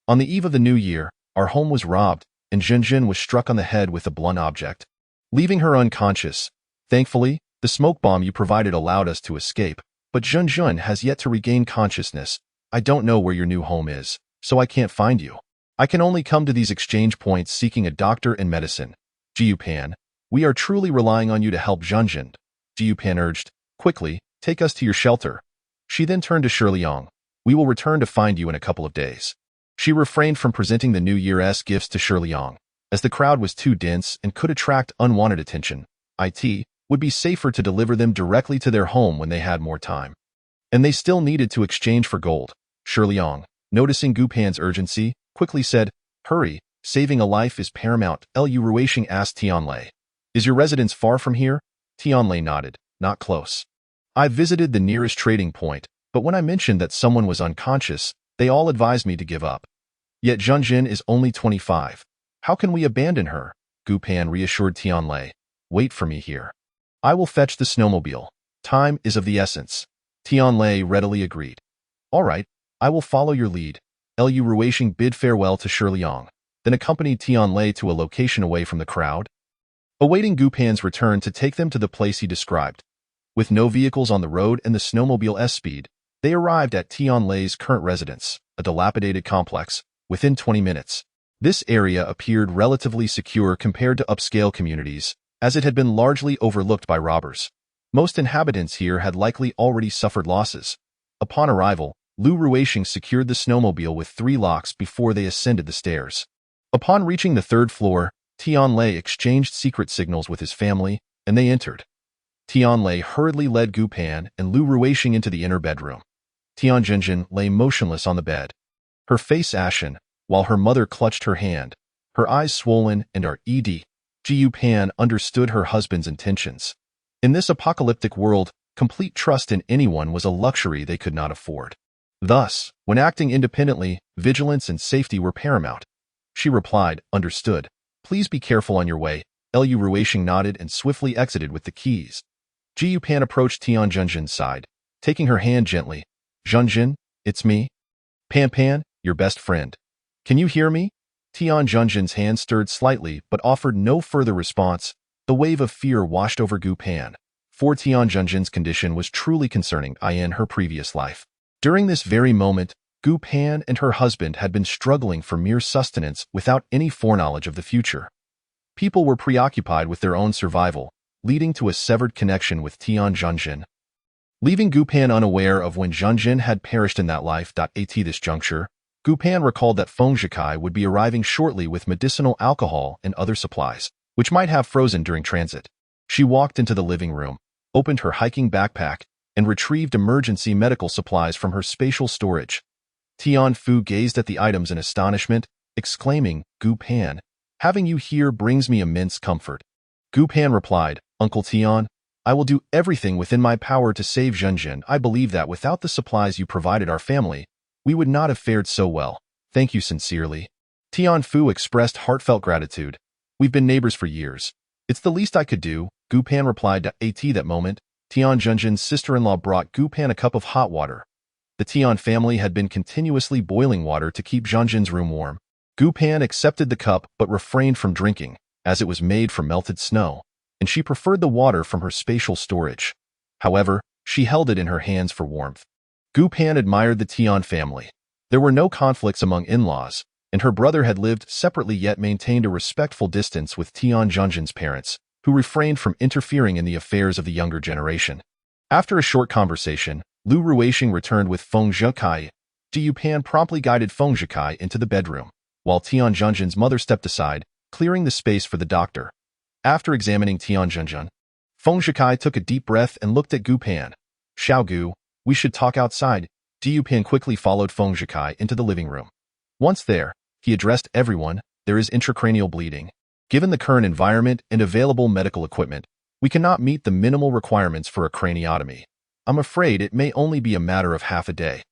"On the eve of the new year, our home was robbed, and Zhenjun was struck on the head with a blunt object, leaving her unconscious. Thankfully, the smoke bomb you provided allowed us to escape, but Zhenjun has yet to regain consciousness. I don't know where your new home is, so I can't find you. I can only come to these exchange points seeking a doctor and medicine. Ji Pan, we are truly relying on you to help Zhenjun." Ji Pan urged. "Quickly, take us to your shelter." She then turned to Shiliang. "We will return to find you in a couple of days." She refrained from presenting the New Year's gifts to Shirleyong, as the crowd was too dense and could attract unwanted attention. It would be safer to deliver them directly to their home when they had more time. And they still needed to exchange for gold. Shirleyong, noticing Gu Pan's urgency, quickly said, "Hurry, saving a life is paramount." Lu Ruishing asked Tianlei, "Is your residence far from here?" Tianlei nodded, "Not close. I visited the nearest trading point, but when I mentioned that someone was unconscious, they all advised me to give up. Yet Zhenjin is only 25. How can we abandon her?" Gu Pan reassured Tianlei, "Wait for me here. I will fetch the snowmobile. Time is of the essence." Tianlei readily agreed. "All right, I will follow your lead." Lu Ruishing bid farewell to Shirleyong, then accompanied Tianlei to a location away from the crowd, awaiting Gu Pan's return to take them to the place he described. With no vehicles on the road and the snowmobile's speed, they arrived at Tianlei's current residence, a dilapidated complex, within 20 minutes. This area appeared relatively secure compared to upscale communities, as it had been largely overlooked by robbers. Most inhabitants here had likely already suffered losses. Upon arrival, Lu Ruishing secured the snowmobile with 3 locks before they ascended the stairs. Upon reaching the 3rd floor, Tianlei exchanged secret signals with his family, and they entered. Tianlei hurriedly led Gu Pan and Lu Ruishing into the inner bedroom. Tianjinjin lay motionless on the bed, her face ashen, while her mother clutched her hand, her eyes swollen and Gu Pan understood her husband's intentions. In this apocalyptic world, complete trust in anyone was a luxury they could not afford. Thus, when acting independently, vigilance and safety were paramount. She replied, "Understood. Please be careful on your way." Lu Ruishing nodded and swiftly exited with the keys. Gu Pan approached Tianjinjin's side, taking her hand gently. "Zhenjin, it's me. Pan, your best friend. Can you hear me?" Tianjinjin's hand stirred slightly but offered no further response. The wave of fear washed over Gu Pan, for Tianjinjin's condition was truly concerning in her previous life. During this very moment, Gu Pan and her husband had been struggling for mere sustenance without any foreknowledge of the future. People were preoccupied with their own survival, leading to a severed connection with Tianjinjin. Leaving Gu Pan unaware of when Zhenjin had perished in that life. At this juncture, Gu Pan recalled that Feng Zhikai would be arriving shortly with medicinal alcohol and other supplies, which might have frozen during transit. She walked into the living room, opened her hiking backpack, and retrieved emergency medical supplies from her spatial storage. Tian Fu gazed at the items in astonishment, exclaiming, "Gu Pan, having you here brings me immense comfort." Gu Pan replied, "Uncle Tian, I will do everything within my power to save Zhenjin. I believe that without the supplies you provided our family, we would not have fared so well. Thank you sincerely." Tian Fu expressed heartfelt gratitude. "We've been neighbors for years. It's the least I could do," Gu Pan replied. That moment, Tianjinjin's sister-in-law brought Gu Pan a cup of hot water. The Tian family had been continuously boiling water to keep Zhenjin's room warm. Gu Pan accepted the cup but refrained from drinking, as it was made from melted snow, and she preferred the water from her spatial storage. However, she held it in her hands for warmth. Gu Pan admired the Tian family. There were no conflicts among in-laws, and her brother had lived separately yet maintained a respectful distance with Tianjinjin's parents, who refrained from interfering in the affairs of the younger generation. After a short conversation, Lu Ruishing returned with Feng Zhikai. Gu Pan promptly guided Feng Zhikai into the bedroom, while Tianjinjin's mother stepped aside, clearing the space for the doctor. After examining Tianjinjin, Feng Zhikai took a deep breath and looked at Gu Pan. "Xiao Gu, we should talk outside." Gu Pan quickly followed Feng Zhikai into the living room. Once there, he addressed everyone. "There is intracranial bleeding. Given the current environment and available medical equipment, we cannot meet the minimal requirements for a craniotomy. I'm afraid it may only be a matter of half a day."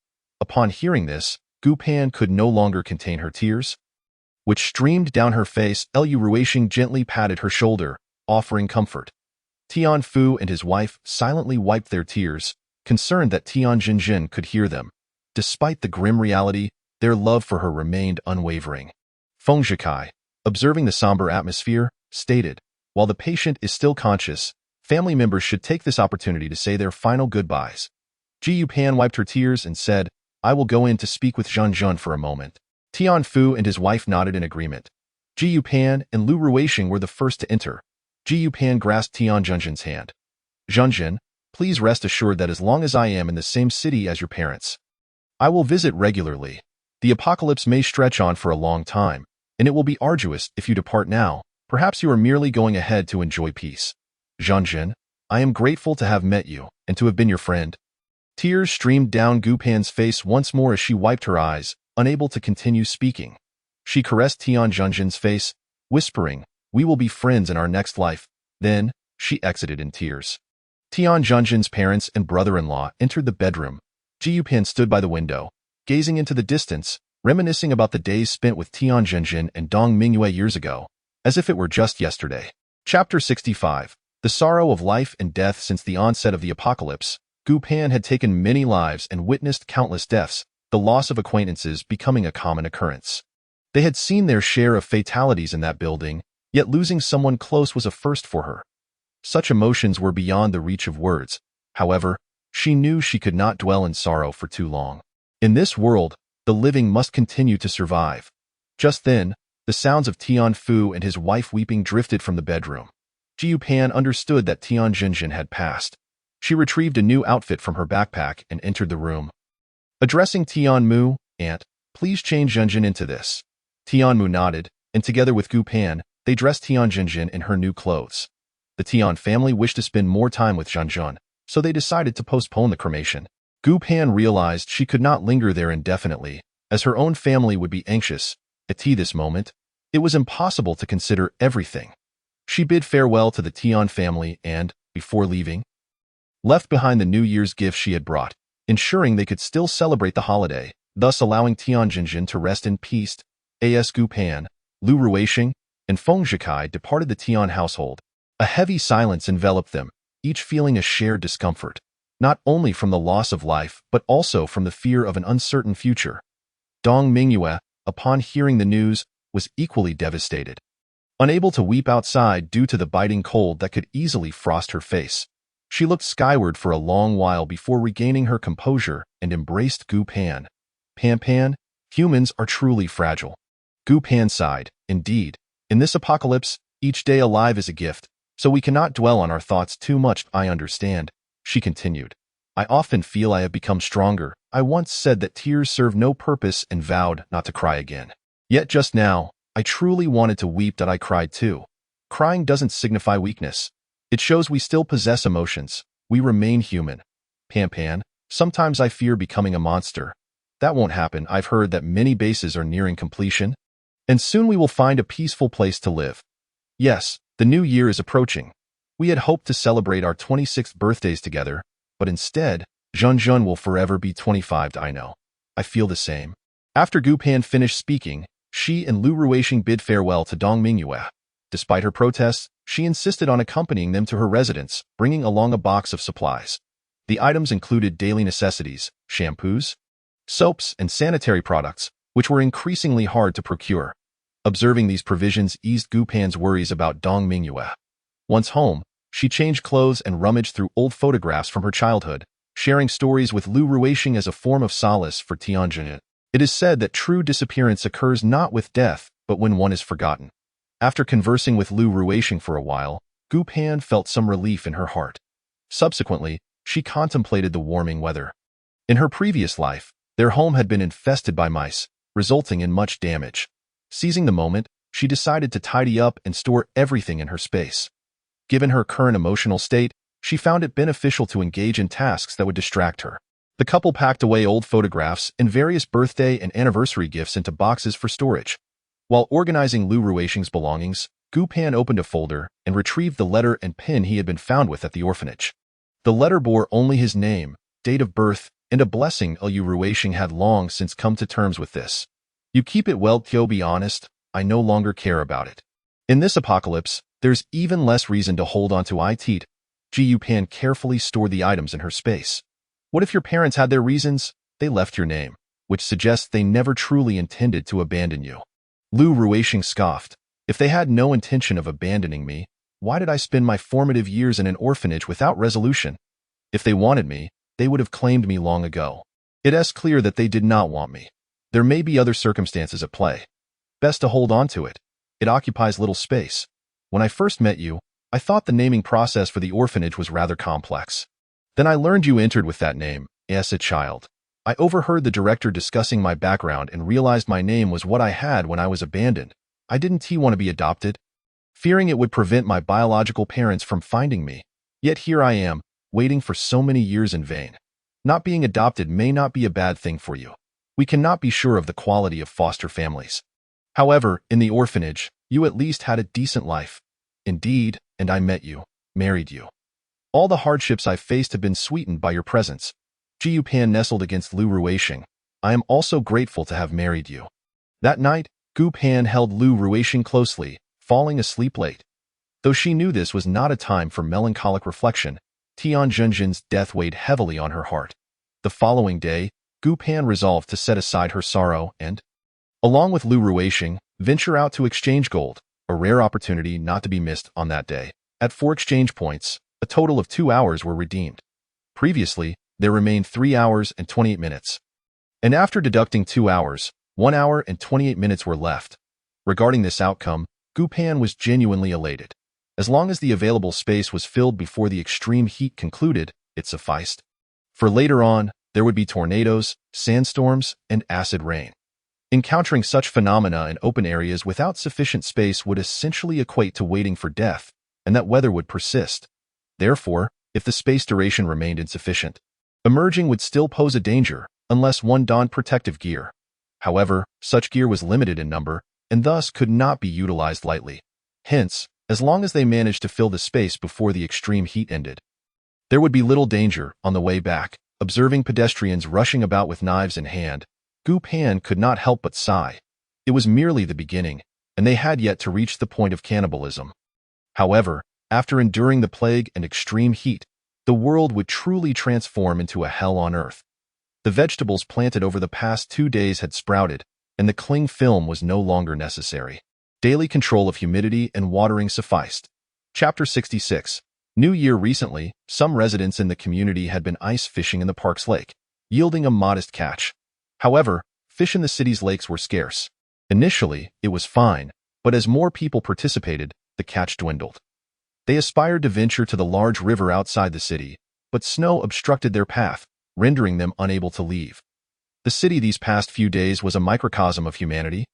Upon hearing this, Gu Pan could no longer contain her tears, which streamed down her face. Lu Ruishing gently patted her shoulder, offering comfort. Tian Fu and his wife silently wiped their tears, concerned that Tianjinjin could hear them. Despite the grim reality, their love for her remained unwavering. Feng Zhikai, observing the somber atmosphere, stated, "While the patient is still conscious, family members should take this opportunity to say their final goodbyes." Gu Pan wiped her tears and said, "I will go in to speak with Zhenjin for a moment." Tian Fu and his wife nodded in agreement. Gu Pan and Lu Ruishing were the first to enter. Gu Pan grasped Tianjinjin's hand. "Zhenjin, please rest assured that as long as I am in the same city as your parents, I will visit regularly." The apocalypse may stretch on for a long time, and it will be arduous if you depart now. Perhaps you are merely going ahead to enjoy peace. Zhanzhen, I am grateful to have met you and to have been your friend. Tears streamed down Gu Pan's face once more as she wiped her eyes, unable to continue speaking. She caressed Tian Zhanzhen's face, whispering, "We will be friends in our next life." Then, she exited in tears. Tian Zhanzhen's parents and brother-in-law entered the bedroom. Ji Pan stood by the window, gazing into the distance, reminiscing about the days spent with Tian Zhanzhen and Dong Mingyue years ago, as if it were just yesterday. Chapter 65. The sorrow of life and death. Since the onset of the apocalypse, Gu Pan had taken many lives and witnessed countless deaths, the loss of acquaintances becoming a common occurrence. They had seen their share of fatalities in that building, yet losing someone close was a first for her. Such emotions were beyond the reach of words. However, she knew she could not dwell in sorrow for too long. In this world, the living must continue to survive. Just then, the sounds of Tian Fu and his wife weeping drifted from the bedroom. Ji Pan understood that Tian Zhanzhen had passed. She retrieved a new outfit from her backpack and entered the room. Addressing Tian Mu, "Aunt, please change Zhanzhen into this." Tian Mu nodded, and together with Gu Pan, they dressed Tian Zhanzhen in her new clothes. The Tian family wished to spend more time with Zhanzhen, so they decided to postpone the cremation. Gu Pan realized she could not linger there indefinitely, as her own family would be anxious. At this moment, it was impossible to consider everything. She bid farewell to the Tian family and, before leaving, left behind the New Year's gifts she had brought, ensuring they could still celebrate the holiday, thus allowing Tian Zhanzhen to rest in peace. As Gu Pan, Lu Ruixing, and Feng Zhikai departed the Tian household. A heavy silence enveloped them, each feeling a shared discomfort, not only from the loss of life but also from the fear of an uncertain future. Dong Mingyue, upon hearing the news, was equally devastated. Unable to weep outside due to the biting cold that could easily frost her face, she looked skyward for a long while before regaining her composure and embraced Gu Pan. Pan, humans are truly fragile. Gu Pan sighed. Indeed, in this apocalypse, each day alive is a gift, so we cannot dwell on our thoughts too much. I understand, she continued. I often feel I have become stronger. I once said that tears serve no purpose and vowed not to cry again. Yet just now, I truly wanted to weep that I cried too. Crying doesn't signify weakness. It shows we still possess emotions. We remain human. Pan, sometimes I fear becoming a monster. That won't happen. I've heard that many bases are nearing completion, and soon we will find a peaceful place to live. Yes, the new year is approaching. We had hoped to celebrate our 26th birthdays together, but instead, Zhanzhen will forever be 25. I know. I feel the same. After Gu Pan finished speaking, she and Lu Ruixing bid farewell to Dong Mingyue. Despite her protests, she insisted on accompanying them to her residence, bringing along a box of supplies. The items included daily necessities, shampoos, soaps, and sanitary products, which were increasingly hard to procure. Observing these provisions eased Gu Pan's worries about Dong Mingyue. Once home, she changed clothes and rummaged through old photographs from her childhood, sharing stories with Lu Ruixing as a form of solace for Tian Zhanzhen. It is said that true disappearance occurs not with death, but when one is forgotten. After conversing with Lu Ruixing for a while, Gu Pan felt some relief in her heart. Subsequently, she contemplated the warming weather. In her previous life, their home had been infested by mice, resulting in much damage. Seizing the moment, she decided to tidy up and store everything in her space. Given her current emotional state, she found it beneficial to engage in tasks that would distract her. The couple packed away old photographs and various birthday and anniversary gifts into boxes for storage. While organizing Lu Ruixing's belongings, Gu Pan opened a folder and retrieved the letter and pen he had been found with at the orphanage. The letter bore only his name, date of birth, and a blessing. Lu Ruixing had long since come to terms with this. You keep it well, to be honest, I no longer care about it. In this apocalypse, there's even less reason to hold on to it. Ji Pan carefully stored the items in her space. What if your parents had their reasons? They left your name, which suggests they never truly intended to abandon you. Lu Ruixing scoffed. If they had no intention of abandoning me, why did I spend my formative years in an orphanage without resolution? If they wanted me, they would have claimed me long ago. It is clear that they did not want me. There may be other circumstances at play. Best to hold on to it. It occupies little space. When I first met you, I thought the naming process for the orphanage was rather complex. Then I learned you entered with that name, as a child. I overheard the director discussing my background and realized my name was what I had when I was abandoned. I didn't want to be adopted, fearing it would prevent my biological parents from finding me. Yet here I am, waiting for so many years in vain. Not being adopted may not be a bad thing for you. We cannot be sure of the quality of foster families. However, in the orphanage, you at least had a decent life. Indeed, and I met you, married you. All the hardships I've faced have been sweetened by your presence. Jiu Pan nestled against Lu Ruixing. I am also grateful to have married you. That night, Gu Pan held Lu Ruixing closely, falling asleep late. Though she knew this was not a time for melancholic reflection, Tian Zhenjin's death weighed heavily on her heart. The following day, Gu Pan resolved to set aside her sorrow and, along with Lu Ruixing, venture out to exchange gold, a rare opportunity not to be missed on that day. At 4 exchange points, a total of 2 hours were redeemed. Previously, there remained 3 hours and 28 minutes. And after deducting 2 hours, 1 hour and 28 minutes were left. Regarding this outcome, Gu Pan was genuinely elated. As long as the available space was filled before the extreme heat concluded, it sufficed. For later on, there would be tornadoes, sandstorms, and acid rain. Encountering such phenomena in open areas without sufficient space would essentially equate to waiting for death, and that weather would persist. Therefore, if the space duration remained insufficient, emerging would still pose a danger unless one donned protective gear. However, such gear was limited in number and thus could not be utilized lightly. Hence, as long as they managed to fill the space before the extreme heat ended, there would be little danger on the way back. Observing pedestrians rushing about with knives in hand, Gu Pan could not help but sigh. It was merely the beginning, and they had yet to reach the point of cannibalism. However, after enduring the plague and extreme heat, the world would truly transform into a hell on earth. The vegetables planted over the past 2 days had sprouted, and the cling film was no longer necessary. Daily control of humidity and watering sufficed. Chapter 66. New Year. Recently, some residents in the community had been ice fishing in the park's lake, yielding a modest catch. However, fish in the city's lakes were scarce. Initially, it was fine, but as more people participated, the catch dwindled. They aspired to venture to the large river outside the city, but snow obstructed their path, rendering them unable to leave. The city these past few days was a microcosm of humanity,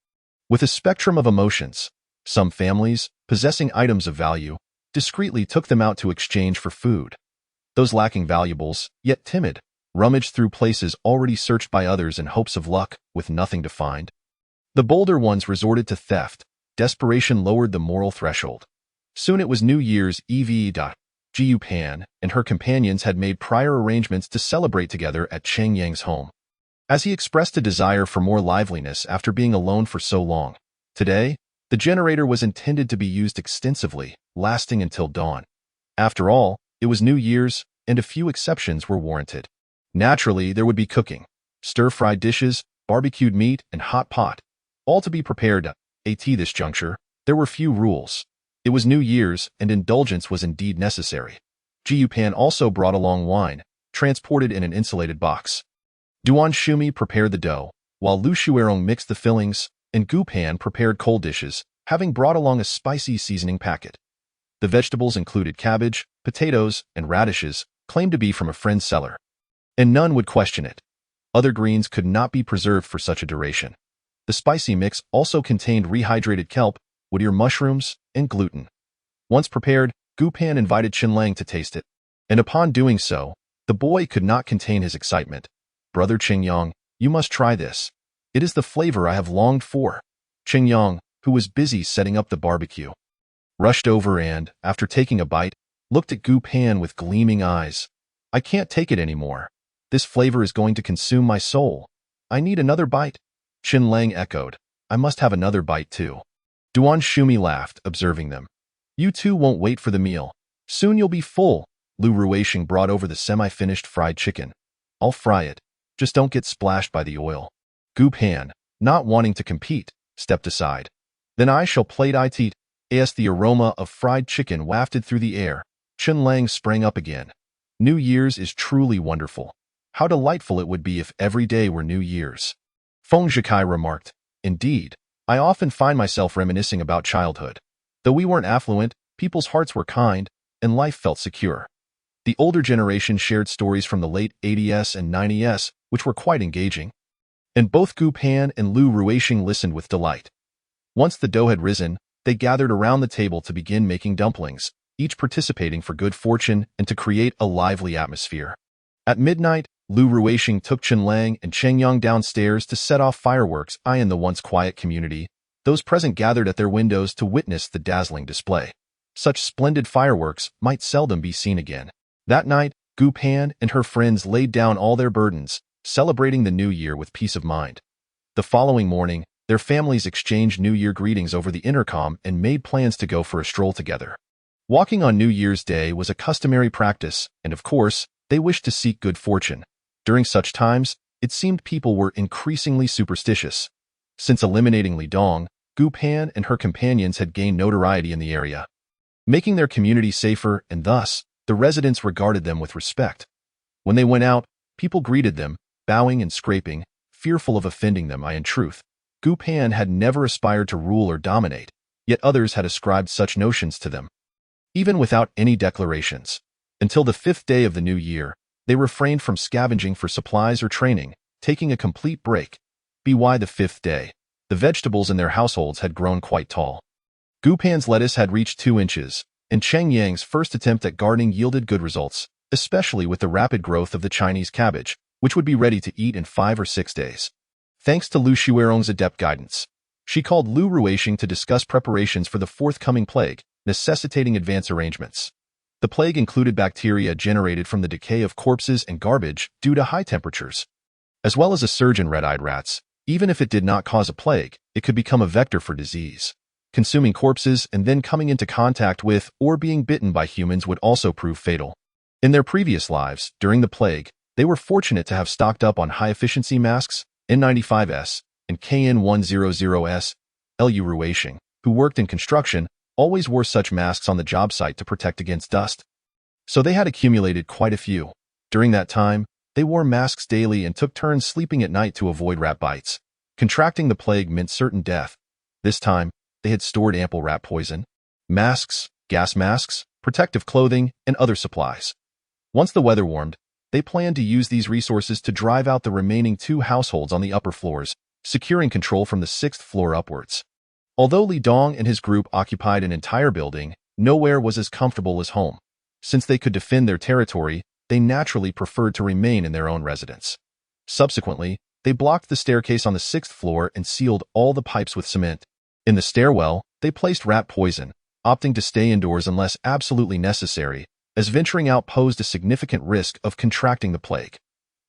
with a spectrum of emotions. Some families, possessing items of value, discreetly took them out to exchange for food. Those lacking valuables, yet timid, rummaged through places already searched by others in hopes of luck, with nothing to find. The bolder ones resorted to theft. Desperation lowered the moral threshold. Soon it was New Year's Eve. Jiu Pan and her companions had made prior arrangements to celebrate together at Cheng Yang's home. As he expressed a desire for more liveliness after being alone for so long, today, the generator was intended to be used extensively, lasting until dawn. After all, it was New Year's, and a few exceptions were warranted. Naturally, there would be cooking, stir-fried dishes, barbecued meat, and hot pot, all to be prepared at this juncture. There were few rules. It was New Year's, and indulgence was indeed necessary. Jiu Pan also brought along wine, transported in an insulated box. Duan Shumi prepared the dough, while Lu Shuerong mixed the fillings, and Gu Pan prepared cold dishes, having brought along a spicy seasoning packet. The vegetables included cabbage, potatoes, and radishes, claimed to be from a friend's cellar. And none would question it. Other greens could not be preserved for such a duration. The spicy mix also contained rehydrated kelp, wood ear mushrooms, and gluten. Once prepared, Gu Pan invited Qin Lang to taste it. And upon doing so, the boy could not contain his excitement. "Brother Qingyang, you must try this. It is the flavor I have longed for." Qingyang, who was busy setting up the barbecue, rushed over and, after taking a bite, looked at Gu Pan with gleaming eyes. "I can't take it anymore. This flavor is going to consume my soul. I need another bite." Qin Lang echoed. "I must have another bite too." Duan Shumi laughed, observing them. "You two won't wait for the meal. Soon you'll be full." Lu Ruixing brought over the semi-finished fried chicken. "I'll fry it. Just don't get splashed by the oil." Gu Pan, not wanting to compete, stepped aside. "Then I shall plate it." As the aroma of fried chicken wafted through the air, Qin Lang sprang up again. "New Year's is truly wonderful. How delightful it would be if every day were New Year's." Feng Zhikai remarked. "Indeed, I often find myself reminiscing about childhood. Though we weren't affluent, people's hearts were kind, and life felt secure." The older generation shared stories from the late 80s and 90s, which were quite engaging. And both Gu Pan and Lu Ruixing listened with delight. Once the dough had risen, they gathered around the table to begin making dumplings, each participating for good fortune and to create a lively atmosphere. At midnight, Lu Ruixing took Chen Lang and Cheng Yang downstairs to set off fireworks. In the once quiet community, those present gathered at their windows to witness the dazzling display. Such splendid fireworks might seldom be seen again. That night, Gu Pan and her friends laid down all their burdens, celebrating the new year with peace of mind. The following morning, their families exchanged New Year greetings over the intercom and made plans to go for a stroll together. Walking on New Year's Day was a customary practice, and of course, they wished to seek good fortune. During such times, it seemed people were increasingly superstitious. Since eliminating Li Dong, Gu Pan and her companions had gained notoriety in the area, making their community safer, and thus, the residents regarded them with respect. When they went out, people greeted them, bowing and scraping, fearful of offending them. In truth, Gu Pan had never aspired to rule or dominate, yet others had ascribed such notions to them. Even without any declarations, until the 5th day of the new year, they refrained from scavenging for supplies or training, taking a complete break. By the 5th day, the vegetables in their households had grown quite tall. Gu Pan's lettuce had reached 2 inches, and Cheng Yang's first attempt at gardening yielded good results, especially with the rapid growth of the Chinese cabbage, which would be ready to eat in 5 or 6 days. Thanks to Lu Xuerong's adept guidance, she called Lu Ruixing to discuss preparations for the forthcoming plague, necessitating advance arrangements. The plague included bacteria generated from the decay of corpses and garbage due to high temperatures, as well as a surge in red-eyed rats. Even if it did not cause a plague, it could become a vector for disease. Consuming corpses and then coming into contact with or being bitten by humans would also prove fatal. In their previous lives, during the plague, they were fortunate to have stocked up on high-efficiency masks, N95s, and KN100S. Lu Ruixing, who worked in construction, always wore such masks on the job site to protect against dust. So they had accumulated quite a few. During that time, they wore masks daily and took turns sleeping at night to avoid rat bites. Contracting the plague meant certain death. This time, they had stored ample rat poison, masks, gas masks, protective clothing, and other supplies. Once the weather warmed, they planned to use these resources to drive out the remaining 2 households on the upper floors, securing control from the 6th floor upwards. Although Li Dong and his group occupied an entire building, nowhere was as comfortable as home. Since they could defend their territory, they naturally preferred to remain in their own residence. Subsequently, they blocked the staircase on the 6th floor and sealed all the pipes with cement. In the stairwell, they placed rat poison, opting to stay indoors unless absolutely necessary, as venturing out posed a significant risk of contracting the plague.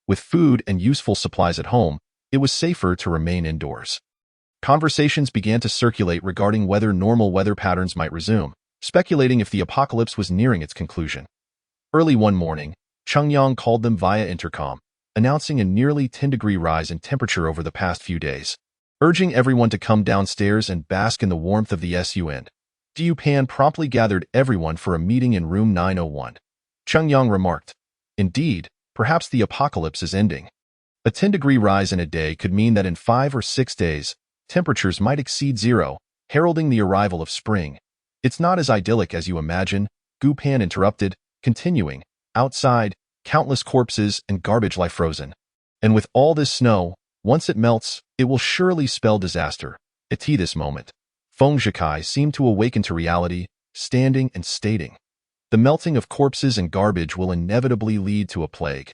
With food and useful supplies at home, it was safer to remain indoors. Conversations began to circulate regarding whether normal weather patterns might resume, speculating if the apocalypse was nearing its conclusion. Early one morning, Cheng Yang called them via intercom, announcing a nearly 10-degree rise in temperature over the past few days, urging everyone to come downstairs and bask in the warmth of the sun. Gu Pan promptly gathered everyone for a meeting in room 901. Cheng Yang remarked, "Indeed, perhaps the apocalypse is ending. A 10-degree rise in a day could mean that in 5 or 6 days, temperatures might exceed zero, heralding the arrival of spring. It's not as idyllic as you imagine," Gu Pan interrupted, continuing, "Outside, countless corpses and garbage lie frozen. And with all this snow, once it melts, it will surely spell disaster." At this moment, Feng Zhikai seemed to awaken to reality, standing and stating, "The melting of corpses and garbage will inevitably lead to a plague."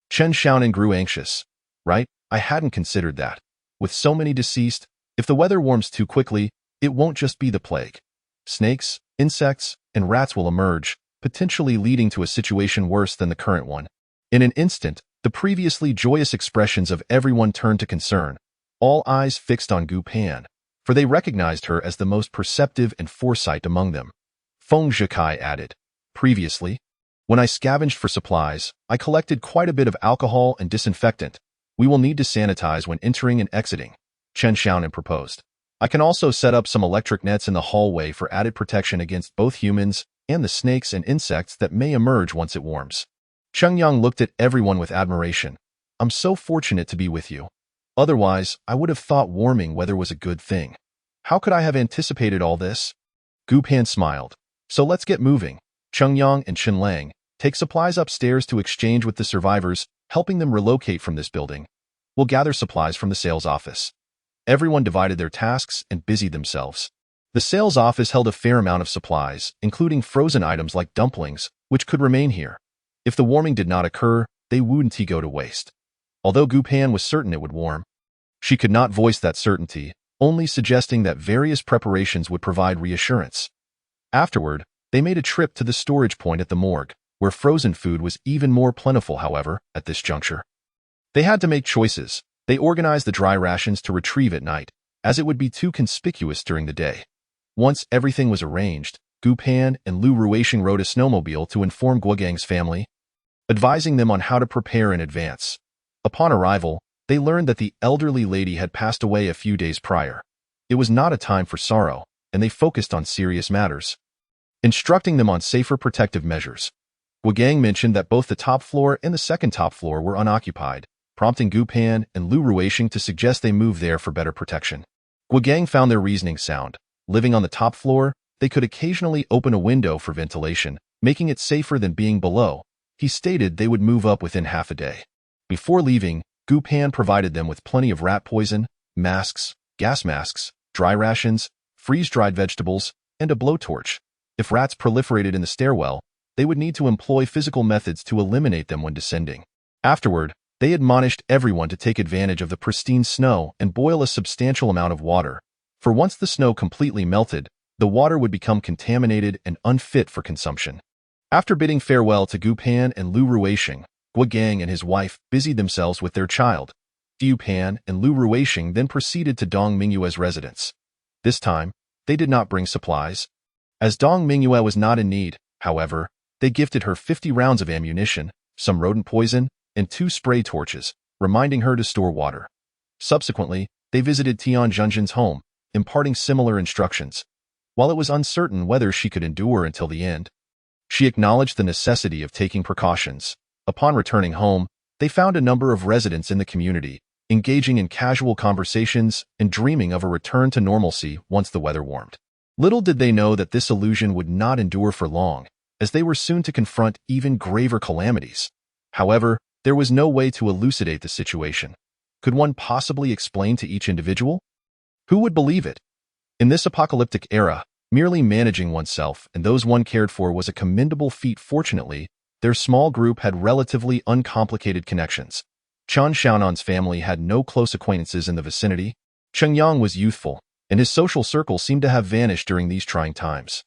Chen Xiaonan grew anxious. "Right, I hadn't considered that. With so many deceased, if the weather warms too quickly, it won't just be the plague. Snakes, insects, and rats will emerge, potentially leading to a situation worse than the current one." In an instant, the previously joyous expressions of everyone turned to concern, all eyes fixed on Gu Pan, for they recognized her as the most perceptive and foresight among them. Feng Zhikai added, "Previously, when I scavenged for supplies, I collected quite a bit of alcohol and disinfectant. We will need to sanitize when entering and exiting," Chen Xiaonan proposed. "I can also set up some electric nets in the hallway for added protection against both humans and the snakes and insects that may emerge once it warms." Cheng Yang looked at everyone with admiration. "I'm so fortunate to be with you. Otherwise, I would have thought warming weather was a good thing. How could I have anticipated all this?" Gu Pan smiled. "So let's get moving. Cheng Yang and Chen Lang, take supplies upstairs to exchange with the survivors. helping them relocate from this building. We'll gather supplies from the sales office. Everyone divided their tasks and busied themselves. The sales office held a fair amount of supplies, including frozen items like dumplings, which could remain here. If the warming did not occur, they wouldn't go to waste. Although Gu Pan was certain it would warm, she could not voice that certainty, only suggesting that various preparations would provide reassurance. Afterward, they made a trip to the storage point at the morgue, where frozen food was even more plentiful. However, at this juncture, they had to make choices. They organized the dry rations to retrieve at night, as it would be too conspicuous during the day. Once everything was arranged, Gu Pan and Lu Ruixing rode a snowmobile to inform Guogang's family, advising them on how to prepare in advance. Upon arrival, they learned that the elderly lady had passed away a few days prior. It was not a time for sorrow, and they focused on serious matters, instructing them on safer protective measures. Guogang mentioned that both the top floor and the second top floor were unoccupied, prompting Gu Pan and Lu Ruixing to suggest they move there for better protection. Guogang found their reasoning sound. Living on the top floor, they could occasionally open a window for ventilation, making it safer than being below. He stated they would move up within half a day. Before leaving, Gu Pan provided them with plenty of rat poison, masks, gas masks, dry rations, freeze-dried vegetables, and a blowtorch. If rats proliferated in the stairwell, they would need to employ physical methods to eliminate them when descending. Afterward, they admonished everyone to take advantage of the pristine snow and boil a substantial amount of water, for once the snow completely melted, the water would become contaminated and unfit for consumption. After bidding farewell to Gu Pan and Lu Ruixing, Guogang and his wife busied themselves with their child. Gu Pan and Lu Ruixing then proceeded to Dong Mingyue's residence. This time, they did not bring supplies. As Dong Mingyue was not in need, however, they gifted her 50 rounds of ammunition, some rodent poison, and 2 spray torches, reminding her to store water. Subsequently, they visited Tian Junjin's home, imparting similar instructions. While it was uncertain whether she could endure until the end, she acknowledged the necessity of taking precautions. Upon returning home, they found a number of residents in the community, engaging in casual conversations and dreaming of a return to normalcy once the weather warmed. Little did they know that this illusion would not endure for long, as they were soon to confront even graver calamities. However, there was no way to elucidate the situation. Could one possibly explain to each individual? Who would believe it? In this apocalyptic era, merely managing oneself and those one cared for was a commendable feat. Fortunately, their small group had relatively uncomplicated connections. Chen Xiaonan's family had no close acquaintances in the vicinity. Cheng Yang was youthful, and his social circle seemed to have vanished during these trying times.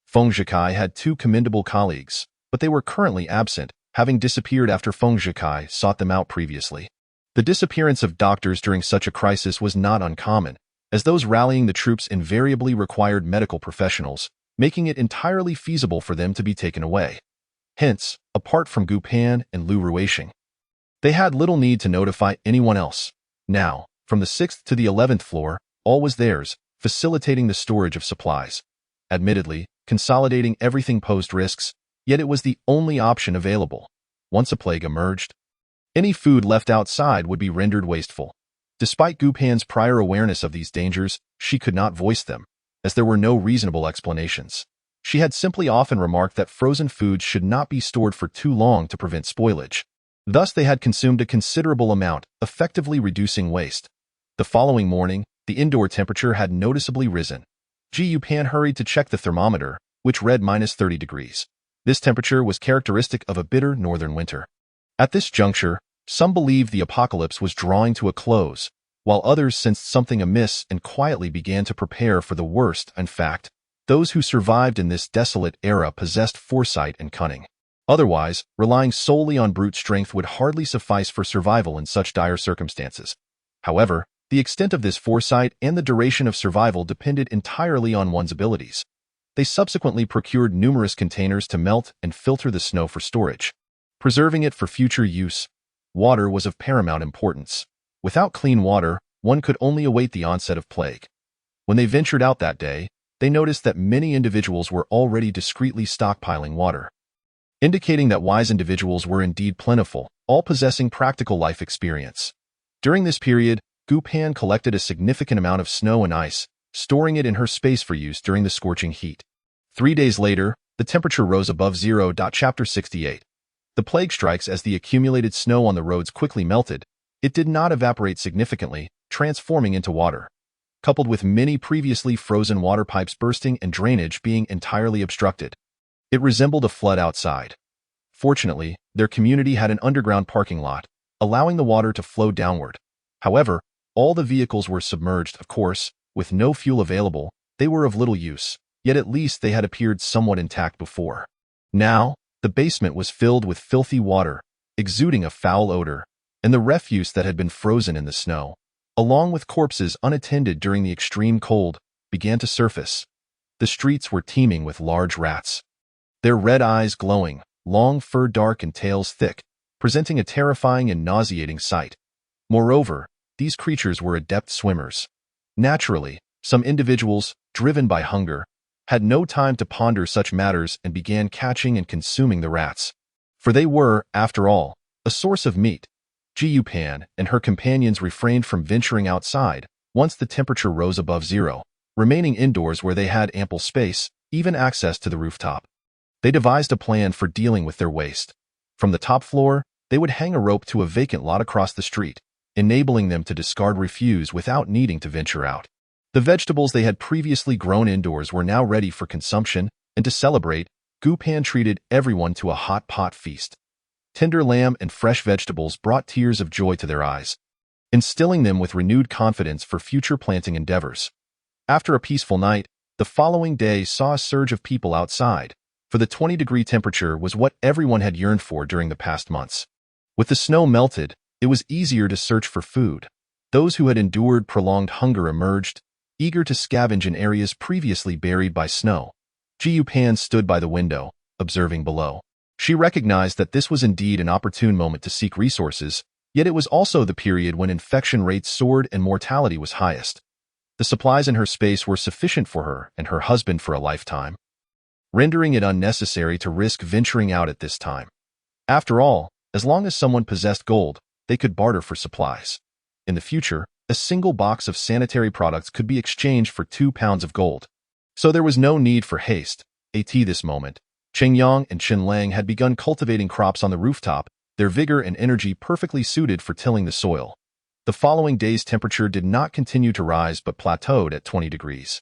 Feng Zhikai had 2 commendable colleagues, but they were currently absent, having disappeared after Feng Zhikai sought them out previously. The disappearance of doctors during such a crisis was not uncommon, as those rallying the troops invariably required medical professionals, making it entirely feasible for them to be taken away. Hence, apart from Gu Pan and Lu Ruixing, they had little need to notify anyone else. Now, from the 6th to the 11th floor, all was theirs, facilitating the storage of supplies. Admittedly, consolidating everything posed risks, yet it was the only option available. Once a plague emerged, any food left outside would be rendered wasteful. Despite Gu Pan's prior awareness of these dangers, she could not voice them, as there were no reasonable explanations. She had simply often remarked that frozen foods should not be stored for too long to prevent spoilage. Thus they had consumed a considerable amount, effectively reducing waste. The following morning, the indoor temperature had noticeably risen. Gu Pan hurried to check the thermometer, which read -30 degrees. This temperature was characteristic of a bitter northern winter. At this juncture, some believed the apocalypse was drawing to a close, while others sensed something amiss and quietly began to prepare for the worst. In fact, those who survived in this desolate era possessed foresight and cunning. Otherwise, relying solely on brute strength would hardly suffice for survival in such dire circumstances. However, the extent of this foresight and the duration of survival depended entirely on one's abilities. They subsequently procured numerous containers to melt and filter the snow for storage. Preserving it for future use, water was of paramount importance. Without clean water, one could only await the onset of plague. When they ventured out that day, they noticed that many individuals were already discreetly stockpiling water, indicating that wise individuals were indeed plentiful, all possessing practical life experience. During this period, Gu Pan collected a significant amount of snow and ice, storing it in her space for use during the scorching heat. 3 days later, the temperature rose above zero. Chapter 68. The plague strikes as the accumulated snow on the roads quickly melted. It did not evaporate significantly, transforming into water. Coupled with many previously frozen water pipes bursting and drainage being entirely obstructed, it resembled a flood outside. Fortunately, their community had an underground parking lot, allowing the water to flow downward. However, all the vehicles were submerged, of course. With no fuel available, they were of little use, yet at least they had appeared somewhat intact before. Now, the basement was filled with filthy water, exuding a foul odor, and the refuse that had been frozen in the snow, along with corpses unattended during the extreme cold, began to surface. The streets were teeming with large rats, their red eyes glowing, long fur dark and tails thick, presenting a terrifying and nauseating sight. Moreover, these creatures were adept swimmers. Naturally, some individuals, driven by hunger, had no time to ponder such matters and began catching and consuming the rats. For they were, after all, a source of meat. Pan and her companions refrained from venturing outside once the temperature rose above zero, remaining indoors where they had ample space, even access to the rooftop. They devised a plan for dealing with their waste. From the top floor, they would hang a rope to a vacant lot across the street, enabling them to discard refuse without needing to venture out. The vegetables they had previously grown indoors were now ready for consumption, and to celebrate, Pan treated everyone to a hot pot feast. Tender lamb and fresh vegetables brought tears of joy to their eyes, instilling them with renewed confidence for future planting endeavors. After a peaceful night, the following day saw a surge of people outside, for the 20-degree temperature was what everyone had yearned for during the past months. With the snow melted, it was easier to search for food. Those who had endured prolonged hunger emerged, eager to scavenge in areas previously buried by snow. Pan stood by the window, observing below. She recognized that this was indeed an opportune moment to seek resources, yet it was also the period when infection rates soared and mortality was highest. The supplies in her space were sufficient for her and her husband for a lifetime, rendering it unnecessary to risk venturing out at this time. After all, as long as someone possessed gold, they could barter for supplies. In the future, a single box of sanitary products could be exchanged for 2 pounds of gold. So there was no need for haste. This moment, Cheng Yang and Chen Lang had begun cultivating crops on the rooftop, their vigor and energy perfectly suited for tilling the soil. The following day's temperature did not continue to rise but plateaued at 20 degrees.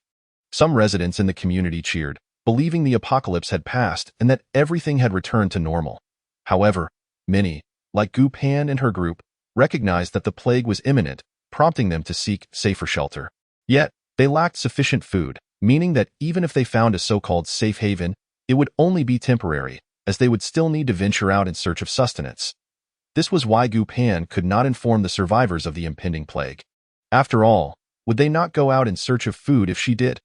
Some residents in the community cheered, believing the apocalypse had passed and that everything had returned to normal. However, many, like Gu Pan and her group, recognized that the plague was imminent, prompting them to seek safer shelter. Yet, they lacked sufficient food, meaning that even if they found a so-called safe haven, it would only be temporary, as they would still need to venture out in search of sustenance. This was why Gu Pan could not inform the survivors of the impending plague. After all, would they not go out in search of food if she did?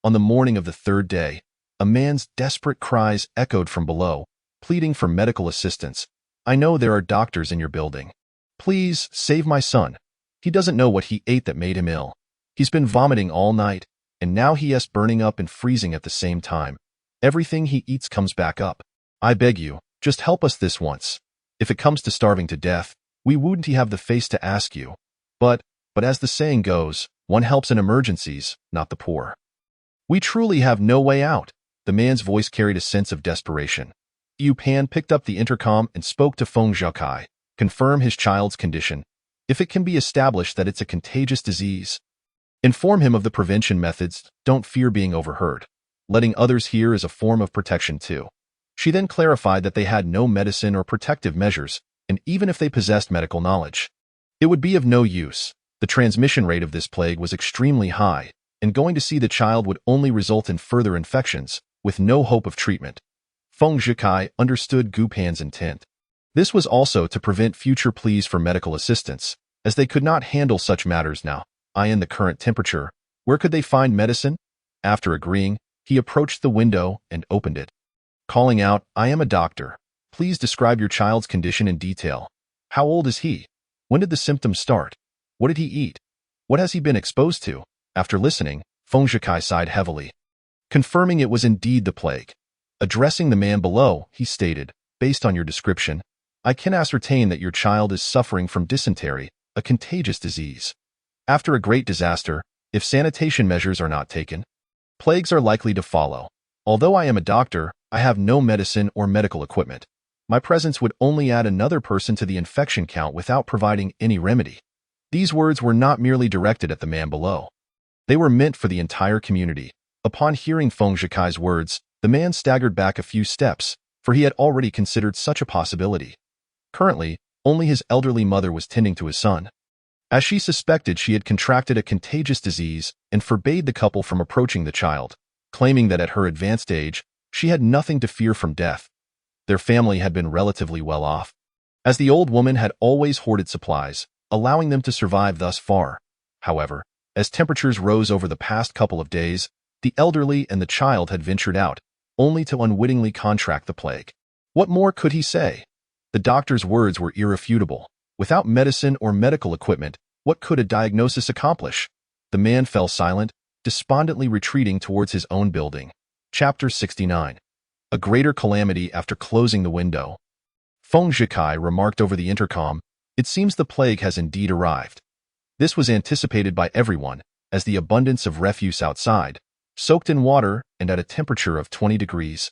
On the morning of the 3rd day, a man's desperate cries echoed from below, pleading for medical assistance. "I know there are doctors in your building. Please, save my son. He doesn't know what he ate that made him ill. He's been vomiting all night, and now he is burning up and freezing at the same time. Everything he eats comes back up. I beg you, just help us this once. If it comes to starving to death, we wouldn't have the face to ask you. But as the saying goes, one helps in emergencies, not the poor. We truly have no way out." The man's voice carried a sense of desperation. Pan picked up the intercom and spoke to Feng Zhakai. "Confirm his child's condition. If it can be established that it's a contagious disease, inform him of the prevention methods. Don't fear being overheard. Letting others hear is a form of protection too." She then clarified that they had no medicine or protective measures, and even if they possessed medical knowledge, it would be of no use. The transmission rate of this plague was extremely high, and going to see the child would only result in further infections, with no hope of treatment. Feng Zhakai understood Gu Pan's intent. This was also to prevent future pleas for medical assistance, as they could not handle such matters now. In the current temperature, where could they find medicine? After agreeing, he approached the window and opened it, calling out, "I am a doctor. Please describe your child's condition in detail. How old is he? When did the symptoms start? What did he eat? What has he been exposed to?" After listening, Feng Zhakai sighed heavily, confirming it was indeed the plague. Addressing the man below, he stated, "Based on your description, I can ascertain that your child is suffering from dysentery, a contagious disease. After a great disaster, if sanitation measures are not taken, plagues are likely to follow. Although I am a doctor, I have no medicine or medical equipment. My presence would only add another person to the infection count without providing any remedy. These words were not merely directed at the man below. They were meant for the entire community. Upon hearing Feng Zhikai's words, the man staggered back a few steps, for he had already considered such a possibility. Currently, only his elderly mother was tending to his son. As she suspected, she had contracted a contagious disease and forbade the couple from approaching the child, claiming that at her advanced age, she had nothing to fear from death. Their family had been relatively well off, as the old woman had always hoarded supplies, allowing them to survive thus far. However, as temperatures rose over the past couple of days, the elderly and the child had ventured out, only to unwittingly contract the plague. What more could he say? The doctor's words were irrefutable. Without medicine or medical equipment, what could a diagnosis accomplish? The man fell silent, despondently retreating towards his own building. Chapter 69. A greater calamity after closing the window. Feng Zhikai remarked over the intercom, "It seems the plague has indeed arrived." This was anticipated by everyone, as the abundance of refuse outside, soaked in water and at a temperature of 20 degrees,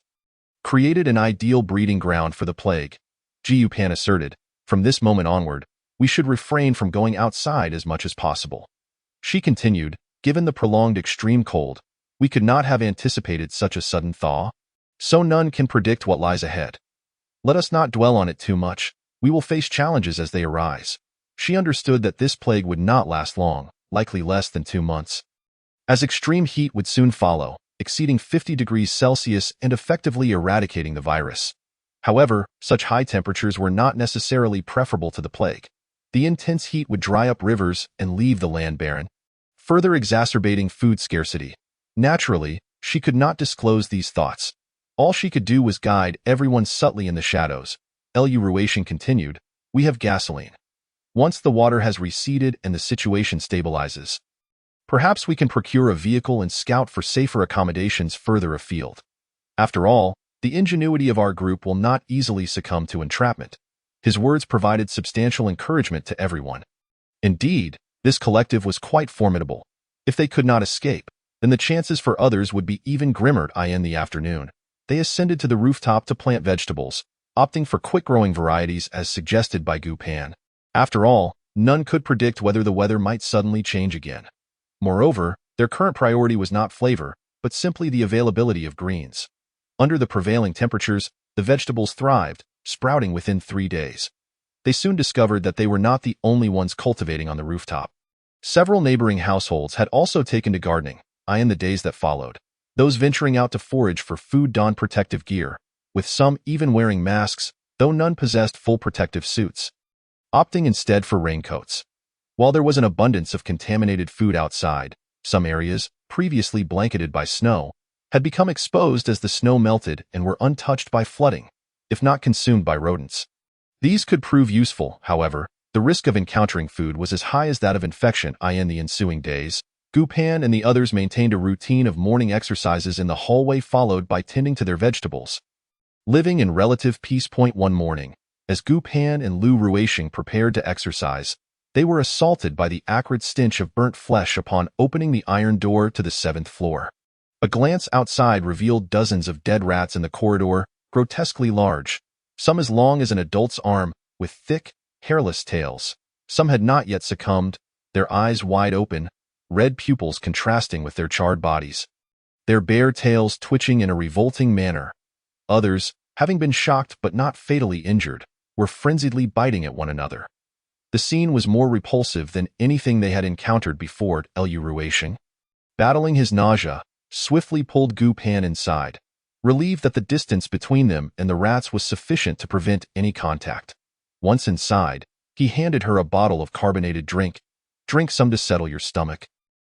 created an ideal breeding ground for the plague. Jiu Pan asserted, "From this moment onward, we should refrain from going outside as much as possible." She continued, "Given the prolonged extreme cold, we could not have anticipated such a sudden thaw, so none can predict what lies ahead. Let us not dwell on it too much. We will face challenges as they arise." She understood that this plague would not last long, likely less than 2 months, as extreme heat would soon follow, exceeding 50 degrees Celsius and effectively eradicating the virus. However, such high temperatures were not necessarily preferable to the plague. The intense heat would dry up rivers and leave the land barren, further exacerbating food scarcity. Naturally, she could not disclose these thoughts. All she could do was guide everyone subtly in the shadows. Ruation continued, "We have gasoline. Once the water has receded and the situation stabilizes, perhaps we can procure a vehicle and scout for safer accommodations further afield. After all, the ingenuity of our group will not easily succumb to entrapment." His words provided substantial encouragement to everyone. Indeed, this collective was quite formidable. If they could not escape, then the chances for others would be even grimmer. In the afternoon, they ascended to the rooftop to plant vegetables, opting for quick-growing varieties as suggested by Gu Pan. After all, none could predict whether the weather might suddenly change again. Moreover, their current priority was not flavor, but simply the availability of greens. Under the prevailing temperatures, the vegetables thrived, sprouting within 3 days. They soon discovered that they were not the only ones cultivating on the rooftop. Several neighboring households had also taken to gardening. In the days that followed, those venturing out to forage for food donned protective gear, with some even wearing masks, though none possessed full protective suits, opting instead for raincoats. While there was an abundance of contaminated food outside, some areas, previously blanketed by snow, had become exposed as the snow melted and were untouched by flooding, if not consumed by rodents. These could prove useful, however. The risk of encountering food was as high as that of infection. In the ensuing days, Gu Pan and the others maintained a routine of morning exercises in the hallway followed by tending to their vegetables. Living in relative peace. One morning, as Gu Pan and Lu Ruishing prepared to exercise, they were assaulted by the acrid stench of burnt flesh upon opening the iron door to the 7th floor. A glance outside revealed dozens of dead rats in the corridor, grotesquely large, some as long as an adult's arm, with thick, hairless tails. Some had not yet succumbed, their eyes wide open, red pupils contrasting with their charred bodies, their bare tails twitching in a revolting manner. Others, having been shocked but not fatally injured, were frenziedly biting at one another. The scene was more repulsive than anything they had encountered before. Lu Ruishing, battling his nausea, swiftly pulled Gu Pan inside, relieved that the distance between them and the rats was sufficient to prevent any contact. Once inside, he handed her a bottle of carbonated drink. "Drink some to settle your stomach."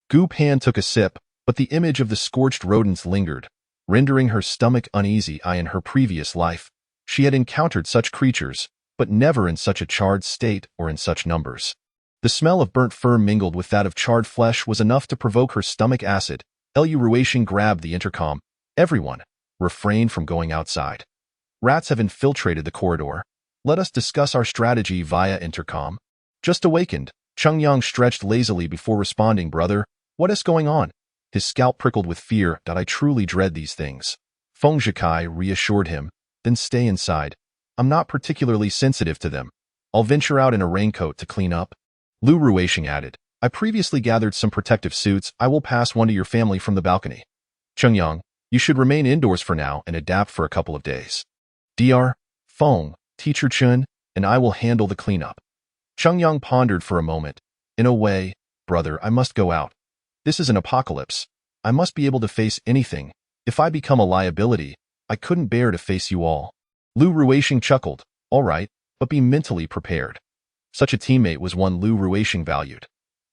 Gu Pan took a sip, but the image of the scorched rodents lingered, rendering her stomach uneasy. In her previous life, she had encountered such creatures, but never in such a charred state or in such numbers. The smell of burnt fur mingled with that of charred flesh was enough to provoke her stomach acid. Lu Ruishing grabbed the intercom. "Everyone, refrain from going outside. Rats have infiltrated the corridor. Let us discuss our strategy via intercom." Just awakened, Chung Yang stretched lazily before responding, "Brother, what is going on?" His scalp prickled with fear. "I truly dread these things." Feng Zhikai reassured him, "Then stay inside. I'm not particularly sensitive to them. I'll venture out in a raincoat to clean up. Lu Ruishing added, I previously gathered some protective suits. I will pass one to your family from the balcony. Chengyang, you should remain indoors for now and adapt for a couple of days. Dr. Fong, Teacher Chun, and I will handle the cleanup. Chengyang pondered for a moment. In a way, brother, I must go out. This is an apocalypse. I must be able to face anything. If I become a liability, I couldn't bear to face you all. Lu Ruishing chuckled. All right, but be mentally prepared. Such a teammate was one Lu Ruishing valued.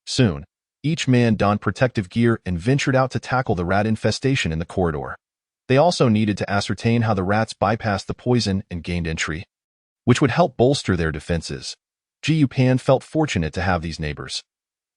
Soon, each man donned protective gear and ventured out to tackle the rat infestation in the corridor. They also needed to ascertain how the rats bypassed the poison and gained entry, which would help bolster their defenses. Ji Yupan felt fortunate to have these neighbors.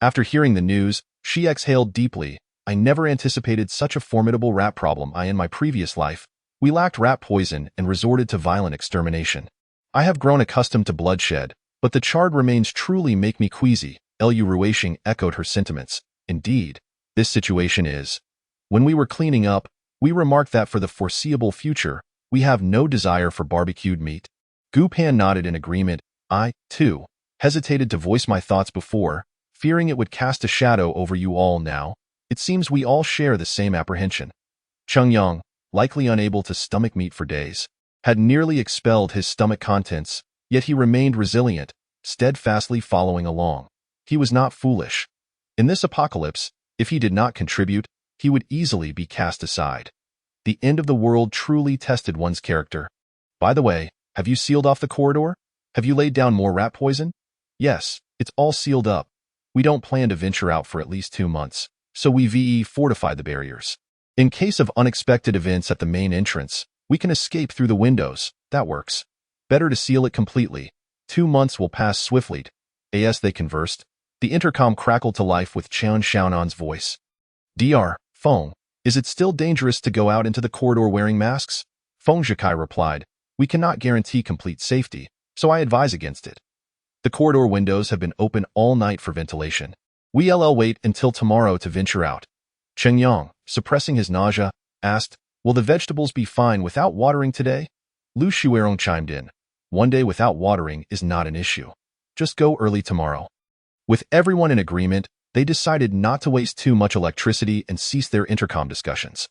After hearing the news, she exhaled deeply. I never anticipated such a formidable rat problem. In my previous life, we lacked rat poison and resorted to violent extermination. I have grown accustomed to bloodshed, but the charred remains truly make me queasy. Lu Ruishing echoed her sentiments. Indeed, this situation is. When we were cleaning up, we remarked that for the foreseeable future, we have no desire for barbecued meat. Gu Pan nodded in agreement. I, too, hesitated to voice my thoughts before, fearing it would cast a shadow over you all now. It seems we all share the same apprehension. Chengyang, likely unable to stomach meat for days, had nearly expelled his stomach contents, yet he remained resilient, steadfastly following along. He was not foolish. In this apocalypse, if he did not contribute, he would easily be cast aside. The end of the world truly tested one's character. By the way, have you sealed off the corridor? Have you laid down more rat poison? Yes, it's all sealed up. We don't plan to venture out for at least 2 months, so we fortified the barriers. In case of unexpected events at the main entrance, we can escape through the windows. That works. Better to seal it completely. 2 months will pass swiftly. As they conversed, the intercom crackled to life with Qian Xiaonan's voice. Dr. Fong, is it still dangerous to go out into the corridor wearing masks? Feng Zhikai replied, we cannot guarantee complete safety, so I advise against it. The corridor windows have been open all night for ventilation. We'll wait until tomorrow to venture out. Chengyang, suppressing his nausea, asked, will the vegetables be fine without watering today? Lu Shuerong chimed in. 1 day without watering is not an issue. Just go early tomorrow. With everyone in agreement, they decided not to waste too much electricity and cease their intercom discussions.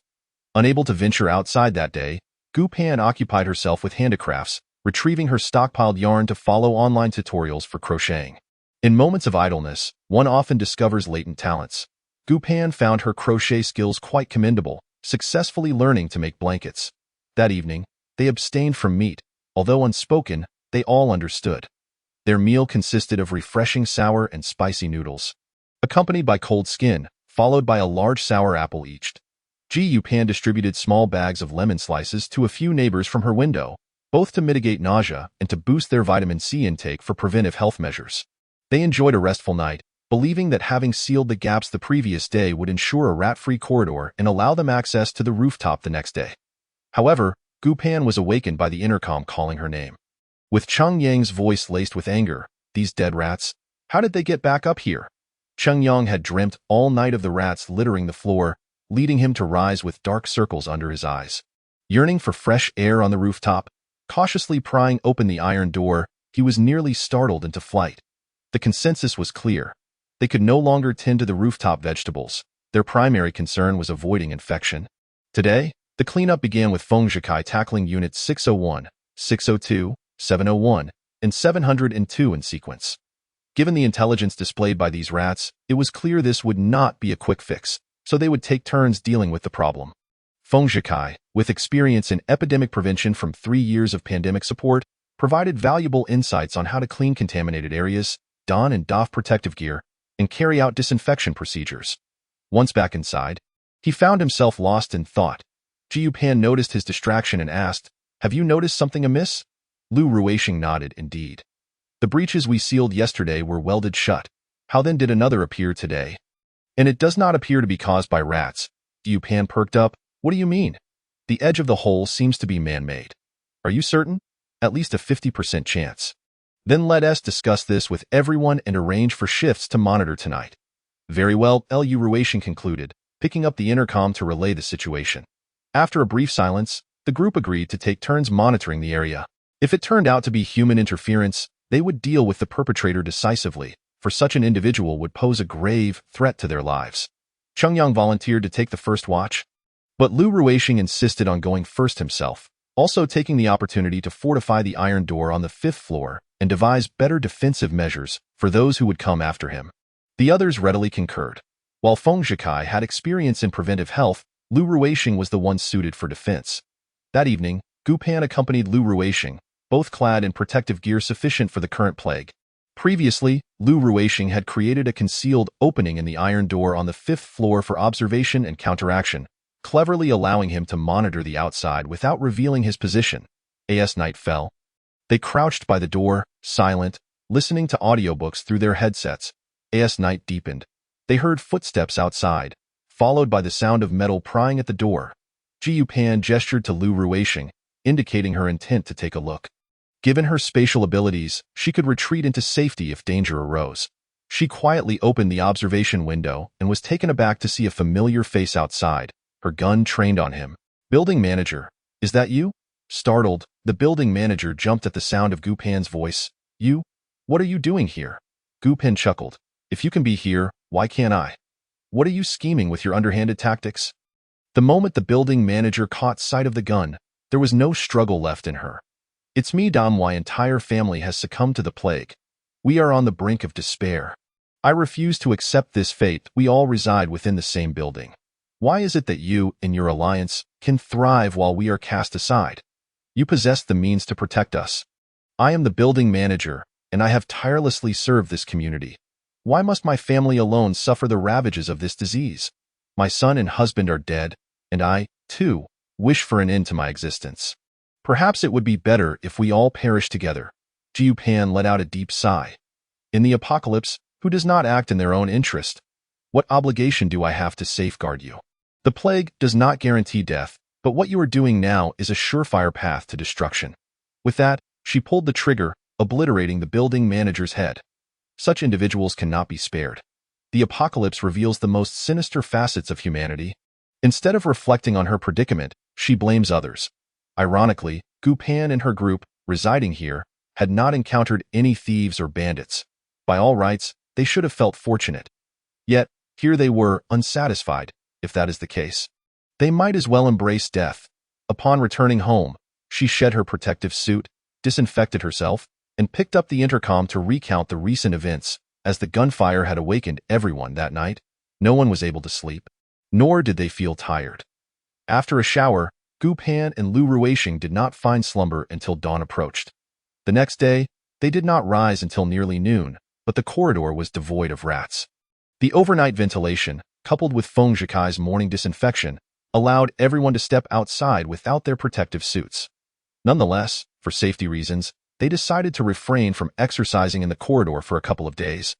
Unable to venture outside that day, Gu Pan occupied herself with handicrafts, retrieving her stockpiled yarn to follow online tutorials for crocheting. In moments of idleness, one often discovers latent talents. Gu Pan found her crochet skills quite commendable, successfully learning to make blankets. That evening, they abstained from meat, although unspoken, they all understood. Their meal consisted of refreshing sour and spicy noodles, accompanied by cold skin, followed by a large sour apple each. Ji Yupan distributed small bags of lemon slices to a few neighbors from her window, both to mitigate nausea and to boost their vitamin C intake for preventive health measures. They enjoyed a restful night, believing that having sealed the gaps the previous day would ensure a rat-free corridor and allow them access to the rooftop the next day. However, Gu Pan was awakened by the intercom calling her name. With Cheng Yang's voice laced with anger, these dead rats, how did they get back up here? Cheng Yang had dreamt all night of the rats littering the floor, leading him to rise with dark circles under his eyes. Yearning for fresh air on the rooftop, cautiously prying open the iron door, he was nearly startled into flight. The consensus was clear. They could no longer tend to the rooftop vegetables. Their primary concern was avoiding infection. Today, the cleanup began with Feng Zhikai tackling units 601, 602, 701, and 702 in sequence. Given the intelligence displayed by these rats, it was clear this would not be a quick fix, so they would take turns dealing with the problem. Feng Zhikai, with experience in epidemic prevention from 3 years of pandemic support, provided valuable insights on how to clean contaminated areas, don and doff protective gear, and carry out disinfection procedures. Once back inside, he found himself lost in thought. Ji Yupan noticed his distraction and asked, have you noticed something amiss? Lu Ruishing nodded, indeed. The breaches we sealed yesterday were welded shut. How then did another appear today? And it does not appear to be caused by rats. Ji Yupan perked up. What do you mean? The edge of the hole seems to be man-made. Are you certain? At least a 50% chance. Then let us discuss this with everyone and arrange for shifts to monitor tonight. Very well, Lu Ruishing concluded, picking up the intercom to relay the situation. After a brief silence, the group agreed to take turns monitoring the area. If it turned out to be human interference, they would deal with the perpetrator decisively, for such an individual would pose a grave threat to their lives. Chengyang volunteered to take the first watch, but Lu Ruixing insisted on going first himself, also taking the opportunity to fortify the iron door on the 5th floor and devise better defensive measures for those who would come after him. The others readily concurred. While Feng Zhikai had experience in preventive health, Lu Ruixing was the one suited for defense. That evening, Gu Pan accompanied Lu Ruixing, both clad in protective gear sufficient for the current plague. Previously, Lu Ruixing had created a concealed opening in the iron door on the 5th floor for observation and counteraction, cleverly allowing him to monitor the outside without revealing his position. As night fell, they crouched by the door, silent, listening to audiobooks through their headsets. As night deepened, they heard footsteps outside, followed by the sound of metal prying at the door. Ji Yupan gestured to Lu Ruixing, indicating her intent to take a look. Given her spatial abilities, she could retreat into safety if danger arose. She quietly opened the observation window and was taken aback to see a familiar face outside, her gun trained on him. "Building manager, is that you?" Startled, the building manager jumped at the sound of Gu Pan's voice. "You? What are you doing here?" Gu Pan chuckled. "If you can be here, why can't I? What are you scheming with your underhanded tactics?" The moment the building manager caught sight of the gun, there was no struggle left in her. "It's me, Dom. My entire family has succumbed to the plague. We are on the brink of despair. I refuse to accept this fate. We all reside within the same building. Why is it that you, in your alliance, can thrive while we are cast aside? You possess the means to protect us. I am the building manager, and I have tirelessly served this community. Why must my family alone suffer the ravages of this disease? My son and husband are dead, and I, too, wish for an end to my existence. Perhaps it would be better if we all perish together." Ji Yupan let out a deep sigh. "In the apocalypse, who does not act in their own interest? What obligation do I have to safeguard you? The plague does not guarantee death, but what you are doing now is a surefire path to destruction." With that, she pulled the trigger, obliterating the building manager's head. Such individuals cannot be spared. The apocalypse reveals the most sinister facets of humanity. Instead of reflecting on her predicament, she blames others. Ironically, Gu Pan and her group, residing here, had not encountered any thieves or bandits. By all rights, they should have felt fortunate. Yet, here they were, unsatisfied, if that is the case. They might as well embrace death. Upon returning home, she shed her protective suit, disinfected herself, and picked up the intercom to recount the recent events. As the gunfire had awakened everyone that night, no one was able to sleep, nor did they feel tired. After a shower, Gu Pan and Lu Ruixing did not find slumber until dawn approached. The next day, they did not rise until nearly noon, but the corridor was devoid of rats. The overnight ventilation, coupled with Feng Zhikai's morning disinfection, allowed everyone to step outside without their protective suits. Nonetheless, for safety reasons, they decided to refrain from exercising in the corridor for a couple of days,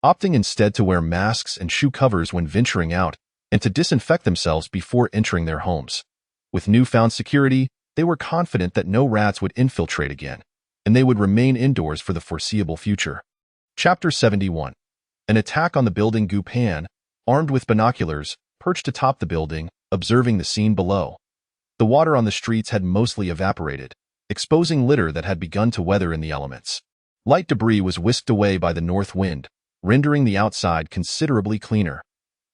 opting instead to wear masks and shoe covers when venturing out and to disinfect themselves before entering their homes. With newfound security, they were confident that no rats would infiltrate again, and they would remain indoors for the foreseeable future. Chapter 71. An attack on the building. Gu Pan, armed with binoculars, perched atop the building, observing the scene below. The water on the streets had mostly evaporated, exposing litter that had begun to weather in the elements. Light debris was whisked away by the north wind, rendering the outside considerably cleaner.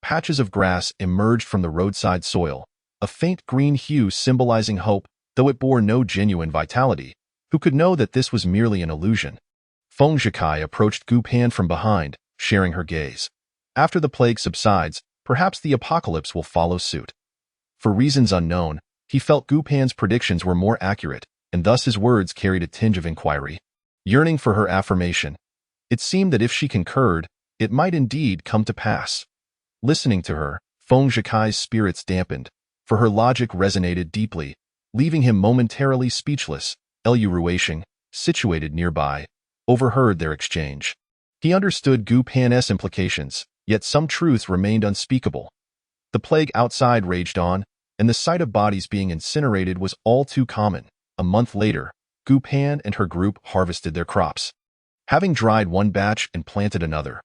Patches of grass emerged from the roadside soil, a faint green hue symbolizing hope, though it bore no genuine vitality. Who could know that this was merely an illusion? Feng Zhikai approached Gu Pan from behind, sharing her gaze. After the plague subsides, perhaps the apocalypse will follow suit. For reasons unknown, he felt Gu Pan's predictions were more accurate, and thus his words carried a tinge of inquiry. Yearning for her affirmation, it seemed that if she concurred, it might indeed come to pass. Listening to her, Feng Zhikai's spirits dampened, for her logic resonated deeply, leaving him momentarily speechless. Lu Ruixing, situated nearby, overheard their exchange. He understood Gu Pan's implications, yet some truths remained unspeakable. The plague outside raged on, and the sight of bodies being incinerated was all too common. A month later, Gu Pan and her group harvested their crops, having dried one batch and planted another.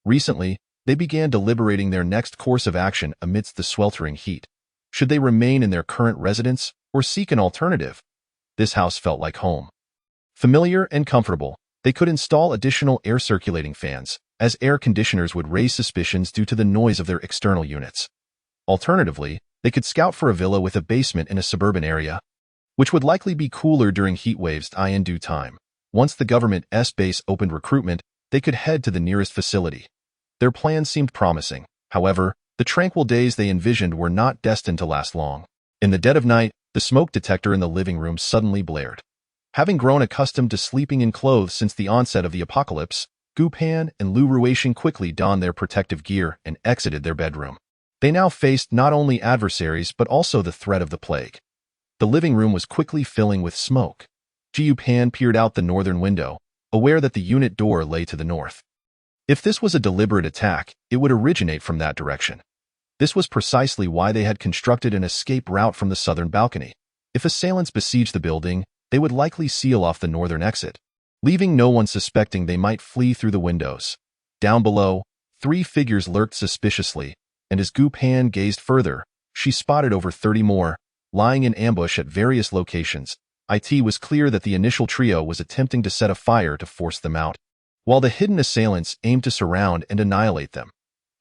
Recently, they began deliberating their next course of action amidst the sweltering heat. Should they remain in their current residence or seek an alternative? This house felt like home. Familiar and comfortable, they could install additional air circulating fans, as air conditioners would raise suspicions due to the noise of their external units. Alternatively, they could scout for a villa with a basement in a suburban area, which would likely be cooler during heat waves in due time. Once the government's base opened recruitment, they could head to the nearest facility. Their plans seemed promising. However, the tranquil days they envisioned were not destined to last long. In the dead of night, the smoke detector in the living room suddenly blared. Having grown accustomed to sleeping in clothes since the onset of the apocalypse, Gu Pan and Lu Ruixing quickly donned their protective gear and exited their bedroom. They now faced not only adversaries but also the threat of the plague. The living room was quickly filling with smoke. Gu Pan peered out the northern window, aware that the unit door lay to the north. If this was a deliberate attack, it would originate from that direction. This was precisely why they had constructed an escape route from the southern balcony. If assailants besieged the building, they would likely seal off the northern exit, leaving no one suspecting they might flee through the windows. Down below, 3 figures lurked suspiciously, and as Gu Pan gazed further, she spotted over 30 more, lying in ambush at various locations. It was clear that the initial trio was attempting to set a fire to force them out, while the hidden assailants aimed to surround and annihilate them.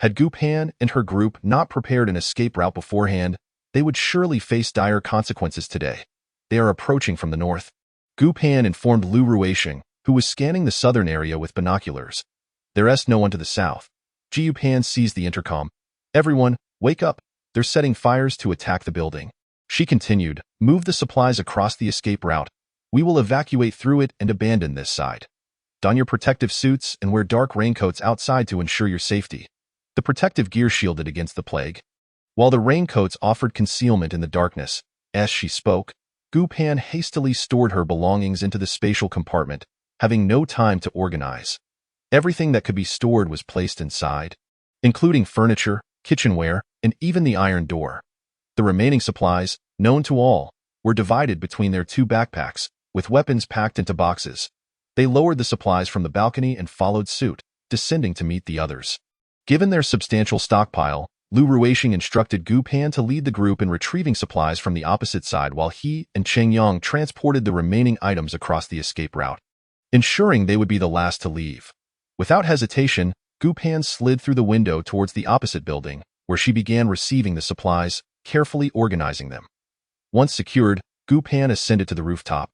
Had Gu Pan and her group not prepared an escape route beforehand, they would surely face dire consequences today. They are approaching from the north. Gu Pan informed Lu Ruixing, who was scanning the southern area with binoculars. There's no one to the south. Gu Pan seized the intercom. Everyone, wake up. They're setting fires to attack the building. She continued, move the supplies across the escape route. We will evacuate through it and abandon this side. Don your protective suits and wear dark raincoats outside to ensure your safety. The protective gear shielded against the plague, while the raincoats offered concealment in the darkness. As she spoke, Gu Pan hastily stored her belongings into the spatial compartment, having no time to organize. Everything that could be stored was placed inside, including furniture, kitchenware, and even the iron door. The remaining supplies, known to all, were divided between their 2 backpacks, with weapons packed into boxes. They lowered the supplies from the balcony and followed suit, descending to meet the others. Given their substantial stockpile, Lu Ruixing instructed Gu Pan to lead the group in retrieving supplies from the opposite side while he and Cheng Yang transported the remaining items across the escape route, ensuring they would be the last to leave. Without hesitation, Gu Pan slid through the window towards the opposite building, where she began receiving the supplies, carefully organizing them. Once secured, Gu Pan ascended to the rooftop.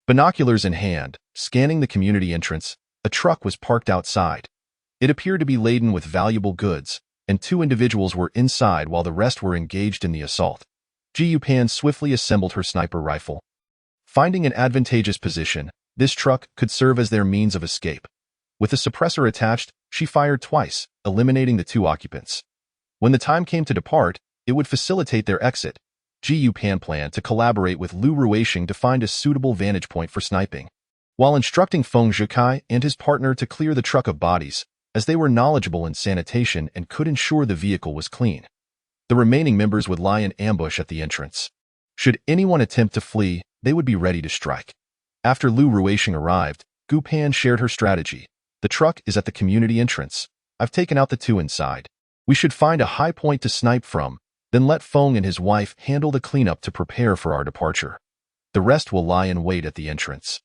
Binoculars in hand, scanning the community entrance, a truck was parked outside. It appeared to be laden with valuable goods, and 2 individuals were inside while the rest were engaged in the assault. Gu Pan swiftly assembled her sniper rifle. Finding an advantageous position, this truck could serve as their means of escape. With the suppressor attached, she fired twice, eliminating the 2 occupants. When the time came to depart, it would facilitate their exit. Gu Pan planned to collaborate with Lu Ruixing to find a suitable vantage point for sniping, while instructing Feng Zhikai and his partner to clear the truck of bodies, as they were knowledgeable in sanitation and could ensure the vehicle was clean. The remaining members would lie in ambush at the entrance. Should anyone attempt to flee, they would be ready to strike. After Lu Ruixing arrived, Gu Pan shared her strategy. The truck is at the community entrance. I've taken out the 2 inside. We should find a high point to snipe from, then let Fong and his wife handle the cleanup to prepare for our departure. The rest will lie in wait at the entrance.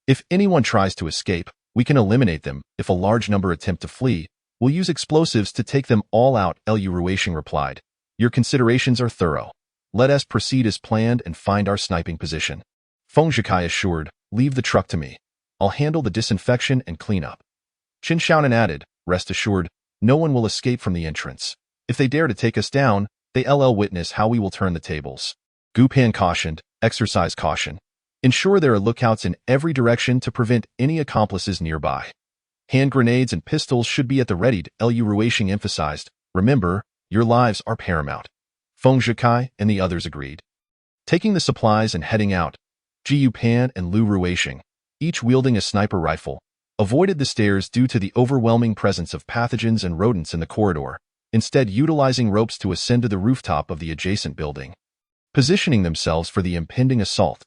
If anyone tries to escape, we can eliminate them. If a large number attempt to flee, we'll use explosives to take them all out, Lu Ruixing replied. Your considerations are thorough. Let us proceed as planned and find our sniping position. Feng Zhikai assured, leave the truck to me. I'll handle the disinfection and cleanup. Qin Shaonan added, rest assured, no one will escape from the entrance. If they dare to take us down, they'll witness how we will turn the tables. Gu Pan cautioned, exercise caution. Ensure there are lookouts in every direction to prevent any accomplices nearby. Hand grenades and pistols should be at the ready, Lu Ruixing emphasized. Remember, your lives are paramount. Feng Zhikai and the others agreed. Taking the supplies and heading out, Gu Pan and Lu Ruixing, each wielding a sniper rifle, avoided the stairs due to the overwhelming presence of pathogens and rodents in the corridor, instead utilizing ropes to ascend to the rooftop of the adjacent building. Positioning themselves for the impending assault,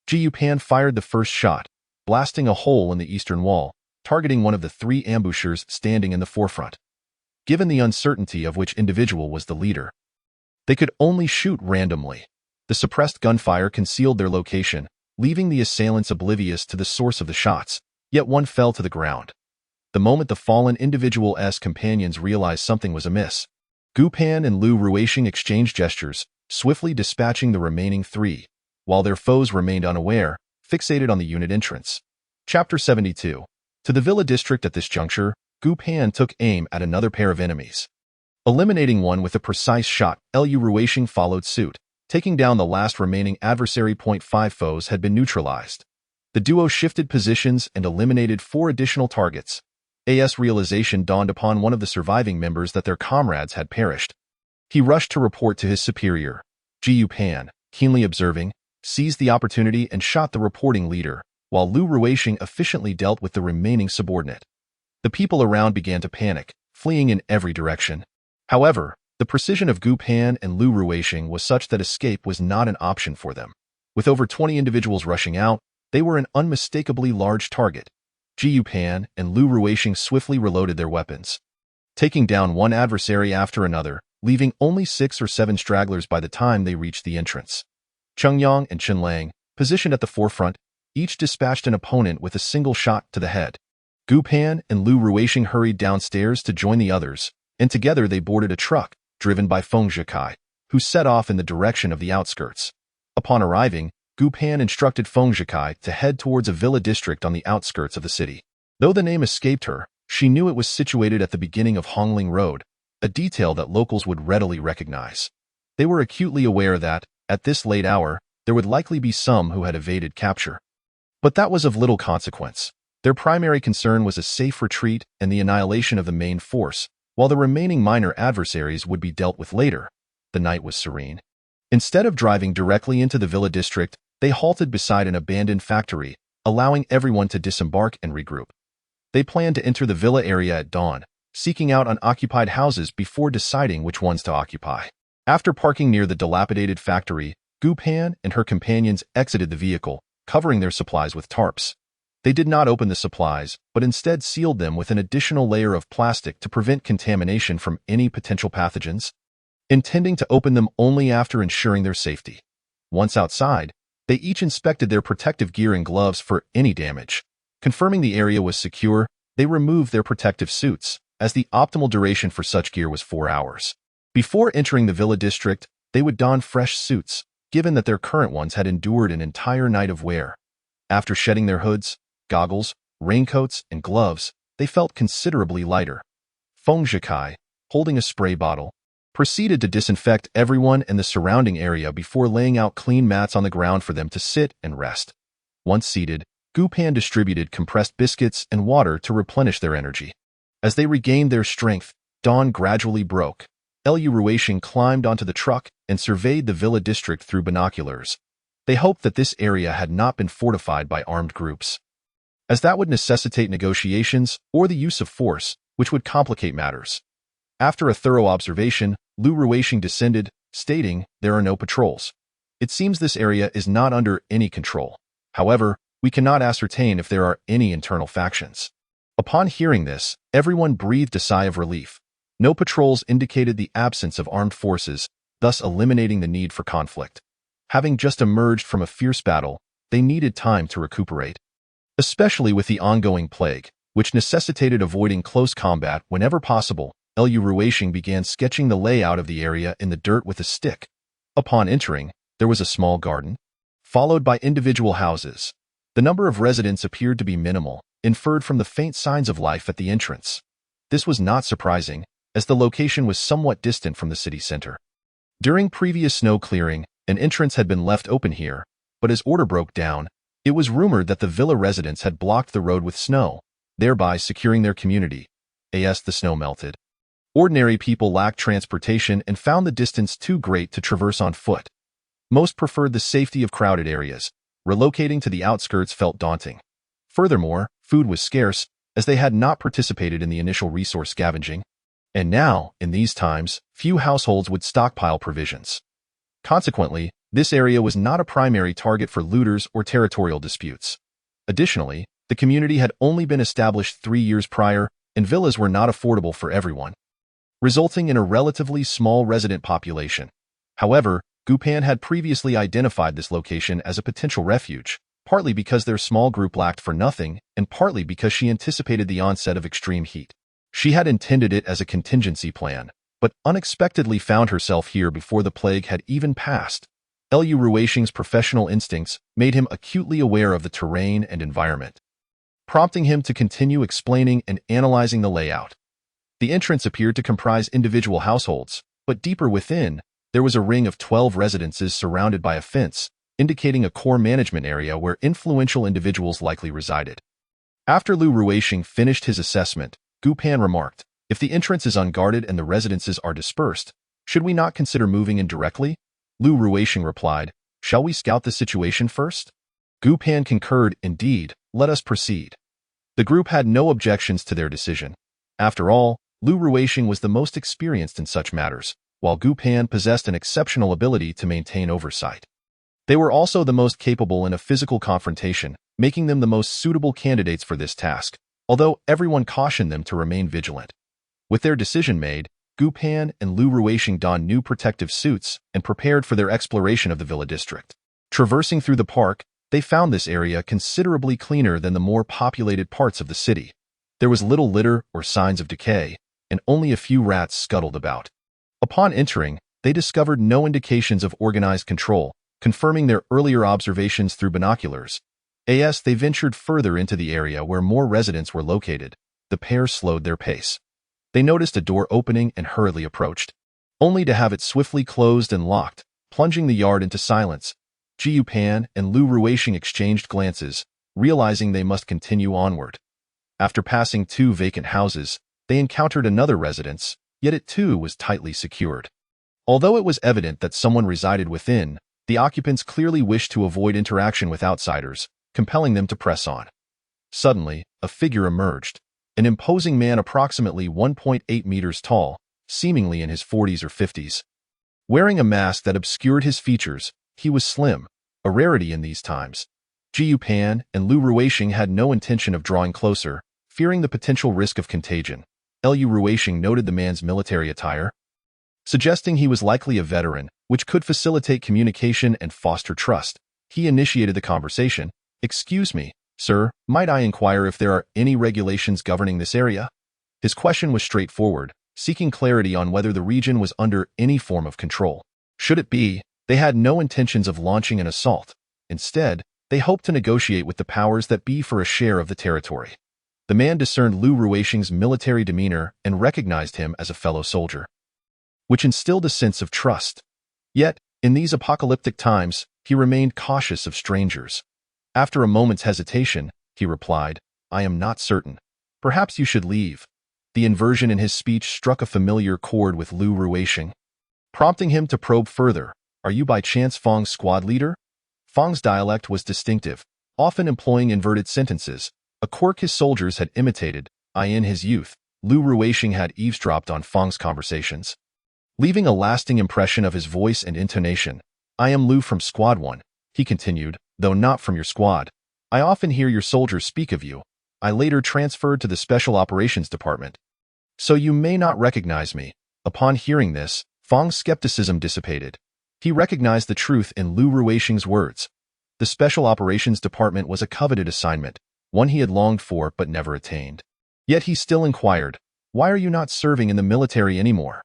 Gu Pan fired the first shot, blasting a hole in the eastern wall, targeting one of the 3 ambushers standing in the forefront. Given the uncertainty of which individual was the leader, they could only shoot randomly. The suppressed gunfire concealed their location, leaving the assailants oblivious to the source of the shots, yet one fell to the ground. The moment the fallen individual's companions realized something was amiss, Gu Pan and Lu Ruishing exchanged gestures, swiftly dispatching the remaining three, while their foes remained unaware, fixated on the unit entrance. Chapter 72. To the Villa District. At this juncture, Gu Pan took aim at another pair of enemies. Eliminating one with a precise shot, Lu Ruishing followed suit, taking down the last remaining adversary. 5 foes had been neutralized. The duo shifted positions and eliminated 4 additional targets. As realization dawned upon one of the surviving members that their comrades had perished. He rushed to report to his superior. Gu Pan, keenly observing, seized the opportunity and shot the reporting leader, while Lu Ruishing efficiently dealt with the remaining subordinate. The people around began to panic, fleeing in every direction. However, the precision of Gu Pan and Lu Ruishing was such that escape was not an option for them. With over 20 individuals rushing out, they were an unmistakably large target. Gu Pan and Lu Ruishing swiftly reloaded their weapons, taking down one adversary after another, leaving only 6 or 7 stragglers by the time they reached the entrance. Cheng Yang and Chen Lang, positioned at the forefront, each dispatched an opponent with a single shot to the head. Gu Pan and Lu Ruishing hurried downstairs to join the others, and together they boarded a truck, driven by Feng Zhikai, who set off in the direction of the outskirts. Upon arriving, Gu Pan instructed Feng Zhikai to head towards a villa district on the outskirts of the city. Though the name escaped her, she knew it was situated at the beginning of Hongling Road, a detail that locals would readily recognize. They were acutely aware that, at this late hour, there would likely be some who had evaded capture. But that was of little consequence. Their primary concern was a safe retreat and the annihilation of the main force, while the remaining minor adversaries would be dealt with later. The night was serene. Instead of driving directly into the villa district, they halted beside an abandoned factory, allowing everyone to disembark and regroup. They planned to enter the villa area at dawn, seeking out unoccupied houses before deciding which ones to occupy. After parking near the dilapidated factory, Gu Pan and her companions exited the vehicle, covering their supplies with tarps. They did not open the supplies, but instead sealed them with an additional layer of plastic to prevent contamination from any potential pathogens, intending to open them only after ensuring their safety. Once outside, they each inspected their protective gear and gloves for any damage. Confirming the area was secure, they removed their protective suits, as the optimal duration for such gear was 4 hours. Before entering the villa district, they would don fresh suits, given that their current ones had endured an entire night of wear. After shedding their hoods, goggles, raincoats, and gloves, they felt considerably lighter. Feng Zhikai, holding a spray bottle, proceeded to disinfect everyone in the surrounding area before laying out clean mats on the ground for them to sit and rest. Once seated, Gu Pan distributed compressed biscuits and water to replenish their energy. As they regained their strength, dawn gradually broke. Lu Ruishing climbed onto the truck and surveyed the villa district through binoculars. They hoped that this area had not been fortified by armed groups, as that would necessitate negotiations or the use of force, which would complicate matters. After a thorough observation, Lu Ruishing descended, stating, "There are no patrols. It seems this area is not under any control. However, we cannot ascertain if there are any internal factions." Upon hearing this, everyone breathed a sigh of relief. No patrols indicated the absence of armed forces, thus eliminating the need for conflict. Having just emerged from a fierce battle, they needed time to recuperate, especially with the ongoing plague, which necessitated avoiding close combat whenever possible. Lu Ruishing began sketching the layout of the area in the dirt with a stick. Upon entering, there was a small garden, followed by individual houses. The number of residents appeared to be minimal, inferred from the faint signs of life at the entrance. This was not surprising, as the location was somewhat distant from the city center. During previous snow clearing, an entrance had been left open here, but as order broke down, it was rumored that the villa residents had blocked the road with snow, thereby securing their community. As the snow melted, ordinary people lacked transportation and found the distance too great to traverse on foot. Most preferred the safety of crowded areas. Relocating to the outskirts felt daunting. Furthermore, food was scarce, as they had not participated in the initial resource scavenging. And now, in these times, few households would stockpile provisions. Consequently, this area was not a primary target for looters or territorial disputes. Additionally, the community had only been established 3 years prior, and villas were not affordable for everyone, resulting in a relatively small resident population. However, Gu Pan had previously identified this location as a potential refuge, partly because their small group lacked for nothing, and partly because she anticipated the onset of extreme heat. She had intended it as a contingency plan, but unexpectedly found herself here before the plague had even passed. Lu Ruishing's professional instincts made him acutely aware of the terrain and environment, prompting him to continue explaining and analyzing the layout. The entrance appeared to comprise individual households, but deeper within, there was a ring of 12 residences surrounded by a fence, indicating a core management area where influential individuals likely resided. After Lu Ruishing finished his assessment, Gu Pan remarked, "If the entrance is unguarded and the residences are dispersed, should we not consider moving in directly?" Lu Ruishing replied, "Shall we scout the situation first?" Gu Pan concurred, "Indeed, let us proceed." The group had no objections to their decision. After all, Lu Ruishing was the most experienced in such matters, while Gu Pan possessed an exceptional ability to maintain oversight. They were also the most capable in a physical confrontation, making them the most suitable candidates for this task, although everyone cautioned them to remain vigilant. With their decision made, Gu Pan and Lu Ruishing donned new protective suits and prepared for their exploration of the villa district. Traversing through the park, they found this area considerably cleaner than the more populated parts of the city. There was little litter or signs of decay, and only a few rats scuttled about. Upon entering, they discovered no indications of organized control, confirming their earlier observations through binoculars. As they ventured further into the area where more residents were located, the pair slowed their pace. They noticed a door opening and hurriedly approached, only to have it swiftly closed and locked, plunging the yard into silence. Gu Pan and Lu Ruishing exchanged glances, realizing they must continue onward. After passing 2 vacant houses, they encountered another residence, yet it too was tightly secured. Although it was evident that someone resided within, the occupants clearly wished to avoid interaction with outsiders, compelling them to press on. Suddenly, a figure emerged, an imposing man approximately 1.8 meters tall, seemingly in his 40s or 50s. Wearing a mask that obscured his features, he was slim, a rarity in these times. Gu Pan and Lu Ruishing had no intention of drawing closer, fearing the potential risk of contagion. Lu Ruishing noted the man's military attire, suggesting he was likely a veteran, which could facilitate communication and foster trust. He initiated the conversation. "Excuse me, sir, might I inquire if there are any regulations governing this area?" His question was straightforward, seeking clarity on whether the region was under any form of control. Should it be, they had no intentions of launching an assault. Instead, they hoped to negotiate with the powers that be for a share of the territory. The man discerned Lu Ruishing's military demeanor and recognized him as a fellow soldier, which instilled a sense of trust. Yet, in these apocalyptic times, he remained cautious of strangers. After a moment's hesitation, he replied, "I am not certain. Perhaps you should leave." The inversion in his speech struck a familiar chord with Lu Ruishing, prompting him to probe further. "Are you by chance Fong's squad leader?" Fong's dialect was distinctive, often employing inverted sentences, a quirk his soldiers had imitated. In his youth, Lu Ruishing had eavesdropped on Fong's conversations, leaving a lasting impression of his voice and intonation. "I am Lu from Squad 1, he continued, "though not from your squad. I often hear your soldiers speak of you. I later transferred to the Special Operations Department, so you may not recognize me." Upon hearing this, Fong's skepticism dissipated. He recognized the truth in Lu Ruishing's words. The Special Operations Department was a coveted assignment, one he had longed for but never attained. Yet he still inquired, "Why are you not serving in the military anymore?"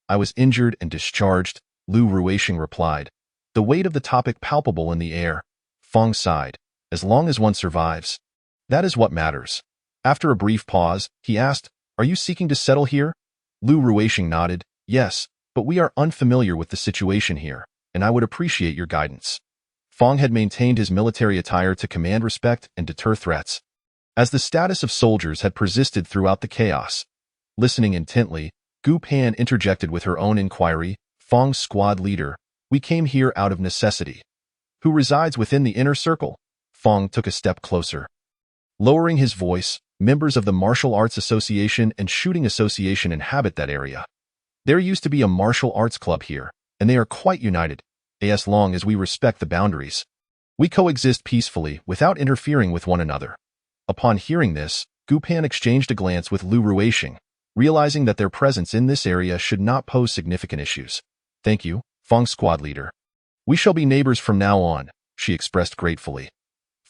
"I was injured and discharged," Lu Ruishing replied, the weight of the topic palpable in the air. Fong sighed. "As long as one survives, that is what matters." After a brief pause, he asked, "Are you seeking to settle here?" Lu Ruishing nodded, "Yes, but we are unfamiliar with the situation here, and I would appreciate your guidance." Fong had maintained his military attire to command respect and deter threats, as the status of soldiers had persisted throughout the chaos. Listening intently, Gu Pan interjected with her own inquiry, "Fong's squad leader, we came here out of necessity. Who resides within the inner circle?" Fong took a step closer. Lowering his voice, members of the Martial Arts Association and Shooting Association inhabit that area. There used to be a martial arts club here, and they are quite united, as long as we respect the boundaries. We coexist peacefully without interfering with one another. Upon hearing this, Gu Pan exchanged a glance with Lu Ruishing, realizing that their presence in this area should not pose significant issues. "Thank you, Fong squad leader. We shall be neighbors from now on," she expressed gratefully.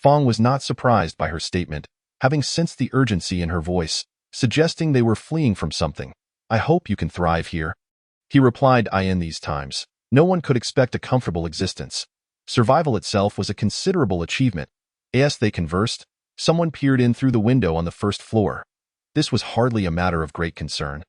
Fong was not surprised by her statement, having sensed the urgency in her voice, suggesting they were fleeing from something. I hope you can thrive here. He replied, in these times, no one could expect a comfortable existence. Survival itself was a considerable achievement. As they conversed, someone peered in through the window on the first floor. This was hardly a matter of great concern.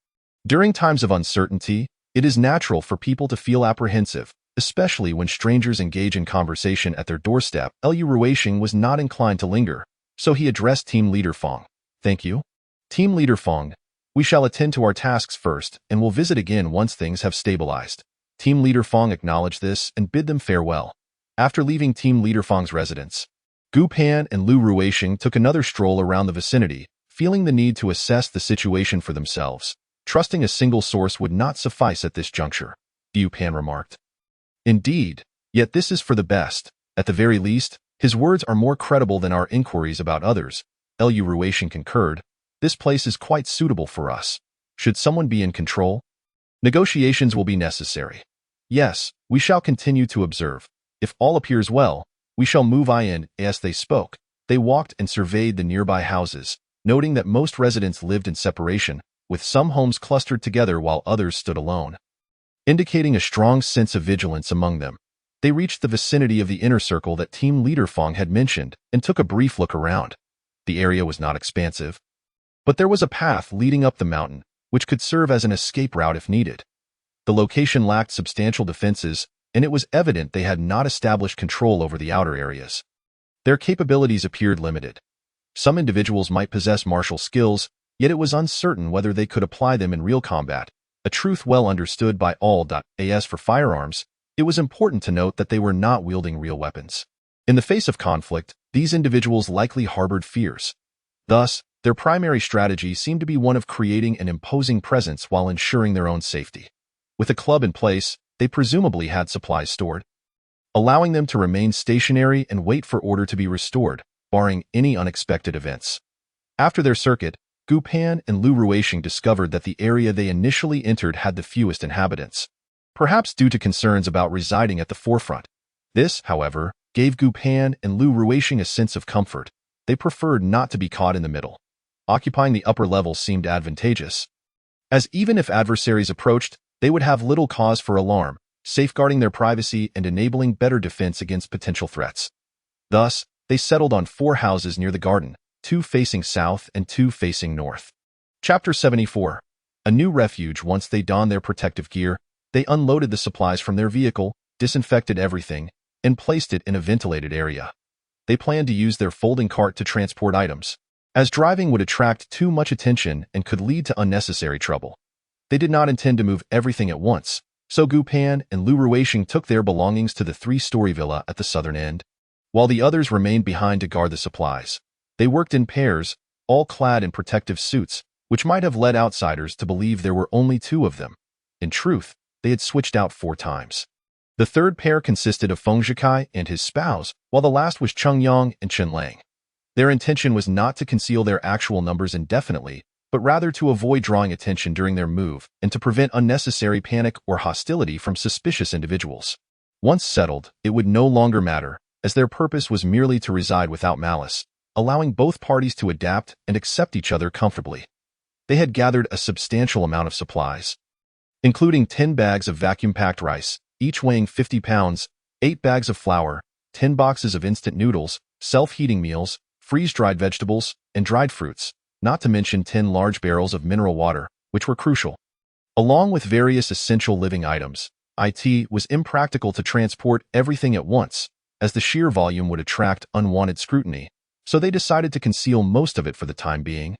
During times of uncertainty, it is natural for people to feel apprehensive, especially when strangers engage in conversation at their doorstep. Liu Ruixing was not inclined to linger, so he addressed Team Leader Fong. Thank you. Team Leader Fong, we shall attend to our tasks first and will visit again once things have stabilized. Team Leader Fong acknowledged this and bid them farewell. After leaving Team Leader Fong's residence, Gu Pan and Liu Ruixing took another stroll around the vicinity, feeling the need to assess the situation for themselves. Trusting a single source would not suffice at this juncture, Gu Pan remarked. Indeed, yet this is for the best. At the very least, his words are more credible than our inquiries about others. Liu Ruixing concurred. This place is quite suitable for us. Should someone be in control? Negotiations will be necessary. Yes, we shall continue to observe. If all appears well, we shall move in. As they spoke, they walked and surveyed the nearby houses, noting that most residents lived in separation, with some homes clustered together while others stood alone. Indicating a strong sense of vigilance among them, they reached the vicinity of the inner circle that Team Leader Fong had mentioned and took a brief look around. The area was not expansive, but there was a path leading up the mountain, which could serve as an escape route if needed. The location lacked substantial defenses, and it was evident they had not established control over the outer areas. Their capabilities appeared limited. Some individuals might possess martial skills, yet it was uncertain whether they could apply them in real combat, a truth well understood by all. As for firearms, it was important to note that they were not wielding real weapons. In the face of conflict, these individuals likely harbored fears. Thus, their primary strategy seemed to be one of creating an imposing presence while ensuring their own safety. With a club in place, they presumably had supplies stored, allowing them to remain stationary and wait for order to be restored, barring any unexpected events. After their circuit, Gu Pan and Liu Ruixing discovered that the area they initially entered had the fewest inhabitants, perhaps due to concerns about residing at the forefront. This, however, gave Gu Pan and Liu Ruixing a sense of comfort. They preferred not to be caught in the middle. Occupying the upper level seemed advantageous, as even if adversaries approached, they would have little cause for alarm, safeguarding their privacy and enabling better defense against potential threats. Thus, they settled on 4 houses near the garden, 2 facing south and 2 facing north. Chapter 74. A new refuge. Once they donned their protective gear, they unloaded the supplies from their vehicle, disinfected everything, and placed it in a ventilated area. They planned to use their folding cart to transport items, as driving would attract too much attention and could lead to unnecessary trouble. They did not intend to move everything at once, so Gu Pan and Liu Ruixing took their belongings to the 3-story villa at the southern end, while the others remained behind to guard the supplies. They worked in pairs, all clad in protective suits, which might have led outsiders to believe there were only 2 of them. In truth, they had switched out 4 times. The third pair consisted of Feng Zhikai and his spouse, while the last was Cheng Yang and Chen Lang. Their intention was not to conceal their actual numbers indefinitely, but rather to avoid drawing attention during their move and to prevent unnecessary panic or hostility from suspicious individuals. Once settled, it would no longer matter, as their purpose was merely to reside without malice, allowing both parties to adapt and accept each other comfortably. They had gathered a substantial amount of supplies, including 10 bags of vacuum-packed rice, each weighing 50 pounds, 8 bags of flour, 10 boxes of instant noodles, self-heating meals, freeze-dried vegetables, and dried fruits, not to mention 10 large barrels of mineral water, which were crucial. Along with various essential living items, it was impractical to transport everything at once, as the sheer volume would attract unwanted scrutiny, so they decided to conceal most of it for the time being.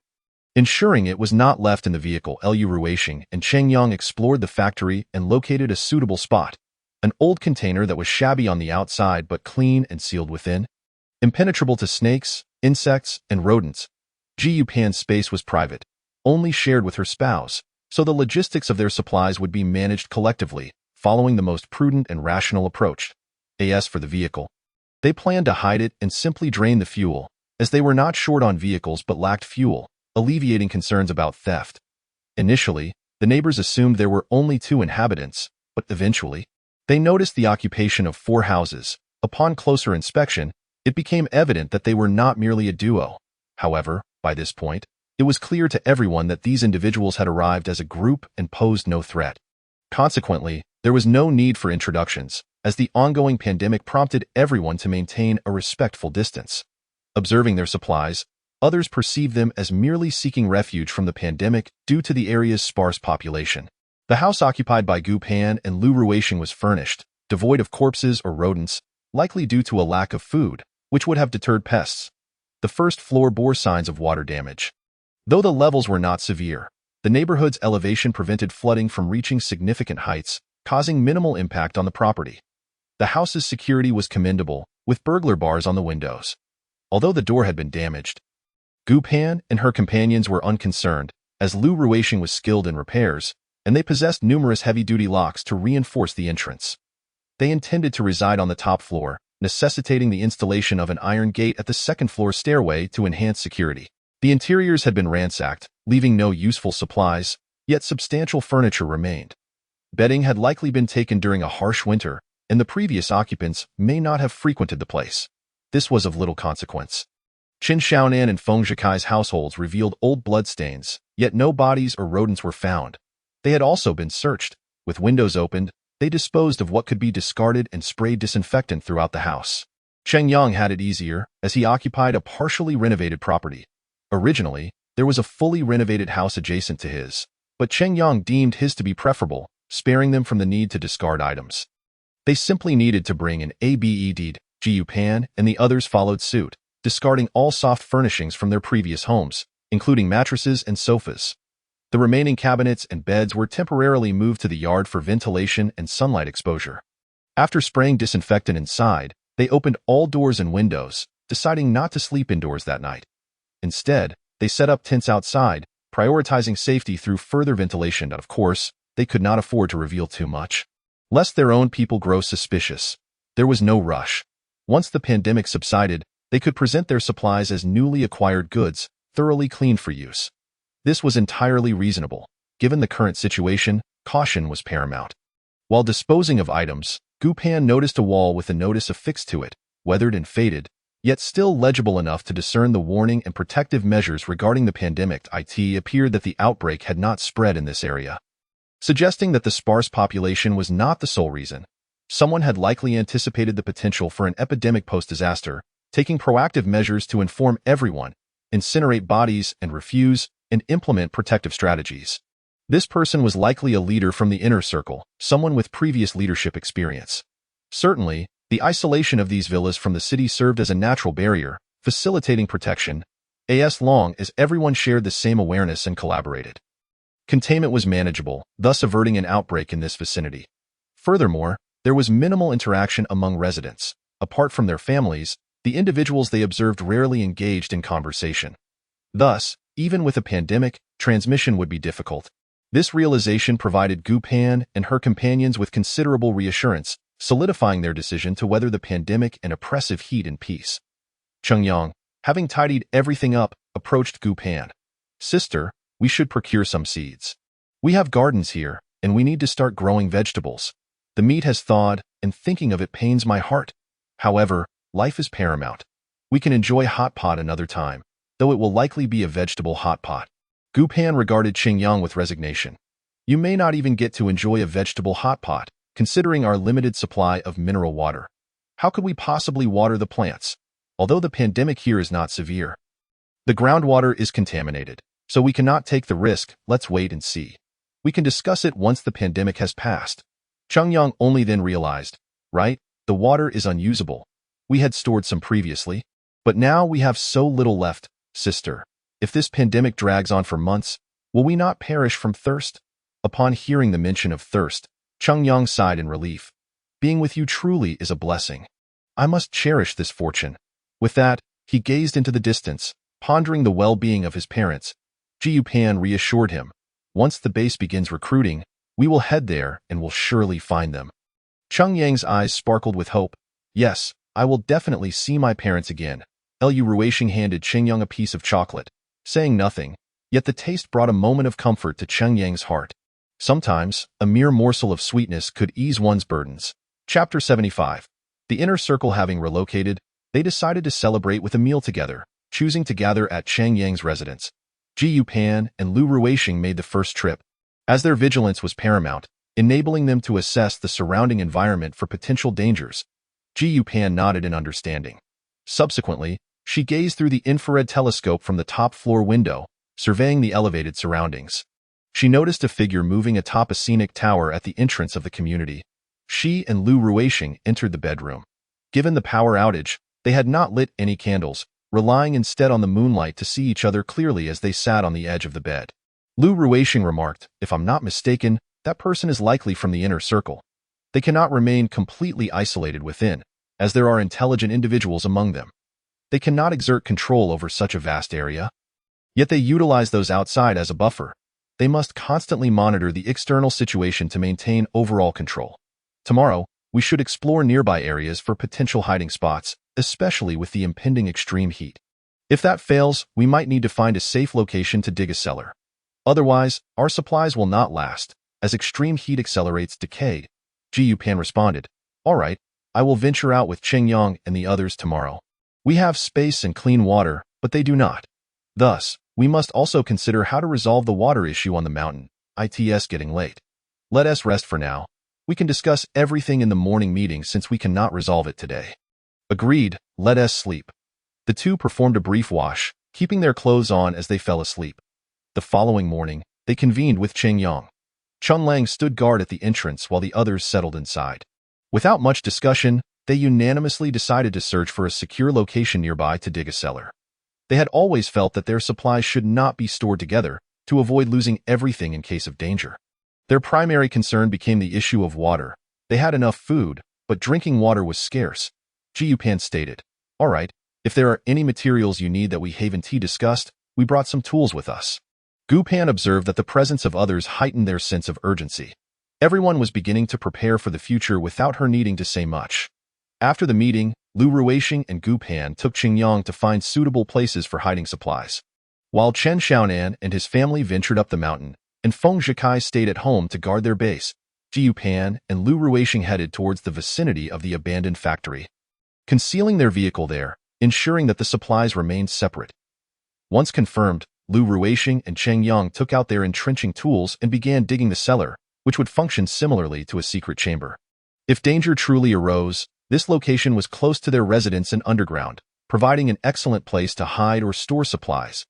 Ensuring it was not left in the vehicle, Liu Ruixing and Cheng Yang explored the factory and located a suitable spot, an old container that was shabby on the outside but clean and sealed within. Impenetrable to snakes, insects, and rodents, Gu Pan's space was private, only shared with her spouse, so the logistics of their supplies would be managed collectively, following the most prudent and rational approach. As for the vehicle, they planned to hide it and simply drain the fuel, as they were not short on vehicles but lacked fuel, alleviating concerns about theft. Initially, the neighbors assumed there were only 2 inhabitants, but eventually, they noticed the occupation of 4 houses. Upon closer inspection, It became evident that they were not merely a duo. However, by this point, it was clear to everyone that these individuals had arrived as a group and posed no threat. Consequently, there was no need for introductions, as the ongoing pandemic prompted everyone to maintain a respectful distance. Observing their supplies, others perceived them as merely seeking refuge from the pandemic due to the area's sparse population. The house occupied by Gu Pan and Lu Ruixing was furnished, devoid of corpses or rodents, likely due to a lack of food, which would have deterred pests. The first floor bore signs of water damage. Though the levels were not severe, the neighborhood's elevation prevented flooding from reaching significant heights, causing minimal impact on the property. The house's security was commendable, with burglar bars on the windows. Although the door had been damaged, Gu Pan and her companions were unconcerned, as Lu Ruixing was skilled in repairs, and they possessed numerous heavy-duty locks to reinforce the entrance. They intended to reside on the top floor, necessitating the installation of an iron gate at the second-floor stairway to enhance security. The interiors had been ransacked, leaving no useful supplies, yet substantial furniture remained. Bedding had likely been taken during a harsh winter, and the previous occupants may not have frequented the place. This was of little consequence. Qin Xiaonan and Feng Zhikai's households revealed old bloodstains, yet no bodies or rodents were found. They had also been searched. With windows opened, they disposed of what could be discarded and sprayed disinfectant throughout the house. Cheng Yang had it easier, as he occupied a partially renovated property. Originally, there was a fully renovated house adjacent to his, but Cheng Yang deemed his to be preferable, sparing them from the need to discard items. They simply needed to bring an ABE deed. Gu Pan and the others followed suit, discarding all soft furnishings from their previous homes, including mattresses and sofas. The remaining cabinets and beds were temporarily moved to the yard for ventilation and sunlight exposure. After spraying disinfectant inside, they opened all doors and windows, deciding not to sleep indoors that night. Instead, they set up tents outside, prioritizing safety through further ventilation. Of course, they could not afford to reveal too much, lest their own people grow suspicious. There was no rush. Once the pandemic subsided, they could present their supplies as newly acquired goods, thoroughly cleaned for use. This was entirely reasonable. Given the current situation, caution was paramount. While disposing of items, Gu Pan noticed a wall with a notice affixed to it, weathered and faded, yet still legible enough to discern the warning and protective measures regarding the pandemic. It appeared that the outbreak had not spread in this area, suggesting that the sparse population was not the sole reason. Someone had likely anticipated the potential for an epidemic post-disaster, taking proactive measures to inform everyone, incinerate bodies and refuse, and implement protective strategies. This person was likely a leader from the inner circle, someone with previous leadership experience. Certainly, the isolation of these villas from the city served as a natural barrier, facilitating protection, as long as everyone shared the same awareness and collaborated. Containment was manageable, thus averting an outbreak in this vicinity. Furthermore, there was minimal interaction among residents. Apart from their families, the individuals they observed rarely engaged in conversation. Thus, even with a pandemic, transmission would be difficult. This realization provided Gu Pan and her companions with considerable reassurance, solidifying their decision to weather the pandemic and oppressive heat in peace. Cheng Yang, having tidied everything up, approached Gu Pan. "Sister, we should procure some seeds. We have gardens here, and we need to start growing vegetables. The meat has thawed, and thinking of it pains my heart. However, life is paramount. We can enjoy hot pot another time, though it will likely be a vegetable hot pot." Gu Pan regarded Cheng Yang with resignation. "You may not even get to enjoy a vegetable hot pot, considering our limited supply of mineral water. How could we possibly water the plants? Although the pandemic here is not severe, the groundwater is contaminated, so we cannot take the risk. Let's wait and see. We can discuss it once the pandemic has passed." Cheng Yang only then realized, right, the water is unusable. We had stored some previously, but now we have so little left. "Sister, if this pandemic drags on for months, will we not perish from thirst?" Upon hearing the mention of thirst, Cheng Yang sighed in relief. "Being with you truly is a blessing. I must cherish this fortune." With that, he gazed into the distance, pondering the well-being of his parents. Gu Pan reassured him, "Once the base begins recruiting, we will head there and will surely find them." Cheng Yang's eyes sparkled with hope. "Yes, I will definitely see my parents again." Lu Ruixing handed Cheng Yang a piece of chocolate, saying nothing, yet the taste brought a moment of comfort to Cheng Yang's heart. Sometimes, a mere morsel of sweetness could ease one's burdens. Chapter 75. The inner circle having relocated, They decided to celebrate with a meal together, choosing to gather at Chang Yang's residence. Ji Yupan and Lu Ruixing made the first trip, as their vigilance was paramount, enabling them to assess the surrounding environment for potential dangers. Ji Yupan nodded in understanding. Subsequently, she gazed through the infrared telescope from the top-floor window, surveying the elevated surroundings. She noticed a figure moving atop a scenic tower at the entrance of the community. She and Lu Ruixing entered the bedroom. Given the power outage, they had not lit any candles, relying instead on the moonlight to see each other clearly as they sat on the edge of the bed. Lu Ruixing remarked, "If I'm not mistaken, that person is likely from the inner circle. They cannot remain completely isolated within, as there are intelligent individuals among them. They cannot exert control over such a vast area. Yet they utilize those outside as a buffer. They must constantly monitor the external situation to maintain overall control. Tomorrow, we should explore nearby areas for potential hiding spots, especially with the impending extreme heat. If that fails, we might need to find a safe location to dig a cellar. Otherwise, our supplies will not last, as extreme heat accelerates decay." Ji Yupan responded, "All right, I will venture out with Cheng Yang and the others tomorrow. We have space and clean water, but they do not. Thus, we must also consider how to resolve the water issue on the mountain. It's getting late. Let us rest for now. We can discuss everything in the morning meeting since we cannot resolve it today." Agreed, let us sleep. The two performed a brief wash, keeping their clothes on as they fell asleep. The following morning, they convened with Cheng Yang. Chun Lang stood guard at the entrance while the others settled inside. Without much discussion, they unanimously decided to search for a secure location nearby to dig a cellar. They had always felt that their supplies should not be stored together to avoid losing everything in case of danger. Their primary concern became the issue of water. They had enough food, but drinking water was scarce. Ji Yupan stated, "All right, if there are any materials you need that we Haven Tea discussed, we brought some tools with us." Gu Pan observed that the presence of others heightened their sense of urgency. Everyone was beginning to prepare for the future without her needing to say much. After the meeting, Lu Ruixing and Gu Pan took Qing Yang to find suitable places for hiding supplies, while Chen Xiaonan and his family ventured up the mountain, and Feng Zhikai stayed at home to guard their base. Ji Yupan and Lu Ruixing headed towards the vicinity of the abandoned factory, concealing their vehicle there, ensuring that the supplies remained separate. Once confirmed, Lu Ruixing and Cheng Yang took out their entrenching tools and began digging the cellar, which would function similarly to a secret chamber. If danger truly arose, this location was close to their residence and underground, providing an excellent place to hide or store supplies.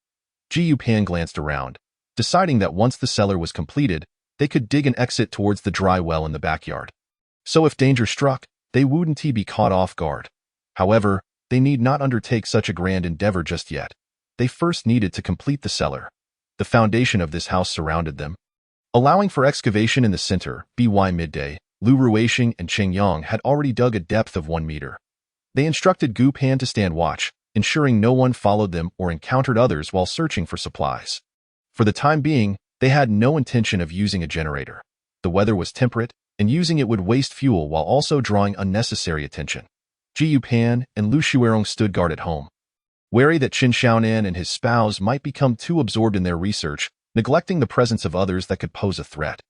Ji Yupan glanced around, deciding that once the cellar was completed, they could dig an exit towards the dry well in the backyard. So if danger struck, they wouldn't be caught off guard. However, they need not undertake such a grand endeavor just yet. They first needed to complete the cellar. The foundation of this house surrounded them, allowing for excavation in the center. By midday, Lu Ruixing and Cheng Yang had already dug a depth of 1 meter. They instructed Gu Pan to stand watch, ensuring no one followed them or encountered others while searching for supplies. For the time being, they had no intention of using a generator. The weather was temperate, and using it would waste fuel while also drawing unnecessary attention. Ji Yupan and Lu Shuerong stood guard at home, wary that Qin Xiaonan and his spouse might become too absorbed in their research, neglecting the presence of others that could pose a threat.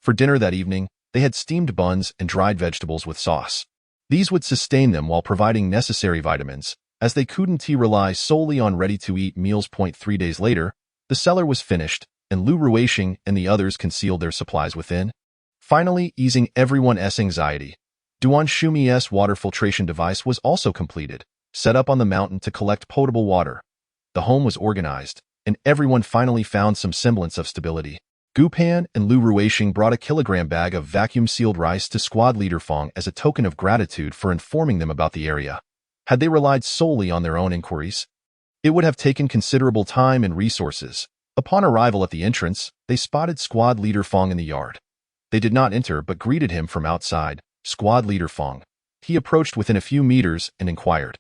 For dinner that evening, they had steamed buns and dried vegetables with sauce. These would sustain them while providing necessary vitamins, as they couldn't rely solely on ready-to-eat meals. 3 days later, the cellar was finished, and Lu Ruixing and the others concealed their supplies within, finally easing everyone's anxiety. Duan Shumi's water filtration device was also completed, set up on the mountain to collect potable water. The home was organized, and everyone finally found some semblance of stability. Gu Pan and Lu Ruixing brought a kilogram bag of vacuum-sealed rice to squad leader Fong as a token of gratitude for informing them about the area. Had they relied solely on their own inquiries, it would have taken considerable time and resources. Upon arrival at the entrance, they spotted squad leader Fong in the yard. They did not enter but greeted him from outside. "Squad leader Fong." He approached within a few meters and inquired,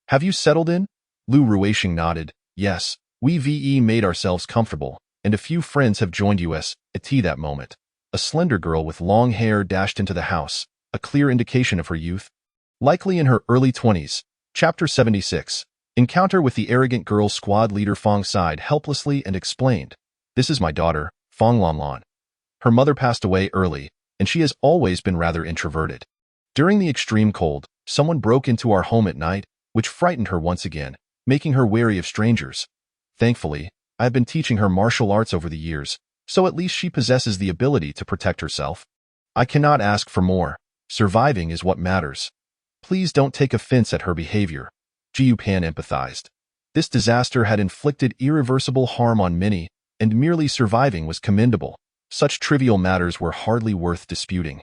"Have you settled in?" Lu Ruixing nodded. "Yes, we've made ourselves comfortable, and a few friends have joined us at tea." That moment, a slender girl with long hair dashed into the house, a clear indication of her youth. Likely in her early 20s. Chapter 76. Encounter with the arrogant girl. Squad leader Fong sighed helplessly and explained, "This is my daughter, Fong Lan Lan. Her mother passed away early, and she has always been rather introverted. During the extreme cold, someone broke into our home at night, which frightened her once again, making her wary of strangers. Thankfully, I have been teaching her martial arts over the years, so at least she possesses the ability to protect herself. I cannot ask for more. Surviving is what matters. Please don't take offense at her behavior. Jiu Pan empathized. This disaster had inflicted irreversible harm on many, and merely surviving was commendable. Such trivial matters were hardly worth disputing.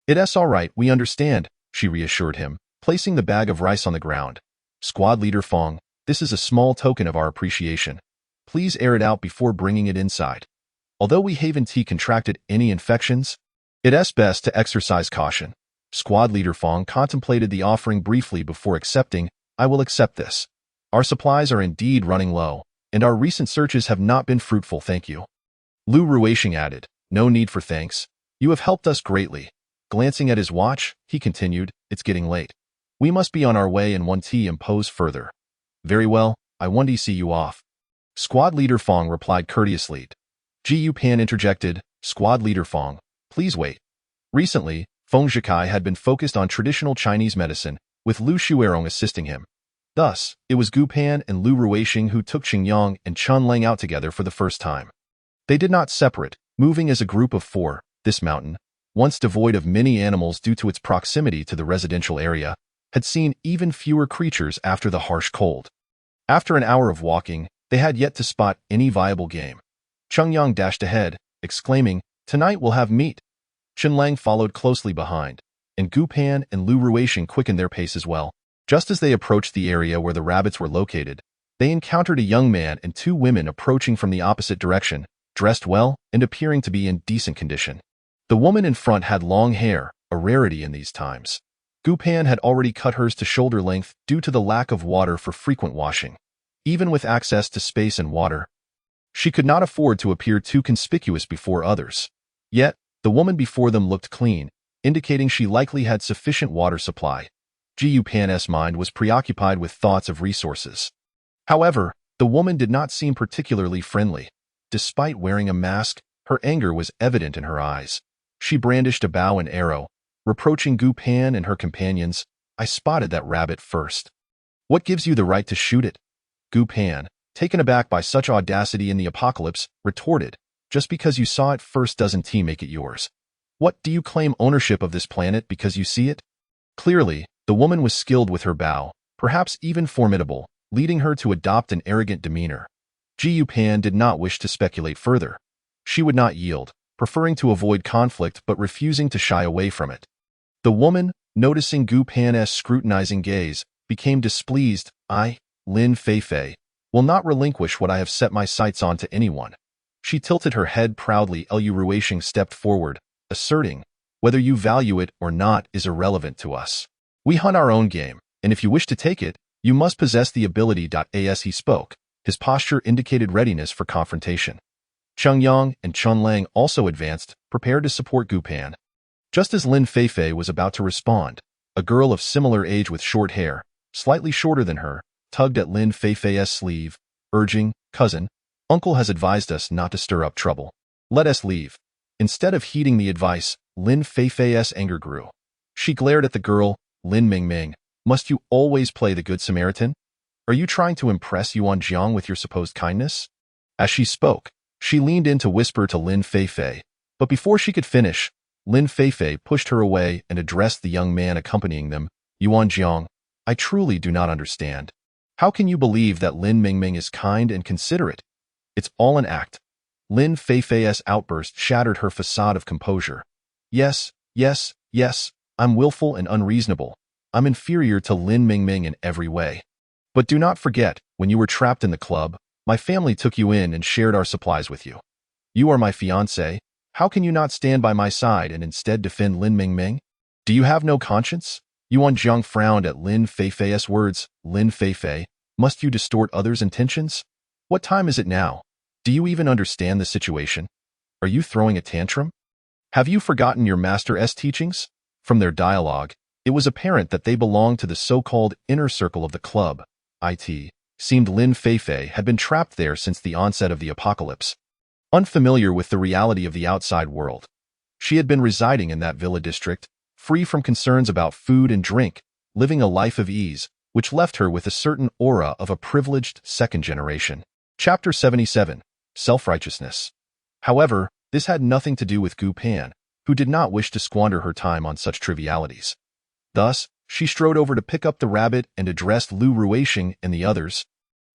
It's all right, we understand, she reassured him, placing the bag of rice on the ground. Squad leader Fong, this is a small token of our appreciation. Please air it out before bringing it inside. Although we haven't contracted any infections, it's best to exercise caution. Squad leader Fong contemplated the offering briefly before accepting. I will accept this. Our supplies are indeed running low, and our recent searches have not been fruitful, thank you. Lu Ruishing added, no need for thanks. You have helped us greatly. Glancing at his watch, he continued, it's getting late. We must be on our way and 1T impose further. Very well, I 1D see you off. Squad leader Fong replied courteously. Jiu Pan interjected, Squad leader Fong, please wait. Recently, Feng Zhikai had been focused on traditional Chinese medicine, with Lu Shuerong assisting him. Thus, it was Gu Pan and Lu Ruishing who took Qingyang and Chun Lang out together for the first time. They did not separate, moving as a group of 4. This mountain, once devoid of many animals due to its proximity to the residential area, had seen even fewer creatures after the harsh cold. After an hour of walking, they had yet to spot any viable game. Qingyang dashed ahead, exclaiming, tonight we'll have meat. Chun Lang followed closely behind, and Gu Pan and Lu Ruishing quickened their pace as well. Just as they approached the area where the rabbits were located, they encountered a young man and 2 women approaching from the opposite direction, dressed well and appearing to be in decent condition. The woman in front had long hair, a rarity in these times. Gu Pan had already cut hers to shoulder length due to the lack of water for frequent washing. Even with access to space and water, she could not afford to appear too conspicuous before others. Yet, the woman before them looked clean, indicating she likely had sufficient water supply. Jiu Pan's mind was preoccupied with thoughts of resources. However, the woman did not seem particularly friendly. Despite wearing a mask, her anger was evident in her eyes. She brandished a bow and arrow, reproaching Gu Pan and her companions. I spotted that rabbit first. What gives you the right to shoot it? Gu Pan, taken aback by such audacity in the apocalypse, retorted, just because you saw it first doesn't make it yours. What, do you claim ownership of this planet because you see it? Clearly, the woman was skilled with her bow, perhaps even formidable, leading her to adopt an arrogant demeanor. Jiu Pan did not wish to speculate further. She would not yield, preferring to avoid conflict but refusing to shy away from it. The woman, noticing Gu Pan's scrutinizing gaze, became displeased. I, Lin Feifei, will not relinquish what I have set my sights on to anyone. She tilted her head proudly. Lu Ruishing stepped forward, asserting, whether you value it or not is irrelevant to us. We hunt our own game, and if you wish to take it, you must possess the ability. As he spoke, his posture indicated readiness for confrontation. Qingyang and Chun Lang also advanced, prepared to support Gu Pan. Just as Lin Feifei was about to respond, a girl of similar age with short hair, slightly shorter than her, tugged at Lin Feifei's sleeve, urging, cousin, uncle has advised us not to stir up trouble. Let us leave. Instead of heeding the advice, Lin Feifei's anger grew. She glared at the girl. Lin Mingming, must you always play the good Samaritan? Are you trying to impress Yuan Jiang with your supposed kindness? As she spoke, she leaned in to whisper to Lin Feifei, but before she could finish, Lin Feifei pushed her away and addressed the young man accompanying them. Yuan Jiang, I truly do not understand. How can you believe that Lin Mingming is kind and considerate? It's all an act. Lin Feifei's outburst shattered her facade of composure. Yes, I'm willful and unreasonable. I'm inferior to Lin Mingming in every way. But do not forget, when you were trapped in the club, my family took you in and shared our supplies with you. You are my fiancé. How can you not stand by my side and instead defend Lin Mingming? Do you have no conscience? Yuan Jiang frowned at Lin Feifei's words. Lin Feifei, must you distort others' intentions? What time is it now? Do you even understand the situation? Are you throwing a tantrum? Have you forgotten your master's teachings? From their dialogue, it was apparent that they belonged to the so-called inner circle of the club. It seemed Lin Feifei had been trapped there since the onset of the apocalypse. Unfamiliar with the reality of the outside world, she had been residing in that villa district, free from concerns about food and drink, living a life of ease, which left her with a certain aura of a privileged second generation. Chapter 77. Self-Righteousness. However, this had nothing to do with Gu Pan, who did not wish to squander her time on such trivialities. Thus, she strode over to pick up the rabbit and addressed Lu Ruixing and the others,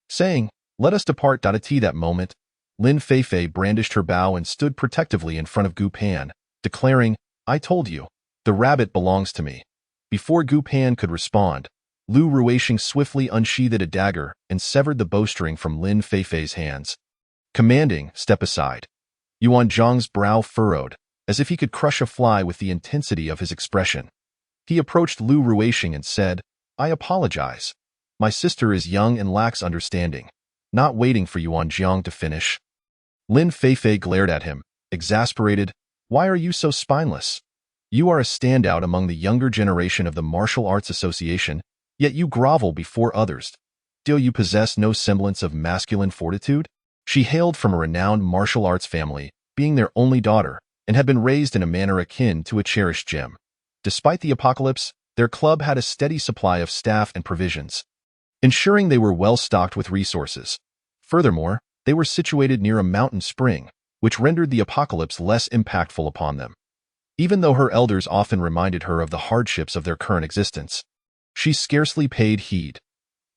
saying, "Let us depart." At that moment, Lin Feifei brandished her bow and stood protectively in front of Gu Pan, declaring, "I told you, the rabbit belongs to me." Before Gu Pan could respond, Lu Ruixing swiftly unsheathed a dagger and severed the bowstring from Lin Feifei's hands. Commanding, "Step aside." Yuan Zhang's brow furrowed, as if he could crush a fly with the intensity of his expression. He approached Lu Ruixing and said, "I apologize. My sister is young and lacks understanding." Not waiting for Yuan Zhang to finish, Lin Feifei glared at him, exasperated. "Why are you so spineless? You are a standout among the younger generation of the Martial Arts Association, yet you grovel before others. Do you possess no semblance of masculine fortitude?" She hailed from a renowned martial arts family, being their only daughter, and had been raised in a manner akin to a cherished gem. Despite the apocalypse, their club had a steady supply of staff and provisions, ensuring they were well stocked with resources. Furthermore, they were situated near a mountain spring, which rendered the apocalypse less impactful upon them. Even though her elders often reminded her of the hardships of their current existence, she scarcely paid heed.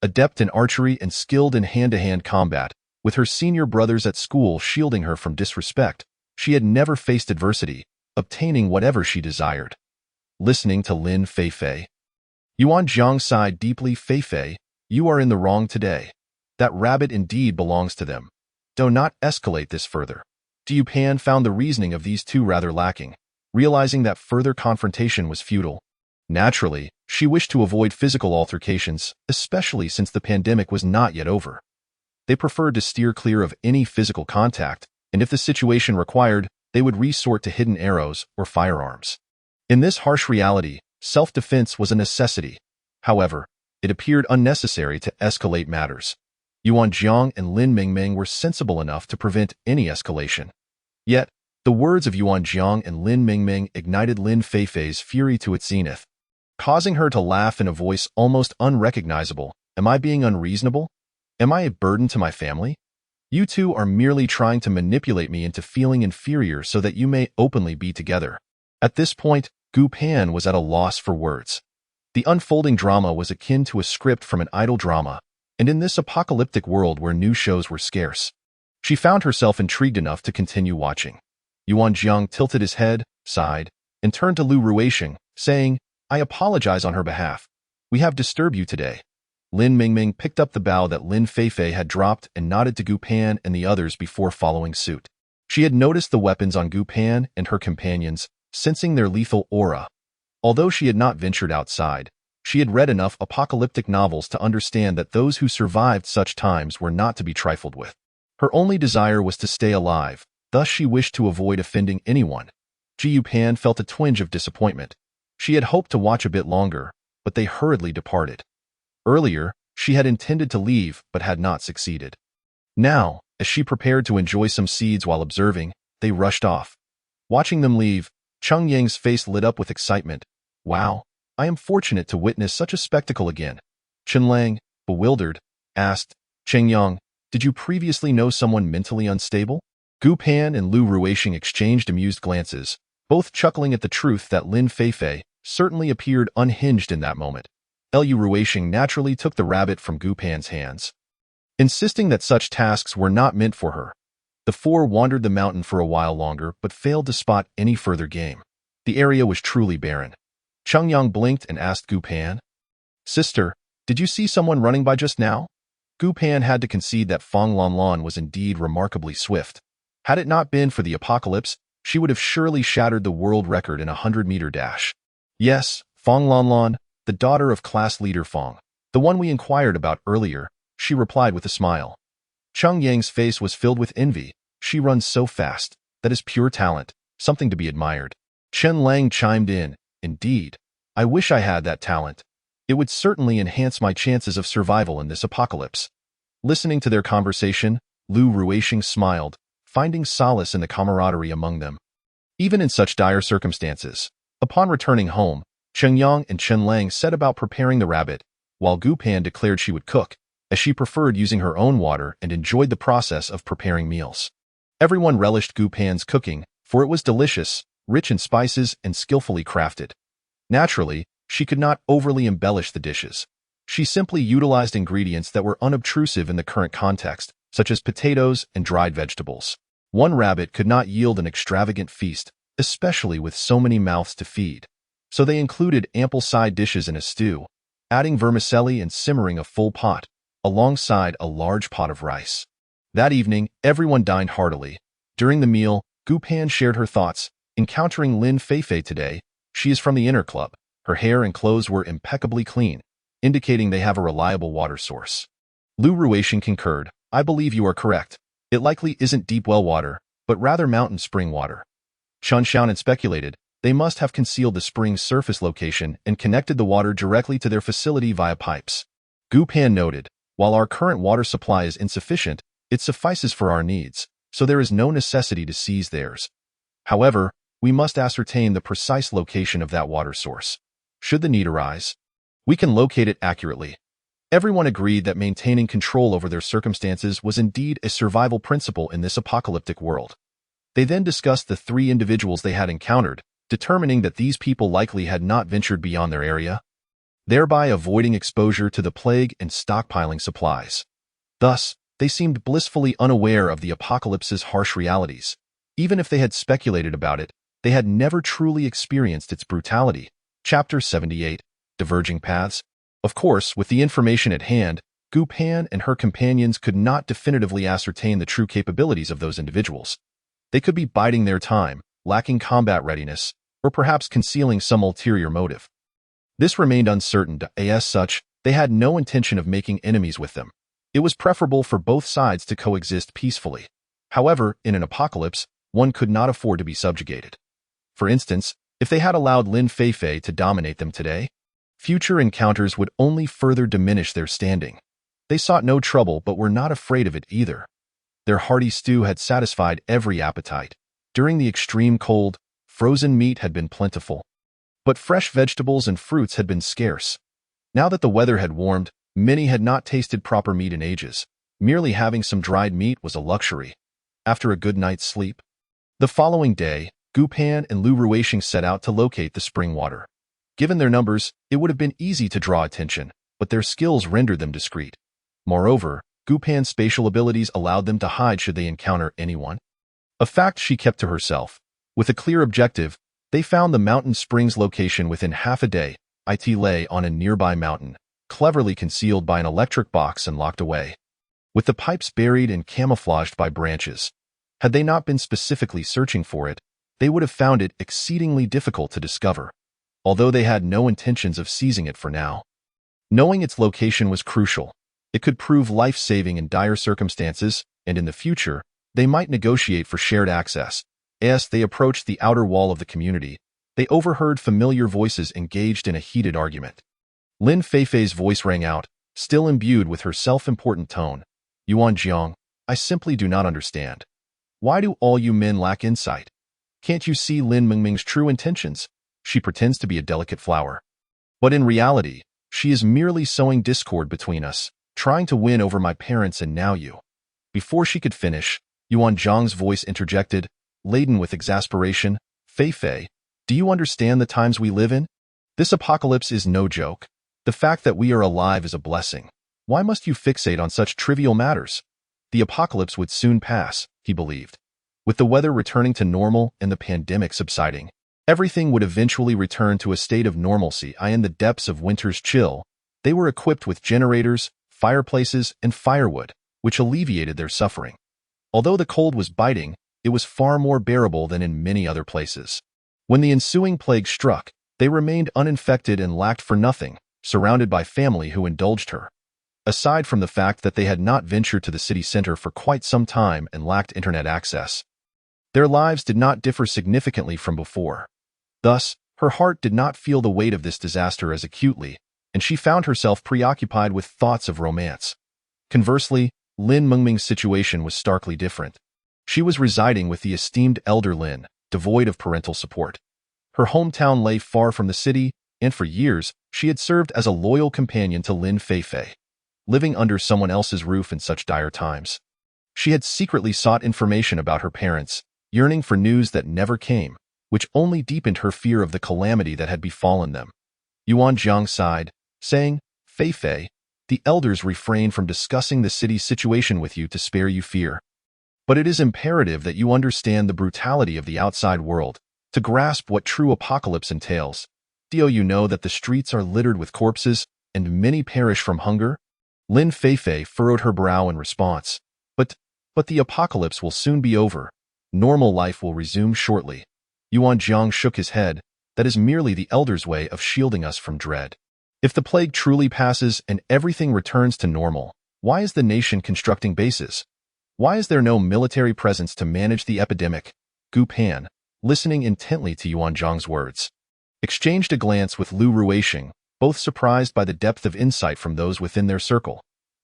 Adept in archery and skilled in hand-to-hand combat, with her senior brothers at school shielding her from disrespect, she had never faced adversity, obtaining whatever she desired. Listening to Lin Feifei, Yuan Zhang sighed deeply. "Feifei, you are in the wrong today. That rabbit indeed belongs to them. Do not escalate this further." Gu Pan found the reasoning of these two rather lacking, realizing that further confrontation was futile. Naturally, she wished to avoid physical altercations, especially since the pandemic was not yet over. They preferred to steer clear of any physical contact, and if the situation required, they would resort to hidden arrows or firearms. In this harsh reality, self-defense was a necessity. However, it appeared unnecessary to escalate matters. Yuan Zhang and Lin Mingming were sensible enough to prevent any escalation. Yet, the words of Yuan Zhang and Lin Mingming ignited Lin Feifei's fury to its zenith, causing her to laugh in a voice almost unrecognizable. "Am I being unreasonable? Am I a burden to my family? You two are merely trying to manipulate me into feeling inferior so that you may openly be together." At this point, Gu Pan was at a loss for words. The unfolding drama was akin to a script from an idle drama, and in this apocalyptic world where new shows were scarce, she found herself intrigued enough to continue watching. Yuan Zhang tilted his head, sighed, and turned to Lu Ruixing, saying, "I apologize on her behalf. We have disturbed you today." Lin Mingming picked up the bow that Lin Feifei had dropped and nodded to Gu Pan and the others before following suit. She had noticed the weapons on Gu Pan and her companions, sensing their lethal aura. Although she had not ventured outside, she had read enough apocalyptic novels to understand that those who survived such times were not to be trifled with. Her only desire was to stay alive, thus she wished to avoid offending anyone. Gu Pan felt a twinge of disappointment. She had hoped to watch a bit longer, but they hurriedly departed. Earlier, she had intended to leave but had not succeeded. Now, as she prepared to enjoy some seeds while observing, they rushed off. Watching them leave, Cheng Yang's face lit up with excitement. "Wow, I am fortunate to witness such a spectacle again." Chen Lang, bewildered, asked, "Cheng Yang, did you previously know someone mentally unstable?" Gu Pan and Lu Ruixing exchanged amused glances, both chuckling at the truth that Lin Feifei certainly appeared unhinged in that moment. Lu Ruixing naturally took the rabbit from Gu Pan's hands, insisting that such tasks were not meant for her. The four wandered the mountain for a while longer but failed to spot any further game. The area was truly barren. Cheng Yang blinked and asked Gu Pan, "Sister, did you see someone running by just now?" Gu Pan had to concede that Fong Lan Lan was indeed remarkably swift. Had it not been for the apocalypse, she would have surely shattered the world record in a 100-meter dash. "Yes, Fong Lan Lan, the daughter of class leader Fong, the one we inquired about earlier," she replied with a smile. Cheng Yang's face was filled with envy. "She runs so fast. That is pure talent, something to be admired." Chen Lang chimed in, "Indeed, I wish I had that talent. It would certainly enhance my chances of survival in this apocalypse." Listening to their conversation, Lu Ruixing smiled, finding solace in the camaraderie among them. Even in such dire circumstances, upon returning home, Cheng Yang and Chen Lang set about preparing the rabbit, while Gu Pan declared she would cook, as she preferred using her own water and enjoyed the process of preparing meals. Everyone relished Gu Pan's cooking, for it was delicious, rich in spices, and skillfully crafted. Naturally, she could not overly embellish the dishes. She simply utilized ingredients that were unobtrusive in the current context, such as potatoes and dried vegetables. One rabbit could not yield an extravagant feast, especially with so many mouths to feed. So they included ample side dishes in a stew, adding vermicelli and simmering a full pot, alongside a large pot of rice. That evening, everyone dined heartily. During the meal, Gu Pan shared her thoughts. Encountering Lin Feifei today, she is from the inner club. Her hair and clothes were impeccably clean, indicating they have a reliable water source. Lu Ruixian concurred. I believe you are correct. It likely isn't deep well water, but rather mountain spring water. Chun Xiaonan speculated. They must have concealed the spring's surface location and connected the water directly to their facility via pipes. Gu Pan noted, while our current water supply is insufficient, it suffices for our needs, so there is no necessity to seize theirs. However, we must ascertain the precise location of that water source. Should the need arise, we can locate it accurately. Everyone agreed that maintaining control over their circumstances was indeed a survival principle in this apocalyptic world. They then discussed the 3 individuals they had encountered, determining that these people likely had not ventured beyond their area, thereby avoiding exposure to the plague and stockpiling supplies. Thus, they seemed blissfully unaware of the apocalypse's harsh realities. Even if they had speculated about it, they had never truly experienced its brutality. Chapter 78, Diverging Paths. Of course, with the information at hand, Gu Pan and her companions could not definitively ascertain the true capabilities of those individuals. They could be biding their time, lacking combat readiness, or perhaps concealing some ulterior motive. This remained uncertain, as such, they had no intention of making enemies with them. It was preferable for both sides to coexist peacefully. However, in an apocalypse, one could not afford to be subjugated. For instance, if they had allowed Lin Feifei to dominate them today, future encounters would only further diminish their standing. They sought no trouble but were not afraid of it either. Their hearty stew had satisfied every appetite. During the extreme cold, frozen meat had been plentiful, but fresh vegetables and fruits had been scarce. Now that the weather had warmed, many had not tasted proper meat in ages. Merely having some dried meat was a luxury. After a good night's sleep, the following day, Gu Pan and Lu Ruixian set out to locate the spring water. Given their numbers, it would have been easy to draw attention, but their skills rendered them discreet. Moreover, Gu Pan's spatial abilities allowed them to hide should they encounter anyone. A fact she kept to herself. With a clear objective, they found the mountain spring's location within half a day. It lay on a nearby mountain, cleverly concealed by an electric box and locked away, with the pipes buried and camouflaged by branches. Had they not been specifically searching for it, they would have found it exceedingly difficult to discover, although they had no intentions of seizing it for now. Knowing its location was crucial. It could prove life-saving in dire circumstances, and in the future, they might negotiate for shared access. As they approached the outer wall of the community, they overheard familiar voices engaged in a heated argument. Lin Feifei's voice rang out, still imbued with her self-important tone. Yuan Jiang, I simply do not understand. Why do all you men lack insight? Can't you see Lin Mingming's true intentions? She pretends to be a delicate flower, but in reality, she is merely sowing discord between us, trying to win over my parents and now you. Before she could finish, Yuan Jiang's voice interjected, laden with exasperation. Feifei, do you understand the times we live in? This apocalypse is no joke. The fact that we are alive is a blessing. Why must you fixate on such trivial matters? The apocalypse would soon pass, he believed. With the weather returning to normal and the pandemic subsiding, everything would eventually return to a state of normalcy. In the depths of winter's chill, they were equipped with generators, fireplaces, and firewood, which alleviated their suffering. Although the cold was biting, it was far more bearable than in many other places. When the ensuing plague struck, they remained uninfected and lacked for nothing, surrounded by family who indulged her. Aside from the fact that they had not ventured to the city center for quite some time and lacked internet access, their lives did not differ significantly from before. Thus, her heart did not feel the weight of this disaster as acutely, and she found herself preoccupied with thoughts of romance. Conversely, Lin Mingming's situation was starkly different. She was residing with the esteemed elder Lin, devoid of parental support. Her hometown lay far from the city, and for years, She had served as a loyal companion to Lin Feifei, living under someone else's roof in such dire times. She had secretly sought information about her parents, yearning for news that never came, which only deepened her fear of the calamity that had befallen them. Yuan Zhang sighed, saying, "Feifei, the elders refrain from discussing the city's situation with you to spare you fear. But it is imperative that you understand the brutality of the outside world, to grasp what true apocalypse entails. Do you know that the streets are littered with corpses, and many perish from hunger?" Lin Feifei furrowed her brow in response. But the apocalypse will soon be over. Normal life will resume shortly. Yuan Zhang shook his head. That is merely the elders' way of shielding us from dread. If the plague truly passes and everything returns to normal, why is the nation constructing bases? Why is there no military presence to manage the epidemic? Gu Pan, listening intently to Yuan Zhang's words, exchanged a glance with Lu Ruixing, both surprised by the depth of insight from those within their circle.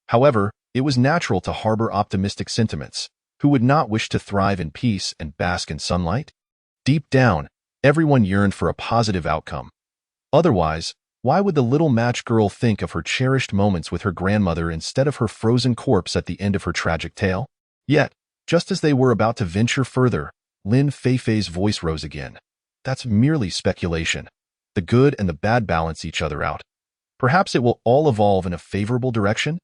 However, it was natural to harbor optimistic sentiments. Who would not wish to thrive in peace and bask in sunlight? Deep down, everyone yearned for a positive outcome. Otherwise, why would the little match girl think of her cherished moments with her grandmother instead of her frozen corpse at the end of her tragic tale? Yet, just as they were about to venture further, Lin Feifei's voice rose again. That's merely speculation. The good and the bad balance each other out. Perhaps it will all evolve in a favorable direction?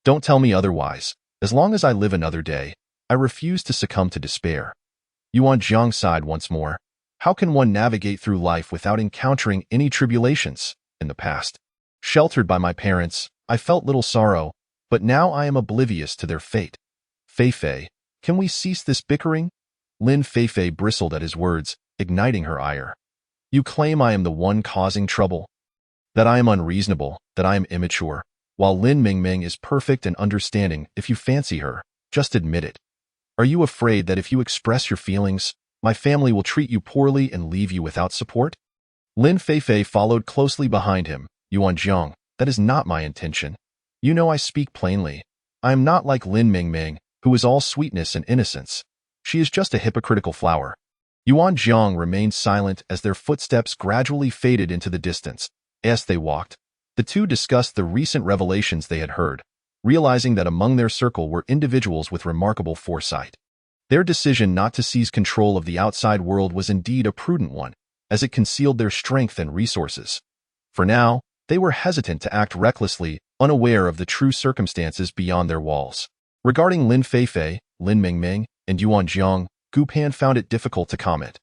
Don't tell me otherwise. As long as I live another day, I refuse to succumb to despair. Yuan Zhang sighed once more. How can one navigate through life without encountering any tribulations? In the past, sheltered by my parents, I felt little sorrow, but now I am oblivious to their fate. Feifei, can we cease this bickering? Lin Feifei bristled at his words, igniting her ire. You claim I am the one causing trouble, that I am unreasonable, that I am immature, while Lin Mingming is perfect and understanding. If you fancy her, just admit it. Are you afraid that if you express your feelings, my family will treat you poorly and leave you without support? Lin Feifei followed closely behind him. Yuan Zhang, that is not my intention. You know I speak plainly. I am not like Lin Mingming, who is all sweetness and innocence. She is just a hypocritical flower. Yuan Zhang remained silent as their footsteps gradually faded into the distance. As they walked, the two discussed the recent revelations they had heard, realizing that among their circle were individuals with remarkable foresight. Their decision not to seize control of the outside world was indeed a prudent one, as it concealed their strength and resources. For now, they were hesitant to act recklessly, unaware of the true circumstances beyond their walls. Regarding Lin Feifei, Lin Mingming, and Yuan Zhang, Gu Pan found it difficult to comment.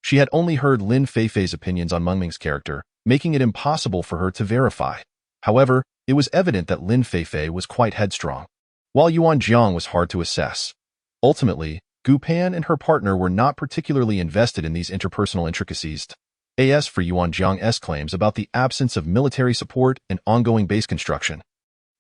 She had only heard Lin Feifei's opinions on Mengming's character, making it impossible for her to verify. However, it was evident that Lin Feifei was quite headstrong, while Yuan Zhang was hard to assess. Ultimately, Gu Pan and her partner were not particularly invested in these interpersonal intricacies. As for Yuan Zhang's claims about the absence of military support and ongoing base construction,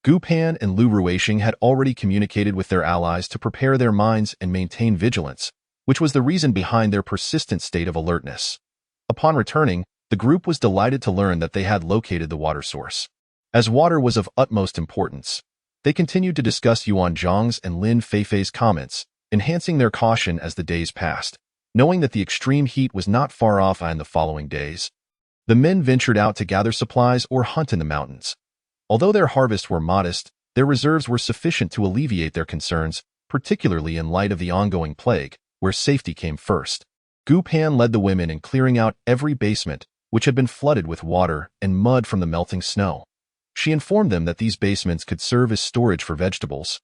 Gu Pan and Lu Ruixing had already communicated with their allies to prepare their minds and maintain vigilance, which was the reason behind their persistent state of alertness. Upon returning, the group was delighted to learn that they had located the water source. As water was of utmost importance, they continued to discuss Yuan Zhang's and Lin Feifei's comments, enhancing their caution as the days passed. Knowing that the extreme heat was not far off in the following days, the men ventured out to gather supplies or hunt in the mountains. Although their harvests were modest, their reserves were sufficient to alleviate their concerns, particularly in light of the ongoing plague, where safety came first. Gu Pan led the women in clearing out every basement, which had been flooded with water and mud from the melting snow. She informed them that these basements could serve as storage for vegetables,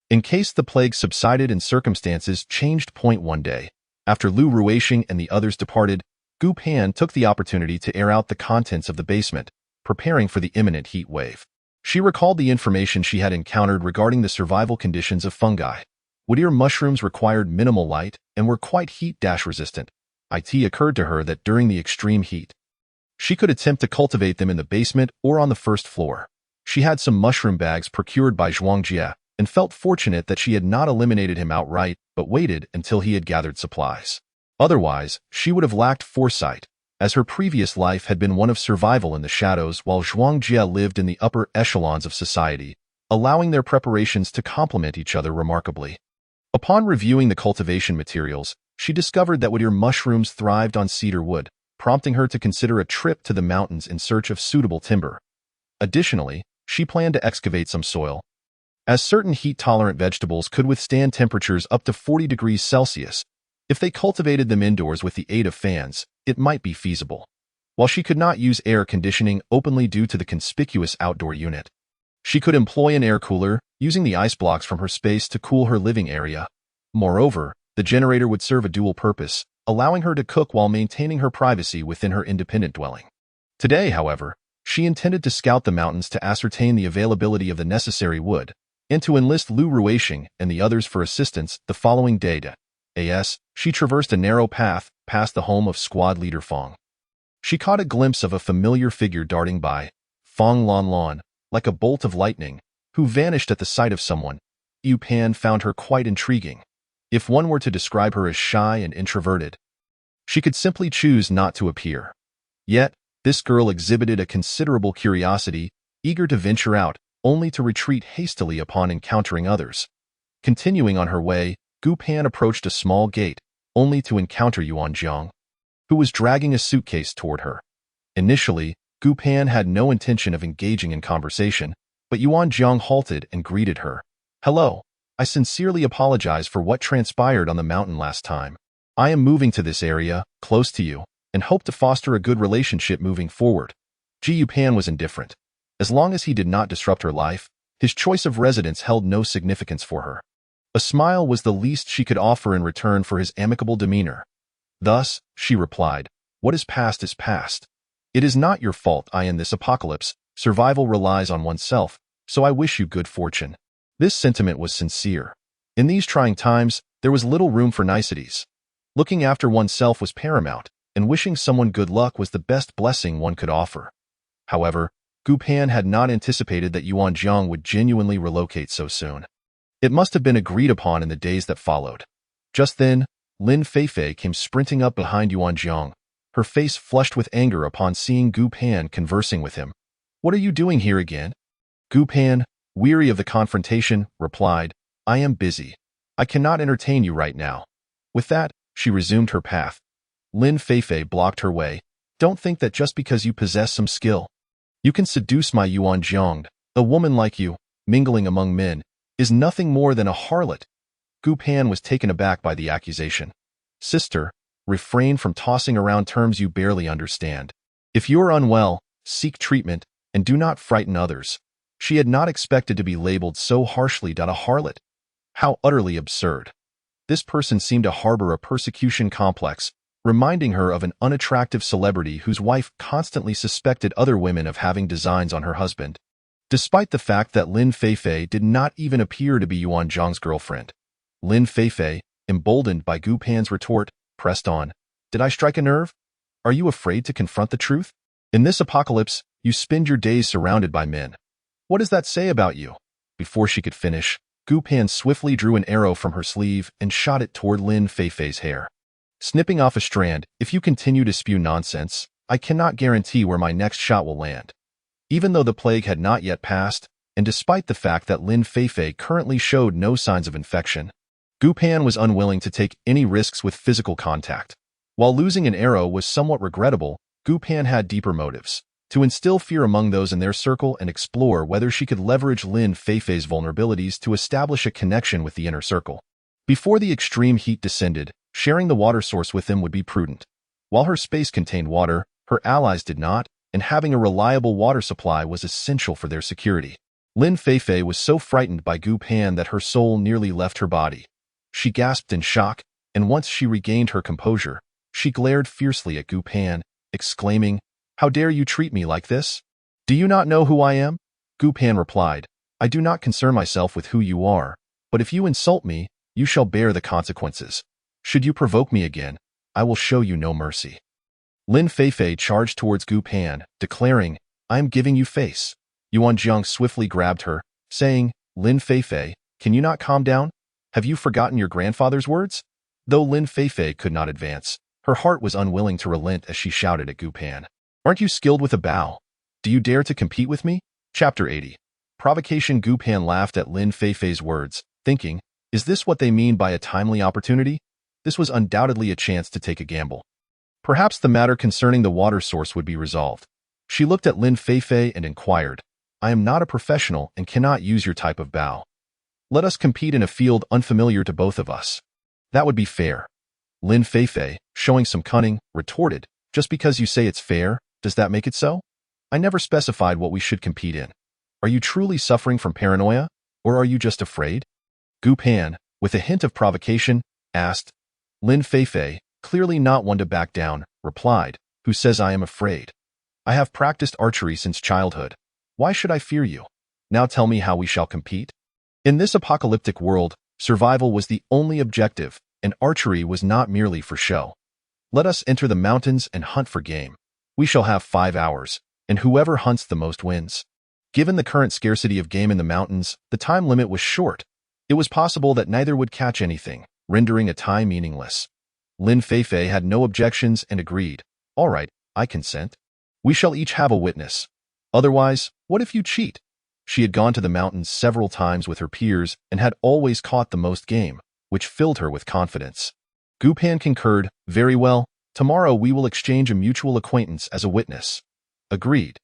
in case the plague subsided and circumstances changed. One day, after Lu Ruixing and the others departed, Gu Pan took the opportunity to air out the contents of the basement, preparing for the imminent heat wave. She recalled the information she had encountered regarding the survival conditions of fungi. Wood-ear mushrooms required minimal light and were quite heat-resistant. It occurred to her that during the extreme heat, she could attempt to cultivate them in the basement or on the first floor. She had some mushroom bags procured by Zhuangjie and felt fortunate that she had not eliminated him outright but waited until he had gathered supplies. Otherwise, she would have lacked foresight, as her previous life had been one of survival in the shadows while Zhuangjie lived in the upper echelons of society, allowing their preparations to complement each other remarkably. Upon reviewing the cultivation materials, she discovered that wood-ear mushrooms thrived on cedar wood, prompting her to consider a trip to the mountains in search of suitable timber. Additionally, she planned to excavate some soil, as certain heat-tolerant vegetables could withstand temperatures up to 40 degrees Celsius. If they cultivated them indoors with the aid of fans, it might be feasible. While she could not use air conditioning openly due to the conspicuous outdoor unit, she could employ an air cooler, using the ice blocks from her space to cool her living area. Moreover, the generator would serve a dual purpose, allowing her to cook while maintaining her privacy within her independent dwelling. Today, however, she intended to scout the mountains to ascertain the availability of the necessary wood, and to enlist Lu Ruishing and the others for assistance the following day. She traversed a narrow path past the home of squad leader Fong. She caught a glimpse of a familiar figure darting by, Fong Lan Lan, like a bolt of lightning, who vanished at the sight of someone. Yu Pan found her quite intriguing. If one were to describe her as shy and introverted, she could simply choose not to appear. Yet, this girl exhibited a considerable curiosity, eager to venture out, only to retreat hastily upon encountering others. Continuing on her way, Gu Pan approached a small gate, only to encounter Yuan Jiang, who was dragging a suitcase toward her. Initially, Gu Pan had no intention of engaging in conversation, but Yuan Jiang halted and greeted her. "Hello. I sincerely apologize for what transpired on the mountain last time. I am moving to this area, close to you, and hope to foster a good relationship moving forward." Ji Yupan was indifferent. As long as he did not disrupt her life, his choice of residence held no significance for her. A smile was the least she could offer in return for his amicable demeanor. Thus, she replied, "What is past is past. It is not your fault I in this apocalypse. Survival relies on oneself, so I wish you good fortune." This sentiment was sincere. In these trying times, there was little room for niceties. Looking after oneself was paramount, and wishing someone good luck was the best blessing one could offer. However, Gu Pan had not anticipated that Yuan Jiang would genuinely relocate so soon. It must have been agreed upon in the days that followed. Just then, Lin Feifei came sprinting up behind Yuan Jiang, her face flushed with anger upon seeing Gu Pan conversing with him. "What are you doing here again?" Gu Pan, weary of the confrontation, replied, "I am busy. I cannot entertain you right now." With that, she resumed her path. Lin Feifei blocked her way. "Don't think that just because you possess some skill, you can seduce my Yuan Jiang. A woman like you, mingling among men, is nothing more than a harlot." Gu Pan was taken aback by the accusation. "Sister, refrain from tossing around terms you barely understand. If you are unwell, seek treatment, and do not frighten others." She had not expected to be labeled so harshly. A harlot? How utterly absurd. This person seemed to harbor a persecution complex, reminding her of an unattractive celebrity whose wife constantly suspected other women of having designs on her husband, despite the fact that Lin Feifei did not even appear to be Yuan Jiang's girlfriend. Lin Feifei, emboldened by Gu Pan's retort, pressed on. "Did I strike a nerve? Are you afraid to confront the truth? In this apocalypse, you spend your days surrounded by men. What does that say about you?" Before she could finish, Gu Pan swiftly drew an arrow from her sleeve and shot it toward Lin Feifei's hair. Snipping off a strand, "If you continue to spew nonsense, I cannot guarantee where my next shot will land." Even though the plague had not yet passed, and despite the fact that Lin Feifei currently showed no signs of infection, Gu Pan was unwilling to take any risks with physical contact. While losing an arrow was somewhat regrettable, Gu Pan had deeper motives: to instill fear among those in their circle and explore whether she could leverage Lin Feifei's vulnerabilities to establish a connection with the inner circle. Before the extreme heat descended, sharing the water source with them would be prudent. While her space contained water, her allies did not, and having a reliable water supply was essential for their security. Lin Feifei was so frightened by Gu Pan that her soul nearly left her body. She gasped in shock, and once she regained her composure, she glared fiercely at Gu Pan, exclaiming, "How dare you treat me like this? Do you not know who I am?" Gu Pan replied, "I do not concern myself with who you are, but if you insult me, you shall bear the consequences. Should you provoke me again, I will show you no mercy." Lin Feifei charged towards Gu Pan, declaring, "I am giving you face." Yuan Jiang swiftly grabbed her, saying, "Lin Feifei, can you not calm down? Have you forgotten your grandfather's words?" Though Lin Feifei could not advance, her heart was unwilling to relent as she shouted at Gu Pan, "Aren't you skilled with a bow? Do you dare to compete with me?" Chapter 80. Provocation. Gu Pan laughed at Lin Feifei's words, thinking, "Is this what they mean by a timely opportunity?" This was undoubtedly a chance to take a gamble. Perhaps the matter concerning the water source would be resolved. She looked at Lin Feifei and inquired, I am not a professional and cannot use your type of bow. Let us compete in a field unfamiliar to both of us. That would be fair. Lin Feifei, showing some cunning, retorted, just because you say it's fair, does that make it so? I never specified what we should compete in. Are you truly suffering from paranoia, or are you just afraid? Gu Pan, with a hint of provocation, asked. Lin Feifei, clearly not one to back down, replied, who says I am afraid? I have practiced archery since childhood. Why should I fear you? Now tell me how we shall compete. In this apocalyptic world, survival was the only objective, and archery was not merely for show. Let us enter the mountains and hunt for game. We shall have 5 hours, and whoever hunts the most wins. Given the current scarcity of game in the mountains, the time limit was short. It was possible that neither would catch anything, rendering a tie meaningless. Lin Feifei had no objections and agreed. All right, I consent. We shall each have a witness. Otherwise, what if you cheat? She had gone to the mountains several times with her peers and had always caught the most game, which filled her with confidence. Gu Pan concurred, very well, tomorrow we will exchange a mutual acquaintance as a witness. Agreed.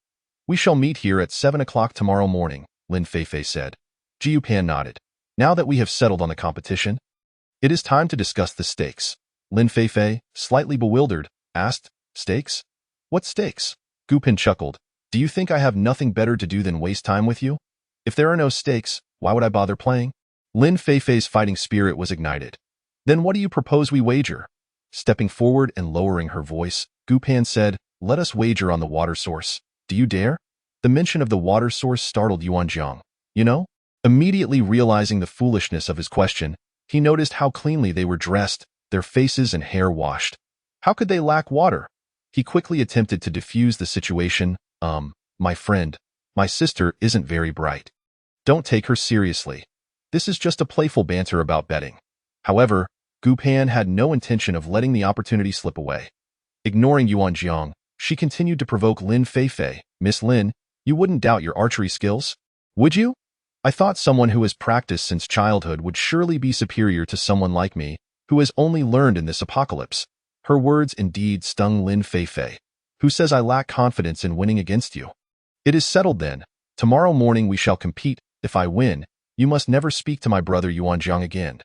We shall meet here at 7 o'clock tomorrow morning, Lin Feifei said. Gu Pan nodded. Now that we have settled on the competition, it is time to discuss the stakes. Lin Feifei, slightly bewildered, asked, Stakes? What stakes? Gu Pan chuckled. Do you think I have nothing better to do than waste time with you? If there are no stakes, why would I bother playing? Lin Feifei's fighting spirit was ignited. Then what do you propose we wager? Stepping forward and lowering her voice, Gu Pan said, Let us wager on the water source. Do you dare? The mention of the water source startled Yuan Jiang. You know? Immediately realizing the foolishness of his question, he noticed how cleanly they were dressed, their faces and hair washed. How could they lack water? He quickly attempted to diffuse the situation. My friend, my sister isn't very bright. Don't take her seriously. This is just a playful banter about betting. However, Gu Pan had no intention of letting the opportunity slip away. Ignoring Yuan Jiang, she continued to provoke Lin Feifei. Miss Lin, you wouldn't doubt your archery skills, would you? I thought someone who has practiced since childhood would surely be superior to someone like me, who has only learned in this apocalypse. Her words indeed stung Lin Feifei. Who says I lack confidence in winning against you? It is settled then. Tomorrow morning we shall compete. If I win, you must never speak to my brother Yuan Jiang again.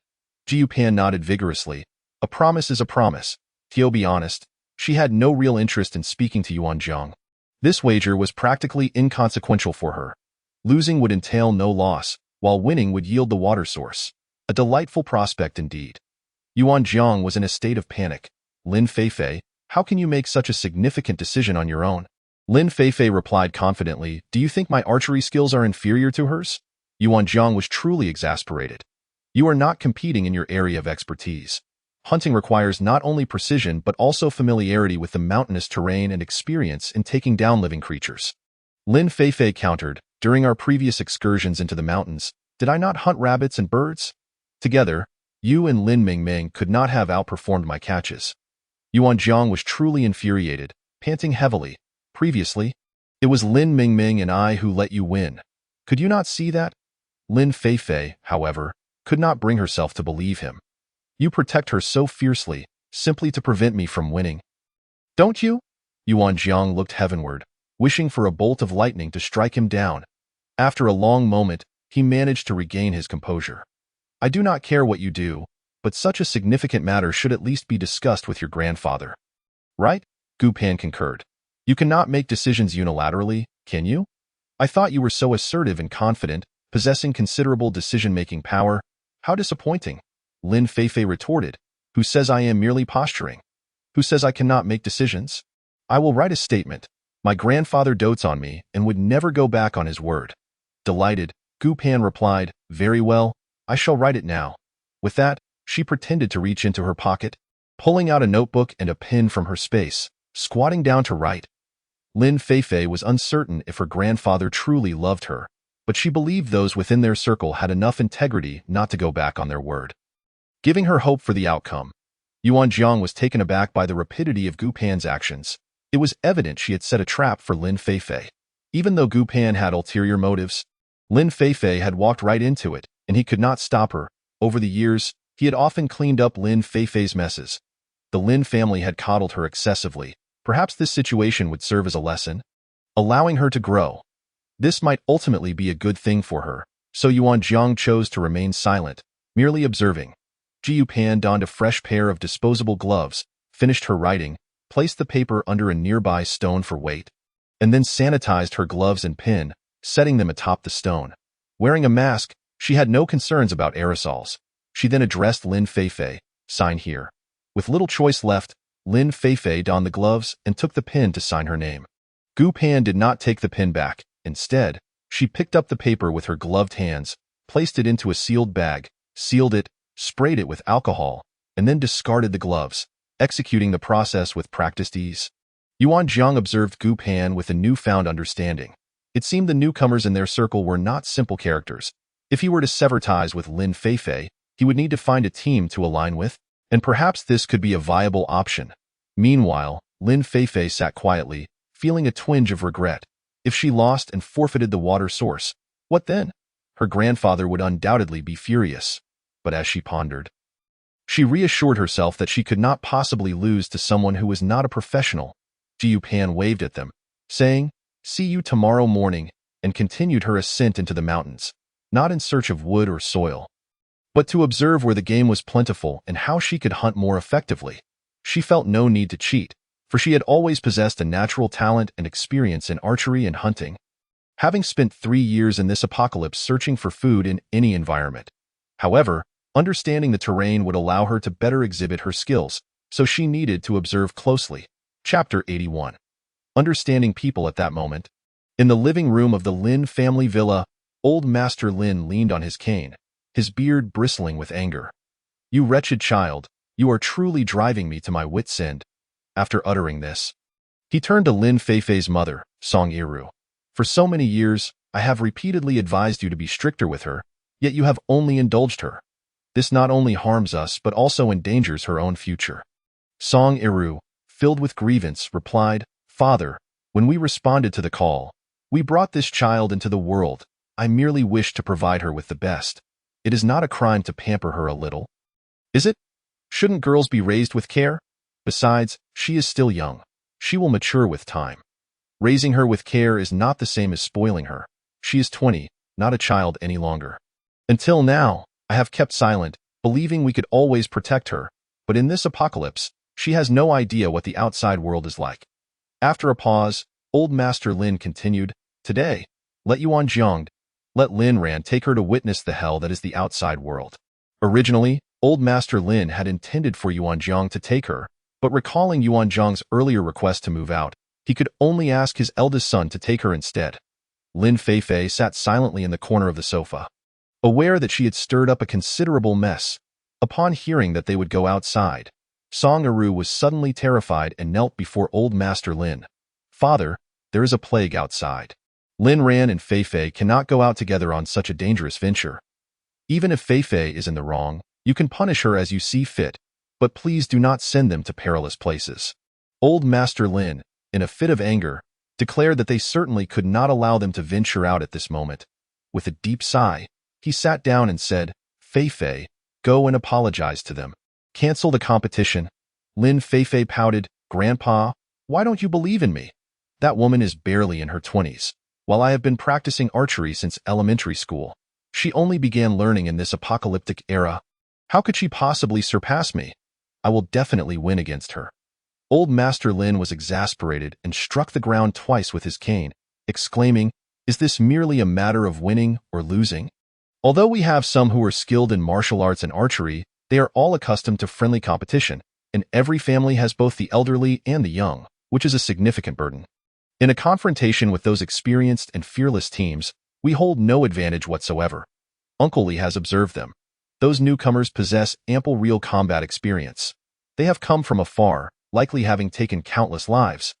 Gu Pan nodded vigorously. A promise is a promise. To be honest, she had no real interest in speaking to Yuan Jiang. This wager was practically inconsequential for her. Losing would entail no loss, while winning would yield the water source. A delightful prospect indeed. Yuan Jiang was in a state of panic. Lin Feifei, how can you make such a significant decision on your own? Lin Feifei replied confidently, Do you think my archery skills are inferior to hers? Yuan Jiang was truly exasperated. You are not competing in your area of expertise. Hunting requires not only precision but also familiarity with the mountainous terrain and experience in taking down living creatures. Lin Feifei countered, During our previous excursions into the mountains, did I not hunt rabbits and birds? Together, you and Lin Mingming could not have outperformed my catches. Yuan Jiang was truly infuriated, panting heavily. Previously, it was Lin Mingming and I who let you win. Could you not see that? Lin Feifei, however, could not bring herself to believe him. You protect her so fiercely, simply to prevent me from winning. Don't you? Yuan Jiang looked heavenward, wishing for a bolt of lightning to strike him down. After a long moment, he managed to regain his composure. I do not care what you do, but such a significant matter should at least be discussed with your grandfather. Right? Gu Pan concurred. You cannot make decisions unilaterally, can you? I thought you were so assertive and confident, possessing considerable decision-making power. How disappointing. Lin Feifei retorted. Who says I am merely posturing? Who says I cannot make decisions? I will write a statement. My grandfather dotes on me and would never go back on his word. Delighted, Gu Pan replied, Very well, I shall write it now. With that, she pretended to reach into her pocket, pulling out a notebook and a pen from her space, squatting down to write. Lin Feifei was uncertain if her grandfather truly loved her, but she believed those within their circle had enough integrity not to go back on their word. Giving her hope for the outcome, Yuan Jiang was taken aback by the rapidity of Gu Pan's actions. It was evident she had set a trap for Lin Feifei. Even though Gu Pan had ulterior motives, Lin Feifei had walked right into it, and he could not stop her. Over the years, he had often cleaned up Lin Feifei's messes. The Lin family had coddled her excessively. Perhaps this situation would serve as a lesson, allowing her to grow. This might ultimately be a good thing for her, so Yuan Jiang chose to remain silent, merely observing. Ji Yupan donned a fresh pair of disposable gloves, finished her writing, placed the paper under a nearby stone for weight, and then sanitized her gloves and pin, setting them atop the stone. Wearing a mask, she had no concerns about aerosols. She then addressed Lin Feifei, "Sign here." With little choice left, Lin Feifei donned the gloves and took the pin to sign her name. Gu Pan did not take the pin back. Instead, she picked up the paper with her gloved hands, placed it into a sealed bag, sealed it, sprayed it with alcohol, and then discarded the gloves, executing the process with practiced ease. Yuan Jiang observed Gu Pan with a newfound understanding. It seemed the newcomers in their circle were not simple characters. If he were to sever ties with Lin Feifei, he would need to find a team to align with, and perhaps this could be a viable option. Meanwhile, Lin Feifei sat quietly, feeling a twinge of regret. If she lost and forfeited the water source, what then? Her grandfather would undoubtedly be furious. But as she pondered, she reassured herself that she could not possibly lose to someone who was not a professional. Ji Yupan waved at them, saying, "See you tomorrow morning," and continued her ascent into the mountains, not in search of wood or soil, but to observe where the game was plentiful and how she could hunt more effectively. She felt no need to cheat, for she had always possessed a natural talent and experience in archery and hunting, having spent 3 years in this apocalypse searching for food in any environment. However, understanding the terrain would allow her to better exhibit her skills, so she needed to observe closely. Chapter 81. Understanding people at that moment. In the living room of the Lin family villa, old Master Lin leaned on his cane, his beard bristling with anger. "You wretched child, you are truly driving me to my wit's end." After uttering this, he turned to Lin Feifei's mother, Song Iru. "For so many years, I have repeatedly advised you to be stricter with her, yet you have only indulged her. This not only harms us but also endangers her own future." Song Iru, filled with grievance, replied, "Father, when we responded to the call, we brought this child into the world. I merely wish to provide her with the best. It is not a crime to pamper her a little. Is it? Shouldn't girls be raised with care? Besides, she is still young. She will mature with time. Raising her with care is not the same as spoiling her. She is 20, not a child any longer. Until now, I have kept silent, believing we could always protect her, but in this apocalypse, she has no idea what the outside world is like." After a pause, old Master Lin continued, "Today, let Yuan Jiang, let Lin Ran take her to witness the hell that is the outside world." Originally, old Master Lin had intended for Yuan Jiang to take her, but recalling Yuan Jiang's earlier request to move out, he could only ask his eldest son to take her instead. Lin Feifei sat silently in the corner of the sofa, aware that she had stirred up a considerable mess. Upon hearing that they would go outside, Song Iru was suddenly terrified and knelt before old Master Lin. "Father, there is a plague outside. Lin Ran and Feifei cannot go out together on such a dangerous venture. Even if Feifei is in the wrong, you can punish her as you see fit, but please do not send them to perilous places." Old Master Lin, in a fit of anger, declared that they certainly could not allow them to venture out at this moment. With a deep sigh, he sat down and said, "Feifei, go and apologize to them. Cancel the competition." Lin Feifei pouted, "Grandpa, why don't you believe in me? That woman is barely in her 20s, while I have been practicing archery since elementary school. She only began learning in this apocalyptic era. How could she possibly surpass me? I will definitely win against her." Old Master Lin was exasperated and struck the ground twice with his cane, exclaiming, "Is this merely a matter of winning or losing? Although we have some who are skilled in martial arts and archery, they are all accustomed to friendly competition, and every family has both the elderly and the young, which is a significant burden. In a confrontation with those experienced and fearless teams, we hold no advantage whatsoever. Uncle Lee has observed them. Those newcomers possess ample real combat experience. They have come from afar, likely having taken countless lives.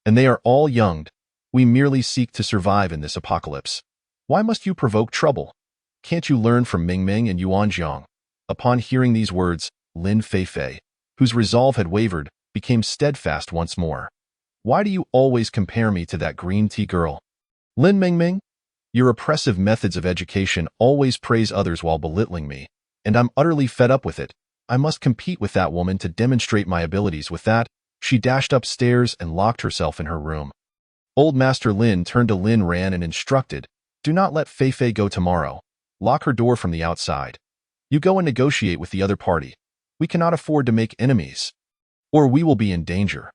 And they are all young. We merely seek to survive in this apocalypse. Why must you provoke trouble? Can't you learn from Ming Ming and Yuan Jiang?" Upon hearing these words, Lin Feifei, whose resolve had wavered, became steadfast once more. "Why do you always compare me to that green tea girl? Lin Mingming? Your oppressive methods of education always praise others while belittling me, and I'm utterly fed up with it. I must compete with that woman to demonstrate my abilities. With that, she dashed upstairs and locked herself in her room. Old Master Lin turned to Lin Ran and instructed, "Do not let Fei Fei go tomorrow. Lock her door from the outside. You go and negotiate with the other party. We cannot afford to make enemies, or we will be in danger.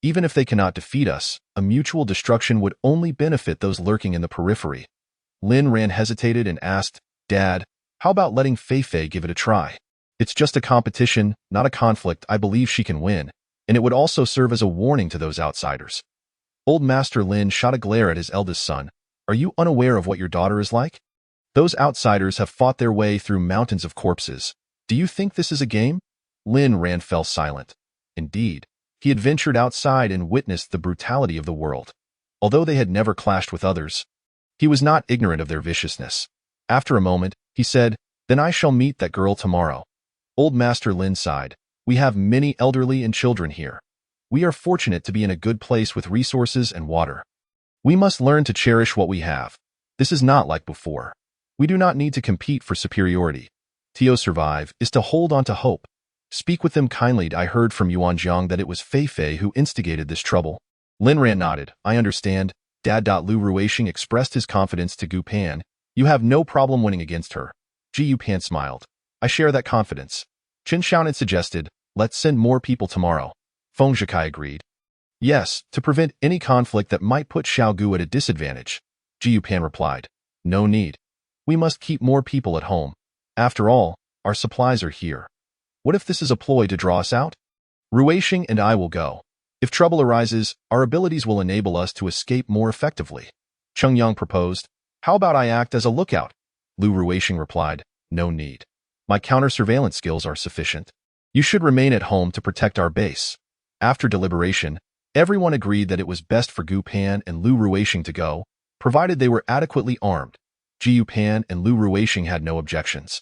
Even if they cannot defeat us, a mutual destruction would only benefit those lurking in the periphery." Lin Ran hesitated and asked, "Dad, how about letting Fei Fei give it a try? It's just a competition, not a conflict. I believe she can win, and it would also serve as a warning to those outsiders." Old Master Lin shot a glare at his eldest son. "Are you unaware of what your daughter is like? Those outsiders have fought their way through mountains of corpses. Do you think this is a game?" Lin Ran fell silent. Indeed, he had ventured outside and witnessed the brutality of the world. Although they had never clashed with others, he was not ignorant of their viciousness. After a moment, he said, "Then I shall meet that girl tomorrow." Old Master Lin sighed. "We have many elderly and children here. We are fortunate to be in a good place with resources and water. We must learn to cherish what we have. This is not like before. We do not need to compete for superiority. To survive is to hold on to hope. Speak with them kindly. I heard from Yuanjiang that it was Fei Fei who instigated this trouble." Lin Ran nodded. "I understand." Dad. Lu Ruixing expressed his confidence to Gu Pan. "You have no problem winning against her." Ji Yupan smiled. "I share that confidence." Qin Xiaonan suggested, "Let's send more people tomorrow." Feng Zhikai agreed. "Yes, to prevent any conflict that might put Xiao Gu at a disadvantage." Ji Yupan replied, "No need. We must keep more people at home. After all, our supplies are here. What if this is a ploy to draw us out? Ruixing and I will go. If trouble arises, our abilities will enable us to escape more effectively." Cheng Yang proposed, "How about I act as a lookout?" Lu Ruixing replied, "No need. My counter-surveillance skills are sufficient. You should remain at home to protect our base." After deliberation, everyone agreed that it was best for Gu Pan and Lu Ruixing to go, provided they were adequately armed. Ji Yupan and Lu Ruixing had no objections.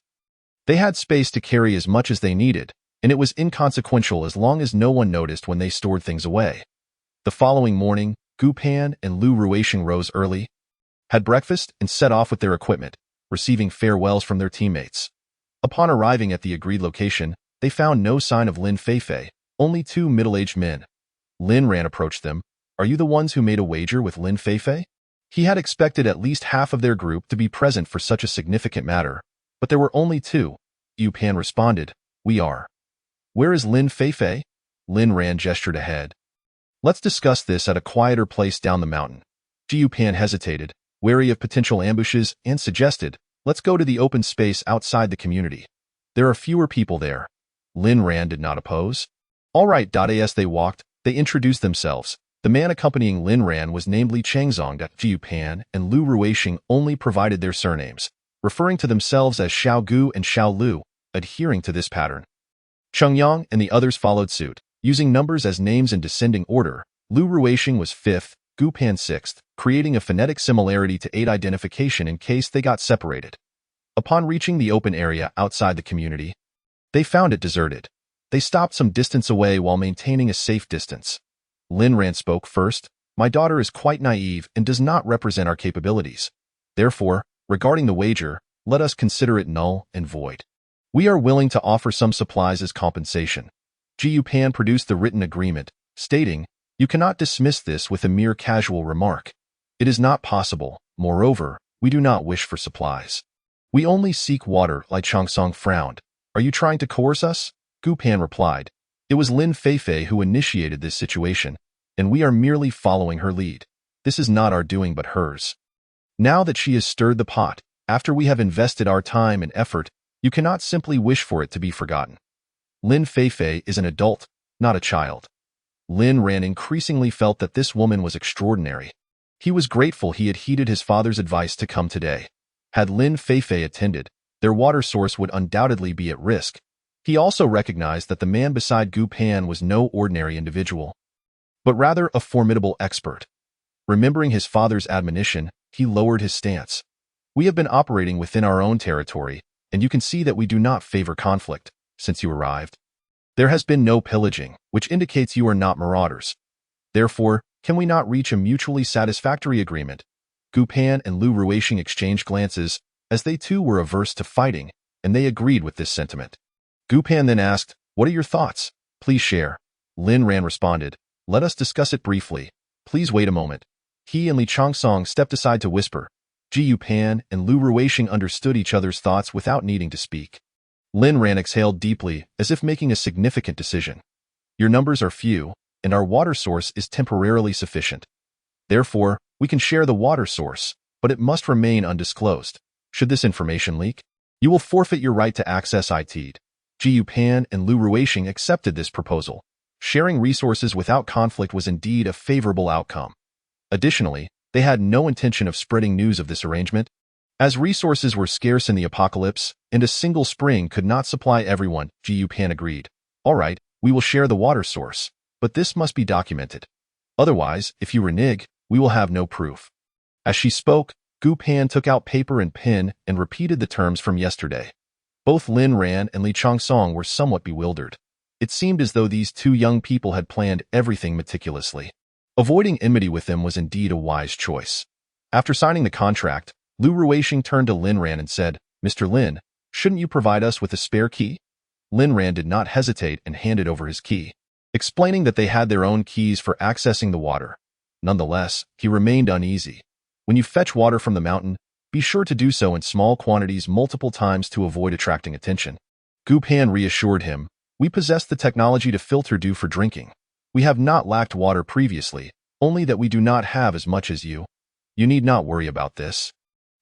They had space to carry as much as they needed, and it was inconsequential as long as no one noticed when they stored things away. The following morning, Gu Pan and Lu Ruixing rose early, had breakfast, and set off with their equipment, receiving farewells from their teammates. Upon arriving at the agreed location, they found no sign of Lin Fei Fei, only two middle-aged men. Lin Ran approached them. "Are you the ones who made a wager with Lin Fei Fei?" He had expected at least half of their group to be present for such a significant matter, but there were only two. Yu Pan responded, "We are." "Where is Lin Fei Fei?" Lin Ran gestured ahead. "Let's discuss this at a quieter place down the mountain." Ji Yupan hesitated, wary of potential ambushes, and suggested, "Let's go to the open space outside the community. There are fewer people there." Lin Ran did not oppose. "All right." As they walked, they introduced themselves. The man accompanying Lin Ran was named Li Changzong. Ji Yupan and Lu Ruixing only provided their surnames, referring to themselves as Xiao Gu and Xiao Lu, adhering to this pattern. Cheng Yang and the others followed suit, using numbers as names in descending order. Lu Ruixing was 5th, Gu Pan 6th, creating a phonetic similarity to aid identification in case they got separated. Upon reaching the open area outside the community, they found it deserted. They stopped some distance away while maintaining a safe distance. Lin Ran spoke first. "My daughter is quite naive and does not represent our capabilities. Therefore, regarding the wager, let us consider it null and void. We are willing to offer some supplies as compensation." Ji Yupan produced the written agreement, stating, "You cannot dismiss this with a mere casual remark. It is not possible. Moreover, we do not wish for supplies. We only seek water." Lai Chongsong frowned. "Are you trying to coerce us?" Gu Pan replied, "It was Lin Fei Fei who initiated this situation, and we are merely following her lead. This is not our doing but hers. Now that she has stirred the pot, after we have invested our time and effort, you cannot simply wish for it to be forgotten. Lin Fei Fei is an adult, not a child." Lin Ran increasingly felt that this woman was extraordinary. He was grateful he had heeded his father's advice to come today. Had Lin Fei Fei attended, their water source would undoubtedly be at risk. He also recognized that the man beside Gu Pan was no ordinary individual, but rather a formidable expert. Remembering his father's admonition, he lowered his stance. "We have been operating within our own territory, and you can see that we do not favor conflict, since you arrived. There has been no pillaging, which indicates you are not marauders. Therefore, can we not reach a mutually satisfactory agreement?" Gu Pan and Lu Ruixing exchanged glances, as they too were averse to fighting, and they agreed with this sentiment. Gu Pan then asked, "What are your thoughts? Please share." Lin Ran responded, "Let us discuss it briefly. Please wait a moment." He and Li Chongsong stepped aside to whisper. Ji Yu Pan and Lu Ruixing understood each other's thoughts without needing to speak. Lin Ran exhaled deeply, as if making a significant decision. "Your numbers are few, and our water source is temporarily sufficient. Therefore, we can share the water source, but it must remain undisclosed. Should this information leak, you will forfeit your right to access it." Ji Yu Pan and Lu Ruixing accepted this proposal. Sharing resources without conflict was indeed a favorable outcome. Additionally, they had no intention of spreading news of this arrangement. As resources were scarce in the apocalypse, and a single spring could not supply everyone, Ji Yu Pan agreed. "All right, we will share the water source, but this must be documented. Otherwise, if you renege, we will have no proof." As she spoke, Gu Pan took out paper and pen and repeated the terms from yesterday. Both Lin Ran and Li Chongsong were somewhat bewildered. It seemed as though these two young people had planned everything meticulously. Avoiding enmity with them was indeed a wise choice. After signing the contract, Lu Ruixing turned to Lin Ran and said, "Mr. Lin, shouldn't you provide us with a spare key?" Lin Ran did not hesitate and handed over his key, explaining that they had their own keys for accessing the water. Nonetheless, he remained uneasy. When you fetch water from the mountain, be sure to do so in small quantities multiple times to avoid attracting attention. Gu Pan reassured him, "We possess the technology to filter dew for drinking. We have not lacked water previously, only that we do not have as much as you. You need not worry about this."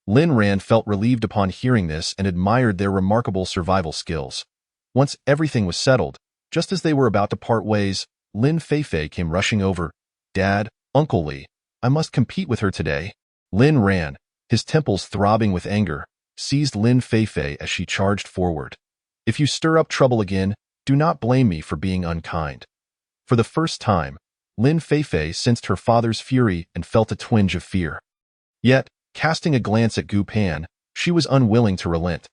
Lin Ran felt relieved upon hearing this and admired their remarkable survival skills. Once everything was settled, just as they were about to part ways, Lin Feifei came rushing over. "Dad, Uncle Li, I must compete with her today." Lin Ran, his temples throbbing with anger, seized Lin Feifei as she charged forward. "If you stir up trouble again, do not blame me for being unkind." For the first time, Lin Feifei sensed her father's fury and felt a twinge of fear. Yet, casting a glance at Gu Pan, she was unwilling to relent.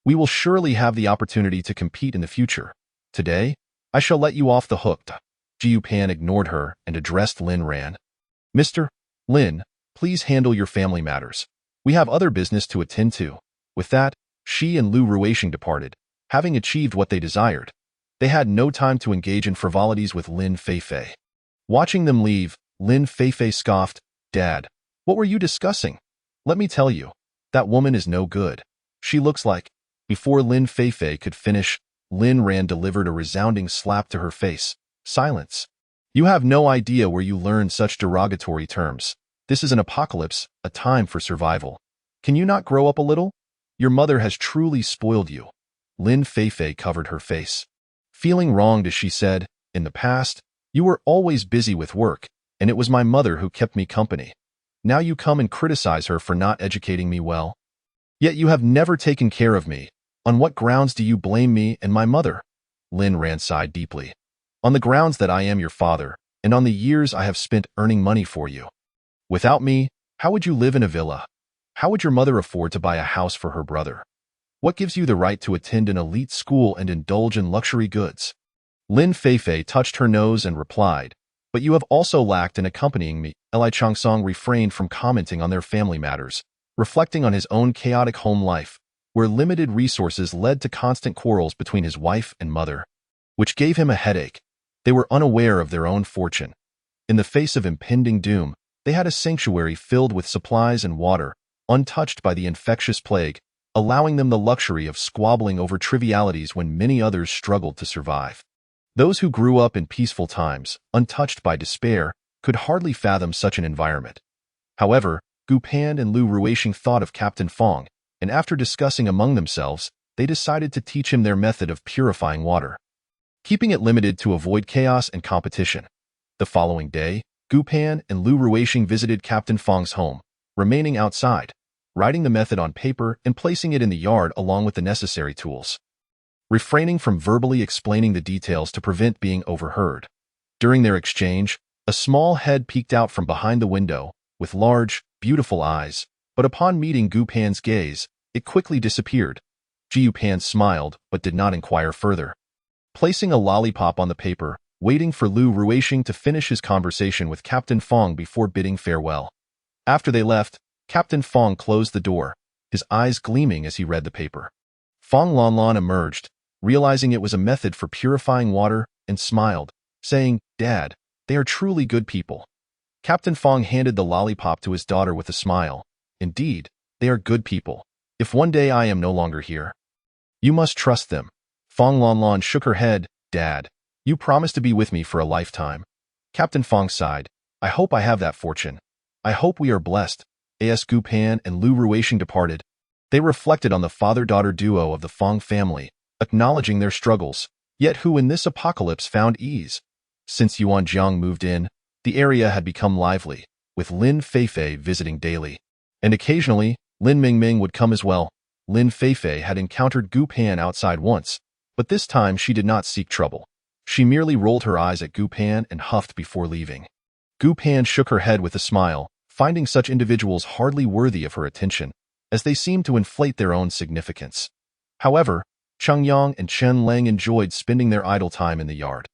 "We will surely have the opportunity to compete in the future. Today, I shall let you off the hook." Ji Yu Pan ignored her and addressed Lin Ran. "Mr. Lin, please handle your family matters. We have other business to attend to." With that, she and Lu Ruixing departed, having achieved what they desired. They had no time to engage in frivolities with Lin Feifei. Watching them leave, Lin Feifei scoffed, "Dad, what were you discussing? Let me tell you, that woman is no good. She looks like..." Before Lin Feifei could finish, Lin Ran delivered a resounding slap to her face. "Silence. You have no idea where you learned such derogatory terms. This is an apocalypse, a time for survival. Can you not grow up a little? Your mother has truly spoiled you." Lin Feifei covered her face. Feeling wronged as she said, "In the past, you were always busy with work, and it was my mother who kept me company. Now you come and criticize her for not educating me well. Yet you have never taken care of me. On what grounds do you blame me and my mother?" Lin Ran sighed deeply. "On the grounds that I am your father, and on the years I have spent earning money for you. Without me, how would you live in a villa? How would your mother afford to buy a house for her brother? What gives you the right to attend an elite school and indulge in luxury goods?" Lin Feifei touched her nose and replied, "But you have also lacked in accompanying me." Li Chongsong refrained from commenting on their family matters, reflecting on his own chaotic home life, where limited resources led to constant quarrels between his wife and mother, which gave him a headache. They were unaware of their own fortune. In the face of impending doom, they had a sanctuary filled with supplies and water, untouched by the infectious plague, allowing them the luxury of squabbling over trivialities when many others struggled to survive. Those who grew up in peaceful times, untouched by despair, could hardly fathom such an environment. However, Gu Pan and Lu Ruixing thought of Captain Fong, and after discussing among themselves, they decided to teach him their method of purifying water, keeping it limited to avoid chaos and competition. The following day, Gu Pan and Lu Ruixing visited Captain Fong's home, remaining outside, writing the method on paper and placing it in the yard along with the necessary tools, refraining from verbally explaining the details to prevent being overheard. During their exchange, a small head peeked out from behind the window, with large, beautiful eyes, but upon meeting Gu Pan's gaze, it quickly disappeared. Ji Yu Pan smiled, but did not inquire further. Placing a lollipop on the paper, waiting for Lu Ruixing to finish his conversation with Captain Fong before bidding farewell. After they left, Captain Fong closed the door, his eyes gleaming as he read the paper. Fong Lan Lan emerged, realizing it was a method for purifying water, and smiled, saying, "Dad, they are truly good people." Captain Fong handed the lollipop to his daughter with a smile. "Indeed, they are good people. If one day I am no longer here, you must trust them." Fong Lan Lan shook her head. "Dad, you promised to be with me for a lifetime." Captain Fong sighed. "I hope I have that fortune. I hope we are blessed." As Gu Pan and Lu Ruixing departed, they reflected on the father-daughter duo of the Fong family, acknowledging their struggles, yet who in this apocalypse found ease. Since Yuan Jiang moved in, the area had become lively, with Lin Feifei visiting daily. And occasionally, Lin Mingming would come as well. Lin Feifei had encountered Gu Pan outside once, but this time she did not seek trouble. She merely rolled her eyes at Gu Pan and huffed before leaving. Gu Pan shook her head with a smile, finding such individuals hardly worthy of her attention, as they seemed to inflate their own significance. However, Cheng Yang and Chen Lang enjoyed spending their idle time in the yard,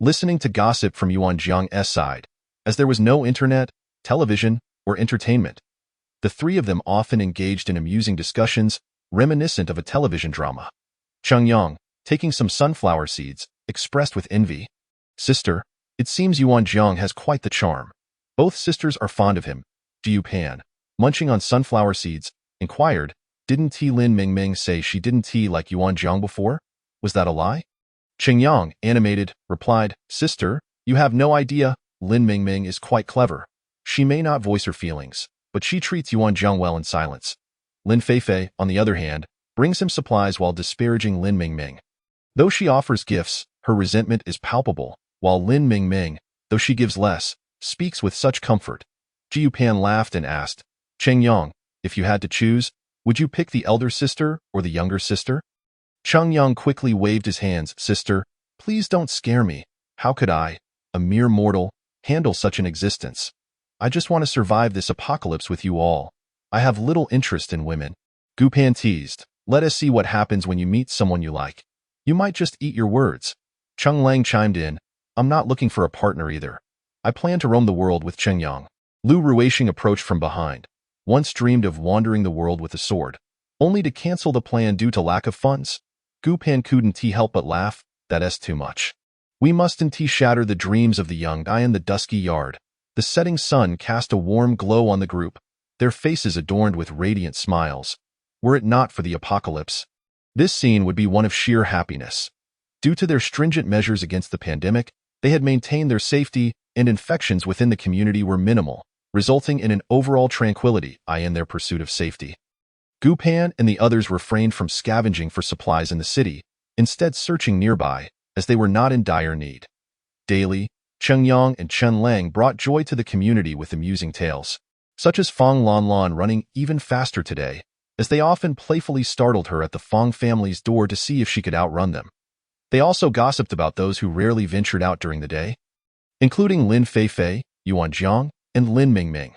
listening to gossip from Yuan Jiang's side, as there was no internet, television, or entertainment. The three of them often engaged in amusing discussions, reminiscent of a television drama. Cheng Yang, taking some sunflower seeds, expressed with envy, "Sister, it seems Yuan Jiang has quite the charm. Both sisters are fond of him." Gu Pan, munching on sunflower seeds, inquired, "Didn't T Lin Mingming say she didn't tea like Yuan Jiang before? Was that a lie?" Cheng Yang, animated, replied, "Sister, you have no idea. Lin Mingming is quite clever. She may not voice her feelings, but she treats Yuan Jiang well in silence. Lin Feifei, on the other hand, brings him supplies while disparaging Lin Mingming. Though she offers gifts, her resentment is palpable, while Lin Mingming, though she gives less, speaks with such comfort." Gu Pan laughed and asked, "Cheng Yang, if you had to choose, would you pick the elder sister or the younger sister?" Cheng Yang quickly waved his hands. "Sister, please don't scare me. How could I, a mere mortal, handle such an existence? I just want to survive this apocalypse with you all. I have little interest in women." Gu Pan teased, "Let us see what happens when you meet someone you like. You might just eat your words." Cheng Lang chimed in, "I'm not looking for a partner either. I plan to roam the world with Cheng Yang." Lu Ruixing approached from behind. "Once dreamed of wandering the world with a sword, only to cancel the plan due to lack of funds." Gu Pan couldn't help but laugh. "That's too much. We mustn't shatter the dreams of the young die in the dusky yard." The setting sun cast a warm glow on the group, their faces adorned with radiant smiles. Were it not for the apocalypse, this scene would be one of sheer happiness. Due to their stringent measures against the pandemic, they had maintained their safety, and infections within the community were minimal, resulting in an overall tranquility in their pursuit of safety. Gu Pan and the others refrained from scavenging for supplies in the city, instead searching nearby, as they were not in dire need. Daily, Cheng Yang and Chen Lang brought joy to the community with amusing tales, such as Fong Lan Lan running even faster today, as they often playfully startled her at the Fong family's door to see if she could outrun them. They also gossiped about those who rarely ventured out during the day, including Lin Feifei, Yuan Jiang, and Lin Mingming.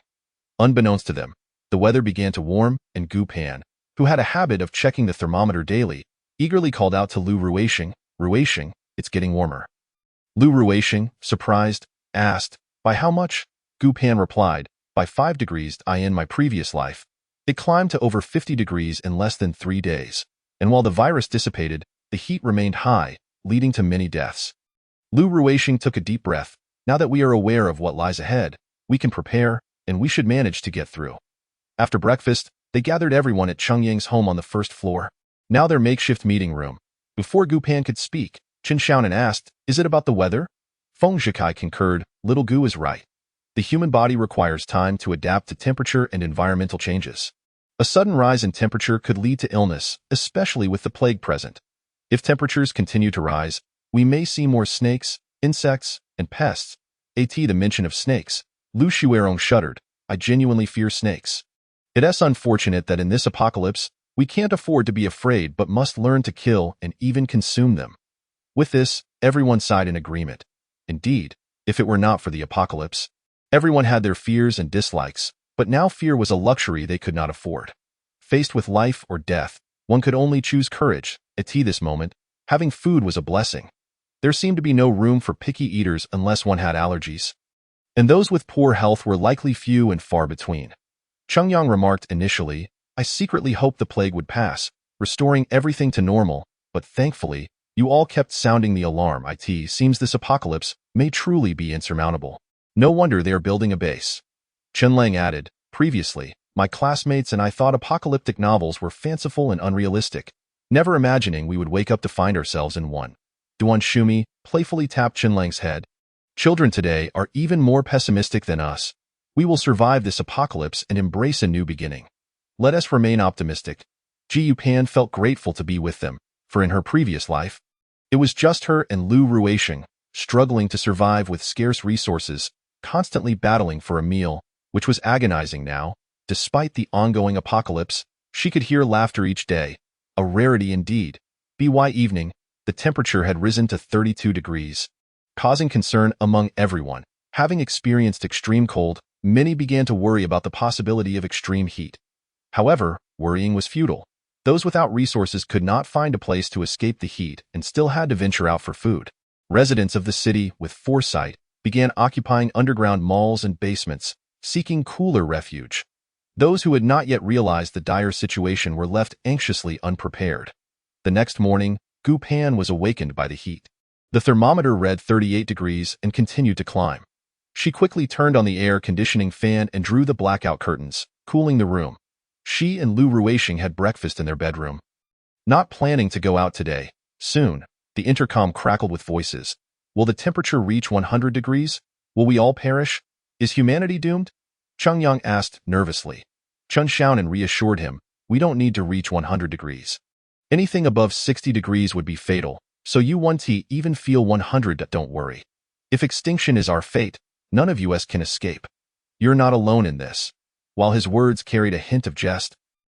Unbeknownst to them, the weather began to warm, and Gu Pan, who had a habit of checking the thermometer daily, eagerly called out to Lu Ruixing, "Ruixing, it's getting warmer." Lu Ruixing, surprised, asked, "By how much?" Gu Pan replied, "By 5 degrees in my previous life. It climbed to over 50 degrees in less than 3 days, and while the virus dissipated, the heat remained high, leading to many deaths." Lu Ruixing took a deep breath. "Now that we are aware of what lies ahead, we can prepare, and we should manage to get through." After breakfast, they gathered everyone at Cheng Yang's home on the first floor, now their makeshift meeting room. Before Gu Pan could speak, Chen Xiaonan asked, "Is it about the weather?" Feng Zhikai concurred, "Little Gu is right. The human body requires time to adapt to temperature and environmental changes. A sudden rise in temperature could lead to illness, especially with the plague present. If temperatures continue to rise, we may see more snakes, insects, and pests." The mention of snakes, Lu Shuerong shuddered. "I genuinely fear snakes. It's unfortunate that in this apocalypse, we can't afford to be afraid but must learn to kill and even consume them." With this, everyone sighed in agreement. Indeed, if it were not for the apocalypse, everyone had their fears and dislikes, but now fear was a luxury they could not afford. Faced with life or death, one could only choose courage. At this moment, having food was a blessing. There seemed to be no room for picky eaters unless one had allergies, and those with poor health were likely few and far between. Cheng Yang remarked initially, "I secretly hoped the plague would pass, restoring everything to normal, but thankfully, you all kept sounding the alarm. It seems this apocalypse may truly be insurmountable. No wonder they are building a base. Chunlang added, previously, my classmates and I thought apocalyptic novels were fanciful and unrealistic, never imagining we would wake up to find ourselves in one. Duan Shumi playfully tapped Chunlang's head. Children today are even more pessimistic than us. We will survive this apocalypse and embrace a new beginning. Let us remain optimistic. Ji Yupan felt grateful to be with them, for in her previous life, it was just her and Lu Ruisheng, struggling to survive with scarce resources, constantly battling for a meal, which was agonizing now. Despite the ongoing apocalypse, she could hear laughter each day, a rarity indeed. By evening, the temperature had risen to 32 degrees, causing concern among everyone. Having experienced extreme cold, many began to worry about the possibility of extreme heat. However, worrying was futile. Those without resources could not find a place to escape the heat and still had to venture out for food. Residents of the city, with foresight, began occupying underground malls and basements, seeking cooler refuge. Those who had not yet realized the dire situation were left anxiously unprepared. The next morning, Gu Pan was awakened by the heat. The thermometer read 38 degrees and continued to climb. She quickly turned on the air conditioning fan and drew the blackout curtains, cooling the room. She and Lu Ruisheng had breakfast in their bedroom. Not planning to go out today. Soon, the intercom crackled with voices. Will the temperature reach 100 degrees? Will we all perish? Is humanity doomed? Cheng Yang asked nervously. Chun Xiaonan reassured him, we don't need to reach 100 degrees. Anything above 60 degrees would be fatal, so you 1T even feel 100. Don't worry. If extinction is our fate, none of us can escape. You're not alone in this. While his words carried a hint of jest,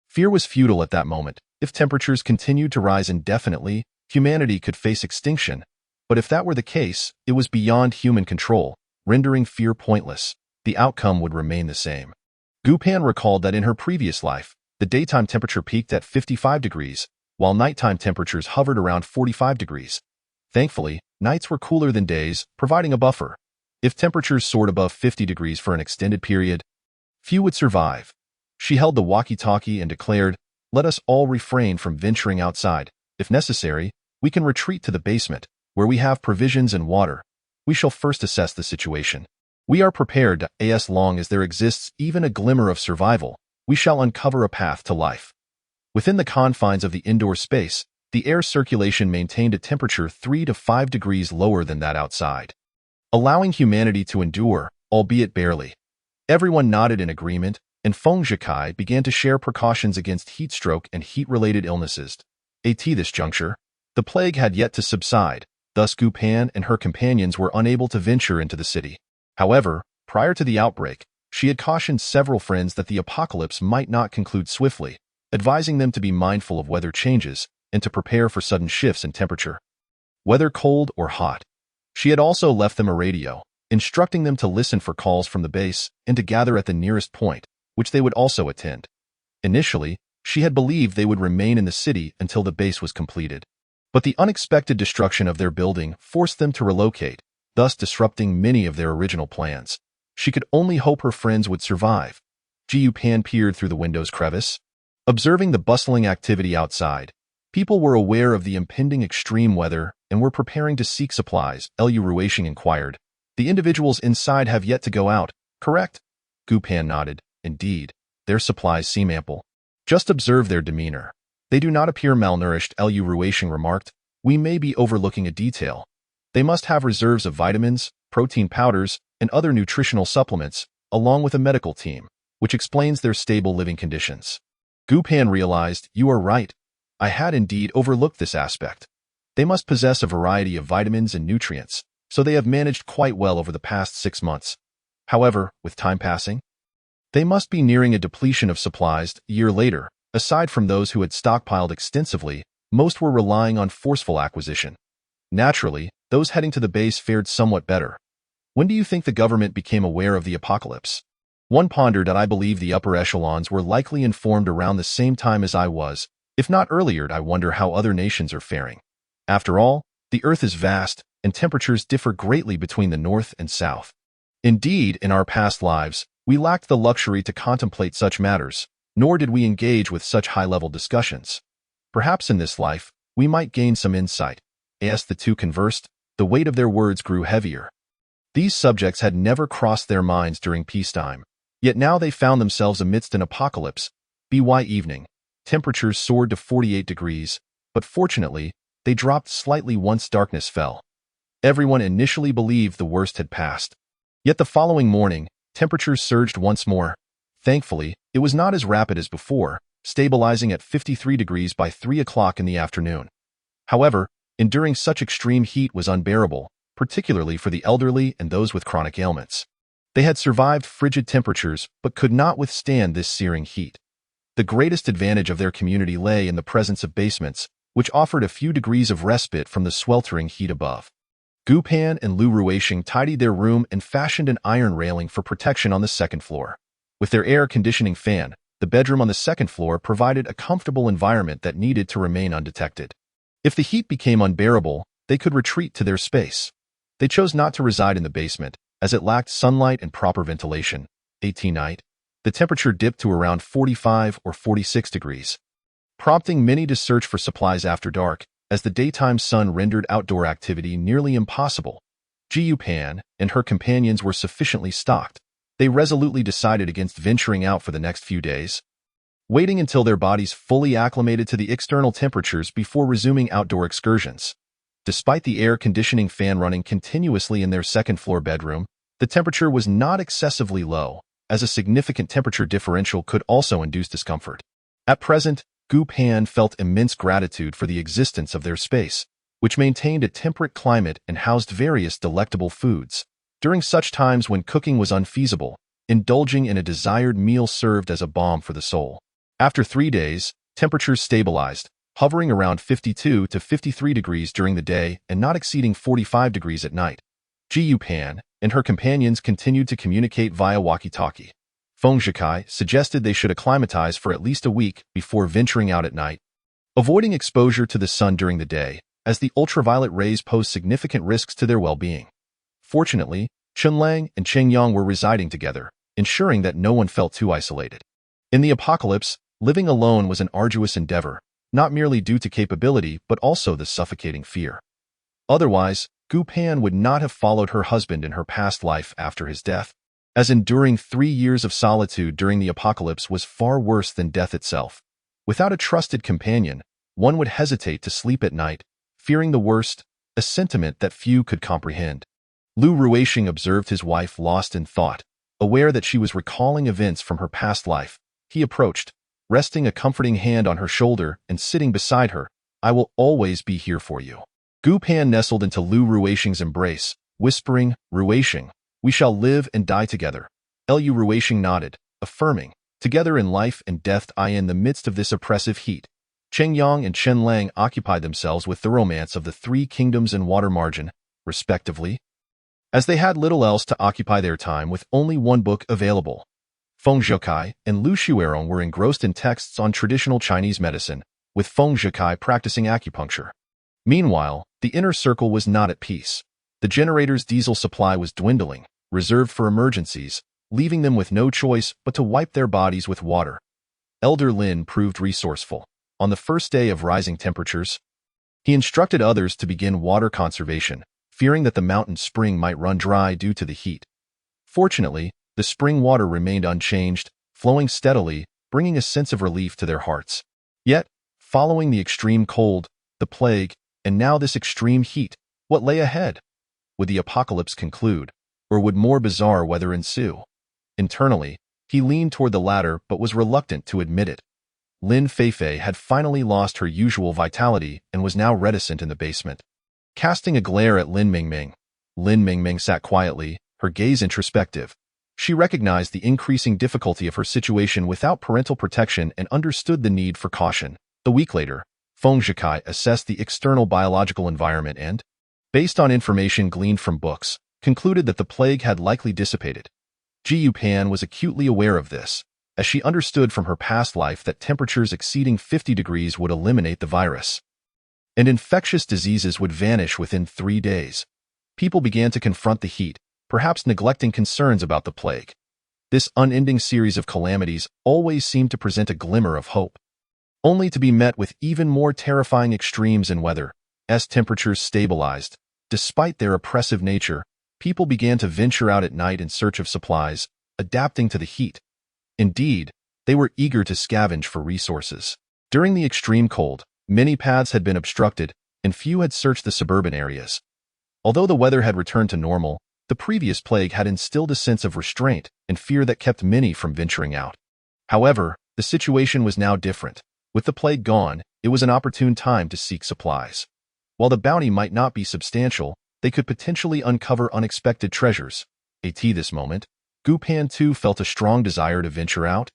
fear was futile at that moment. If temperatures continued to rise indefinitely, humanity could face extinction. But if that were the case, it was beyond human control, rendering fear pointless. The outcome would remain the same. Gu Pan recalled that in her previous life, the daytime temperature peaked at 55 degrees, while nighttime temperatures hovered around 45 degrees. Thankfully, nights were cooler than days, providing a buffer. If temperatures soared above 50 degrees for an extended period, few would survive. She held the walkie-talkie and declared, let us all refrain from venturing outside. If necessary, we can retreat to the basement, where we have provisions and water. We shall first assess the situation. We are prepared, as long as there exists even a glimmer of survival, we shall uncover a path to life. Within the confines of the indoor space, the air circulation maintained a temperature 3 to 5 degrees lower than that outside, allowing humanity to endure, albeit barely. Everyone nodded in agreement, and Feng Zhikai began to share precautions against heat stroke and heat-related illnesses. At this juncture, the plague had yet to subside, thus Gu Pan and her companions were unable to venture into the city. However, prior to the outbreak, she had cautioned several friends that the apocalypse might not conclude swiftly, advising them to be mindful of weather changes and to prepare for sudden shifts in temperature, whether cold or hot. She had also left them a radio, instructing them to listen for calls from the base and to gather at the nearest point, which they would also attend. Initially, she had believed they would remain in the city until the base was completed. But the unexpected destruction of their building forced them to relocate, thus disrupting many of their original plans. She could only hope her friends would survive. Ji Yupan peered through the window's crevice. Observing the bustling activity outside, people were aware of the impending extreme weather and were preparing to seek supplies. Lu Ruisheng inquired. The individuals inside have yet to go out, correct? Gu Pan nodded. Indeed, their supplies seem ample. Just observe their demeanor. They do not appear malnourished, Lu Ruisheng remarked. We may be overlooking a detail. They must have reserves of vitamins, protein powders, and other nutritional supplements, along with a medical team, which explains their stable living conditions. Gu Pan realized, you are right. I had indeed overlooked this aspect. They must possess a variety of vitamins and nutrients, so they have managed quite well over the past 6 months. However, with time passing, they must be nearing a depletion of supplies. A year later, aside from those who had stockpiled extensively, most were relying on forceful acquisition. Naturally, those heading to the base fared somewhat better. When do you think the government became aware of the apocalypse? One pondered that I believe the upper echelons were likely informed around the same time as I was. If not earlier, I wonder how other nations are faring. After all, the Earth is vast, and temperatures differ greatly between the north and south. Indeed, in our past lives, we lacked the luxury to contemplate such matters, nor did we engage with such high-level discussions. Perhaps in this life, We might gain some insight. As the two conversed, the weight of their words grew heavier. These subjects had never crossed their minds during peacetime, yet now they found themselves amidst an apocalypse. By evening, temperatures soared to 48 degrees, but fortunately, they dropped slightly once darkness fell. Everyone initially believed the worst had passed. Yet the following morning, temperatures surged once more. Thankfully, it was not as rapid as before, stabilizing at 53 degrees by 3 o'clock in the afternoon. However, enduring such extreme heat was unbearable, particularly for the elderly and those with chronic ailments. They had survived frigid temperatures but could not withstand this searing heat. The greatest advantage of their community lay in the presence of basements, which offered a few degrees of respite from the sweltering heat above. Gu Pan and Lu Ruisheng tidied their room and fashioned an iron railing for protection on the second floor. With their air conditioning fan, the bedroom on the second floor provided a comfortable environment that needed to remain undetected. If the heat became unbearable, they could retreat to their space. They chose not to reside in the basement, as it lacked sunlight and proper ventilation. 18 night, the temperature dipped to around 45 or 46 degrees, prompting many to search for supplies after dark, as the daytime sun rendered outdoor activity nearly impossible. Jiu Pan and her companions were sufficiently stocked. They resolutely decided against venturing out for the next few days, waiting until their bodies fully acclimated to the external temperatures before resuming outdoor excursions. Despite the air conditioning fan running continuously in their second-floor bedroom, the temperature was not excessively low, as a significant temperature differential could also induce discomfort. At present, Gu Pan felt immense gratitude for the existence of their space, which maintained a temperate climate and housed various delectable foods. During such times when cooking was unfeasible, indulging in a desired meal served as a balm for the soul. After 3 days, temperatures stabilized, hovering around 52 to 53 degrees during the day and not exceeding 45 degrees at night. Jiu Pan and her companions continued to communicate via walkie-talkie. Feng Zhikai suggested they should acclimatize for at least a week before venturing out at night, avoiding exposure to the sun during the day, as the ultraviolet rays pose significant risks to their well-being. Fortunately, Chunlang and Chengyang were residing together, ensuring that no one felt too isolated. In the apocalypse, living alone was an arduous endeavor, not merely due to capability but also the suffocating fear. Otherwise, Gu Pan would not have followed her husband in her past life after his death, as enduring 3 years of solitude during the apocalypse was far worse than death itself. Without a trusted companion, one would hesitate to sleep at night, fearing the worst, a sentiment that few could comprehend. Lu Ruisheng observed his wife lost in thought. Aware that she was recalling events from her past life, he approached, resting a comforting hand on her shoulder and sitting beside her. "I will always be here for you." Gu Pan nestled into Lu Ruisheng's embrace, whispering, "Ruisheng, we shall live and die together." Lu Ruisheng nodded, affirming, "Together in life and death in the midst of this oppressive heat." Chengyang and Chenlang occupied themselves with the romance of the 3 kingdoms and water margin, respectively, as they had little else to occupy their time with only one book available. Feng Zhikai and Lu Xuerong were engrossed in texts on traditional Chinese medicine, with Feng Zhikai practicing acupuncture. Meanwhile, the inner circle was not at peace. The generator's diesel supply was dwindling, reserved for emergencies, leaving them with no choice but to wipe their bodies with water. Elder Lin proved resourceful. On the first day of rising temperatures, he instructed others to begin water conservation, fearing that the mountain spring might run dry due to the heat. Fortunately, the spring water remained unchanged, flowing steadily, bringing a sense of relief to their hearts. Yet, following the extreme cold, the plague, and now this extreme heat, what lay ahead? Would the apocalypse conclude, or would more bizarre weather ensue? Internally, he leaned toward the latter but was reluctant to admit it. Lin Feifei had finally lost her usual vitality and was now reticent in the basement. Casting a glare at Lin Mingming sat quietly, her gaze introspective. She recognized the increasing difficulty of her situation without parental protection and understood the need for caution. A week later, Feng Zhikai assessed the external biological environment and, based on information gleaned from books, concluded that the plague had likely dissipated. Jiu Pan was acutely aware of this, as she understood from her past life that temperatures exceeding 50 degrees would eliminate the virus, and infectious diseases would vanish within 3 days. People began to confront the heat, perhaps neglecting concerns about the plague. This unending series of calamities always seemed to present a glimmer of hope. only to be met with even more terrifying extremes in weather. As temperatures stabilized, despite their oppressive nature, people began to venture out at night in search of supplies, adapting to the heat. Indeed, they were eager to scavenge for resources. During the extreme cold, many paths had been obstructed, and few had searched the suburban areas. Although the weather had returned to normal, the previous plague had instilled a sense of restraint and fear that kept many from venturing out. However, the situation was now different. With the plague gone, it was an opportune time to seek supplies. While the bounty might not be substantial, they could potentially uncover unexpected treasures. At this moment, Gu Pan too felt a strong desire to venture out,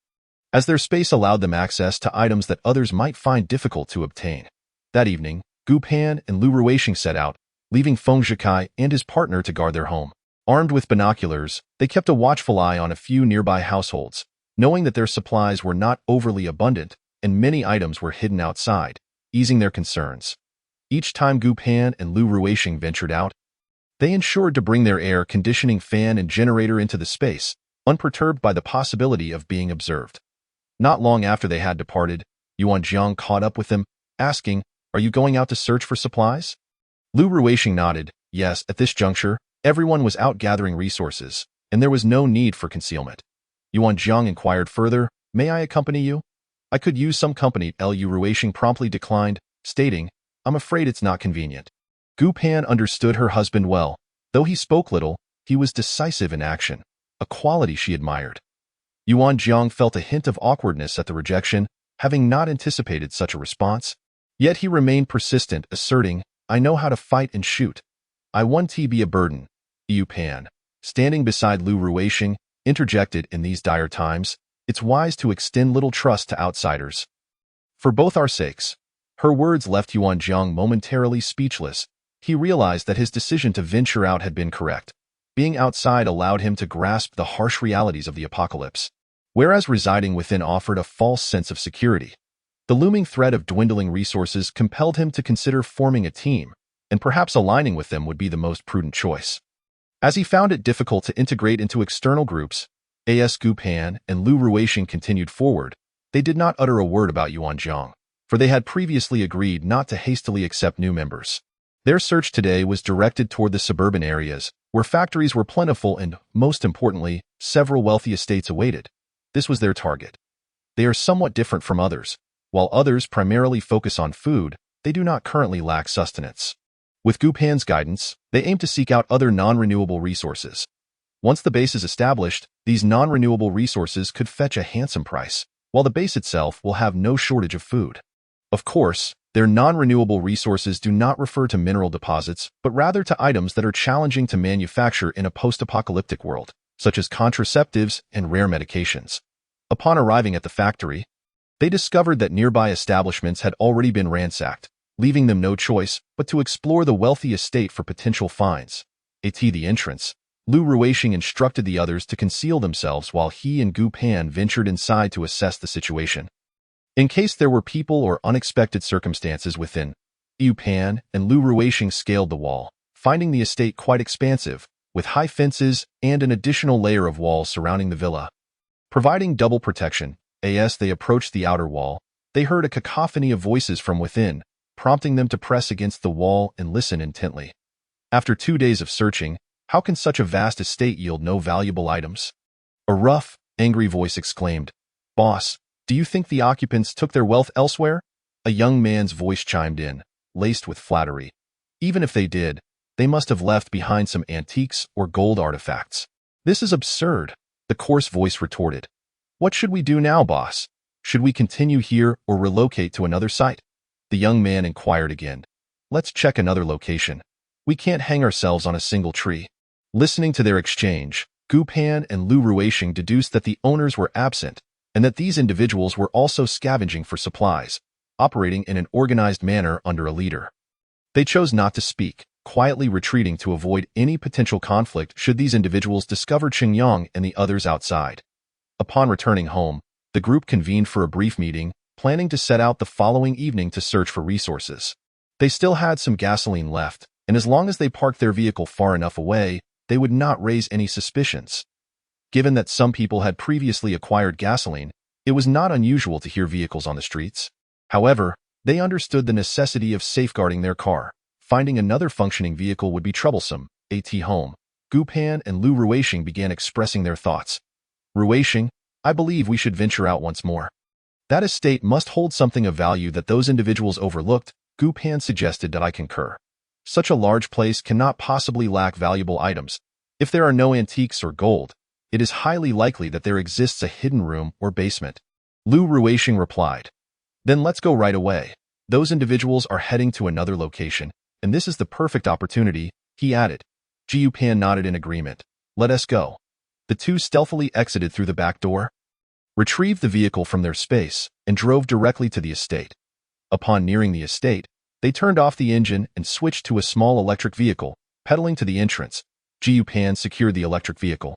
as their space allowed them access to items that others might find difficult to obtain. That evening, Gu Pan and Lu Ruixing set out, leaving Feng Zhikai and his partner to guard their home. Armed with binoculars, they kept a watchful eye on a few nearby households, knowing that their supplies were not overly abundant and many items were hidden outside, easing their concerns. Each time Gu Pan and Lu Ruixing ventured out, they ensured to bring their air conditioning fan and generator into the space, unperturbed by the possibility of being observed. Not long after they had departed, Yuan Jiang caught up with them, asking, "Are you going out to search for supplies?" Lu Ruixing nodded. Yes, at this juncture, everyone was out gathering resources, and there was no need for concealment. Yuan Jiang inquired further, "May I accompany you?" "I could use some company." Lu Ruixing promptly declined, stating, "I'm afraid it's not convenient." Gu Pan understood her husband well. Though he spoke little, he was decisive in action, a quality she admired. Yuan Jiang felt a hint of awkwardness at the rejection, having not anticipated such a response. Yet he remained persistent, asserting, "I know how to fight and shoot. I won't be a burden." Yu Pan, standing beside Lu Ruixing, interjected, "In these dire times, it's wise to extend little trust to outsiders. For both our sakes." Her words left Yuan Jiang momentarily speechless. He realized that his decision to venture out had been correct. Being outside allowed him to grasp the harsh realities of the apocalypse, whereas residing within offered a false sense of security. The looming threat of dwindling resources compelled him to consider forming a team, and perhaps aligning with them would be the most prudent choice. As he found it difficult to integrate into external groups, Gu Pan and Lu Ruixing continued forward. They did not utter a word about Yuan Jiang, for they had previously agreed not to hastily accept new members. Their search today was directed toward the suburban areas, where factories were plentiful and, most importantly, several wealthy estates awaited. This was their target. They are somewhat different from others. While others primarily focus on food, they do not currently lack sustenance. With Gu Pan's guidance, they aim to seek out other non-renewable resources. Once the base is established, these non-renewable resources could fetch a handsome price, while the base itself will have no shortage of food. Of course, their non-renewable resources do not refer to mineral deposits, but rather to items that are challenging to manufacture in a post-apocalyptic world, such as contraceptives and rare medications. Upon arriving at the factory, they discovered that nearby establishments had already been ransacked, leaving them no choice but to explore the wealthy estate for potential finds. At the entrance, Lu Ruixing instructed the others to conceal themselves while he and Gu Pan ventured inside to assess the situation. In case there were people or unexpected circumstances within, Yu Pan and Lu Ruixing scaled the wall, finding the estate quite expansive, with high fences and an additional layer of walls surrounding the villa. Providing double protection, as they approached the outer wall, they heard a cacophony of voices from within, prompting them to press against the wall and listen intently. After 2 days of searching, how can such a vast estate yield no valuable items? A rough, angry voice exclaimed, "Boss, do you think the occupants took their wealth elsewhere?" A young man's voice chimed in, laced with flattery. "Even if they did, they must have left behind some antiques or gold artifacts." "This is absurd," the coarse voice retorted. "What should we do now, boss? Should we continue here or relocate to another site?" The young man inquired again. "Let's check another location. We can't hang ourselves on a single tree." Listening to their exchange, Gu Pan and Lu Ruixing deduced that the owners were absent, and that these individuals were also scavenging for supplies, operating in an organized manner under a leader. They chose not to speak, quietly retreating to avoid any potential conflict should these individuals discover Qingyang and the others outside. Upon returning home, the group convened for a brief meeting, planning to set out the following evening to search for resources. They still had some gasoline left, and as long as they parked their vehicle far enough away, they would not raise any suspicions. Given that some people had previously acquired gasoline, it was not unusual to hear vehicles on the streets. However, they understood the necessity of safeguarding their car. Finding another functioning vehicle would be troublesome. At home, Gu Pan and Lu Ruishing began expressing their thoughts. Ruishing, I believe we should venture out once more. That estate must hold something of value that those individuals overlooked. Gu Pan suggested that I concur. Such a large place cannot possibly lack valuable items. If there are no antiques or gold, it is highly likely that there exists a hidden room or basement. Lu Ruishing replied. Then let's go right away. Those individuals are heading to another location, and this is the perfect opportunity, he added. Jiu Pan nodded in agreement. Let us go. The two stealthily exited through the back door, retrieved the vehicle from their space, and drove directly to the estate. Upon nearing the estate, they turned off the engine and switched to a small electric vehicle, pedaling to the entrance. Jiu Pan secured the electric vehicle,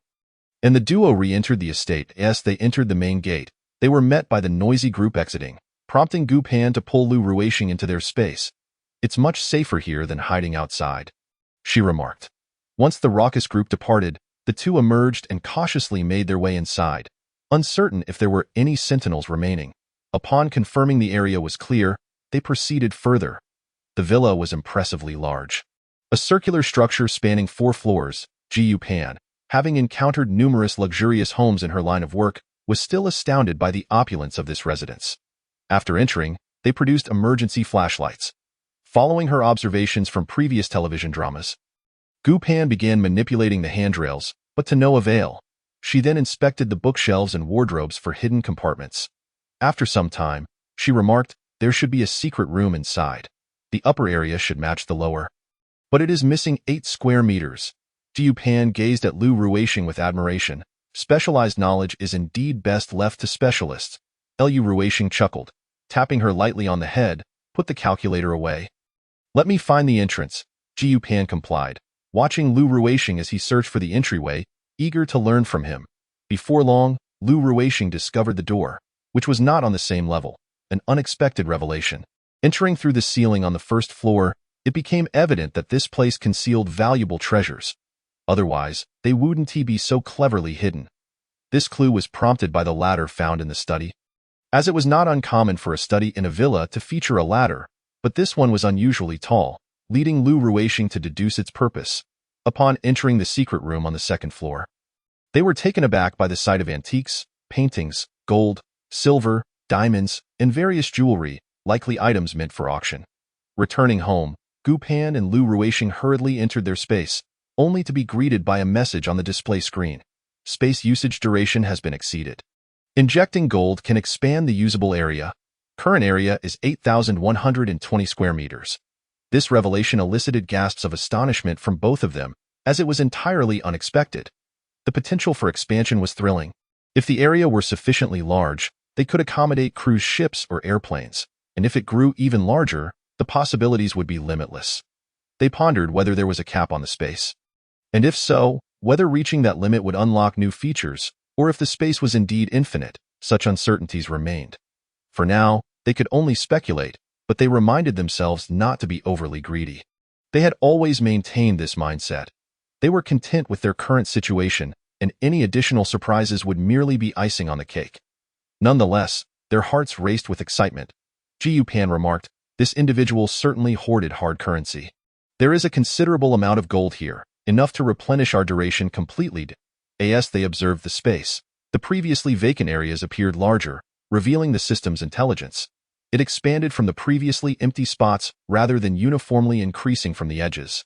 and the duo re-entered the estate. As they entered the main gate, they were met by the noisy group exiting, prompting Gu Pan to pull Lu Ruishing into their space. It's much safer here than hiding outside, she remarked. Once the raucous group departed, the two emerged and cautiously made their way inside, uncertain if there were any sentinels remaining. Upon confirming the area was clear, they proceeded further. The villa was impressively large. A circular structure spanning 4 floors, Jiu Pan, having encountered numerous luxurious homes in her line of work, was still astounded by the opulence of this residence. After entering, they produced emergency flashlights. Following her observations from previous television dramas, Gu Pan began manipulating the handrails, but to no avail. She then inspected the bookshelves and wardrobes for hidden compartments. After some time, she remarked, there should be a secret room inside. The upper area should match the lower. But it is missing 8 square meters. Jiu Pan gazed at Lu Ruishing with admiration. Specialized knowledge is indeed best left to specialists. Lu Ruishing chuckled, tapping her lightly on the head, put the calculator away. Let me find the entrance. Jiu Pan complied, watching Lu Ruishing as he searched for the entryway, eager to learn from him. Before long, Lu Ruishing discovered the door, which was not on the same level, an unexpected revelation. Entering through the ceiling on the first floor, it became evident that this place concealed valuable treasures. Otherwise, they wouldn't be so cleverly hidden. This clue was prompted by the ladder found in the study. As it was not uncommon for a study in a villa to feature a ladder, but this one was unusually tall, leading Lu Ruishing to deduce its purpose. Upon entering the secret room on the second floor, they were taken aback by the sight of antiques, paintings, gold, silver, diamonds, and various jewelry, likely items meant for auction. Returning home, Gu Pan and Lu Ruishing hurriedly entered their space, only to be greeted by a message on the display screen. Space usage duration has been exceeded. Injecting gold can expand the usable area. Current area is 8,120 square meters. This revelation elicited gasps of astonishment from both of them, as it was entirely unexpected. The potential for expansion was thrilling. If the area were sufficiently large, they could accommodate cruise ships or airplanes, and if it grew even larger, the possibilities would be limitless. They pondered whether there was a cap on the space, and if so, whether reaching that limit would unlock new features, or if the space was indeed infinite. Such uncertainties remained. For now, they could only speculate, but they reminded themselves not to be overly greedy. They had always maintained this mindset. They were content with their current situation, and any additional surprises would merely be icing on the cake. Nonetheless, their hearts raced with excitement. Jiu Pan remarked, this individual certainly hoarded hard currency. There is a considerable amount of gold here, enough to replenish our duration completely. As they observed the space, the previously vacant areas appeared larger, revealing the system's intelligence. It expanded from the previously empty spots rather than uniformly increasing from the edges,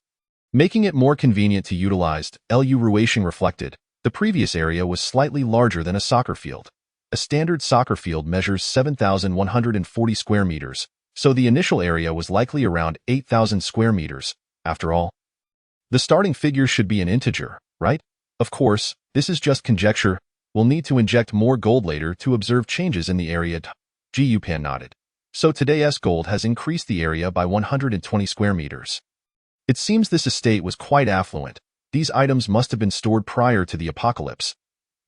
making it more convenient to utilize. Lu Ruishing reflected, the previous area was slightly larger than a soccer field. A standard soccer field measures 7,140 square meters, so the initial area was likely around 8,000 square meters. After all, the starting figure should be an integer, right? Of course, this is just conjecture. We'll need to inject more gold later to observe changes in the area. Jiu Pan nodded. So today's gold has increased the area by 120 square meters. It seems this estate was quite affluent. These items must have been stored prior to the apocalypse.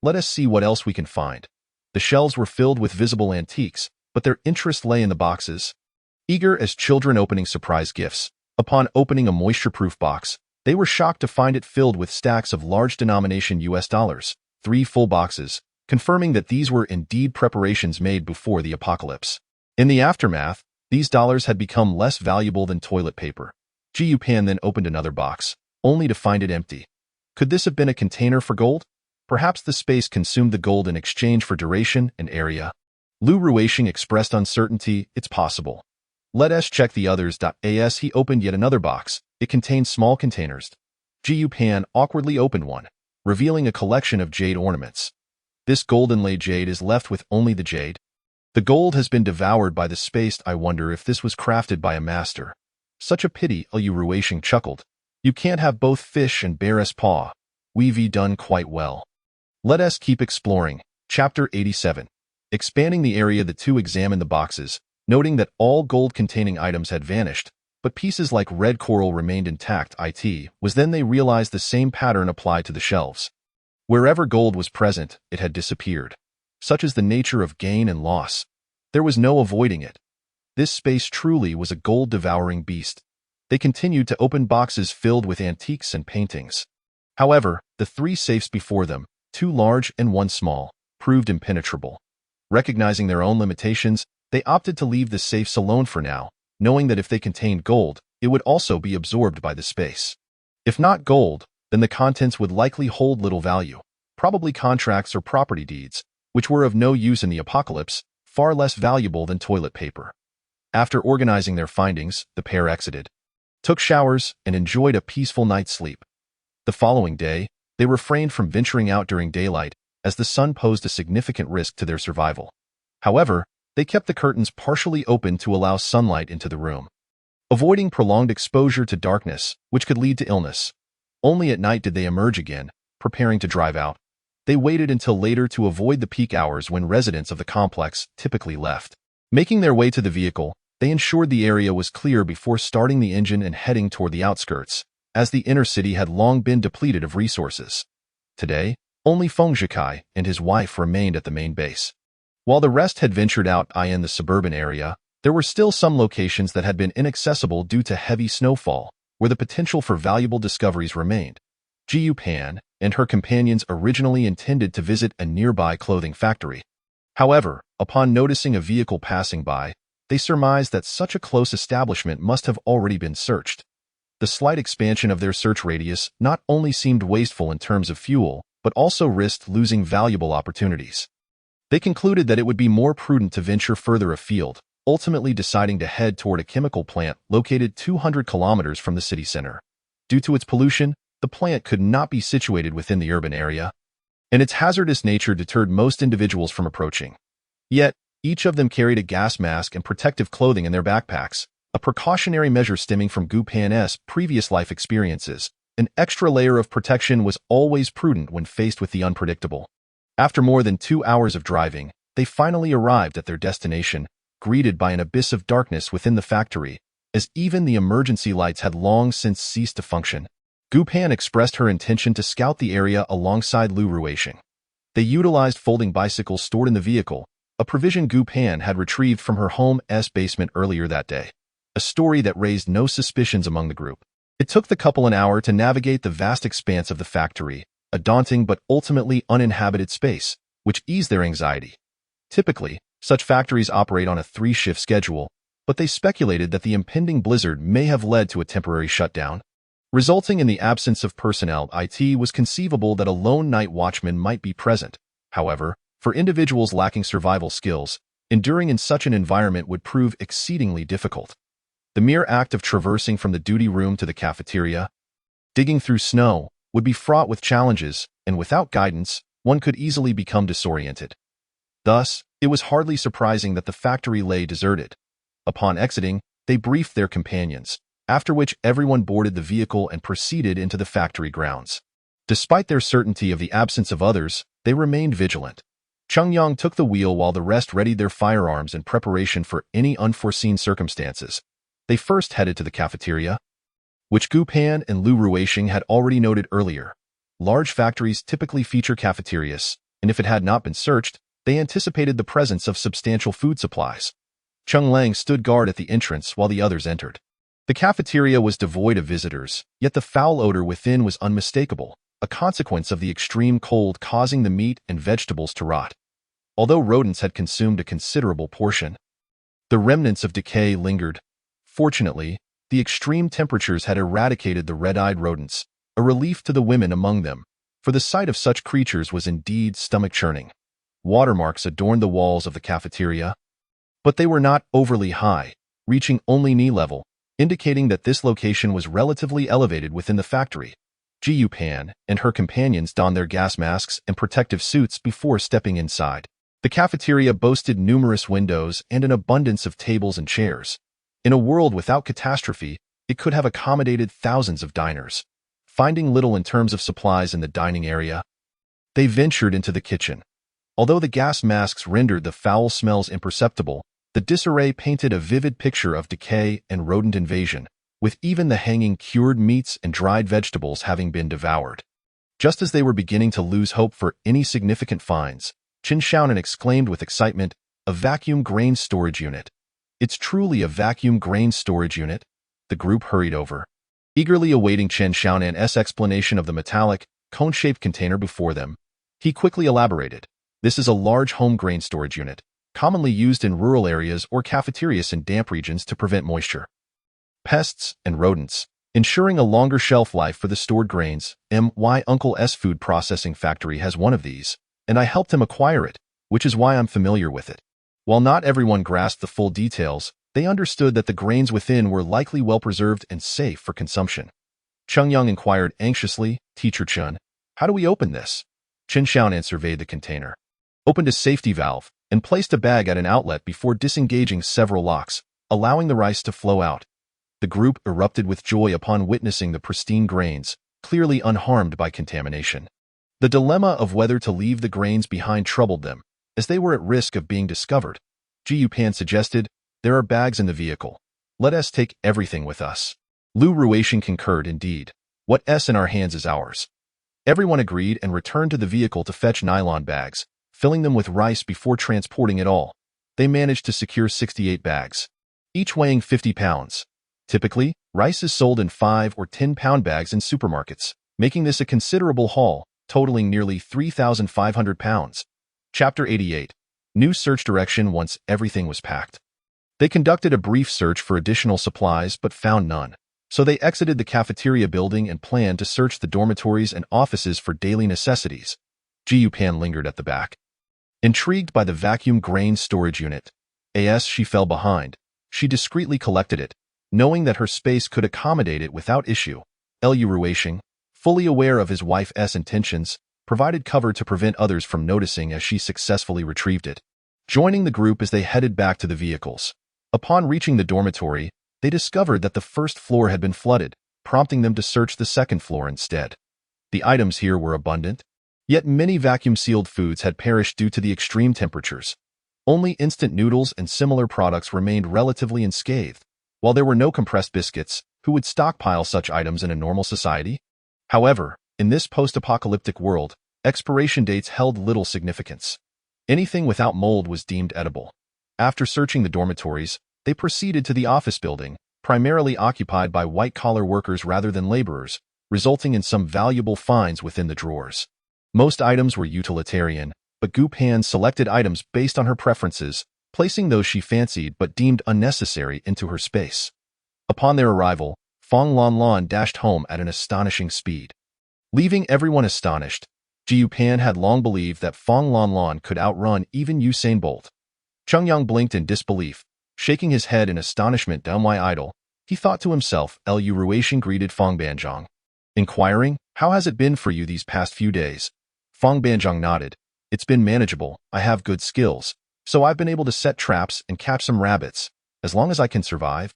Let us see what else we can find. The shelves were filled with visible antiques, but their interest lay in the boxes. Eager as children opening surprise gifts, upon opening a moisture-proof box, they were shocked to find it filled with stacks of large denomination US dollars, 3 full boxes, confirming that these were indeed preparations made before the apocalypse. In the aftermath, these dollars had become less valuable than toilet paper. Gu Pan then opened another box, only to find it empty. Could this have been a container for gold? Perhaps the space consumed the gold in exchange for duration and area. Lu Ruishing expressed uncertainty. It's possible. Let us check the others. As he opened yet another box, it contained small containers. Gu Pan awkwardly opened one, revealing a collection of jade ornaments. This gold-inlaid jade is left with only the jade. The gold has been devoured by the space. I wonder if this was crafted by a master. Such a pity, Lu Ruishing chuckled. You can't have both fish and bear's paw. We've done quite well. Let us keep exploring. Chapter 87. Expanding the area, the two examined the boxes, noting that all gold-containing items had vanished, but pieces like red coral remained intact. It was then they realized the same pattern applied to the shelves. Wherever gold was present, it had disappeared. Such is the nature of gain and loss. There was no avoiding it. This space truly was a gold-devouring beast. They continued to open boxes filled with antiques and paintings. However, the three safes before them, two large and one small, proved impenetrable. Recognizing their own limitations, they opted to leave the safes alone for now, knowing that if they contained gold, it would also be absorbed by the space. If not gold, then the contents would likely hold little value, probably contracts or property deeds, which were of no use in the apocalypse, far less valuable than toilet paper. After organizing their findings, the pair exited, took showers, and enjoyed a peaceful night's sleep. The following day, they refrained from venturing out during daylight, as the sun posed a significant risk to their survival. However, they kept the curtains partially open to allow sunlight into the room, avoiding prolonged exposure to darkness, which could lead to illness. Only at night did they emerge again, preparing to drive out. They waited until later to avoid the peak hours when residents of the complex typically left. Making their way to the vehicle, they ensured the area was clear before starting the engine and heading toward the outskirts, as the inner city had long been depleted of resources. Today, only Feng Zhikai and his wife remained at the main base. While the rest had ventured out in the suburban area, there were still some locations that had been inaccessible due to heavy snowfall, where the potential for valuable discoveries remained. Gu Pan and her companions originally intended to visit a nearby clothing factory. However, upon noticing a vehicle passing by, they surmised that such a close establishment must have already been searched. The slight expansion of their search radius not only seemed wasteful in terms of fuel, but also risked losing valuable opportunities. They concluded that it would be more prudent to venture further afield, ultimately deciding to head toward a chemical plant located 200 kilometers from the city center. Due to its pollution, the plant could not be situated within the urban area, and its hazardous nature deterred most individuals from approaching. Yet, each of them carried a gas mask and protective clothing in their backpacks, a precautionary measure stemming from Gu Pan's previous life experiences. An extra layer of protection was always prudent when faced with the unpredictable. After more than 2 hours of driving, they finally arrived at their destination, greeted by an abyss of darkness within the factory, as even the emergency lights had long since ceased to function. Gu Pan expressed her intention to scout the area alongside Lu Ruishing. They utilized folding bicycles stored in the vehicle, a provision Gu Pan had retrieved from her home's basement earlier that day, a story that raised no suspicions among the group. It took the couple an hour to navigate the vast expanse of the factory, a daunting but ultimately uninhabited space, which eased their anxiety. Typically, such factories operate on a 3-shift schedule, but they speculated that the impending blizzard may have led to a temporary shutdown, resulting in the absence of personnel. It was conceivable that a lone night watchman might be present. However, for individuals lacking survival skills, enduring in such an environment would prove exceedingly difficult. The mere act of traversing from the duty room to the cafeteria, digging through snow, would be fraught with challenges, and without guidance, one could easily become disoriented. Thus, it was hardly surprising that the factory lay deserted. Upon exiting, they briefed their companions, after which everyone boarded the vehicle and proceeded into the factory grounds. Despite their certainty of the absence of others, they remained vigilant. Chungyang took the wheel while the rest readied their firearms in preparation for any unforeseen circumstances. They first headed to the cafeteria, which Gu Pan and Lu Ruishing had already noted earlier. Large factories typically feature cafeterias, and if it had not been searched, they anticipated the presence of substantial food supplies. Chung Lang stood guard at the entrance while the others entered. The cafeteria was devoid of visitors, yet the foul odor within was unmistakable, a consequence of the extreme cold causing the meat and vegetables to rot. Although rodents had consumed a considerable portion, The remnants of decay lingered. Fortunately, the extreme temperatures had eradicated the red-eyed rodents, a relief to the women among them, for the sight of such creatures was indeed stomach-churning. Watermarks adorned the walls of the cafeteria, but they were not overly high, reaching only knee level, indicating that this location was relatively elevated within the factory. Ji Pan and her companions donned their gas masks and protective suits before stepping inside. The cafeteria boasted numerous windows and an abundance of tables and chairs. In a world without catastrophe, it could have accommodated thousands of diners. Finding little in terms of supplies in the dining area, they ventured into the kitchen. Although the gas masks rendered the foul smells imperceptible, the disarray painted a vivid picture of decay and rodent invasion, with even the hanging cured meats and dried vegetables having been devoured. Just as they were beginning to lose hope for any significant finds, Chen Xiaonan exclaimed with excitement, "A vacuum grain storage unit. It's truly a vacuum grain storage unit." The group hurried over, eagerly awaiting Chen Xiaonan's explanation of the metallic, cone-shaped container before them. He quickly elaborated. This is a large home grain storage unit, commonly used in rural areas or cafeterias in damp regions to prevent moisture, pests, and rodents, ensuring a longer shelf life for the stored grains. My uncle's food processing factory has one of these, and I helped him acquire it, which is why I'm familiar with it. While not everyone grasped the full details, they understood that the grains within were likely well-preserved and safe for consumption. Cheng Yang inquired anxiously, "Teacher Chen, how do we open this?" Chen Xiaonan surveyed the container, opened a safety valve, and placed a bag at an outlet before disengaging several locks, allowing the rice to flow out. The group erupted with joy upon witnessing the pristine grains, clearly unharmed by contamination. The dilemma of whether to leave the grains behind troubled them, as they were at risk of being discovered. Ji Pan suggested, "There are bags in the vehicle. Let us take everything with us." Lu Ruixian concurred indeed. "What's in our hands is ours." Everyone agreed and returned to the vehicle to fetch nylon bags, filling them with rice before transporting it all. They managed to secure 68 bags, each weighing 50 pounds. Typically, rice is sold in 5 or 10-pound bags in supermarkets, making this a considerable haul, totaling nearly 3,500 pounds. Chapter 88. New search direction once everything was packed. They conducted a brief search for additional supplies but found none, so they exited the cafeteria building and planned to search the dormitories and offices for daily necessities. Ji Pan lingered at the back, intrigued by the vacuum grain storage unit. As she fell behind, she discreetly collected it, knowing that her space could accommodate it without issue. Lu Ruixian, fully aware of his wife's intentions, provided cover to prevent others from noticing as she successfully retrieved it, joining the group as they headed back to the vehicles. Upon reaching the dormitory, they discovered that the first floor had been flooded, prompting them to search the second floor instead. The items here were abundant, yet many vacuum-sealed foods had perished due to the extreme temperatures. Only instant noodles and similar products remained relatively unscathed, while there were no compressed biscuits. Who would stockpile such items in a normal society? However, in this post-apocalyptic world, expiration dates held little significance. Anything without mold was deemed edible. After searching the dormitories, they proceeded to the office building, primarily occupied by white-collar workers rather than laborers, resulting in some valuable finds within the drawers. Most items were utilitarian, but Gu Pan selected items based on her preferences, placing those she fancied but deemed unnecessary into her space. Upon their arrival, Fong Lan Lan dashed home at an astonishing speed. Leaving everyone astonished, Ji Pan had long believed that Fong Lan Lan could outrun even Usain Bolt. Cheng Yang blinked in disbelief, shaking his head in astonishment. "My idol," he thought to himself. Lu Ruixian greeted Fong Banzhong, inquiring, "How has it been for you these past few days?" Fong Banzhong nodded. "It's been manageable. I have good skills, so I've been able to set traps and catch some rabbits. As long as I can survive,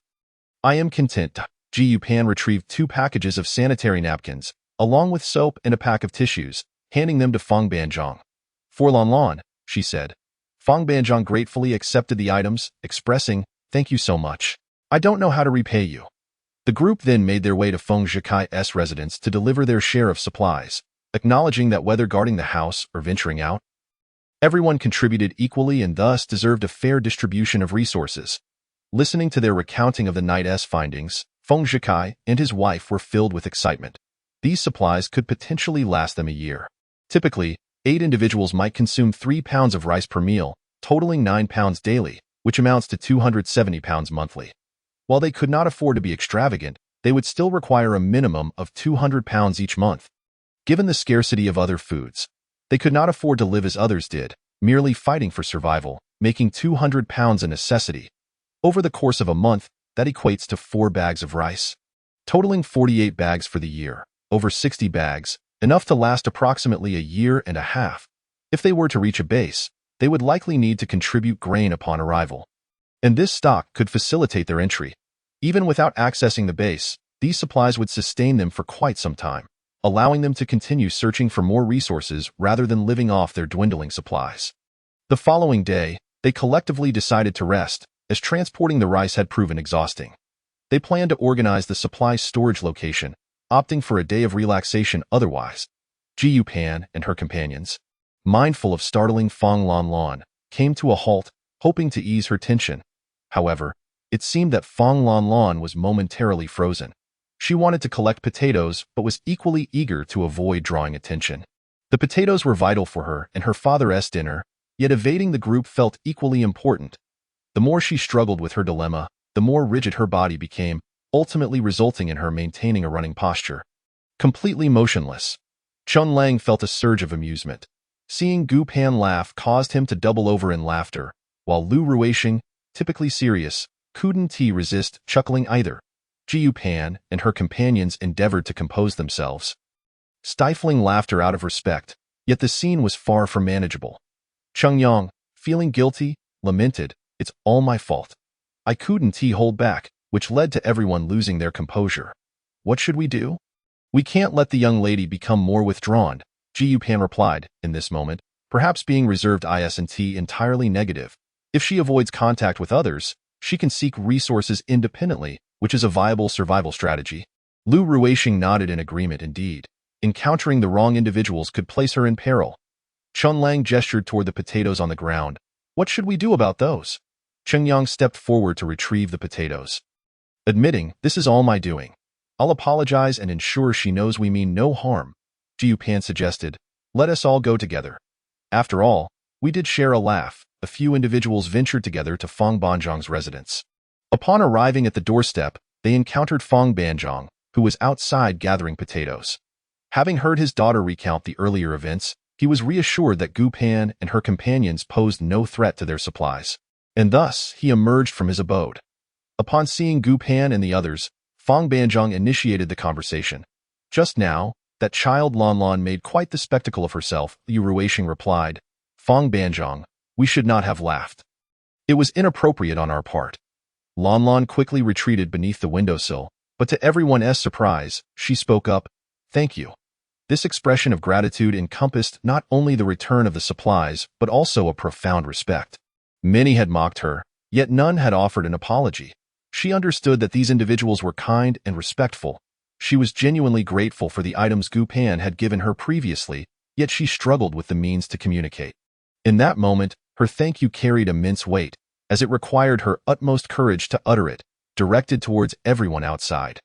I am content." Ji Pan retrieved 2 packages of sanitary napkins, along with soap and a pack of tissues, handing them to Fong Banzhong. "For Lan Lan," she said. Fong Banzhong gratefully accepted the items, expressing, "Thank you so much. I don't know how to repay you." The group then made their way to Feng Zhikai's residence to deliver their share of supplies, acknowledging that whether guarding the house or venturing out, everyone contributed equally and thus deserved a fair distribution of resources. Listening to their recounting of the night's findings, Feng Zhikai and his wife were filled with excitement. These supplies could potentially last them a year. Typically, 8 individuals might consume 3 pounds of rice per meal, totaling 9 pounds daily, which amounts to 270 pounds monthly. While they could not afford to be extravagant, they would still require a minimum of 200 pounds each month. Given the scarcity of other foods, they could not afford to live as others did, merely fighting for survival, making 200 pounds a necessity. Over the course of a month, that equates to 4 bags of rice, totaling 48 bags for the year, over 60 bags, enough to last approximately a year and a half. If they were to reach a base, they would likely need to contribute grain upon arrival. And this stock could facilitate their entry. Even without accessing the base, these supplies would sustain them for quite some time, allowing them to continue searching for more resources rather than living off their dwindling supplies. The following day, they collectively decided to rest, as transporting the rice had proven exhausting. They planned to organize the supply storage location, opting for a day of relaxation otherwise. Jiu Pan and her companions, mindful of startling Fong Lan Lan, came to a halt, hoping to ease her tension. However, it seemed that Fong Lan Lan was momentarily frozen. She wanted to collect potatoes, but was equally eager to avoid drawing attention. The potatoes were vital for her and her father's dinner, yet evading the group felt equally important. The more she struggled with her dilemma, the more rigid her body became, ultimately resulting in her maintaining a running posture. Completely motionless, Chun Lang felt a surge of amusement. Seeing Gu Pan laugh caused him to double over in laughter, while Lu Ruishing, typically serious, couldn't resist chuckling either. Jiu Pan and her companions endeavored to compose themselves, stifling laughter out of respect, yet the scene was far from manageable. Chung Yang, feeling guilty, lamented, "It's all my fault. I couldn't hold back," which led to everyone losing their composure. "What should we do?" "We can't let the young lady become more withdrawn," Jiu Pan replied. In this moment, perhaps being reserved isn't entirely negative. If she avoids contact with others, she can seek resources independently, which is a viable survival strategy. Lu Ruishing nodded in agreement. Indeed, encountering the wrong individuals could place her in peril. Chun Lang gestured toward the potatoes on the ground. "What should we do about those?" Cheng Yang stepped forward to retrieve the potatoes, admitting, "This is all my doing. I'll apologize and ensure she knows we mean no harm." Jiu Pan suggested, "Let us all go together. After all, we did share a laugh." A few individuals ventured together to Fong Banzhong's residence. Upon arriving at the doorstep, they encountered Fong Banzhong, who was outside gathering potatoes. Having heard his daughter recount the earlier events, he was reassured that Gu Pan and her companions posed no threat to their supplies, and thus he emerged from his abode. Upon seeing Gu Pan and the others, Fong Banzhong initiated the conversation. "Just now, that child Lan Lan made quite the spectacle of herself," Lu Ruishing replied. "Fong Banzhong, we should not have laughed. It was inappropriate on our part." Lan Lan quickly retreated beneath the windowsill, but to everyone's surprise, she spoke up, "Thank you." This expression of gratitude encompassed not only the return of the supplies, but also a profound respect. Many had mocked her, yet none had offered an apology. She understood that these individuals were kind and respectful. She was genuinely grateful for the items Gu Pan had given her previously, yet she struggled with the means to communicate. In that moment, her thank you carried immense weight, as it required her utmost courage to utter it, directed towards everyone outside.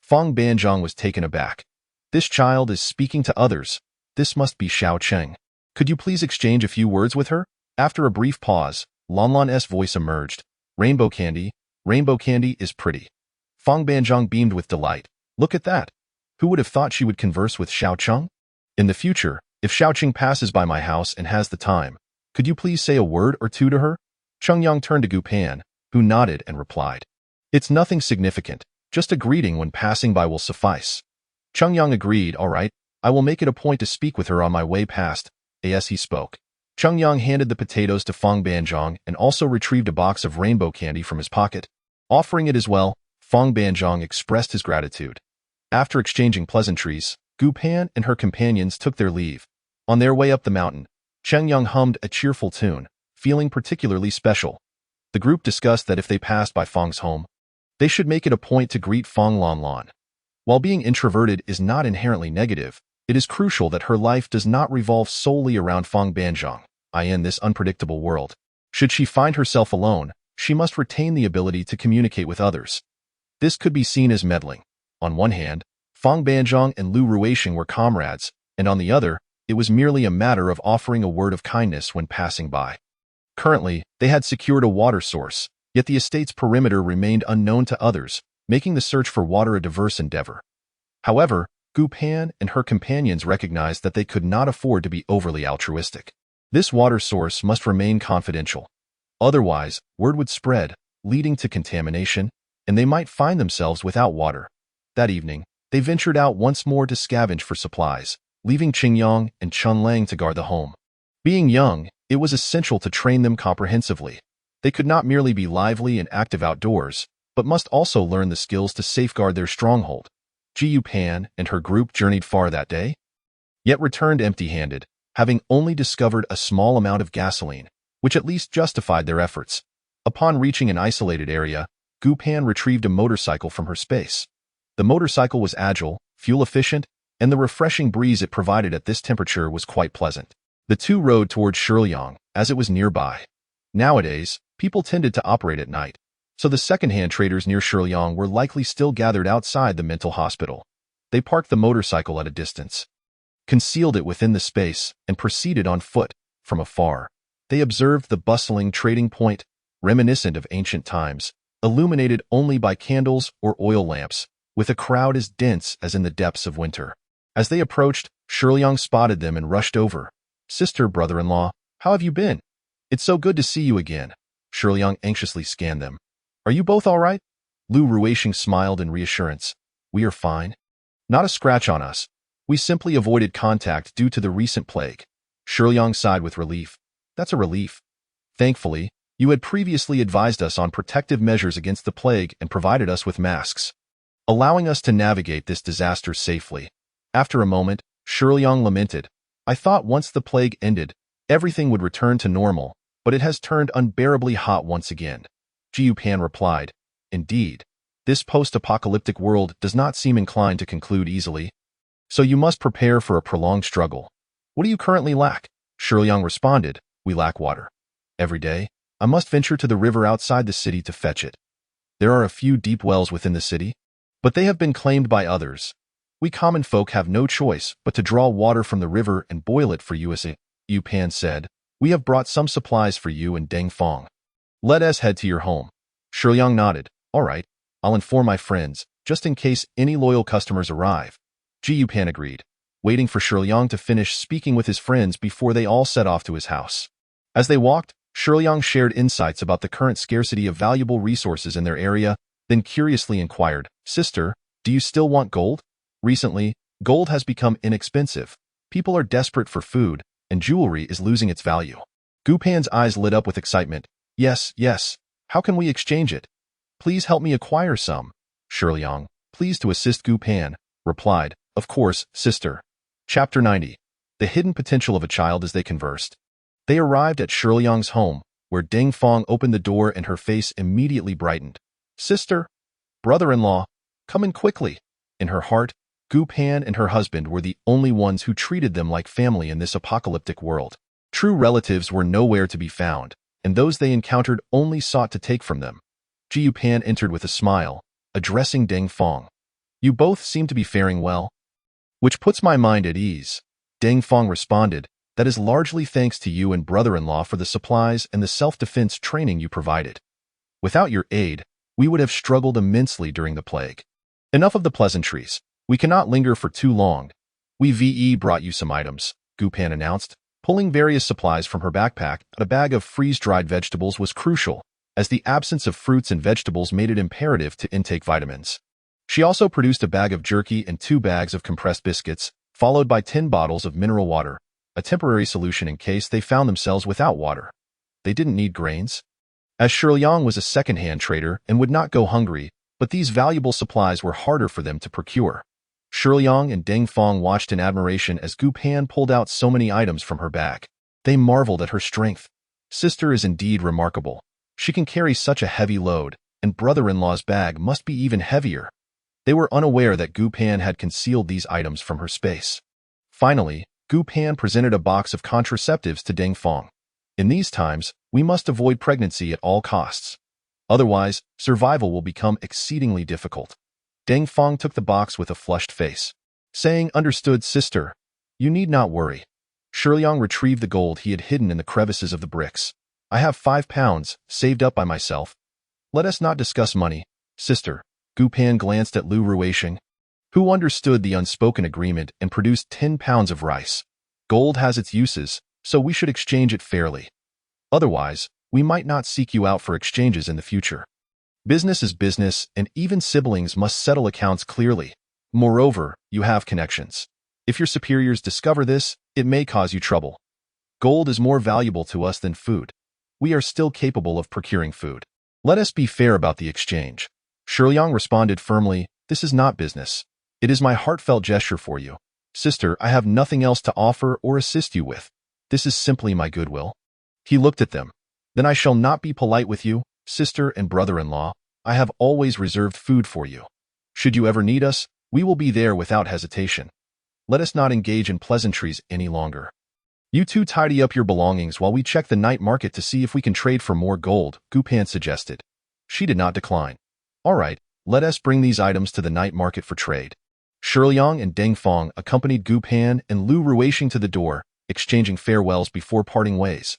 Fong Banzhong was taken aback. "This child is speaking to others. This must be Xiao Cheng. Could you please exchange a few words with her?" After a brief pause, Lan Lan's voice emerged. Rainbow candy is pretty." Fong Banzhong beamed with delight. "Look at that. Who would have thought she would converse with Xiao Cheng? In the future, if Xiao Cheng passes by my house and has the time, could you please say a word or two to her?" Chung Yang turned to Gu Pan, who nodded and replied, "It's nothing significant. Just a greeting when passing by will suffice." Chung Yang agreed. "All right, I will make it a point to speak with her on my way past." As he spoke, Chung Yang handed the potatoes to Fong Banzhong and also retrieved a box of rainbow candy from his pocket. Offering it as well, Fong Banzhong expressed his gratitude. After exchanging pleasantries, Gu Pan and her companions took their leave. On their way up the mountain, Cheng Yang hummed a cheerful tune, feeling particularly special. The group discussed that if they passed by Fong's home, they should make it a point to greet Fong Lan Lan. While being introverted is not inherently negative, it is crucial that her life does not revolve solely around Fong Banzhong, in this unpredictable world. Should she find herself alone, she must retain the ability to communicate with others. This could be seen as meddling. On one hand, Fong Banzhong and Lu Ruishing were comrades, and on the other, it was merely a matter of offering a word of kindness when passing by. Currently, they had secured a water source, yet the estate's perimeter remained unknown to others, making the search for water a diverse endeavor. However, Gu Pan and her companions recognized that they could not afford to be overly altruistic. This water source must remain confidential. Otherwise, word would spread, leading to contamination, and they might find themselves without water. That evening, they ventured out once more to scavenge for supplies, leaving Qingyang and Chunlang to guard the home. Being young, it was essential to train them comprehensively. They could not merely be lively and active outdoors, but must also learn the skills to safeguard their stronghold. Jiyu Pan and her group journeyed far that day, yet returned empty-handed, having only discovered a small amount of gasoline, which at least justified their efforts. Upon reaching an isolated area, Gu Pan retrieved a motorcycle from her space. The motorcycle was agile, fuel-efficient, and the refreshing breeze it provided at this temperature was quite pleasant. The two rode toward Shiliang, as it was nearby. Nowadays, people tended to operate at night, so the second-hand traders near Shiliang were likely still gathered outside the mental hospital. They parked the motorcycle at a distance, concealed it within the space, and proceeded on foot. From afar, they observed the bustling trading point, reminiscent of ancient times, illuminated only by candles or oil lamps, with a crowd as dense as in the depths of winter. As they approached, Shiliang spotted them and rushed over. "Sister, brother-in-law, how have you been? It's so good to see you again." Shiliang anxiously scanned them. "Are you both all right?" Lu Ruisheng smiled in reassurance. "We are fine. Not a scratch on us. We simply avoided contact due to the recent plague." Shiliang sighed with relief. "That's a relief. Thankfully, you had previously advised us on protective measures against the plague and provided us with masks, allowing us to navigate this disaster safely." After a moment, Shiliang lamented, "I thought once the plague ended, everything would return to normal, but it has turned unbearably hot once again." Jiyu Pan replied, "Indeed, this post-apocalyptic world does not seem inclined to conclude easily. So you must prepare for a prolonged struggle. What do you currently lack?" Shiliang responded, "We lack water. Every day, I must venture to the river outside the city to fetch it. There are a few deep wells within the city, but they have been claimed by others. We common folk have no choice but to draw water from the river and boil it for you." As Yu Pan said, "We have brought some supplies for you and Deng Fong. Let us head to your home." Shiliang nodded. "All right, I'll inform my friends, just in case any loyal customers arrive." Jiyu Pan agreed, waiting for Shiliang to finish speaking with his friends before they all set off to his house. As they walked, Shiliang shared insights about the current scarcity of valuable resources in their area, then curiously inquired, "Sister, do you still want gold? Recently, gold has become inexpensive. People are desperate for food, and jewelry is losing its value." Gu Pan's eyes lit up with excitement. Yes. How can we exchange it? Please help me acquire some." Shiliang, pleased to assist Gu Pan, replied, "Of course, sister." Chapter 90. The hidden potential of a child. As they conversed, they arrived at Shiliang's home, where Deng Fong opened the door and her face immediately brightened. "Sister, brother-in-law, come in quickly." In her heart, Gu Pan and her husband were the only ones who treated them like family in this apocalyptic world. True relatives were nowhere to be found, and those they encountered only sought to take from them. Jiyu Pan entered with a smile, addressing Deng Fong. "You both seem to be faring well, which puts my mind at ease." Deng Fong responded, "That is largely thanks to you and brother-in-law for the supplies and the self-defense training you provided. Without your aid, we would have struggled immensely during the plague." "Enough of the pleasantries. We cannot linger for too long. We brought you some items," Gu Pan announced, pulling various supplies from her backpack. A bag of freeze-dried vegetables was crucial, as the absence of fruits and vegetables made it imperative to intake vitamins. She also produced a bag of jerky and 2 bags of compressed biscuits, followed by 10 bottles of mineral water, a temporary solution in case they found themselves without water. They didn't need grains, as Shiliang was a second-hand trader and would not go hungry, but these valuable supplies were harder for them to procure. Shiliang and Deng Fong watched in admiration as Gu Pan pulled out so many items from her bag. They marveled at her strength. Sister is indeed remarkable. She can carry such a heavy load, and brother-in-law's bag must be even heavier. They were unaware that Gu Pan had concealed these items from her space. Finally, Gu Pan presented a box of contraceptives to Deng Fong. "In these times, we must avoid pregnancy at all costs. Otherwise, survival will become exceedingly difficult." Deng Fong took the box with a flushed face, saying, "Understood, sister. You need not worry." Shiliang retrieved the gold he had hidden in the crevices of the bricks. I have 5 pounds, saved up by myself. Let us not discuss money, sister. Gu Pan glanced at Lu Ruisheng, who understood the unspoken agreement and produced 10 pounds of rice. Gold has its uses, so we should exchange it fairly. Otherwise, we might not seek you out for exchanges in the future. Business is business, and even siblings must settle accounts clearly. Moreover, you have connections. If your superiors discover this, it may cause you trouble. Gold is more valuable to us than food. We are still capable of procuring food. Let us be fair about the exchange. Shiliang responded firmly, this is not business. It is my heartfelt gesture for you. Sister, I have nothing else to offer or assist you with. This is simply my goodwill. He looked at them. Then I shall not be polite with you, sister and brother-in-law. I have always reserved food for you. Should you ever need us, we will be there without hesitation. Let us not engage in pleasantries any longer. You two tidy up your belongings while we check the night market to see if we can trade for more gold, Gu Pan suggested. She did not decline. All right, let us bring these items to the night market for trade. Shiliang and Deng Fong accompanied Gu Pan and Lu Ruisheng to the door, exchanging farewells before parting ways.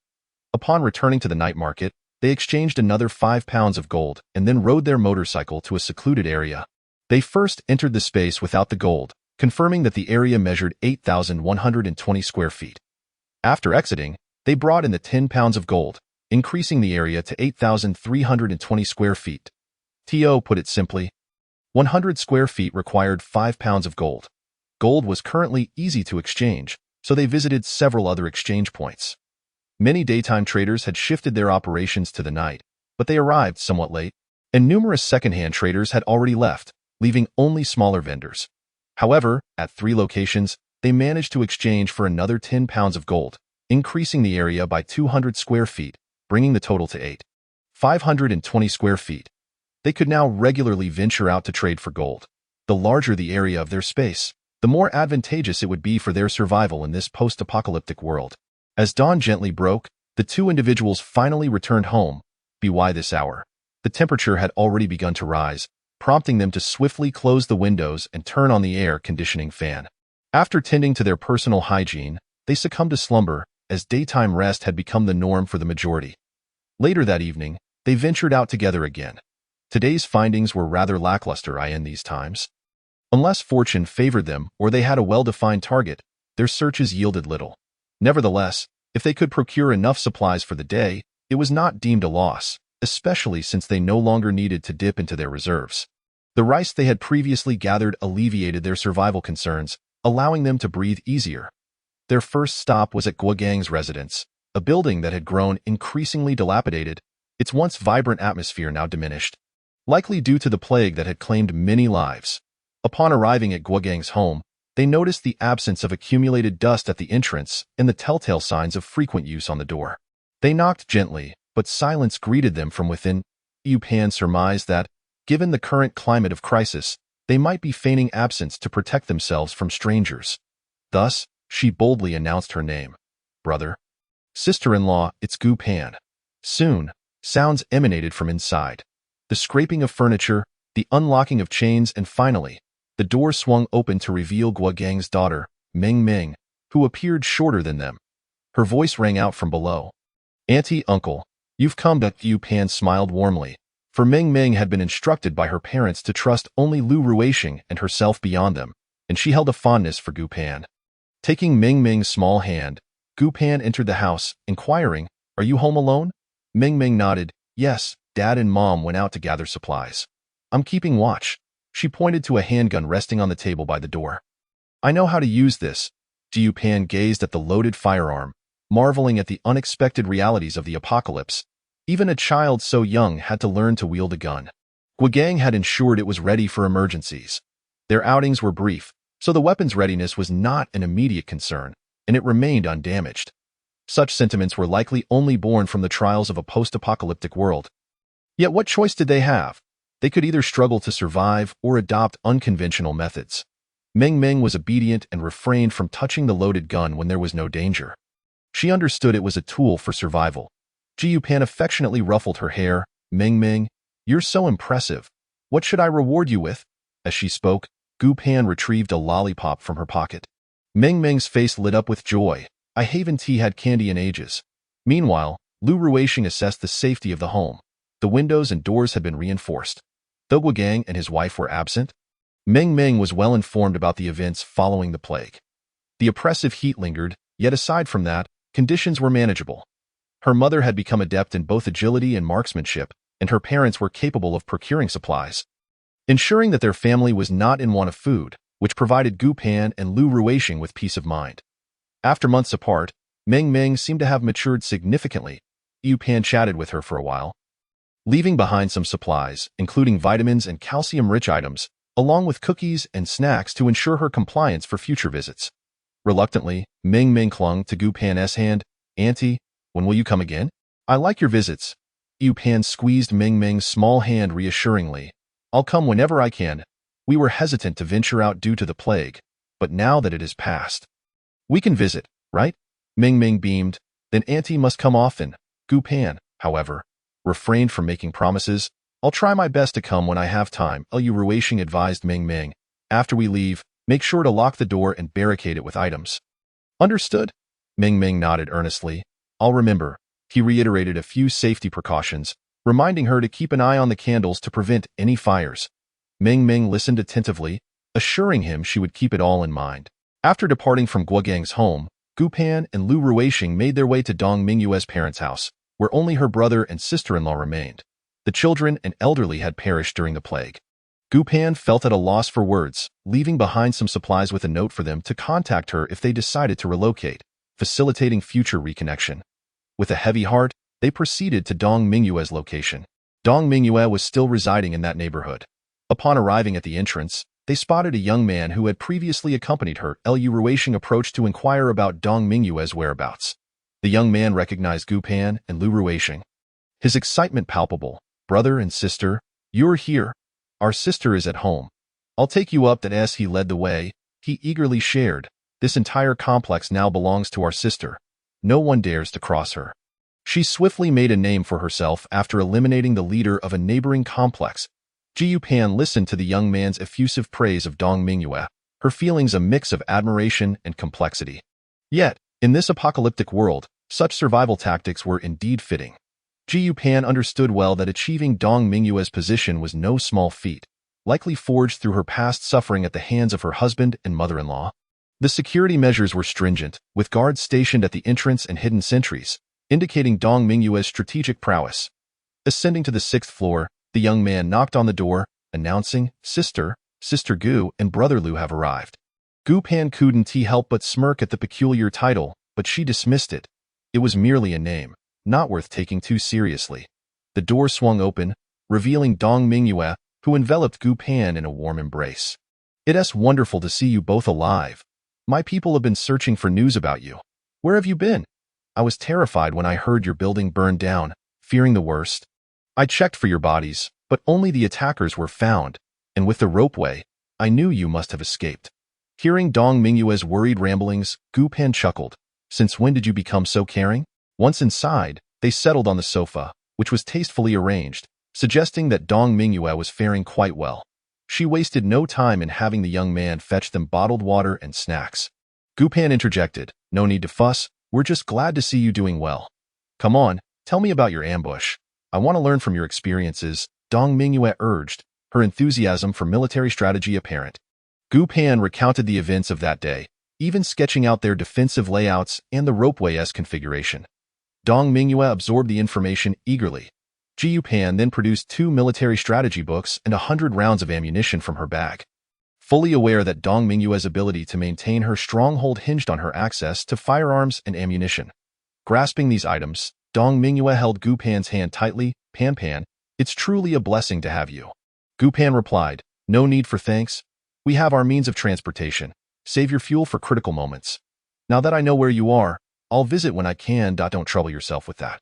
Upon returning to the night market, they exchanged another 5 pounds of gold and then rode their motorcycle to a secluded area. They first entered the space without the gold, confirming that the area measured 8,120 square feet. After exiting, they brought in the 10 pounds of gold, increasing the area to 8,320 square feet. T.O. put it simply, 100 square feet required 5 pounds of gold. Gold was currently easy to exchange, so they visited several other exchange points. Many daytime traders had shifted their operations to the night, but they arrived somewhat late, and numerous second-hand traders had already left, leaving only smaller vendors. However, at 3 locations, they managed to exchange for another 10 pounds of gold, increasing the area by 200 square feet, bringing the total to 8,520 square feet. They could now regularly venture out to trade for gold. The larger the area of their space, the more advantageous it would be for their survival in this post-apocalyptic world. As dawn gently broke, the 2 individuals finally returned home. By this hour, the temperature had already begun to rise, prompting them to swiftly close the windows and turn on the air conditioning fan. After tending to their personal hygiene, they succumbed to slumber, as daytime rest had become the norm for the majority. Later that evening, they ventured out together again. Today's findings were rather lackluster in these times. Unless fortune favored them or they had a well-defined target, their searches yielded little. Nevertheless, if they could procure enough supplies for the day, it was not deemed a loss, especially since they no longer needed to dip into their reserves. The rice they had previously gathered alleviated their survival concerns, allowing them to breathe easier. Their first stop was at Guogang's residence, a building that had grown increasingly dilapidated, its once vibrant atmosphere now diminished, likely due to the plague that had claimed many lives. Upon arriving at Guogang's home, they noticed the absence of accumulated dust at the entrance and the telltale signs of frequent use on the door. They knocked gently, but silence greeted them from within. Yu Pan surmised that, given the current climate of crisis, they might be feigning absence to protect themselves from strangers. Thus, she boldly announced her name. Brother. Sister-in-law, it's Gu Pan. Soon, sounds emanated from inside. The scraping of furniture, the unlocking of chains, and finally, the door swung open to reveal Guogang's daughter, Ming Ming, who appeared shorter than them. Her voice rang out from below. Auntie, uncle, you've come back. Yu Pan smiled warmly, for Ming Ming had been instructed by her parents to trust only Lu Ruisheng and herself beyond them, and she held a fondness for Gu Pan. Taking Ming Ming's small hand, Gu Pan entered the house, inquiring, "Are you home alone?" Ming Ming nodded. "Yes, Dad and Mom went out to gather supplies. I'm keeping watch." She pointed to a handgun resting on the table by the door. "I know how to use this." Yu Pan gazed at the loaded firearm, marveling at the unexpected realities of the apocalypse. Even a child so young had to learn to wield a gun. Guogang had ensured it was ready for emergencies. Their outings were brief, so the weapon's readiness was not an immediate concern, and it remained undamaged. Such sentiments were likely only born from the trials of a post-apocalyptic world. Yet what choice did they have? They could either struggle to survive or adopt unconventional methods. Ming Ming was obedient and refrained from touching the loaded gun when there was no danger. She understood it was a tool for survival. Yu Pan affectionately ruffled her hair. "Ming Ming, you're so impressive. What should I reward you with?" As she spoke, Gu Pan retrieved a lollipop from her pocket. Ming Ming's face lit up with joy. I haven't had candy in ages. Meanwhile, Lu Ruixing assessed the safety of the home. The windows and doors had been reinforced. Though Guogang and his wife were absent, Meng Meng was well informed about the events following the plague. The oppressive heat lingered, yet aside from that, conditions were manageable. Her mother had become adept in both agility and marksmanship, and her parents were capable of procuring supplies, ensuring that their family was not in want of food, which provided Gu Pan and Lu Ruixing with peace of mind. After months apart, Meng Meng seemed to have matured significantly. Yu Pan chatted with her for a while, leaving behind some supplies, including vitamins and calcium-rich items, along with cookies and snacks to ensure her compliance for future visits. Reluctantly, Meng Meng clung to Gu Pan's hand. "Auntie, when will you come again? I like your visits." Yu Pan squeezed Meng Meng's small hand reassuringly. "I'll come whenever I can. We were hesitant to venture out due to the plague, but now that it has passed, we can visit, right?" Meng Meng beamed. "Then Auntie must come often." Gu Pan, however, refrained from making promises. "I'll try my best to come when I have time," Lu Ruixing advised Meng Meng. "After we leave, make sure to lock the door and barricade it with items." "Understood?" Meng Meng nodded earnestly. "I'll remember." He reiterated a few safety precautions, reminding her to keep an eye on the candles to prevent any fires. Meng Meng listened attentively, assuring him she would keep it all in mind. After departing from Guogang's home, Gu Pan and Lu Ruixing made their way to Dong Mingyue's parents' house, where only her brother and sister-in-law remained. The children and elderly had perished during the plague. Gu Pan felt at a loss for words, leaving behind some supplies with a note for them to contact her if they decided to relocate, facilitating future reconnection. With a heavy heart, they proceeded to Dong Mingyue's location. Dong Mingyue was still residing in that neighborhood. Upon arriving at the entrance, they spotted a young man who had previously accompanied her. Lu Ruixing approached to inquire about Dong Mingyue's whereabouts. The young man recognized Gu Pan and Lu Ruixing. His excitement palpable. "Brother and sister, you're here. Our sister is at home. I'll take you up." As he led the way, he eagerly shared. "This entire complex now belongs to our sister. No one dares to cross her." She swiftly made a name for herself after eliminating the leader of a neighboring complex. Yu Pan listened to the young man's effusive praise of Dong Mingyue, her feelings a mix of admiration and complexity. Yet, in this apocalyptic world, such survival tactics were indeed fitting. Yu Pan understood well that achieving Dong Mingyue's position was no small feat, likely forged through her past suffering at the hands of her husband and mother-in-law. The security measures were stringent, with guards stationed at the entrance and hidden sentries, indicating Dong Mingyue's strategic prowess. Ascending to the 6th floor, the young man knocked on the door, announcing, Sister Gu and Brother Lu have arrived." Gu Pan couldn't help but smirk at the peculiar title, but she dismissed it. It was merely a name, not worth taking too seriously. The door swung open, revealing Dong Mingyue, who enveloped Gu Pan in a warm embrace. "It's wonderful to see you both alive. My people have been searching for news about you. Where have you been? I was terrified when I heard your building burned down, fearing the worst. I checked for your bodies, but only the attackers were found, and with the ropeway, I knew you must have escaped." Hearing Dong Mingyue's worried ramblings, Gu Pan chuckled. "Since when did you become so caring?" Once inside, they settled on the sofa, which was tastefully arranged, suggesting that Dong Mingyue was faring quite well. She wasted no time in having the young man fetch them bottled water and snacks. Gu Pan interjected, "No need to fuss, we're just glad to see you doing well. Come on, tell me about your ambush. I want to learn from your experiences," Dong Mingyue urged, her enthusiasm for military strategy apparent. Gu Pan recounted the events of that day, even sketching out their defensive layouts and the ropeway-esque configuration. Dong Mingyue absorbed the information eagerly. Yu Pan then produced 2 military strategy books and 100 rounds of ammunition from her bag. Fully aware that Dong Mingyue's ability to maintain her stronghold hinged on her access to firearms and ammunition. Grasping these items, Dong Mingyue held Gu Pan's hand tightly. Pan, it's truly a blessing to have you." Gu Pan replied, "No need for thanks. We have our means of transportation. Save your fuel for critical moments. Now that I know where you are, I'll visit when I can. Don't trouble yourself with that.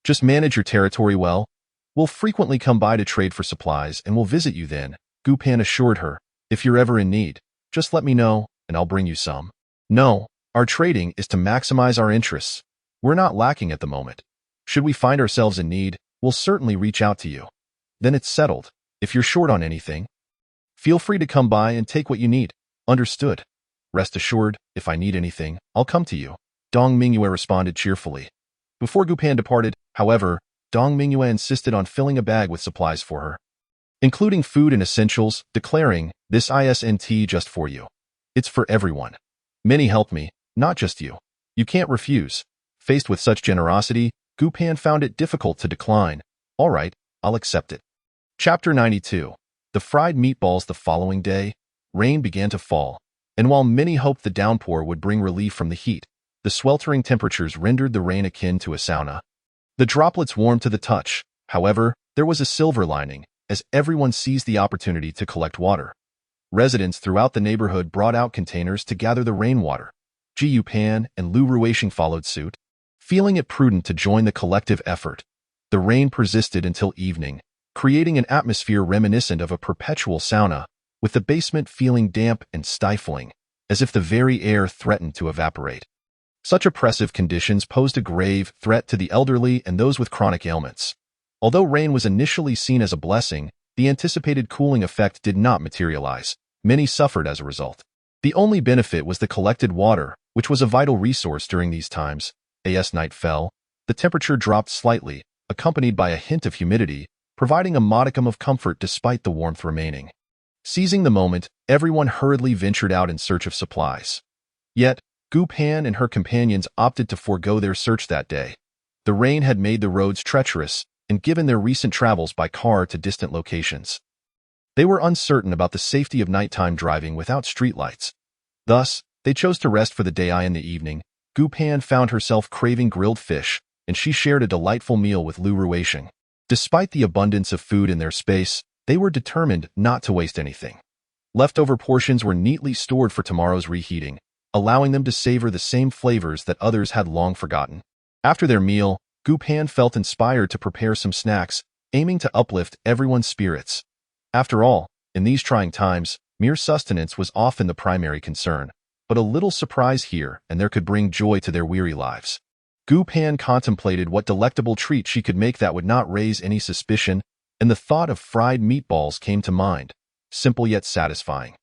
Just manage your territory well. We'll frequently come by to trade for supplies and we'll visit you then," Gu Pan assured her. "If you're ever in need, just let me know and I'll bring you some." "No, our trading is to maximize our interests. We're not lacking at the moment. Should we find ourselves in need, we'll certainly reach out to you. Then it's settled. If you're short on anything, feel free to come by and take what you need." "Understood. Rest assured, if I need anything, I'll come to you," Dong Mingyue responded cheerfully. Before Gu Pan departed, however, Dong Mingyue insisted on filling a bag with supplies for her, including food and essentials, declaring, "This isn't just for you. It's for everyone. Many helped me, not just you. You can't refuse." Faced with such generosity, Gu Pan found it difficult to decline. "All right, I'll accept it." Chapter 92. The fried meatballs. The following day, rain began to fall, and while many hoped the downpour would bring relief from the heat, the sweltering temperatures rendered the rain akin to a sauna. The droplets warmed to the touch. However, there was a silver lining, as everyone seized the opportunity to collect water. Residents throughout the neighborhood brought out containers to gather the rainwater. Ji Pan and Lu Ruisheng followed suit, feeling it prudent to join the collective effort. The rain persisted until evening, creating an atmosphere reminiscent of a perpetual sauna, with the basement feeling damp and stifling, as if the very air threatened to evaporate. Such oppressive conditions posed a grave threat to the elderly and those with chronic ailments. Although rain was initially seen as a blessing, the anticipated cooling effect did not materialize. Many suffered as a result. The only benefit was the collected water, which was a vital resource during these times. As night fell, the temperature dropped slightly, accompanied by a hint of humidity, providing a modicum of comfort despite the warmth remaining. Seizing the moment, everyone hurriedly ventured out in search of supplies. Yet, Gu Pan and her companions opted to forego their search that day. The rain had made the roads treacherous and given their recent travels by car to distant locations. They were uncertain about the safety of nighttime driving without streetlights. Thus, they chose to rest for the day. In the evening, Gu Pan found herself craving grilled fish, and she shared a delightful meal with Lu Ruisheng. Despite the abundance of food in their space, they were determined not to waste anything. Leftover portions were neatly stored for tomorrow's reheating, allowing them to savor the same flavors that others had long forgotten. After their meal, Gu Pan felt inspired to prepare some snacks, aiming to uplift everyone's spirits. After all, in these trying times, mere sustenance was often the primary concern, but a little surprise here and there could bring joy to their weary lives. Gu Pan contemplated what delectable treat she could make that would not raise any suspicion, and the thought of fried meatballs came to mind, simple yet satisfying.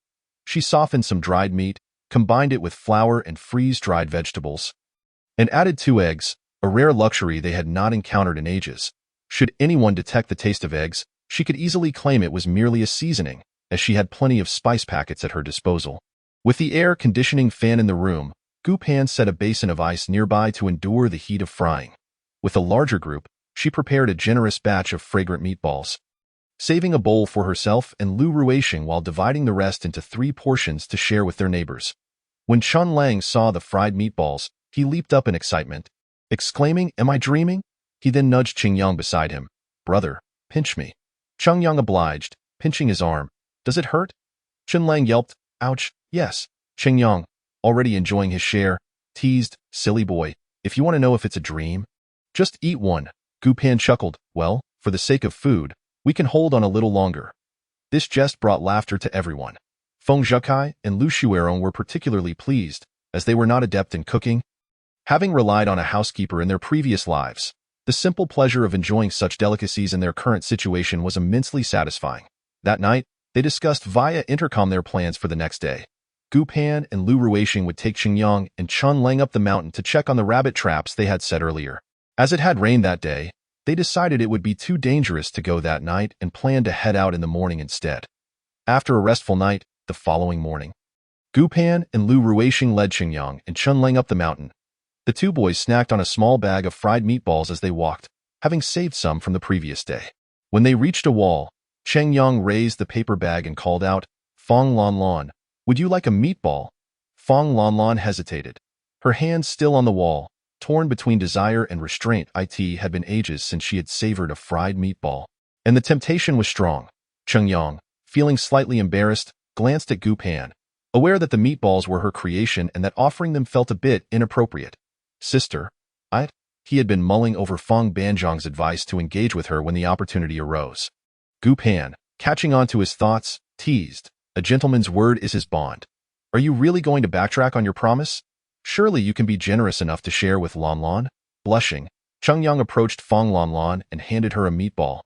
She softened some dried meat, combined it with flour and freeze-dried vegetables, and added 2 eggs, a rare luxury they had not encountered in ages. Should anyone detect the taste of eggs, she could easily claim it was merely a seasoning, as she had plenty of spice packets at her disposal. With the air conditioning fan in the room, Gu Pan set a basin of ice nearby to endure the heat of frying. With a larger group, she prepared a generous batch of fragrant meatballs, saving a bowl for herself and Lu Ruisheng while dividing the rest into 3 portions to share with their neighbors. When Chun Lang saw the fried meatballs, he leaped up in excitement, exclaiming, "Am I dreaming?" He then nudged Qingyang beside him. "Brother, pinch me." Qingyang obliged, pinching his arm. "Does it hurt?" Chun Lang yelped, "Ouch, yes." Qingyang, already enjoying his share, teased, "Silly boy, if you want to know if it's a dream, just eat one." Gu Pan chuckled, "Well, for the sake of food, we can hold on a little longer." This jest brought laughter to everyone. Feng Zhekai and Lu Shuerong were particularly pleased, as they were not adept in cooking. Having relied on a housekeeper in their previous lives, the simple pleasure of enjoying such delicacies in their current situation was immensely satisfying. That night, they discussed via intercom their plans for the next day. Gu Pan and Lu Ruisheng would take Qingyang and Chun Lang up the mountain to check on the rabbit traps they had set earlier. As it had rained that day, they decided it would be too dangerous to go that night and planned to head out in the morning instead. After a restful night, the following morning, Gu Pan and Lu Ruisheng led Qingyang and Chun Lang up the mountain. The 2 boys snacked on a small bag of fried meatballs as they walked, having saved some from the previous day. When they reached a wall, Qingyang raised the paper bag and called out, "Fong Lan Lan, would you like a meatball?" Fong Lan Lan hesitated, her hands still on the wall, torn between desire and restraint. It had been ages since she had savored a fried meatball, and the temptation was strong. Qingyang, feeling slightly embarrassed, glanced at Gu Pan, aware that the meatballs were her creation and that offering them felt a bit inappropriate. "Sister, he had been mulling over Fong Banzhong's advice to engage with her when the opportunity arose. Gu Pan, catching on to his thoughts, teased, "A gentleman's word is his bond. Are you really going to backtrack on your promise? Surely you can be generous enough to share with Lan Lan?" Blushing, Qingyang approached Fong Lan Lan and handed her a meatball,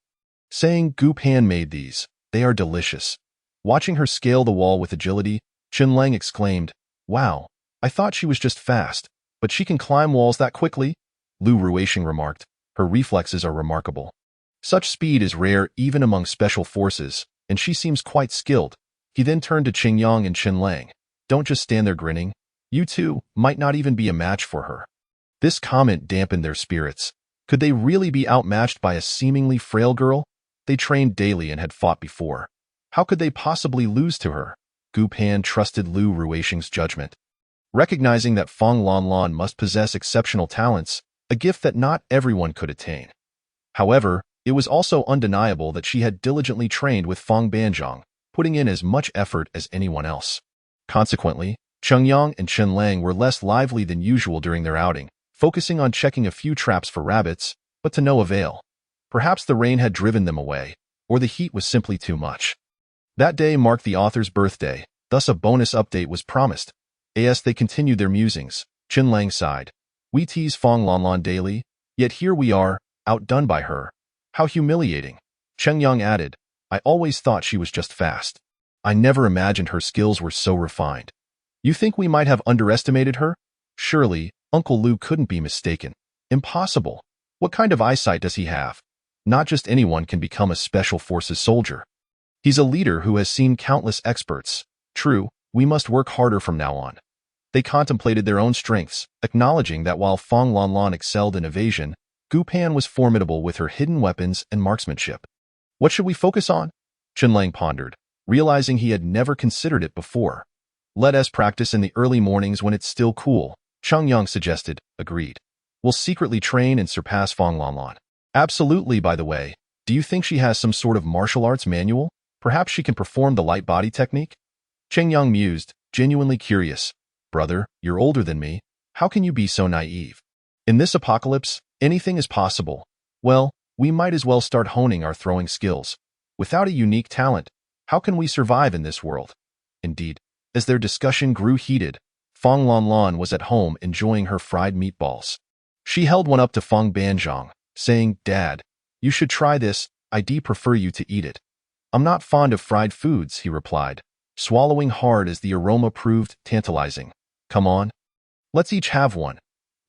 saying, "Gu Pan made these. They are delicious." Watching her scale the wall with agility, Chun Lang exclaimed, "Wow, I thought she was just fast, but she can climb walls that quickly?" Lu Ruishing remarked. Her reflexes are remarkable. Such speed is rare even among special forces, and she seems quite skilled. He then turned to Qingyang and Qinlang. Don't just stand there grinning. You two might not even be a match for her. This comment dampened their spirits. Could they really be outmatched by a seemingly frail girl? They trained daily and had fought before. How could they possibly lose to her? Gu Pan trusted Lu Ruishing's judgment. Recognizing that Fong Lan Lan must possess exceptional talents, a gift that not everyone could attain. However, it was also undeniable that she had diligently trained with Fong Banzhong, putting in as much effort as anyone else. Consequently, Chengyang and Qinlang were less lively than usual during their outing, focusing on checking a few traps for rabbits, but to no avail. Perhaps the rain had driven them away, or the heat was simply too much. That day marked the author's birthday, thus a bonus update was promised. As they continued their musings, Qinlang sighed. We tease Fong Lan Lan daily, yet here we are, outdone by her. How humiliating. Chengyang added, I always thought she was just fast. I never imagined her skills were so refined. You think we might have underestimated her? Surely, Uncle Lu couldn't be mistaken. Impossible. What kind of eyesight does he have? Not just anyone can become a special forces soldier. He's a leader who has seen countless experts. True, we must work harder from now on. They contemplated their own strengths, acknowledging that while Fong Lan Lan excelled in evasion, Gu Pan was formidable with her hidden weapons and marksmanship. What should we focus on? Qinlang pondered, realizing he had never considered it before. Let us practice in the early mornings when it's still cool, Chengyang suggested. Agreed. We'll secretly train and surpass Fong Lan Lan. Absolutely, by the way. Do you think she has some sort of martial arts manual? Perhaps she can perform the light body technique? Qingyang mused, genuinely curious. Brother, you're older than me. How can you be so naive? In this apocalypse, anything is possible. Well, we might as well start honing our throwing skills. Without a unique talent, how can we survive in this world? Indeed, as their discussion grew heated, Fong Lan Lan was at home enjoying her fried meatballs. She held one up to Fong Banzhong, saying, Dad, you should try this, I'd prefer you to eat it. I'm not fond of fried foods, he replied, swallowing hard as the aroma proved tantalizing. Come on. Let's each have one.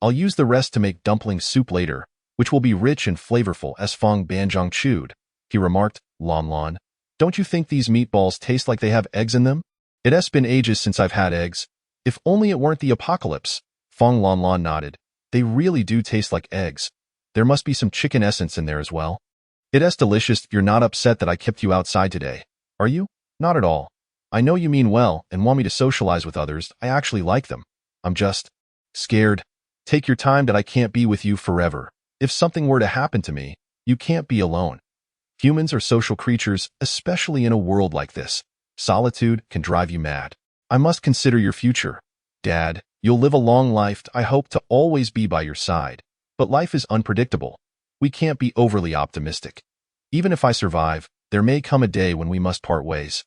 I'll use the rest to make dumpling soup later, which will be rich and flavorful as Fong Banzhong chewed. He remarked, Lan Lan, don't you think these meatballs taste like they have eggs in them? It has been ages since I've had eggs. If only it weren't the apocalypse. Fong Lan Lan nodded. They really do taste like eggs. There must be some chicken essence in there as well. It's delicious. You're not upset that I kept you outside today, are you? Not at all. I know you mean well and want me to socialize with others. I actually like them. I'm just scared. Take your time that I can't be with you forever. If something were to happen to me, you can't be alone. Humans are social creatures, especially in a world like this. Solitude can drive you mad. I must consider your future. Dad, you'll live a long life. I hope to always be by your side. But life is unpredictable. We can't be overly optimistic. Even if I survive, there may come a day when we must part ways.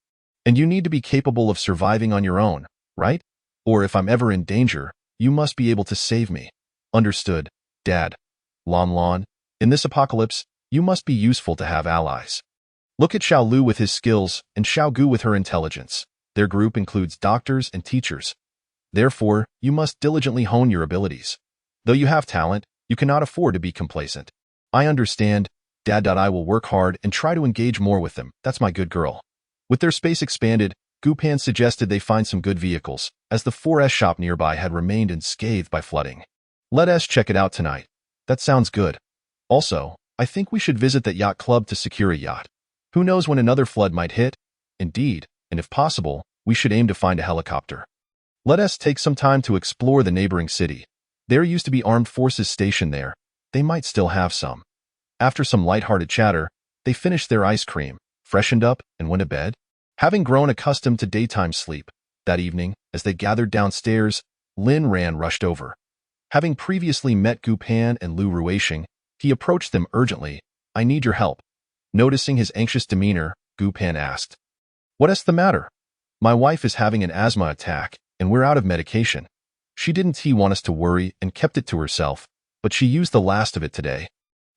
And you need to be capable of surviving on your own, right? Or if I'm ever in danger, you must be able to save me. Understood, Dad. Lan Lan, in this apocalypse, you must be useful to have allies. Look at Xiao Lu with his skills and Xiao Gu with her intelligence. Their group includes doctors and teachers. Therefore, you must diligently hone your abilities. Though you have talent, you cannot afford to be complacent. I understand, Dad. I will work hard and try to engage more with them. That's my good girl. With their space expanded, Gu Pan suggested they find some good vehicles, as the 4S shop nearby had remained unscathed by flooding. Let us check it out tonight. That sounds good. Also, I think we should visit that yacht club to secure a yacht. Who knows when another flood might hit? Indeed, and if possible, we should aim to find a helicopter. Let us take some time to explore the neighboring city. There used to be armed forces stationed there. They might still have some. After some light-hearted chatter, they finished their ice cream, freshened up, and went to bed. Having grown accustomed to daytime sleep, that evening, as they gathered downstairs, Lin Ran rushed over. Having previously met Gu Pan and Lu Ruishing, he approached them urgently. I need your help. Noticing his anxious demeanor, Gu Pan asked, What is the matter? My wife is having an asthma attack, and we're out of medication. She didn't want us to worry and kept it to herself, but she used the last of it today.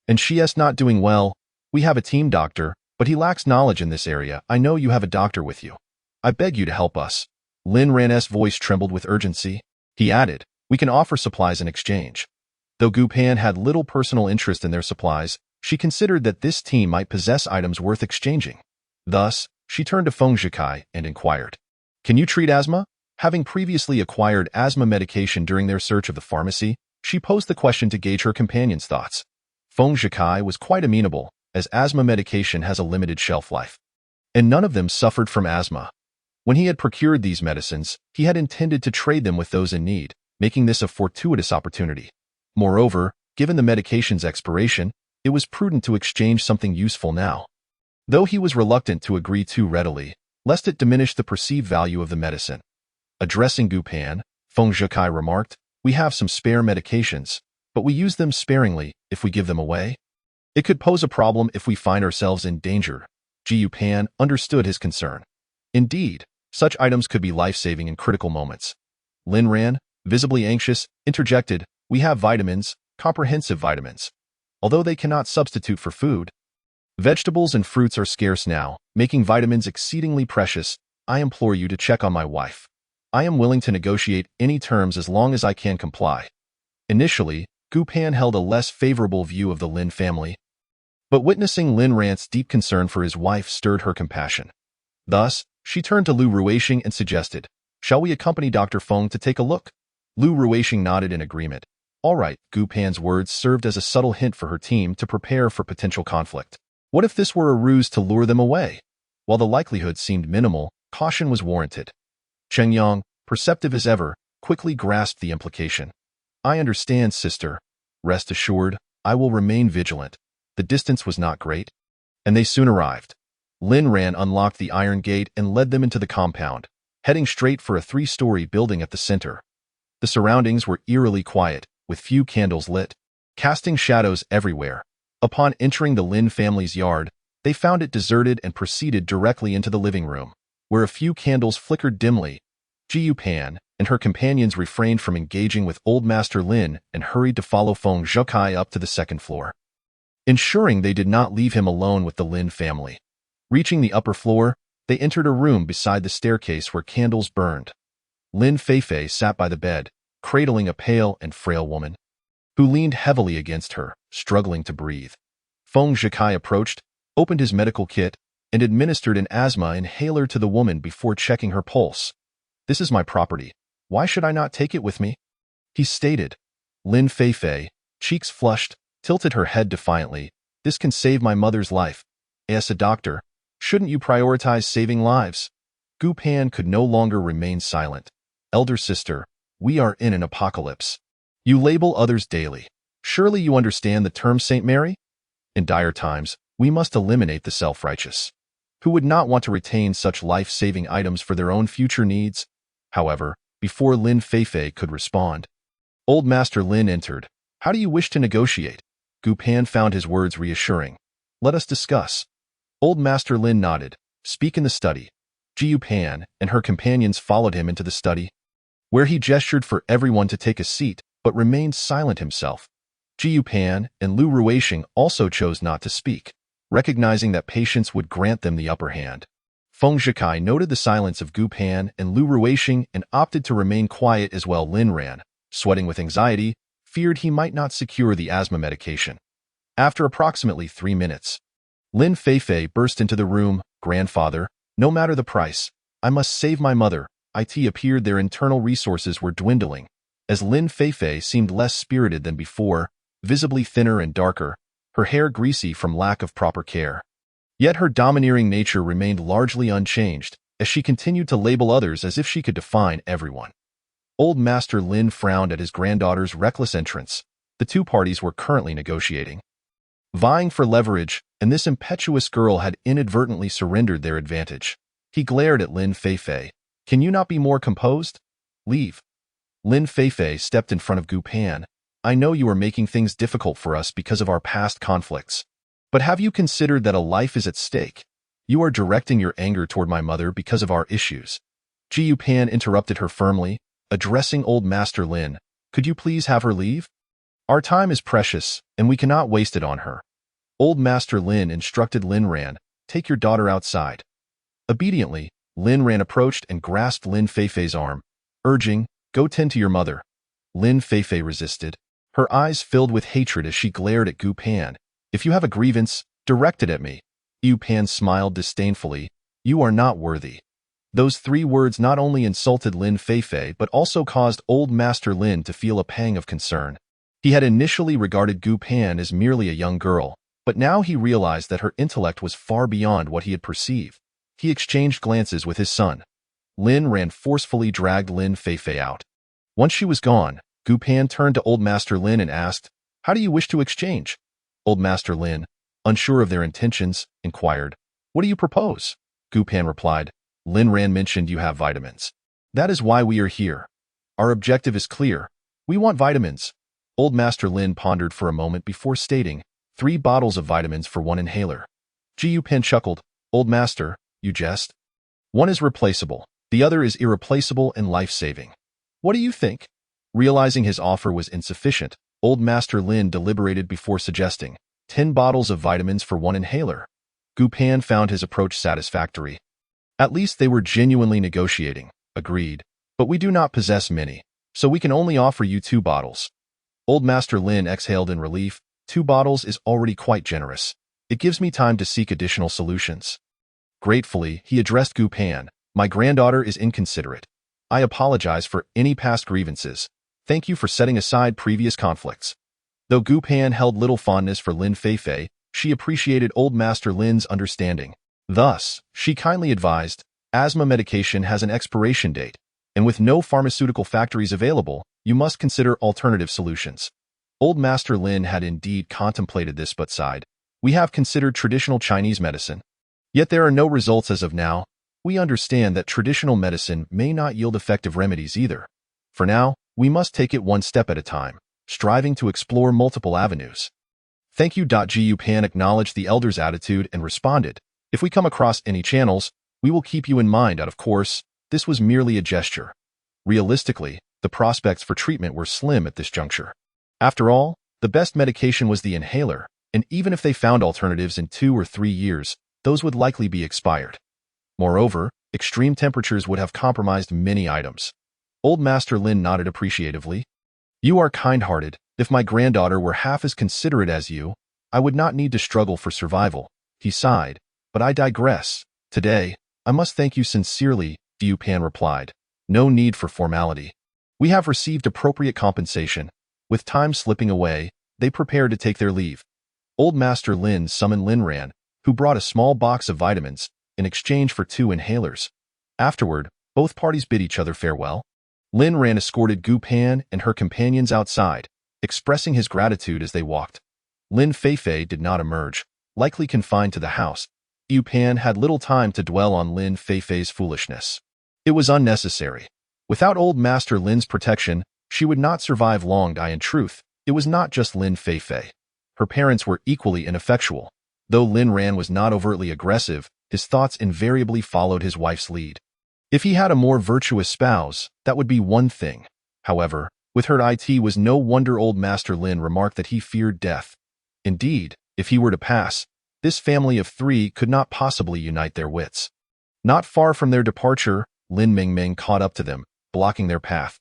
And she is not doing well. We have a team doctor, but he lacks knowledge in this area. I know you have a doctor with you. I beg you to help us. Lin Ran's voice trembled with urgency. He added, We can offer supplies in exchange. Though Gu Pan had little personal interest in their supplies, she considered that this team might possess items worth exchanging. Thus, she turned to Feng Zhikai and inquired, "Can you treat asthma?" Having previously acquired asthma medication during their search of the pharmacy, she posed the question to gauge her companion's thoughts. Feng Zhikai was quite amenable, as asthma medication has a limited shelf life. And none of them suffered from asthma. When he had procured these medicines, he had intended to trade them with those in need, making this a fortuitous opportunity. Moreover, given the medication's expiration, it was prudent to exchange something useful now. Though he was reluctant to agree too readily, lest it diminish the perceived value of the medicine. Addressing Gu Pan, Feng Zhikai remarked, "We have some spare medications, but we use them sparingly if we give them away. It could pose a problem if we find ourselves in danger." Gu Pan understood his concern. Indeed, such items could be life-saving in critical moments. Lin Ran, visibly anxious, interjected, "We have vitamins, comprehensive vitamins. Although they cannot substitute for food. Vegetables and fruits are scarce now, making vitamins exceedingly precious. I implore you to check on my wife. I am willing to negotiate any terms as long as I can comply." Initially, Gu Pan held a less favorable view of the Lin family, but witnessing Lin Ran's deep concern for his wife stirred her compassion. Thus, she turned to Lu Ruishing and suggested, "Shall we accompany Dr. Feng to take a look?" Lu Ruishing nodded in agreement. All right, Gu Pan's words served as a subtle hint for her team to prepare for potential conflict. What if this were a ruse to lure them away? While the likelihood seemed minimal, caution was warranted. Cheng Yang, perceptive as ever, quickly grasped the implication. "I understand, sister. Rest assured, I will remain vigilant." The distance was not great, and they soon arrived. Lin Ran unlocked the iron gate and led them into the compound, heading straight for a 3-story building at the center. The surroundings were eerily quiet, with few candles lit, casting shadows everywhere. Upon entering the Lin family's yard, they found it deserted and proceeded directly into the living room, where a few candles flickered dimly. Gu Pan and her companions refrained from engaging with Old Master Lin and hurried to follow Feng Zhikai up to the second floor, ensuring they did not leave him alone with the Lin family. Reaching the upper floor, they entered a room beside the staircase where candles burned. Lin Feifei sat by the bed, cradling a pale and frail woman, who leaned heavily against her, struggling to breathe. Feng Zhikai approached, opened his medical kit, and administered an asthma inhaler to the woman before checking her pulse. "This is my property. Why should I not take it with me?" he stated. Lin Feifei, cheeks flushed, tilted her head defiantly. "This can save my mother's life. As a doctor, shouldn't you prioritize saving lives?" Gu Pan could no longer remain silent. "Elder sister, we are in an apocalypse. You label others daily. Surely you understand the term Saint Mary? In dire times, we must eliminate the self-righteous. Who would not want to retain such life-saving items for their own future needs?" However, before Lin Feifei could respond, Old Master Lin entered. "How do you wish to negotiate?" Gu Pan found his words reassuring. "Let us discuss." Old Master Lin nodded. "Speak in the study." Gu Pan and her companions followed him into the study, where he gestured for everyone to take a seat, but remained silent himself. Gu Pan and Lu Ruishing also chose not to speak, recognizing that patience would grant them the upper hand. Feng Zhikai noted the silence of Gu Pan and Lu Ruishing and opted to remain quiet as well. Lin Ran, sweating with anxiety, feared he might not secure the asthma medication. After approximately 3 minutes, Lin Feifei burst into the room. "Grandfather, no matter the price, I must save my mother." It appeared their internal resources were dwindling, as Lin Feifei seemed less spirited than before, visibly thinner and darker, her hair greasy from lack of proper care. Yet her domineering nature remained largely unchanged, as she continued to label others as if she could define everyone. Old Master Lin frowned at his granddaughter's reckless entrance. The two parties were currently negotiating, vying for leverage, and this impetuous girl had inadvertently surrendered their advantage. He glared at Lin Feifei. "Can you not be more composed? Leave." Lin Feifei stepped in front of Gu Pan. "I know you are making things difficult for us because of our past conflicts. But have you considered that a life is at stake? You are directing your anger toward my mother because of our issues." Gu Pan interrupted her firmly, addressing Old Master Lin. "Could you please have her leave? Our time is precious, and we cannot waste it on her." Old Master Lin instructed Lin Ran, "Take your daughter outside." Obediently, Lin Ran approached and grasped Lin Feifei's arm, urging, "Go tend to your mother." Lin Feifei resisted, Her eyes filled with hatred as she glared at Gu Pan. If you have a grievance, direct it at me. Gu Pan smiled disdainfully. You are not worthy. Those 3 words not only insulted Lin Feifei but also caused Old Master Lin to feel a pang of concern. He had initially regarded Gu Pan as merely a young girl, but now he realized that her intellect was far beyond what he had perceived. He exchanged glances with his son. Lin Ran forcefully dragged Lin Feifei out. Once she was gone, Gu Pan turned to Old Master Lin and asked, "How do you wish to exchange?" Old Master Lin, unsure of their intentions, inquired, "What do you propose?" Gu Pan replied, "Lin Ran mentioned you have vitamins. That is why we are here. Our objective is clear. We want vitamins." Old Master Lin pondered for a moment before stating, 3 bottles of vitamins for 1 inhaler. Gu Pan chuckled, "Old Master, you jest? One is replaceable, the other is irreplaceable and life-saving. What do you think?" Realizing his offer was insufficient, Old Master Lin deliberated before suggesting, 10 bottles of vitamins for 1 inhaler. Gu Pan found his approach satisfactory. At least they were genuinely negotiating. Agreed. But we do not possess many, so we can only offer you 2 bottles. Old Master Lin exhaled in relief. 2 bottles is already quite generous. It gives me time to seek additional solutions. Gratefully, he addressed Gu Pan. My granddaughter is inconsiderate. I apologize for any past grievances. Thank you for setting aside previous conflicts. Though Gu Pan held little fondness for Lin Feifei, she appreciated Old Master Lin's understanding. Thus, she kindly advised, asthma medication has an expiration date, and with no pharmaceutical factories available, you must consider alternative solutions. Old Master Lin had indeed contemplated this but sighed. We have considered traditional Chinese medicine. Yet there are no results as of now. We understand that traditional medicine may not yield effective remedies either. For now, we must take it one step at a time, striving to explore multiple avenues. Thank you. Gu Pan acknowledged the elder's attitude and responded, if we come across any channels, we will keep you in mind. Of course, this was merely a gesture. Realistically, the prospects for treatment were slim at this juncture. After all, the best medication was the inhaler, and even if they found alternatives in 2 or 3 years, those would likely be expired. Moreover, extreme temperatures would have compromised many items. Old Master Lin nodded appreciatively. You are kind-hearted. If my granddaughter were half as considerate as you, I would not need to struggle for survival. He sighed. But I digress. Today, I must thank you sincerely, Gu Pan replied. No need for formality. We have received appropriate compensation. With time slipping away, they prepared to take their leave. Old Master Lin summoned Lin Ran, who brought a small box of vitamins, in exchange for 2 inhalers. Afterward, both parties bid each other farewell. Lin Ran escorted Gu Pan and her companions outside, expressing his gratitude as they walked. Lin Feifei did not emerge, likely confined to the house. Gu Pan had little time to dwell on Lin Feifei's foolishness. It was unnecessary. Without Old Master Lin's protection, she would not survive long. In truth, it was not just Lin Feifei. Her parents were equally ineffectual. Though Lin Ran was not overtly aggressive, his thoughts invariably followed his wife's lead. If he had a more virtuous spouse, that would be one thing. However, with her it was no wonder Old Master Lin remarked that he feared death. Indeed, if he were to pass, this family of 3 could not possibly unite their wits. Not far from their departure, Lin Mingming caught up to them, blocking their path.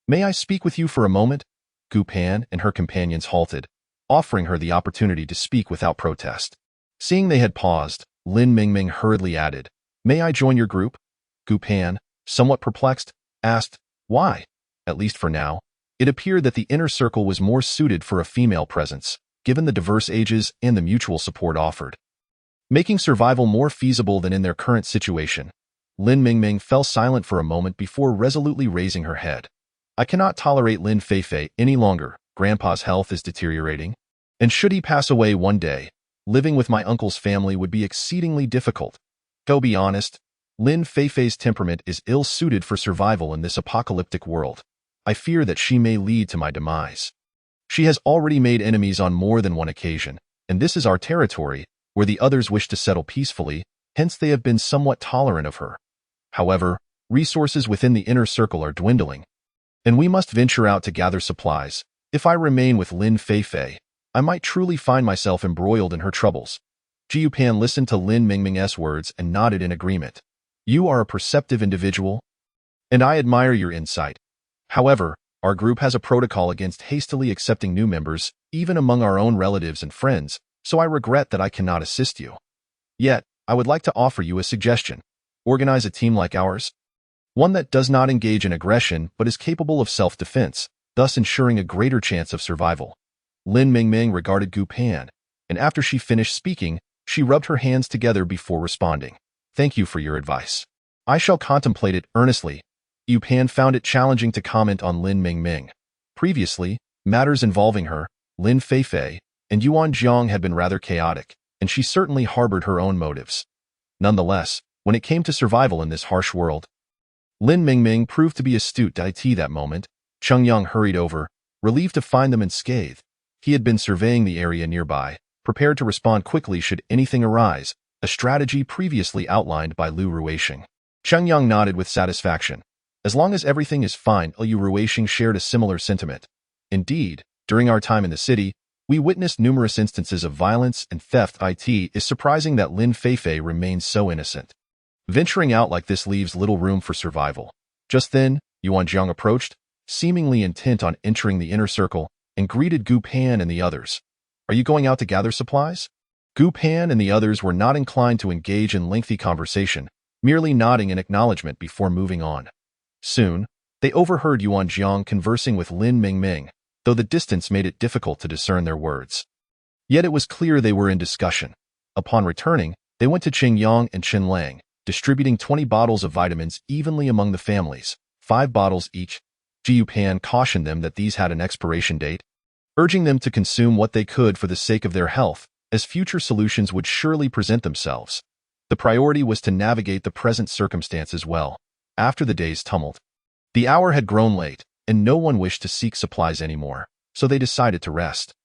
May I speak with you for a moment? Gu Pan and her companions halted, offering her the opportunity to speak without protest. Seeing they had paused, Lin Mingming hurriedly added, May I join your group? Gu Pan, somewhat perplexed, asked, Why? At least for now. It appeared that the inner circle was more suited for a female presence, given the diverse ages and the mutual support offered. Making survival more feasible than in their current situation, Lin Mingming fell silent for a moment before resolutely raising her head. I cannot tolerate Lin Feifei any longer. Grandpa's health is deteriorating, and should he pass away one day, living with my uncle's family would be exceedingly difficult. To be honest, Lin Feifei's temperament is ill-suited for survival in this apocalyptic world. I fear that she may lead to my demise. She has already made enemies on more than one occasion, and this is our territory, where the others wish to settle peacefully, hence they have been somewhat tolerant of her. However, resources within the inner circle are dwindling, and we must venture out to gather supplies. If I remain with Lin Feifei, I might truly find myself embroiled in her troubles. Gu Pan listened to Lin Mingming's words and nodded in agreement. You are a perceptive individual, and I admire your insight. However, Our group has a protocol against hastily accepting new members, even among our own relatives and friends, so I regret that I cannot assist you. Yet, I would like to offer you a suggestion. Organize a team like ours. One that does not engage in aggression but is capable of self-defense, thus ensuring a greater chance of survival. Lin Mingming regarded Gu Pan, and after she finished speaking, she rubbed her hands together before responding. Thank you for your advice. I shall contemplate it earnestly. Gu Pan found it challenging to comment on Lin Mingming. Previously, matters involving her, Lin Feifei, and Yuan Jiang had been rather chaotic, and she certainly harbored her own motives. Nonetheless, when it came to survival in this harsh world, Lin Mingming proved to be astute to IT that moment. Cheng Yang hurried over, relieved to find them unscathed. He had been surveying the area nearby, prepared to respond quickly should anything arise, a strategy previously outlined by Lu Ruixing. Cheng Yang nodded with satisfaction. As long as everything is fine, Lu Ruixing shared a similar sentiment. Indeed, during our time in the city, we witnessed numerous instances of violence and theft. It is surprising that Lin Feifei remains so innocent. Venturing out like this leaves little room for survival. Just then, Yuan Jiang approached, seemingly intent on entering the inner circle, and greeted Gu Pan and the others. Are you going out to gather supplies? Gu Pan and the others were not inclined to engage in lengthy conversation, merely nodding in acknowledgement before moving on. Soon, they overheard Yuan Jiang conversing with Lin Mingming, though the distance made it difficult to discern their words. Yet it was clear they were in discussion. Upon returning, they went to Qing Yang and Chen Lang, distributing 20 bottles of vitamins evenly among the families, 5 bottles each. Gu Pan cautioned them that these had an expiration date, urging them to consume what they could for the sake of their health, as future solutions would surely present themselves. The priority was to navigate the present circumstances well. After the day's tumult, the hour had grown late, and no one wished to seek supplies anymore, so they decided to rest.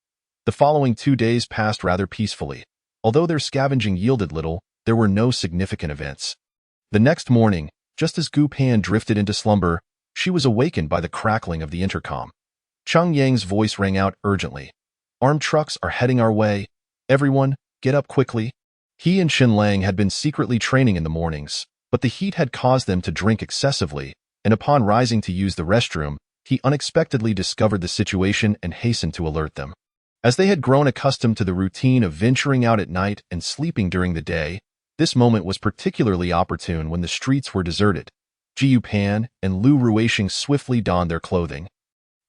The following 2 days passed rather peacefully. Although their scavenging yielded little, there were no significant events. The next morning, just as Gu Pan drifted into slumber, she was awakened by the crackling of the intercom. Cheng Yang's voice rang out urgently. Armed trucks are heading our way. Everyone, get up quickly. He and Chen Lang had been secretly training in the mornings, but the heat had caused them to drink excessively, and upon rising to use the restroom, he unexpectedly discovered the situation and hastened to alert them. As they had grown accustomed to the routine of venturing out at night and sleeping during the day, this moment was particularly opportune when the streets were deserted. Gu Pan and Lu Ruixing swiftly donned their clothing,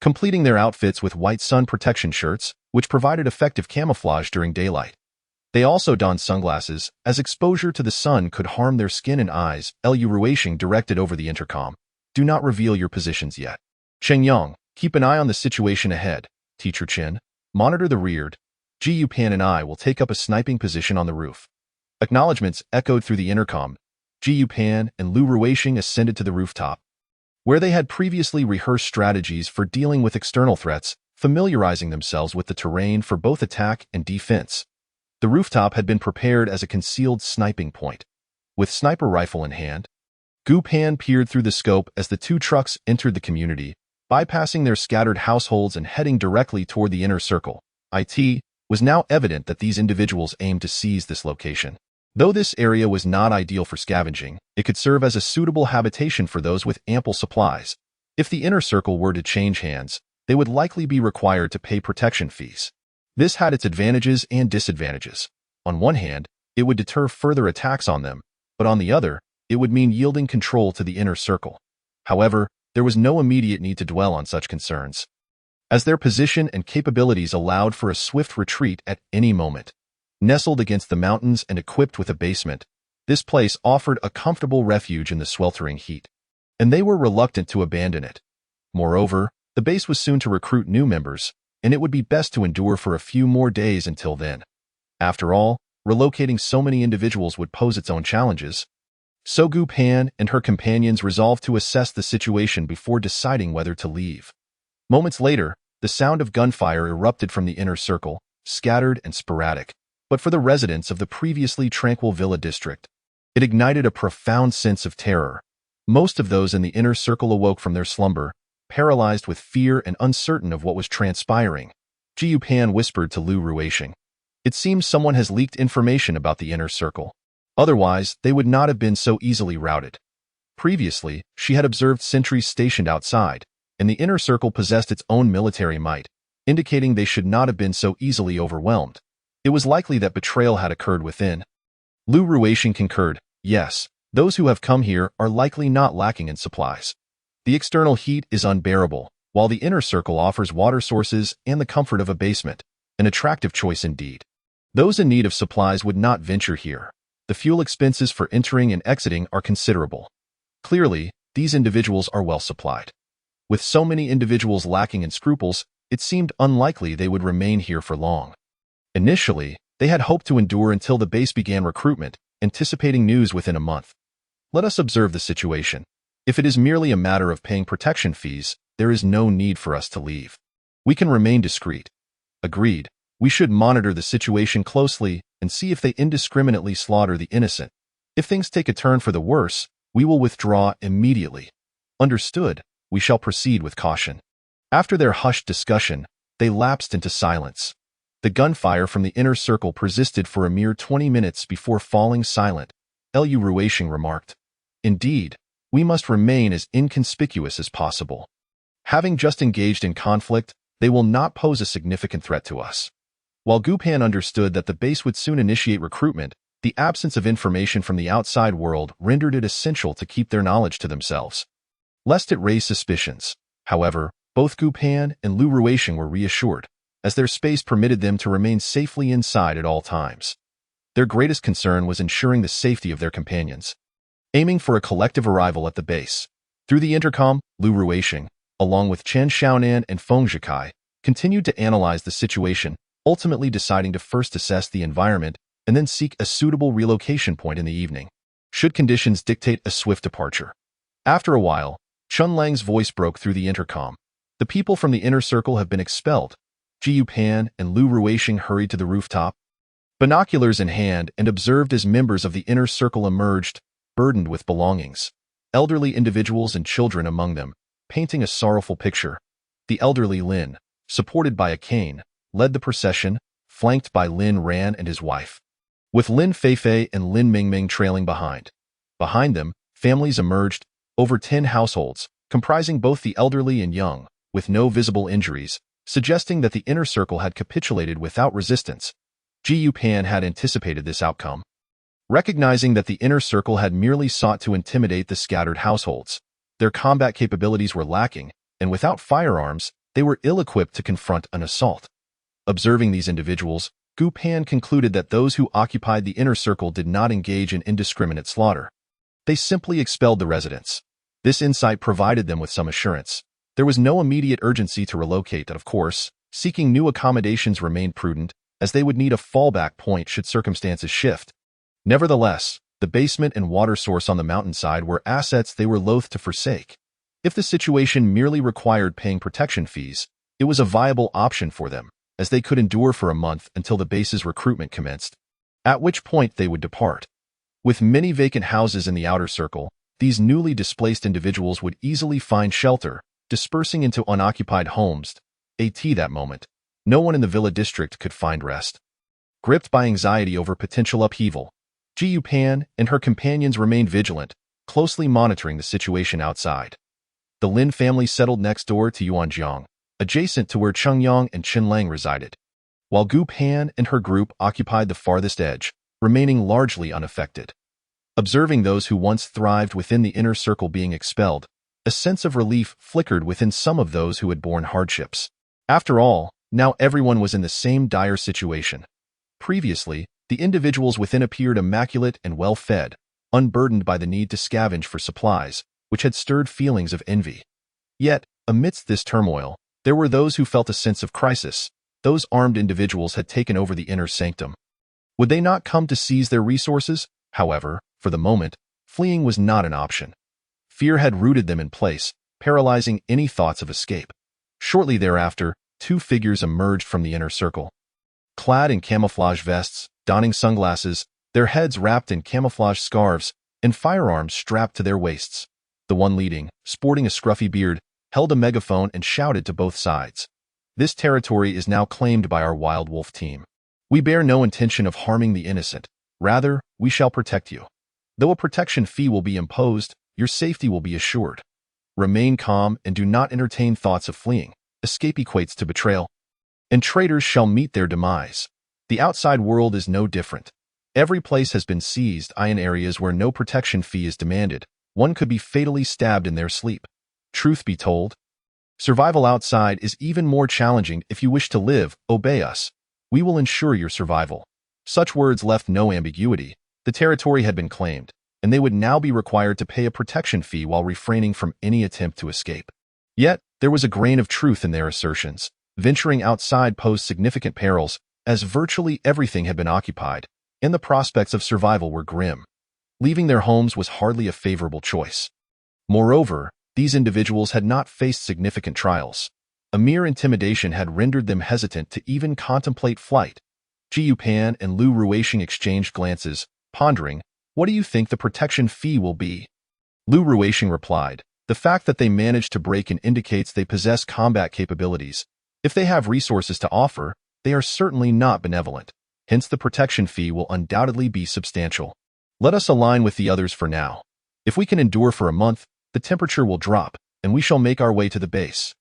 completing their outfits with white sun protection shirts, which provided effective camouflage during daylight. They also donned sunglasses, as exposure to the sun could harm their skin and eyes. Lu Ruixing directed over the intercom. Do not reveal your positions yet. Cheng Yang, keep an eye on the situation ahead. Teacher Chen, monitor the rear. Gu Pan and I will take up a sniping position on the roof. Acknowledgements echoed through the intercom. Gu Pan and Lu Ruixing ascended to the rooftop, where they had previously rehearsed strategies for dealing with external threats, familiarizing themselves with the terrain for both attack and defense. The rooftop had been prepared as a concealed sniping point. With sniper rifle in hand, Gu Pan peered through the scope as the 2 trucks entered the community, bypassing their scattered households and heading directly toward the inner circle. It was now evident that these individuals aimed to seize this location. Though this area was not ideal for scavenging, it could serve as a suitable habitation for those with ample supplies. If the inner circle were to change hands, they would likely be required to pay protection fees. This had its advantages and disadvantages. On one hand, it would deter further attacks on them, but on the other, it would mean yielding control to the inner circle. However, there was no immediate need to dwell on such concerns, as their position and capabilities allowed for a swift retreat at any moment. Nestled against the mountains and equipped with a basement, this place offered a comfortable refuge in the sweltering heat, and they were reluctant to abandon it. Moreover, the base was soon to recruit new members, and it would be best to endure for a few more days until then. After all, relocating so many individuals would pose its own challenges. So Gu Pan and her companions resolved to assess the situation before deciding whether to leave. Moments later, the sound of gunfire erupted from the inner circle, scattered and sporadic. But for the residents of the previously tranquil villa district, it ignited a profound sense of terror. Most of those in the inner circle awoke from their slumber, paralyzed with fear and uncertain of what was transpiring. Gu Pan whispered to Lu Ruixing. It seems someone has leaked information about the inner circle. Otherwise, they would not have been so easily routed. Previously, she had observed sentries stationed outside, and the inner circle possessed its own military might, indicating they should not have been so easily overwhelmed. It was likely that betrayal had occurred within. Lu Ruation concurred, yes, those who have come here are likely not lacking in supplies. The external heat is unbearable, while the inner circle offers water sources and the comfort of a basement, an attractive choice indeed. Those in need of supplies would not venture here. The fuel expenses for entering and exiting are considerable. Clearly, these individuals are well supplied. With so many individuals lacking in scruples, it seemed unlikely they would remain here for long. Initially, they had hoped to endure until the base began recruitment, anticipating news within a month. Let us observe the situation. If it is merely a matter of paying protection fees, there is no need for us to leave. We can remain discreet. Agreed. We should monitor the situation closely and see if they indiscriminately slaughter the innocent. If things take a turn for the worse, we will withdraw immediately. Understood. We shall proceed with caution. After their hushed discussion, they lapsed into silence. The gunfire from the inner circle persisted for a mere 20 minutes before falling silent. Lu Ruation remarked, "Indeed, we must remain as inconspicuous as possible. Having just engaged in conflict, they will not pose a significant threat to us." While Gupan understood that the base would soon initiate recruitment, the absence of information from the outside world rendered it essential to keep their knowledge to themselves, lest it raise suspicions. However, both Gupan and Lu Ruation were reassured, as their space permitted them to remain safely inside at all times. Their greatest concern was ensuring the safety of their companions. Aiming for a collective arrival at the base, through the intercom, Lu Ruation, along with Chen Xiaonan and Feng Zhikai, continued to analyze the situation, ultimately deciding to first assess the environment and then seek a suitable relocation point in the evening, should conditions dictate a swift departure. After a while, Chun Lang's voice broke through the intercom. "The people from the inner circle have been expelled." Jiu Pan and Lu Ruation hurried to the rooftop, binoculars in hand, and observed as members of the inner circle emerged, burdened with belongings. Elderly individuals and children among them, painting a sorrowful picture. The elderly Lin, supported by a cane, led the procession, flanked by Lin Ran and his wife, with Lin Feifei and Lin Mingming trailing behind. Behind them, families emerged, over 10 households, comprising both the elderly and young, with no visible injuries, suggesting that the inner circle had capitulated without resistance. Jiu Pan had anticipated this outcome. Recognizing that the inner circle had merely sought to intimidate the scattered households, their combat capabilities were lacking, and without firearms, they were ill-equipped to confront an assault. Observing these individuals, Gu Pan concluded that those who occupied the inner circle did not engage in indiscriminate slaughter. They simply expelled the residents. This insight provided them with some assurance. There was no immediate urgency to relocate, and of course, seeking new accommodations remained prudent, as they would need a fallback point should circumstances shift. Nevertheless, the basement and water source on the mountainside were assets they were loath to forsake. If the situation merely required paying protection fees, it was a viable option for them, as they could endure for a month until the base's recruitment commenced, at which point they would depart. With many vacant houses in the outer circle, these newly displaced individuals would easily find shelter, dispersing into unoccupied homes. That moment, no one in the villa district could find rest. Gripped by anxiety over potential upheaval, Jiu Pan and her companions remained vigilant, closely monitoring the situation outside. The Lin family settled next door to Yuanjiang, adjacent to where Cheng Yang and Chen Lang resided, while Gu Pan and her group occupied the farthest edge, remaining largely unaffected. Observing those who once thrived within the inner circle being expelled, a sense of relief flickered within some of those who had borne hardships. After all, now everyone was in the same dire situation. Previously, the individuals within appeared immaculate and well-fed, unburdened by the need to scavenge for supplies, which had stirred feelings of envy. Yet, amidst this turmoil, there were those who felt a sense of crisis. Those armed individuals had taken over the inner sanctum. Would they not come to seize their resources? However, for the moment, fleeing was not an option. Fear had rooted them in place, paralyzing any thoughts of escape. Shortly thereafter, 2 figures emerged from the inner circle. Clad in camouflage vests, donning sunglasses, their heads wrapped in camouflage scarves, and firearms strapped to their waists. The one leading, sporting a scruffy beard, held a megaphone and shouted to both sides. "This territory is now claimed by our Wild Wolf team. We bear no intention of harming the innocent. Rather, we shall protect you. Though a protection fee will be imposed, your safety will be assured." Remain calm and do not entertain thoughts of fleeing. Escape equates to betrayal, and traitors shall meet their demise. The outside world is no different. Every place has been seized in areas where no protection fee is demanded. One could be fatally stabbed in their sleep. Truth be told, survival outside is even more challenging. If you wish to live, obey us. We will ensure your survival. Such words left no ambiguity. The territory had been claimed, and they would now be required to pay a protection fee while refraining from any attempt to escape. Yet, there was a grain of truth in their assertions. Venturing outside posed significant perils, as virtually everything had been occupied, and the prospects of survival were grim. Leaving their homes was hardly a favorable choice. Moreover, these individuals had not faced significant trials. A mere intimidation had rendered them hesitant to even contemplate flight. Ji Yupan and Lu Ruixing exchanged glances, pondering, "What do you think the protection fee will be?" Lu Ruixing replied, "The fact that they managed to break in indicates they possess combat capabilities. If they have resources to offer, they are certainly not benevolent. Hence the protection fee will undoubtedly be substantial. Let us align with the others for now. If we can endure for a month, the temperature will drop, and we shall make our way to the base.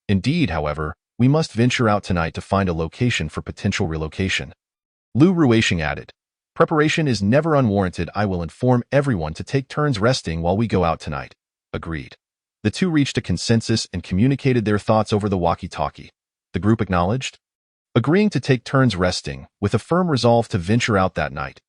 Indeed, however, we must venture out tonight to find a location for potential relocation." Lu Ruixing added, "Preparation is never unwarranted. I will inform everyone to take turns resting while we go out tonight." Agreed. The two reached a consensus and communicated their thoughts over the walkie-talkie. The group acknowledged, agreeing to take turns resting, with a firm resolve to venture out that night.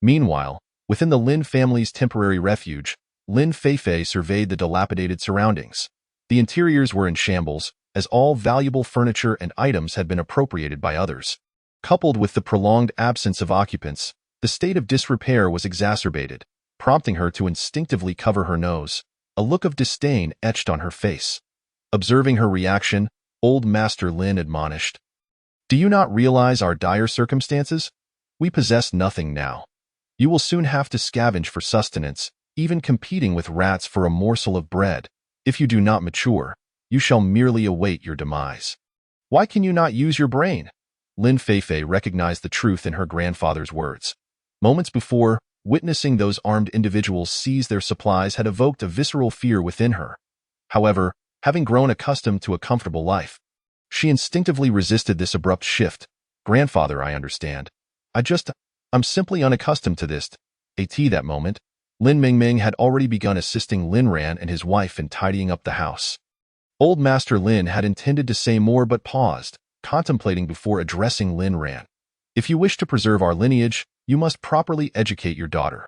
Meanwhile, within the Lin family's temporary refuge, Lin Feifei surveyed the dilapidated surroundings. The interiors were in shambles, as all valuable furniture and items had been appropriated by others. Coupled with the prolonged absence of occupants, the state of disrepair was exacerbated, prompting her to instinctively cover her nose, a look of disdain etched on her face. Observing her reaction, Old Master Lin admonished, "Do you not realize our dire circumstances? We possess nothing now. You will soon have to scavenge for sustenance, even competing with rats for a morsel of bread. If you do not mature, you shall merely await your demise. Why can you not use your brain?" Lin Feifei recognized the truth in her grandfather's words. Moments before, witnessing those armed individuals seize their supplies had evoked a visceral fear within her. However, having grown accustomed to a comfortable life, she instinctively resisted this abrupt shift. "Grandfather, I understand. I'm simply unaccustomed to this." That moment, Lin Mingming had already begun assisting Lin Ran and his wife in tidying up the house. Old Master Lin had intended to say more but paused, contemplating before addressing Lin Ran. "If you wish to preserve our lineage, you must properly educate your daughter.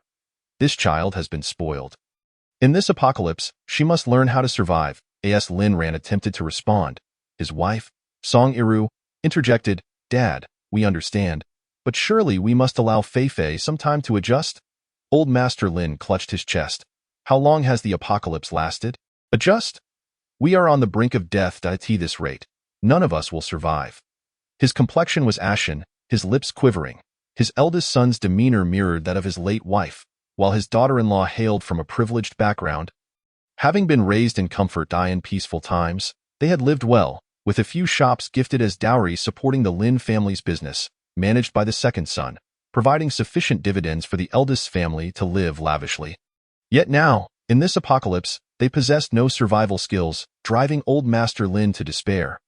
This child has been spoiled. In this apocalypse, she must learn how to survive." As Lin Ran attempted to respond, his wife, Song Iru, interjected, "Dad, we understand, but surely we must allow Feifei some time to adjust?" Old Master Lin clutched his chest. "How long has the apocalypse lasted? Adjust? We are on the brink of death at this rate. None of us will survive." His complexion was ashen, his lips quivering. His eldest son's demeanor mirrored that of his late wife, while his daughter-in-law hailed from a privileged background. Having been raised in comfort in peaceful times, they had lived well, with a few shops gifted as dowry supporting the Lin family's business, managed by the second son, providing sufficient dividends for the eldest family to live lavishly. Yet now, in this apocalypse, they possessed no survival skills, driving Old Master Lin to despair.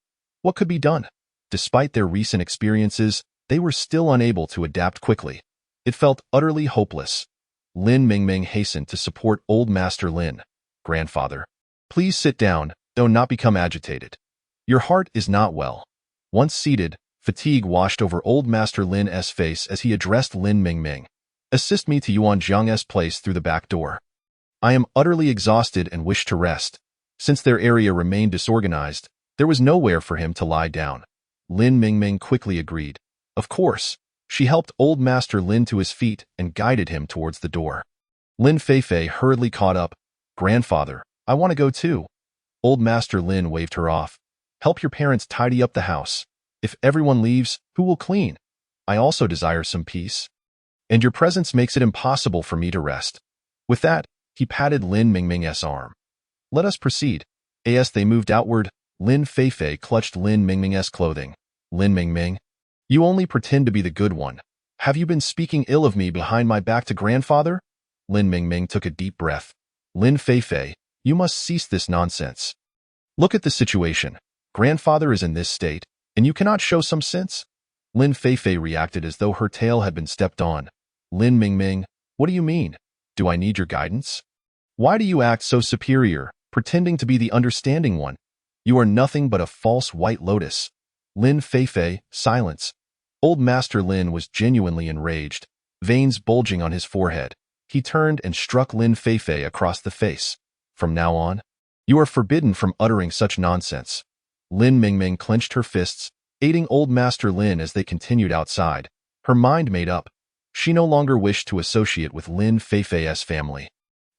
What could be done? Despite their recent experiences, they were still unable to adapt quickly. It felt utterly hopeless. Lin Mingming hastened to support Old Master Lin. "Grandfather, please sit down, though not become agitated. Your heart is not well." Once seated, fatigue washed over Old Master Lin's face as he addressed Lin Mingming. "Assist me to Yuan Jiang's place through the back door. I am utterly exhausted and wish to rest." Since their area remained disorganized, there was nowhere for him to lie down. Lin Mingming quickly agreed. Of course, she helped Old Master Lin to his feet and guided him towards the door. Lin Feifei hurriedly caught up. "Grandfather, I want to go too." Old Master Lin waved her off. "Help your parents tidy up the house. If everyone leaves, who will clean? I also desire some peace. And your presence makes it impossible for me to rest." With that, he patted Lin Mingming's arm. "Let us proceed." As they moved outward, Lin Feifei clutched Lin Mingming's clothing. "Lin Mingming, you only pretend to be the good one. Have you been speaking ill of me behind my back to grandfather?" Lin Mingming took a deep breath. "Lin Feifei, You must cease this nonsense. Look at the situation. Grandfather is in this state, and you cannot show some sense? Lin Feifei reacted as though her tail had been stepped on. Lin Mingming, what do you mean? Do I need your guidance? Why do you act so superior, pretending to be the understanding one? You are nothing but a false white lotus. Lin Feifei, silence. Old Master Lin was genuinely enraged, veins bulging on his forehead. He turned and struck Lin Feifei across the face. From now on, you are forbidden from uttering such nonsense. Lin Mingming clenched her fists, aiding Old Master Lin as they continued outside, her mind made up. She no longer wished to associate with Lin Feifei's family.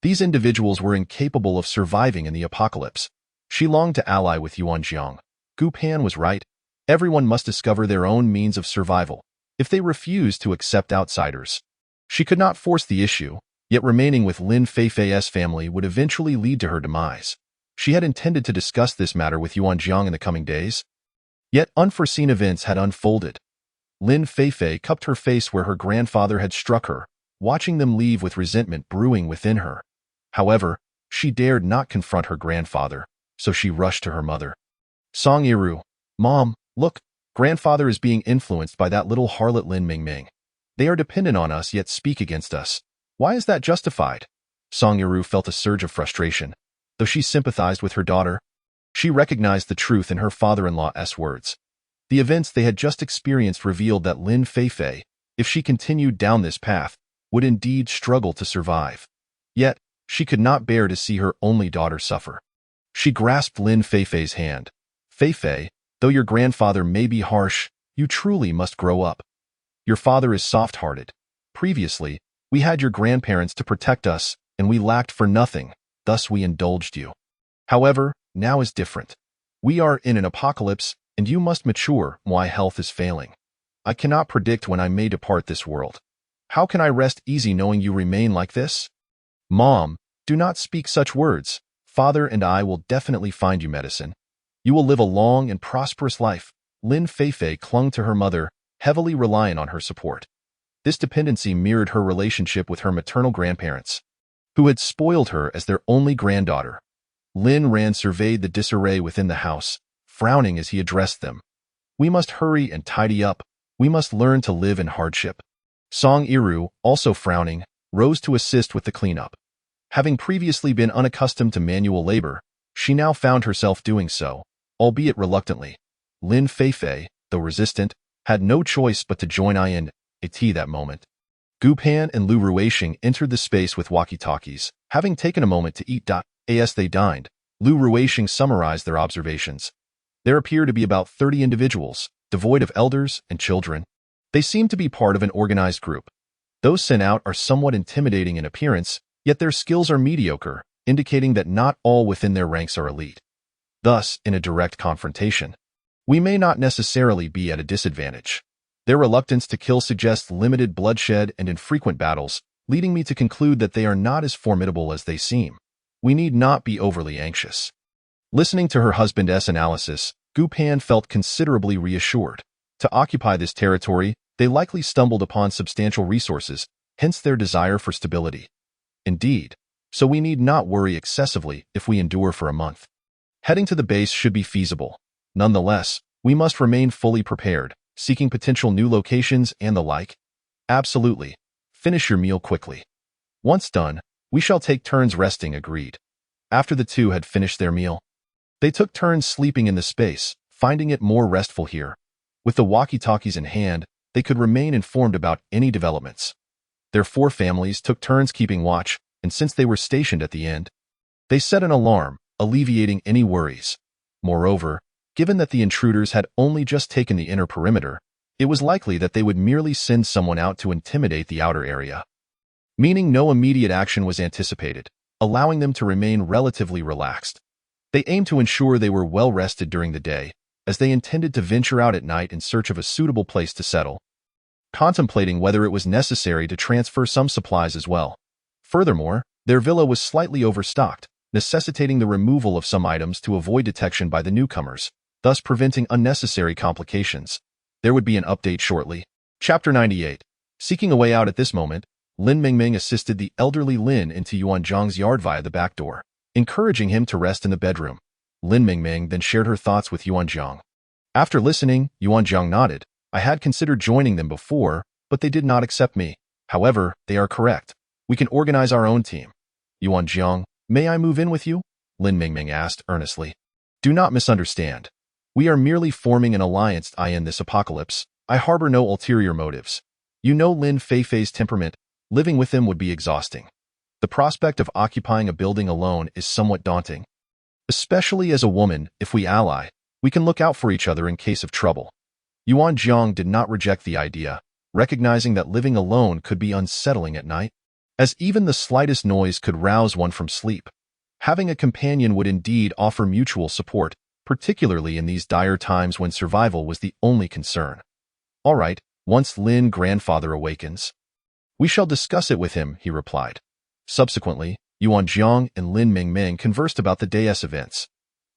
These individuals were incapable of surviving in the apocalypse. She longed to ally with Yuanjiang. Gu Pan was right. Everyone must discover their own means of survival. If they refused to accept outsiders, she could not force the issue, yet remaining with Lin Feifei's family would eventually lead to her demise. She had intended to discuss this matter with Yuanjiang in the coming days. Yet unforeseen events had unfolded. Lin Feifei cupped her face where her grandfather had struck her, watching them leave with resentment brewing within her. However, she dared not confront her grandfather, so she rushed to her mother. Song Yiru, Mom, look, grandfather is being influenced by that little harlot Lin Mingming. They are dependent on us yet speak against us. Why is that justified? Song Yiru felt a surge of frustration. Though she sympathized with her daughter, she recognized the truth in her father-in-law's words. The events they had just experienced revealed that Lin Feifei, if she continued down this path, would indeed struggle to survive. Yet, she could not bear to see her only daughter suffer. She grasped Lin Feifei's hand. Feifei, though your grandfather may be harsh, you truly must grow up. Your father is soft-hearted. Previously, we had your grandparents to protect us, and we lacked for nothing, thus we indulged you. However, now is different. We are in an apocalypse, and you must mature. My health is failing. I cannot predict when I may depart this world. How can I rest easy knowing you remain like this? Mom, do not speak such words. Father and I will definitely find you medicine. You will live a long and prosperous life. Lin Feifei clung to her mother, heavily reliant on her support. This dependency mirrored her relationship with her maternal grandparents, who had spoiled her as their only granddaughter. Lin Ran surveyed the disarray within the house, frowning as he addressed them. We must hurry and tidy up. We must learn to live in hardship. Song Yiru, also frowning, rose to assist with the cleanup. Having previously been unaccustomed to manual labor, she now found herself doing so, albeit reluctantly. Lin Feifei, though resistant, had no choice but to join in it that moment. Gu Pan and Lu Ruixing entered the space with walkie-talkies, having taken a moment to eat. As they dined, Lu Ruixing summarized their observations. There appear to be about 30 individuals, devoid of elders and children. They seem to be part of an organized group. Those sent out are somewhat intimidating in appearance, yet their skills are mediocre, indicating that not all within their ranks are elite. Thus, in a direct confrontation, we may not necessarily be at a disadvantage. Their reluctance to kill suggests limited bloodshed and infrequent battles, leading me to conclude that they are not as formidable as they seem. We need not be overly anxious. Listening to her husband's analysis, Gu Pan felt considerably reassured. To occupy this territory, they likely stumbled upon substantial resources, hence their desire for stability. Indeed, so we need not worry excessively if we endure for a month. Heading to the base should be feasible. Nonetheless, we must remain fully prepared, seeking potential new locations and the like. Absolutely. Finish your meal quickly. Once done, we shall take turns resting, agreed. After the two had finished their meal, they took turns sleeping in the space, finding it more restful here. With the walkie-talkies in hand, they could remain informed about any developments. Their 4 families took turns keeping watch, and since they were stationed at the end, they set an alarm, alleviating any worries. Moreover, given that the intruders had only just taken the inner perimeter, it was likely that they would merely send someone out to intimidate the outer area, meaning no immediate action was anticipated, allowing them to remain relatively relaxed. They aimed to ensure they were well rested during the day, as they intended to venture out at night in search of a suitable place to settle, contemplating whether it was necessary to transfer some supplies as well. Furthermore, their villa was slightly overstocked, necessitating the removal of some items to avoid detection by the newcomers, thus preventing unnecessary complications. There would be an update shortly. Chapter 98. Seeking a way out at this moment, Lin Mingming assisted the elderly Lin into Yuanjiang's yard via the back door. encouraging him to rest in the bedroom. Lin Mingming then shared her thoughts with Yuan Jiang. After listening, Yuan Jiang nodded. I had considered joining them before, but they did not accept me. However, they are correct. We can organize our own team. Yuan Jiang, may I move in with you? Lin Mingming asked earnestly. Do not misunderstand. We are merely forming an alliance in this apocalypse. I harbor no ulterior motives. You know Lin Feifei's temperament. Living with him would be exhausting. The prospect of occupying a building alone is somewhat daunting. Especially as a woman, if we ally, we can look out for each other in case of trouble. Yuan Jiang did not reject the idea, recognizing that living alone could be unsettling at night, as even the slightest noise could rouse one from sleep. Having a companion would indeed offer mutual support, particularly in these dire times when survival was the only concern. All right, once Lin grandfather awakens, we shall discuss it with him, he replied. Subsequently, Yuan Jiang and Lin Mingming conversed about the day's events.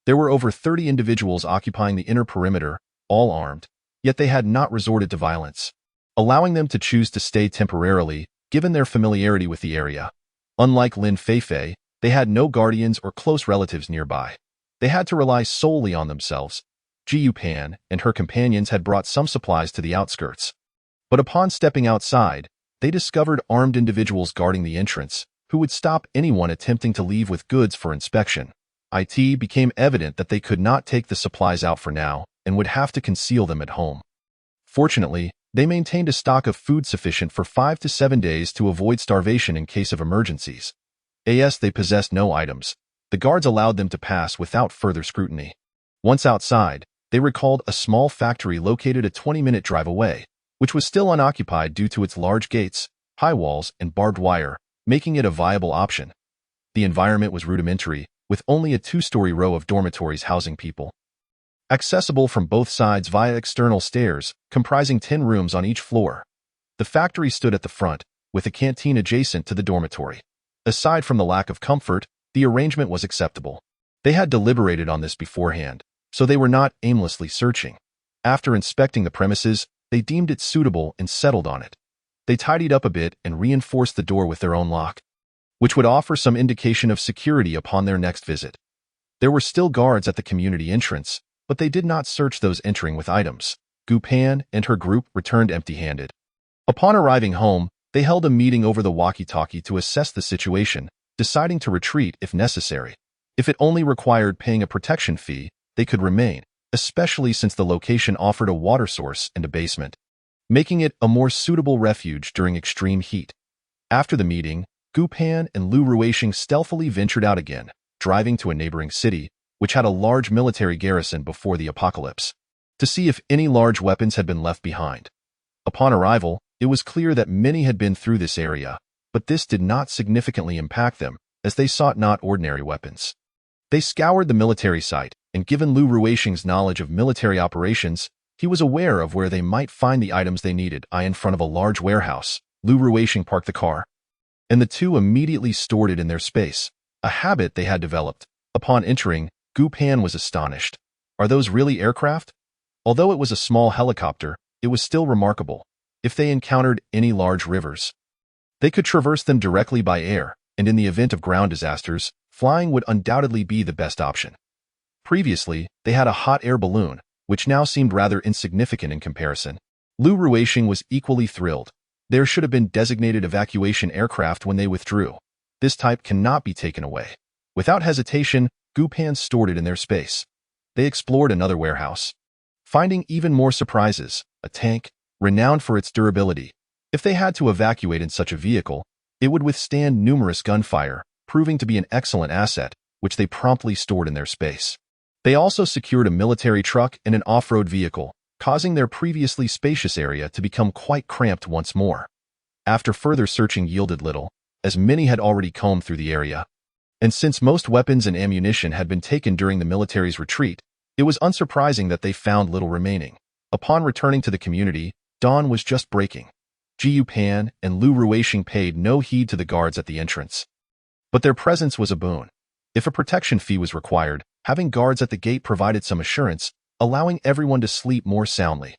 There were over 30 individuals occupying the inner perimeter, all armed, yet they had not resorted to violence, allowing them to choose to stay temporarily, given their familiarity with the area. Unlike Lin Feifei, they had no guardians or close relatives nearby. They had to rely solely on themselves. Ji Yupan and her companions had brought some supplies to the outskirts. But upon stepping outside, they discovered armed individuals guarding the entrance, who would stop anyone attempting to leave with goods for inspection. It became evident that they could not take the supplies out for now and would have to conceal them at home. Fortunately, they maintained a stock of food sufficient for 5 to 7 days to avoid starvation in case of emergencies. As they possessed no items, the guards allowed them to pass without further scrutiny. Once outside, they recalled a small factory located a 20-minute drive away, which was still unoccupied due to its large gates, high walls, and barbed wire, making it a viable option. The environment was rudimentary, with only a 2-story row of dormitories housing people. Accessible from both sides via external stairs, comprising 10 rooms on each floor. The factory stood at the front, with a canteen adjacent to the dormitory. Aside from the lack of comfort, the arrangement was acceptable. They had deliberated on this beforehand, so they were not aimlessly searching. After inspecting the premises, they deemed it suitable and settled on it. They tidied up a bit and reinforced the door with their own lock, which would offer some indication of security upon their next visit. There were still guards at the community entrance, but they did not search those entering with items. Gu Pan and her group returned empty-handed. Upon arriving home, they held a meeting over the walkie-talkie to assess the situation, deciding to retreat if necessary. If it only required paying a protection fee, they could remain, especially since the location offered a water source and a basement, making it a more suitable refuge during extreme heat. After the meeting, Gu Pan and Lu Ruixing stealthily ventured out again, driving to a neighboring city, which had a large military garrison before the apocalypse, to see if any large weapons had been left behind. Upon arrival, it was clear that many had been through this area, but this did not significantly impact them, as they sought not ordinary weapons. They scoured the military site, and given Lu Ruixing's knowledge of military operations, he was aware of where they might find the items they needed. In front of a large warehouse, Lu Ruixing parked the car, and the two immediately stored it in their space, a habit they had developed. Upon entering, Gu Pan was astonished. Are those really aircraft? Although it was a small helicopter, it was still remarkable. If they encountered any large rivers, they could traverse them directly by air, and in the event of ground disasters, flying would undoubtedly be the best option. Previously, they had a hot air balloon, which now seemed rather insignificant in comparison. Lu Ruixing was equally thrilled. There should have been designated evacuation aircraft when they withdrew. This type cannot be taken away. Without hesitation, Gu Pan stored it in their space. They explored another warehouse, finding even more surprises, a tank, renowned for its durability. If they had to evacuate in such a vehicle, it would withstand numerous gunfire, proving to be an excellent asset, which they promptly stored in their space. They also secured a military truck and an off-road vehicle, causing their previously spacious area to become quite cramped once more. After further searching yielded little, as many had already combed through the area. And since most weapons and ammunition had been taken during the military's retreat, it was unsurprising that they found little remaining. Upon returning to the community, dawn was just breaking. Ji Yupan and Lu Ruixing paid no heed to the guards at the entrance. But their presence was a boon. If a protection fee was required, having guards at the gate provided some assurance, allowing everyone to sleep more soundly.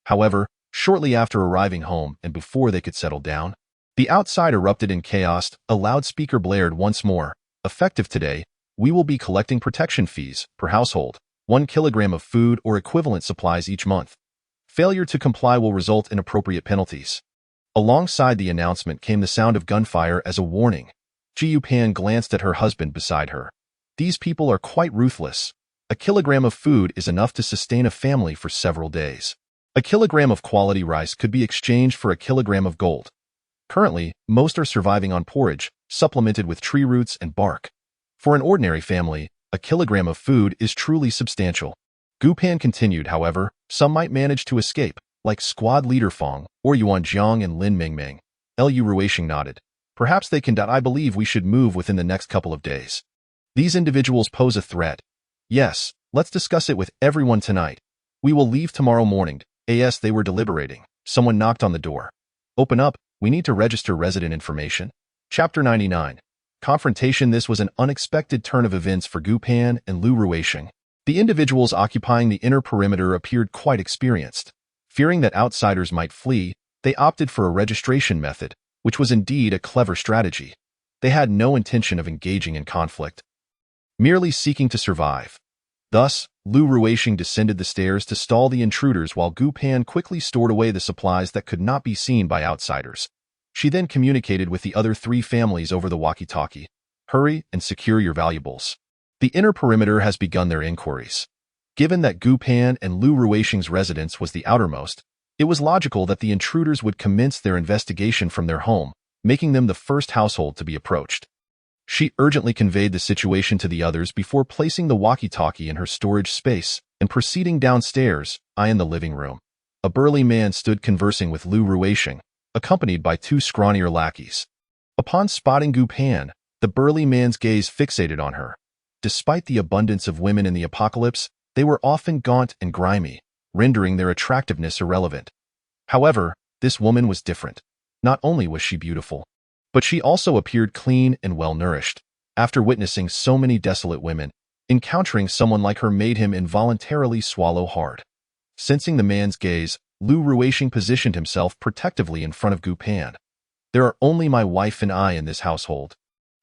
However, shortly after arriving home and before they could settle down, the outside erupted in chaos. A loudspeaker blared once more. Effective today, We will be collecting protection fees per household, 1 kilogram of food or equivalent supplies each month. Failure to comply will result in appropriate penalties. Alongside the announcement came the sound of gunfire as a warning. Jiu Pan glanced at her husband beside her. These people are quite ruthless. A kilogram of food is enough to sustain a family for several days. A kilogram of quality rice could be exchanged for a kilogram of gold. Currently, most are surviving on porridge, supplemented with tree roots and bark. For an ordinary family, a kilogram of food is truly substantial. Gu Pan continued, however, some might manage to escape, like squad leader Fong, or Yuan Jiang and Lin Mingming. Lu Ruisheng nodded. Perhaps they can. I believe we should move within the next couple of days. These individuals pose a threat. Yes, let's discuss it with everyone tonight. We will leave tomorrow morning. As they were deliberating, someone knocked on the door. Open up, we need to register resident information. Chapter 99. Confrontation. This was an unexpected turn of events for Gu Pan and Lu Ruisheng. The individuals occupying the inner perimeter appeared quite experienced. Fearing that outsiders might flee, they opted for a registration method, which was indeed a clever strategy. They had no intention of engaging in conflict, merely seeking to survive. Thus, Lu Ruisheng descended the stairs to stall the intruders while Gu Pan quickly stored away the supplies that could not be seen by outsiders. She then communicated with the other 3 families over the walkie-talkie. Hurry and secure your valuables. The inner perimeter has begun their inquiries. Given that Gu Pan and Lu Ruisheng's residence was the outermost, it was logical that the intruders would commence their investigation from their home, making them the first household to be approached. She urgently conveyed the situation to the others before placing the walkie-talkie in her storage space and proceeding downstairs. In the living room, a burly man stood conversing with Lu Ruisheng, accompanied by 2 scrawnier lackeys. Upon spotting Gu Pan, the burly man's gaze fixated on her. Despite the abundance of women in the apocalypse, they were often gaunt and grimy, rendering their attractiveness irrelevant. However, this woman was different. Not only was she beautiful, but she also appeared clean and well-nourished. After witnessing so many desolate women, encountering someone like her made him involuntarily swallow hard. Sensing the man's gaze, Lu Ruisheng positioned himself protectively in front of Gu Pan. There are only my wife and I in this household.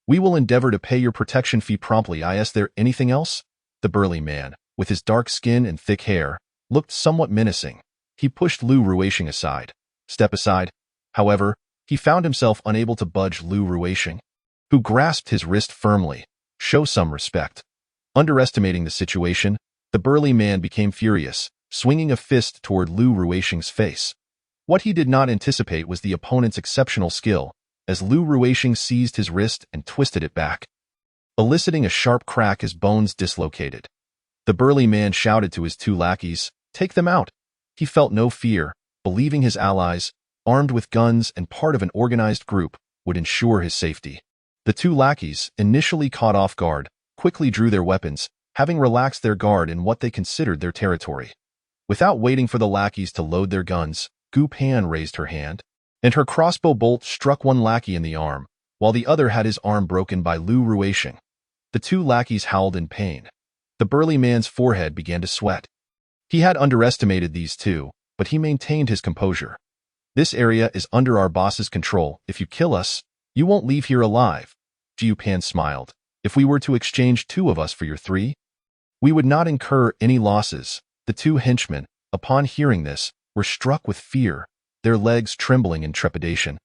We will endeavor to pay your protection fee promptly. Is there anything else? The burly man, with his dark skin and thick hair, looked somewhat menacing. He pushed Lu Ruisheng aside. Step aside. However, he found himself unable to budge Lu Ruisheng, who grasped his wrist firmly. Show some respect. Underestimating the situation, the burly man became furious, swinging a fist toward Lu Ruisheng's face. What he did not anticipate was the opponent's exceptional skill, as Lu Ruisheng seized his wrist and twisted it back, eliciting a sharp crack as bones dislocated. The burly man shouted to his 2 lackeys, "Take them out." He felt no fear, believing his allies, armed with guns and part of an organized group, would ensure his safety. The 2 lackeys, initially caught off guard, quickly drew their weapons, having relaxed their guard in what they considered their territory. Without waiting for the lackeys to load their guns, Gu Pan raised her hand, and her crossbow bolt struck one lackey in the arm, while the other had his arm broken by Lu Ruisheng. The 2 lackeys howled in pain. The burly man's forehead began to sweat. He had underestimated these 2, but he maintained his composure. This area is under our boss's control. If you kill us, you won't leave here alive. Jiu Pan smiled. If we were to exchange 2 of us for your 3, we would not incur any losses. The 2 henchmen, upon hearing this, were struck with fear, their legs trembling in trepidation.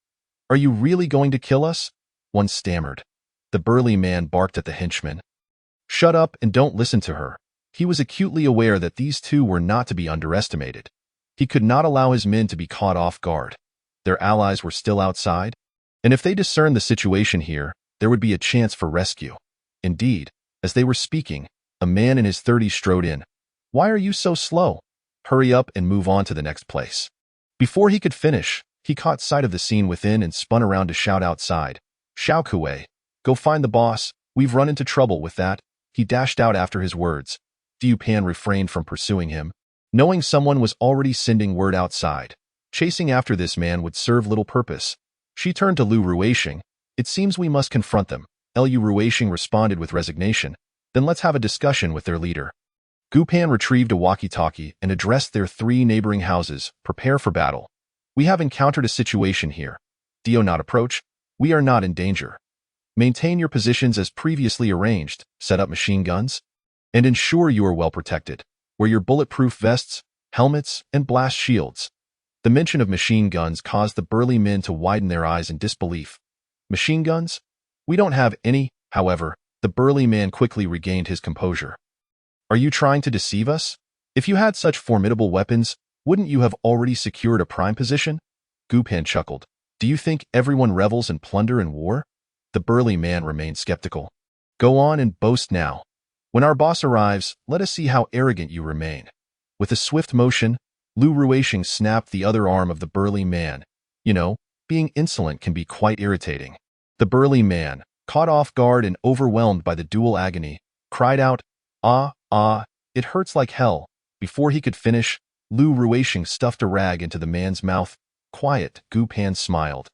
Are you really going to kill us? One stammered. The burly man barked at the henchman. Shut up and don't listen to her. He was acutely aware that these 2 were not to be underestimated. He could not allow his men to be caught off guard. Their allies were still outside, and if they discerned the situation here, there would be a chance for rescue. Indeed, as they were speaking, a man in his 30s strode in. Why are you so slow? Hurry up and move on to the next place. Before he could finish, he caught sight of the scene within and spun around to shout outside. Xiao Kuei, go find the boss. We've run into trouble with that. He dashed out after his words. Jiu Pan refrained from pursuing him, knowing someone was already sending word outside. Chasing after this man would serve little purpose. She turned to Lu Ruisheng. It seems we must confront them. Lu Ruisheng responded with resignation. Then let's have a discussion with their leader. Gu Pan retrieved a walkie-talkie and addressed their 3 neighboring houses. Prepare for battle. We have encountered a situation here. Do not approach. We are not in danger. Maintain your positions as previously arranged, set up machine guns, and ensure you are well protected. Wear your bulletproof vests, helmets, and blast shields. The mention of machine guns caused the burly men to widen their eyes in disbelief. Machine guns? We don't have any, however. The burly man quickly regained his composure. Are you trying to deceive us? If you had such formidable weapons, wouldn't you have already secured a prime position? Gu Pan chuckled. Do you think everyone revels in plunder and war? The burly man remained skeptical. Go on and boast now. When our boss arrives, let us see how arrogant you remain. With a swift motion, Lu Ruisheng snapped the other arm of the burly man. You know, being insolent can be quite irritating. The burly man, caught off guard and overwhelmed by the dual agony, cried out, Ah, it hurts like hell. Before he could finish, Lu Ruisheng stuffed a rag into the man's mouth. Quiet, Gu Pan smiled.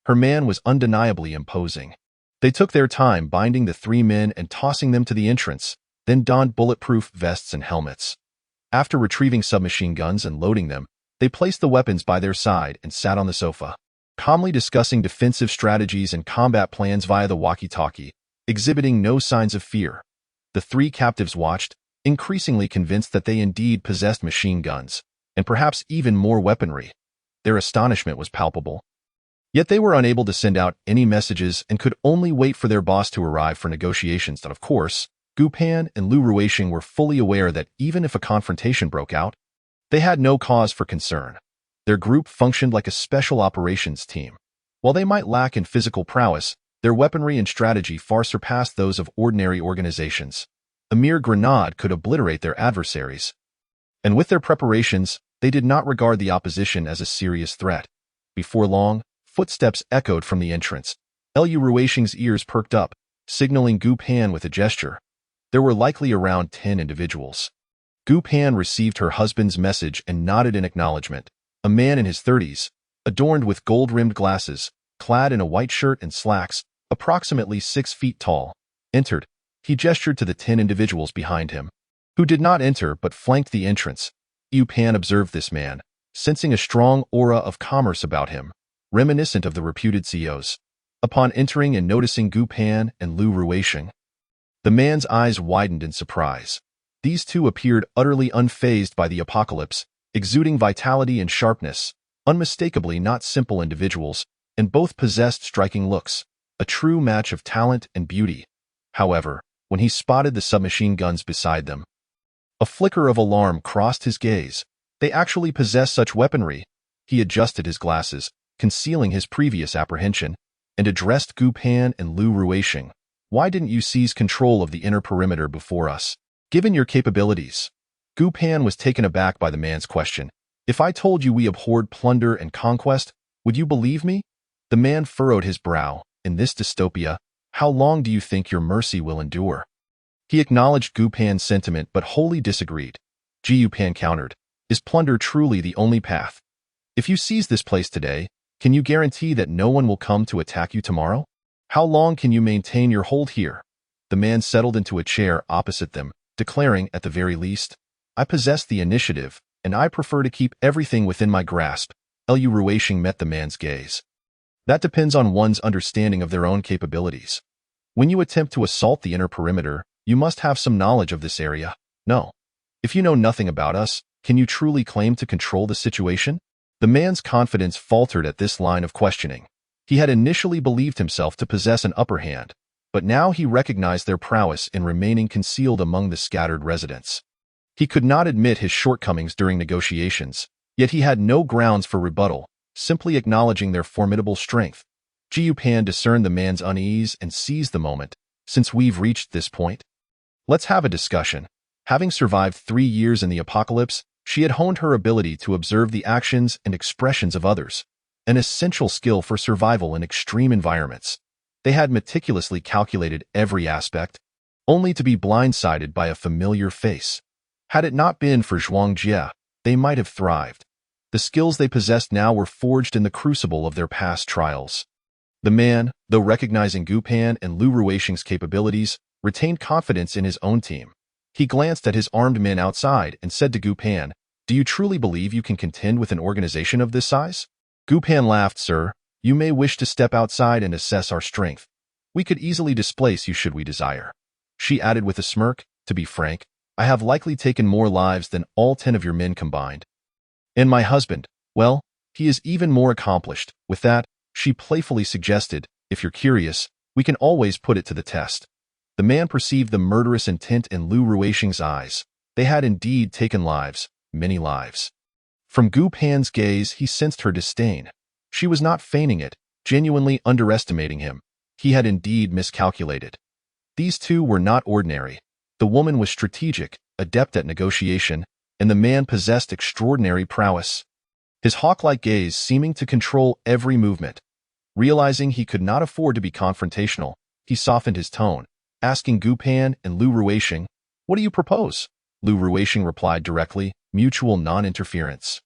Her man was undeniably imposing. They took their time binding the three men and tossing them to the entrance, then donned bulletproof vests and helmets. After retrieving submachine guns and loading them, they placed the weapons by their side and sat on the sofa, calmly discussing defensive strategies and combat plans via the walkie-talkie, exhibiting no signs of fear. The three captives watched, increasingly convinced that they indeed possessed machine guns, and perhaps even more weaponry. Their astonishment was palpable. Yet they were unable to send out any messages and could only wait for their boss to arrive for negotiations. And of course, Gu Pan and Lu Ruisheng were fully aware that even if a confrontation broke out, they had no cause for concern. Their group functioned like a special operations team. While they might lack in physical prowess, their weaponry and strategy far surpassed those of ordinary organizations. A mere grenade could obliterate their adversaries. And with their preparations, they did not regard the opposition as a serious threat. Before long, footsteps echoed from the entrance. Lu Ruisheng's ears perked up, signaling Gu Pan with a gesture. There were likely around 10 individuals. Gu Pan received her husband's message and nodded in acknowledgement. A man in his 30s, adorned with gold-rimmed glasses, clad in a white shirt and slacks, approximately 6 feet tall, entered. He gestured to the 10 individuals behind him, who did not enter but flanked the entrance. Gu Pan observed this man, sensing a strong aura of commerce about him, reminiscent of the reputed CEOs. Upon entering and noticing Gu Pan and Lu Ruisheng, the man's eyes widened in surprise. These two appeared utterly unfazed by the apocalypse, exuding vitality and sharpness, unmistakably not simple individuals, and both possessed striking looks, a true match of talent and beauty. However, when he spotted the submachine guns beside them, a flicker of alarm crossed his gaze. They actually possessed such weaponry. He adjusted his glasses, concealing his previous apprehension, and addressed Gu Pan and Lu Ruisheng. Why didn't you seize control of the inner perimeter before us? Given your capabilities. Gu Pan was taken aback by the man's question. If I told you we abhorred plunder and conquest, would you believe me? The man furrowed his brow. In this dystopia, how long do you think your mercy will endure? He acknowledged Gu Pan's sentiment but wholly disagreed. Gu Pan countered. Is plunder truly the only path? If you seize this place today, can you guarantee that no one will come to attack you tomorrow? How long can you maintain your hold here? The man settled into a chair opposite them, declaring, at the very least, I possess the initiative, and I prefer to keep everything within my grasp. Lu Ruisheng met the man's gaze. That depends on one's understanding of their own capabilities. When you attempt to assault the inner perimeter, you must have some knowledge of this area. No. If you know nothing about us, can you truly claim to control the situation? The man's confidence faltered at this line of questioning. He had initially believed himself to possess an upper hand, but now he recognized their prowess in remaining concealed among the scattered residents. He could not admit his shortcomings during negotiations, yet he had no grounds for rebuttal, simply acknowledging their formidable strength. Gu Pan discerned the man's unease and seized the moment. Since we've reached this point, let's have a discussion. Having survived 3 years in the apocalypse, she had honed her ability to observe the actions and expressions of others, an essential skill for survival in extreme environments. They had meticulously calculated every aspect, only to be blindsided by a familiar face. Had it not been for Zhuang Jie, they might have thrived. The skills they possessed now were forged in the crucible of their past trials. The man, though recognizing Gu Pan and Lu Ruisheng's capabilities, retained confidence in his own team. He glanced at his armed men outside and said to Gu Pan, Do you truly believe you can contend with an organization of this size? Gu Pan laughed, Sir. You may wish to step outside and assess our strength. We could easily displace you should we desire. She added with a smirk, to be frank, I have likely taken more lives than all 10 of your men combined. And my husband, well, he is even more accomplished. With that, she playfully suggested, if you're curious, we can always put it to the test. The man perceived the murderous intent in Lu Ruisheng's eyes. They had indeed taken lives, many lives. From Gu Pan's gaze, he sensed her disdain. She was not feigning it, genuinely underestimating him. He had indeed miscalculated. These two were not ordinary. The woman was strategic, adept at negotiation, and the man possessed extraordinary prowess. His hawk-like gaze seeming to control every movement. Realizing he could not afford to be confrontational, he softened his tone, asking Gu Pan and Lu Ruisheng, what do you propose? Lu Ruisheng replied directly, mutual non-interference.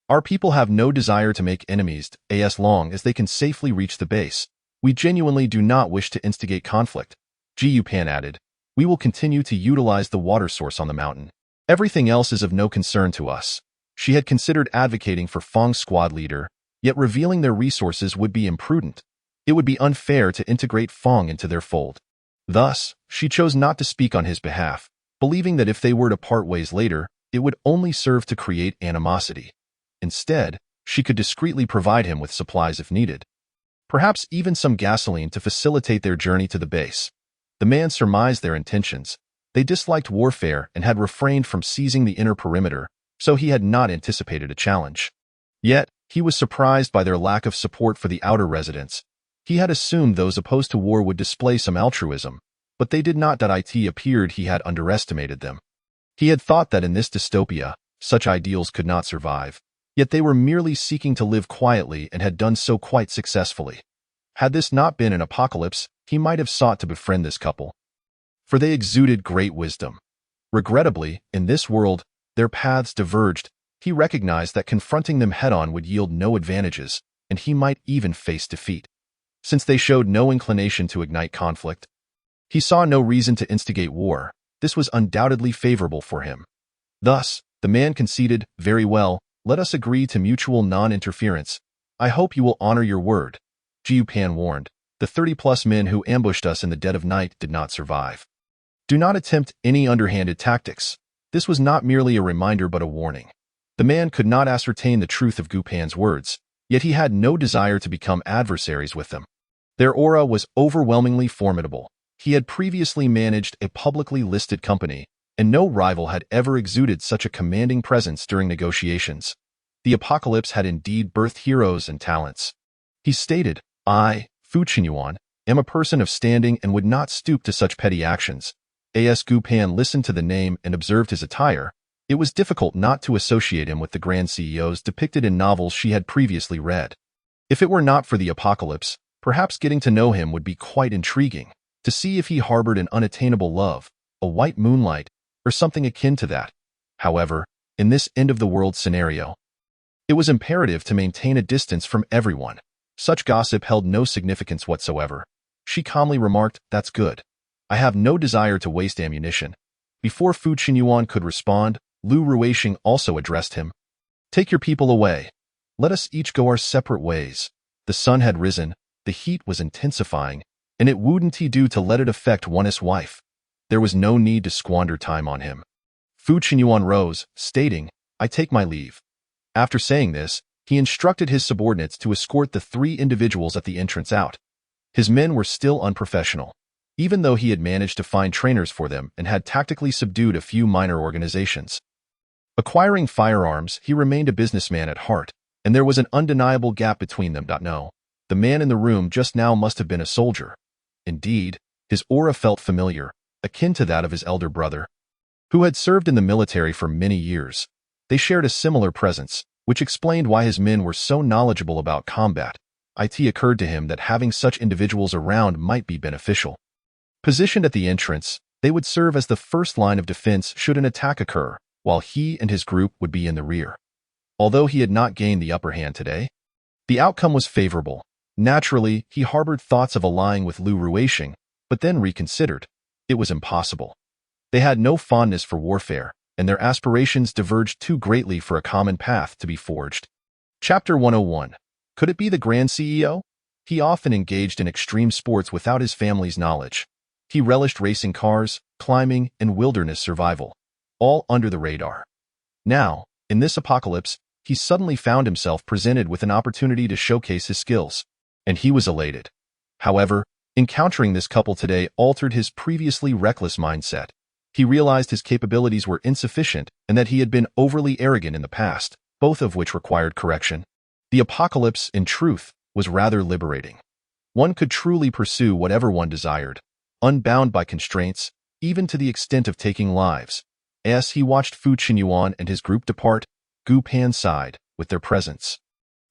Our people have no desire to make enemies as long as they can safely reach the base. We genuinely do not wish to instigate conflict. Gu Pan added, we will continue to utilize the water source on the mountain. Everything else is of no concern to us. She had considered advocating for Fong's squad leader, yet revealing their resources would be imprudent. It would be unfair to integrate Fong into their fold. Thus, she chose not to speak on his behalf, believing that if they were to part ways later, it would only serve to create animosity. Instead, she could discreetly provide him with supplies if needed. Perhaps even some gasoline to facilitate their journey to the base. The man surmised their intentions. They disliked warfare and had refrained from seizing the inner perimeter, so he had not anticipated a challenge. Yet, he was surprised by their lack of support for the outer residents. He had assumed those opposed to war would display some altruism, but they did not. It appeared he had underestimated them. He had thought that in this dystopia, such ideals could not survive, yet they were merely seeking to live quietly and had done so quite successfully. Had this not been an apocalypse, he might have sought to befriend this couple, for they exuded great wisdom. Regrettably, in this world, their paths diverged. He recognized that confronting them head-on would yield no advantages, and he might even face defeat. Since they showed no inclination to ignite conflict, he saw no reason to instigate war. This was undoubtedly favorable for him. Thus, the man conceded, very well, let us agree to mutual non-interference. I hope you will honor your word. Gu Pan warned, the 30-plus men who ambushed us in the dead of night did not survive. Do not attempt any underhanded tactics. This was not merely a reminder but a warning. The man could not ascertain the truth of Gu Pan's words, yet he had no desire to become adversaries with them. Their aura was overwhelmingly formidable. He had previously managed a publicly listed company, and no rival had ever exuded such a commanding presence during negotiations. The apocalypse had indeed birthed heroes and talents. He stated, I, Fu Qinyuan, am a person of standing and would not stoop to such petty actions. As Gu Pan listened to the name and observed his attire, it was difficult not to associate him with the grand CEOs depicted in novels she had previously read. If it were not for the apocalypse, perhaps getting to know him would be quite intriguing, to see if he harbored an unattainable love, a white moonlight, or something akin to that. However, in this end-of-the-world scenario, it was imperative to maintain a distance from everyone. Such gossip held no significance whatsoever. She calmly remarked, that's good. I have no desire to waste ammunition. Before Fu Qinyuan could respond, Lu Ruisheng also addressed him. Take your people away. Let us each go our separate ways. The sun had risen, the heat was intensifying, and it wouldn't do to let it affect one's wife. There was no need to squander time on him. Fu Qinyuan rose, stating, I take my leave. After saying this, he instructed his subordinates to escort the 3 individuals at the entrance out. His men were still unprofessional, even though he had managed to find trainers for them and had tactically subdued a few minor organizations. Acquiring firearms, he remained a businessman at heart, and there was an undeniable gap between them. No, the man in the room just now must have been a soldier. Indeed, his aura felt familiar, akin to that of his elder brother, who had served in the military for many years. They shared a similar presence, which explained why his men were so knowledgeable about combat. It occurred to him that having such individuals around might be beneficial. Positioned at the entrance, they would serve as the first line of defense should an attack occur, while he and his group would be in the rear. Although he had not gained the upper hand today, the outcome was favorable. Naturally, he harbored thoughts of allying with Lu Ruisheng, but then reconsidered. It was impossible. They had no fondness for warfare, and their aspirations diverged too greatly for a common path to be forged. Chapter 101. Could it be the Grand CEO? He often engaged in extreme sports without his family's knowledge. He relished racing cars, climbing, and wilderness survival, all under the radar. Now, in this apocalypse, he suddenly found himself presented with an opportunity to showcase his skills, and he was elated. However, encountering this couple today altered his previously reckless mindset. He realized his capabilities were insufficient and that he had been overly arrogant in the past, both of which required correction. The apocalypse, in truth, was rather liberating. One could truly pursue whatever one desired, unbound by constraints, even to the extent of taking lives. As he watched Fu Qinyuan and his group depart, Gu Pan sighed with their presence.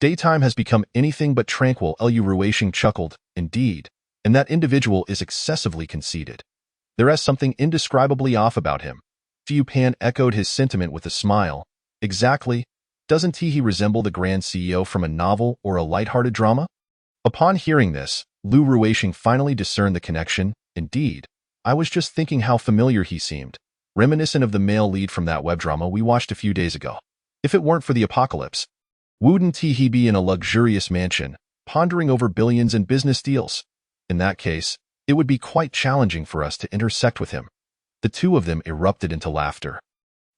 Daytime has become anything but tranquil. Lu Ruixing chuckled, indeed, and that individual is excessively conceited. There is something indescribably off about him. Fu Pan echoed his sentiment with a smile. Exactly. Doesn't he resemble the grand CEO from a novel or a light-hearted drama? Upon hearing this, Lu Ruixing finally discerned the connection. Indeed, I was just thinking how familiar he seemed, reminiscent of the male lead from that web drama we watched a few days ago. If it weren't for the apocalypse, wouldn't he be in a luxurious mansion, pondering over billions in business deals? In that case, it would be quite challenging for us to intersect with him. The two of them erupted into laughter.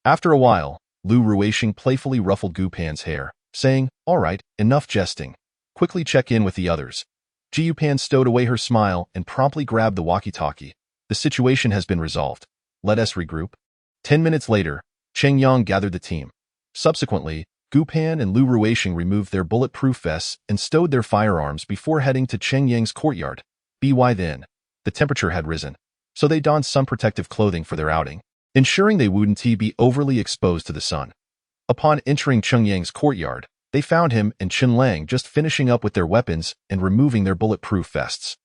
After a while, Lu Ruixing playfully ruffled Gu Pan's hair, saying, "All right, enough jesting. Quickly check in with the others." Gu Pan stowed away her smile and promptly grabbed the walkie-talkie. "The situation has been resolved. Let us regroup." 10 minutes later, Cheng Yang gathered the team. Subsequently, Gu Pan and Lu Ruixing removed their bulletproof vests and stowed their firearms before heading to Cheng Yang's courtyard. By then, the temperature had risen, so they donned sun protective clothing for their outing, ensuring they wouldn't be overly exposed to the sun. Upon entering Cheng Yang's courtyard, they found him and Chen Lang just finishing up with their weapons and removing their bulletproof vests.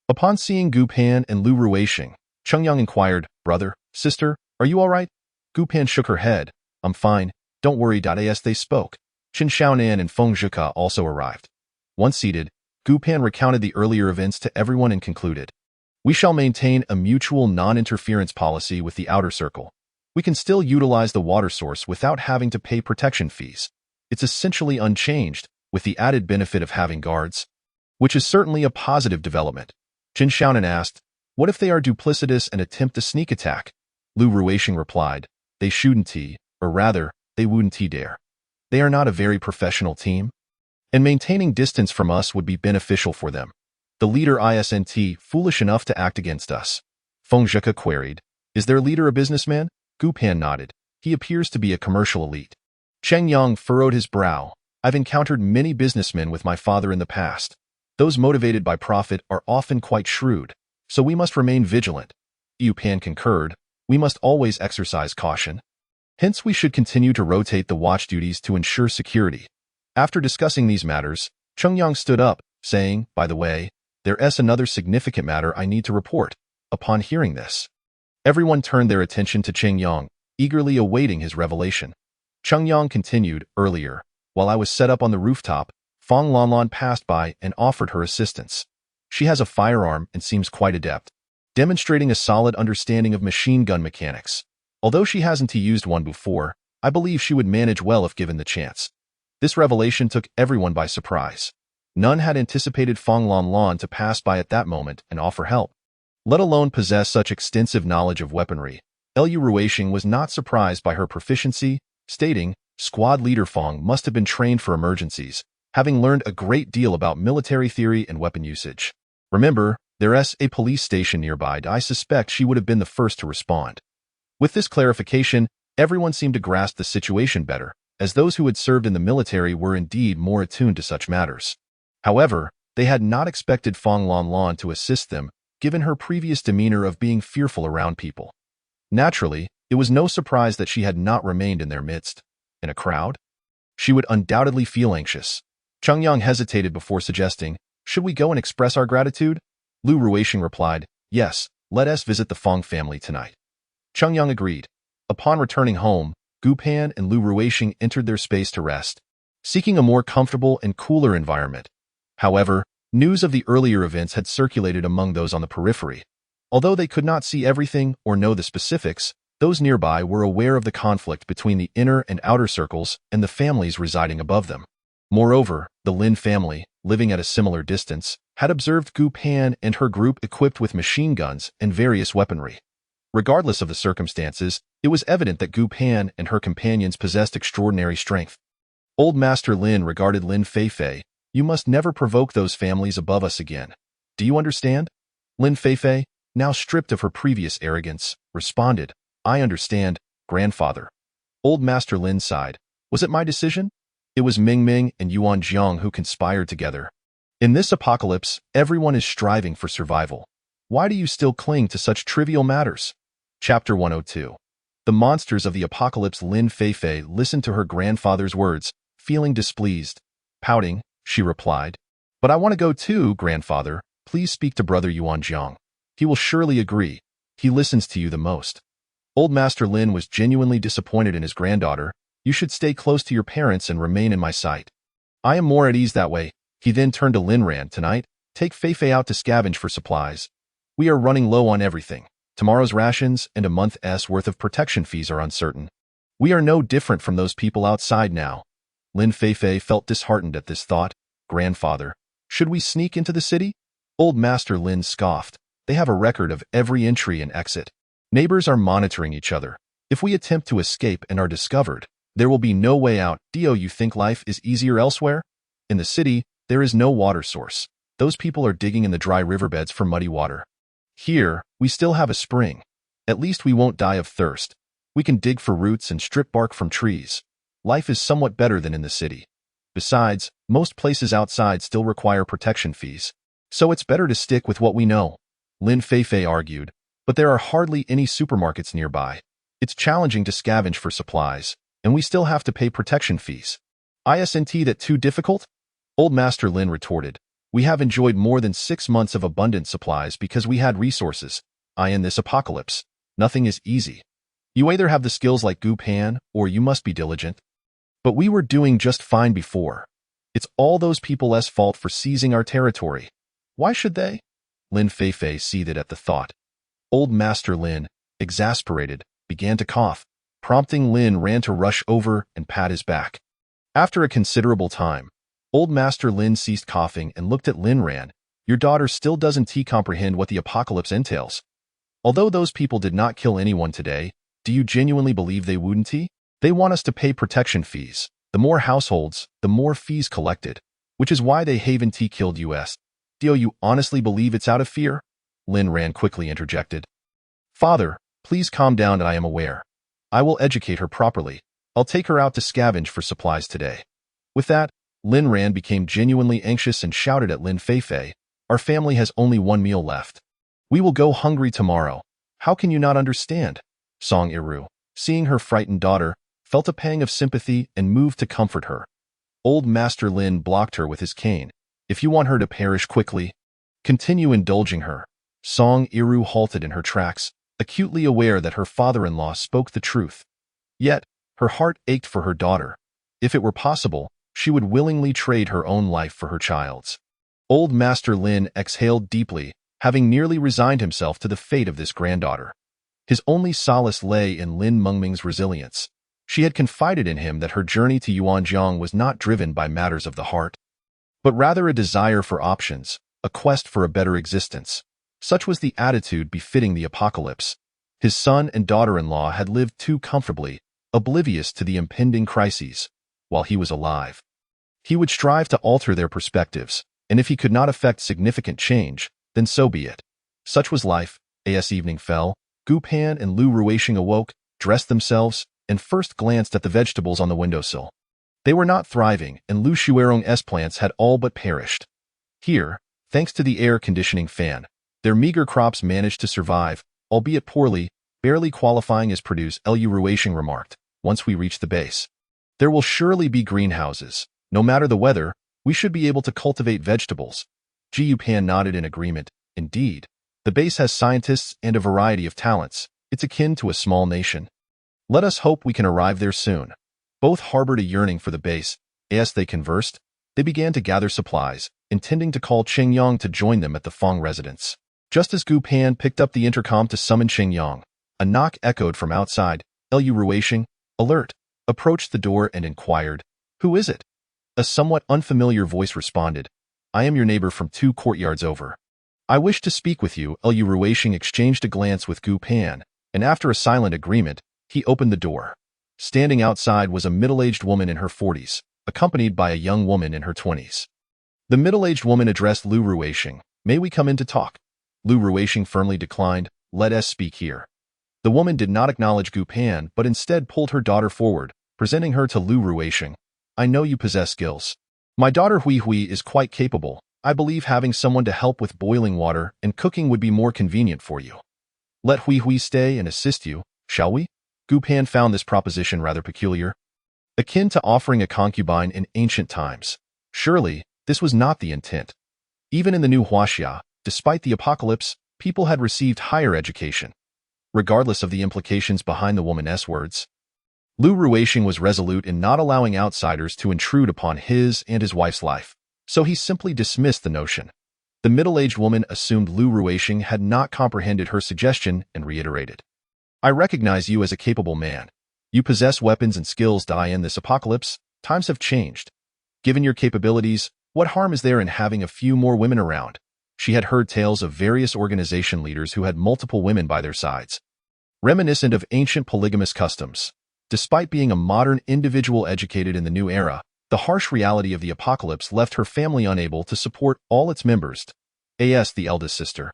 Upon seeing Gu Pan and Lu Ruixing, Cheng Yang inquired, "Brother, sister, are you all right?" Gu Pan shook her head. "I'm fine. Don't worry." As they spoke, Qin Xiaonan and Feng Zhika also arrived. Once seated, Gu Pan recounted the earlier events to everyone and concluded, "We shall maintain a mutual non-interference policy with the outer circle. We can still utilize the water source without having to pay protection fees. It's essentially unchanged, with the added benefit of having guards, which is certainly a positive development." Qin Xiaonan asked, "What if they are duplicitous and attempt a sneak attack?" Lu Ruixing replied, "They shouldn't, or rather, they wouldn't dare. They are not a very professional team, and maintaining distance from us would be beneficial for them. The leader isn't foolish enough to act against us." Feng Zhika queried, "Is their leader a businessman?" Gu Pan nodded. "He appears to be a commercial elite." Cheng Yang furrowed his brow. "I've encountered many businessmen with my father in the past. Those motivated by profit are often quite shrewd, so we must remain vigilant." Yu Pan concurred. "We must always exercise caution. Hence we should continue to rotate the watch duties to ensure security." After discussing these matters, Cheng Yang stood up, saying, "By the way, there's another significant matter I need to report." Upon hearing this, everyone turned their attention to Cheng Yang, eagerly awaiting his revelation. Cheng Yang continued, "Earlier, while I was set up on the rooftop, Fong Lan Lan passed by and offered her assistance. She has a firearm and seems quite adept, demonstrating a solid understanding of machine gun mechanics. Although she hasn't used one before, I believe she would manage well if given the chance." This revelation took everyone by surprise. None had anticipated Fong Lan Lan to pass by at that moment and offer help, let alone possess such extensive knowledge of weaponry. Lu Ruixing was not surprised by her proficiency, stating, "Squad leader Fong must have been trained for emergencies, having learned a great deal about military theory and weapon usage. Remember, there's a police station nearby. I suspect she would have been the first to respond." With this clarification, everyone seemed to grasp the situation better, as those who had served in the military were indeed more attuned to such matters. However, they had not expected Fong Lan Lan to assist them, given her previous demeanor of being fearful around people. Naturally, it was no surprise that she had not remained in their midst. In a crowd, she would undoubtedly feel anxious. Cheng Yang hesitated before suggesting, "Should we go and express our gratitude?" Lu Ruixing replied, "Yes, let us visit the Fong family tonight." Cheng Yang agreed. Upon returning home, Gu Pan and Lu Ruixing entered their space to rest, seeking a more comfortable and cooler environment. However, news of the earlier events had circulated among those on the periphery. Although they could not see everything or know the specifics, those nearby were aware of the conflict between the inner and outer circles and the families residing above them. Moreover, the Lin family, living at a similar distance, had observed Gu Pan and her group equipped with machine guns and various weaponry. Regardless of the circumstances, it was evident that Gu Pan and her companions possessed extraordinary strength. Old Master Lin regarded Lin Feifei. You must never provoke those families above us again. Do you understand? Lin Feifei, now stripped of her previous arrogance, responded, I understand, grandfather. Old Master Lin sighed. Was it my decision? It was Ming Ming and Yuan Jiang who conspired together. In this apocalypse, everyone is striving for survival. Why do you still cling to such trivial matters? Chapter 102. The monsters of the apocalypse. Lin Feifei listened to her grandfather's words, feeling displeased. Pouting, she replied, But I want to go too, grandfather. Please speak to brother Yuan Jiang. He will surely agree. He listens to you the most. Old Master Lin was genuinely disappointed in his granddaughter. You should stay close to your parents and remain in my sight. I am more at ease that way. He then turned to Lin Ran. Tonight, take Feifei out to scavenge for supplies. We are running low on everything. Tomorrow's rations and a month's worth of protection fees are uncertain. We are no different from those people outside now. Lin Feifei felt disheartened at this thought. Grandfather, should we sneak into the city? Old Master Lin scoffed. They have a record of every entry and exit. Neighbors are monitoring each other. If we attempt to escape and are discovered, there will be no way out. Do you think life is easier elsewhere? In the city, there is no water source. Those people are digging in the dry riverbeds for muddy water. Here, we still have a spring. At least we won't die of thirst. We can dig for roots and strip bark from trees. Life is somewhat better than in the city. Besides, most places outside still require protection fees. So it's better to stick with what we know. Lin Feifei argued, but there are hardly any supermarkets nearby. It's challenging to scavenge for supplies, and we still have to pay protection fees. Isn't that too difficult? Old Master Lin retorted. We have enjoyed more than 6 months of abundant supplies because we had resources. In this apocalypse, nothing is easy. You either have the skills like Gu Pan, or you must be diligent. But we were doing just fine before. It's all those people's fault for seizing our territory. Why should they? Lin Feifei seethed at the thought. Old Master Lin, exasperated, began to cough, prompting Lin Ran to rush over and pat his back. After a considerable time, Old Master Lin ceased coughing and looked at Lin Ran. Your daughter still doesn't comprehend what the apocalypse entails. Although those people did not kill anyone today, do you genuinely believe they wouldn't? They want us to pay protection fees. The more households, the more fees collected, which is why they haven't killed us. Do you honestly believe it's out of fear? Lin Ran quickly interjected. Father, please calm down. I am aware. I will educate her properly. I'll take her out to scavenge for supplies today. With that, Lin Ran became genuinely anxious and shouted at Lin Feifei, Our family has only one meal left. We will go hungry tomorrow. How can you not understand? Song Iru, seeing her frightened daughter, felt a pang of sympathy and moved to comfort her. Old Master Lin blocked her with his cane. If you want her to perish quickly, continue indulging her. Song Iru halted in her tracks, acutely aware that her father-in-law spoke the truth. Yet, her heart ached for her daughter. If it were possible, she would willingly trade her own life for her child's. Old Master Lin exhaled deeply, having nearly resigned himself to the fate of this granddaughter. His only solace lay in Lin Mengming's resilience. She had confided in him that her journey to Yuanjiang was not driven by matters of the heart, but rather a desire for options, a quest for a better existence. Such was the attitude befitting the apocalypse. His son and daughter-in-law had lived too comfortably, oblivious to the impending crises, while he was alive. He would strive to alter their perspectives, and if he could not effect significant change, then so be it. Such was life. As evening fell, Gu Pan and Lu Ruisheng awoke, dressed themselves, and first glanced at the vegetables on the windowsill. They were not thriving, and Lu Shuerong's plants had all but perished. Here, thanks to the air conditioning fan, their meager crops managed to survive, albeit poorly, barely qualifying as produce. Lu Ruisheng remarked, once we reach the base, there will surely be greenhouses. No matter the weather, we should be able to cultivate vegetables. Ji Yupan nodded in agreement. Indeed, the base has scientists and a variety of talents. It's akin to a small nation. Let us hope we can arrive there soon. Both harbored a yearning for the base. As they conversed, they began to gather supplies, intending to call Qingyang to join them at the Fong residence. Just as Gu Pan picked up the intercom to summon Qingyang, a knock echoed from outside. Lu Ruisheng, alert, approached the door and inquired, Who is it? A somewhat unfamiliar voice responded, I am your neighbor from 2 courtyards over. I wish to speak with you. Lu Ruishing exchanged a glance with Gu Pan, and after a silent agreement, he opened the door. Standing outside was a middle-aged woman in her 40s, accompanied by a young woman in her 20s. The middle-aged woman addressed Lu Ruishing. May we come in to talk? Lu Ruishing firmly declined. Let us speak here. The woman did not acknowledge Gu Pan, but instead pulled her daughter forward, presenting her to Lu Ruishing. I know you possess skills. My daughter Hui Hui is quite capable. I believe having someone to help with boiling water and cooking would be more convenient for you. Let Hui Hui stay and assist you, shall we? Gu Pan found this proposition rather peculiar. Akin to offering a concubine in ancient times. Surely, this was not the intent. Even in the new Huaxia, despite the apocalypse, people had received higher education. Regardless of the implications behind the woman's words, Lu Ruishing was resolute in not allowing outsiders to intrude upon his and his wife's life, so he simply dismissed the notion. The middle-aged woman assumed Lu Ruishing had not comprehended her suggestion and reiterated. I recognize you as a capable man. You possess weapons and skills that in this apocalypse. Times have changed. Given your capabilities, what harm is there in having a few more women around? She had heard tales of various organization leaders who had multiple women by their sides, reminiscent of ancient polygamous customs. Despite being a modern individual educated in the new era, the harsh reality of the apocalypse left her family unable to support all its members, as the eldest sister.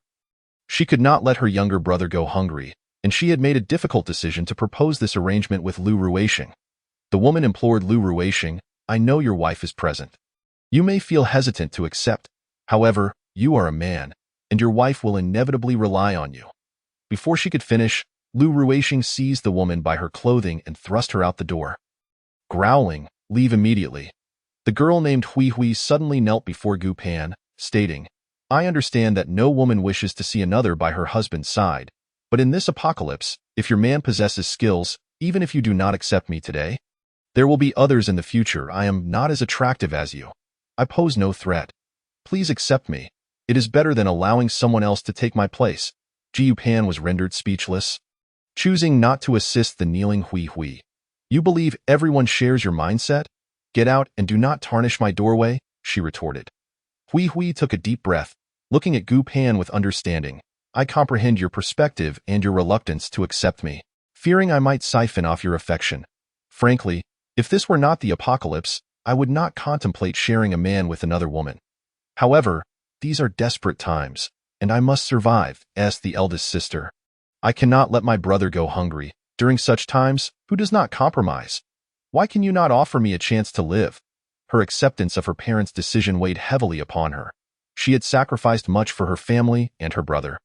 She could not let her younger brother go hungry, and she had made a difficult decision to propose this arrangement with Lu Ruishing. The woman implored Lu Ruishing, I know your wife is present. You may feel hesitant to accept. However, you are a man, and your wife will inevitably rely on you. Before she could finish, Lu Ruishing seized the woman by her clothing and thrust her out the door. Growling, leave immediately. The girl named Hui Hui suddenly knelt before Gu Pan, stating, I understand that no woman wishes to see another by her husband's side, but in this apocalypse, if your man possesses skills, even if you do not accept me today, there will be others in the future. I am not as attractive as you. I pose no threat. Please accept me. It is better than allowing someone else to take my place. Gu Pan was rendered speechless, choosing not to assist the kneeling Hui Hui. You believe everyone shares your mindset? Get out and do not tarnish my doorway, she retorted. Hui Hui took a deep breath, looking at Gu Pan with understanding. I comprehend your perspective and your reluctance to accept me, fearing I might siphon off your affection. Frankly, if this were not the apocalypse, I would not contemplate sharing a man with another woman. However, these are desperate times, and I must survive, asked the eldest sister. I cannot let my brother go hungry. During such times, who does not compromise? Why can you not offer me a chance to live? Her acceptance of her parents' decision weighed heavily upon her. She had sacrificed much for her family and her brother.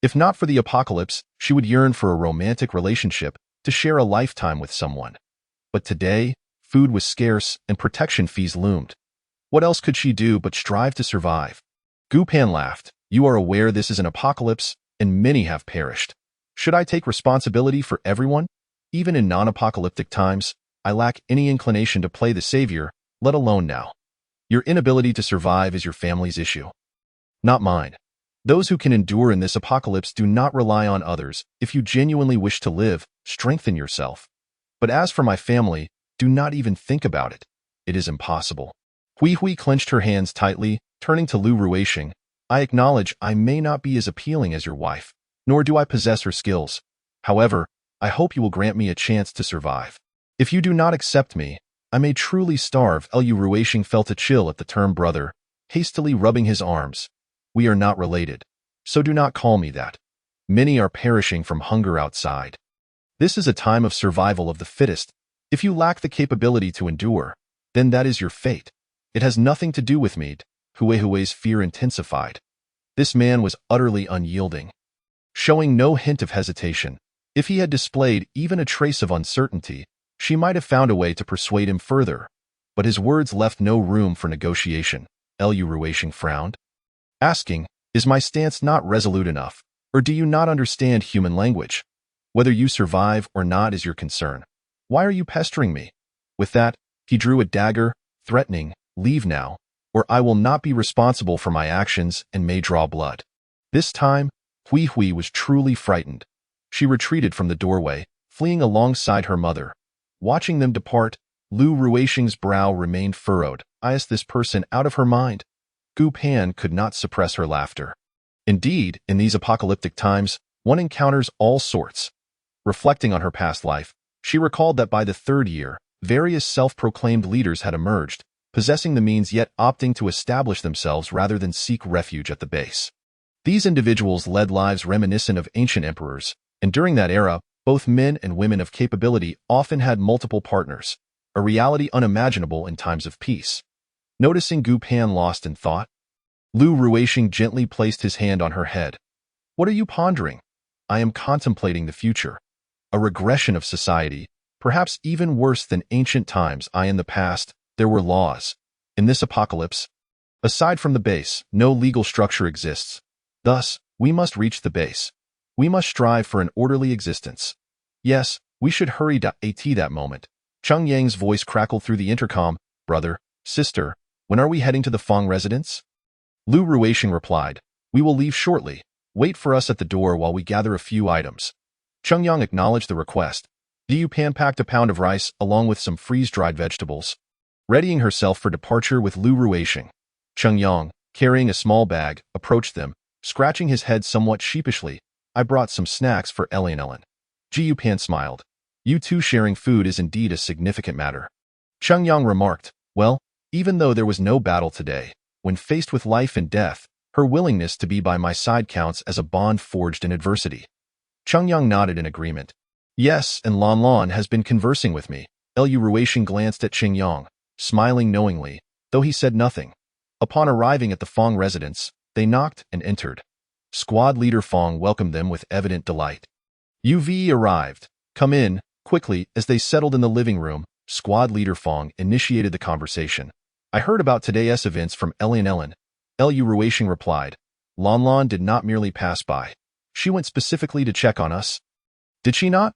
If not for the apocalypse, she would yearn for a romantic relationship, to share a lifetime with someone. But today, food was scarce and protection fees loomed. What else could she do but strive to survive? Gu Pan laughed. You are aware this is an apocalypse, and many have perished. Should I take responsibility for everyone? Even in non-apocalyptic times, I lack any inclination to play the savior, let alone now. Your inability to survive is your family's issue, not mine. Those who can endure in this apocalypse do not rely on others. If you genuinely wish to live, strengthen yourself. But as for my family, do not even think about it. It is impossible. Hui Hui clenched her hands tightly, turning to Lu Ruishing. I acknowledge I may not be as appealing as your wife, nor do I possess her skills. However, I hope you will grant me a chance to survive. If you do not accept me, I may truly starve. Lu Ruishing felt a chill at the term brother, hastily rubbing his arms. We are not related, so do not call me that. Many are perishing from hunger outside. This is a time of survival of the fittest. If you lack the capability to endure, then that is your fate. It has nothing to do with me. Hui's fear intensified. This man was utterly unyielding, showing no hint of hesitation. If he had displayed even a trace of uncertainty, she might have found a way to persuade him further. But his words left no room for negotiation. Lu Ruishing frowned, asking, is my stance not resolute enough, or do you not understand human language? Whether you survive or not is your concern. Why are you pestering me? With that, he drew a dagger, threatening, leave now, or I will not be responsible for my actions and may draw blood. This time, Hui Hui was truly frightened. She retreated from the doorway, fleeing alongside her mother. Watching them depart, Lu Ruishing's brow remained furrowed. Is this person out of her mind? Gu Pan could not suppress her laughter. Indeed, in these apocalyptic times, one encounters all sorts. Reflecting on her past life, she recalled that by the third year, various self-proclaimed leaders had emerged, possessing the means yet opting to establish themselves rather than seek refuge at the base. These individuals led lives reminiscent of ancient emperors, and during that era, both men and women of capability often had multiple partners, a reality unimaginable in times of peace. Noticing Gu Pan lost in thought, Lu Ruixing gently placed his hand on her head. "What are you pondering?" "I am contemplating the future. A regression of society, perhaps even worse than ancient times. In the past, there were laws. In this apocalypse, aside from the base, no legal structure exists. Thus, we must reach the base. We must strive for an orderly existence. Yes, we should hurry at that moment." Cheng Yang's voice crackled through the intercom. "Brother, sister, when are we heading to the Fong residence?" Lu Ruixing replied, "We will leave shortly. Wait for us at the door while we gather a few items." Cheng Yang acknowledged the request. Gu Pan packed a pound of rice along with some freeze-dried vegetables, readying herself for departure with Lu Ruixing. Cheng Yang, carrying a small bag, approached them, scratching his head somewhat sheepishly. "I brought some snacks for Ellie and Ellen." Gu Pan smiled. "You two sharing food is indeed a significant matter." Cheng Yang remarked, "Well, even though there was no battle today, when faced with life and death, her willingness to be by my side counts as a bond forged in adversity." Cheng Yang nodded in agreement. "Yes, and Lan Lan has been conversing with me." Lu Ruixing glanced at Cheng Yang, smiling knowingly, though he said nothing. Upon arriving at the Fong residence, they knocked and entered. Squad leader Fong welcomed them with evident delight. "You've arrived. Come in." Quickly, as they settled in the living room, squad leader Fong initiated the conversation. "I heard about today's events from Ellie and Ellen." Lu Ruixing replied. "Lan Lan did not merely pass by. She went specifically to check on us." "Did she not?"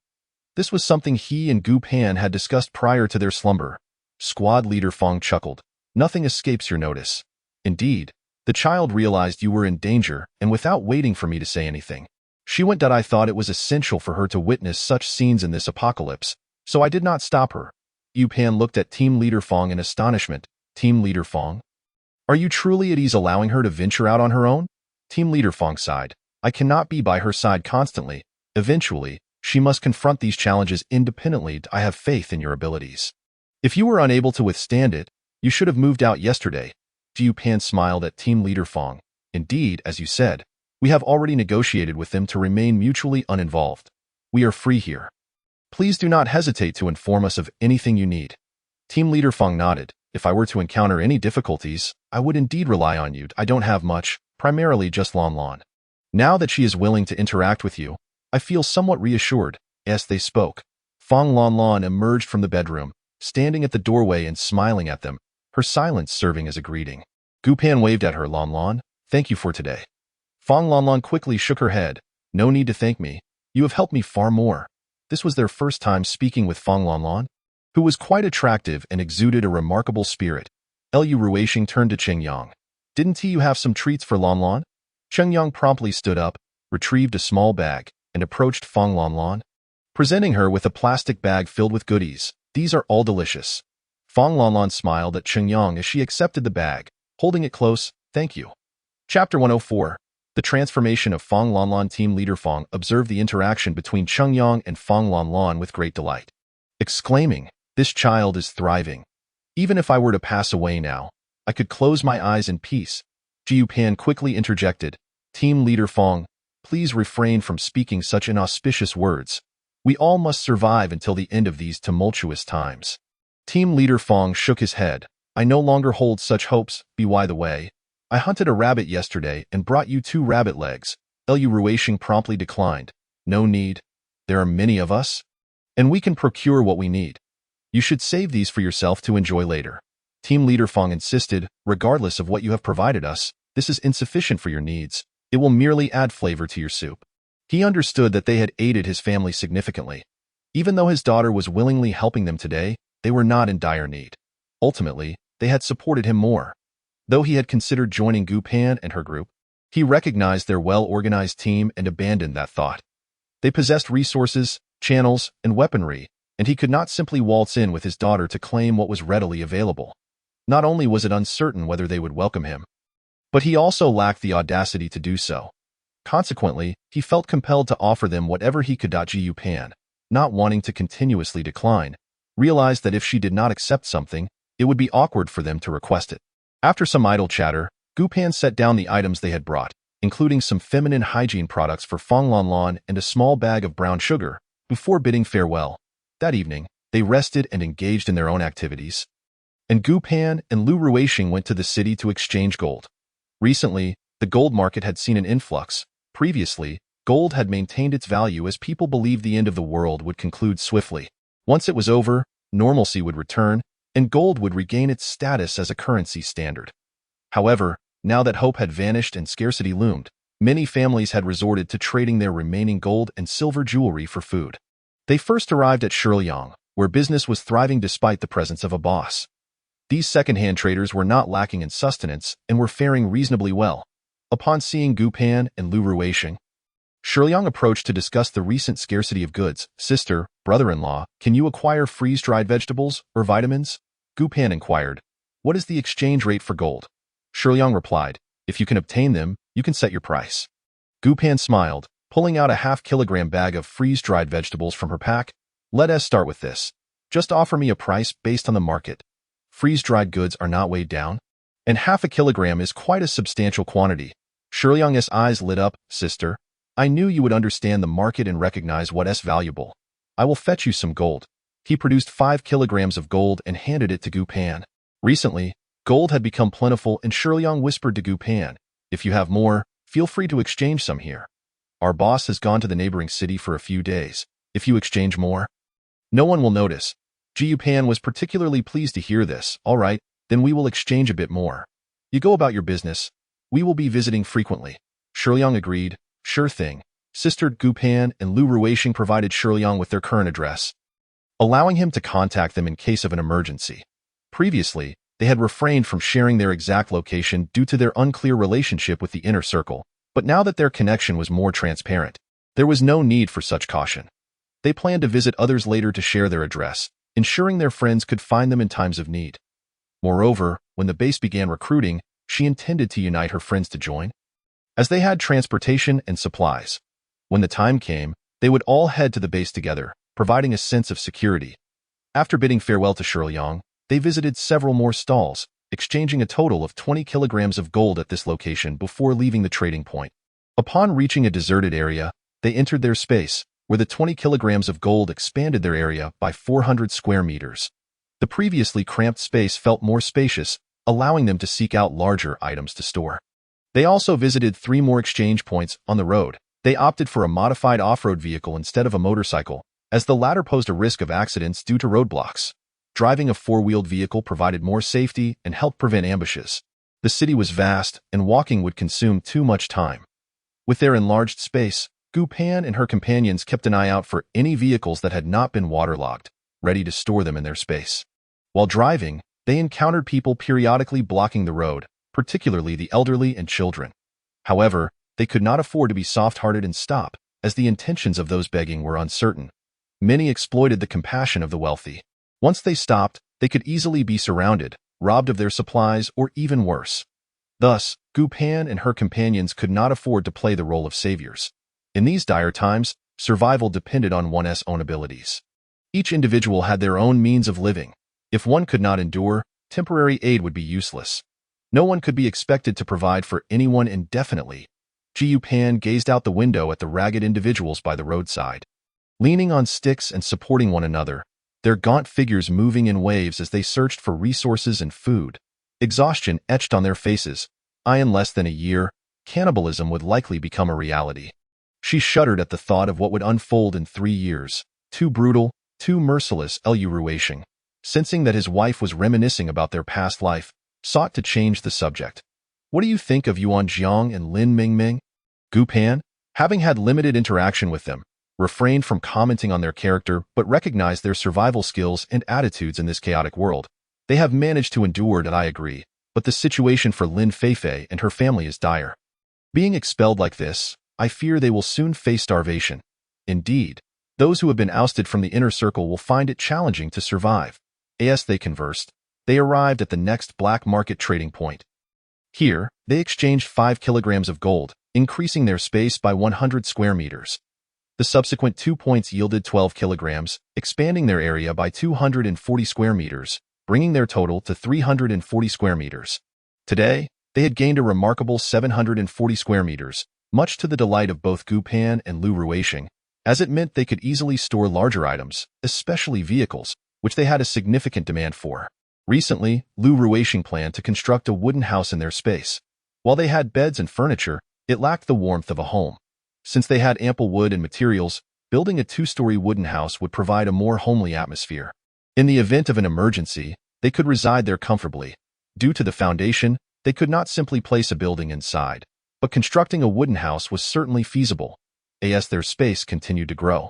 This was something he and Gu Pan had discussed prior to their slumber. Squad leader Fong chuckled. "Nothing escapes your notice. Indeed, the child realized you were in danger, and without waiting for me to say anything, she went. I thought it was essential for her to witness such scenes in this apocalypse, so I did not stop her." Gu Pan looked at Team Leader Fong in astonishment. "Team Leader Fong? Are you truly at ease allowing her to venture out on her own?" Team Leader Fong sighed. "I cannot be by her side constantly. Eventually, she must confront these challenges independently. I have faith in your abilities. If you were unable to withstand it, you should have moved out yesterday." Gu Pan smiled at Team Leader Fong. "Indeed, as you said, we have already negotiated with them to remain mutually uninvolved. We are free here. Please do not hesitate to inform us of anything you need." Team Leader Fong nodded. "If I were to encounter any difficulties, I would indeed rely on you. I don't have much, primarily just Lan Lan. Now that she is willing to interact with you, I feel somewhat reassured." As they spoke, Fong Lan Lan emerged from the bedroom, standing at the doorway and smiling at them, her silence serving as a greeting. Gu Pan waved at her. "Lan Lan, thank you for today." Fong Lan Lan quickly shook her head. "No need to thank me. You have helped me far more." This was their first time speaking with Fong Lan Lan, who was quite attractive and exuded a remarkable spirit. Lu Ruixing turned to Cheng Yang. "Didn't you have some treats for Lan Lan?" Cheng Yang promptly stood up, retrieved a small bag, and approached Fong Lan Lan, presenting her with a plastic bag filled with goodies. "These are all delicious." Fong Lan Lan smiled at Cheng Yang as she accepted the bag, holding it close. "Thank you." Chapter 104. The transformation of Fong Lan Lan. Team Leader Fong observed the interaction between Cheng Yang and Fong Lan Lan with great delight, exclaiming, "This child is thriving. Even if I were to pass away now, I could close my eyes in peace." Gu Pan quickly interjected. "Team Leader Fong, please refrain from speaking such inauspicious words. We all must survive until the end of these tumultuous times." Team Leader Fong shook his head. "I no longer hold such hopes. By the way, I hunted a rabbit yesterday and brought you 2 rabbit legs." Lu Ruixing promptly declined. "No need. There are many of us, and we can procure what we need. You should save these for yourself to enjoy later." Team Leader Fong insisted, "Regardless of what you have provided us, this is insufficient for your needs. It will merely add flavor to your soup." He understood that they had aided his family significantly. Even though his daughter was willingly helping them today, they were not in dire need. Ultimately, they had supported him more. Though he had considered joining Gu Pan and her group, he recognized their well-organized team and abandoned that thought. They possessed resources, channels, and weaponry, and he could not simply waltz in with his daughter to claim what was readily available. Not only was it uncertain whether they would welcome him, But he also lacked the audacity to do so. Consequently, he felt compelled to offer them whatever he could. Gu Pan, not wanting to continuously decline, realized that if she did not accept something, it would be awkward for them to request it. After some idle chatter, Gu Pan set down the items they had brought, including some feminine hygiene products for Fong Lan Lan and a small bag of brown sugar, before bidding farewell. That evening, they rested and engaged in their own activities. And Gu Pan and Lu Ruixing went to the city to exchange gold. Recently, the gold market had seen an influx. Previously, gold had maintained its value as people believed the end of the world would conclude swiftly. Once it was over, normalcy would return, and gold would regain its status as a currency standard. However, now that hope had vanished and scarcity loomed, many families had resorted to trading their remaining gold and silver jewelry for food. They first arrived at Shiliang, where business was thriving despite the presence of a boss. These second-hand traders were not lacking in sustenance and were faring reasonably well. Upon seeing Gu Pan and Lu Ruixing, Shiliang approached to discuss the recent scarcity of goods. Sister, brother-in-law, can you acquire freeze-dried vegetables or vitamins? Gu Pan inquired. What is the exchange rate for gold? Shiliang replied, if you can obtain them, you can set your price. Gu Pan smiled, pulling out a half-kilogram bag of freeze-dried vegetables from her pack. Let us start with this. Just offer me a price based on the market. Freeze-dried goods are not weighed down, and half a kilogram is quite a substantial quantity. Shiliang's eyes lit up. Sister, I knew you would understand the market and recognize what's valuable. I will fetch you some gold. He produced 5 kilograms of gold and handed it to Gu Pan. Recently, gold had become plentiful and Shiliang whispered to Gu Pan, if you have more, feel free to exchange some here. Our boss has gone to the neighboring city for a few days. If you exchange more, no one will notice. Gu Pan was particularly pleased to hear this. All right, then we will exchange a bit more. You go about your business. We will be visiting frequently. Shiliang agreed. Sure thing. Sister Gu Pan and Lu Ruixing provided Shiliang with their current address, allowing him to contact them in case of an emergency. Previously, they had refrained from sharing their exact location due to their unclear relationship with the inner circle, but now that their connection was more transparent, there was no need for such caution. They planned to visit others later to share their address, ensuring their friends could find them in times of need. Moreover, when the base began recruiting, she intended to unite her friends to join, as they had transportation and supplies. When the time came, they would all head to the base together, providing a sense of security. After bidding farewell to Shiliang, they visited several more stalls, exchanging a total of 20 kilograms of gold at this location before leaving the trading point. Upon reaching a deserted area, they entered their space, where the 20 kilograms of gold expanded their area by 400 square meters. The previously cramped space felt more spacious, allowing them to seek out larger items to store. They also visited 3 more exchange points on the road. They opted for a modified off-road vehicle instead of a motorcycle, as the latter posed a risk of accidents due to roadblocks. Driving a 4-wheeled vehicle provided more safety and helped prevent ambushes. The city was vast, and walking would consume too much time. With their enlarged space, Gu Pan and her companions kept an eye out for any vehicles that had not been waterlogged, ready to store them in their space. While driving, they encountered people periodically blocking the road, particularly the elderly and children. However, they could not afford to be soft-hearted and stop, as the intentions of those begging were uncertain. Many exploited the compassion of the wealthy. Once they stopped, they could easily be surrounded, robbed of their supplies, or even worse. Thus, Gu Pan and her companions could not afford to play the role of saviors. In these dire times, survival depended on one's own abilities. Each individual had their own means of living. If one could not endure, temporary aid would be useless. No one could be expected to provide for anyone indefinitely. Gu Pan gazed out the window at the ragged individuals by the roadside, leaning on sticks and supporting one another, their gaunt figures moving in waves as they searched for resources and food. Exhaustion etched on their faces. In less than a year, cannibalism would likely become a reality. She shuddered at the thought of what would unfold in 3 years. Too brutal, too merciless. Lu Ruixing, sensing that his wife was reminiscing about their past life, sought to change the subject. What do you think of Yuan Jiang and Lin Mingming? Gu Pan, having had limited interaction with them, refrained from commenting on their character but recognized their survival skills and attitudes in this chaotic world. They have managed to endure it, I agree, but the situation for Lin Feifei and her family is dire. Being expelled like this, I fear they will soon face starvation. Indeed, those who have been ousted from the inner circle will find it challenging to survive. As they conversed, they arrived at the next black market trading point. Here, they exchanged 5 kilograms of gold, increasing their space by 100 square meters. The subsequent 2 points yielded 12 kilograms, expanding their area by 240 square meters, bringing their total to 340 square meters. Today, they had gained a remarkable 740 square meters, much to the delight of both Gu Pan and Lu Ruishing, as it meant they could easily store larger items, especially vehicles, which they had a significant demand for. Recently, Lu Ruishing planned to construct a wooden house in their space. While they had beds and furniture, it lacked the warmth of a home. Since they had ample wood and materials, building a 2-story wooden house would provide a more homely atmosphere. In the event of an emergency, they could reside there comfortably. Due to the foundation, they could not simply place a building inside, but constructing a wooden house was certainly feasible, as their space continued to grow.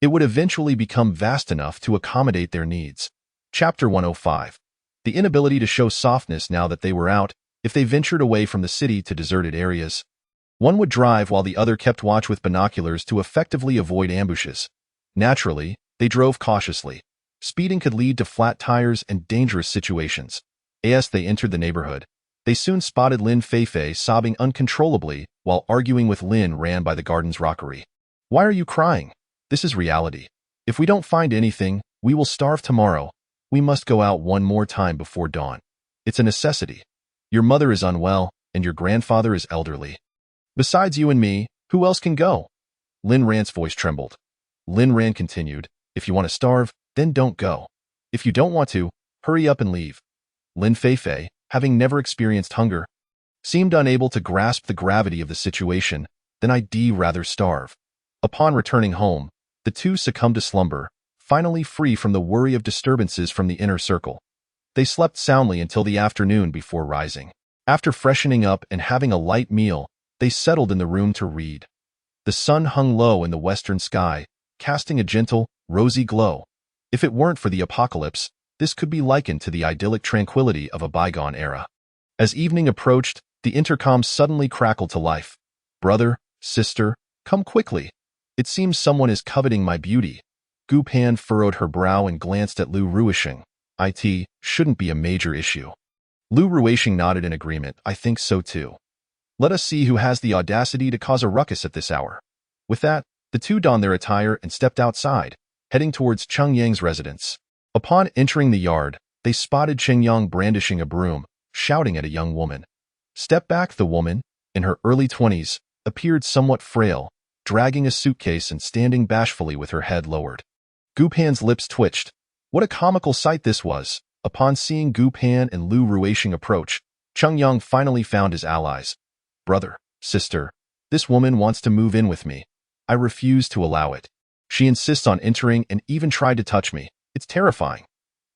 It would eventually become vast enough to accommodate their needs. Chapter 105. The inability to show softness now that they were out, if they ventured away from the city to deserted areas. One would drive while the other kept watch with binoculars to effectively avoid ambushes. Naturally, they drove cautiously. Speeding could lead to flat tires and dangerous situations. As they entered the neighborhood, they soon spotted Lin Feifei sobbing uncontrollably while arguing with Lin Ran by the garden's rockery. "Why are you crying? This is reality. If we don't find anything, we will starve tomorrow. We must go out one more time before dawn. It's a necessity. Your mother is unwell, and your grandfather is elderly. Besides you and me, who else can go?" Lin Ran's voice trembled. Lin Ran continued, "If you want to starve, then don't go. If you don't want to, hurry up and leave." Lin Feifei, having never experienced hunger, seemed unable to grasp the gravity of the situation. "Then I'd rather starve." Upon returning home, the two succumbed to slumber, finally free from the worry of disturbances from the inner circle. They slept soundly until the afternoon before rising. After freshening up and having a light meal, they settled in the room to read. The sun hung low in the western sky, casting a gentle, rosy glow. If it weren't for the apocalypse, this could be likened to the idyllic tranquility of a bygone era. As evening approached, the intercom suddenly crackled to life. "Brother, sister, come quickly. It seems someone is coveting my beauty." Gu Pan furrowed her brow and glanced at Lu Ruishing. "It shouldn't be a major issue." Lu Ruishing nodded in agreement. "I think so too. Let us see who has the audacity to cause a ruckus at this hour." With that, the two donned their attire and stepped outside, heading towards Cheng Yang's residence. Upon entering the yard, they spotted Cheng Yang brandishing a broom, shouting at a young woman. "Step back." The woman, in her early 20s, appeared somewhat frail, dragging a suitcase and standing bashfully with her head lowered. Gu Pan's lips twitched. What a comical sight this was! Upon seeing Gu Pan and Lu Ruishing approach, Cheng Yang finally found his allies. "Brother, sister, this woman wants to move in with me. I refuse to allow it. She insists on entering and even tried to touch me. It's terrifying."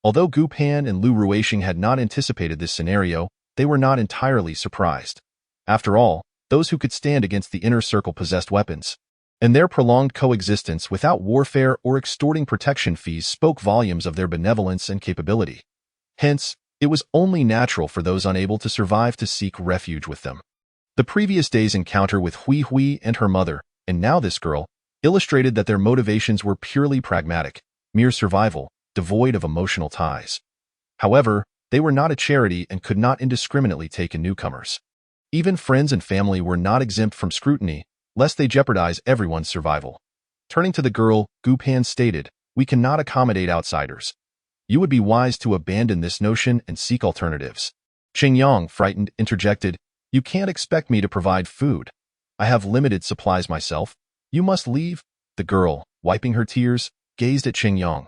Although Gu Pan and Lu Ruishing had not anticipated this scenario, they were not entirely surprised. After all, those who could stand against the inner circle possessed weapons, and their prolonged coexistence without warfare or extorting protection fees spoke volumes of their benevolence and capability. Hence, it was only natural for those unable to survive to seek refuge with them. The previous day's encounter with Hui Hui and her mother, and now this girl, illustrated that their motivations were purely pragmatic, mere survival, devoid of emotional ties. However, they were not a charity and could not indiscriminately take in newcomers. Even friends and family were not exempt from scrutiny, lest they jeopardize everyone's survival. Turning to the girl, Gu Pan stated, "We cannot accommodate outsiders. You would be wise to abandon this notion and seek alternatives." Cheng Yang, frightened, interjected, "You can't expect me to provide food. I have limited supplies myself. You must leave." The girl, wiping her tears, gazed at Cheng Yang.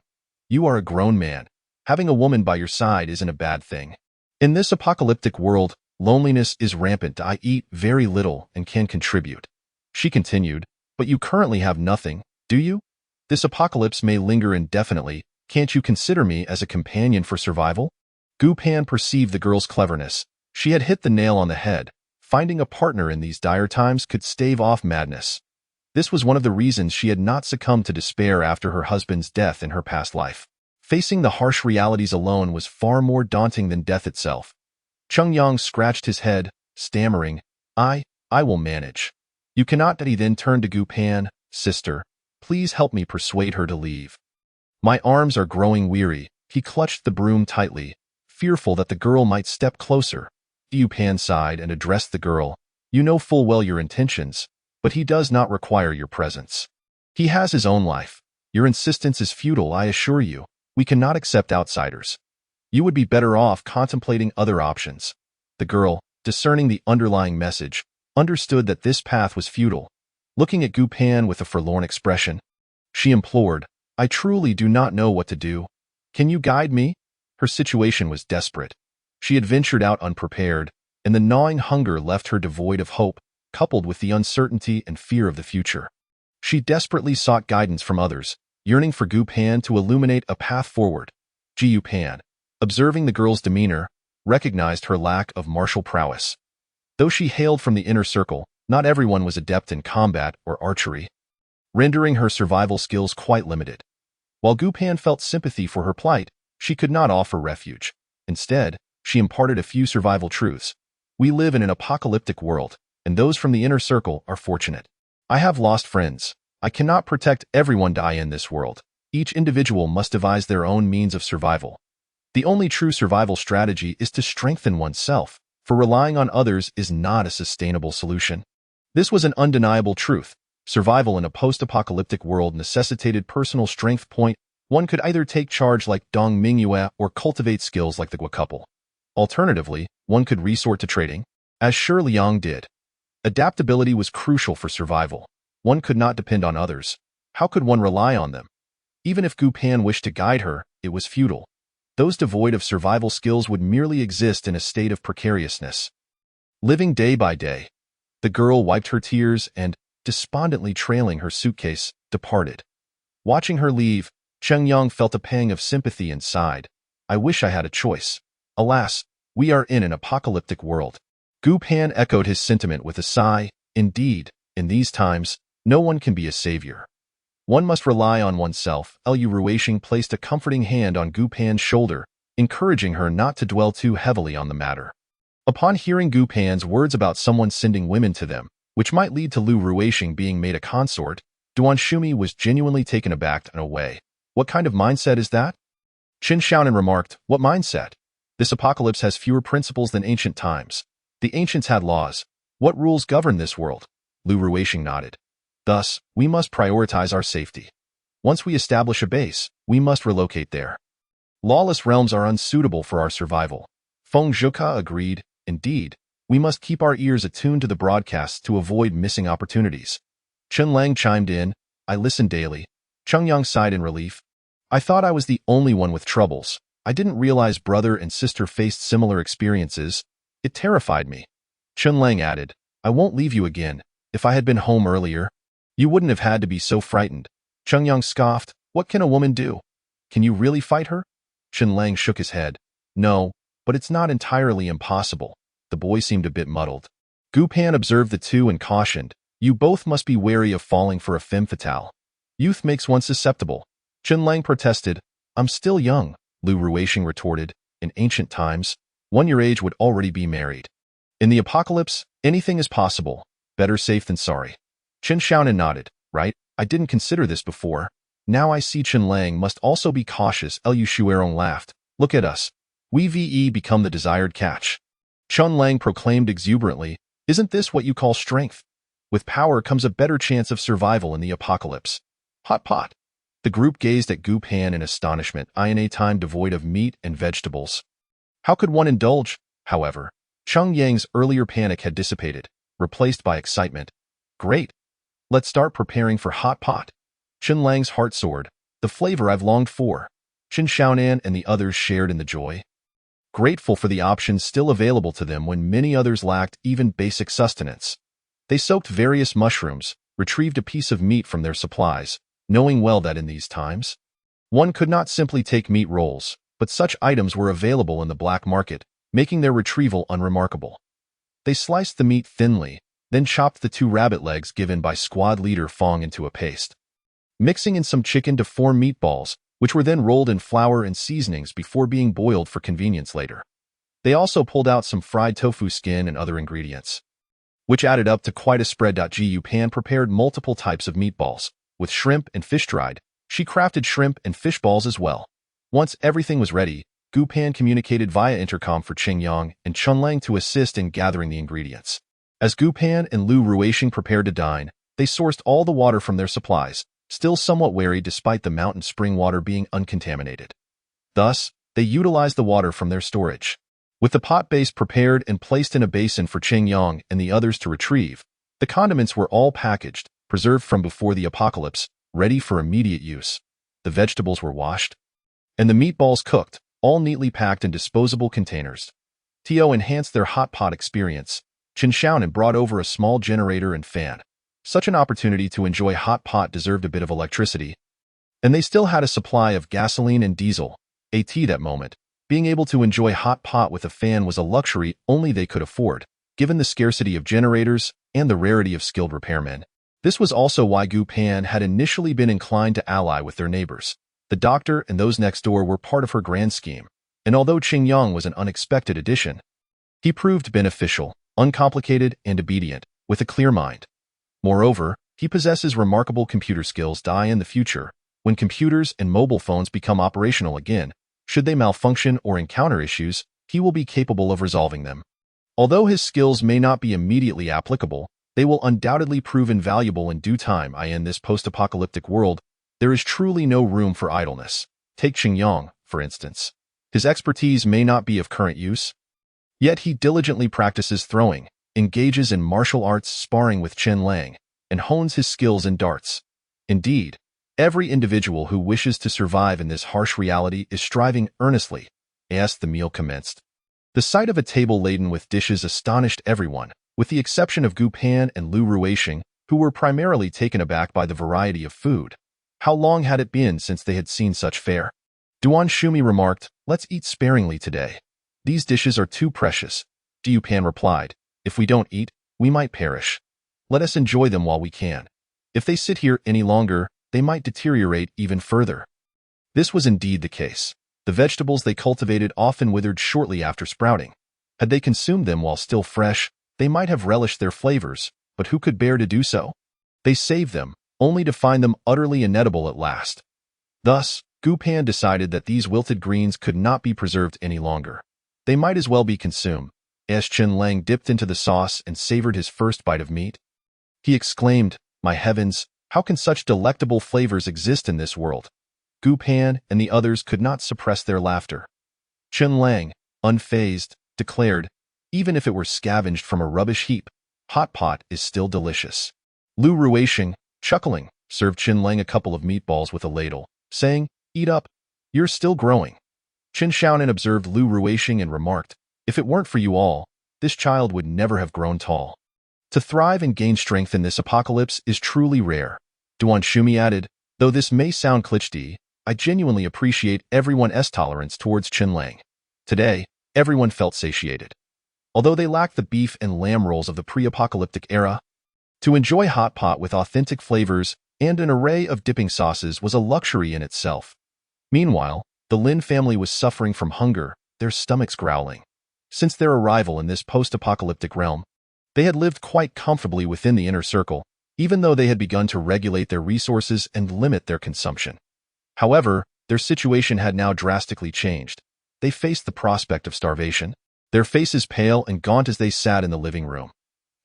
"You are a grown man. Having a woman by your side isn't a bad thing. In this apocalyptic world, loneliness is rampant. I eat very little and can contribute." She continued, "But you currently have nothing, do you? This apocalypse may linger indefinitely. Can't you consider me as a companion for survival?" Gu Pan perceived the girl's cleverness. She had hit the nail on the head. Finding a partner in these dire times could stave off madness. This was one of the reasons she had not succumbed to despair after her husband's death in her past life. Facing the harsh realities alone was far more daunting than death itself. Cheng Yang scratched his head, stammering, I will manage." "You cannot." He then turned to Gu Pan, "Sister, please help me persuade her to leave. My arms are growing weary." He clutched the broom tightly, fearful that the girl might step closer. Yu Pan sighed and addressed the girl. You know full well your intentions, but he does not require your presence. He has his own life. Your insistence is futile, I assure you. We cannot accept outsiders. You would be better off contemplating other options. The girl, discerning the underlying message, understood that this path was futile. Looking at Gu Pan with a forlorn expression, she implored, I truly do not know what to do. Can you guide me? Her situation was desperate. She had ventured out unprepared, and the gnawing hunger left her devoid of hope, coupled with the uncertainty and fear of the future. She desperately sought guidance from others, yearning for Gu Pan to illuminate a path forward. Gu Pan, observing the girl's demeanor, recognized her lack of martial prowess. Though she hailed from the inner circle, not everyone was adept in combat or archery, rendering her survival skills quite limited. While Gu Pan felt sympathy for her plight, she could not offer refuge. Instead, she imparted a few survival truths. We live in an apocalyptic world, and those from the inner circle are fortunate. I have lost friends. I cannot protect everyone die in this world. Each individual must devise their own means of survival. The only true survival strategy is to strengthen oneself, for relying on others is not a sustainable solution. This was an undeniable truth. Survival in a post-apocalyptic world necessitated personal strength. One could either take charge like Dong Mingyue or cultivate skills like the Gua couple. Alternatively, one could resort to trading, as Shi Liang did. Adaptability was crucial for survival. One could not depend on others. How could one rely on them? Even if Gu Pan wished to guide her, it was futile. Those devoid of survival skills would merely exist in a state of precariousness. Living day by day, the girl wiped her tears and, despondently trailing her suitcase, departed. Watching her leave, Cheng Yang felt a pang of sympathy and sighed. I wish I had a choice. Alas, we are in an apocalyptic world. Gu Pan echoed his sentiment with a sigh. Indeed, in these times, no one can be a savior. One must rely on oneself. Lu Ruishing placed a comforting hand on Gu Pan's shoulder, encouraging her not to dwell too heavily on the matter. Upon hearing Gu Pan's words about someone sending women to them, which might lead to Lu Ruishing being made a consort, Duan Shumi was genuinely taken aback in a way. What kind of mindset is that? Qin Shaonan remarked, what mindset? This apocalypse has fewer principles than ancient times. The ancients had laws. What rules govern this world? Lu Ruishing nodded. Thus, we must prioritize our safety. Once we establish a base, we must relocate there. Lawless realms are unsuitable for our survival. Feng Zhuka agreed. Indeed, we must keep our ears attuned to the broadcasts to avoid missing opportunities. Chen Lang chimed in. I listen daily. Cheng Yang sighed in relief. I thought I was the only one with troubles. I didn't realize brother and sister faced similar experiences. It terrified me. Chen Lang added, I won't leave you again. If I had been home earlier, you wouldn't have had to be so frightened. Cheng Yang scoffed. What can a woman do? Can you really fight her? Chen Lang shook his head. No, but it's not entirely impossible. The boy seemed a bit muddled. Gu Pan observed the two and cautioned, you both must be wary of falling for a femme fatale. Youth makes one susceptible. Chen Lang protested. I'm still young, Lu Ruishing retorted. In ancient times, one your age would already be married. In the apocalypse, anything is possible. Better safe than sorry. Qin Shaonan nodded. Right, I didn't consider this before. Now I see Chen Lang must also be cautious. Lu Shuerong laughed. Look at us. We VE become the desired catch. Chen Lang proclaimed exuberantly, isn't this what you call strength? With power comes a better chance of survival in the apocalypse. Hot pot. The group gazed at Gu Pan in astonishment, in a time devoid of meat and vegetables. How could one indulge? However, Cheng Yang's earlier panic had dissipated, replaced by excitement. Great. Let's start preparing for hot pot. Chen Lang's heart soared. The flavor I've longed for. Qin Shaonan and the others shared in the joy, grateful for the options still available to them when many others lacked even basic sustenance. They soaked various mushrooms, retrieved a piece of meat from their supplies, knowing well that in these times, one could not simply take meat rolls, but such items were available in the black market, making their retrieval unremarkable. They sliced the meat thinly, then chopped the 2 rabbit legs given by squad leader Fong into a paste, mixing in some chicken to form meatballs, which were then rolled in flour and seasonings before being boiled for convenience later. They also pulled out some fried tofu skin and other ingredients, which added up to quite a spread. Gu Pan prepared multiple types of meatballs, with shrimp and fish dried. She crafted shrimp and fish balls as well. Once everything was ready, Gu Pan communicated via intercom for Qingyang and Chunlang to assist in gathering the ingredients. As Gu Pan and Lu Ruixing prepared to dine, they sourced all the water from their supplies, still somewhat wary despite the mountain spring water being uncontaminated. Thus, they utilized the water from their storage. With the pot base prepared and placed in a basin for Qingyang and the others to retrieve, the condiments were all packaged, preserved from before the apocalypse, ready for immediate use. The vegetables were washed, and the meatballs cooked, all neatly packed in disposable containers. Tio enhanced their hot pot experience. Qin Shaonan brought over a small generator and fan. Such an opportunity to enjoy hot pot deserved a bit of electricity. And they still had a supply of gasoline and diesel. That moment, being able to enjoy hot pot with a fan was a luxury only they could afford, given the scarcity of generators and the rarity of skilled repairmen. This was also why Gu Pan had initially been inclined to ally with their neighbors. The doctor and those next door were part of her grand scheme, and although Qingyang was an unexpected addition, he proved beneficial, uncomplicated, and obedient, with a clear mind. Moreover, he possesses remarkable computer skills. In the future, when computers and mobile phones become operational again, should they malfunction or encounter issues, he will be capable of resolving them. Although his skills may not be immediately applicable, they will undoubtedly prove invaluable in due time. In this post-apocalyptic world, there is truly no room for idleness. Take Qingyang, for instance. His expertise may not be of current use, yet he diligently practices throwing, engages in martial arts sparring with Chen Lang, and hones his skills in darts. Indeed, every individual who wishes to survive in this harsh reality is striving earnestly. As the meal commenced, the sight of a table laden with dishes astonished everyone, with the exception of Gu Pan and Lu Ruixing, who were primarily taken aback by the variety of food. How long had it been since they had seen such fare? Duan Shumi remarked, "Let's eat sparingly today. These dishes are too precious." Gu Pan replied, "If we don't eat, we might perish. Let us enjoy them while we can. If they sit here any longer, they might deteriorate even further." This was indeed the case. The vegetables they cultivated often withered shortly after sprouting. Had they consumed them while still fresh, they might have relished their flavors, but who could bear to do so? They saved them, only to find them utterly inedible at last. Thus, Gu Pan decided that these wilted greens could not be preserved any longer. They might as well be consumed. As Chen Lang dipped into the sauce and savored his first bite of meat, he exclaimed, "My heavens, how can such delectable flavors exist in this world?" Gu Pan and the others could not suppress their laughter. Chen Lang, unfazed, declared, "Even if it were scavenged from a rubbish heap, hot pot is still delicious." Lu Ruixing, chuckling, served Chen Lang a couple of meatballs with a ladle, saying, "Eat up. You're still growing." Qin Shaonan observed Lu Ruixing and remarked, "If it weren't for you all, this child would never have grown tall." To thrive and gain strength in this apocalypse is truly rare. Duan Shumi added, "Though this may sound cliché, I genuinely appreciate everyone's tolerance towards Chen Lang. Today, everyone felt satiated. Although they lacked the beef and lamb rolls of the pre-apocalyptic era, to enjoy hot pot with authentic flavors and an array of dipping sauces was a luxury in itself. Meanwhile, the Lin family was suffering from hunger, their stomachs growling. Since their arrival in this post-apocalyptic realm, they had lived quite comfortably within the inner circle, even though they had begun to regulate their resources and limit their consumption. However, their situation had now drastically changed. They faced the prospect of starvation, their faces pale and gaunt as they sat in the living room.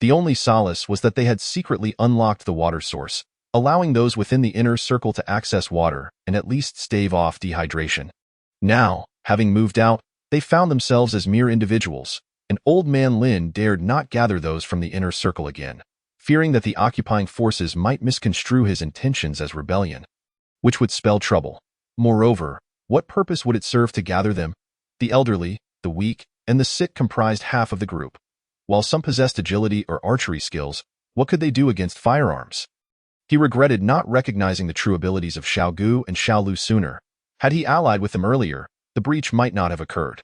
The only solace was that they had secretly unlocked the water source, allowing those within the inner circle to access water and at least stave off dehydration. Now, having moved out, they found themselves as mere individuals, and Old Man Lin dared not gather those from the inner circle again, fearing that the occupying forces might misconstrue his intentions as rebellion, which would spell trouble. Moreover, what purpose would it serve to gather them? The elderly, the weak, and the sick comprised half of the group. While some possessed agility or archery skills, what could they do against firearms? He regretted not recognizing the true abilities of Xiao Gu and Xiao Lu sooner. Had he allied with them earlier, the breach might not have occurred.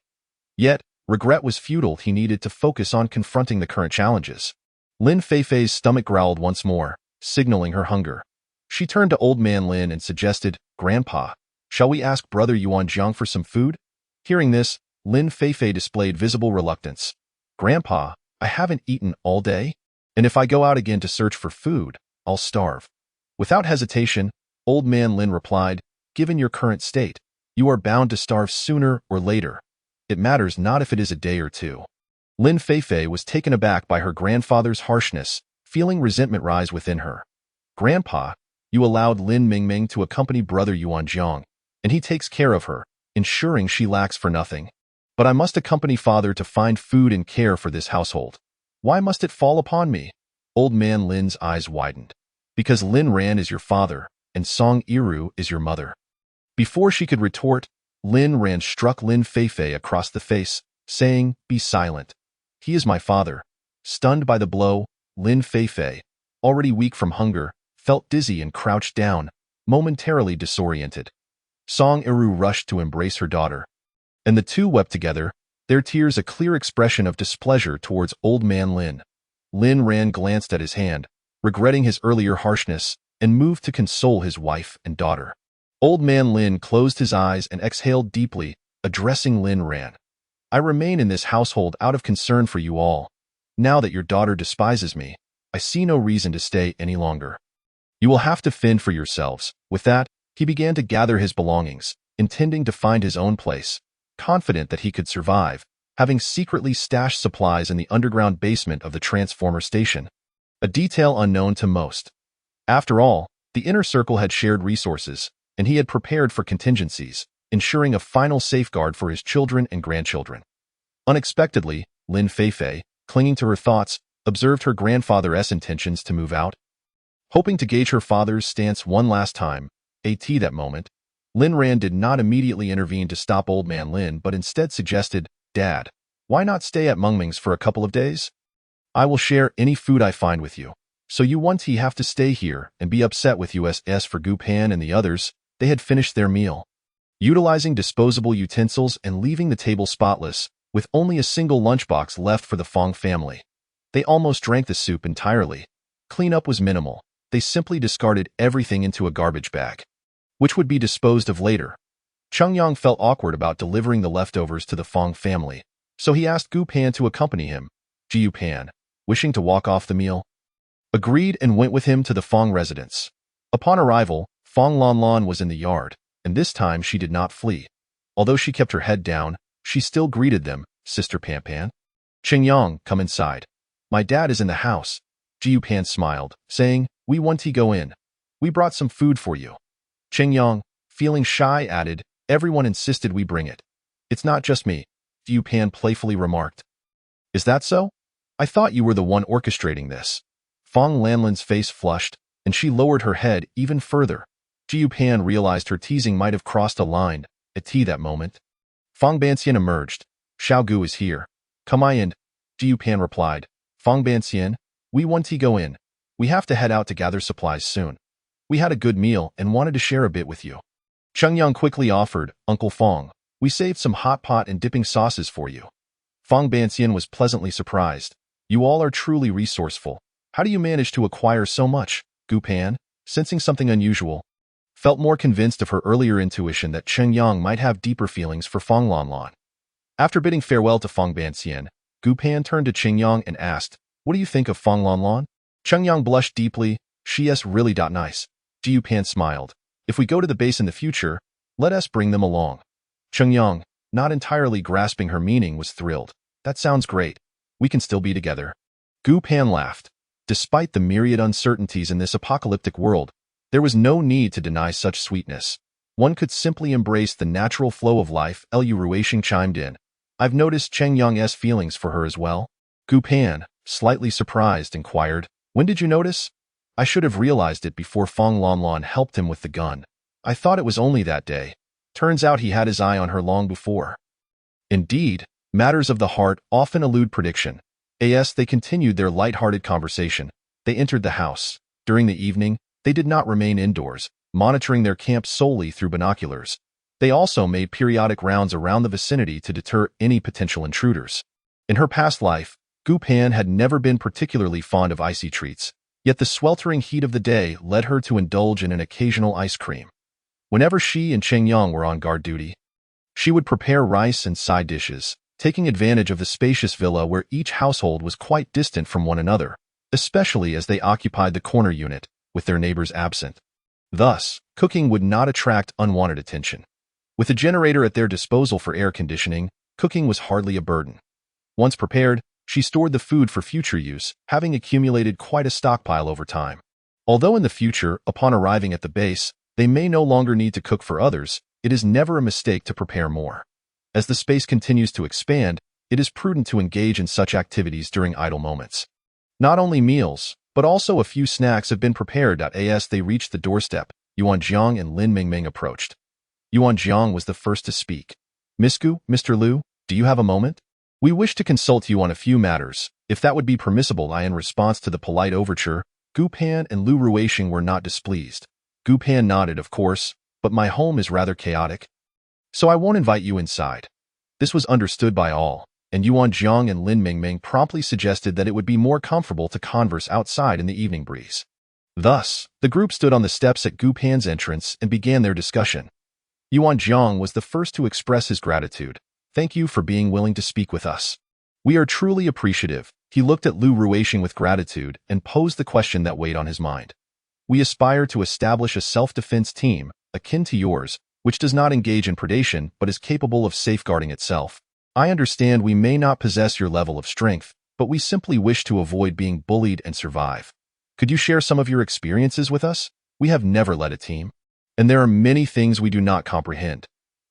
Yet, regret was futile. He needed to focus on confronting the current challenges. Lin Feifei's stomach growled once more, signaling her hunger. She turned to Old Man Lin and suggested, "Grandpa, shall we ask Brother Yuan Jiang for some food?" Hearing this, Lin Feifei displayed visible reluctance. "Grandpa, I haven't eaten all day, and if I go out again to search for food, I'll starve." Without hesitation, Old Man Lin replied, "Given your current state, You are bound to starve sooner or later. It matters not if it is a day or two. Lin Feifei was taken aback by her grandfather's harshness, feeling resentment rise within her. Grandpa, you allowed Lin Mingming to accompany brother Yuan Jiang, and he takes care of her, ensuring she lacks for nothing. But I must accompany father to find food and care for this household. Why must it fall upon me? Old man Lin's eyes widened. Because Lin Ran is your father, and Song Iru is your mother. Before she could retort, Lin Ran struck Lin Feifei across the face, saying, "Be silent. He is my father." Stunned by the blow, Lin Feifei, already weak from hunger, felt dizzy and crouched down, momentarily disoriented. Song Iru rushed to embrace her daughter, and the two wept together, their tears a clear expression of displeasure towards old man Lin. Lin Ran glanced at his hand, regretting his earlier harshness, and moved to console his wife and daughter. Old man Lin closed his eyes and exhaled deeply, addressing Lin Ran. I remain in this household out of concern for you all. Now that your daughter despises me, I see no reason to stay any longer. You will have to fend for yourselves. With that, he began to gather his belongings, intending to find his own place, confident that he could survive, having secretly stashed supplies in the underground basement of the transformer station, a detail unknown to most. After all, the inner circle had shared resources, and he had prepared for contingencies, ensuring a final safeguard for his children and grandchildren. Unexpectedly, Lin Feifei, clinging to her thoughts, observed her grandfather's intentions to move out. Hoping to gauge her father's stance one last time, that moment, Lin Ran did not immediately intervene to stop old man Lin but instead suggested, "Dad, why not stay at Mengming's for a couple of days? I will share any food I find with you. So you want to have to stay here and be upset with us." For Gu Pan and the others, they had finished their meal. Utilizing disposable utensils and leaving the table spotless, with only a single lunchbox left for the Fong family. They almost drank the soup entirely. Cleanup was minimal. They simply discarded everything into a garbage bag, which would be disposed of later. Cheng Yang felt awkward about delivering the leftovers to the Fong family, so he asked Gu Pan to accompany him. Jiu Pan, wishing to walk off the meal, agreed and went with him to the Fong residence. Upon arrival, Fong Lan Lan was in the yard, and this time she did not flee. Although she kept her head down, she still greeted them, "Sister Pan Pan." "Cheng Yang, come inside. My dad is in the house." Jiu Pan smiled, saying, "We want to go in. We brought some food for you." Cheng Yang, feeling shy, added, "Everyone insisted we bring it. It's not just me," Jiu Pan playfully remarked. "Is that so? I thought you were the one orchestrating this." Fong Lan Lan's face flushed, and she lowered her head even further. Jiu Pan realized her teasing might have crossed a line. At that moment, Fong Banxian emerged. "Xiao Gu is here. Come in," Jiu Pan replied. "Fong Banxian, we want to go in. We have to head out to gather supplies soon. We had a good meal and wanted to share a bit with you." Cheng Yang quickly offered, "Uncle Fong, we saved some hot pot and dipping sauces for you." Fong Banxian was pleasantly surprised. "You all are truly resourceful. How do you manage to acquire so much?" Gu Pan, sensing something unusual, felt more convinced of her earlier intuition that Cheng Yang might have deeper feelings for Fong Lan Lan. After bidding farewell to Fong Banxian, Gu Pan turned to Cheng Yang and asked, "What do you think of Fong Lan Lan?" Cheng Yang blushed deeply. "She's really nice." Jiu Pan smiled. "If we go to the base in the future, let us bring them along." Cheng Yang, not entirely grasping her meaning, was thrilled. "That sounds great. We can still be together." Gu Pan laughed. Despite the myriad uncertainties in this apocalyptic world, there was no need to deny such sweetness. One could simply embrace the natural flow of life. Lu Ruixing chimed in. "I've noticed Cheng Yang's feelings for her as well." Gu Pan, slightly surprised, inquired, "When did you notice?" "I should have realized it before Fong Lan Lan helped him with the gun. I thought it was only that day. Turns out he had his eye on her long before." Indeed, matters of the heart often elude prediction. As they continued their light-hearted conversation, they entered the house. During the evening, they did not remain indoors, monitoring their camp solely through binoculars. They also made periodic rounds around the vicinity to deter any potential intruders. In her past life, Gu Pan had never been particularly fond of icy treats, yet the sweltering heat of the day led her to indulge in an occasional ice cream. Whenever she and Cheng Yang were on guard duty, she would prepare rice and side dishes, taking advantage of the spacious villa where each household was quite distant from one another, especially as they occupied the corner unit, with their neighbors absent. Thus, cooking would not attract unwanted attention. With a generator at their disposal for air conditioning, cooking was hardly a burden. Once prepared, she stored the food for future use, having accumulated quite a stockpile over time. Although in the future, upon arriving at the base, they may no longer need to cook for others, it is never a mistake to prepare more. As the space continues to expand, it is prudent to engage in such activities during idle moments. Not only meals, but also a few snacks have been prepared. As they reached the doorstep, Yuan Jiang and Lin Mingming approached. Yuan Jiang was the first to speak. Misku, Mr. Liu, do you have a moment? We wish to consult you on a few matters, if that would be permissible. In response to the polite overture, Gu Pan and Lu Ruixing were not displeased. Gu Pan nodded, of course, but my home is rather chaotic, so I won't invite you inside. This was understood by all, and Yuan Jiang and Lin Mingming promptly suggested that it would be more comfortable to converse outside in the evening breeze. Thus, the group stood on the steps at Gu Pan's entrance and began their discussion. Yuan Jiang was the first to express his gratitude. Thank you for being willing to speak with us. We are truly appreciative. He looked at Lu Ruixing with gratitude and posed the question that weighed on his mind. We aspire to establish a self-defense team, akin to yours, which does not engage in predation but is capable of safeguarding itself. I understand we may not possess your level of strength, but we simply wish to avoid being bullied and survive. Could you share some of your experiences with us? We have never led a team, and there are many things we do not comprehend.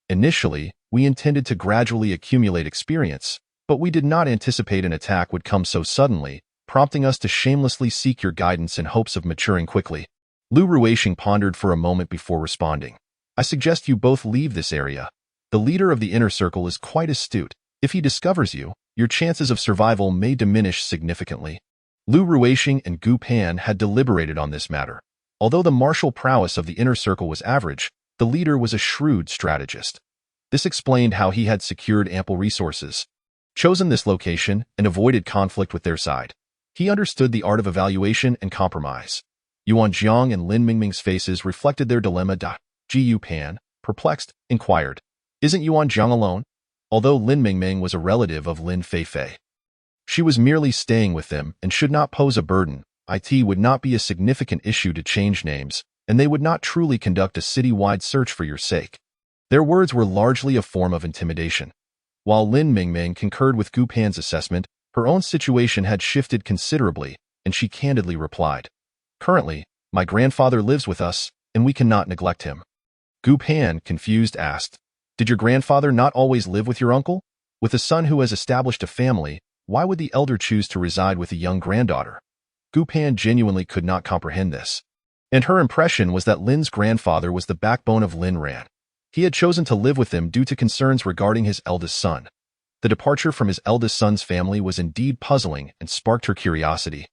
Initially, we intended to gradually accumulate experience, but we did not anticipate an attack would come so suddenly, prompting us to shamelessly seek your guidance in hopes of maturing quickly. Lu Ruixing pondered for a moment before responding. I suggest you both leave this area. The leader of the inner circle is quite astute. If he discovers you, your chances of survival may diminish significantly. Lu Ruixing and Gu Pan had deliberated on this matter. Although the martial prowess of the inner circle was average, the leader was a shrewd strategist. This explained how he had secured ample resources, chosen this location, and avoided conflict with their side. He understood the art of evaluation and compromise. Yuan Jiang and Lin Mingming's faces reflected their dilemma. Gu Pan, perplexed, inquired, Isn't Yuan Jiang alone? Although Lin Mingming was a relative of Lin Feifei, she was merely staying with them and should not pose a burden. It would not be a significant issue to change names, and they would not truly conduct a city-wide search for your sake. Their words were largely a form of intimidation. While Lin Mingming concurred with Gu Pan's assessment, her own situation had shifted considerably, and she candidly replied, Currently, my grandfather lives with us, and we cannot neglect him. Gu Pan, confused, asked, Did your grandfather not always live with your uncle? With a son who has established a family, why would the elder choose to reside with a young granddaughter? Gu Pan genuinely could not comprehend this. And her impression was that Lin's grandfather was the backbone of Lin Ran. He had chosen to live with him due to concerns regarding his eldest son. The departure from his eldest son's family was indeed puzzling and sparked her curiosity.